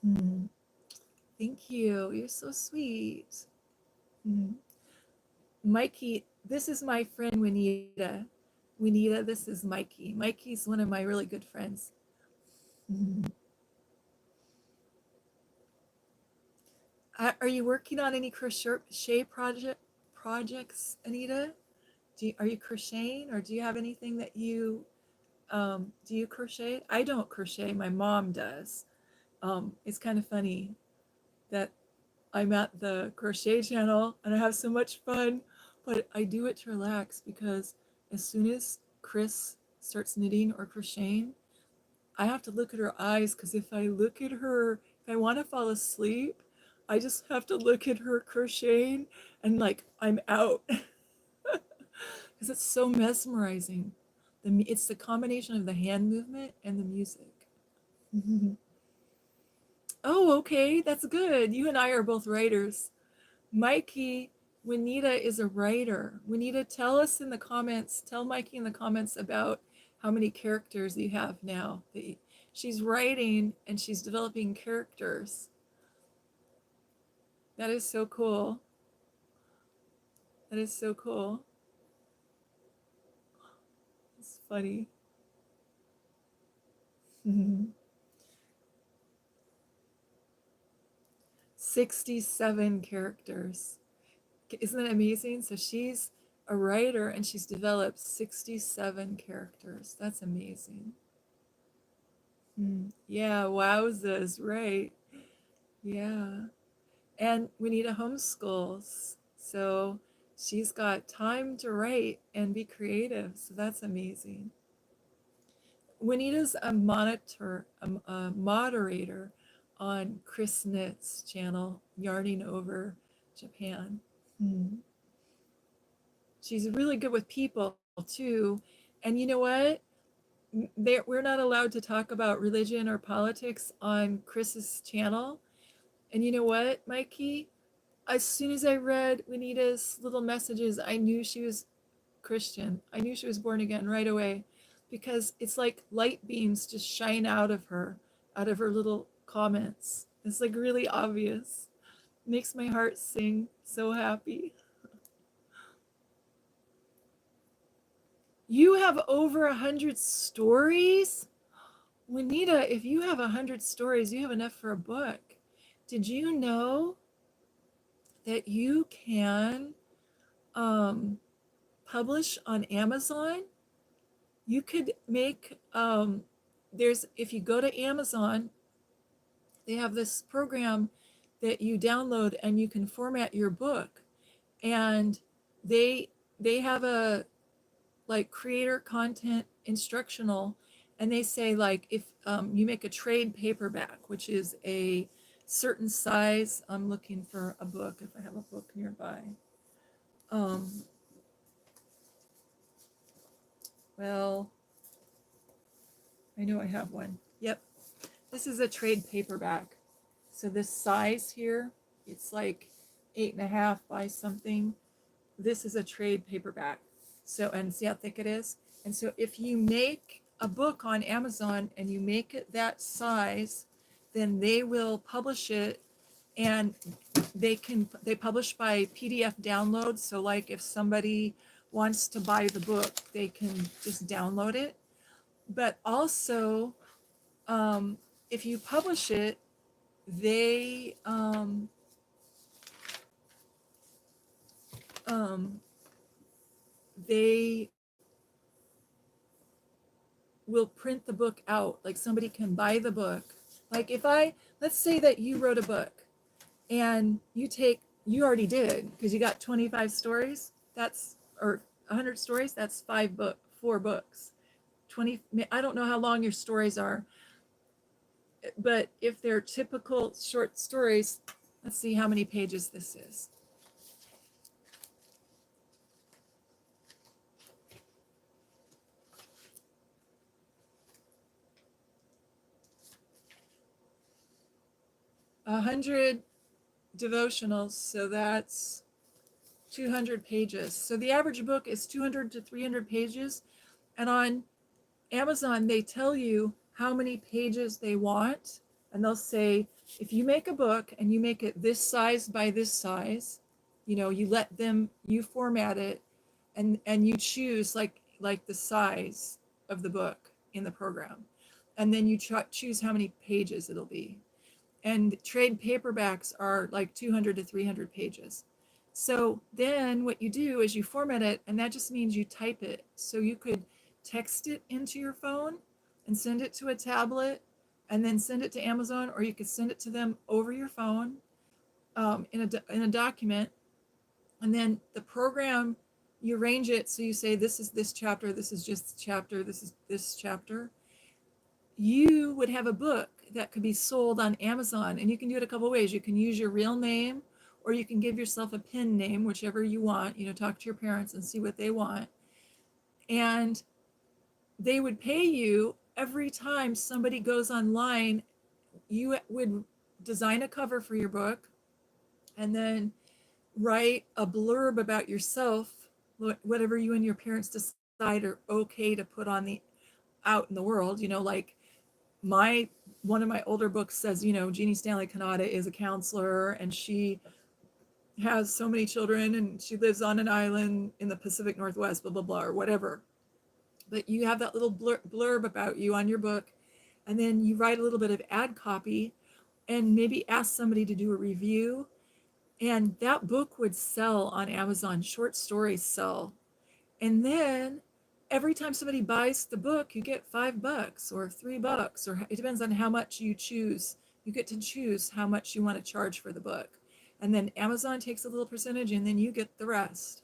Hmm. Thank you. You're so sweet. Hmm. Mikey, this is my friend Juanita. Juanita, this is Mikey. Mikey's one of my really good friends. Mhm. Are you working on any crochet projects, Anita? Are you crocheting, or do you have anything that you do you crochet? I don't crochet. My mom does. It's kind of funny that I'm at the crochet channel and I have so much fun, but I do it to relax, because as soon as Chris starts knitting or crocheting, I have to look at her eyes, because if I look at her, if I want to fall asleep, I just have to look at her crocheting, and like I'm out. Because it's so mesmerizing. It's the combination of the hand movement and the music. Oh, okay, that's good. You and I are both writers. Mikey, Juanita is a writer. Juanita, tell us in the comments, tell Mikey in the comments about how many characters you have now. She's writing and she's developing characters. That is so cool. That is so cool. It's funny. 67 characters. Isn't that amazing? So she's a writer and she's developed 67 characters. That's amazing. Yeah, wowzers, right. Yeah. And we need a homeschools. So she's got time to write and be creative. So that's amazing. Juanita's a moderator on Chris Knit's channel, Yarning Over Japan. Hmm. She's really good with people too. And you know what? We're not allowed to talk about religion or politics on Chris's channel. And you know what, Mikey? As soon as I read Juanita's little messages, I knew she was Christian. I knew she was born again right away, because it's like light beams just shine out of her little comments. It's like really obvious. Makes my heart sing. So happy. You have over 100 stories? Juanita, if you have 100 stories, you have enough for a book. Did you know that you can publish on Amazon? You could make, if you go to Amazon, they have this program that you download and you can format your book. And they have a like creator content instructional, and they say like if you make a trade paperback, which is a certain size. I'm looking for a book if I have a book nearby. Well, I know I have one. Yep, this is a trade paperback. So this size here, it's like 8.5 by something. This is a trade paperback. So, and see how thick it is? And so if you make a book on Amazon and you make it that size, then they will publish it, and they publish by PDF download. So like if somebody wants to buy the book, they can just download it. But also, if you publish it, they they will print the book out. Like somebody can buy the book. Like let's say that you wrote a book and you already did, because you got 25 stories, or 100 stories, that's 4 books. 20, I don't know how long your stories are, but if they're typical short stories, let's see how many pages this is. A 100 devotionals, so that's 200 pages. So the average book is 200 to 300 pages. And on Amazon, they tell you how many pages they want. And they'll say, if you make a book and you make it this size by this size, you format it, and you choose like the size of the book in the program. And then you choose how many pages it'll be. And trade paperbacks are like 200 to 300 pages. So then what you do is you format it, and that just means you type it. So you could text it into your phone and send it to a tablet and then send it to Amazon, or you could send it to them over your phone in a document. And then the program, you arrange it so you say, this is this chapter, this is just chapter, this is this chapter. You would have a book that could be sold on Amazon, and you can do it a couple ways. You can use your real name, or you can give yourself a pen name, whichever you want. Talk to your parents and see what they want. And they would pay you every time somebody goes online. You would design a cover for your book and then write a blurb about yourself, whatever you and your parents decide are okay to put out in the world. Like one of my older books says, Jeanne Standley-Kinata is a counselor, and she has so many children, and she lives on an island in the Pacific Northwest, blah, blah, blah, or whatever. But you have that little blurb about you on your book, and then you write a little bit of ad copy and maybe ask somebody to do a review. And that book would sell on Amazon. Short stories sell. And then every time somebody buys the book, you get $5 or $3, or it depends on how much you choose. You get to choose how much you want to charge for the book. And then Amazon takes a little percentage, and then you get the rest.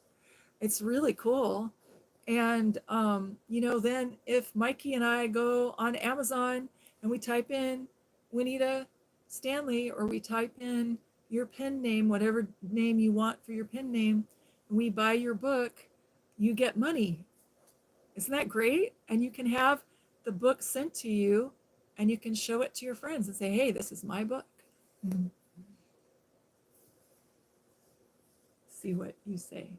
It's really cool. And, then if Mikey and I go on Amazon and we type in Juanita Stanley, or we type in your pen name, whatever name you want for your pen name, and we buy your book, you get money. Isn't that great? And you can have the book sent to you, and you can show it to your friends and say, hey, this is my book. Mm-hmm. See what you say.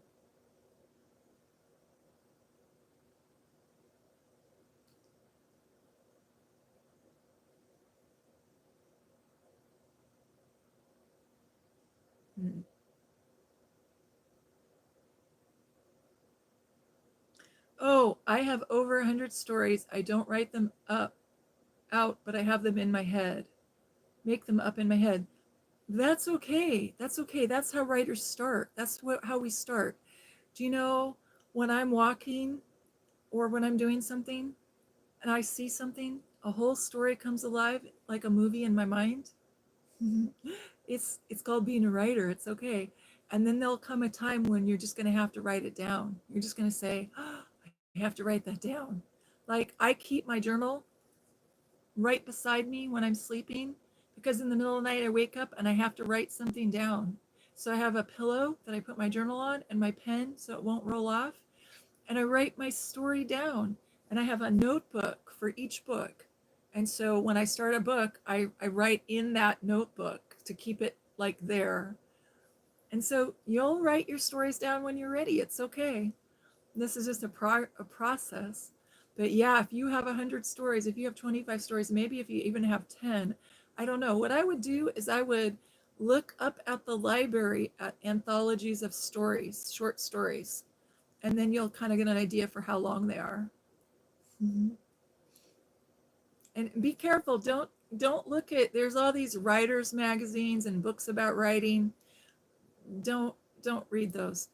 Mm. Oh, I have over 100 stories. I don't write them up out, but I have them in my head. Make them up in my head. That's okay. That's okay. That's how writers start. That's how we start. Do you know, when I'm walking or when I'm doing something and I see something, a whole story comes alive like a movie in my mind? It's called being a writer. It's okay. And then there'll come a time when you're just going to have to write it down. You're just going to say, oh, I have to write that down. Like, I keep my journal right beside me when I'm sleeping, because in the middle of the night I wake up and I have to write something down. So I have a pillow that I put my journal on and my pen so it won't roll off. And I write my story down. And I have a notebook for each book. And so when I start a book, I write in that notebook to keep it like there. And so you'll write your stories down when you're ready. It's okay. This is just a process. But yeah, if you have 100 stories, if you have 25 stories, maybe if you even have 10, I don't know. What I would do is I would look up at the library at anthologies of stories, short stories, and then you'll kind of get an idea for how long they are. Mhm. And be careful. Don't look at, there's all these writers magazines and books about writing. Don't don't read those.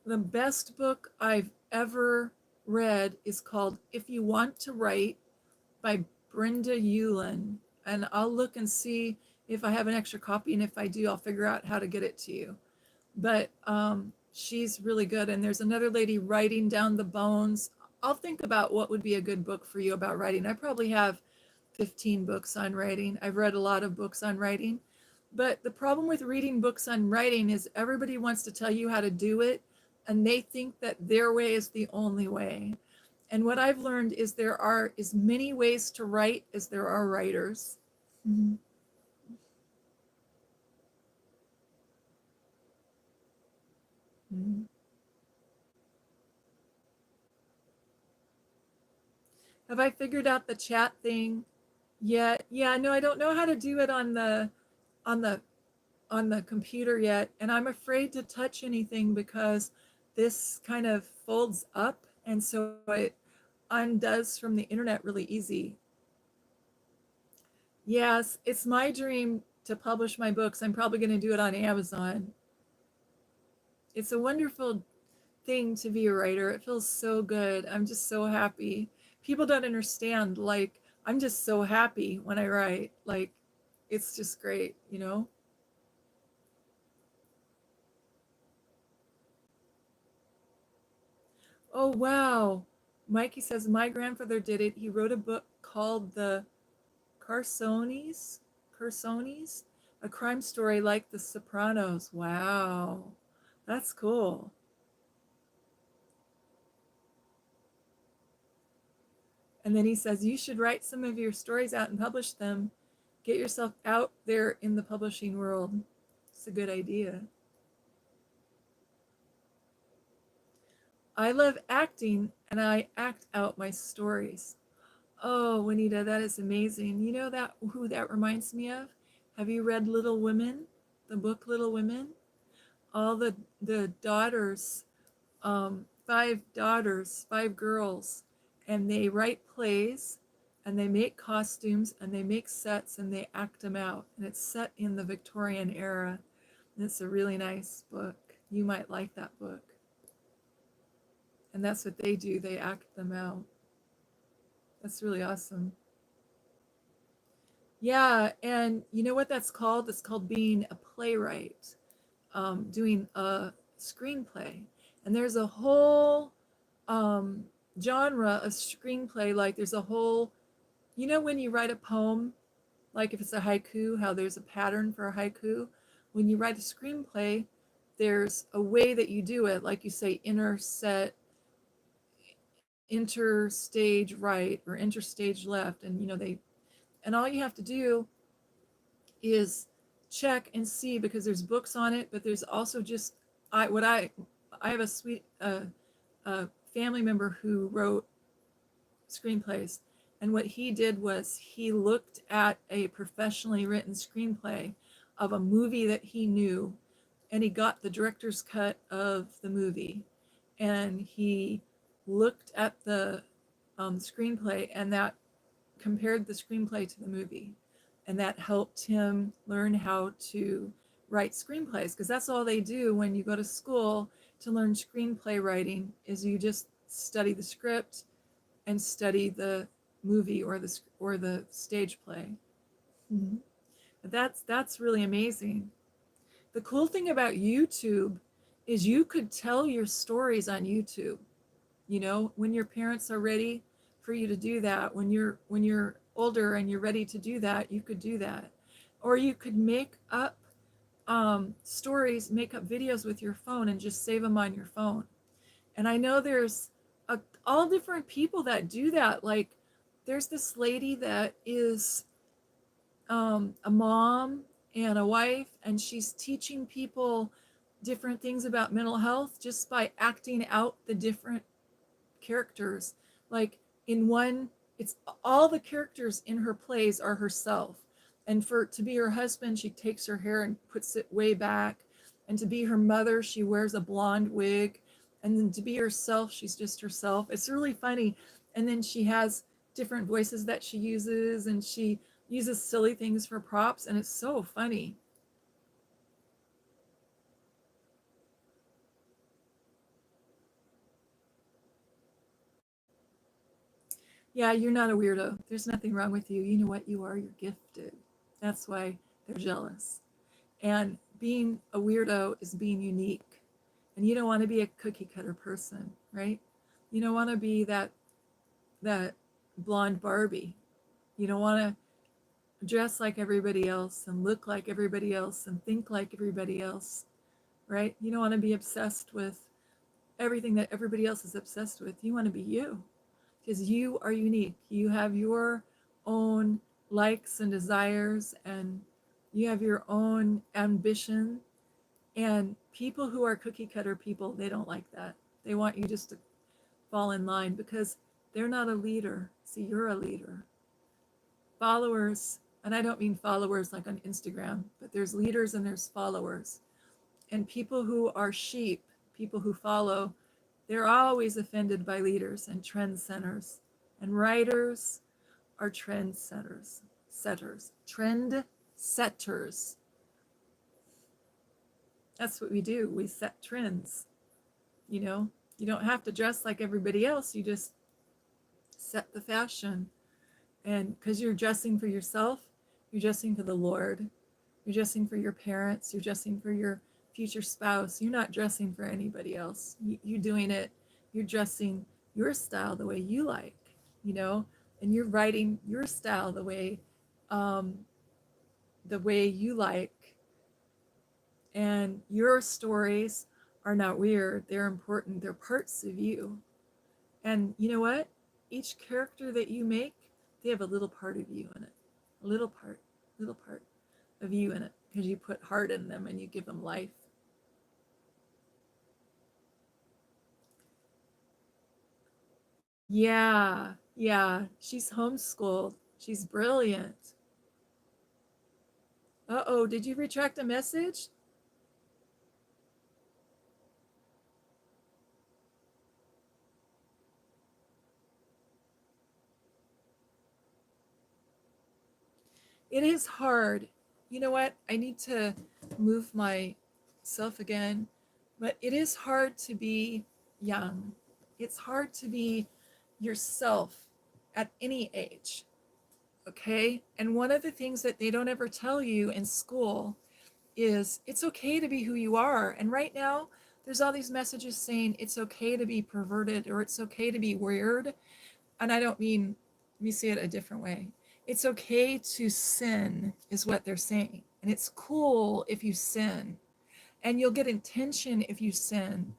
The best book I've ever read is called If You Want to Write by Brenda Ulan. And I'll look and see if I have an extra copy. And if I do, I'll figure out how to get it to you. But she's really good. And there's another lady, Writing Down the Bones. I'll think about what would be a good book for you about writing. I probably have 15 books on writing. I've read a lot of books on writing. But the problem with reading books on writing is everybody wants to tell you how to do it, and they think that their way is the only way. And what I've learned is there are as many ways to write as there are writers. Mhm. Mhm. Have I figured out the chat thing yet? Yeah, no, I don't know how to do it on the on the computer yet, and I'm afraid to touch anything because this kind of folds up, and so it undoes from the internet really easy. Yes, it's my dream to publish my books. I'm probably going to do it on Amazon. It's a wonderful thing to be a writer. It feels so good. I'm just so happy. People don't understand. Like, I'm just so happy when I write. Like, it's just great, you know? Oh, wow. Mikey says, my grandfather did it. He wrote a book called The Carsones, Carsones, a crime story like The Sopranos. Wow. That's cool. And then he says, you should write some of your stories out and publish them. Get yourself out there in the publishing world. It's a good idea. I love acting and I act out my stories. Oh, Juanita, that is amazing. You know that who that reminds me of? Have you read Little Women? The book Little Women? All the daughters, five daughters, five girls, and they write plays and they make costumes and they make sets and they act them out. And it's set in the Victorian era. And it's a really nice book. You might like that book. And that's what they do. They act them out. That's really awesome. Yeah, and you know what that's called? It's called being a playwright, doing a screenplay. And there's a whole um, genre of screenplay. Like there's a whole, you know, when you write a poem, like if it's a haiku, how there's a pattern for a haiku. When you write a screenplay, there's a way that you do it. Like you say, interset, interstage right or interstage left. And, you know, and all you have to do is check and see because there's books on it, but there's also just I have a sweet a family member who wrote screenplays, and what he did was he looked at a professionally written screenplay of a movie that he knew, and he got the director's cut of the movie, and he looked at the screenplay, and that compared the screenplay to the movie, and that helped him learn how to write screenplays, because that's all they do when you go to school to learn screenplay writing, is you just study the script and study the movie or the stage play. Mm-hmm. That's really amazing. The cool thing about YouTube is you could tell your stories on YouTube. You know, when your parents are ready for you to do that, when you're older and you're ready to do that, you could do that. Or you could make up stories, make up videos with your phone and just save them on your phone. And I know there's all different people that do that. Like there's this lady that is a mom and a wife, and she's teaching people different things about mental health just by acting out the different characters. Like in one, it's all the characters in her plays are herself. And for to be her husband, she takes her hair and puts it way back. And to be her mother, she wears a blonde wig. And then to be herself, she's just herself. It's really funny. And then she has different voices that she uses, and she uses silly things for props, and it's so funny. Yeah, you're not a weirdo. There's nothing wrong with you. You know what? You are. You're gifted. That's why they're jealous. And being a weirdo is being unique. And you don't want to be a cookie cutter person, right? You don't want to be that blonde Barbie. You don't want to dress like everybody else and look like everybody else and think like everybody else, right? You don't want to be obsessed with everything that everybody else is obsessed with. You want to be you, because you are unique. You have your own likes and desires, and you have your own ambition. And people who are cookie cutter people, they don't like that. They want you just to fall in line because they're not a leader. See, you're a leader. Followers, and I don't mean followers like on Instagram, but there's leaders and there's followers. And people who are sheep, people who follow, they're always offended by leaders and trend centers. And writers are trend trend setters. That's what we do. We set trends. You know, you don't have to dress like everybody else. You just set the fashion. And because you're dressing for yourself, you're dressing for the Lord. You're dressing for your parents. You're dressing for your future spouse. You're not dressing for anybody else. You're doing it. You're dressing your style the way you like, you know, and you're writing your style um, the way you like. And your stories are not weird. They're important. They're parts of you. And you know what? Each character that you make, they have a little part of you in it. A little part of you in it, because you put heart in them and you give them life. Yeah, yeah. She's homeschooled. She's brilliant. Uh-oh, did you retract a message? It is hard. You know what? I need to move myself again. But it is hard to be young. It's hard to be yourself at any age. Okay? And one of the things that they don't ever tell you in school is it's okay to be who you are. And right now, there's all these messages saying it's okay to be perverted or it's okay to be weird. And I don't mean, let me say it a different way. It's okay to sin, is what they're saying. And it's cool if you sin. And you'll get attention if you sin.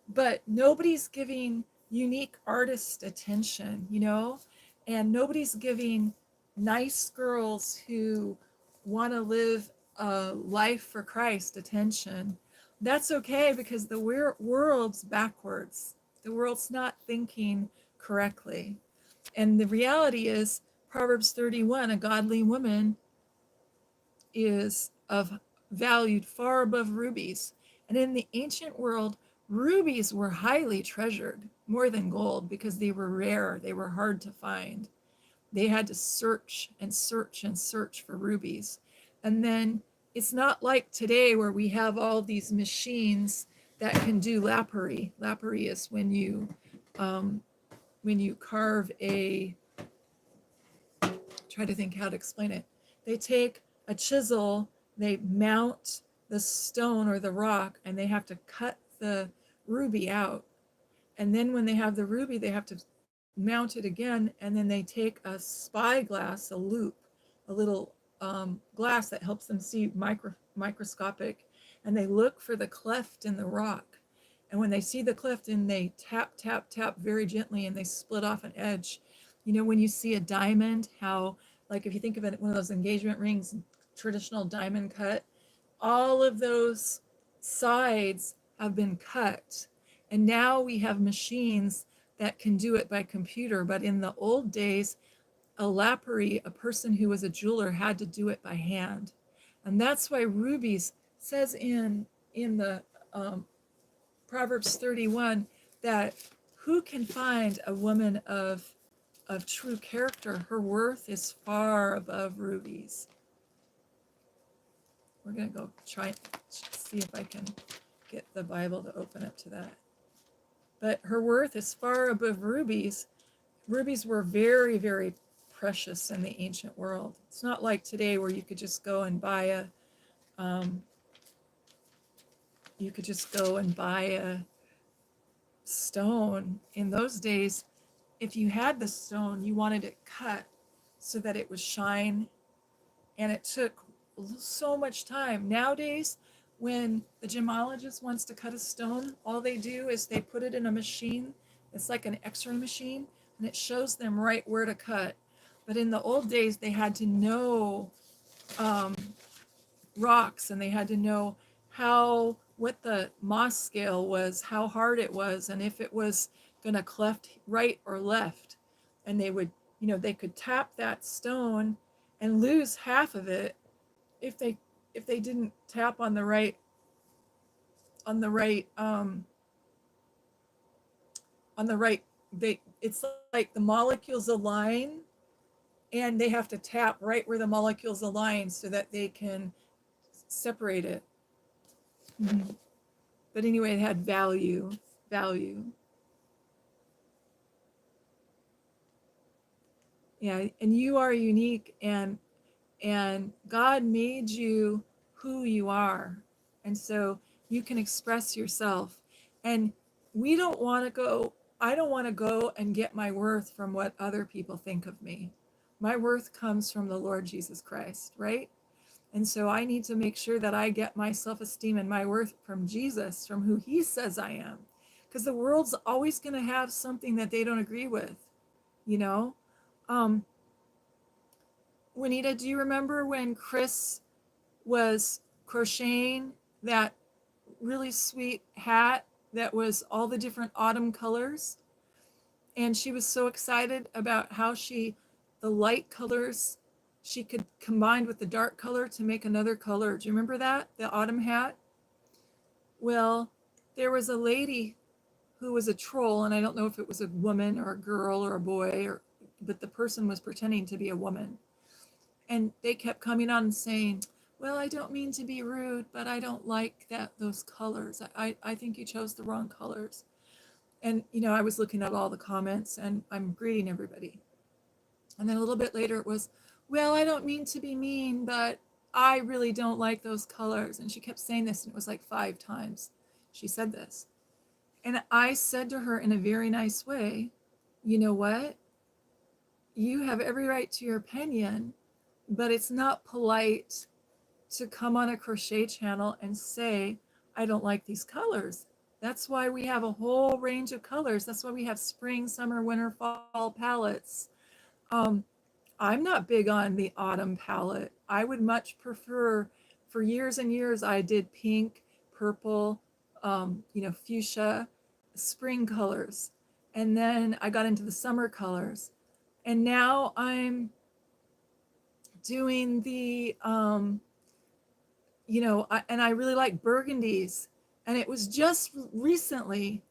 But nobody's giving unique artists attention, you know? And nobody's giving nice girls who want to live a life for Christ attention. That's okay, because the world's backwards. The world's not thinking correctly. And the reality is, Proverbs 31, a godly woman is of valued far above rubies. And in the ancient world, rubies were highly treasured, more than gold, because they were rare, they were hard to find. They had to search and search and search for rubies. And then it's not like today where we have all these machines that can do lappery. Lappery is when you carve a, try to think how to explain it. They take a chisel, they mount the stone or the rock, and they have to cut the ruby out. And then when they have the ruby, they have to mount it again, and then they take a spyglass, a loop, a little glass that helps them see microscopic, and they look for the cleft in the rock. And when they see the cleft, and they tap, tap, tap very gently, and they split off an edge. You know, when you see a diamond, how, like if you think of it, one of those engagement rings, traditional diamond cut, all of those sides have been cut. And now we have machines that can do it by computer. But in the old days, a lappery, a person who was a jeweler, had to do it by hand. And that's why rubies says in the Proverbs 31 that who can find a woman of true character? Her worth is far above rubies. We're going to go try see if I can get the Bible to open up to that. But her worth is far above rubies. Rubies were very, very precious in the ancient world. It's not like today where you could just go and buy a stone. In those days, if you had the stone, you wanted it cut so that it would shine, and it took so much time. Nowadays, when the gemologist wants to cut a stone, all they do is they put it in a machine. It's like an x-ray machine, and it shows them right where to cut. But in the old days, they had to know rocks, and they had to know what the Mohs scale was, how hard it was, and if it was going to cleft right or left. And they would, they could tap that stone and lose half of it if they didn't tap on the right it's like the molecules align, and they have to tap right where the molecules align so that they can separate it. Mm-hmm. But anyway, it had value. Yeah, and you are unique, and God made you who you are. And so you can express yourself. And I don't want to go and get my worth from what other people think of me. My worth comes from the Lord Jesus Christ, right? And so I need to make sure that I get my self-esteem and my worth from Jesus, from who he says I am. Because the world's always going to have something that they don't agree with, you know? Juanita, do you remember when Chris was crocheting that really sweet hat that was all the different autumn colors? And she was so excited about how the light colors, she could combine with the dark color to make another color. Do you remember that? The autumn hat? Well, there was a lady who was a troll, and I don't know if it was a woman or a girl or a boy, but the person was pretending to be a woman. And they kept coming on and saying, well, I don't mean to be rude, but I don't like those colors. I think you chose the wrong colors. And, I was looking at all the comments, and I'm greeting everybody. And then a little bit later it was, well, I don't mean to be mean, but I really don't like those colors. And she kept saying this, and it was like 5 times she said this. And I said to her in a very nice way, you know what? You have every right to your opinion, but it's not polite to come on a crochet channel and say, I don't like these colors. That's why we have a whole range of colors. That's why we have spring, summer, winter, fall palettes. I'm not big on the autumn palette. I would much prefer, for years and years, I did pink, purple, fuchsia, spring colors. And then I got into the summer colors. And now I'm doing the, and I really like burgundies And it was just recently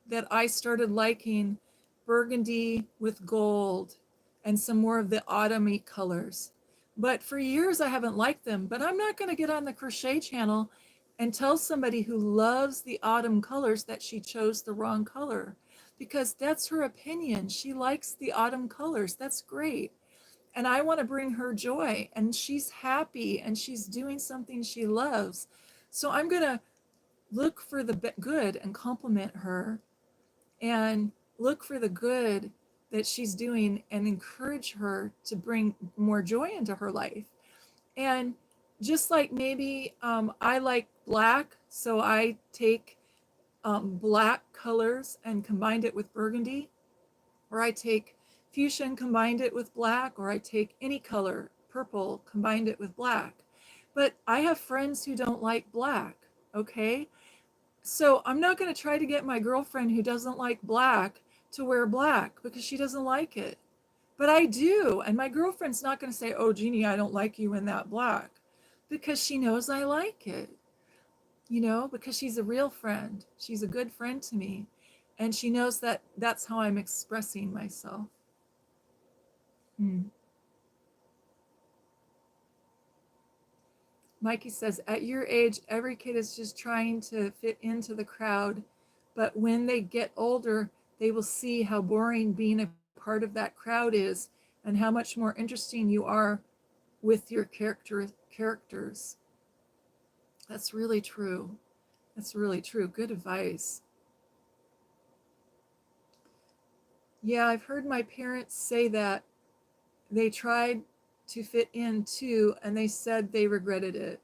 that I started liking burgundy with gold and some more of the autumny colors. But for years I haven't liked them. But I'm not going to get on the crochet channel and tell somebody who loves the autumn colors that she chose the wrong color, because that's her opinion. She likes the autumn colors. That's great. And I want to bring her joy, and she's happy and she's doing something she loves. So I'm going to look for the good and compliment her, and look for the good that she's doing and encourage her to bring more joy into her life. And just like maybe I like black, so I take black colors and combined it with burgundy, or I take fuchsia and combined it with black, or I take any color, purple, combined it with black. But I have friends who don't like black, okay? So I'm not going to try to get my girlfriend who doesn't like black to wear black because she doesn't like it. But I do. And my girlfriend's not going to say, "Oh, Jeannie, I don't like you in that black," because she knows I like it, because she's a real friend. She's a good friend to me. And she knows that that's how I'm expressing myself. Hmm. Mikey says, at your age, every kid is just trying to fit into the crowd. But when they get older, they will see how boring being a part of that crowd is and how much more interesting you are with your characters. That's really true. That's really true. Good advice. Yeah, I've heard my parents say that they tried to fit in too, and they said they regretted it.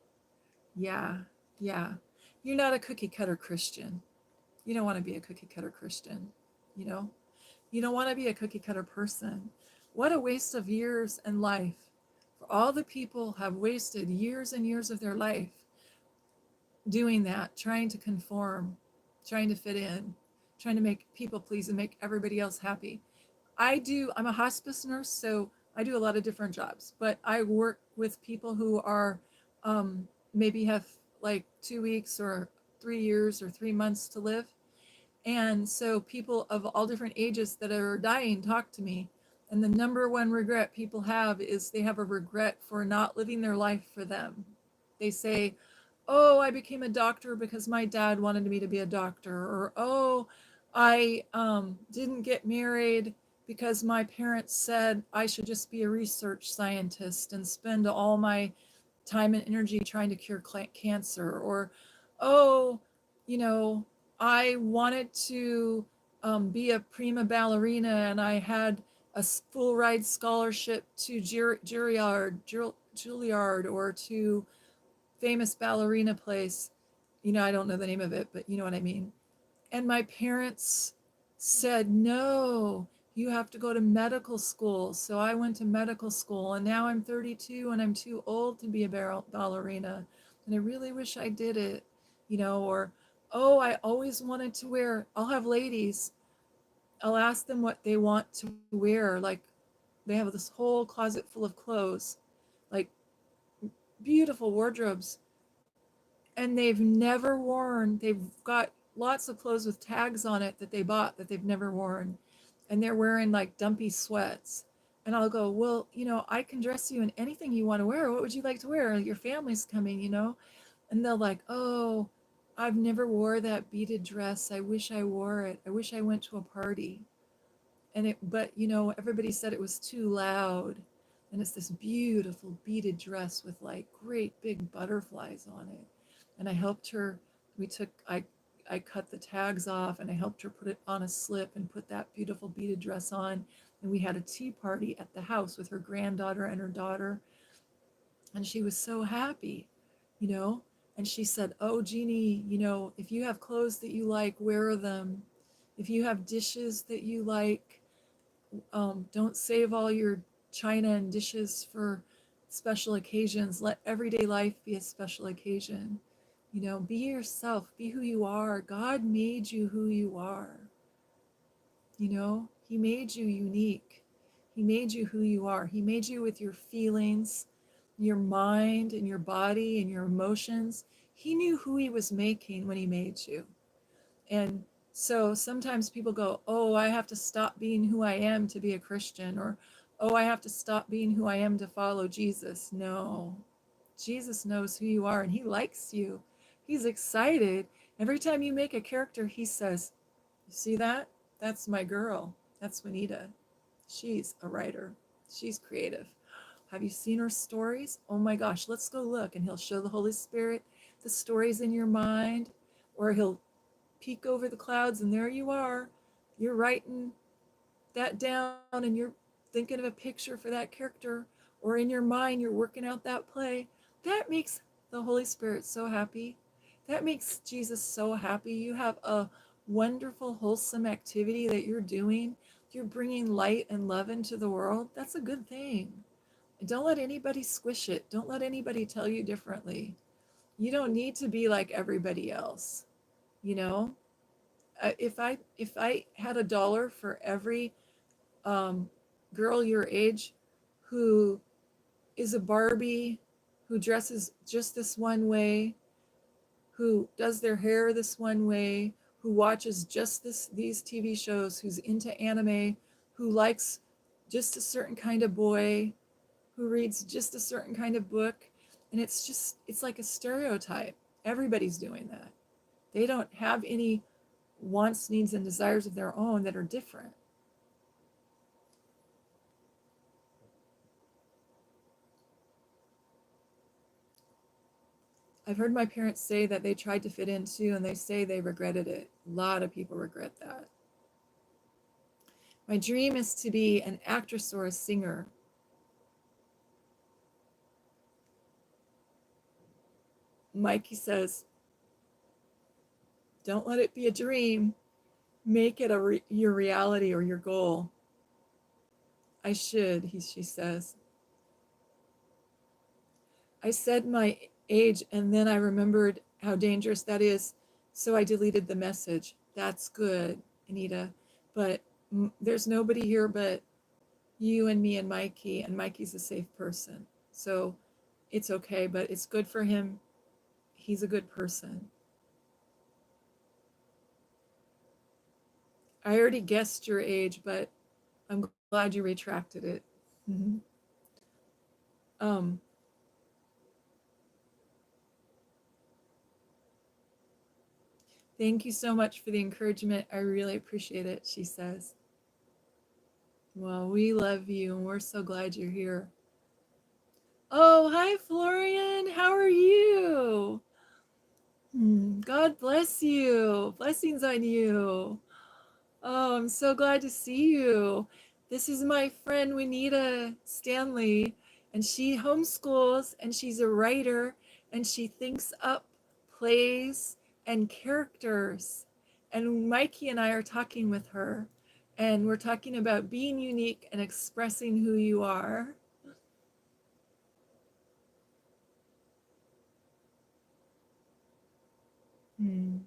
Yeah, yeah. You're not a cookie cutter Christian. You don't want to be a cookie cutter Christian, you know? You don't want to be a cookie cutter person. What a waste of years and life. For all the people have wasted years and years of their life doing that, trying to conform, trying to fit in, trying to make people please and make everybody else happy. I'm a hospice nurse, so I do a lot of different jobs, but I work with people who are maybe have like 2 weeks or 3 years or 3 months to live. And so people of all different ages that are dying talk to me. And the number one regret people have is they have a regret for not living their life for them. They say, "Oh, I became a doctor because my dad wanted me to be a doctor," or "Oh, I didn't get married because my parents said I should just be a research scientist and spend all my time and energy trying to cure cancer," or "Oh, you know, I wanted to be a prima ballerina and I had a full ride scholarship to Juilliard or to famous ballerina place." I don't know the name of it, but you know what I mean. And my parents said, "No, you have to go to medical school." So I went to medical school, and now I'm 32 and I'm too old to be a ballerina. And I really wish I did it, or, "Oh, I always wanted to wear," I'll have ladies, I'll ask them what they want to wear. Like they have this whole closet full of clothes, like beautiful wardrobes, and they've got lots of clothes with tags on it that they bought that they've never worn, and they're wearing like dumpy sweats. And I'll go, "Well, I can dress you in anything you want to wear. What would you like to wear? Your family's coming." And they'll like, "Oh, I've never wore that beaded dress. I wish I wore it. I wish I went to a party." But everybody said it was too loud. And it's this beautiful beaded dress with like great big butterflies on it. And I helped her. We took, I cut the tags off and I helped her put it on a slip and put that beautiful beaded dress on. And we had a tea party at the house with her granddaughter and her daughter. And she was so happy, you know. And she said, "Oh, Jeannie, if you have clothes that you like, wear them. If you have dishes that you like, don't save all your china and dishes for special occasions. Let everyday life be a special occasion. Be yourself, be who you are. God made you who you are. He made you unique. He made you who you are. He made you with your feelings, your mind, and your body, and your emotions. He knew who he was making when he made you. And so sometimes people go, oh, I have to stop being who I am to be a Christian, or oh, I have to stop being who I am to follow Jesus. No, Jesus knows who you are and he likes you. He's excited. Every time you make a character, he says, you see that? That's my girl. That's Juanita. She's a writer. She's creative. Have you seen her stories? Oh my gosh, let's go look. And he'll show the Holy Spirit the stories in your mind, or he'll peek over the clouds and there you are. You're writing that down and you're thinking of a picture for that character, or in your mind, you're working out that play. That makes the Holy Spirit so happy. That makes Jesus so happy. You have a wonderful, wholesome activity that you're doing. You're bringing light and love into the world. That's a good thing. Don't let anybody squish it. Don't let anybody tell you differently. You don't need to be like everybody else. You know, if I had $1 for every um, girl your age who is a Barbie, who dresses just this one way, who does their hair this one way, who watches just these TV shows, who's into anime, who likes just a certain kind of boy, who reads just a certain kind of book, and it's like a stereotype. Everybody's doing that. They don't have any wants, needs, and desires of their own that are different. I've heard my parents say that they tried to fit in too, and they say they regretted it. A lot of people regret that. My dream is to be an actress or a singer. Mikey says, don't let it be a dream. Make it your reality or your goal. I should, she says. I said my age and then I remembered how dangerous that is, so I deleted the message. That's good, Anita, but there's nobody here but you and me and Mikey's a safe person. So it's okay, but it's good for him. He's a good person. I already guessed your age, but I'm glad you retracted it. Mm-hmm. Um, Thank you so much for the encouragement. I really appreciate it, she says. Well, we love you and we're so glad you're here. Oh, hi, Florian. How are you? God bless you. Blessings on you. Oh, I'm so glad to see you. This is my friend Juanita Stanley, and she homeschools and she's a writer and she thinks up plays and characters. And Mikey and I are talking with her, and we're talking about being unique and expressing who you are. Hmm.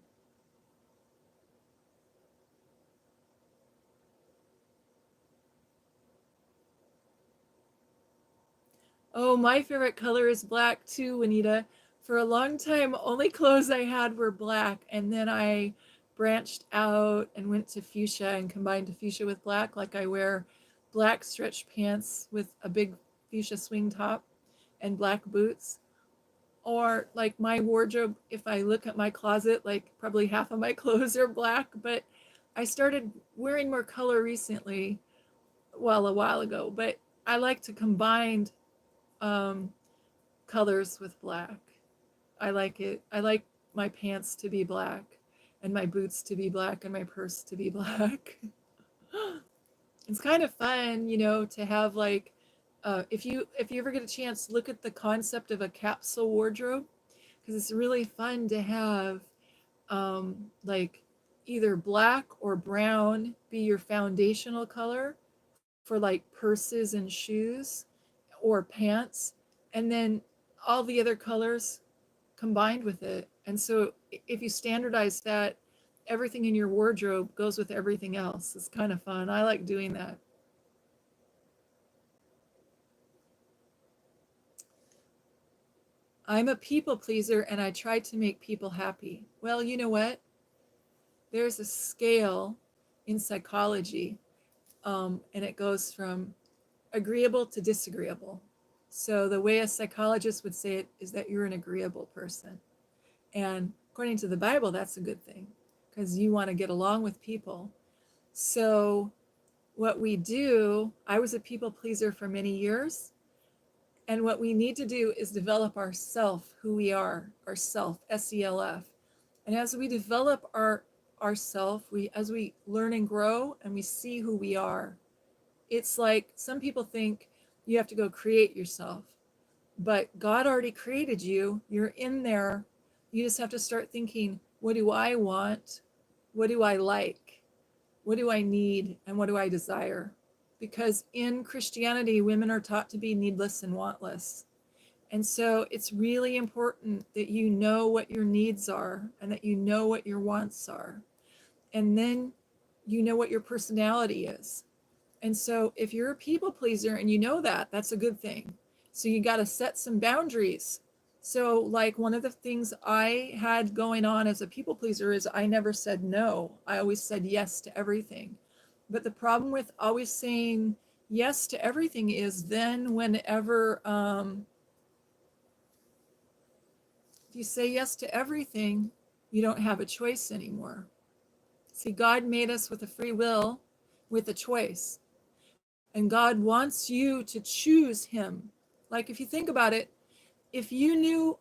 Oh, my favorite color is black too, Juanita. For a long time, only clothes I had were black, and then I branched out and went to fuchsia and combined fuchsia with black. Like I wear black stretch pants with a big fuchsia swing top and black boots. Or like my wardrobe, if I look at my closet, like probably half of my clothes are black, but I started wearing more color recently, well, a while ago, but I like to combine um, colors with black. I like it. I like my pants to be black and my boots to be black and my purse to be black. It's kind of fun, to have like if you ever get a chance, look at the concept of a capsule wardrobe, because it's really fun to have like either black or brown be your foundational color for like purses and shoes or pants, and then all the other colors combined with it. And so if you standardize that, everything in your wardrobe goes with everything else. It's kind of fun. I like doing that. I'm a people pleaser and I try to make people happy. Well, you know what? There's a scale in psychology, and it goes from agreeable to disagreeable. So the way a psychologist would say it is that you're an agreeable person. And according to the Bible, that's a good thing because you want to get along with people. So what we do, I was a people pleaser for many years. And what we need to do is develop our self, who we are, our self, SELF. And as we develop our self, as we learn and grow and we see who we are, it's like some people think you have to go create yourself, but God already created you. You're in there. You just have to start thinking, what do I want? What do I like? What do I need? And what do I desire? Because in Christianity, women are taught to be needless and wantless. And so it's really important that you know what your needs are and that you know what your wants are. And then you know what your personality is. And so if you're a people pleaser and you know that, that's a good thing. So you got to set some boundaries. So like one of the things I had going on as a people pleaser is I never said no. I always said yes to everything. But the problem with always saying yes to everything is then whenever if you say yes to everything, you don't have a choice anymore. See, God made us with a free will, with a choice. And God wants you to choose Him. Like if you think about it, if you knew,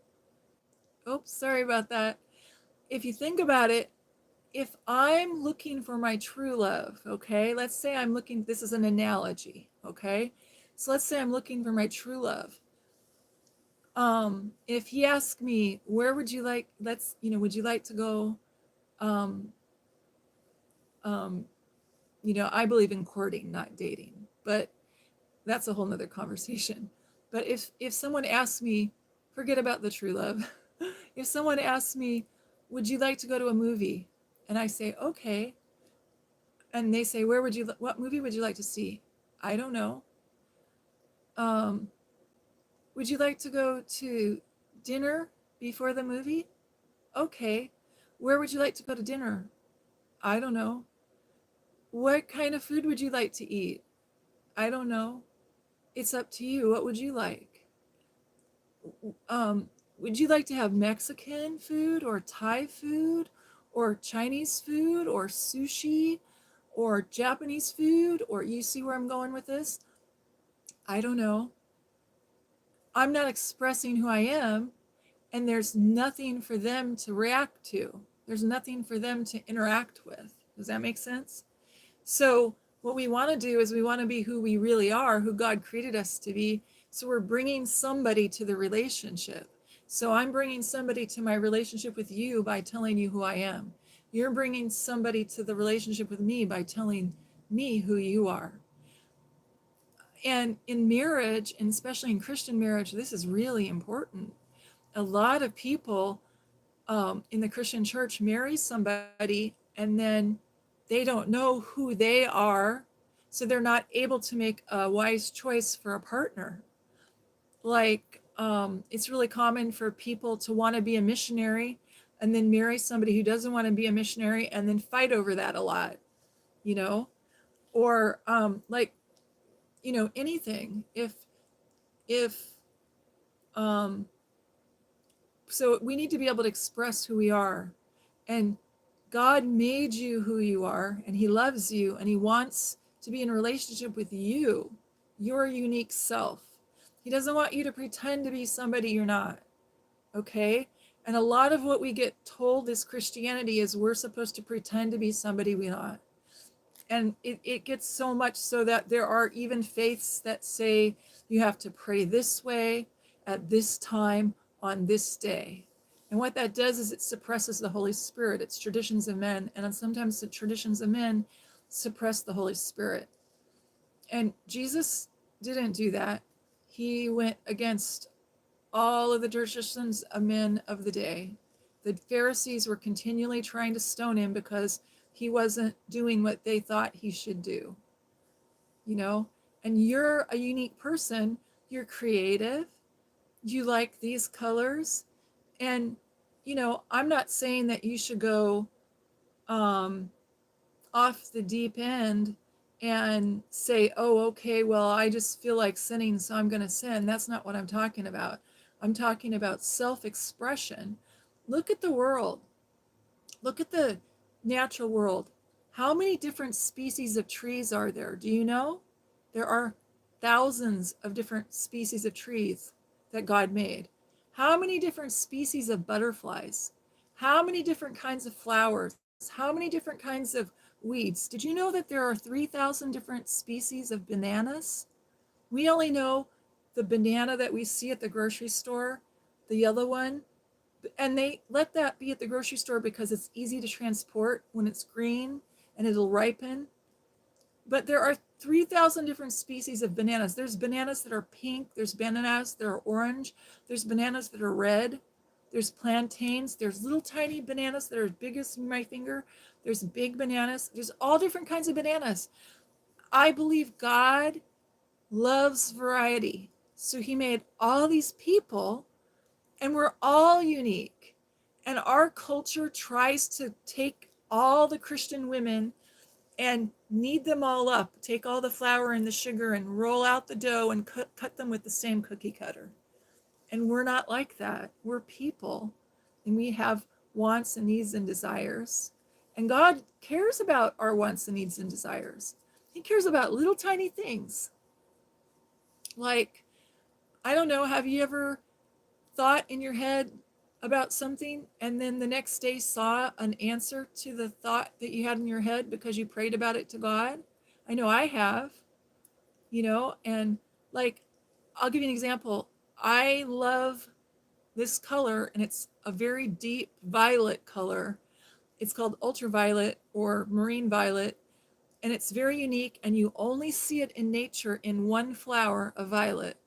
oops, sorry about that. If you think about it, if I'm looking for my true love, okay, let's say I'm looking, this is an analogy, okay? So let's say I'm looking for my true love. If he asked me, where would you like, would you like to go, um, um, I believe in courting, not dating, but that's a whole nother conversation. But if someone asks me, forget about the true love. If someone asks me, would you like to go to a movie? And I say, okay. And they say, what movie would you like to see? I don't know. Um, would you like to go to dinner before the movie? Okay. Where would you like to go to dinner? I don't know. What kind of food would you like to eat? I don't know. It's up to you. What would you like? Um, would you like to have Mexican food or Thai food or Chinese food or sushi or Japanese food? Or you see where I'm going with this? I don't know. I'm not expressing who I am, and there's nothing for them to react to. There's nothing for them to interact with. Does that make sense? So what we want to do is we want to be who we really are, who God created us to be. So we're bringing somebody to the relationship. So I'm bringing somebody to my relationship with you by telling you who I am. You're bringing somebody to the relationship with me by telling me who you are. And in marriage, and especially in Christian marriage, this is really important. A lot of people in the Christian church marry somebody and then they don't know who they are, so they're not able to make a wise choice for a partner. Like it's really common for people to want to be a missionary and then marry somebody who doesn't want to be a missionary and then fight over that a lot, you know, or anything. If um, So we need to be able to express who we are. And God made you who you are, and He loves you, and He wants to be in a relationship with you, your unique self. He doesn't want you to pretend to be somebody you're not, okay? And a lot of what we get told as Christianity is we're supposed to pretend to be somebody we're not. And it gets so much so that there are even faiths that say you have to pray this way at this time on this day. And what that does is it suppresses the Holy Spirit. It's traditions of men. And sometimes the traditions of men suppress the Holy Spirit. And Jesus didn't do that. He went against all of the traditions of men of the day. The Pharisees were continually trying to stone him because he wasn't doing what they thought he should do, you know? And you're a unique person. You're creative. You like these colors? And, I'm not saying that you should go um, off the deep end and say, oh, okay, well, I just feel like sinning, so I'm going to sin. That's not what I'm talking about. I'm talking about self expression. Look at the world. Look at the natural world. How many different species of trees are there? Do you know? There are thousands of different species of trees that God made. How many different species of butterflies? How many different kinds of flowers? How many different kinds of weeds? Did you know that there are 3,000 different species of bananas? We only know the banana that we see at the grocery store, the yellow one, and they let that be at the grocery store because it's easy to transport when it's green and it'll ripen. But there are 3,000 different species of bananas. There's bananas that are pink, there's bananas that are orange, there's bananas that are red, there's plantains, there's little tiny bananas that are as big as my finger, there's big bananas, there's all different kinds of bananas. I believe God loves variety. So he made all these people, and we're all unique. And our culture tries to take all the Christian women and knead them all up, take all the flour and the sugar and roll out the dough and cut them with the same cookie cutter. And we're not like that. We're people, and we have wants and needs and desires. And God cares about our wants and needs and desires. He cares about little tiny things. Like, I don't know, have you ever thought in your head about something and then the next day saw an answer to the thought that you had in your head because you prayed about it to God? I know I have, and like, I'll give you an example. I love this color, and it's a very deep violet color. It's called ultraviolet or marine violet, and it's very unique, and you only see it in nature in one flower, a violet.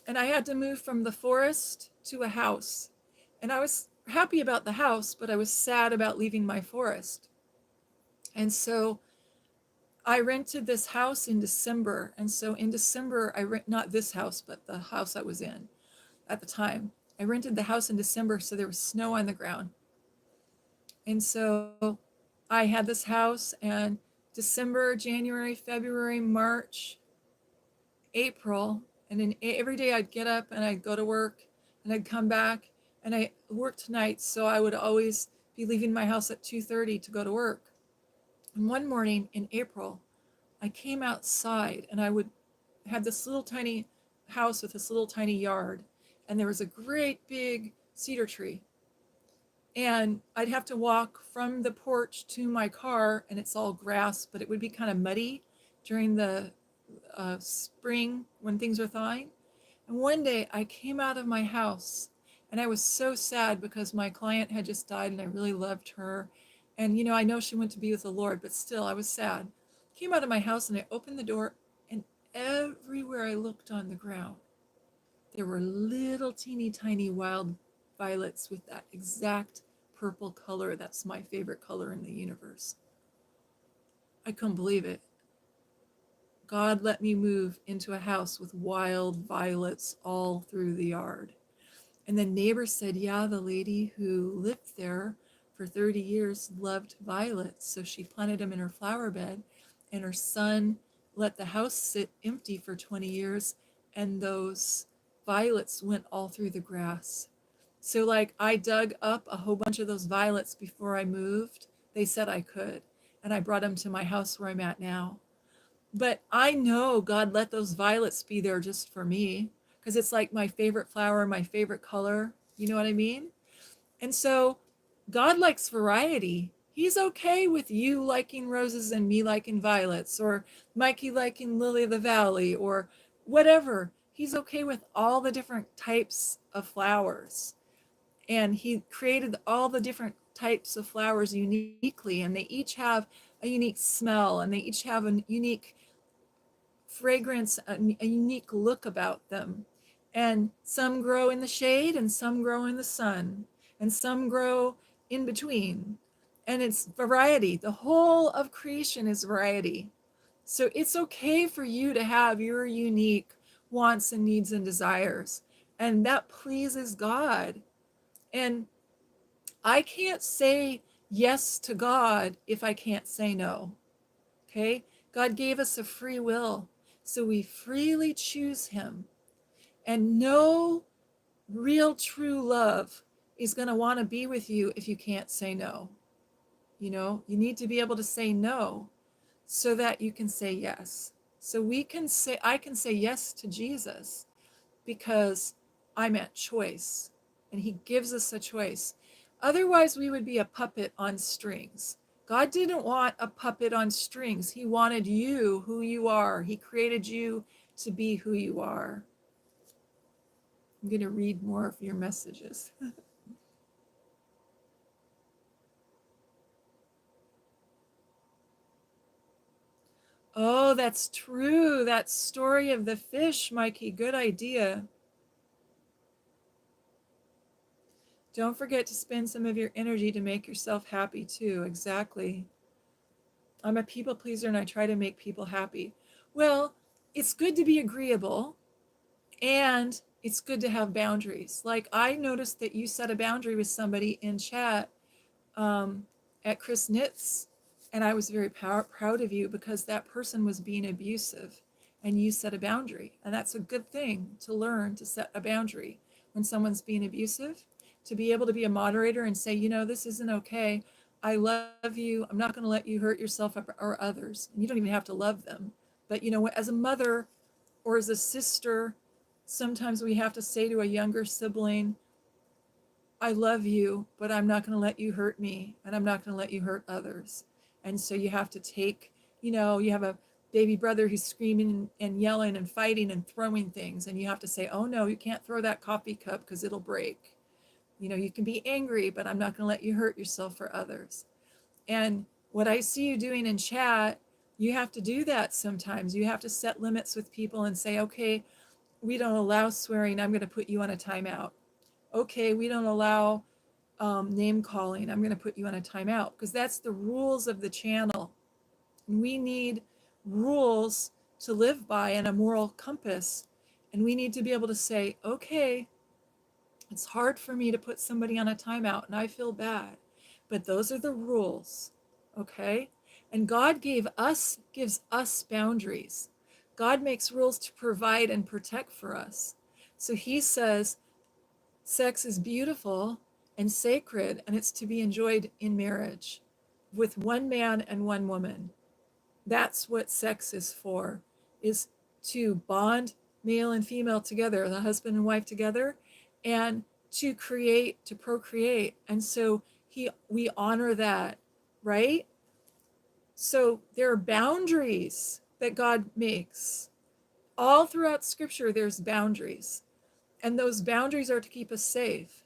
And I had to move from the forest to a house. And I was happy about the house, but I was sad about leaving my forest. And so I rented this house in December. And so in December, not this house, but the house I was in at the time. I rented the house in December, so there was snow on the ground. And so I had this house, and December, January, February, March, April, and then every day I'd get up and I'd go to work and I'd come back, and I worked nights, so I would always be leaving my house at 2:30 to go to work. And one morning in April, I came outside, and I would had this little tiny house with this little tiny yard, and there was a great big cedar tree. And I'd have to walk from the porch to my car, and it's all grass, but it would be kind of muddy during the spring when things are thawing. And one day I came out of my house, and I was so sad because my client had just died and I really loved her. And, I know she went to be with the Lord, but still I was sad. Came out of my house and I opened the door, and everywhere I looked on the ground, there were little teeny tiny wild violets with that exact purple color. That's my favorite color in the universe. I couldn't believe it. God let me move into a house with wild violets all through the yard. And the neighbor said, yeah, the lady who lived there for 30 years loved violets. So she planted them in her flower bed, and her son let the house sit empty for 20 years, and those violets went all through the grass. So, like, I dug up a whole bunch of those violets before I moved. They said I could. And I brought them to my house where I'm at now. But I know God let those violets be there just for me, because it's like my favorite flower, my favorite color. You know what I mean? And so God likes variety. He's okay with you liking roses and me liking violets, or Mikey liking lily of the valley, or whatever. He's okay with all the different types of flowers. And he created all the different types of flowers uniquely, and they each have a unique smell, and they each have a unique fragrance, a unique look about them. And some grow in the shade, and some grow in the sun, and some grow in between. And it's variety. The whole of creation is variety. So it's okay for you to have your unique wants and needs and desires. and that pleases God. And I can't say yes to God if I can't say no. Okay? God gave us a free will, so we freely choose him. And no real true love is going to want to be with you if you can't say no. You know, you need to be able to say no so that you can say yes. So I can say yes to Jesus because I'm at choice and he gives us a choice. Otherwise, we would be a puppet on strings. God didn't want a puppet on strings. He wanted you who you are. He created you to be who you are. I'm going to read more of your messages. Oh, that's true. That story of the fish, Mikey. Good idea. Don't forget to spend some of your energy to make yourself happy too. Exactly. I'm a people pleaser and I try to make people happy. Well, it's good to be agreeable and it's good to have boundaries. Like I noticed that you set a boundary with somebody in chat um, at Chris Knits, and I was very proud of you because that person was being abusive and you set a boundary. And that's a good thing to learn, to set a boundary when someone's being abusive, to be able to be a moderator and say, you know, this isn't okay. I love you. I'm not going to let you hurt yourself or others. And you don't even have to love them. But, you know, as a mother or as a sister, sometimes we have to say to a younger sibling, I love you, but I'm not going to let you hurt me, and I'm not going to let you hurt others. And so you have to take, you know, you have a baby brother who's screaming and yelling and fighting and throwing things, and you have to say, oh no, you can't throw that coffee cup because it'll break. You know, you can be angry, but I'm not going to let you hurt yourself or others. And what I see you doing in chat, you have to do that sometimes. You have to set limits with people and say, okay, we don't allow swearing. I'm going to put you on a timeout. Okay, we don't allow name calling. I'm going to put you on a timeout because that's the rules of the channel. And we need rules to live by and a moral compass. And we need to be able to say, okay, it's hard for me to put somebody on a timeout and I feel bad, but those are the rules. Okay. And God gives us boundaries. God makes rules to provide and protect for us. So he says, sex is beautiful and sacred, and it's to be enjoyed in marriage with one man and one woman. That's what sex is for, is to bond male and female together, the husband and wife together, and to create, to procreate. And so we honor that, right? So there are boundaries that God makes. All throughout scripture, there's boundaries. And those boundaries are to keep us safe.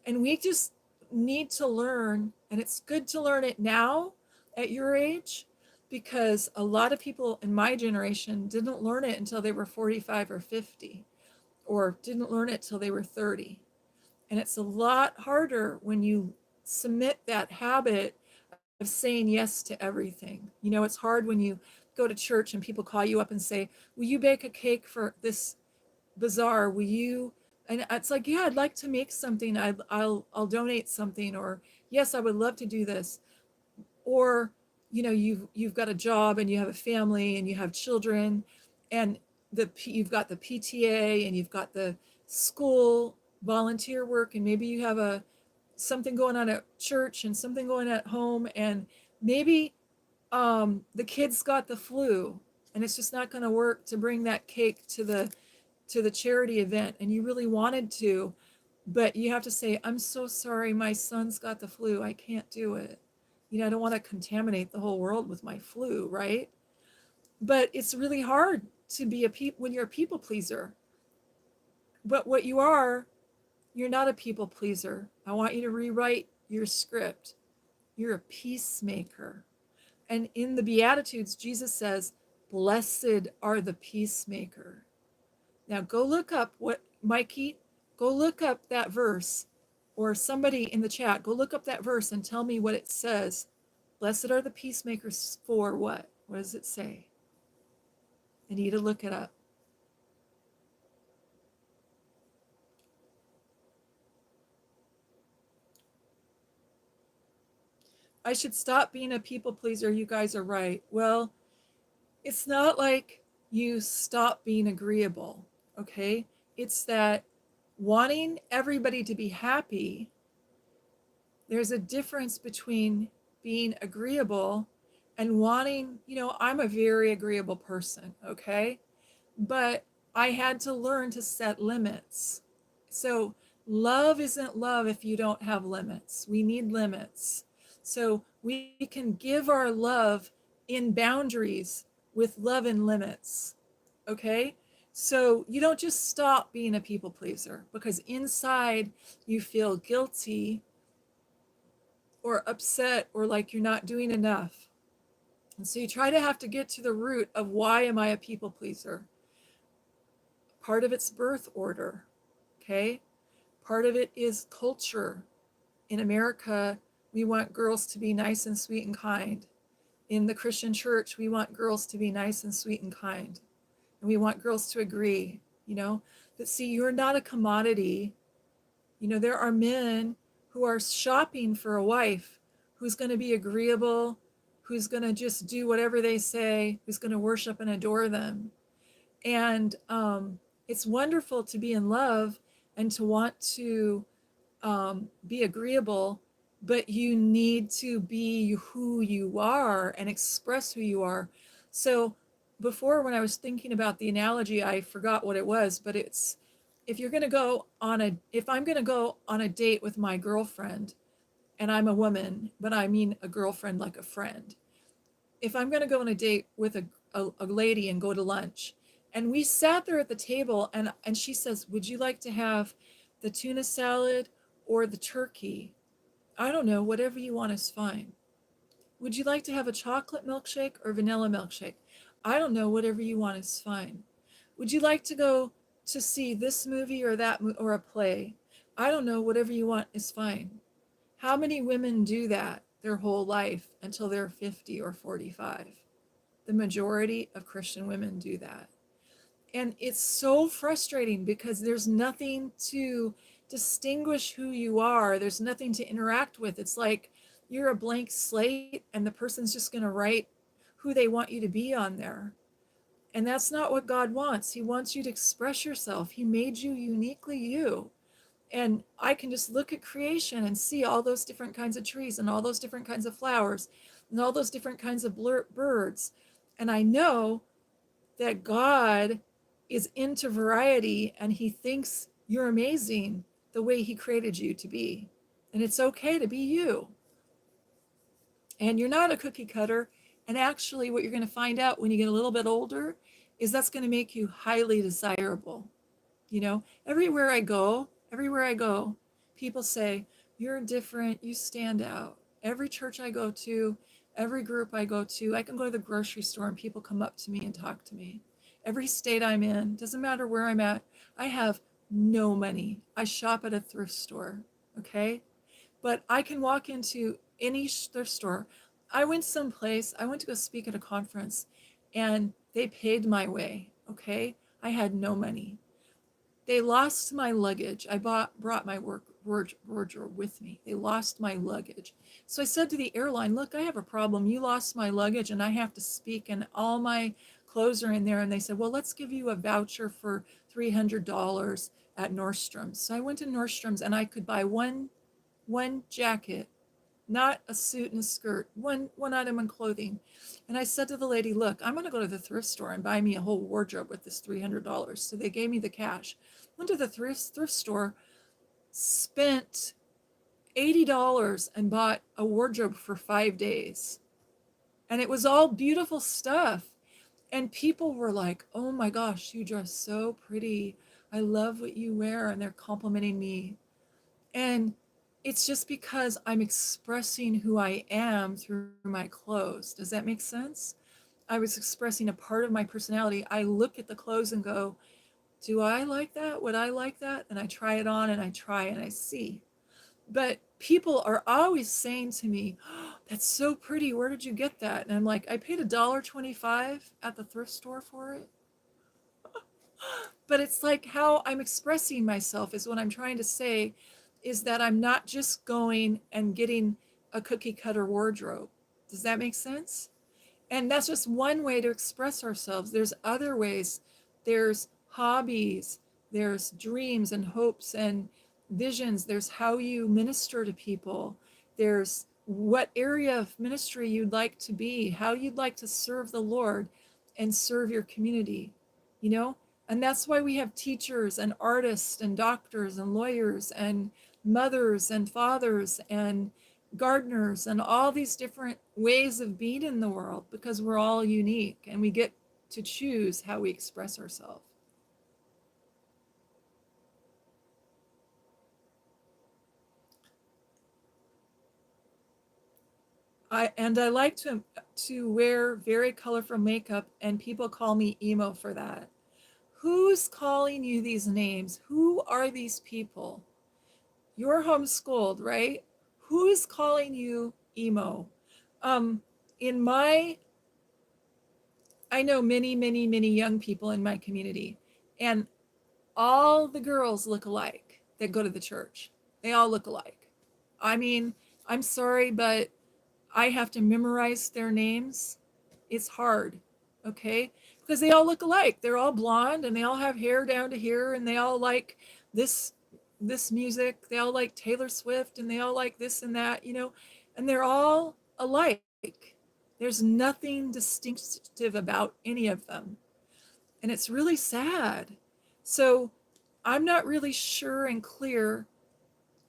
And we just need to learn, and it's good to learn it now at your age, because a lot of people in my generation didn't learn it until they were 45 or 50, or didn't learn it till they were 30. And it's a lot harder when you submit that habit of saying yes to everything. You know, it's hard when you go to church and people call you up and say, will you bake a cake for this bazaar? Will you? And it's like, yeah, I'd like to make something. I'll donate something, or yes, I would love to do this. Or, you know, you've got a job and you have a family and you have children, and you've got the PTA and you've got the school volunteer work, and maybe you have something going on at church and something going at home, and maybe the kids got the flu, and it's just not going to work to bring that cake to the charity event, and you really wanted to, but you have to say, I'm so sorry, my son's got the flu, I can't do it. You know, I don't want to contaminate the whole world with my flu, right? But it's really hard to be when you're a people pleaser. But what you are, you're not a people pleaser. I want you to rewrite your script. You're a peacemaker. And in the Beatitudes, Jesus says, blessed are the peacemaker. Now go look up Mikey, go look up that verse, or somebody in the chat, go look up that verse and tell me what it says. Blessed are the peacemakers for what? What does it say? I need to look it up. I should stop being a people pleaser. You guys are right. Well, it's not like you stop being agreeable, okay? It's that wanting everybody to be happy, there's a difference between being agreeable and wanting, I'm a very agreeable person, okay? But I had to learn to set limits. So love isn't love if you don't have limits. We need limits. So we can give our love in boundaries with love and limits. Okay? So you don't just stop being a people pleaser because inside you feel guilty or upset or like you're not doing enough. And so you try to have to get to the root of why am I a people pleaser? Part of it's birth order, okay? Part of it is culture. In America, we want girls to be nice and sweet and kind. In the Christian church, we want girls to be nice and sweet and kind. And we want girls to agree, But see, you're not a commodity. There are men who are shopping for a wife who's going to be agreeable, who's going to just do whatever they say, who's going to worship and adore them. And it's wonderful to be in love and to want to be agreeable, but you need to be who you are and express who you are. So before, when I was thinking about the analogy, I forgot what it was, but it's if I'm going to go on a date with my girlfriend, and I'm a woman, but I mean a girlfriend like a friend. If I'm going to go on a date with a lady and go to lunch, and we sat there at the table, and she says, would you like to have the tuna salad or the turkey? I don't know, whatever you want is fine. Would you like to have a chocolate milkshake or vanilla milkshake? I don't know, whatever you want is fine. Would you like to go to see this movie or that or a play? I don't know, whatever you want is fine. How many women do that their whole life until they're 50 or 45? The majority of Christian women do that. And it's so frustrating because there's nothing to distinguish who you are. There's nothing to interact with. It's like you're a blank slate and the person's just going to write who they want you to be on there. And that's not what God wants. He wants you to express yourself. He made you uniquely you. And I can just look at creation and see all those different kinds of trees and all those different kinds of flowers and all those different kinds of birds. And I know that God is into variety and he thinks you're amazing the way he created you to be. And it's okay to be you. And you're not a cookie cutter. And actually, what you're going to find out when you get a little bit older is that's going to make you highly desirable. Everywhere I go, people say, you're different, you stand out. Every church I go to, every group I go to, I can go to the grocery store and people come up to me and talk to me. Every state I'm in, doesn't matter where I'm at, I have no money. I shop at a thrift store, okay? But I can walk into any thrift store. I went to go speak at a conference and they paid my way, okay? I had no money. They lost my luggage. I brought my wardrobe with me. They lost my luggage. So I said to the airline, look, I have a problem. You lost my luggage and I have to speak and all my clothes are in there. And they said, well, let's give you a voucher for $300 at Nordstrom's. So I went to Nordstrom's and I could buy one jacket, not a suit and a skirt, one item of clothing. And I said to the lady, look, I'm going to go to the thrift store and buy me a whole wardrobe with this $300. So they gave me the cash. Went to the thrift store, spent $80 and bought a wardrobe for 5 days. And it was all beautiful stuff. And people were like, oh my gosh, you dress so pretty. I love what you wear. And they're complimenting me. And it's just because I'm expressing who I am through my clothes. Does that make sense? I was expressing a part of my personality. I look at the clothes and go, do I like that? Would I like that? And I try it on and I try and I see. But people are always saying to me, oh, that's so pretty. Where did you get that? And I'm like, I paid $1.25 at the thrift store for it. But it's like how I'm expressing myself is what I'm trying to say is that I'm not just going and getting a cookie cutter wardrobe. Does that make sense? And that's just one way to express ourselves. There's other ways. There's hobbies, there's dreams and hopes and visions. There's how you minister to people. There's what area of ministry you'd like to be, how you'd like to serve the Lord and serve your community, you know? And that's why we have teachers and artists and doctors and lawyers and mothers and fathers and gardeners and all these different ways of being in the world, because we're all unique and we get to choose how we express ourselves. I like to wear very colorful makeup, and people call me emo for that. Who's calling you these names? Who are these people? You're homeschooled, right? Who's calling you emo? Um, in my, I know many young people in my community, and all the girls look alike that go to the church. They all look alike. I mean, I'm sorry, but I have to memorize their names. It's hard, okay? Because they all look alike. They're all blonde and they all have hair down to here and they all like this this music. They all like Taylor Swift and they all like this and that, you know, and they're all alike. There's nothing distinctive about any of them. And it's really sad. So I'm not really sure and clear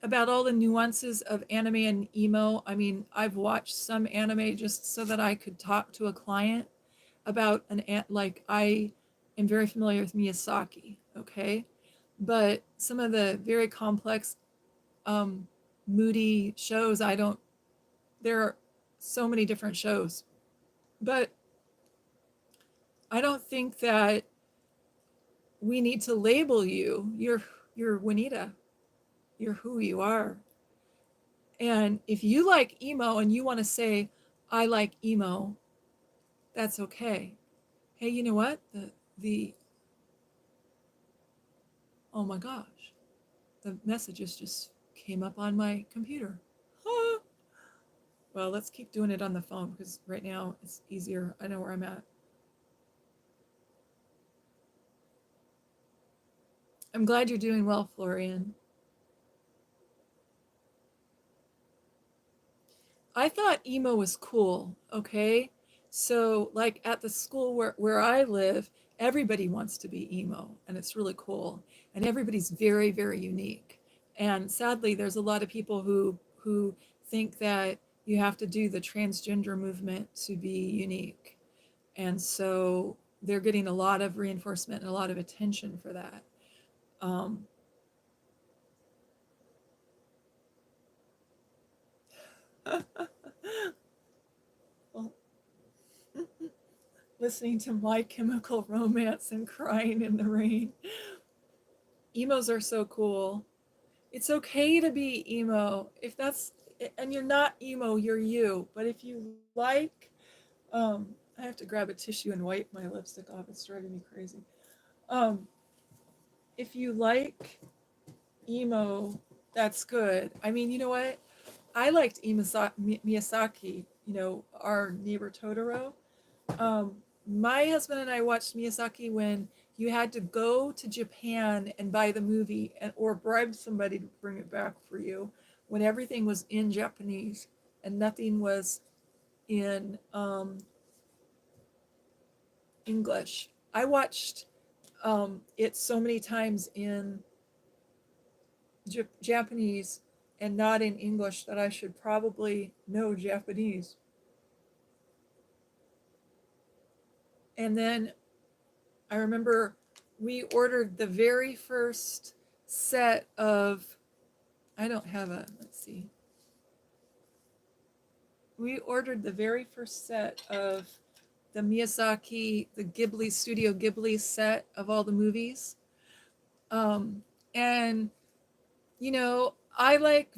about all the nuances of anime and emo. I mean, I've watched some anime just so that I could talk to a client about like I am very familiar with Miyazaki, okay? But some of the very complex, um, moody shows, I don't. There are so many different shows, but I don't think that we need to label you. You're Juanita. You're who you are. And if you like emo and you want to say, I like emo, that's okay. Hey, you know what? The oh my gosh, the messages just came up on my computer. Ah. Well, let's keep doing it on the phone because right now it's easier. I know where I'm at. I'm glad you're doing well, Florian. I thought emo was cool, okay? So, like at the school where I live, everybody wants to be emo, and it's really cool. And everybody's very unique. And sadly, there's a lot of people who think that you have to do the transgender movement to be unique. And so they're getting a lot of reinforcement and a lot of attention for that. Um, well, listening to My Chemical Romance and crying in the rain. Emos are so cool. It's okay to be emo. If that's, and you're not emo, you're you. But if you like, I have to grab a tissue and wipe my lipstick off. It's driving me crazy. Um, if you like emo, that's good. I mean, you know what? I liked Miyazaki, you know, our neighbor Totoro. Um, my husband and I watched Miyazaki when you had to go to Japan and buy the movie and or bribe somebody to bring it back for you when everything was in Japanese and nothing was in English. I watched it so many times in Japanese and not in English that I should probably know Japanese. And then I remember we ordered the very first set of, I don't have a, let's see. We ordered the very first set of the Miyazaki, the Ghibli, Studio Ghibli set of all the movies. And, you know, I like,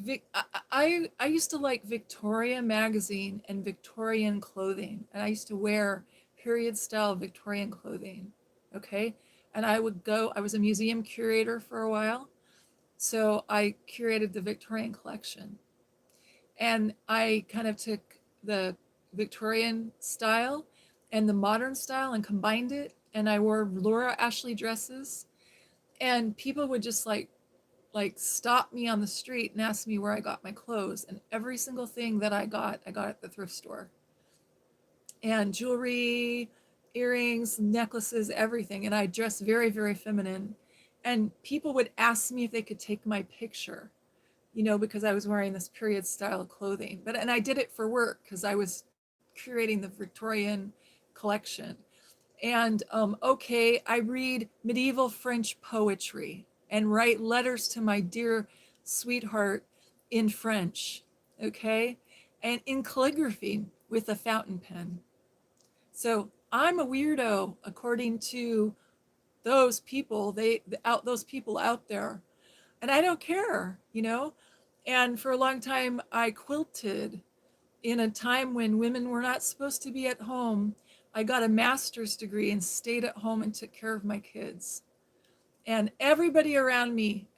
I used to like Victoria magazine and Victorian clothing. And I used to wear period style Victorian clothing. Okay. And I would go, I was a museum curator for a while. So I curated the Victorian collection. And I kind of took the Victorian style and the modern style and combined it. And I wore Laura Ashley dresses. And people would just like stop me on the street and ask me where I got my clothes. And every single thing that I got at the thrift store. And jewelry, earrings, necklaces, everything. And I dressed very, very feminine. And people would ask me if they could take my picture, because I was wearing this period style clothing. And I did it for work because I was curating the Victorian collection. And okay, I read medieval French poetry and write letters to my dear sweetheart in French, okay, and in calligraphy with a fountain pen. So I'm a weirdo according to those people out there, and I don't care. And for a long time, I quilted in a time when women were not supposed to be at home. I got a master's degree and stayed at home and took care of my kids. And everybody around me,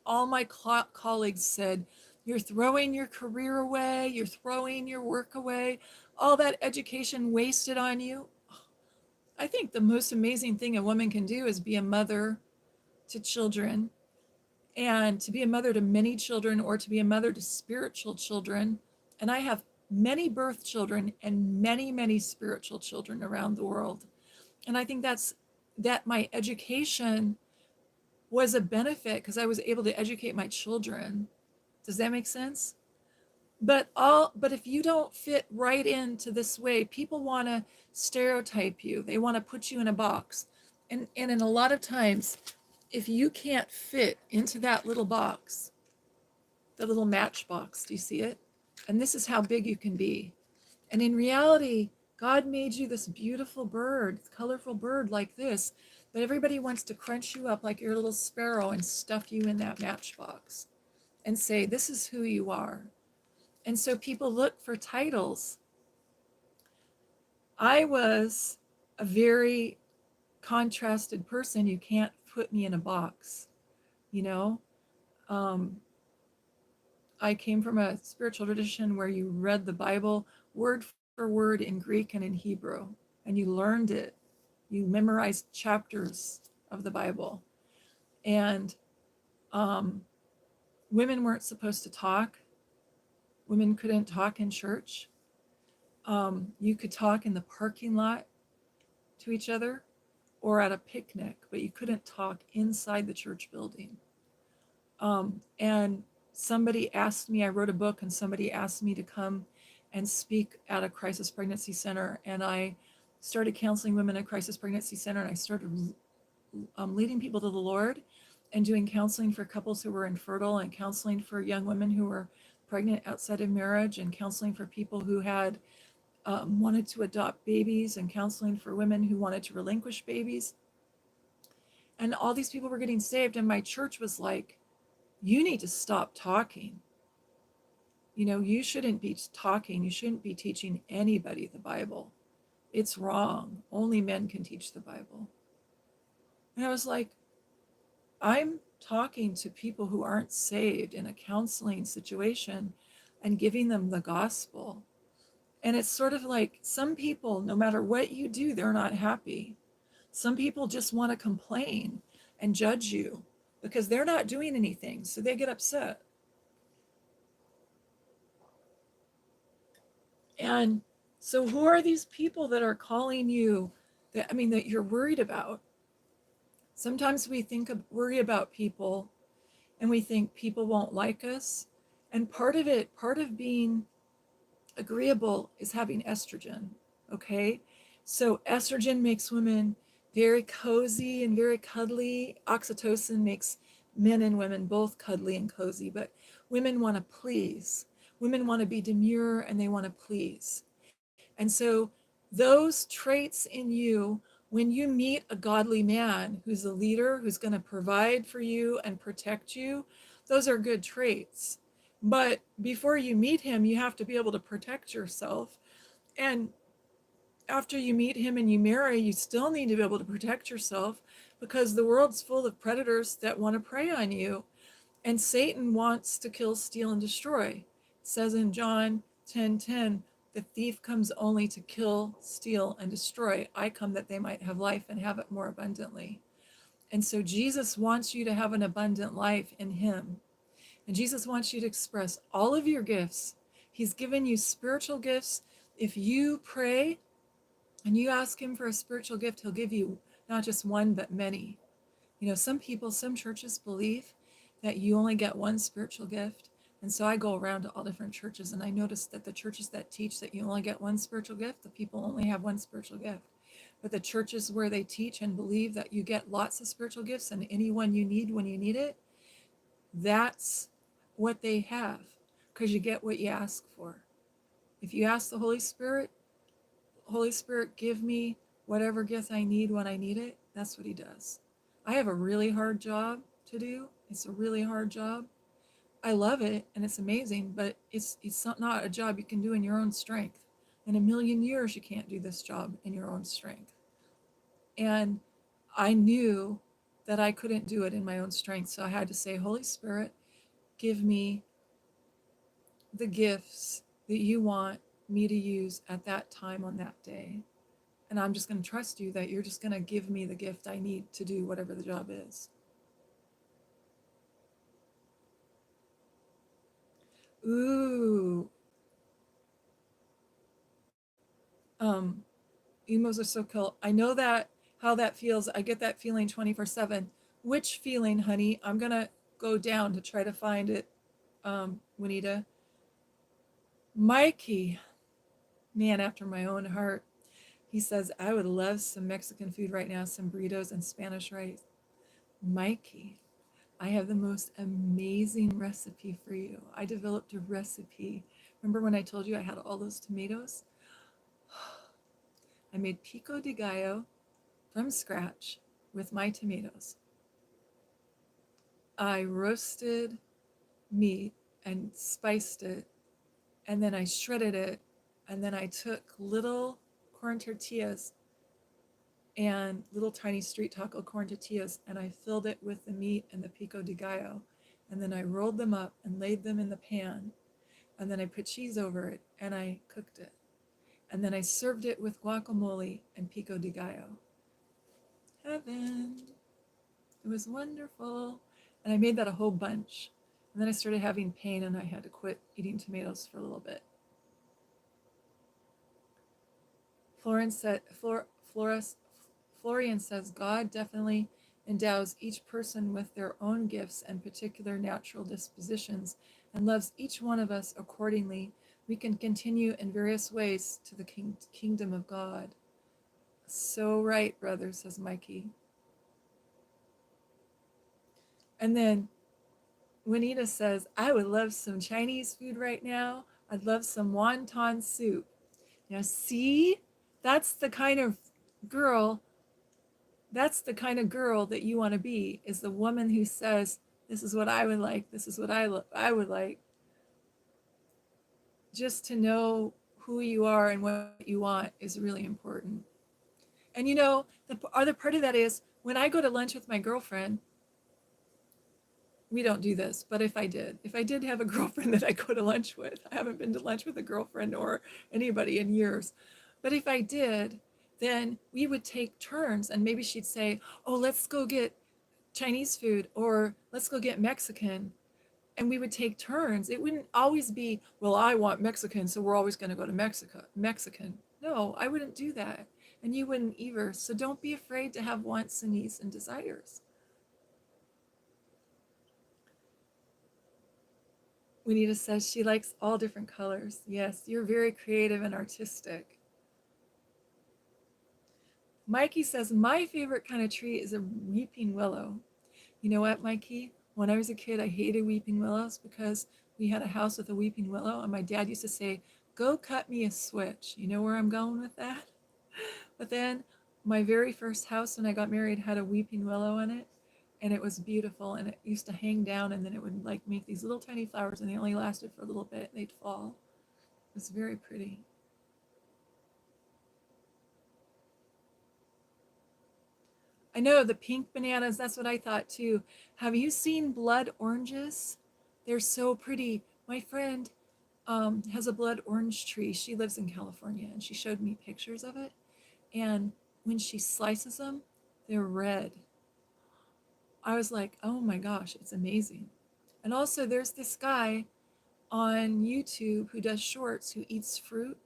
all my colleagues said, "You're throwing your career away, you're throwing your work away, all that education wasted on you." I think the most amazing thing a woman can do is be a mother to children, and to be a mother to many children, or to be a mother to spiritual children. And I have many birth children and many, many spiritual children around the world. And I think that my education was a benefit because I was able to educate my children. Does that make sense? But if you don't fit right into this way, people want to stereotype you. They want to put you in a box. And in a lot of times, if you can't fit into that little box, the little matchbox, do you see it? And this is how big you can be. And in reality, God made you this beautiful bird, colorful bird like this, but everybody wants to crunch you up like your little sparrow and stuff you in that matchbox and say, "This is who you are." And so people look for titles. I was a very contrasted person. You can't put me in a box, you know? Um, I came from a spiritual tradition where you read the Bible word for word in Greek and in Hebrew, and you learned it. You memorized chapters of the Bible. And um, women weren't supposed to talk. Women couldn't talk in church. You could talk in the parking lot to each other or at a picnic, but you couldn't talk inside the church building. And somebody asked me, I wrote a book, and somebody asked me to come and speak at a crisis pregnancy center. And I started counseling women at crisis pregnancy center, and I started leading people to the Lord and doing counseling for couples who were infertile, and counseling for young women who were pregnant outside of marriage, and counseling for people who had wanted to adopt babies, and counseling for women who wanted to relinquish babies. And all these people were getting saved. And my church was like, "You need to stop talking. You shouldn't be talking. You shouldn't be teaching anybody the Bible. It's wrong. Only men can teach the Bible." And I was like, I'm talking to people who aren't saved in a counseling situation and giving them the gospel. And it's sort of like some people, no matter what you do, they're not happy. Some people just want to complain and judge you because they're not doing anything. So they get upset. And so who are these people that are calling you that you're worried about? Sometimes we worry about people, and we think people won't like us. And part of being agreeable is having estrogen. Okay. So estrogen makes women very cozy and very cuddly. Oxytocin makes men and women both cuddly and cozy, but women want to please. Women want to be demure, and they want to please. And so those traits in you, when you meet a godly man who's a leader, who's going to provide for you and protect you, those are good traits. But before you meet him, you have to be able to protect yourself. And after you meet him and you marry, you still need to be able to protect yourself, because the world's full of predators that want to prey on you. And Satan wants to kill, steal, and destroy. says in John 10:10, the thief comes only to kill, steal, and destroy. I come that they might have life and have it more abundantly. And so Jesus wants you to have an abundant life in him. And Jesus wants you to express all of your gifts. He's given you spiritual gifts. If you pray and you ask him for a spiritual gift, he'll give you not just one, but many. You know, some people, some churches believe that you only get one spiritual gift. And so I go around to all different churches, and I notice that the churches that teach that you only get one spiritual gift, the people only have one spiritual gift. But the churches where they teach and believe that you get lots of spiritual gifts and any one you need when you need it, that's what they have, because you get what you ask for. If you ask the Holy Spirit, give me whatever gift I need when I need it, that's what he does. I have a really hard job to do. It's a really hard job. I love it and it's amazing, but it's not a job you can do in your own strength. In a million years, you can't do this job in your own strength. And I knew that I couldn't do it in my own strength. So I had to say, Holy Spirit, give me the gifts that you want me to use at that time on that day. And I'm just going to trust you that you're just going to give me the gift I need to do whatever the job is. Ooh. Um, Emos are so cool. I know that how that feels. I get that feeling 24/7. Which feeling, honey? I'm going to go down to try to find it, Juanita. Mikey, man after my own heart. He says, I would love some Mexican food right now, some burritos and Spanish rice. Mikey, I have the most amazing recipe for you. I developed a recipe. Remember when I told you I had all those tomatoes? I made pico de gallo from scratch with my tomatoes. I roasted meat and spiced it, and then I shredded it, and then I took little corn tortillas and little tiny street taco corn tortillas, and I filled it with the meat and the pico de gallo, and then I rolled them up and laid them in the pan, and then I put cheese over it and I cooked it, and then I served it with guacamole and pico de gallo. Heaven. It was wonderful. And I made that a whole bunch. And then I started having pain and I had to quit eating tomatoes for a little bit. Florian says, God definitely endows each person with their own gifts and particular natural dispositions and loves each one of us accordingly. We can continue in various ways to the kingdom of God. So right, brother, says Mikey. And then Juanita says, I would love some Chinese food right now. I'd love some wonton soup. Now, see, that's the kind of girl, that you want to be, is the woman who says, this is what I would like, this is what I would like. Just to know who you are and what you want is really important. And you know, the other part of that is when I go to lunch with my girlfriend, we don't do this, but if I did have a girlfriend that I go to lunch with, I haven't been to lunch with a girlfriend or anybody in years, but if I did, then we would take turns and maybe she'd say, oh, let's go get Chinese food or let's go get Mexican. And we would take turns. It wouldn't always be, well, I want Mexican, so we're always going to go to Mexican. No, I wouldn't do that. And you wouldn't either. So don't be afraid to have wants and needs and desires. Juanita says she likes all different colors. Yes, you're very creative and artistic. Mikey says, my favorite kind of tree is a weeping willow. You know what, Mikey? When I was a kid, I hated weeping willows because we had a house with a weeping willow, and my dad used to say, go cut me a switch. You know where I'm going with that? But then my very first house when I got married had a weeping willow in it, and it was beautiful, and it used to hang down, and then it would like make these little tiny flowers, and they only lasted for a little bit. They'd fall. It was very pretty. I know, the pink bananas, that's what I thought too. Have you seen blood oranges? They're so pretty. My friend has a blood orange tree. She lives in California, and she showed me pictures of it. And when she slices them, they're red. I was like, oh my gosh, it's amazing. And also, there's this guy on YouTube who does shorts who eats fruit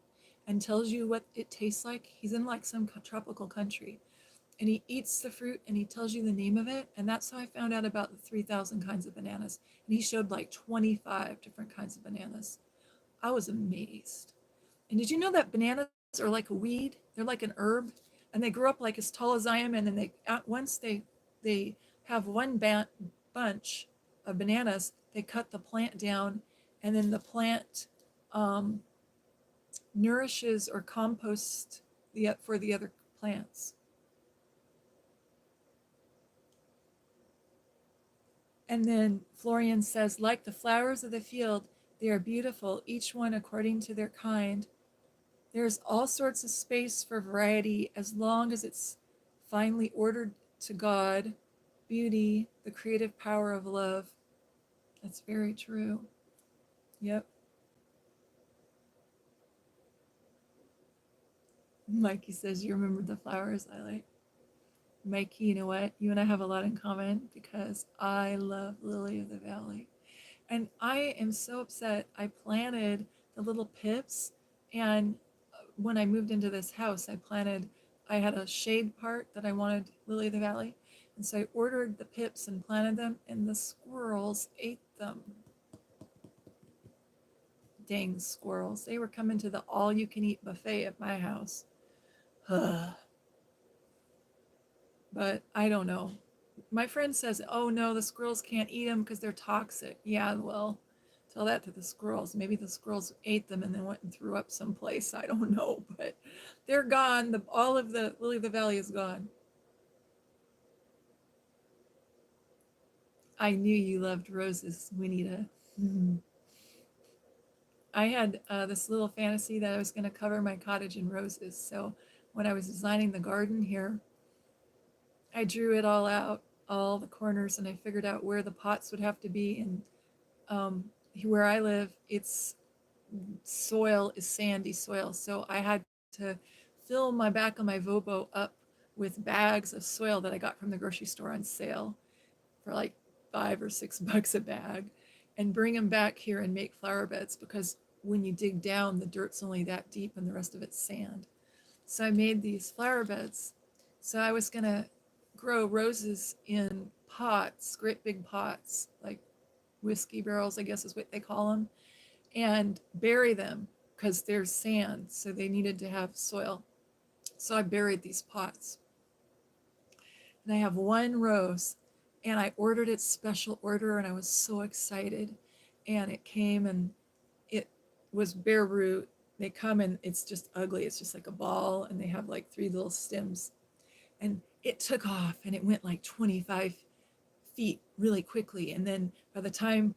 and tells you what it tastes like. He's in like some tropical country, and he eats the fruit and he tells you the name of it. And that's how I found out about the 3,000 kinds of bananas. And he showed like 25 different kinds of bananas. I was amazed. And did you know that bananas are like a weed? They're like an herb, and they grow up like as tall as I am. And then they once they have one bunch of bananas, they cut the plant down, and then the plant um, nourishes or composts for the other plants. And then Florian says, like the flowers of the field, they are beautiful, each one according to their kind. There's all sorts of space for variety as long as it's finely ordered to God, beauty, the creative power of love. That's very true. Yep. Mikey says, you remember the flowers I like. Mikey, you know what? You and I have a lot in common because I love Lily of the Valley. And I am so upset. I planted the little pips, and when I moved into this house, I had a shade part that I wanted Lily of the Valley. And so I ordered the pips and planted them, and the squirrels ate them. Dang squirrels. They were coming to the all you can eat buffet at my house. But I don't know. My friend says, oh no, the squirrels can't eat them because they're toxic. Yeah, well, tell that to the squirrels. Maybe the squirrels ate them and then went and threw up someplace. I don't know, but they're gone. All of the Lily of the Valley is gone. I knew you loved roses, Winita. I had this little fantasy that I was going to cover my cottage in roses. So when I was designing the garden here, I drew it all out, all the corners, and I figured out where the pots would have to be. And um, where I live, it's soil is sandy soil. So I had to fill my back of my Vobo up with bags of soil that I got from the grocery store on sale for like $5 or $6 a bag, and bring them back here and make flower beds, because when you dig down, the dirt's only that deep and the rest of it's sand. So I made these flower beds. So I was gonna grow roses in pots, great big pots, like whiskey barrels, I guess is what they call them, and bury them because there's sand. So they needed to have soil. So I buried these pots. And I have one rose, and I ordered it special order, and I was so excited. And it came, and it was bare root. They come, and it's just ugly. It's just like a ball, and they have like 3 little stems. And it took off, and it went like 25 feet really quickly. And then by the time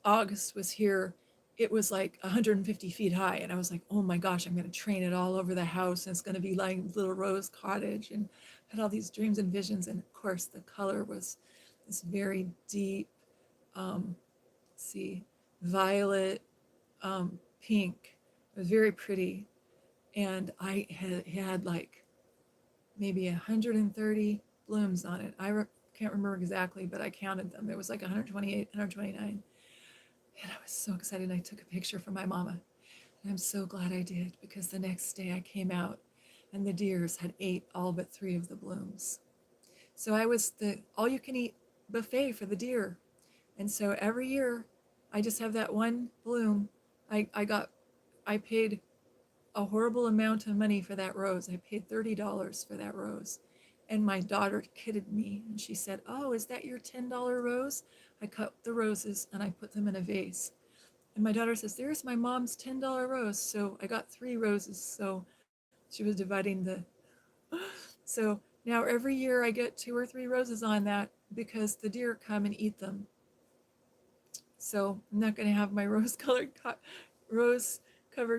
August was here, it was like 150 feet high. And I was like, oh my gosh, I'm going to train it all over the house. And it's going to be like little rose cottage. And I had all these dreams and visions. And of course, the color was this very deep, let's see, violet, pink. It was very pretty. And I had like maybe 130 blooms on it. Can't remember exactly, but I counted them. It was like 128, 129. And I was so excited. I took a picture for my mama. And I'm so glad I did, because the next day I came out and the deers had ate all but 3 of the blooms. So I was the all you can eat buffet for the deer. And so every year I just have that one bloom. I paid a horrible amount of money for that rose. I paid $30 for that rose. And my daughter kidded me, and she said, oh, is that your $10 rose? I cut the roses and I put them in a vase. And my daughter says, there's my mom's $10 rose. So I got 3 roses. So she was dividing the. So now every year I get 2 or 3 roses on that, because the deer come and eat them. So I'm not going to have my rose covered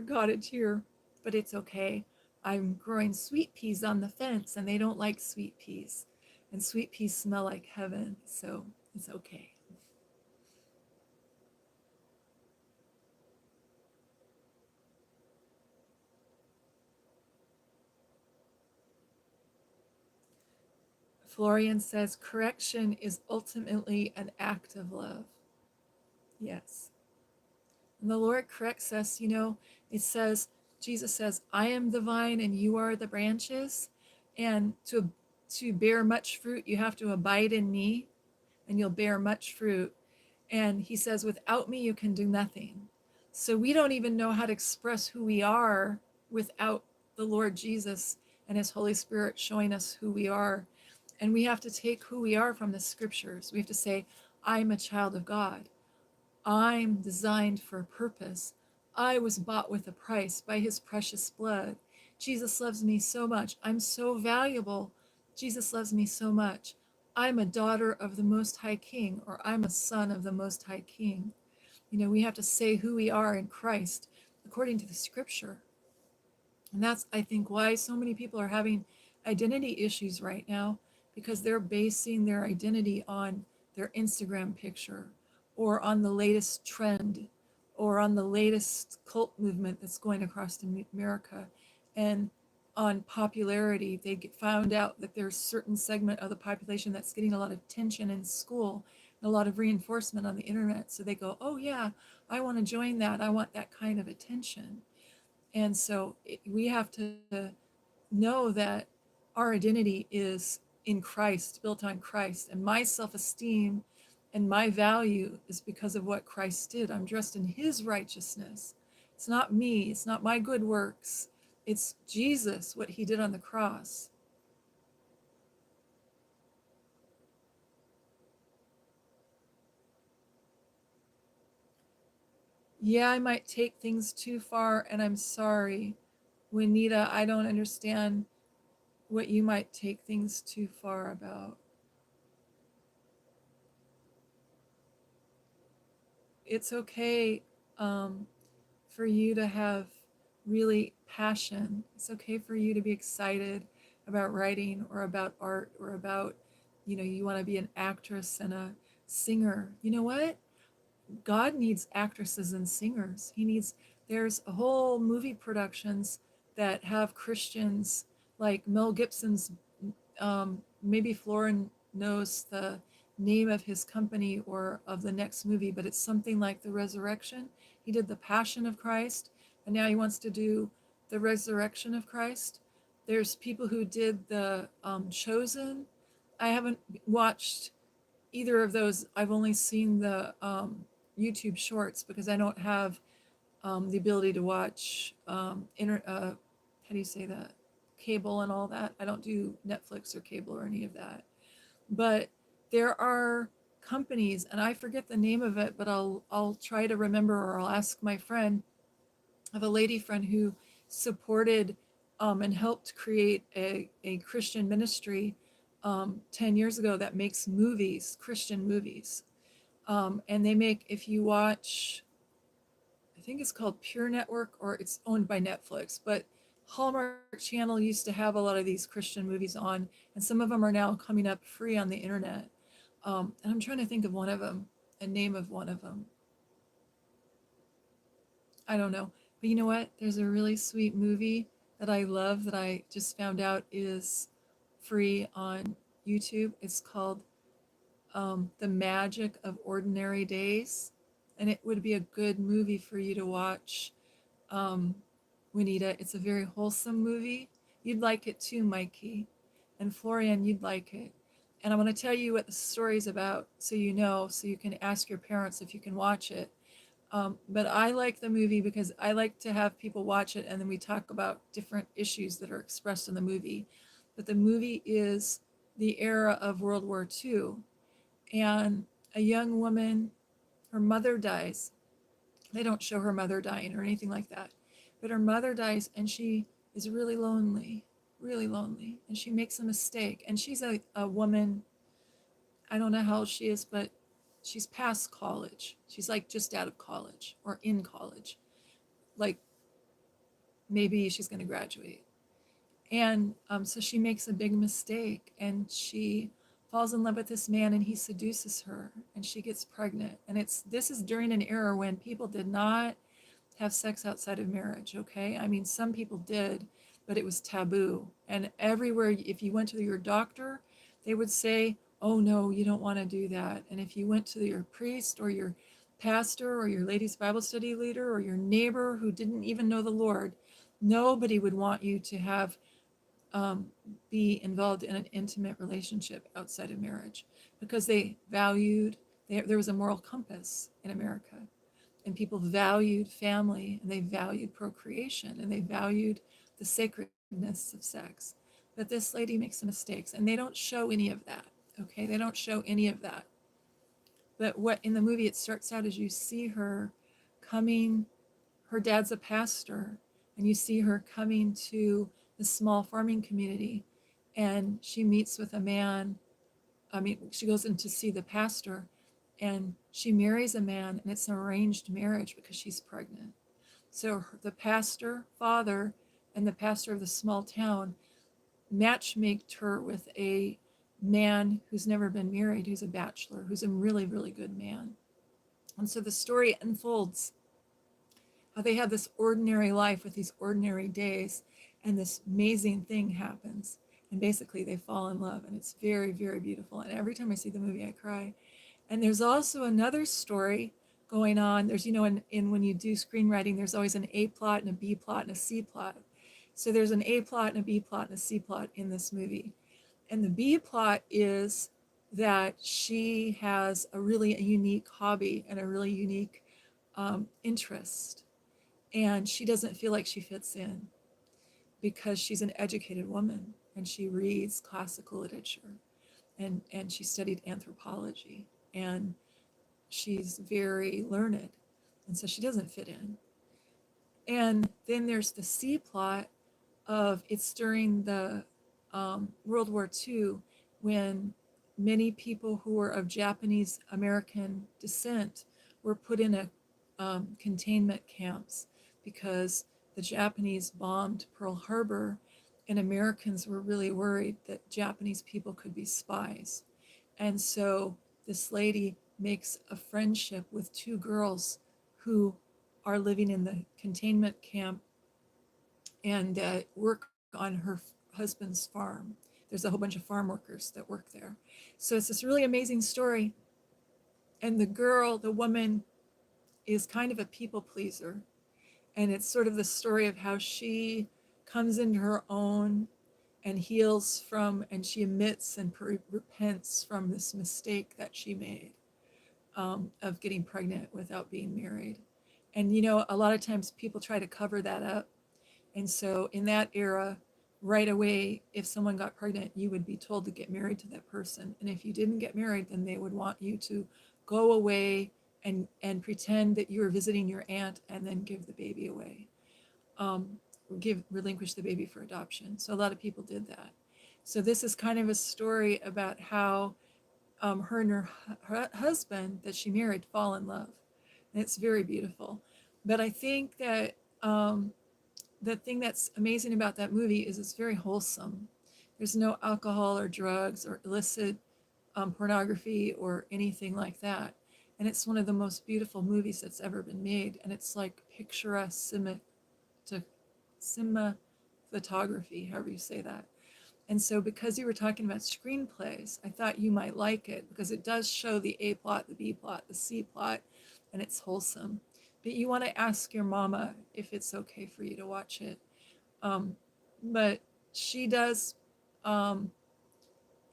cottage here, but it's okay. I'm growing sweet peas on the fence, and they don't like sweet peas. And sweet peas smell like heaven, so it's okay. Florian says correction is ultimately an act of love. Yes. And the Lord corrects us, it says, Jesus says, I am the vine and you are the branches. And to bear much fruit, you have to abide in me and you'll bear much fruit. And he says, without me, you can do nothing. So we don't even know how to express who we are without the Lord Jesus and his Holy Spirit showing us who we are. And we have to take who we are from the scriptures. We have to say, I'm a child of God. I'm designed for a purpose. I was bought with a price by his precious blood. Jesus loves me so much. I'm so valuable. Jesus loves me so much. I'm a daughter of the Most High King, or I'm a son of the Most High King. We have to say who we are in Christ according to the scripture. And that's, I think, why so many people are having identity issues right now, because they're basing their identity on their Instagram picture or on the latest trend or on the latest cult movement that's going across America. And on popularity, found out that there's a certain segment of the population that's getting a lot of attention in school and a lot of reinforcement on the internet. So they go, oh yeah, I want to join that. I want that kind of attention. And so we have to know that our identity is in Christ, built on Christ. And my self esteem and my value is because of what Christ did. I'm dressed in his righteousness. It's not me, it's not my good works. It's Jesus, what he did on the cross. Yeah, I might take things too far, and I'm sorry. Juanita, I don't understand what you might take things too far about. It's okay for you to have really passion. It's okay for you to be excited about writing or about art or about, you want to be an actress and a singer. You know what? God needs actresses and singers. There's a whole movie productions that have Christians, like Mel Gibson's, maybe Florin knows the name of his company or of the next movie, but it's something like The Resurrection. He did The Passion of Christ, and now he wants to do The Resurrection of Christ. There's people who did the Chosen. I haven't watched either of those. I've only seen the YouTube shorts because I don't have the ability to watch how do you say that? Cable and all that. I don't do Netflix or cable or any of that. But there are companies, and I forget the name of it, but I'll try to remember, or I'll ask my friend. I have a lady friend who supported and helped create a Christian ministry 10 years ago that makes movies, Christian movies. And they make, if you watch, I think it's called Pure Network, or it's owned by Netflix, but Hallmark Channel used to have a lot of these Christian movies on, and some of them are now coming up free on the internet. And I'm trying to think of one of them, a name of one of them. I don't know. But you know what? There's a really sweet movie that I love that I just found out is free on YouTube. It's called The Magic of Ordinary Days. And it would be a good movie for you to watch, um, Juanita. It's a very wholesome movie. You'd like it too, Mikey. And Florian, you'd like it. And I want to tell you what the story is about so you know, so you can ask your parents if you can watch it. But I like the movie because I like to have people watch it and then we talk about different issues that are expressed in the movie. But the movie is the era of World War II. And a young woman, her mother dies. They don't show her mother dying or anything like that. But her mother dies and she is really lonely, really lonely. And she makes a mistake. And she's a woman, I don't know how old she is, but she's past college. She's like just out of college or in college. Like maybe she's going to graduate. And so she makes a big mistake and she falls in love with this man and he seduces her and she gets pregnant. And this is during an era when people did not have sex outside of marriage, okay? I mean, some people did, but it was taboo. And everywhere, if you went to your doctor, they would say, oh no, you don't want to do that. And if you went to your priest or your pastor or your ladies Bible study leader or your neighbor who didn't even know the Lord, nobody would want you to have um, be involved in an intimate relationship outside of marriage, because they valued, there was a moral compass in America, and people valued family, and they valued procreation, and they valued the sacredness of sex. But this lady makes some mistakes, and they don't show any of that. Okay, they don't show any of that. But what in the movie it starts out as you see her coming, her dad's a pastor, and you see her coming to the small farming community, and she meets with a man. I mean, she goes in to see the pastor, and she marries a man, and it's an arranged marriage because she's pregnant. So the pastor father and the pastor of the small town matchmaked her with a man who's never been married, who's a bachelor, who's a really, really good man. And so the story unfolds how they have this ordinary life with these ordinary days, and this amazing thing happens. And basically, they fall in love, and it's very, very beautiful. And every time I see the movie, I cry. And there's also another story going on. There's, in when you do screenwriting, there's always an A plot and a B plot and a C plot. So there's an A plot and a B plot and a C plot in this movie. And the B plot is that she has a really unique hobby and a really unique interest. And she doesn't feel like she fits in because she's an educated woman and she reads classical literature, and she studied anthropology, and she's very learned. And so she doesn't fit in. And then there's the C plot of it's during the World War II, when many people who were of Japanese American descent were put in containment camps because the Japanese bombed Pearl Harbor, and Americans were really worried that Japanese people could be spies. And so this lady makes a friendship with two girls who are living in the containment camp and work on her husband's farm. There's a whole bunch of farm workers that work there. So it's this really amazing story. And the woman, is kind of a people pleaser. And it's sort of the story of how she comes into her own and heals from, and she admits and repents from this mistake that she made, of getting pregnant without being married. And a lot of times people try to cover that up. And so in that era, right away, if someone got pregnant, you would be told to get married to that person. And if you didn't get married, then they would want you to go away and pretend that you were visiting your aunt and then give the baby away, relinquish the baby for adoption. So a lot of people did that. So this is kind of a story about how her and her husband that she married fall in love. And it's very beautiful. But I think that the thing that's amazing about that movie is it's very wholesome. There's no alcohol or drugs or illicit pornography or anything like that. And it's one of the most beautiful movies that's ever been made. And it's like picturesque cinematography, however you say that. And so because you were talking about screenplays, I thought you might like it because it does show the A plot, the B plot, the C plot, and it's wholesome. But you want to ask your mama if it's okay for you to watch it. But she does, in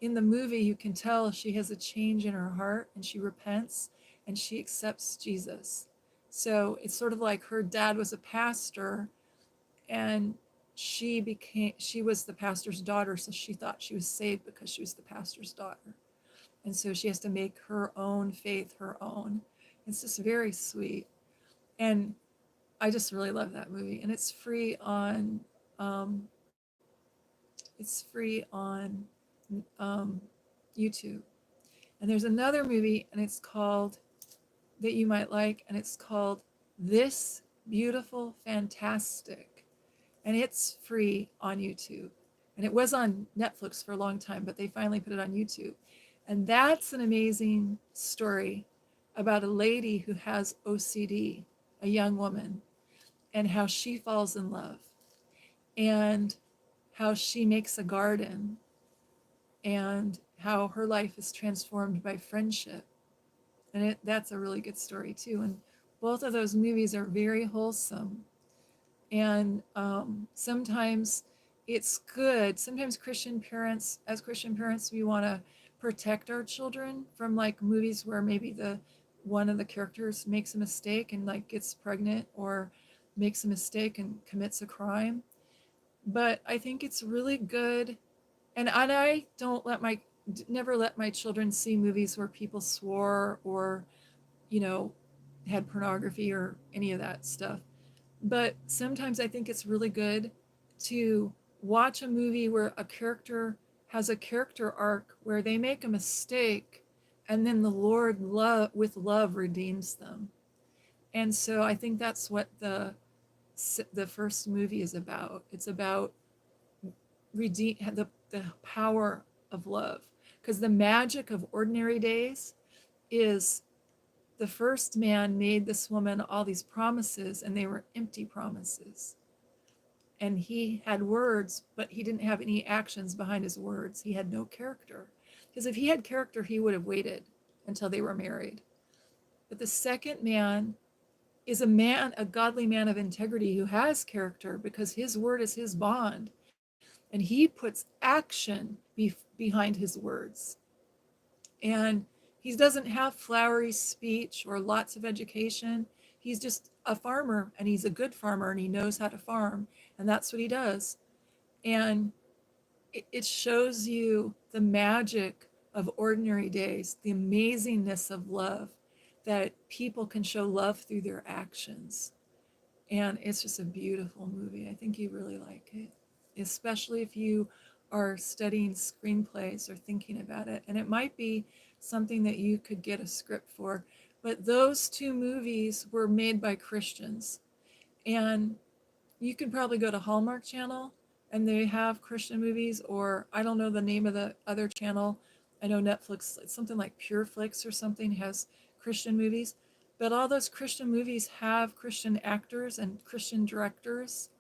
the movie, you can tell she has a change in her heart, and she repents and she accepts Jesus. So it's sort of like her dad was a pastor, and she was the pastor's daughter, so she thought she was saved because she was the pastor's daughter. And so she has to make her own faith her own. It's just very sweet. And I just really love that movie. And um, it's free on YouTube. And there's another movie, and it's called, that you might like, and it's called This Beautiful Fantastic. And it's free on YouTube. And it was on Netflix for a long time, but they finally put it on YouTube. And that's an amazing story about a lady who has OCD, a young woman, and how she falls in love, and how she makes a garden, and how her life is transformed by friendship. And that's a really good story too. And both of those movies are very wholesome. And sometimes it's good. Sometimes Christian parents, as Christian parents, we want to protect our children from like movies where maybe the one of the characters makes a mistake and like gets pregnant or makes a mistake and commits a crime. But I think it's really good. And I don't let my never let my children see movies where people swore or, you know, had pornography or any of that stuff. But sometimes I think it's really good to watch a movie where a character has a character arc where they make a mistake and then the Lord with love redeems them. And so I think that's what the first movie is about. It's about the power of love, because the magic of ordinary days is the first man made this woman all these promises and they were empty promises, and he had words but he didn't have any actions behind his words. He had no character, because if he had character he would have waited until they were married. But the second man is a godly man of integrity who has character because his word is his bond, and he puts action behind his words. And he doesn't have flowery speech or lots of education. He's just a farmer, and he's a good farmer, and he knows how to farm, and that's what he does. And it shows you the magic of ordinary days, the amazingness of love, that people can show love through their actions. And it's just a beautiful movie. I think you really like it, especially if you are studying screenplays or thinking about it. And it might be something that you could get a script for. But those two movies were made by Christians. And you could probably go to Hallmark Channel and they have Christian movies, or I don't know the name of the other channel. I know Netflix, it's something like PureFlix or something, has Christian movies. But all those Christian movies have Christian actors and Christian directors.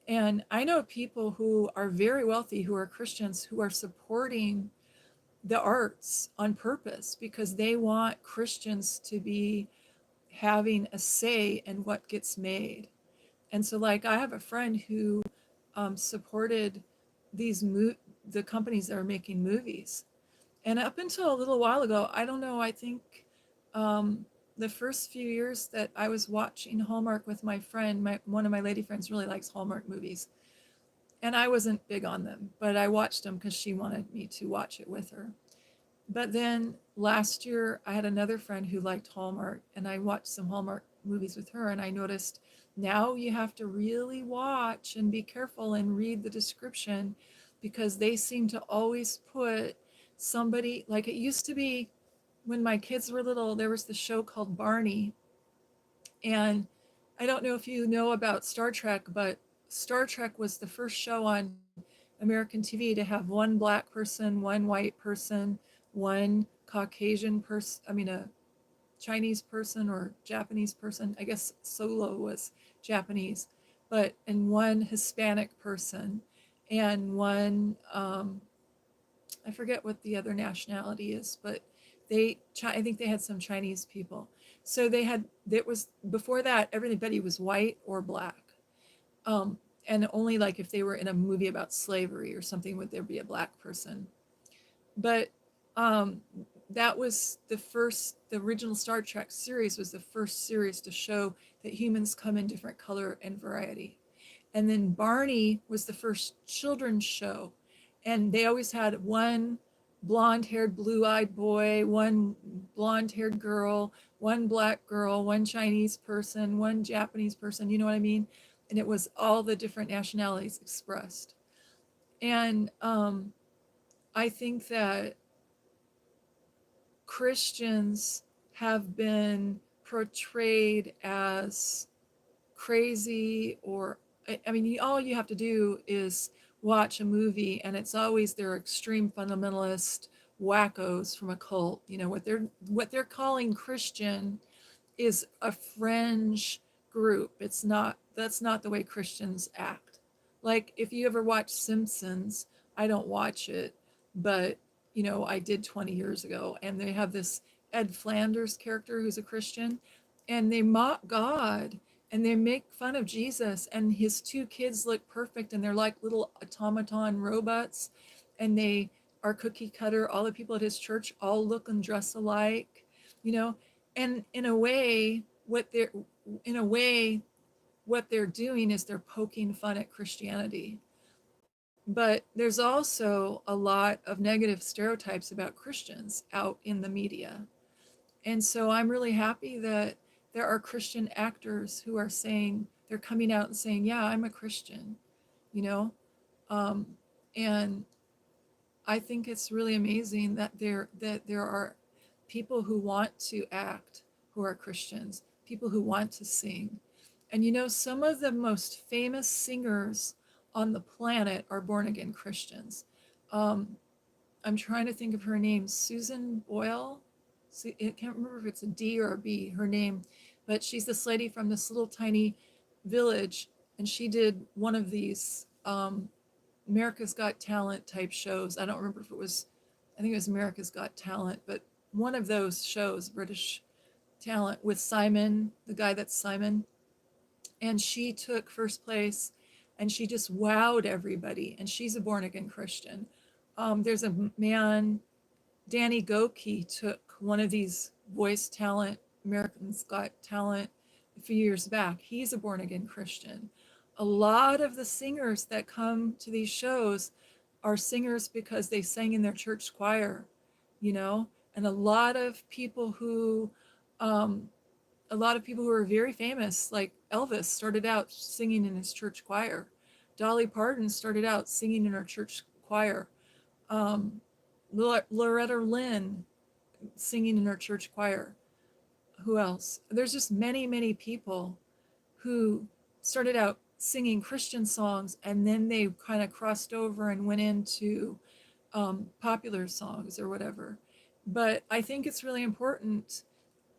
And I know people who are very wealthy who are Christians who are supporting the arts on purpose because they want Christians to be having a say in what gets made. And so, like, I have a friend who supported the companies that are making movies. And up until a little while ago, I don't know, I think the first few years that I was watching Hallmark with my friend, one of my lady friends really likes Hallmark movies. And I wasn't big on them, but I watched them because she wanted me to watch it with her. But then last year, I had another friend who liked Hallmark, and I watched some Hallmark movies with her, and I noticed now you have to really watch and be careful and read the description, because they seem to always put somebody, like it used to be when my kids were little, there was the show called Barney. And I don't know if you know about Star Trek, but Star Trek was the first show on American TV to have one black person, one white person, one Caucasian person, I mean, a Chinese person or Japanese person. I guess Solo was Japanese, but and one Hispanic person and one, I forget what the other nationality is, but I think they had some Chinese people. So it was, before that, everybody was white or black. And only like if they were in a movie about slavery or something would there be a black person. But um, that was the original Star Trek series was the first series to show that humans come in different color and variety. And then Barney was the first children's show. And they always had one blonde haired, blue eyed boy, one blonde haired girl, one black girl, one Chinese person, one Japanese person, you know what I mean? And it was all the different nationalities expressed. And I think that Christians have been portrayed as crazy, or I mean, all you have to do is watch a movie and it's always their extreme fundamentalist wackos from a cult. You know, what they're calling Christian is a fringe group. That's not the way Christians act. Like if you ever watch Simpsons, I don't watch it, but I did 20 years ago. And they have this Ed Flanders character who's a Christian, and they mock God and they make fun of Jesus, and his two kids look perfect and they're like little automaton robots, and they are cookie cutter. All the people at his church all look and dress alike, you know, and in a way what they're doing is they're poking fun at Christianity. But there's also a lot of negative stereotypes about Christians out in the media. And so I'm really happy that there are Christian actors who are saying, they're coming out and saying, yeah, I'm a Christian, you know? Um, and I think it's really amazing that there are people who want to act who are Christians, people who want to sing. And some of the most famous singers on the planet are born again Christians. Um, I'm trying to think of her name, Susan Boyle. See, I can't remember if it's a D or a B, her name, but she's this lady from this little tiny village, and she did one of these America's Got Talent type shows. I don't remember if it was, I think it was America's Got Talent, but one of those shows, British Talent, with Simon, the guy that's Simon. And she took first place and she just wowed everybody. And she's a born again Christian. There's a man, Danny Goki, took one of these voice talent, American's Got Talent, a few years back. He's a born again Christian. A lot of the singers that come to these shows are singers because they sang in their church choir, and um, a lot of people who are very famous, like Elvis, started out singing in his church choir. Dolly Parton started out singing in her church choir. Um, Loretta Lynn singing in her church choir. Who else? There's just many, many people who started out singing Christian songs, and then they kind of crossed over and went into popular songs or whatever. But I think it's really important.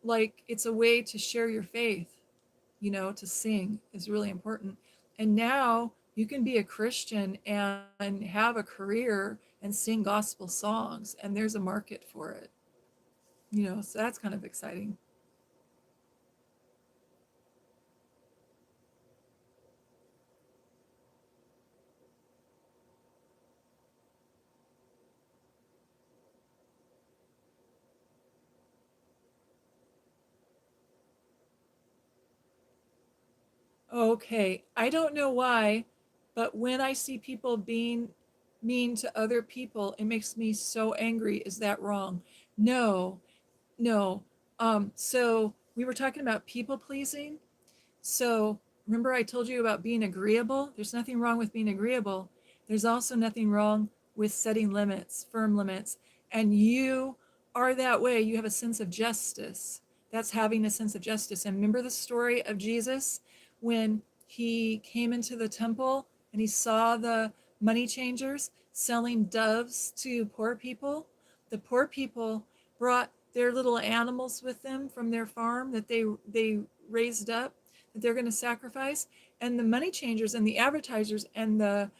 Like, it's a way to share your faith, to sing is really important. And now you can be a Christian and have a career and sing gospel songs, and there's a market for it, so that's kind of exciting. Okay, I don't know why, but when I see people being mean to other people, it makes me so angry. Is that wrong? No, no. So we were talking about people pleasing. So remember I told you about being agreeable? There's nothing wrong with being agreeable. There's also nothing wrong with setting limits, firm limits. And you are that way. You have a sense of justice. That's having a sense of justice. And remember the story of Jesus when he came into the temple and he saw the money changers selling doves to poor people? The poor people brought their little animals with them from their farm that they raised up, that they're going to sacrifice. And the money changers and the advertisers and the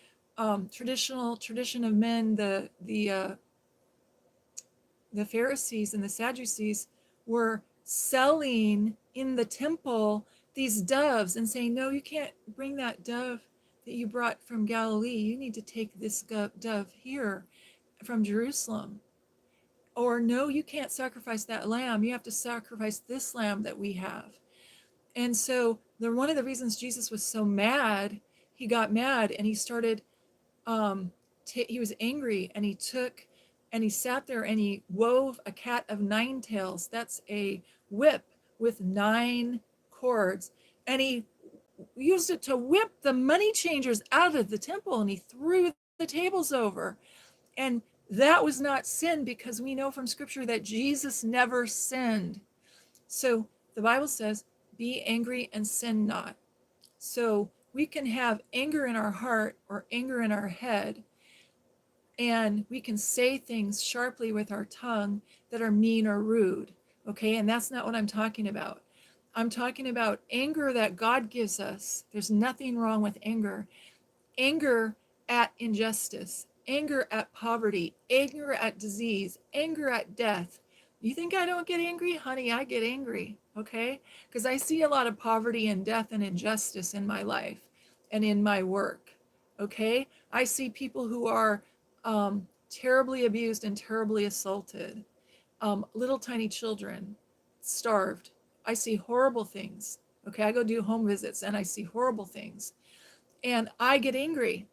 tradition of men, the Pharisees and the Sadducees, were selling in the temple these doves and saying, no, you can't bring that dove that you brought from Galilee. You need to take this dove here from Jerusalem. Or no, you can't sacrifice that lamb. You have to sacrifice this lamb that we have. And so one of the reasons Jesus was so mad, he got mad and he started, he was angry, and he sat there and he wove a cat of nine tails. That's a whip with nine cords. And he used it to whip the money changers out of the temple, and he threw the tables over. And that was not sin, because we know from scripture that Jesus never sinned. So the Bible says, be angry and sin not. So we can have anger in our heart or anger in our head, and we can say things sharply with our tongue that are mean or rude. Okay, and that's not what I'm talking about. I'm talking about anger that God gives us. There's nothing wrong with anger. Anger at injustice, anger at poverty, anger at disease, anger at death. You think I don't get angry? Honey, I get angry, okay? Because I see a lot of poverty and death and injustice in my life and in my work, okay? I see people who are terribly abused and terribly assaulted, little tiny children starved. I see horrible things, okay? I go do home visits and I see horrible things. And I get angry.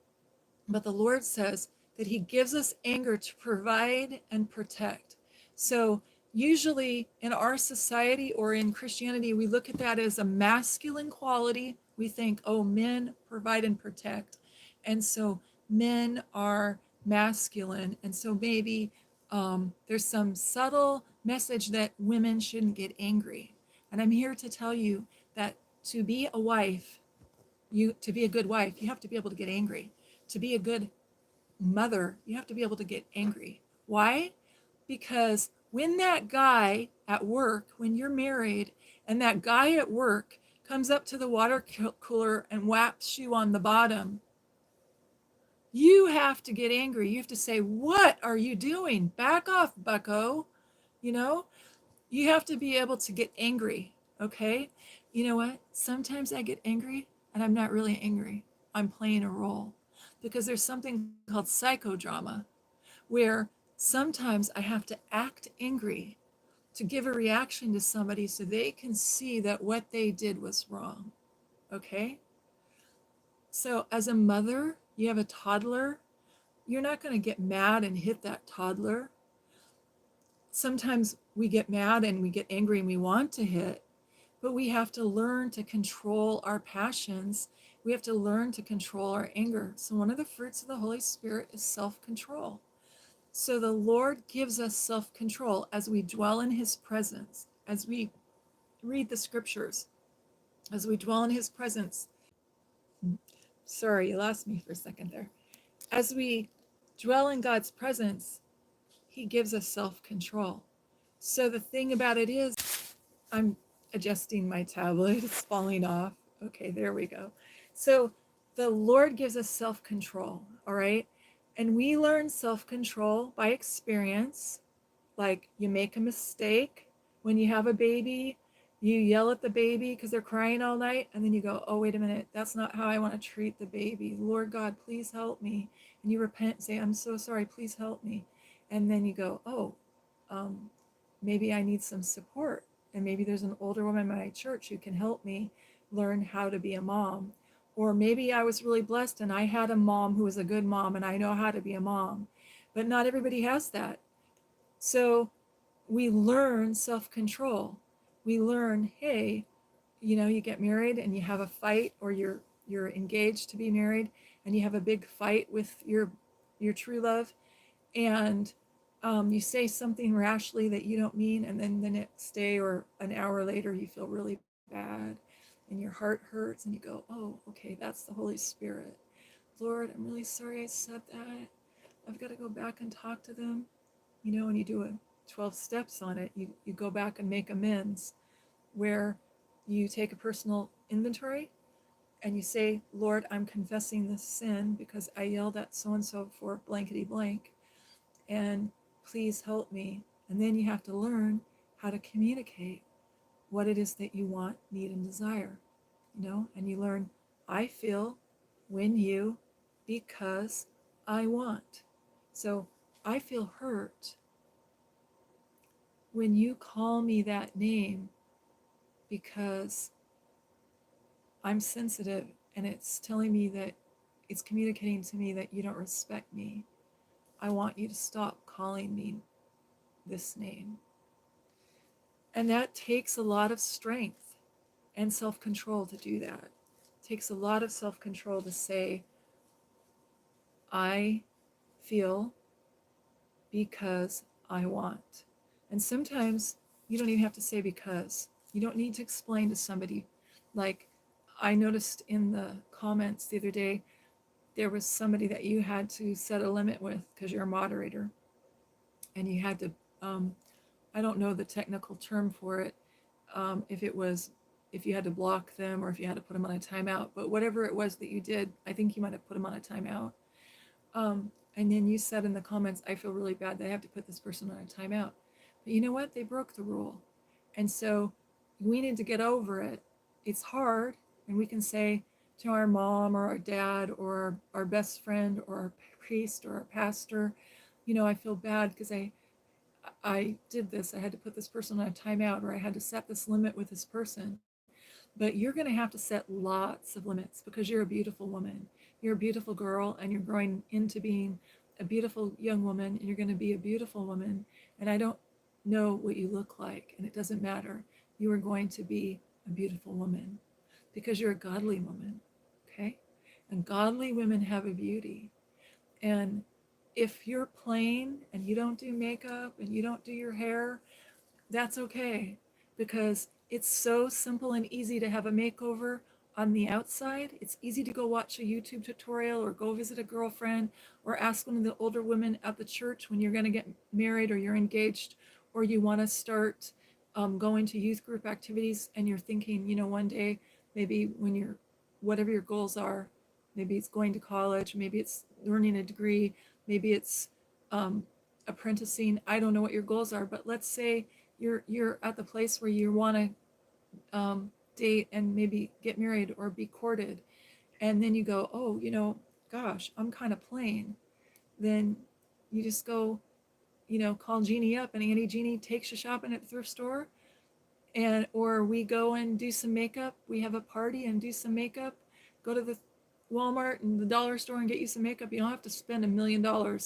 But the Lord says that He gives us anger to provide and protect. So, usually in our society or in Christianity, we look at that as a masculine quality. We think, oh, men provide and protect. And so, men are masculine. And so, maybe there's some subtle message that women shouldn't get angry. And I'm here to tell you that to be a wife, to be a good wife, you have to be able to get angry. To be a good mother, you have to be able to get angry. Why? Because when that guy at work, when you're married, and that guy at work comes up to the water cooler and whaps you on the bottom, you have to get angry. You have to say, "What are you doing? Back off, bucko." You know, you have to be able to get angry, okay? You know what? Sometimes I get angry and I'm not really angry. I'm playing a role because there's something called psychodrama where sometimes I have to act angry to give a reaction to somebody so they can see that what they did was wrong, okay? So as a mother, you have a toddler, you're not going to get mad and hit that toddler. Sometimes we get mad and we get angry and we want to hit, but we have to learn to control our passions. We have to learn to control our anger. So one of the fruits of the Holy Spirit is self-control. So the Lord gives us self-control as we dwell in His presence, as we read the scriptures, as we dwell in His presence. Sorry, you lost me for a second there. As we dwell in God's presence, He gives us self-control. So the thing about it is, I'm adjusting my tablet, it's falling off. Okay, there we go. So the Lord gives us self-control, all right? And we learn self-control by experience. Like you make a mistake when you have a baby, you yell at the baby because they're crying all night, and then you go, oh, wait a minute, that's not how I want to treat the baby. Lord God, please help me. And you repent and say, I'm so sorry, please help me. And then you go, oh, maybe I need some support. And maybe there's an older woman in my church who can help me learn how to be a mom. Or maybe I was really blessed and I had a mom who was a good mom and I know how to be a mom. But not everybody has that. So we learn self-control. We learn, hey, you get married and you have a fight, or you're engaged to be married and you have a big fight with your true love, and you say something rashly that you don't mean, and then the next day or an hour later you feel really bad and your heart hurts and you go, oh, okay, that's the Holy Spirit. Lord, I'm really sorry I said that. I've got to go back and talk to them. And you do a 12 steps on it. You go back and make amends, where you take a personal inventory and you say, Lord, I'm confessing this sin because I yelled at so-and-so for blankety blank, and please help me. And then you have to learn how to communicate what it is that you want, need, and desire, and you learn, I feel when you, because I want. So I feel hurt when you call me that name because I'm sensitive and it's telling me that it's communicating to me that you don't respect me. I want you to stop calling me this name. And that takes a lot of strength and self-control to do that. It takes a lot of self-control to say, I feel because I want. And sometimes you don't even have to say because. You don't need to explain to somebody. Like I noticed in the comments the other day, there was somebody that you had to set a limit with because you're a moderator. And you had to, I don't know the technical term for it, if you had to block them or if you had to put them on a timeout, but whatever it was that you did, I think you might have put them on a timeout. And then you said in the comments, I feel really bad that I have to put this person on a timeout. But you know what? They broke the rule. And so we need to get over it. It's hard. And we can say to our mom or our dad or our best friend or our priest or our pastor, you know, I feel bad because I did this. I had to put this person on a timeout, or I had to set this limit with this person. But you're going to have to set lots of limits because you're a beautiful woman. You're a beautiful girl, and you're growing into being a beautiful young woman, and you're going to be a beautiful woman. And I don't know what you look like, and it doesn't matter. You are going to be a beautiful woman because you're a godly woman. Okay? And godly women have a beauty. And if you're plain and you don't do makeup and you don't do your hair, that's okay, because it's so simple and easy to have a makeover on the outside. It's easy to go watch a YouTube tutorial or go visit a girlfriend or ask one of the older women at the church when you're going to get married or you're engaged or you want to start going to youth group activities, and you're thinking, you know, one day, maybe when you're, whatever your goals are, maybe it's going to college, maybe it's learning a degree, maybe it's um, apprenticing. I don't know what your goals are, but let's say you're at the place where you want to date and maybe get married or be courted, and then you go, oh, you know, gosh, I'm kind of plain. Then you just go, you know, call Jeannie up, and Auntie Jeannie takes you shopping at the thrift store, and or we go and do some makeup. We have a party and do some makeup. Go to the Walmart and the dollar store and get you some makeup. You don't have to spend $1 million or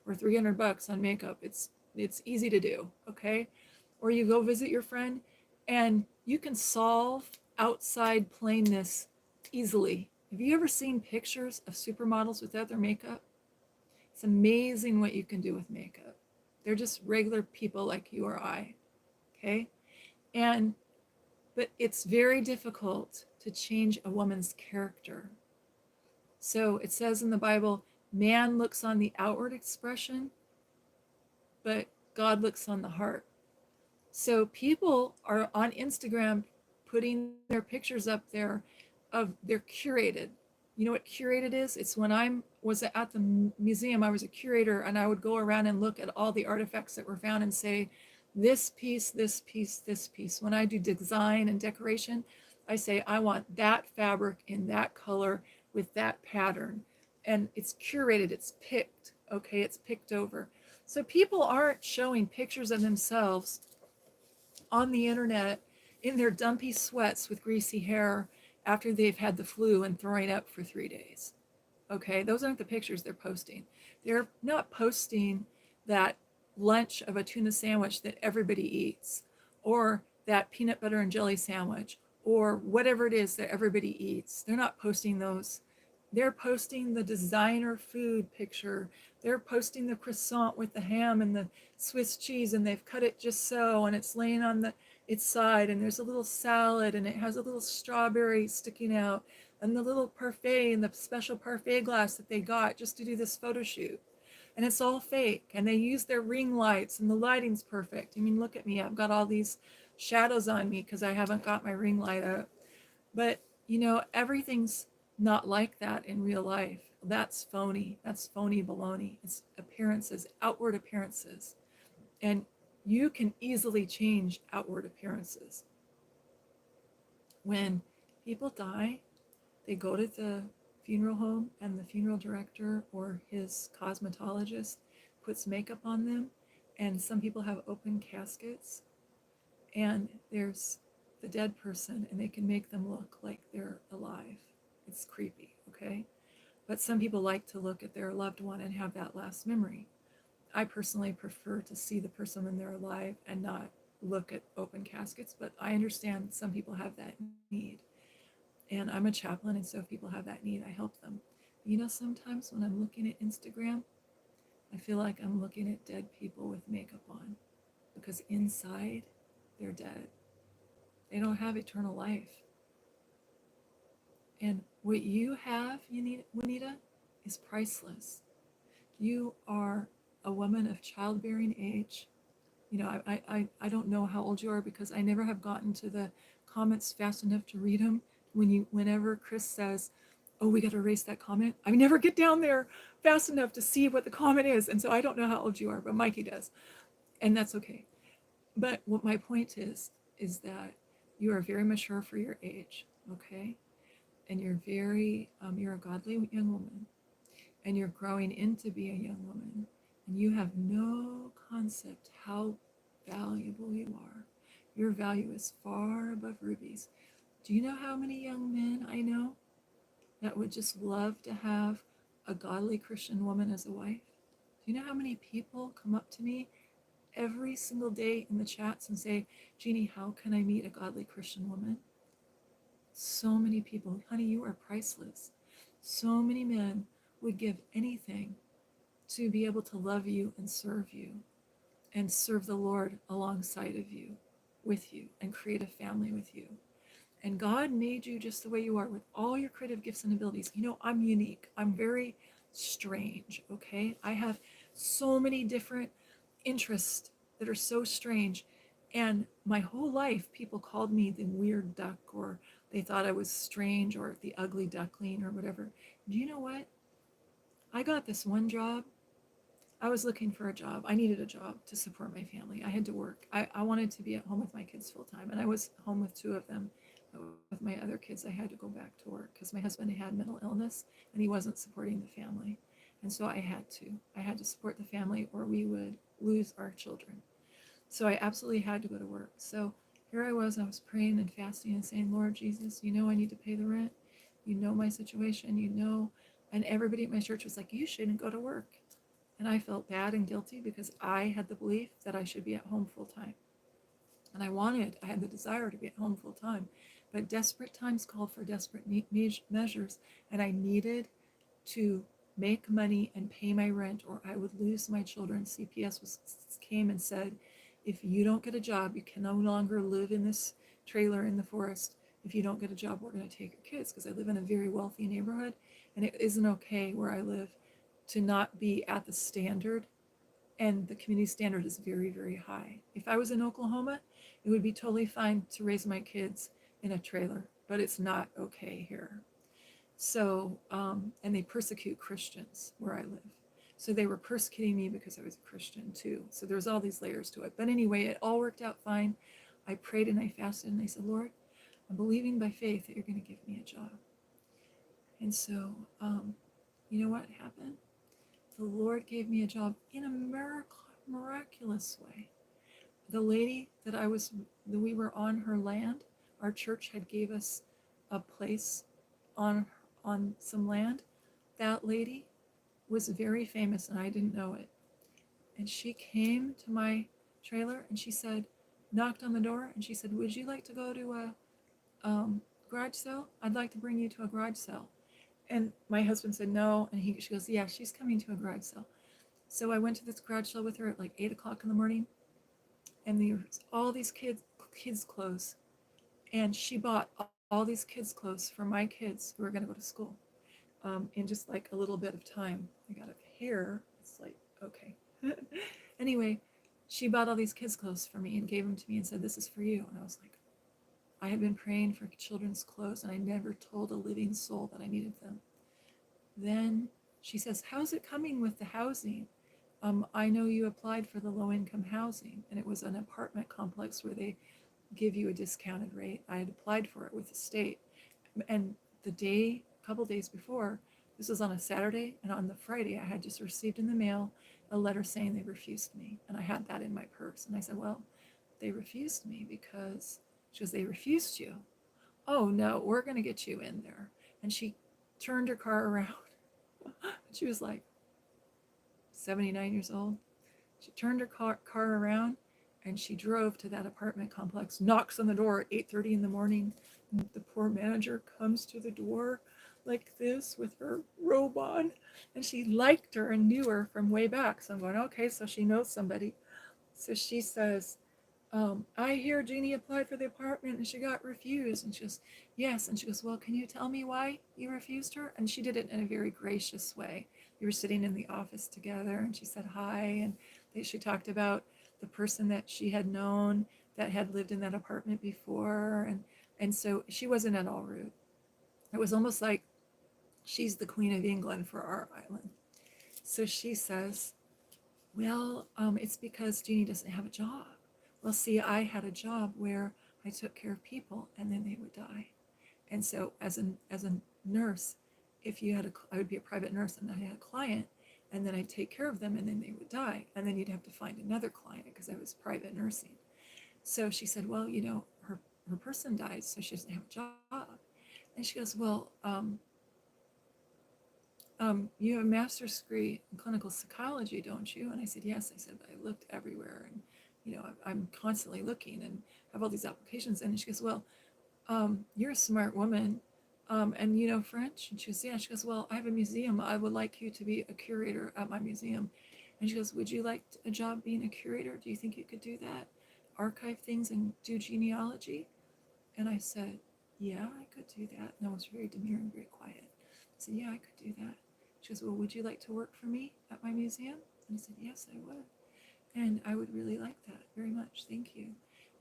$300 on makeup. It's easy to do, okay? Or you go visit your friend, and you can solve outside plainness easily. Have you ever seen pictures of supermodels without their makeup? It's amazing what you can do with makeup. They're just regular people like you or I, okay? And but it's very difficult to change a woman's character. So it says in the Bible, man looks on the outward expression, but God looks on the heart. So people are on Instagram putting their pictures up there of they're curated. You know what curated is? It's when I was at the museum, I was a curator, and I would go around and look at all the artifacts that were found and say, this piece, this piece, this piece. When I do design and decoration, I say, I want that fabric in that color with that pattern. And it's curated, it's picked, okay? It's picked over. So people aren't showing pictures of themselves on the internet in their dumpy sweats with greasy hair after they've had the flu and throwing up for 3 days. Okay, those aren't the pictures they're posting. They're not posting that lunch of a tuna sandwich that everybody eats, or that peanut butter and jelly sandwich, or whatever it is that everybody eats. They're not posting those. They're posting the designer food picture. They're posting the croissant with the ham and the Swiss cheese, and they've cut it just so, and it's laying on its side, and there's a little salad, and it has a little strawberry sticking out, and the little parfait and the special parfait glass that they got just to do this photo shoot. And it's all fake. And they use their ring lights, and the lighting's perfect. I mean, look at me. I've got all these shadows on me because I haven't got my ring light up. But, you know, everything's not like that in real life. That's phony. That's phony baloney. It's appearances, outward appearances. And you can easily change outward appearances. When people die, they go to the funeral home, and the funeral director or his cosmetologist puts makeup on them. And some people have open caskets, and there's the dead person, and they can make them look like they're alive. It's creepy, okay? But some people like to look at their loved one and have that last memory. I personally prefer to see the person when they're alive and not look at open caskets, but I understand some people have that need. And I'm a chaplain, and so if people have that need, I help them. You know, sometimes when I'm looking at Instagram, I feel like I'm looking at dead people with makeup on, because inside, they're dead. They don't have eternal life. And what you have, Juanita, is priceless. You are a woman of childbearing age. You know, I don't know how old you are because I never have gotten to the comments fast enough to read them. Whenever Chris says, oh, we got to erase that comment. I never get down there fast enough to see what the comment is. And so I don't know how old you are, but Mikey does. And that's okay. But what my point is that you are very mature for your age, okay? And you're a godly young woman, and you're growing into be a young woman, and you have no concept how valuable you are. Your value is far above rubies. Do you know how many young men I know that would just love to have a godly Christian woman as a wife? Do you know how many people come up to me every single day in the chats and say, Jeannie, how can I meet a godly Christian woman? So many people, honey, you are priceless. So many men would give anything to be able to love you and serve the Lord alongside of you, with you, and create a family with you. And God made you just the way you are with all your creative gifts and abilities. You know, I'm unique. I'm very strange, okay? I have so many different interests that are so strange. And my whole life, people called me the weird duck, or they thought I was strange, or the ugly duckling, or whatever. Do you know what? I got this one job. I was looking for a job. I needed a job to support my family. I had to work. I wanted to be at home with my kids full time, and I was home with two of them. But with my other kids, I had to go back to work because my husband had mental illness and he wasn't supporting the family. And so I had to. I had to support the family or we would lose our children. So I absolutely had to go to work. So here I was praying and fasting and saying, Lord Jesus, you know I need to pay the rent. You know my situation, you know. And everybody at my church was like, you shouldn't go to work. And I felt bad and guilty because I had the belief that I should be at home full time. And I had the desire to be at home full time. But desperate times called for desperate measures. And I needed to make money and pay my rent or I would lose my children. Came and said, if you don't get a job, you can no longer live in this trailer in the forest. If you don't get a job, we're going to take your kids, because I live in a very wealthy neighborhood and it isn't okay where I live to not be at the standard, and the community standard is very, very high. If I was in Oklahoma, it would be totally fine to raise my kids in a trailer, but it's not okay here. So, and they persecute Christians where I live. So they were persecuting me because I was a Christian too. So there's all these layers to it. But anyway, it all worked out fine. I prayed and I fasted and I said, Lord, I'm believing by faith that you're going to give me a job. And so, you know what happened? The Lord gave me a job in a miraculous way. The lady that we were on her land. Our church had gave us a place on some land. That lady was very famous and I didn't know it. And she came to my trailer and she said, knocked on the door and she said, would you like to go to a garage sale? I'd like to bring you to a garage sale. And my husband said no, and she goes, yeah, she's coming to a garage sale. So I went to this garage sale with her at like 8 o'clock in the morning, and there was all these kids clothes, and she bought all these kids clothes for my kids who were going to go to school in just like a little bit of time. I got it here. It's like, okay. Anyway, she bought all these kids clothes for me and gave them to me and said, this is for you. And I was like, I had been praying for children's clothes and I never told a living soul that I needed them. Then she says, how's it coming with the housing? I know you applied for the low-income housing, and it was an apartment complex where they give you a discounted rate. I had applied for it with the state, and a couple days before, this was on a Saturday, and on the Friday, I had just received in the mail a letter saying they refused me, and I had that in my purse. And I said, well, they refused me because she goes, they refused you. Oh no, we're going to get you in there. And she turned her car around. She was like 79 years old. She turned her car around and she drove to that apartment complex, knocks on the door at 8:30 in the morning. The poor manager comes to the door like this with her robe on, and she liked her and knew her from way back. So I'm going, okay, so she knows somebody. So she says, I hear Jeannie applied for the apartment and she got refused. And she goes, yes. And she goes, well, can you tell me why you refused her? And she did it in a very gracious way. We were sitting in the office together and she said hi. And she talked about the person that she had known that had lived in that apartment before. And so she wasn't at all rude. It was almost like She's the Queen of England for our island. So she says, well, it's because Jeannie doesn't have a job. Well, see, I had a job where I took care of people and then they would die. And so as a nurse, if you had I would be a private nurse and I had a client, and then I'd take care of them and then they would die. And then you'd have to find another client because I was private nursing. So she said, well, her person died, so she doesn't have a job. And she goes, well, you have a master's degree in clinical psychology, don't you? And I said, yes. I said, I looked everywhere, and I'm constantly looking and have all these applications. And she goes, well, you're a smart woman, and you know French? And she goes, yeah. She goes, well, I have a museum. I would like you to be a curator at my museum. And she goes, would you like a job being a curator? Do you think you could do that? Archive things and do genealogy? And I said, yeah, I could do that. And I was very demure and very quiet. I said, yeah, I could do that. She goes, well, would you like to work for me at my museum? And I said, yes, I would. And I would really like that very much. Thank you.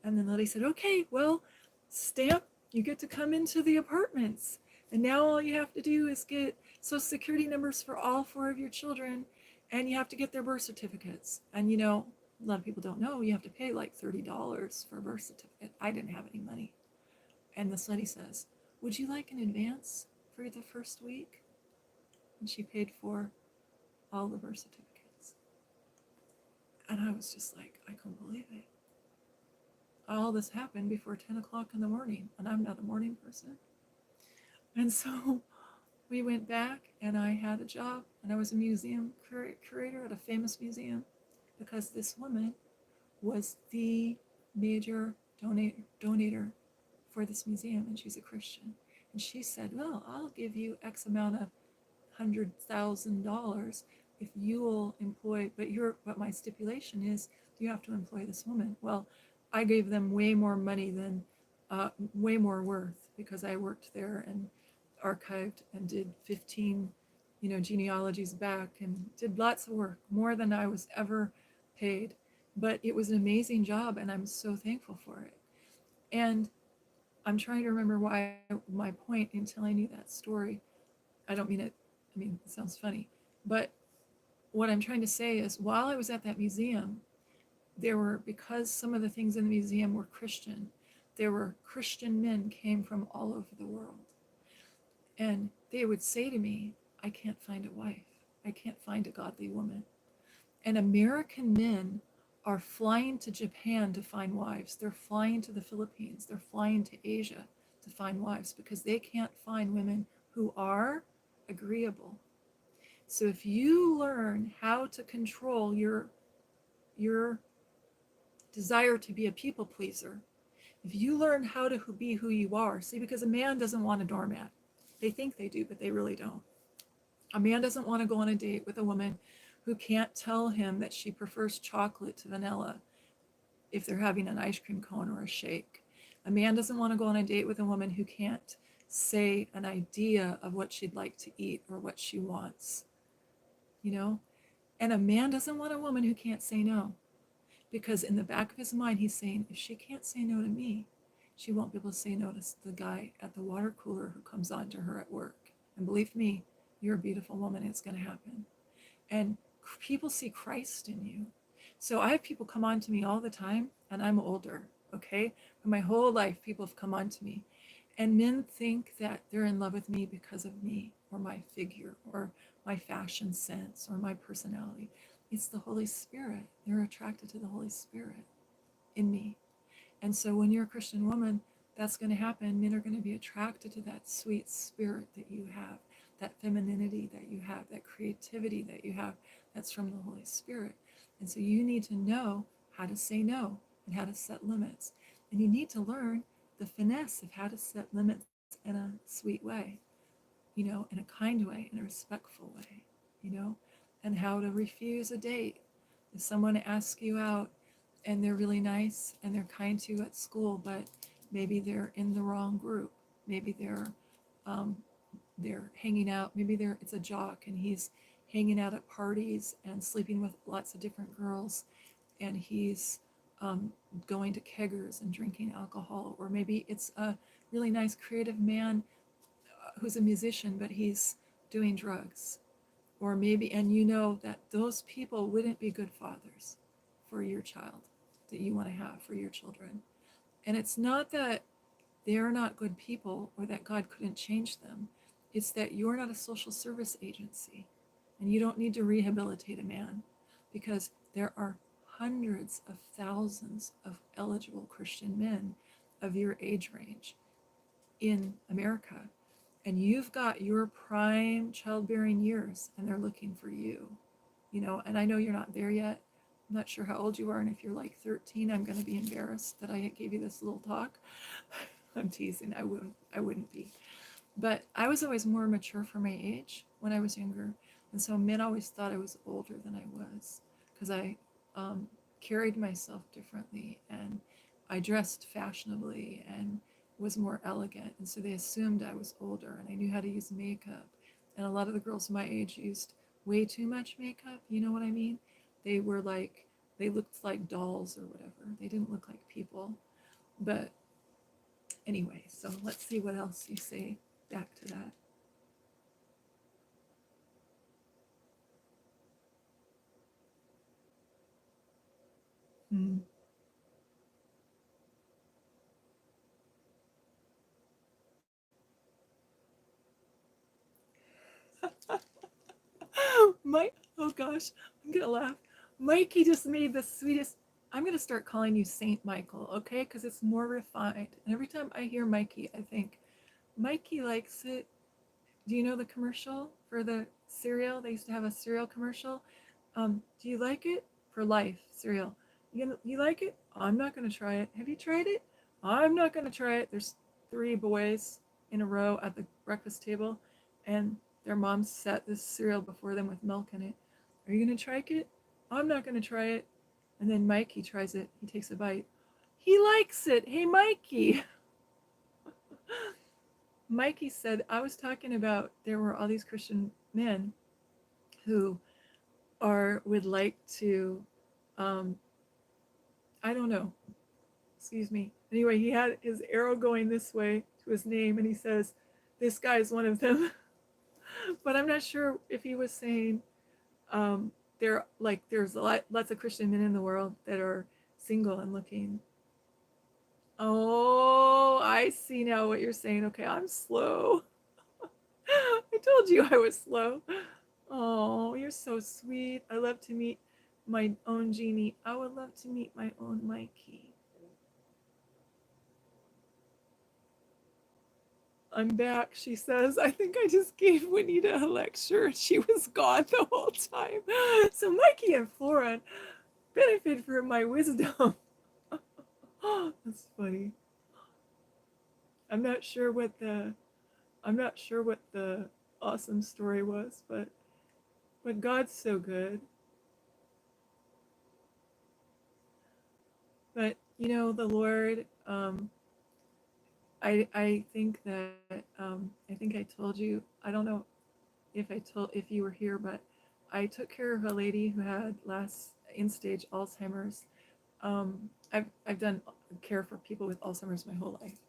And then the lady said, okay, well, stamp, you get to come into the apartments. And now all you have to do is get social security numbers for all four of your children, and you have to get their birth certificates. And a lot of people don't know you have to pay like $30 for a birth certificate. I didn't have any money. And this lady says, would you like an advance for the first week? And she paid for all the birth certificates. And I was just like, I couldn't believe it. All this happened before 10 o'clock in the morning, and I'm not a morning person. And so we went back, and I had a job, and I was a museum curator at a famous museum because this woman was the major donator for this museum, and she's a Christian. And she said, well, I'll give you X amount of $100,000 if you will employ, but my stipulation is you have to employ this woman. Well, I gave them way more money than way more worth because I worked there and archived and did 15 genealogies back and did lots of work, more than I was ever paid. But it was an amazing job, and I'm so thankful for it. And I'm trying to remember why my point until I knew that story. I don't mean it, I mean, it sounds funny. But what I'm trying to say is while I was at that museum, because some of the things in the museum were Christian, there were Christian men came from all over the world. And they would say to me, I can't find a wife. I can't find a godly woman. And American men are flying to Japan to find wives. They're flying to the Philippines. They're flying to Asia to find wives because they can't find women who are agreeable. So if you learn how to control your desire to be a people pleaser, if you learn how to be who you are, see, because a man doesn't want a doormat. They think they do, but they really don't. A man doesn't want to go on a date with a woman who can't tell him that she prefers chocolate to vanilla if they're having an ice cream cone or a shake. A man doesn't want to go on a date with a woman who can't say an idea of what she'd like to eat or what she wants, you know? And a man doesn't want a woman who can't say no, because in the back of his mind, he's saying, if she can't say no to me, she won't be able to say no to the guy at the water cooler who comes on to her at work. And believe me, you're a beautiful woman. It's going to happen. And people see Christ in you. So I have people come on to me all the time, and I'm older, okay? But my whole life, people have come on to me. And men think that they're in love with me because of me, or my figure, or my fashion sense, or my personality. It's the Holy Spirit. They're attracted to the Holy Spirit in me. And so when you're a Christian woman, that's going to happen. Men are going to be attracted to that sweet spirit that you have, that femininity that you have, that creativity that you have, that's from the Holy Spirit. And so you need to know how to say no and how to set limits. And you need to learn the finesse of how to set limits in a sweet way, in a kind way, in a respectful way, and how to refuse a date. If someone asks you out and they're really nice and they're kind to you at school, but maybe they're in the wrong group. Maybe um, they're hanging out. Maybe it's a jock and he's hanging out at parties and sleeping with lots of different girls, and he's going to keggers and drinking alcohol. Or maybe it's a really nice creative man who's a musician, but he's doing drugs, or maybe, and you know that those people wouldn't be good fathers for your child that you want to have for your children. And it's not that they're not good people or that God couldn't change them. It's that you're not a social service agency and you don't need to rehabilitate a man, because there are hundreds of thousands of eligible Christian men of your age range in America. And you've got your prime childbearing years and they're looking for you, and I know you're not there yet. I'm not sure how old you are, and if you're like 13, I'm going to be embarrassed that I gave you this little talk. I'm teasing. I wouldn't be. But I was always more mature for my age when I was younger. And so men always thought I was older than I was, because I carried myself differently and I dressed fashionably and was more elegant. And so they assumed I was older and I knew how to use makeup. And a lot of the girls my age used way too much makeup. You know what I mean? They were like, they looked like dolls or whatever. They didn't look like people. But anyway, so let's see what else you say back to that. Hmm. Mike, oh gosh, I'm gonna laugh. Mikey just made the sweetest. I'm gonna start calling you Saint Michael, okay? Because it's more refined. And every time I hear Mikey, I think Mikey likes it. Do you know the commercial for the cereal? They used to have a cereal commercial. Do you like it? For life cereal. You like it? I'm not gonna try it. Have you tried it? I'm not gonna try it. There's three boys in a row at the breakfast table, and their moms set this cereal before them with milk in it. Are you gonna try it? I'm not gonna try it. And then Mikey tries it. He takes a bite. He likes it. Hey, Mikey. Mikey said, I was talking about there were all these Christian men who would like to, um, I don't know, excuse me. Anyway, he had his arrow going this way to his name, and he says, this guy is one of them. But I'm not sure if he was saying, there's lots of Christian men in the world that are single and looking. Oh, I see now what you're saying. Okay, I'm slow. I told you I was slow. Oh, you're so sweet. I love to meet my own Jeannie. I would love to meet my own Mikey. I'm back, she says. I think I just gave Juanita a lecture. She was gone the whole time. So Mikey and Flora benefit from my wisdom. That's funny. I'm not sure what the I'm not sure what the awesome story was, but God's so good. But the Lord, I think that I think I told you. I don't know if you were here, but I took care of a lady who had last in stage Alzheimer's. I've done care for people with Alzheimer's my whole life,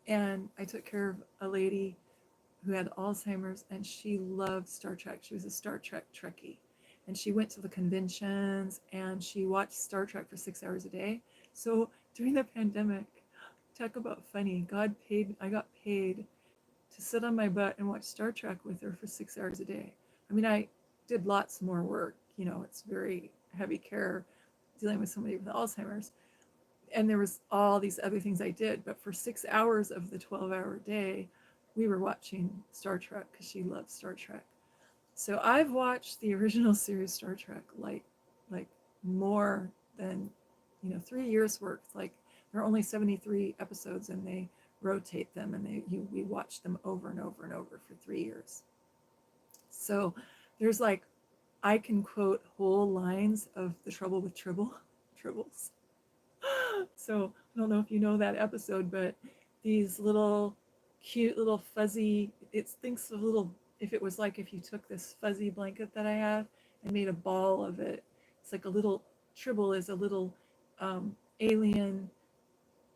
and I took care of a lady who had Alzheimer's, and she loved Star Trek. She was a Star Trek Trekkie, and she went to the conventions and she watched Star Trek for 6 hours a day. So during the pandemic, talk about funny. I got paid to sit on my butt and watch Star Trek with her for 6 hours a day. I mean, I did lots more work. It's very heavy care dealing with somebody with Alzheimer's. And there was all these other things I did. But for 6 hours of the 12-hour day, we were watching Star Trek because she loved Star Trek. So I've watched the original series Star Trek like more than 3 years worth. Like there are only 73 episodes and they rotate them, and we watch them over and over and over for 3 years. So there's like I can quote whole lines of The Trouble with Tribbles. So I don't know if you know that episode, but these little cute little fuzzy, it thinks of little, if it was like if you took this fuzzy blanket that I have and made a ball of it. It's like a little Tribble is a little alien,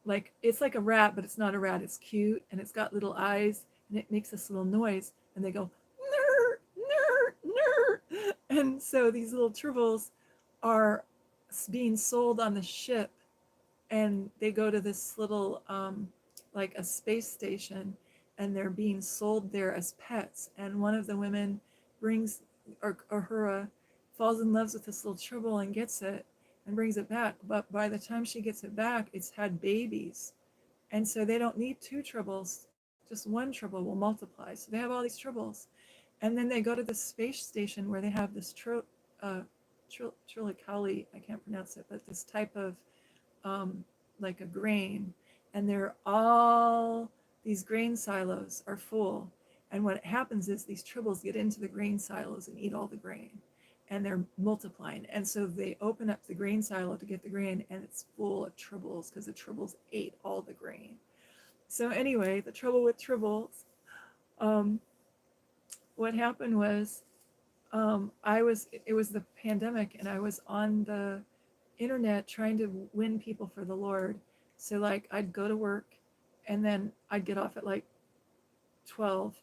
like it's like a rat, but it's not a rat. It's cute and it's got little eyes and it makes this little noise and they go And so these little tribbles are being sold on the ship, and they go to this little like a space station, and they're being sold there as pets. And one of the women brings, or Hura falls in love with this little tribble and gets it and brings it back. But by the time she gets it back, it's had babies, and so they don't need two tribbles, just one tribble will multiply. So they have all these tribbles, and then they go to the space station where they have this uh, trilicale, I can't pronounce it, but this type of um, like a grain, and they're all, these grain silos are full. And what happens is these tribbles get into the grain silos and eat all the grain, and they're multiplying. And so they open up the grain silo to get the grain, and it's full of tribbles because the tribbles ate all the grain. So anyway, the trouble with tribbles, um, what happened was, it was the pandemic, and I was on the internet trying to win people for the Lord. So like I'd go to work, and then I'd get off at like 12.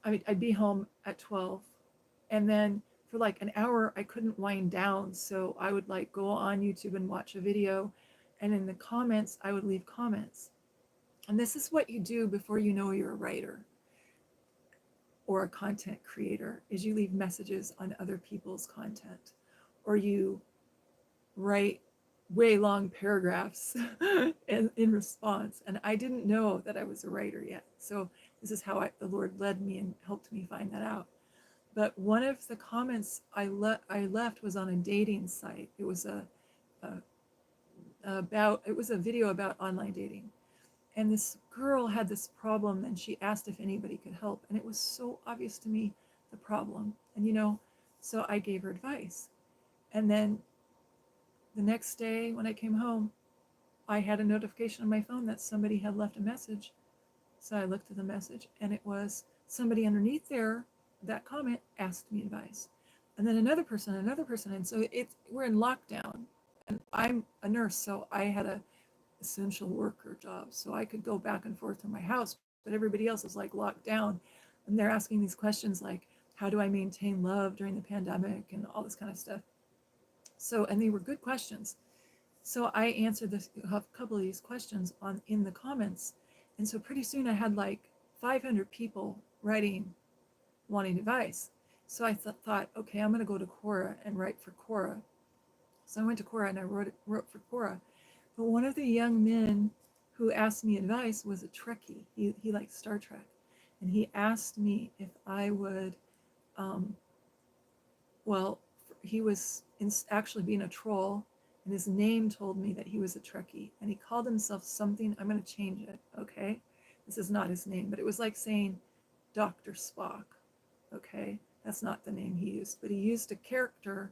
I mean, I'd be home at 12, and then for like an hour I couldn't wind down, so I would like go on YouTube and watch a video, and in the comments I would leave comments. And this is what you do before you know you're a writer or a content creator, is you leave messages on other people's content, or you write way long paragraphs in response. And I didn't know that I was a writer yet. So this is how the Lord led me and helped me find that out. But one of the comments I left was on a dating site. It was a it was a video about online dating. And this girl had this problem, and she asked if anybody could help. And it was so obvious to me, the problem. And so I gave her advice. And then the next day when I came home, I had a notification on my phone that somebody had left a message. So I looked at the message, and it was somebody underneath there, that comment asked me advice. And then another person. And so we're in lockdown. And I'm a nurse, so I had a essential worker job. So I could go back and forth to my house, but everybody else is like locked down. And they're asking these questions like, how do I maintain love during the pandemic and all this kind of stuff. So, and they were good questions. So I answered a couple of these questions in the comments. And so pretty soon I had like 500 people writing, wanting advice. So I thought, okay, I'm going to go to Quora and write for Quora. So I went to Quora and I wrote for Quora. But one of the young men who asked me advice was a Trekkie. He liked Star Trek. And he asked me if I would, um, well, he was actually being a troll, and his name told me that he was a Trekkie. And he called himself something, I'm going to change it, okay? This is not his name, but it was like saying Dr. Spock, okay? That's not the name he used, but he used a character,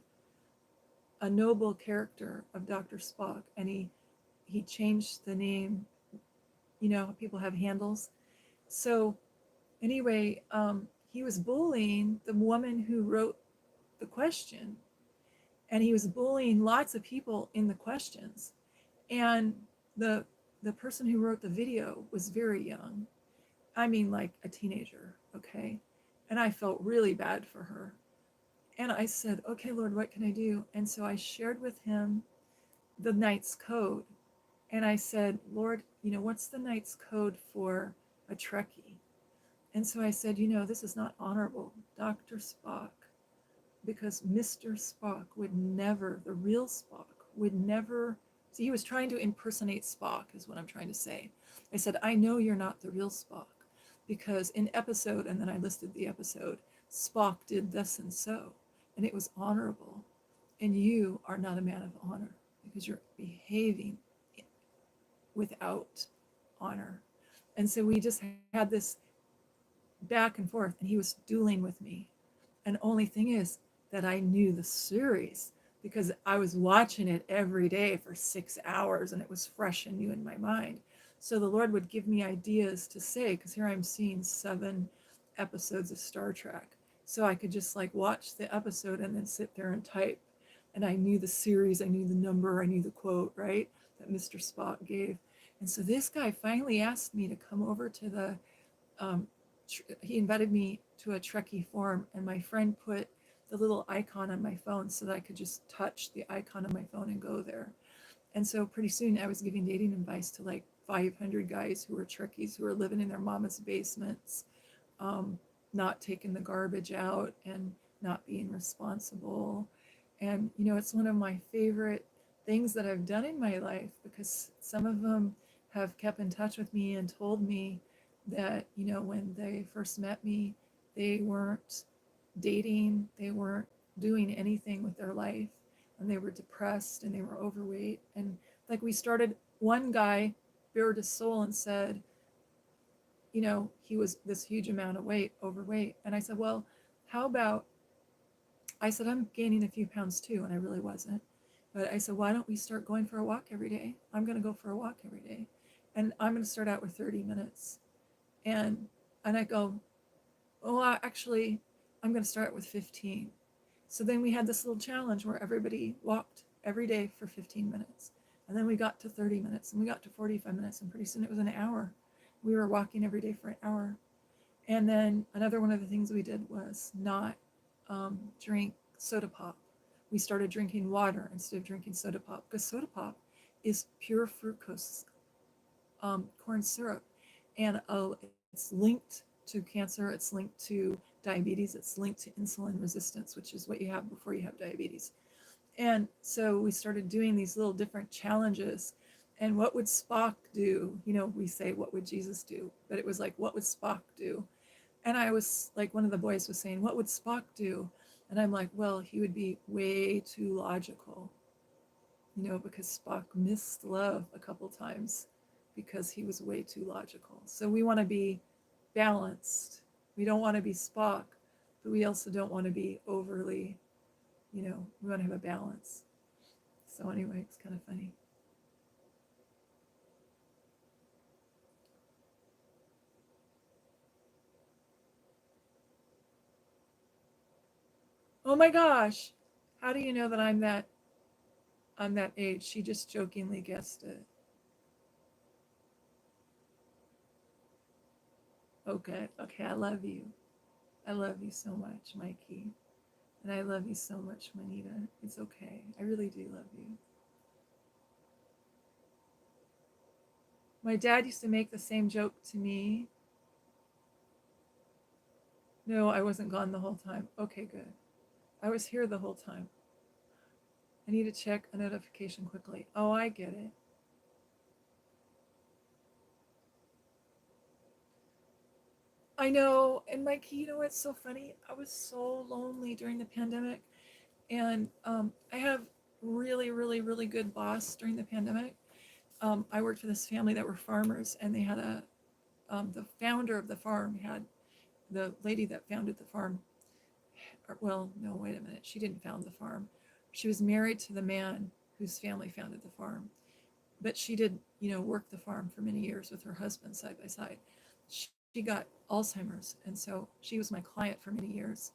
a noble character of Dr. Spock, and he changed the name. People have handles. So anyway, he was bullying the woman who wrote the question, and he was bullying lots of people in the questions. And the person who wrote the video was very young. I mean, like a teenager, okay? And I felt really bad for her. And I said, okay, Lord, what can I do? And so I shared with him the Knight's Code. And I said, Lord, what's the Knight's Code for a Trekkie? And so I said, this is not honorable, Dr. Spock, because Mr. Spock would never, the real Spock would never, see, he was trying to impersonate Spock, is what I'm trying to say. I said, I know you're not the real Spock, because in episode, and then I listed the episode, Spock did this and so, and it was honorable. And you are not a man of honor because you're behaving without honor. And so we just had this back and forth, and he was dueling with me. And only thing is that I knew the series because I was watching it every day for 6 hours, and it was fresh and new in my mind. So the Lord would give me ideas to say, because here I'm seeing 7 episodes of Star Trek. So I could just like watch the episode and then sit there and type. And I knew the series, I knew the number, I knew the quote, right, that Mr. Spock gave. And so this guy finally asked me to come over to he invited me to a Trekkie forum, and my friend put the little icon on my phone so that I could just touch the icon on my phone and go there. And so pretty soon I was giving dating advice to like 500 guys who were trickies, who were living in their mama's basements, um, not taking the garbage out and not being responsible. And, you know, it's one of my favorite things that I've done in my life, because some of them have kept in touch with me and told me that, you know, when they first met me, they weren't dating, they weren't doing anything with their life, and they were depressed and they were overweight. And like, we started, one guy bared his soul and said, you know, he was this huge amount of weight, overweight. And I said, well, how about, I said, I'm gaining a few pounds too, and I really wasn't. But I said, why don't we start going for a walk every day? I'm going to go for a walk every day. And I'm going to start out with 30 minutes. And I go, well, actually, I'm going to start with 15. So then we had this little challenge where everybody walked every day for 15 minutes. And then we got to 30 minutes, and we got to 45 minutes, and pretty soon it was an hour. We were walking every day for an hour. And then another one of the things we did was not drink soda pop. We started drinking water instead of drinking soda pop, because soda pop is pure fructose corn syrup. And it's linked to cancer, it's linked to diabetes, it's linked to insulin resistance, which is what you have before you have diabetes. And so we started doing these little different challenges. And what would Spock do? You know, we say, what would Jesus do? But it was like, what would Spock do? And I was like, one of the boys was saying, what would Spock do? And I'm like, well, he would be way too logical, you know, because Spock missed love a couple times because he was way too logical. So we want to be balanced. We don't want to be Spock, but we also don't want to be overly, you know, we want to have a balance. So anyway, it's kind of funny. Oh my gosh. How do you know that I'm that age? She just jokingly guessed it. Okay. Okay, I love you. I love you so much, Mikey. And I love you so much, Manita. It's okay. I really do love you. My dad used to make the same joke to me. No, I wasn't gone the whole time. Okay, good. I was here the whole time. I need to check a notification quickly. Oh, I get it. I know. And Mikey, you know what's so funny? I was so lonely during the pandemic. And I have really, really, really good boss during the pandemic. I worked for this family that were farmers, and they had the founder of the farm had, the lady that founded the farm, well, no, wait a minute. She didn't found the farm. She was married to the man whose family founded the farm. But she did, you know, work the farm for many years with her husband side by side. She got Alzheimer's, and so she was my client for many years.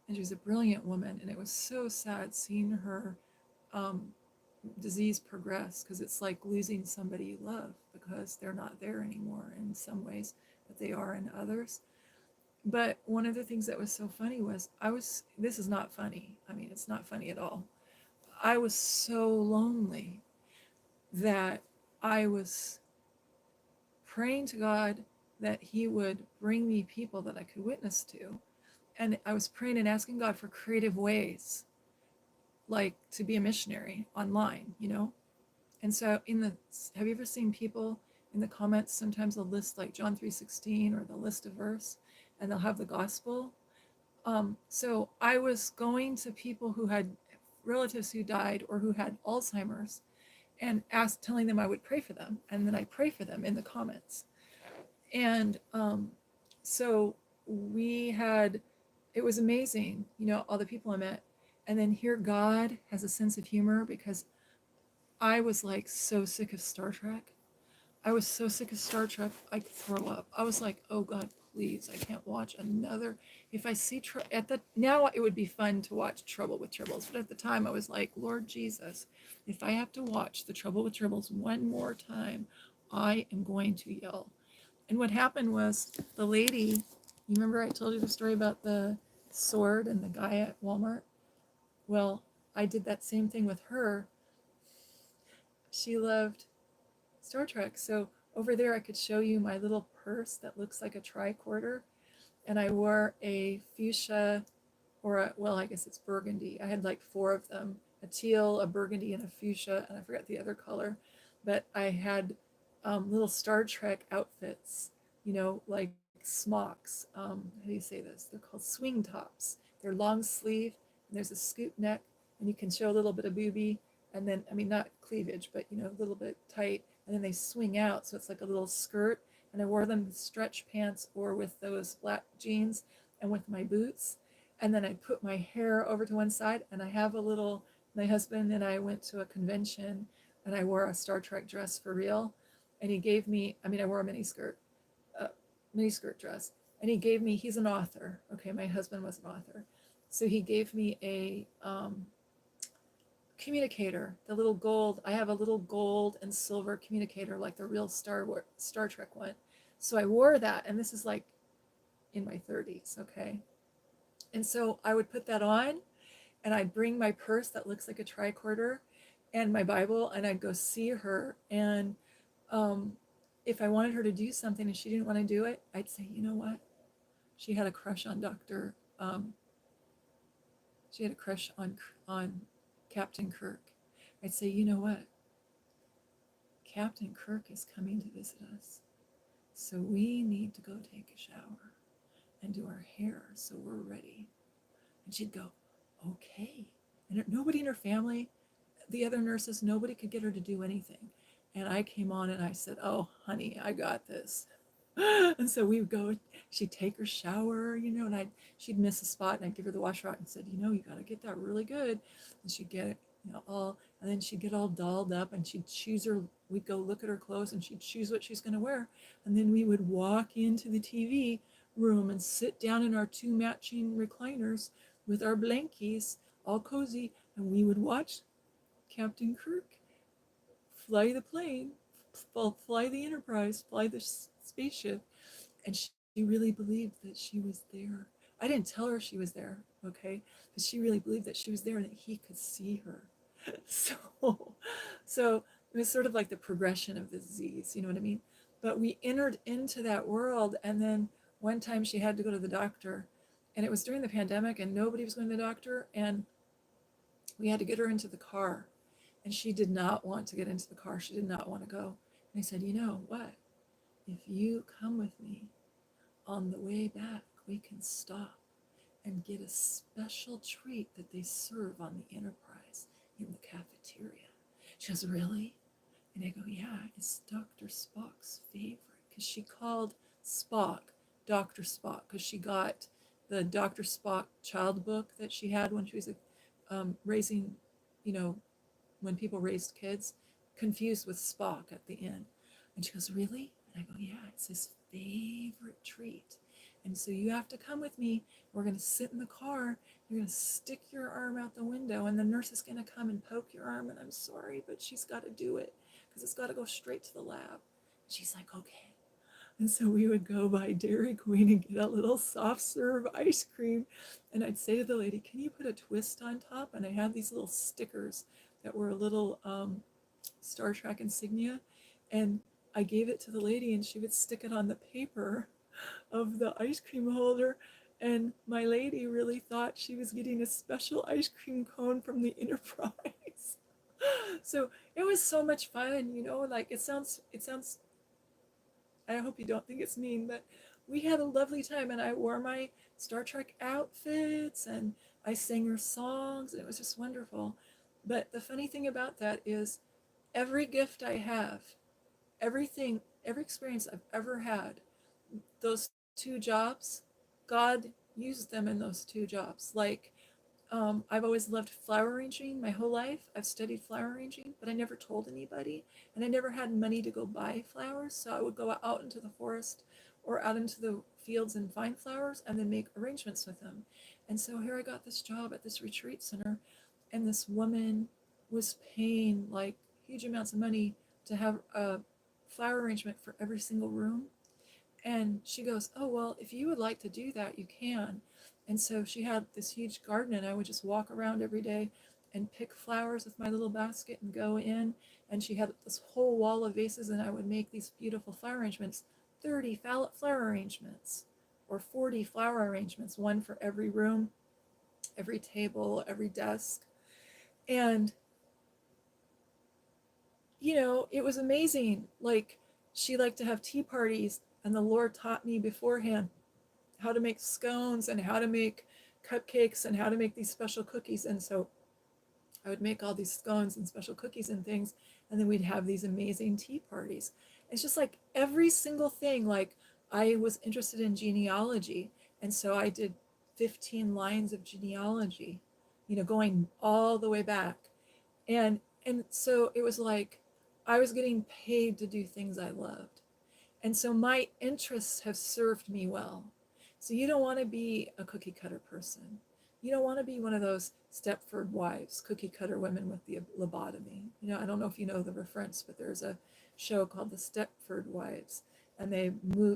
And she was a brilliant woman, and it was so sad seeing her um, disease progress, because it's like losing somebody you love, because they're not there anymore in some ways, but they are in others. But one of the things that was so funny was, this is not funny. I mean, it's not funny at all. I was so lonely that I was praying to God that He would bring me people that I could witness to. And I was praying and asking God for creative ways, like to be a missionary online, you know? And so have you ever seen people in the comments, sometimes they'll list like John 3:16, or they'll list a verse, and they'll have the gospel. So I was going to people who had relatives who died or who had Alzheimer's, and telling them I would pray for them, and then I pray for them in the comments. And so it was amazing, you know, all the people I met. And then here God has a sense of humor, because I was like so sick of Star Trek. I was so sick of Star Trek, I could throw up. I was like, oh God, please, I can't watch another. If I see, now it would be fun to watch Trouble with Tribbles. But at the time I was like, Lord Jesus, if I have to watch the Trouble with Tribbles one more time, I am going to yell. And what happened was, the lady, you remember I told you the story about the Sword and the guy at Walmart. Well, I did that same thing with her. She loved Star Trek. So over there, I could show you my little purse that looks like a tricorder. And I wore a fuchsia, or well, I guess it's burgundy. I had like four of them, a teal, a burgundy, and a fuchsia, and I forgot the other color. But I had little Star Trek outfits, like smocks. How do you say this? They're called swing tops. They're long sleeve, and there's a scoop neck, and you can show a little bit of boobie, and then, I mean, not cleavage, but, a little bit tight, and then they swing out, so it's like a little skirt. And I wore them with stretch pants or with those black jeans and with my boots. And then I put my hair over to one side, and I have a little, my husband and I went to a convention, and I wore a Star Trek dress for real. And he gave me, I mean, I wore a uh, mini skirt dress. And he gave me, he's an author. Okay, my husband was an author. So he gave me a communicator, the little gold. I have a little gold and silver communicator like the real Star Trek one. So I wore that, and this is like in my 30s, okay? And so I would put that on, and I'd bring my purse that looks like a tricorder and my Bible, and I'd go see her. And um, if I wanted her to do something and she didn't want to do it, I'd say, you know what? She had a crush on she had a crush on Captain Kirk. I'd say, you know what? Captain Kirk is coming to visit us. So we need to go take a shower and do our hair so we're ready. And she'd go, okay. And nobody in her family, the other nurses, nobody could get her to do anything. And I came on and I said, oh, honey, I got this. And so we would go, she'd take her shower, and she'd miss a spot, and I'd give her the wash rag and said, you got to get that really good. And she'd get it, and then she'd get all dolled up, and she'd choose her, we'd go look at her clothes, and she'd choose what she's going to wear. And then we would walk into the TV room and sit down in our two matching recliners with our blankies, all cozy, and we would watch Captain Kirk fly the plane, fly the Enterprise, fly the spaceship. And she really believed that she was there. I didn't tell her she was there, okay? But she really believed that she was there and that he could see her. So, so it was sort of like the progression of the disease, you know what I mean? But we entered into that world, and then one time she had to go to the doctor, and it was during the pandemic, and nobody was going to the doctor, and we had to get her into the car, and she did not want to get into the car. She did not want to go. And I said, you know what? If you come with me, on the way back, we can stop and get a special treat that they serve on the Enterprise in the cafeteria. She goes, really? And I go, yeah, it's Dr. Spock's favorite. Because she called Spock Dr. Spock, because she got the Dr. Spock child book that she had when she was raising, you know, when people raised kids, confused with Spock at the end. And she goes, really? And I go, yeah, it's his favorite treat. And so you have to come with me. We're going to sit in the car. You're going to stick your arm out the window, and the nurse is going to come and poke your arm. And I'm sorry, but she's got to do it because it's got to go straight to the lab. She's like, okay. And so we would go by Dairy Queen and get a little soft serve ice cream. And I'd say to the lady, can you put a twist on top? And I had these little stickers that were a little Star Trek insignia. And I gave it to the lady, and she would stick it on the paper of the ice cream holder. And my lady really thought she was getting a special ice cream cone from the Enterprise. So it was so much fun, like it sounds, I hope you don't think it's mean, but we had a lovely time, and I wore my Star Trek outfits, and I sang her songs, and it was just wonderful. But the funny thing about that is every gift I have, everything, every experience I've ever had, those two jobs, God used them in those two jobs. Like, I've always loved flower arranging my whole life. I've studied flower arranging, but I never told anybody. And I never had money to go buy flowers. So I would go out into the forest or out into the fields and find flowers and then make arrangements with them. And so here I got this job at this retreat center, and this woman was paying like huge amounts of money to have a flower arrangement for every single room. And she goes, oh, well, if you would like to do that, you can. And so she had this huge garden, and I would just walk around every day and pick flowers with my little basket and go in. And she had this whole wall of vases, and I would make these beautiful flower arrangements, 30 flower arrangements or 40 flower arrangements, one for every room, every table, every desk. And, it was amazing. Like, she liked to have tea parties, and the Lord taught me beforehand how to make scones and how to make cupcakes and how to make these special cookies. And so I would make all these scones and special cookies and things, and then we'd have these amazing tea parties. It's just like every single thing. Like, I was interested in genealogy, and so I did 15 lines of genealogy, going all the way back. And so it was like I was getting paid to do things I loved. And so my interests have served me well. So you don't want to be a cookie cutter person. You don't want to be one of those Stepford wives, cookie cutter women with the lobotomy. I don't know if you know the reference, but there's a show called The Stepford Wives. And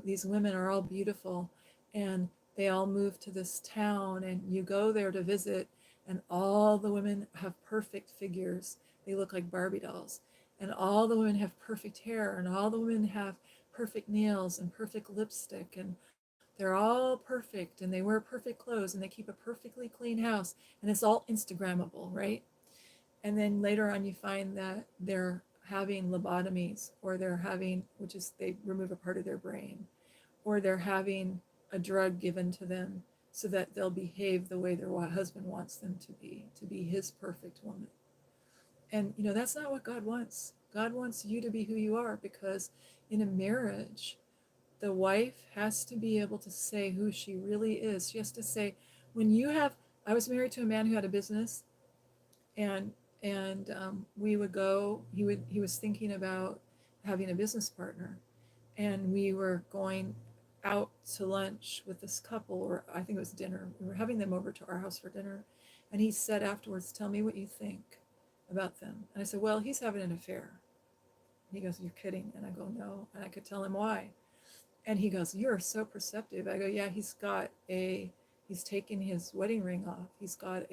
these women are all beautiful, and they all move to this town, and you go there to visit, and all the women have perfect figures. They look like Barbie dolls. And all the women have perfect hair, and all the women have perfect nails and perfect lipstick, and they're all perfect, and they wear perfect clothes, and they keep a perfectly clean house, and it's all Instagrammable, right? And then later on you find that they're having lobotomies, or they're having, which is they remove a part of their brain, or they're having a drug given to them so that they'll behave the way their husband wants them to be his perfect woman. And that's not what God wants. God wants you to be who you are, because in a marriage, the wife has to be able to say who she really is. She has to say, I was married to a man who had a business, and we would go. He was thinking about having a business partner, and we were going out to lunch with this couple, or I think it was dinner. We were having them over to our house for dinner, and he said afterwards, "Tell me what you think about them." And I said, "Well, he's having an affair." And he goes, "You're kidding?" And I go, "No." And I could tell him why. And he goes, "You're so perceptive." I go, "Yeah, he's taking his wedding ring off. He's got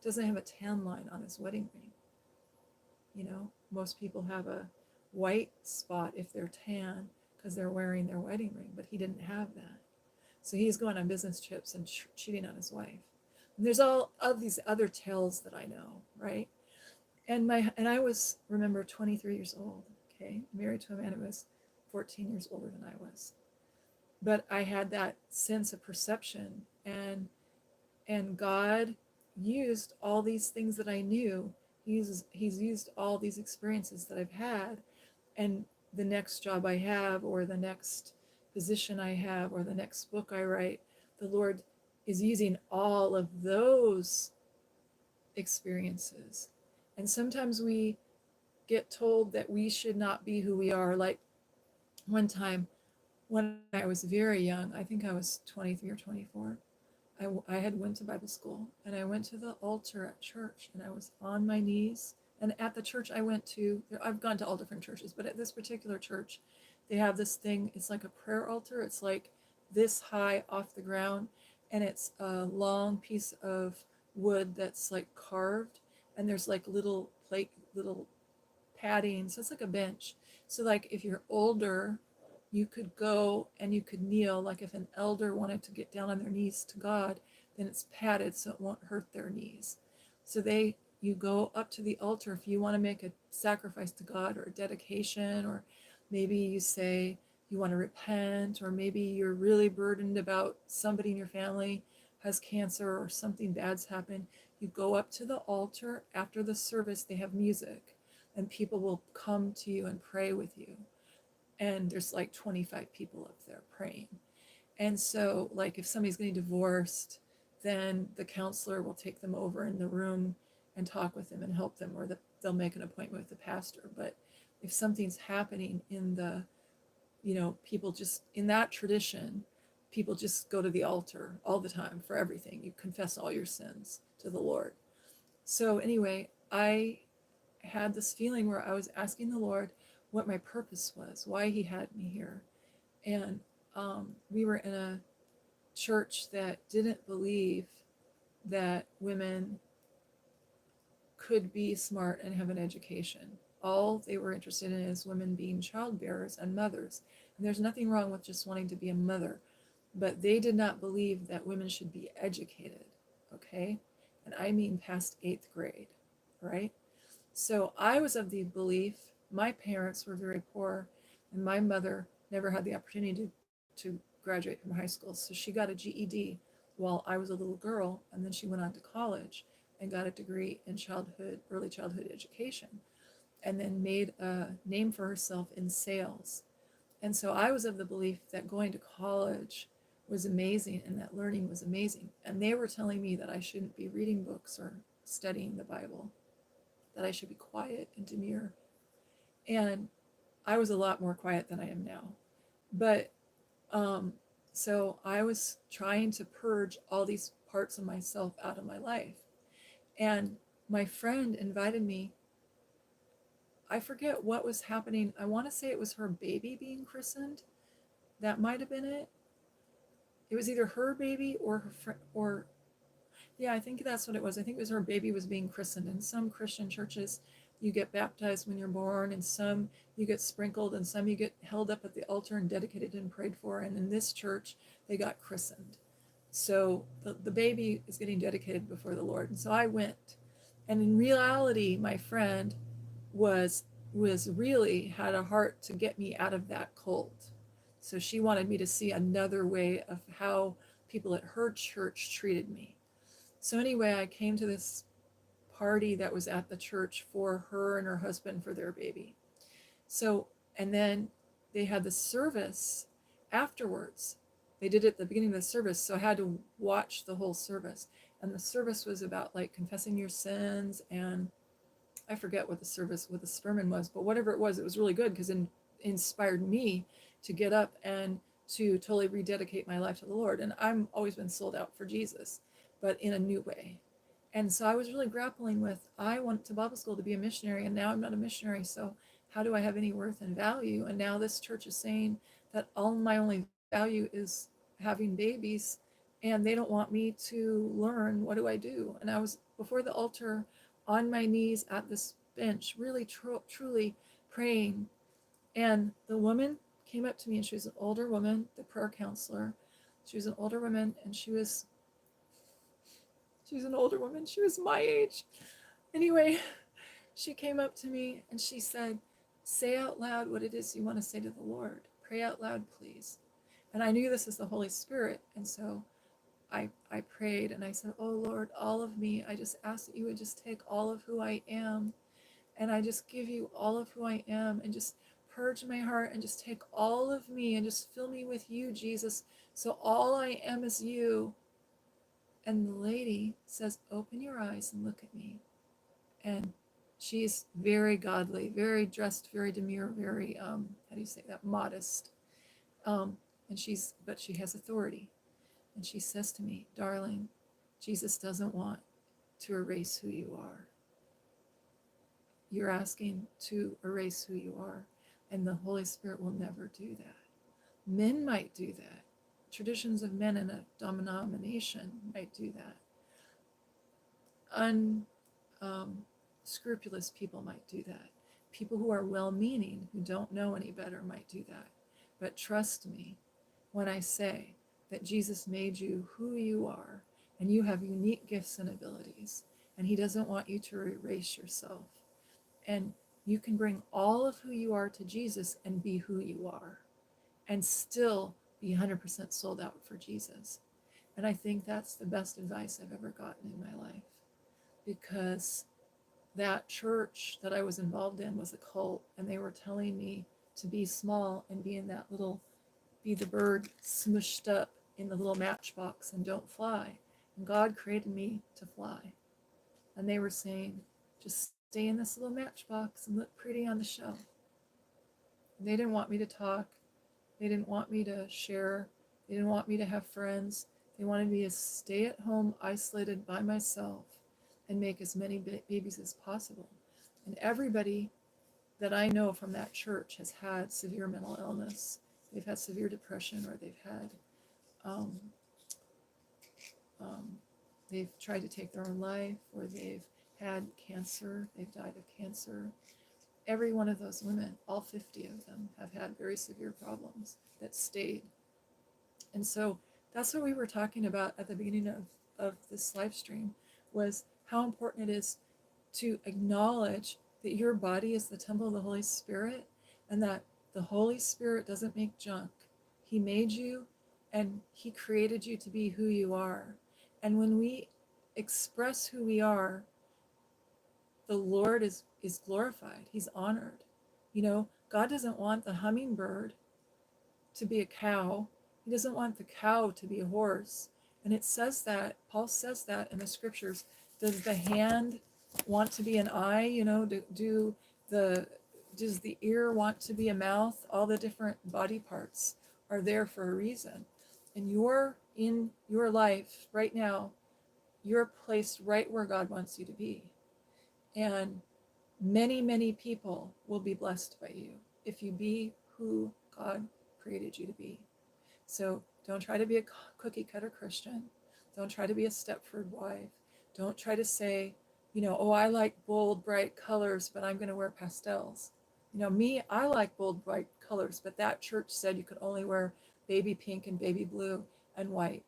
doesn't have a tan line on his wedding ring. Most people have a white spot if they're tan because they're wearing their wedding ring, but he didn't have that. So he's going on business trips and cheating on his wife. And there's all of these other tales that I know, right? And I was, remember, 23 years old, okay, married to a man who was 14 years older than I was. But I had that sense of perception, and God used all these things that I knew. He's used all these experiences that I've had, and the next job I have, or the next position I have, or the next book I write, the Lord is using all of those experiences. And sometimes we get told that we should not be who we are. Like, one time when I was very young, I think I was 23 or 24, I had went to Bible school, and I went to the altar at church, and I was on my knees. And at the church I went to, I've gone to all different churches, but at this particular church, they have this thing. It's like a prayer altar. It's like this high off the ground, and it's a long piece of wood that's like carved, and there's like little padding. So it's like a bench. So like if you're older, you could go and you could kneel. Like if an elder wanted to get down on their knees to God, then it's padded so it won't hurt their knees. So you go up to the altar if you want to make a sacrifice to God, or a dedication, or maybe you say you want to repent, or maybe you're really burdened about somebody in your family has cancer or something bad's happened. You go up to the altar. After the service, they have music, and people will come to you and pray with you. And there's like 25 people up there praying. And so, like, if somebody's getting divorced, then the counselor will take them over in the room and talk with them and help them, or they'll make an appointment with the pastor. But if something's happening in the, people just, in that tradition, people just go to the altar all the time for everything. You confess all your sins to the Lord. So anyway, I had this feeling where I was asking the Lord, what my purpose was, why he had me here. And we were in a church that didn't believe that women could be smart and have an education. All they were interested in is women being childbearers and mothers. And there's nothing wrong with just wanting to be a mother, but they did not believe that women should be educated, okay? And I mean past 8th grade, right? So I was of the belief, my parents were very poor, and my mother never had the opportunity to graduate from high school. So she got a GED while I was a little girl, and then she went on to college and got a degree in early childhood education, and then made a name for herself in sales. And so I was of the belief that going to college was amazing and that learning was amazing. And they were telling me that I shouldn't be reading books or studying the Bible, that I should be quiet and demure. And I was a lot more quiet than I am now. But um, so I was trying to purge all these parts of myself out of my life. And my friend invited me. I forget what was happening. I want to say it was her baby being christened. That might have been it. It was either her baby or her friend, or yeah, I think that's what it was. I think it was her baby was being christened. In some Christian churches, you get baptized when you're born, and some you get sprinkled, and some you get held up at the altar and dedicated and prayed for. And in this church, they got christened. So the baby is getting dedicated before the Lord. And so I went. And in reality, my friend was really had a heart to get me out of that cult. So she wanted me to see another way of how people at her church treated me. So anyway, I came to this party that was at the church for her and her husband for their baby. So, and then they had the service afterwards. They did it at the beginning of the service, so I had to watch the whole service. And the service was about like confessing your sins, and I forget what the sermon was, but whatever it was really good because it inspired me to get up and to totally rededicate my life to the Lord. And I've always been sold out for Jesus, but in a new way. And so I was really grappling with, I went to Bible school to be a missionary, and now I'm not a missionary. So how do I have any worth and value? And now this church is saying that all my only value is having babies, and they don't want me to learn. What do I do? And I was before the altar on my knees at this bench, really truly praying. And the woman came up to me, and she was an older woman, the prayer counselor. She was an older woman, and she was an older woman. She was my age. Anyway, she came up to me and she said, say out loud what it is you want to say to the Lord. Pray out loud, please. And I knew this is the Holy Spirit. And so I prayed and I said, oh Lord, all of me, I just ask that you would just take all of who I am. And I just give you all of who I am, and just purge my heart and just take all of me and just fill me with you, Jesus. So all I am is you. And the lady says, open your eyes and look at me. And she's very godly, very dressed, very demure, very, how do you say that, modest. And but she has authority. And she says to me, darling, Jesus doesn't want to erase who you are. You're asking to erase who you are, and the Holy Spirit will never do that. Men might do that. Traditions of men in a denomination might do that. Unscrupulous people might do that. People who are well-meaning, who don't know any better, might do that. But trust me when I say that Jesus made you who you are, and you have unique gifts and abilities, and he doesn't want you to erase yourself. And you can bring all of who you are to Jesus and be who you are, and still be 100% sold out for Jesus. And I think that's the best advice I've ever gotten in my life, because that church that I was involved in was a cult, and they were telling me to be small and be in that little, be the bird smushed up in the little matchbox and don't fly. And God created me to fly. And they were saying, just stay in this little matchbox and look pretty on the shelf. And they didn't want me to talk. They didn't want me to share. They didn't want me to have friends. They wanted me to stay at home, isolated by myself, and make as many babies as possible. And everybody that I know from that church has had severe mental illness. They've had severe depression, or um, um, they've tried to take their own life, or they've had cancer, they've died of cancer. Every one of those women, all 50 of them, have had very severe problems that stayed. And so that's what we were talking about at the beginning of this live stream, was how important it is to acknowledge that your body is the temple of the Holy Spirit, and that the Holy Spirit doesn't make junk. He made you, and he created you to be who you are. And when we express who we are, the Lord is glorified. He's honored. You know, God doesn't want the hummingbird to be a cow. He doesn't want the cow to be a horse. And it says that, Paul says that in the scriptures. Does the hand want to be an eye? You know, does the ear want to be a mouth? All the different body parts are there for a reason. And you're in your life right now, you're placed right where God wants you to be. And many, many people will be blessed by you if you be who God created you to be. So don't try to be a cookie cutter Christian. Don't try to be a Stepford wife. Don't try to say, you know, oh, I like bold, bright colors, but I'm going to wear pastels. You know, me, I like bold, bright colors, but that church said you could only wear baby pink and baby blue and white.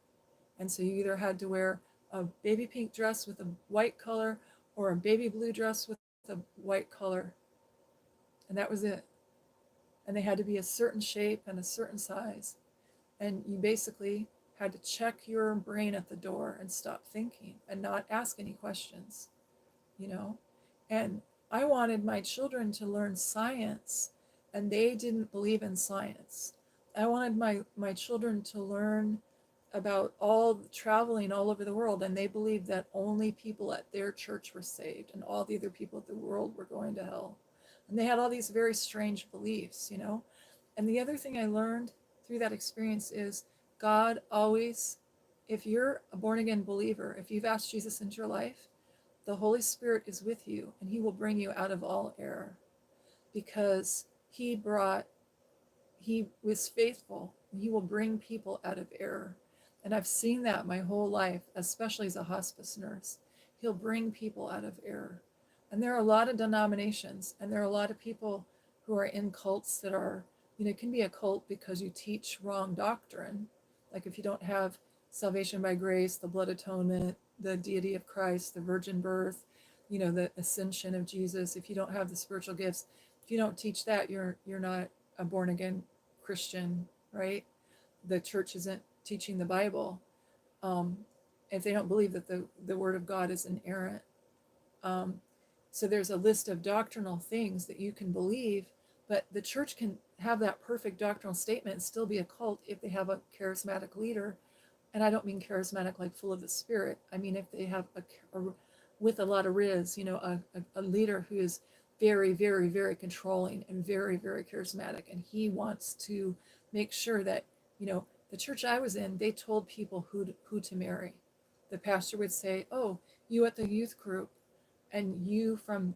And so you either had to wear a baby pink dress with a white color, or a baby blue dress with a white color. And that was it. And they had to be a certain shape and a certain size. And you basically had to check your brain at the door and stop thinking and not ask any questions, you know? And I wanted my children to learn science, and they didn't believe in science. I wanted my children to learn about all traveling all over the world, and they believed that only people at their church were saved and all the other people of the world were going to hell. And they had all these very strange beliefs, you know? And the other thing I learned through that experience is God always, if you're a born again believer, if you've asked Jesus into your life, the Holy Spirit is with you, and he will bring you out of all error, because he was faithful. He will bring people out of error. And I've seen that my whole life, especially as a hospice nurse. He'll bring people out of error. And there are a lot of denominations, and there are a lot of people who are in cults that are, you know, it can be a cult because you teach wrong doctrine. Like if you don't have salvation by grace, the blood atonement, the deity of Christ, the virgin birth, you know, the ascension of Jesus, if you don't have the spiritual gifts, if you don't teach that, you're not a born again Christian, right? The church isn't teaching the Bible. Um, if they don't believe that the word of God is inerrant. Um, so there's a list of doctrinal things that you can believe, but the church can have that perfect doctrinal statement and still be a cult if they have a charismatic leader. And I don't mean charismatic like full of the Spirit. I mean if they have with a lot of riz, you know, a leader who is very, very, very controlling and very, very charismatic. And he wants to make sure that, you know, the church I was in, they told people who to marry. The pastor would say, oh, you at the youth group, and you from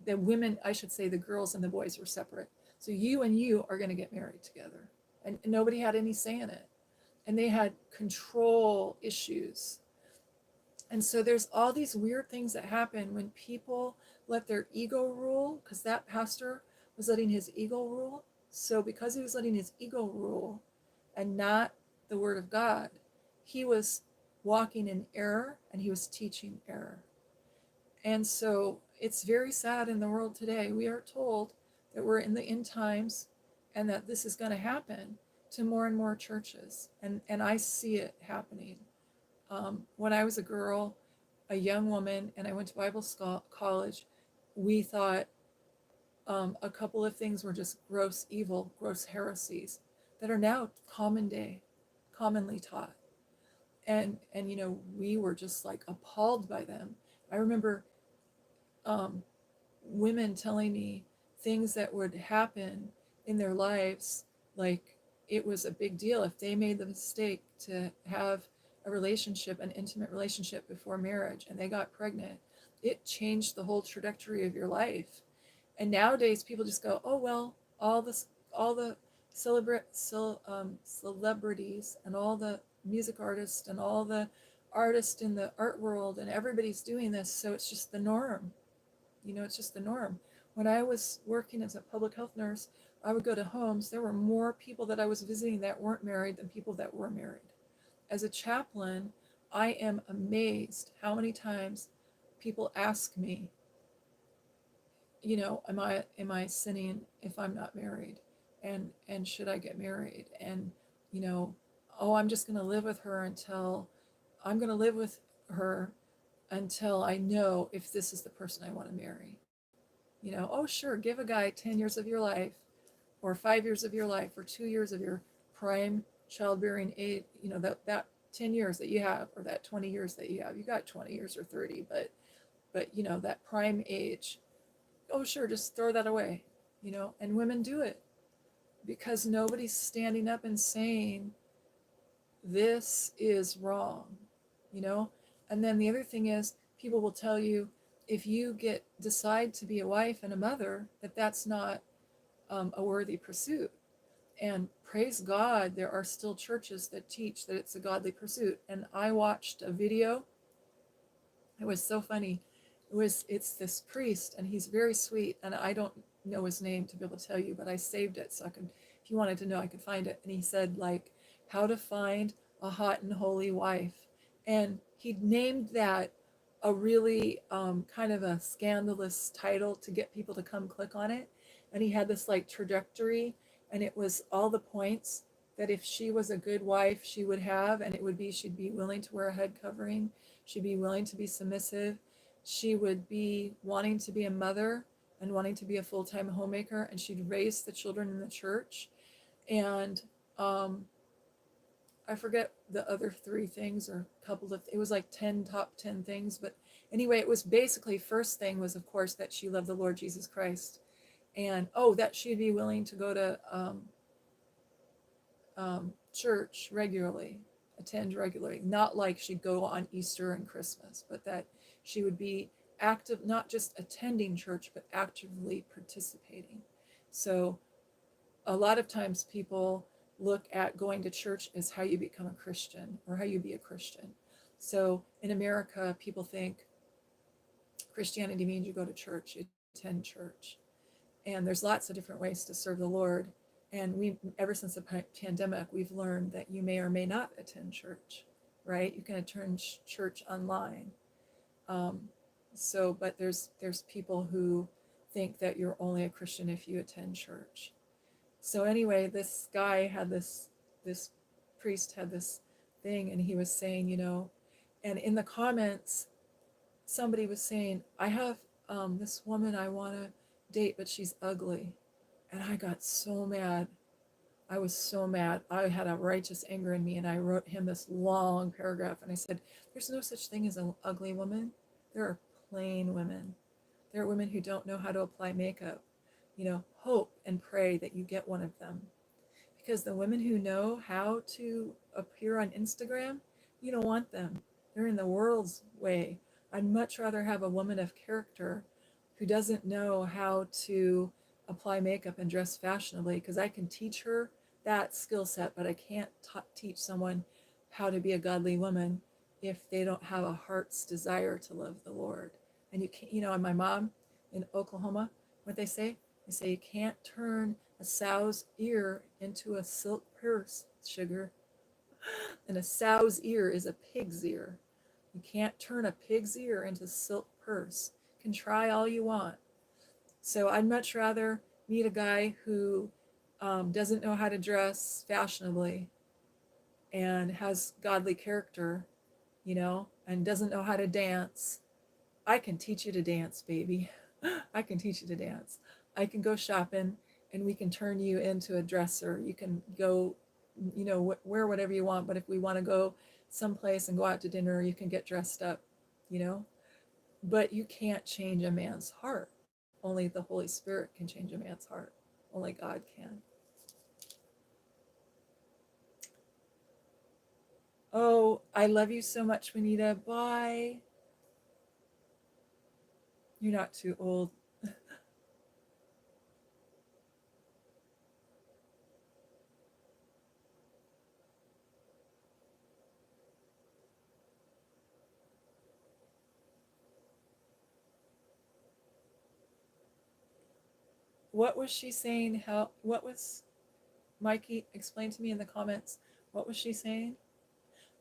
the women, I should say the girls and the boys were separate. So you and you are going to get married together. And nobody had any say in it. And they had control issues. And so there's all these weird things that happen when people let their ego rule, because that pastor was letting his ego rule. So because he was letting his ego rule and not the word of God, he was walking in error and he was teaching error. And so it's very sad in the world today. We are told that we're in the end times and that this is going to happen to more and more churches. And I see it happening. When I was a girl, a young woman, and I went to Bible college, we thought a couple of things were just gross evil, gross heresies that are now commonly taught. And you know, we were just like appalled by them. I remember um, women telling me things that would happen in their lives, like it was a big deal if they made the mistake to have a relationship, an intimate relationship before marriage, and they got pregnant. It changed the whole trajectory of your life. And nowadays people just go, oh well, all the celebrities and all the music artists and all the artists in the art world and everybody's doing this, so it's just the norm. It's just the norm. When I was working as a public health nurse, I would go to homes. There were more people that I was visiting that weren't married than people that were married. As a chaplain, I am amazed how many times people ask me, am I sinning if I'm not married? And should I get married? And, you know, oh, I'm going to live with her until I know if this is the person I want to marry. Oh, sure, give a guy 10 years of your life, or 5 years of your life, or 2 years of your prime childbearing age, that 10 years that you have, or that 20 years that you have. You got 20 years or 30, but that prime age, oh, sure, just throw that away, and women do it because nobody's standing up and saying, this is wrong, you know? And then the other thing is, people will tell you, if you decide to be a wife and a mother, that's not a worthy pursuit. And praise God, there are still churches that teach that it's a godly pursuit. And I watched a video. It was so funny. It's this priest, and he's very sweet, and I don't know his name to be able to tell you, but I saved it so I could, if you wanted to know, I could find it. And he said, like, how to find a hot and holy wife. And he named that a really kind of a scandalous title to get people to come click on it. And he had this like trajectory, and it was all the points that if she was a good wife she would have, and it would be, she'd be willing to wear a head covering, she'd be willing to be submissive, she would be wanting to be a mother and wanting to be a full-time homemaker, and she'd raise the children in the church. And I forget the other three things, or a couple of, it was like top 10 things. But anyway, it was basically, first thing was, of course, that she loved the Lord Jesus Christ. And, oh, that she'd be willing to go to church regularly, attend regularly, not like she'd go on Easter and Christmas, but that she would be active, not just attending church, but actively participating. So a lot of times people look at going to church as how you become a Christian, or how you be a Christian. So in America, people think Christianity means you go to church, you attend church. And there's lots of different ways to serve the Lord. And ever since the pandemic, we've learned that you may or may not attend church, right? You can attend church online. But there's people who think that you're only a Christian if you attend church. So anyway, this priest had this thing, and he was saying, and in the comments, somebody was saying, I have this woman I want to date, but she's ugly. And I got so mad. I was so mad. I had a righteous anger in me, and I wrote him this long paragraph, and I said, there's no such thing as an ugly woman. There are plain women. There are women who don't know how to apply makeup. Hope and pray that you get one of them. Because the women who know how to appear on Instagram, you don't want them. They're in the world's way. I'd much rather have a woman of character who doesn't know how to apply makeup and dress fashionably, because I can teach her that skill set, but I can't teach someone how to be a godly woman if they don't have a heart's desire to love the Lord. And you can't, and my mom in Oklahoma, what they say you can't turn a sow's ear into a silk purse, sugar. And a sow's ear is a pig's ear. You can't turn a pig's ear into a silk purse. You can try all you want. So I'd much rather meet a guy who doesn't know how to dress fashionably and has godly character, and doesn't know how to dance. I can teach you to dance, baby. I can teach you to dance. I can go shopping, and we can turn you into a dresser. You can go, wear whatever you want. But if we want to go someplace and go out to dinner, you can get dressed up, But you can't change a man's heart. Only the Holy Spirit can change a man's heart. Only God can. Oh, I love you so much, Juanita. Bye. You're not too old. What was she saying? What was Mikey? Explain to me in the comments. What was she saying?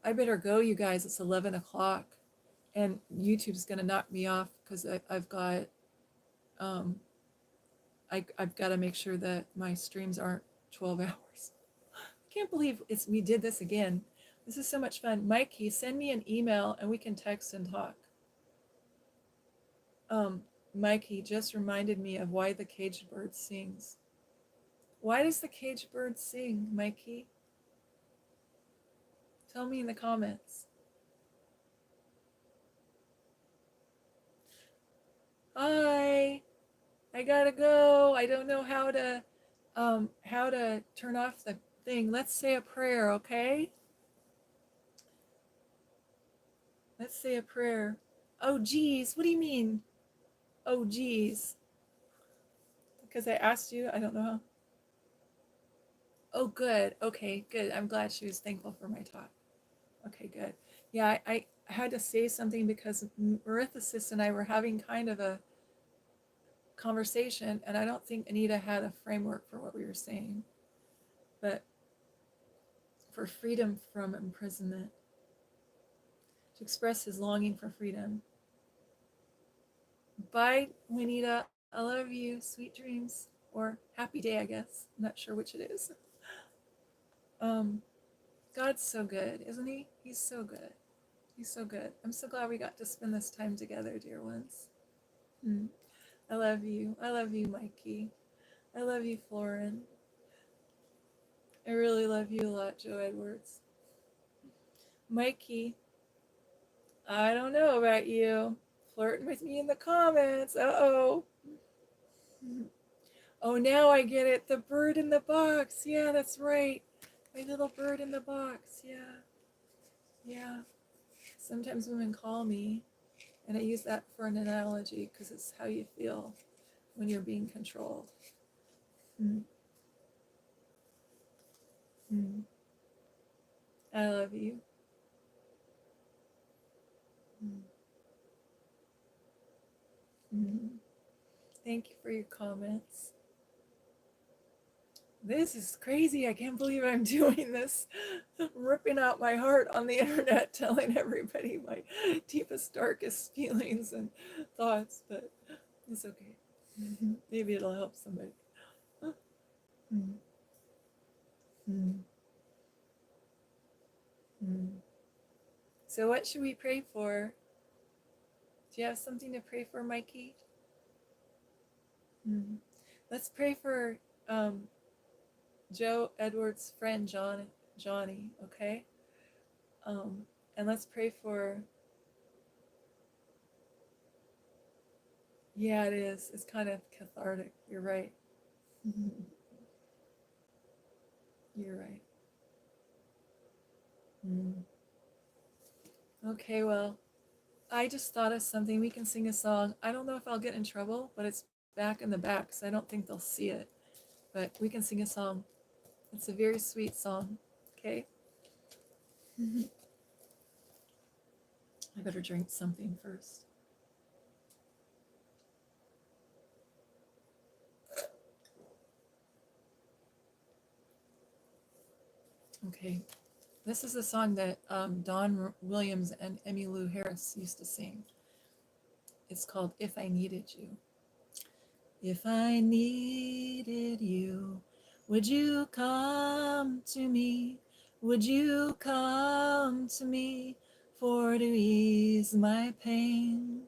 I better go, you guys. It's 11 o'clock, and YouTube's gonna knock me off because I've got um, I've got to make sure that my streams aren't 12 hours. I can't believe we did this again. This is so much fun. Mikey, send me an email and we can text and talk. Mikey just reminded me of why the caged bird sings. Why does the caged bird sing, Mikey? Tell me in the comments. Hi, I gotta go. I don't know how to turn off the thing. Let's say a prayer, okay? Let's say a prayer. Oh, geez. What do you mean? Oh, geez. Because I asked you. I don't know how. Oh, good. Okay, good. I'm glad she was thankful for my talk. Okay, good. Yeah, I had to say something because Maritha's sister and I were having kind of a conversation, and I don't think Anita had a framework for what we were saying. But for freedom from imprisonment, to express his longing for freedom. Bye, Juanita. I love you. Sweet dreams. Or happy day, I guess. I'm not sure which it is. God's so good, isn't he? He's so good. He's so good. I'm so glad we got to spend this time together, dear ones. I love you. I love you, Mikey. I love you, Florin. I really love you a lot, Joe Edwards. Mikey, I don't know about you. Flirting with me in the comments. Uh-oh. Oh, now I get it. The bird in the box. Yeah, that's right. My little bird in the box. Yeah. Yeah. Sometimes women call me, and I use that for an analogy because it's how you feel when you're being controlled. Mm. Mm. I love you. Mm. Mm. Thank you for your comments. This is crazy. I can't believe I'm doing this. Ripping out my heart on the internet, telling everybody my deepest, darkest feelings and thoughts, but it's okay. Maybe it'll help somebody. Mm. Mm. Mm. So, what should we pray for? Do you have something to pray for, Mikey? Mm. Let's pray for Joe Edwards' friend Johnny, okay? And let's pray for. Yeah, it is. It's kind of cathartic. You're right. You're right. Mm. Okay, well, I just thought of something. We can sing a song. I don't know if I'll get in trouble, but it's back in the back, so I don't think they'll see it. But we can sing a song. It's a very sweet song. Okay? I better drink something first. Okay. This is a song that Don Williams and Emmylou Harris used to sing. It's called If I Needed You. If I needed you, would you come to me? Would you come to me for to ease my pain?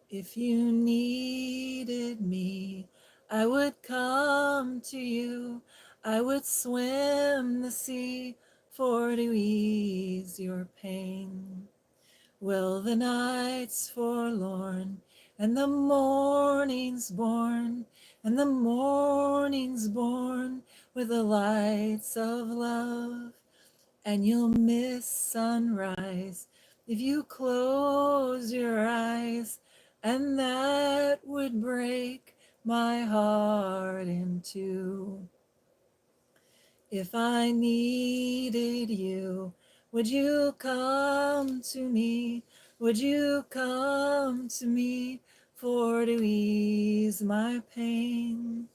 If you needed me, I would come to you. I would swim the sea for to ease your pain. Will the nights forlorn and the mornings born, and the mornings born with the lights of love, and you'll miss sunrise if you close your eyes, and that would break my heart in two. If I needed you, would you come to me? Would you come to me for to ease my pain?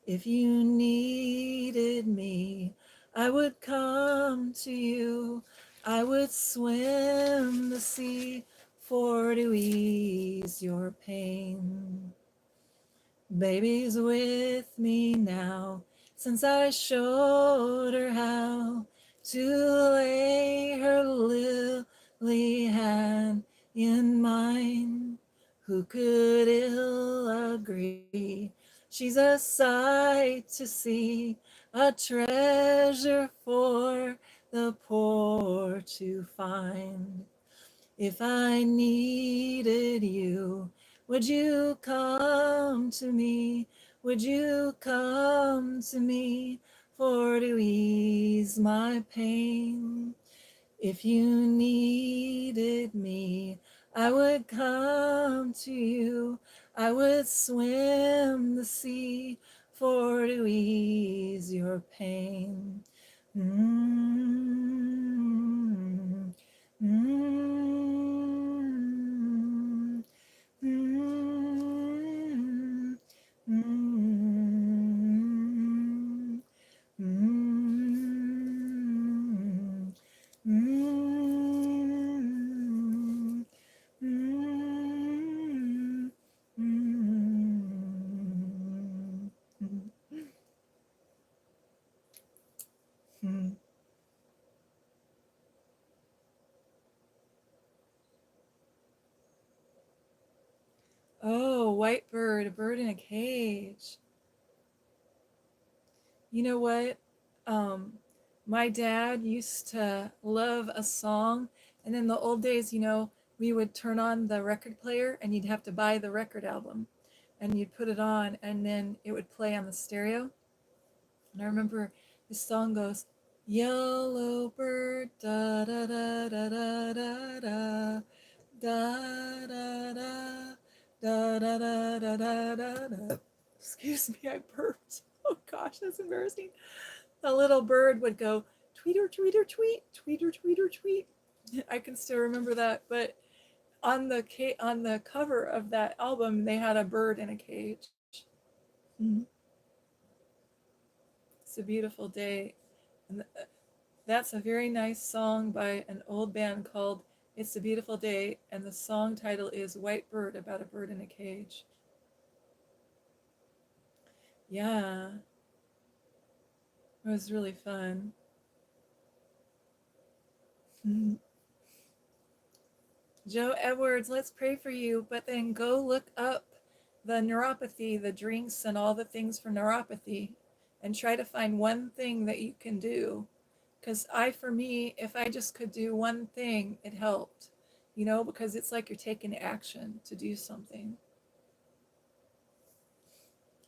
If you needed me, I would come to you. I would swim the sea for to ease your pain. Baby's with me now, since I showed her how to lay her lily hand in mine. Who could ill agree? She's a sight to see, a treasure for the poor to find. If I needed you, would you come to me? Would you come to me for to ease my pain? If you needed me, I would come to you. I would swim the sea for to ease your pain. Mm-hmm. Mm-hmm. Mm-hmm. Mm-hmm. Mm-hmm. Mm-hmm. Mm-hmm. Mm-hmm. Oh, white bird, a bird in a cage. You know what? Um, my dad used to love a song, and in the old days, we would turn on the record player and you'd have to buy the record album and you'd put it on and then it would play on the stereo. And I remember this song goes, Yellow bird, da da da da da da da, da da da, da da da da da da da. Excuse me, I burped. Oh gosh, that's embarrassing. The little bird would go tweeter tweeter tweet, tweeter tweeter tweet. I can still remember that, but on the cover of that album, they had a bird in a cage. Mm-hmm. It's a beautiful day, and that's a very nice song by an old band called "It's a Beautiful Day," and the song title is "White Bird," about a bird in a cage. Yeah, it was really fun. Joe Edwards, let's pray for you, but then go look up the neuropathy, the drinks, and all the things for neuropathy, and try to find one thing that you can do. Because for me, if I just could do one thing, it helped, because it's like you're taking action to do something.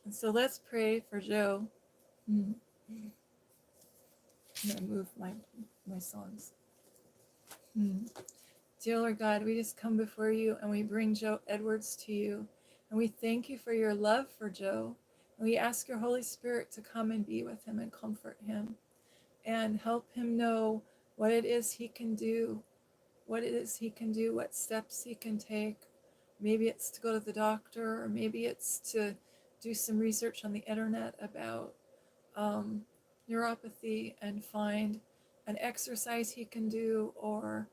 And so let's pray for Joe. I'm going to move my songs. Dear Lord God, we just come before you and we bring Joe Edwards to you. And we thank you for your love for Joe. And we ask your Holy Spirit to come and be with him and comfort him and help him know what it is he can do, what steps he can take. Maybe it's to go to the doctor, or maybe it's to do some research on the internet about um, neuropathy and find an exercise he can do, or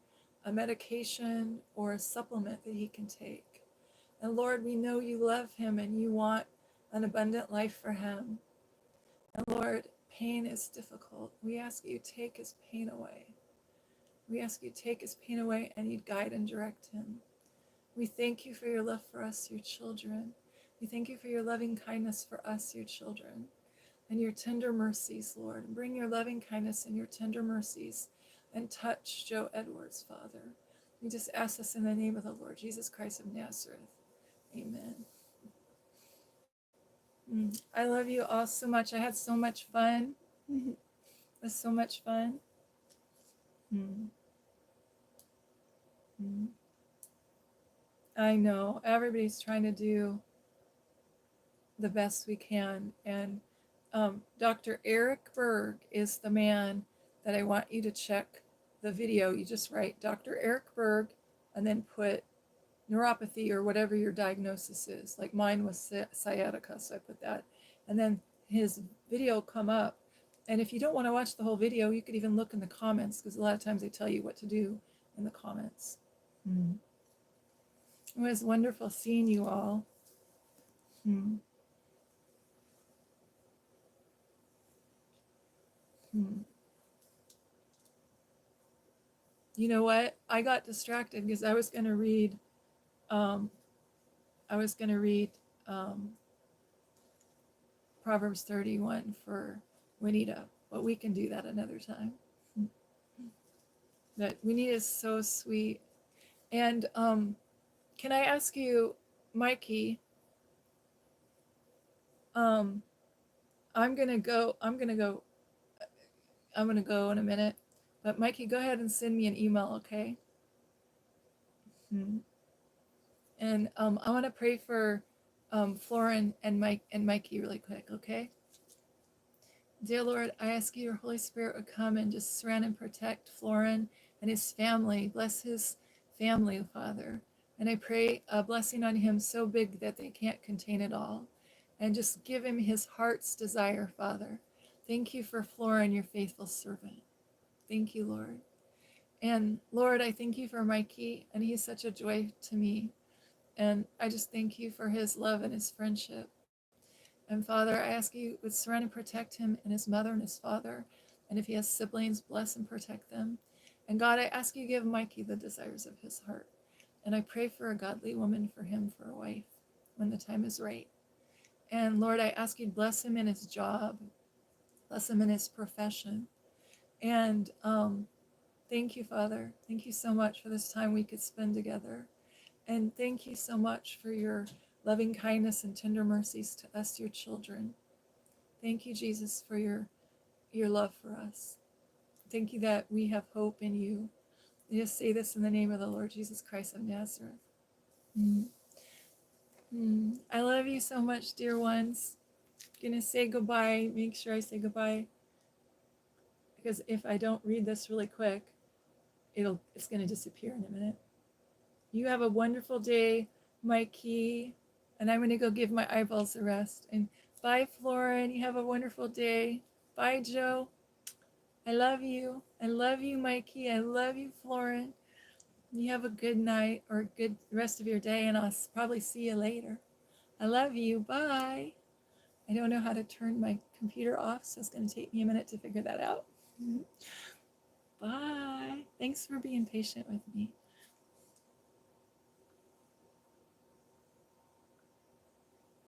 a medication or a supplement that he can take. And Lord, we know you love him and you want an abundant life for him. And Lord, pain is difficult. We ask you take his pain away. We ask you take his pain away and you'd guide and direct him. We thank you for your love for us, your children. We thank you for your loving kindness for us, your children, and your tender mercies, Lord. And bring your loving kindness and your tender mercies and touch Joe Edwards, Father. We just ask this in the name of the Lord Jesus Christ of Nazareth. Amen. I love you all so much. I had so much fun. It was so much fun. Mm. I know everybody's trying to do the best we can. And Dr. Eric Berg is the man that I want you to check the video. You just write Dr. Eric Berg and then put neuropathy or whatever your diagnosis is. Like mine was sciatica, so I put that. And then his video come up. And if you don't want to watch the whole video, you could even look in the comments, because a lot of times they tell you what to do in the comments. It was wonderful seeing you all. Hmm. Hmm. You know what? I got distracted because I was going to read. Um, I was going to read Proverbs 31 for Juanita, but we can do that another time. But Juanita is so sweet. And can I ask you, Mikey? Um, I'm gonna go. I'm gonna go. I'm gonna go in a minute. But Mikey, go ahead and send me an email, okay? Hmm. And I want to pray for Florin and Mikey really quick, okay? Dear Lord, I ask you, your Holy Spirit would come and just surround and protect Florin and his family. Bless his family, Father. And I pray a blessing on him so big that they can't contain it all. And just give him his heart's desire, Father. Thank you for Florin, your faithful servant. Thank you, Lord. And Lord, I thank you for Mikey, and he's such a joy to me. And I just thank you for his love and his friendship. And Father, I ask you would surround and protect him and his mother and his father. And if he has siblings, bless and protect them. And God, I ask you give Mikey the desires of his heart. And I pray for a godly woman for him for a wife when the time is right. And Lord, I ask you to bless him in his job, bless him in his profession. And thank you, Father. Thank you so much for this time we could spend together. And thank you so much for your loving kindness and tender mercies to us, your children. Thank you, Jesus, for your love for us. Thank you that we have hope in you. I just say this in the name of the Lord Jesus Christ of Nazareth. I love you so much, dear ones. I'm gonna say goodbye. Make sure I say goodbye, because if I don't read this really quick, it's gonna disappear in a minute. You have a wonderful day, Mikey, and I'm gonna go give my eyeballs a rest. And bye, Florin. You have a wonderful day. Bye, Joe. I love you. I love you, Mikey. I love you, Florin. You have a good night or a good rest of your day, and I'll probably see you later. I love you. Bye. I don't know how to turn my computer off, so it's going to take me a minute to figure that out. Bye. Thanks for being patient with me.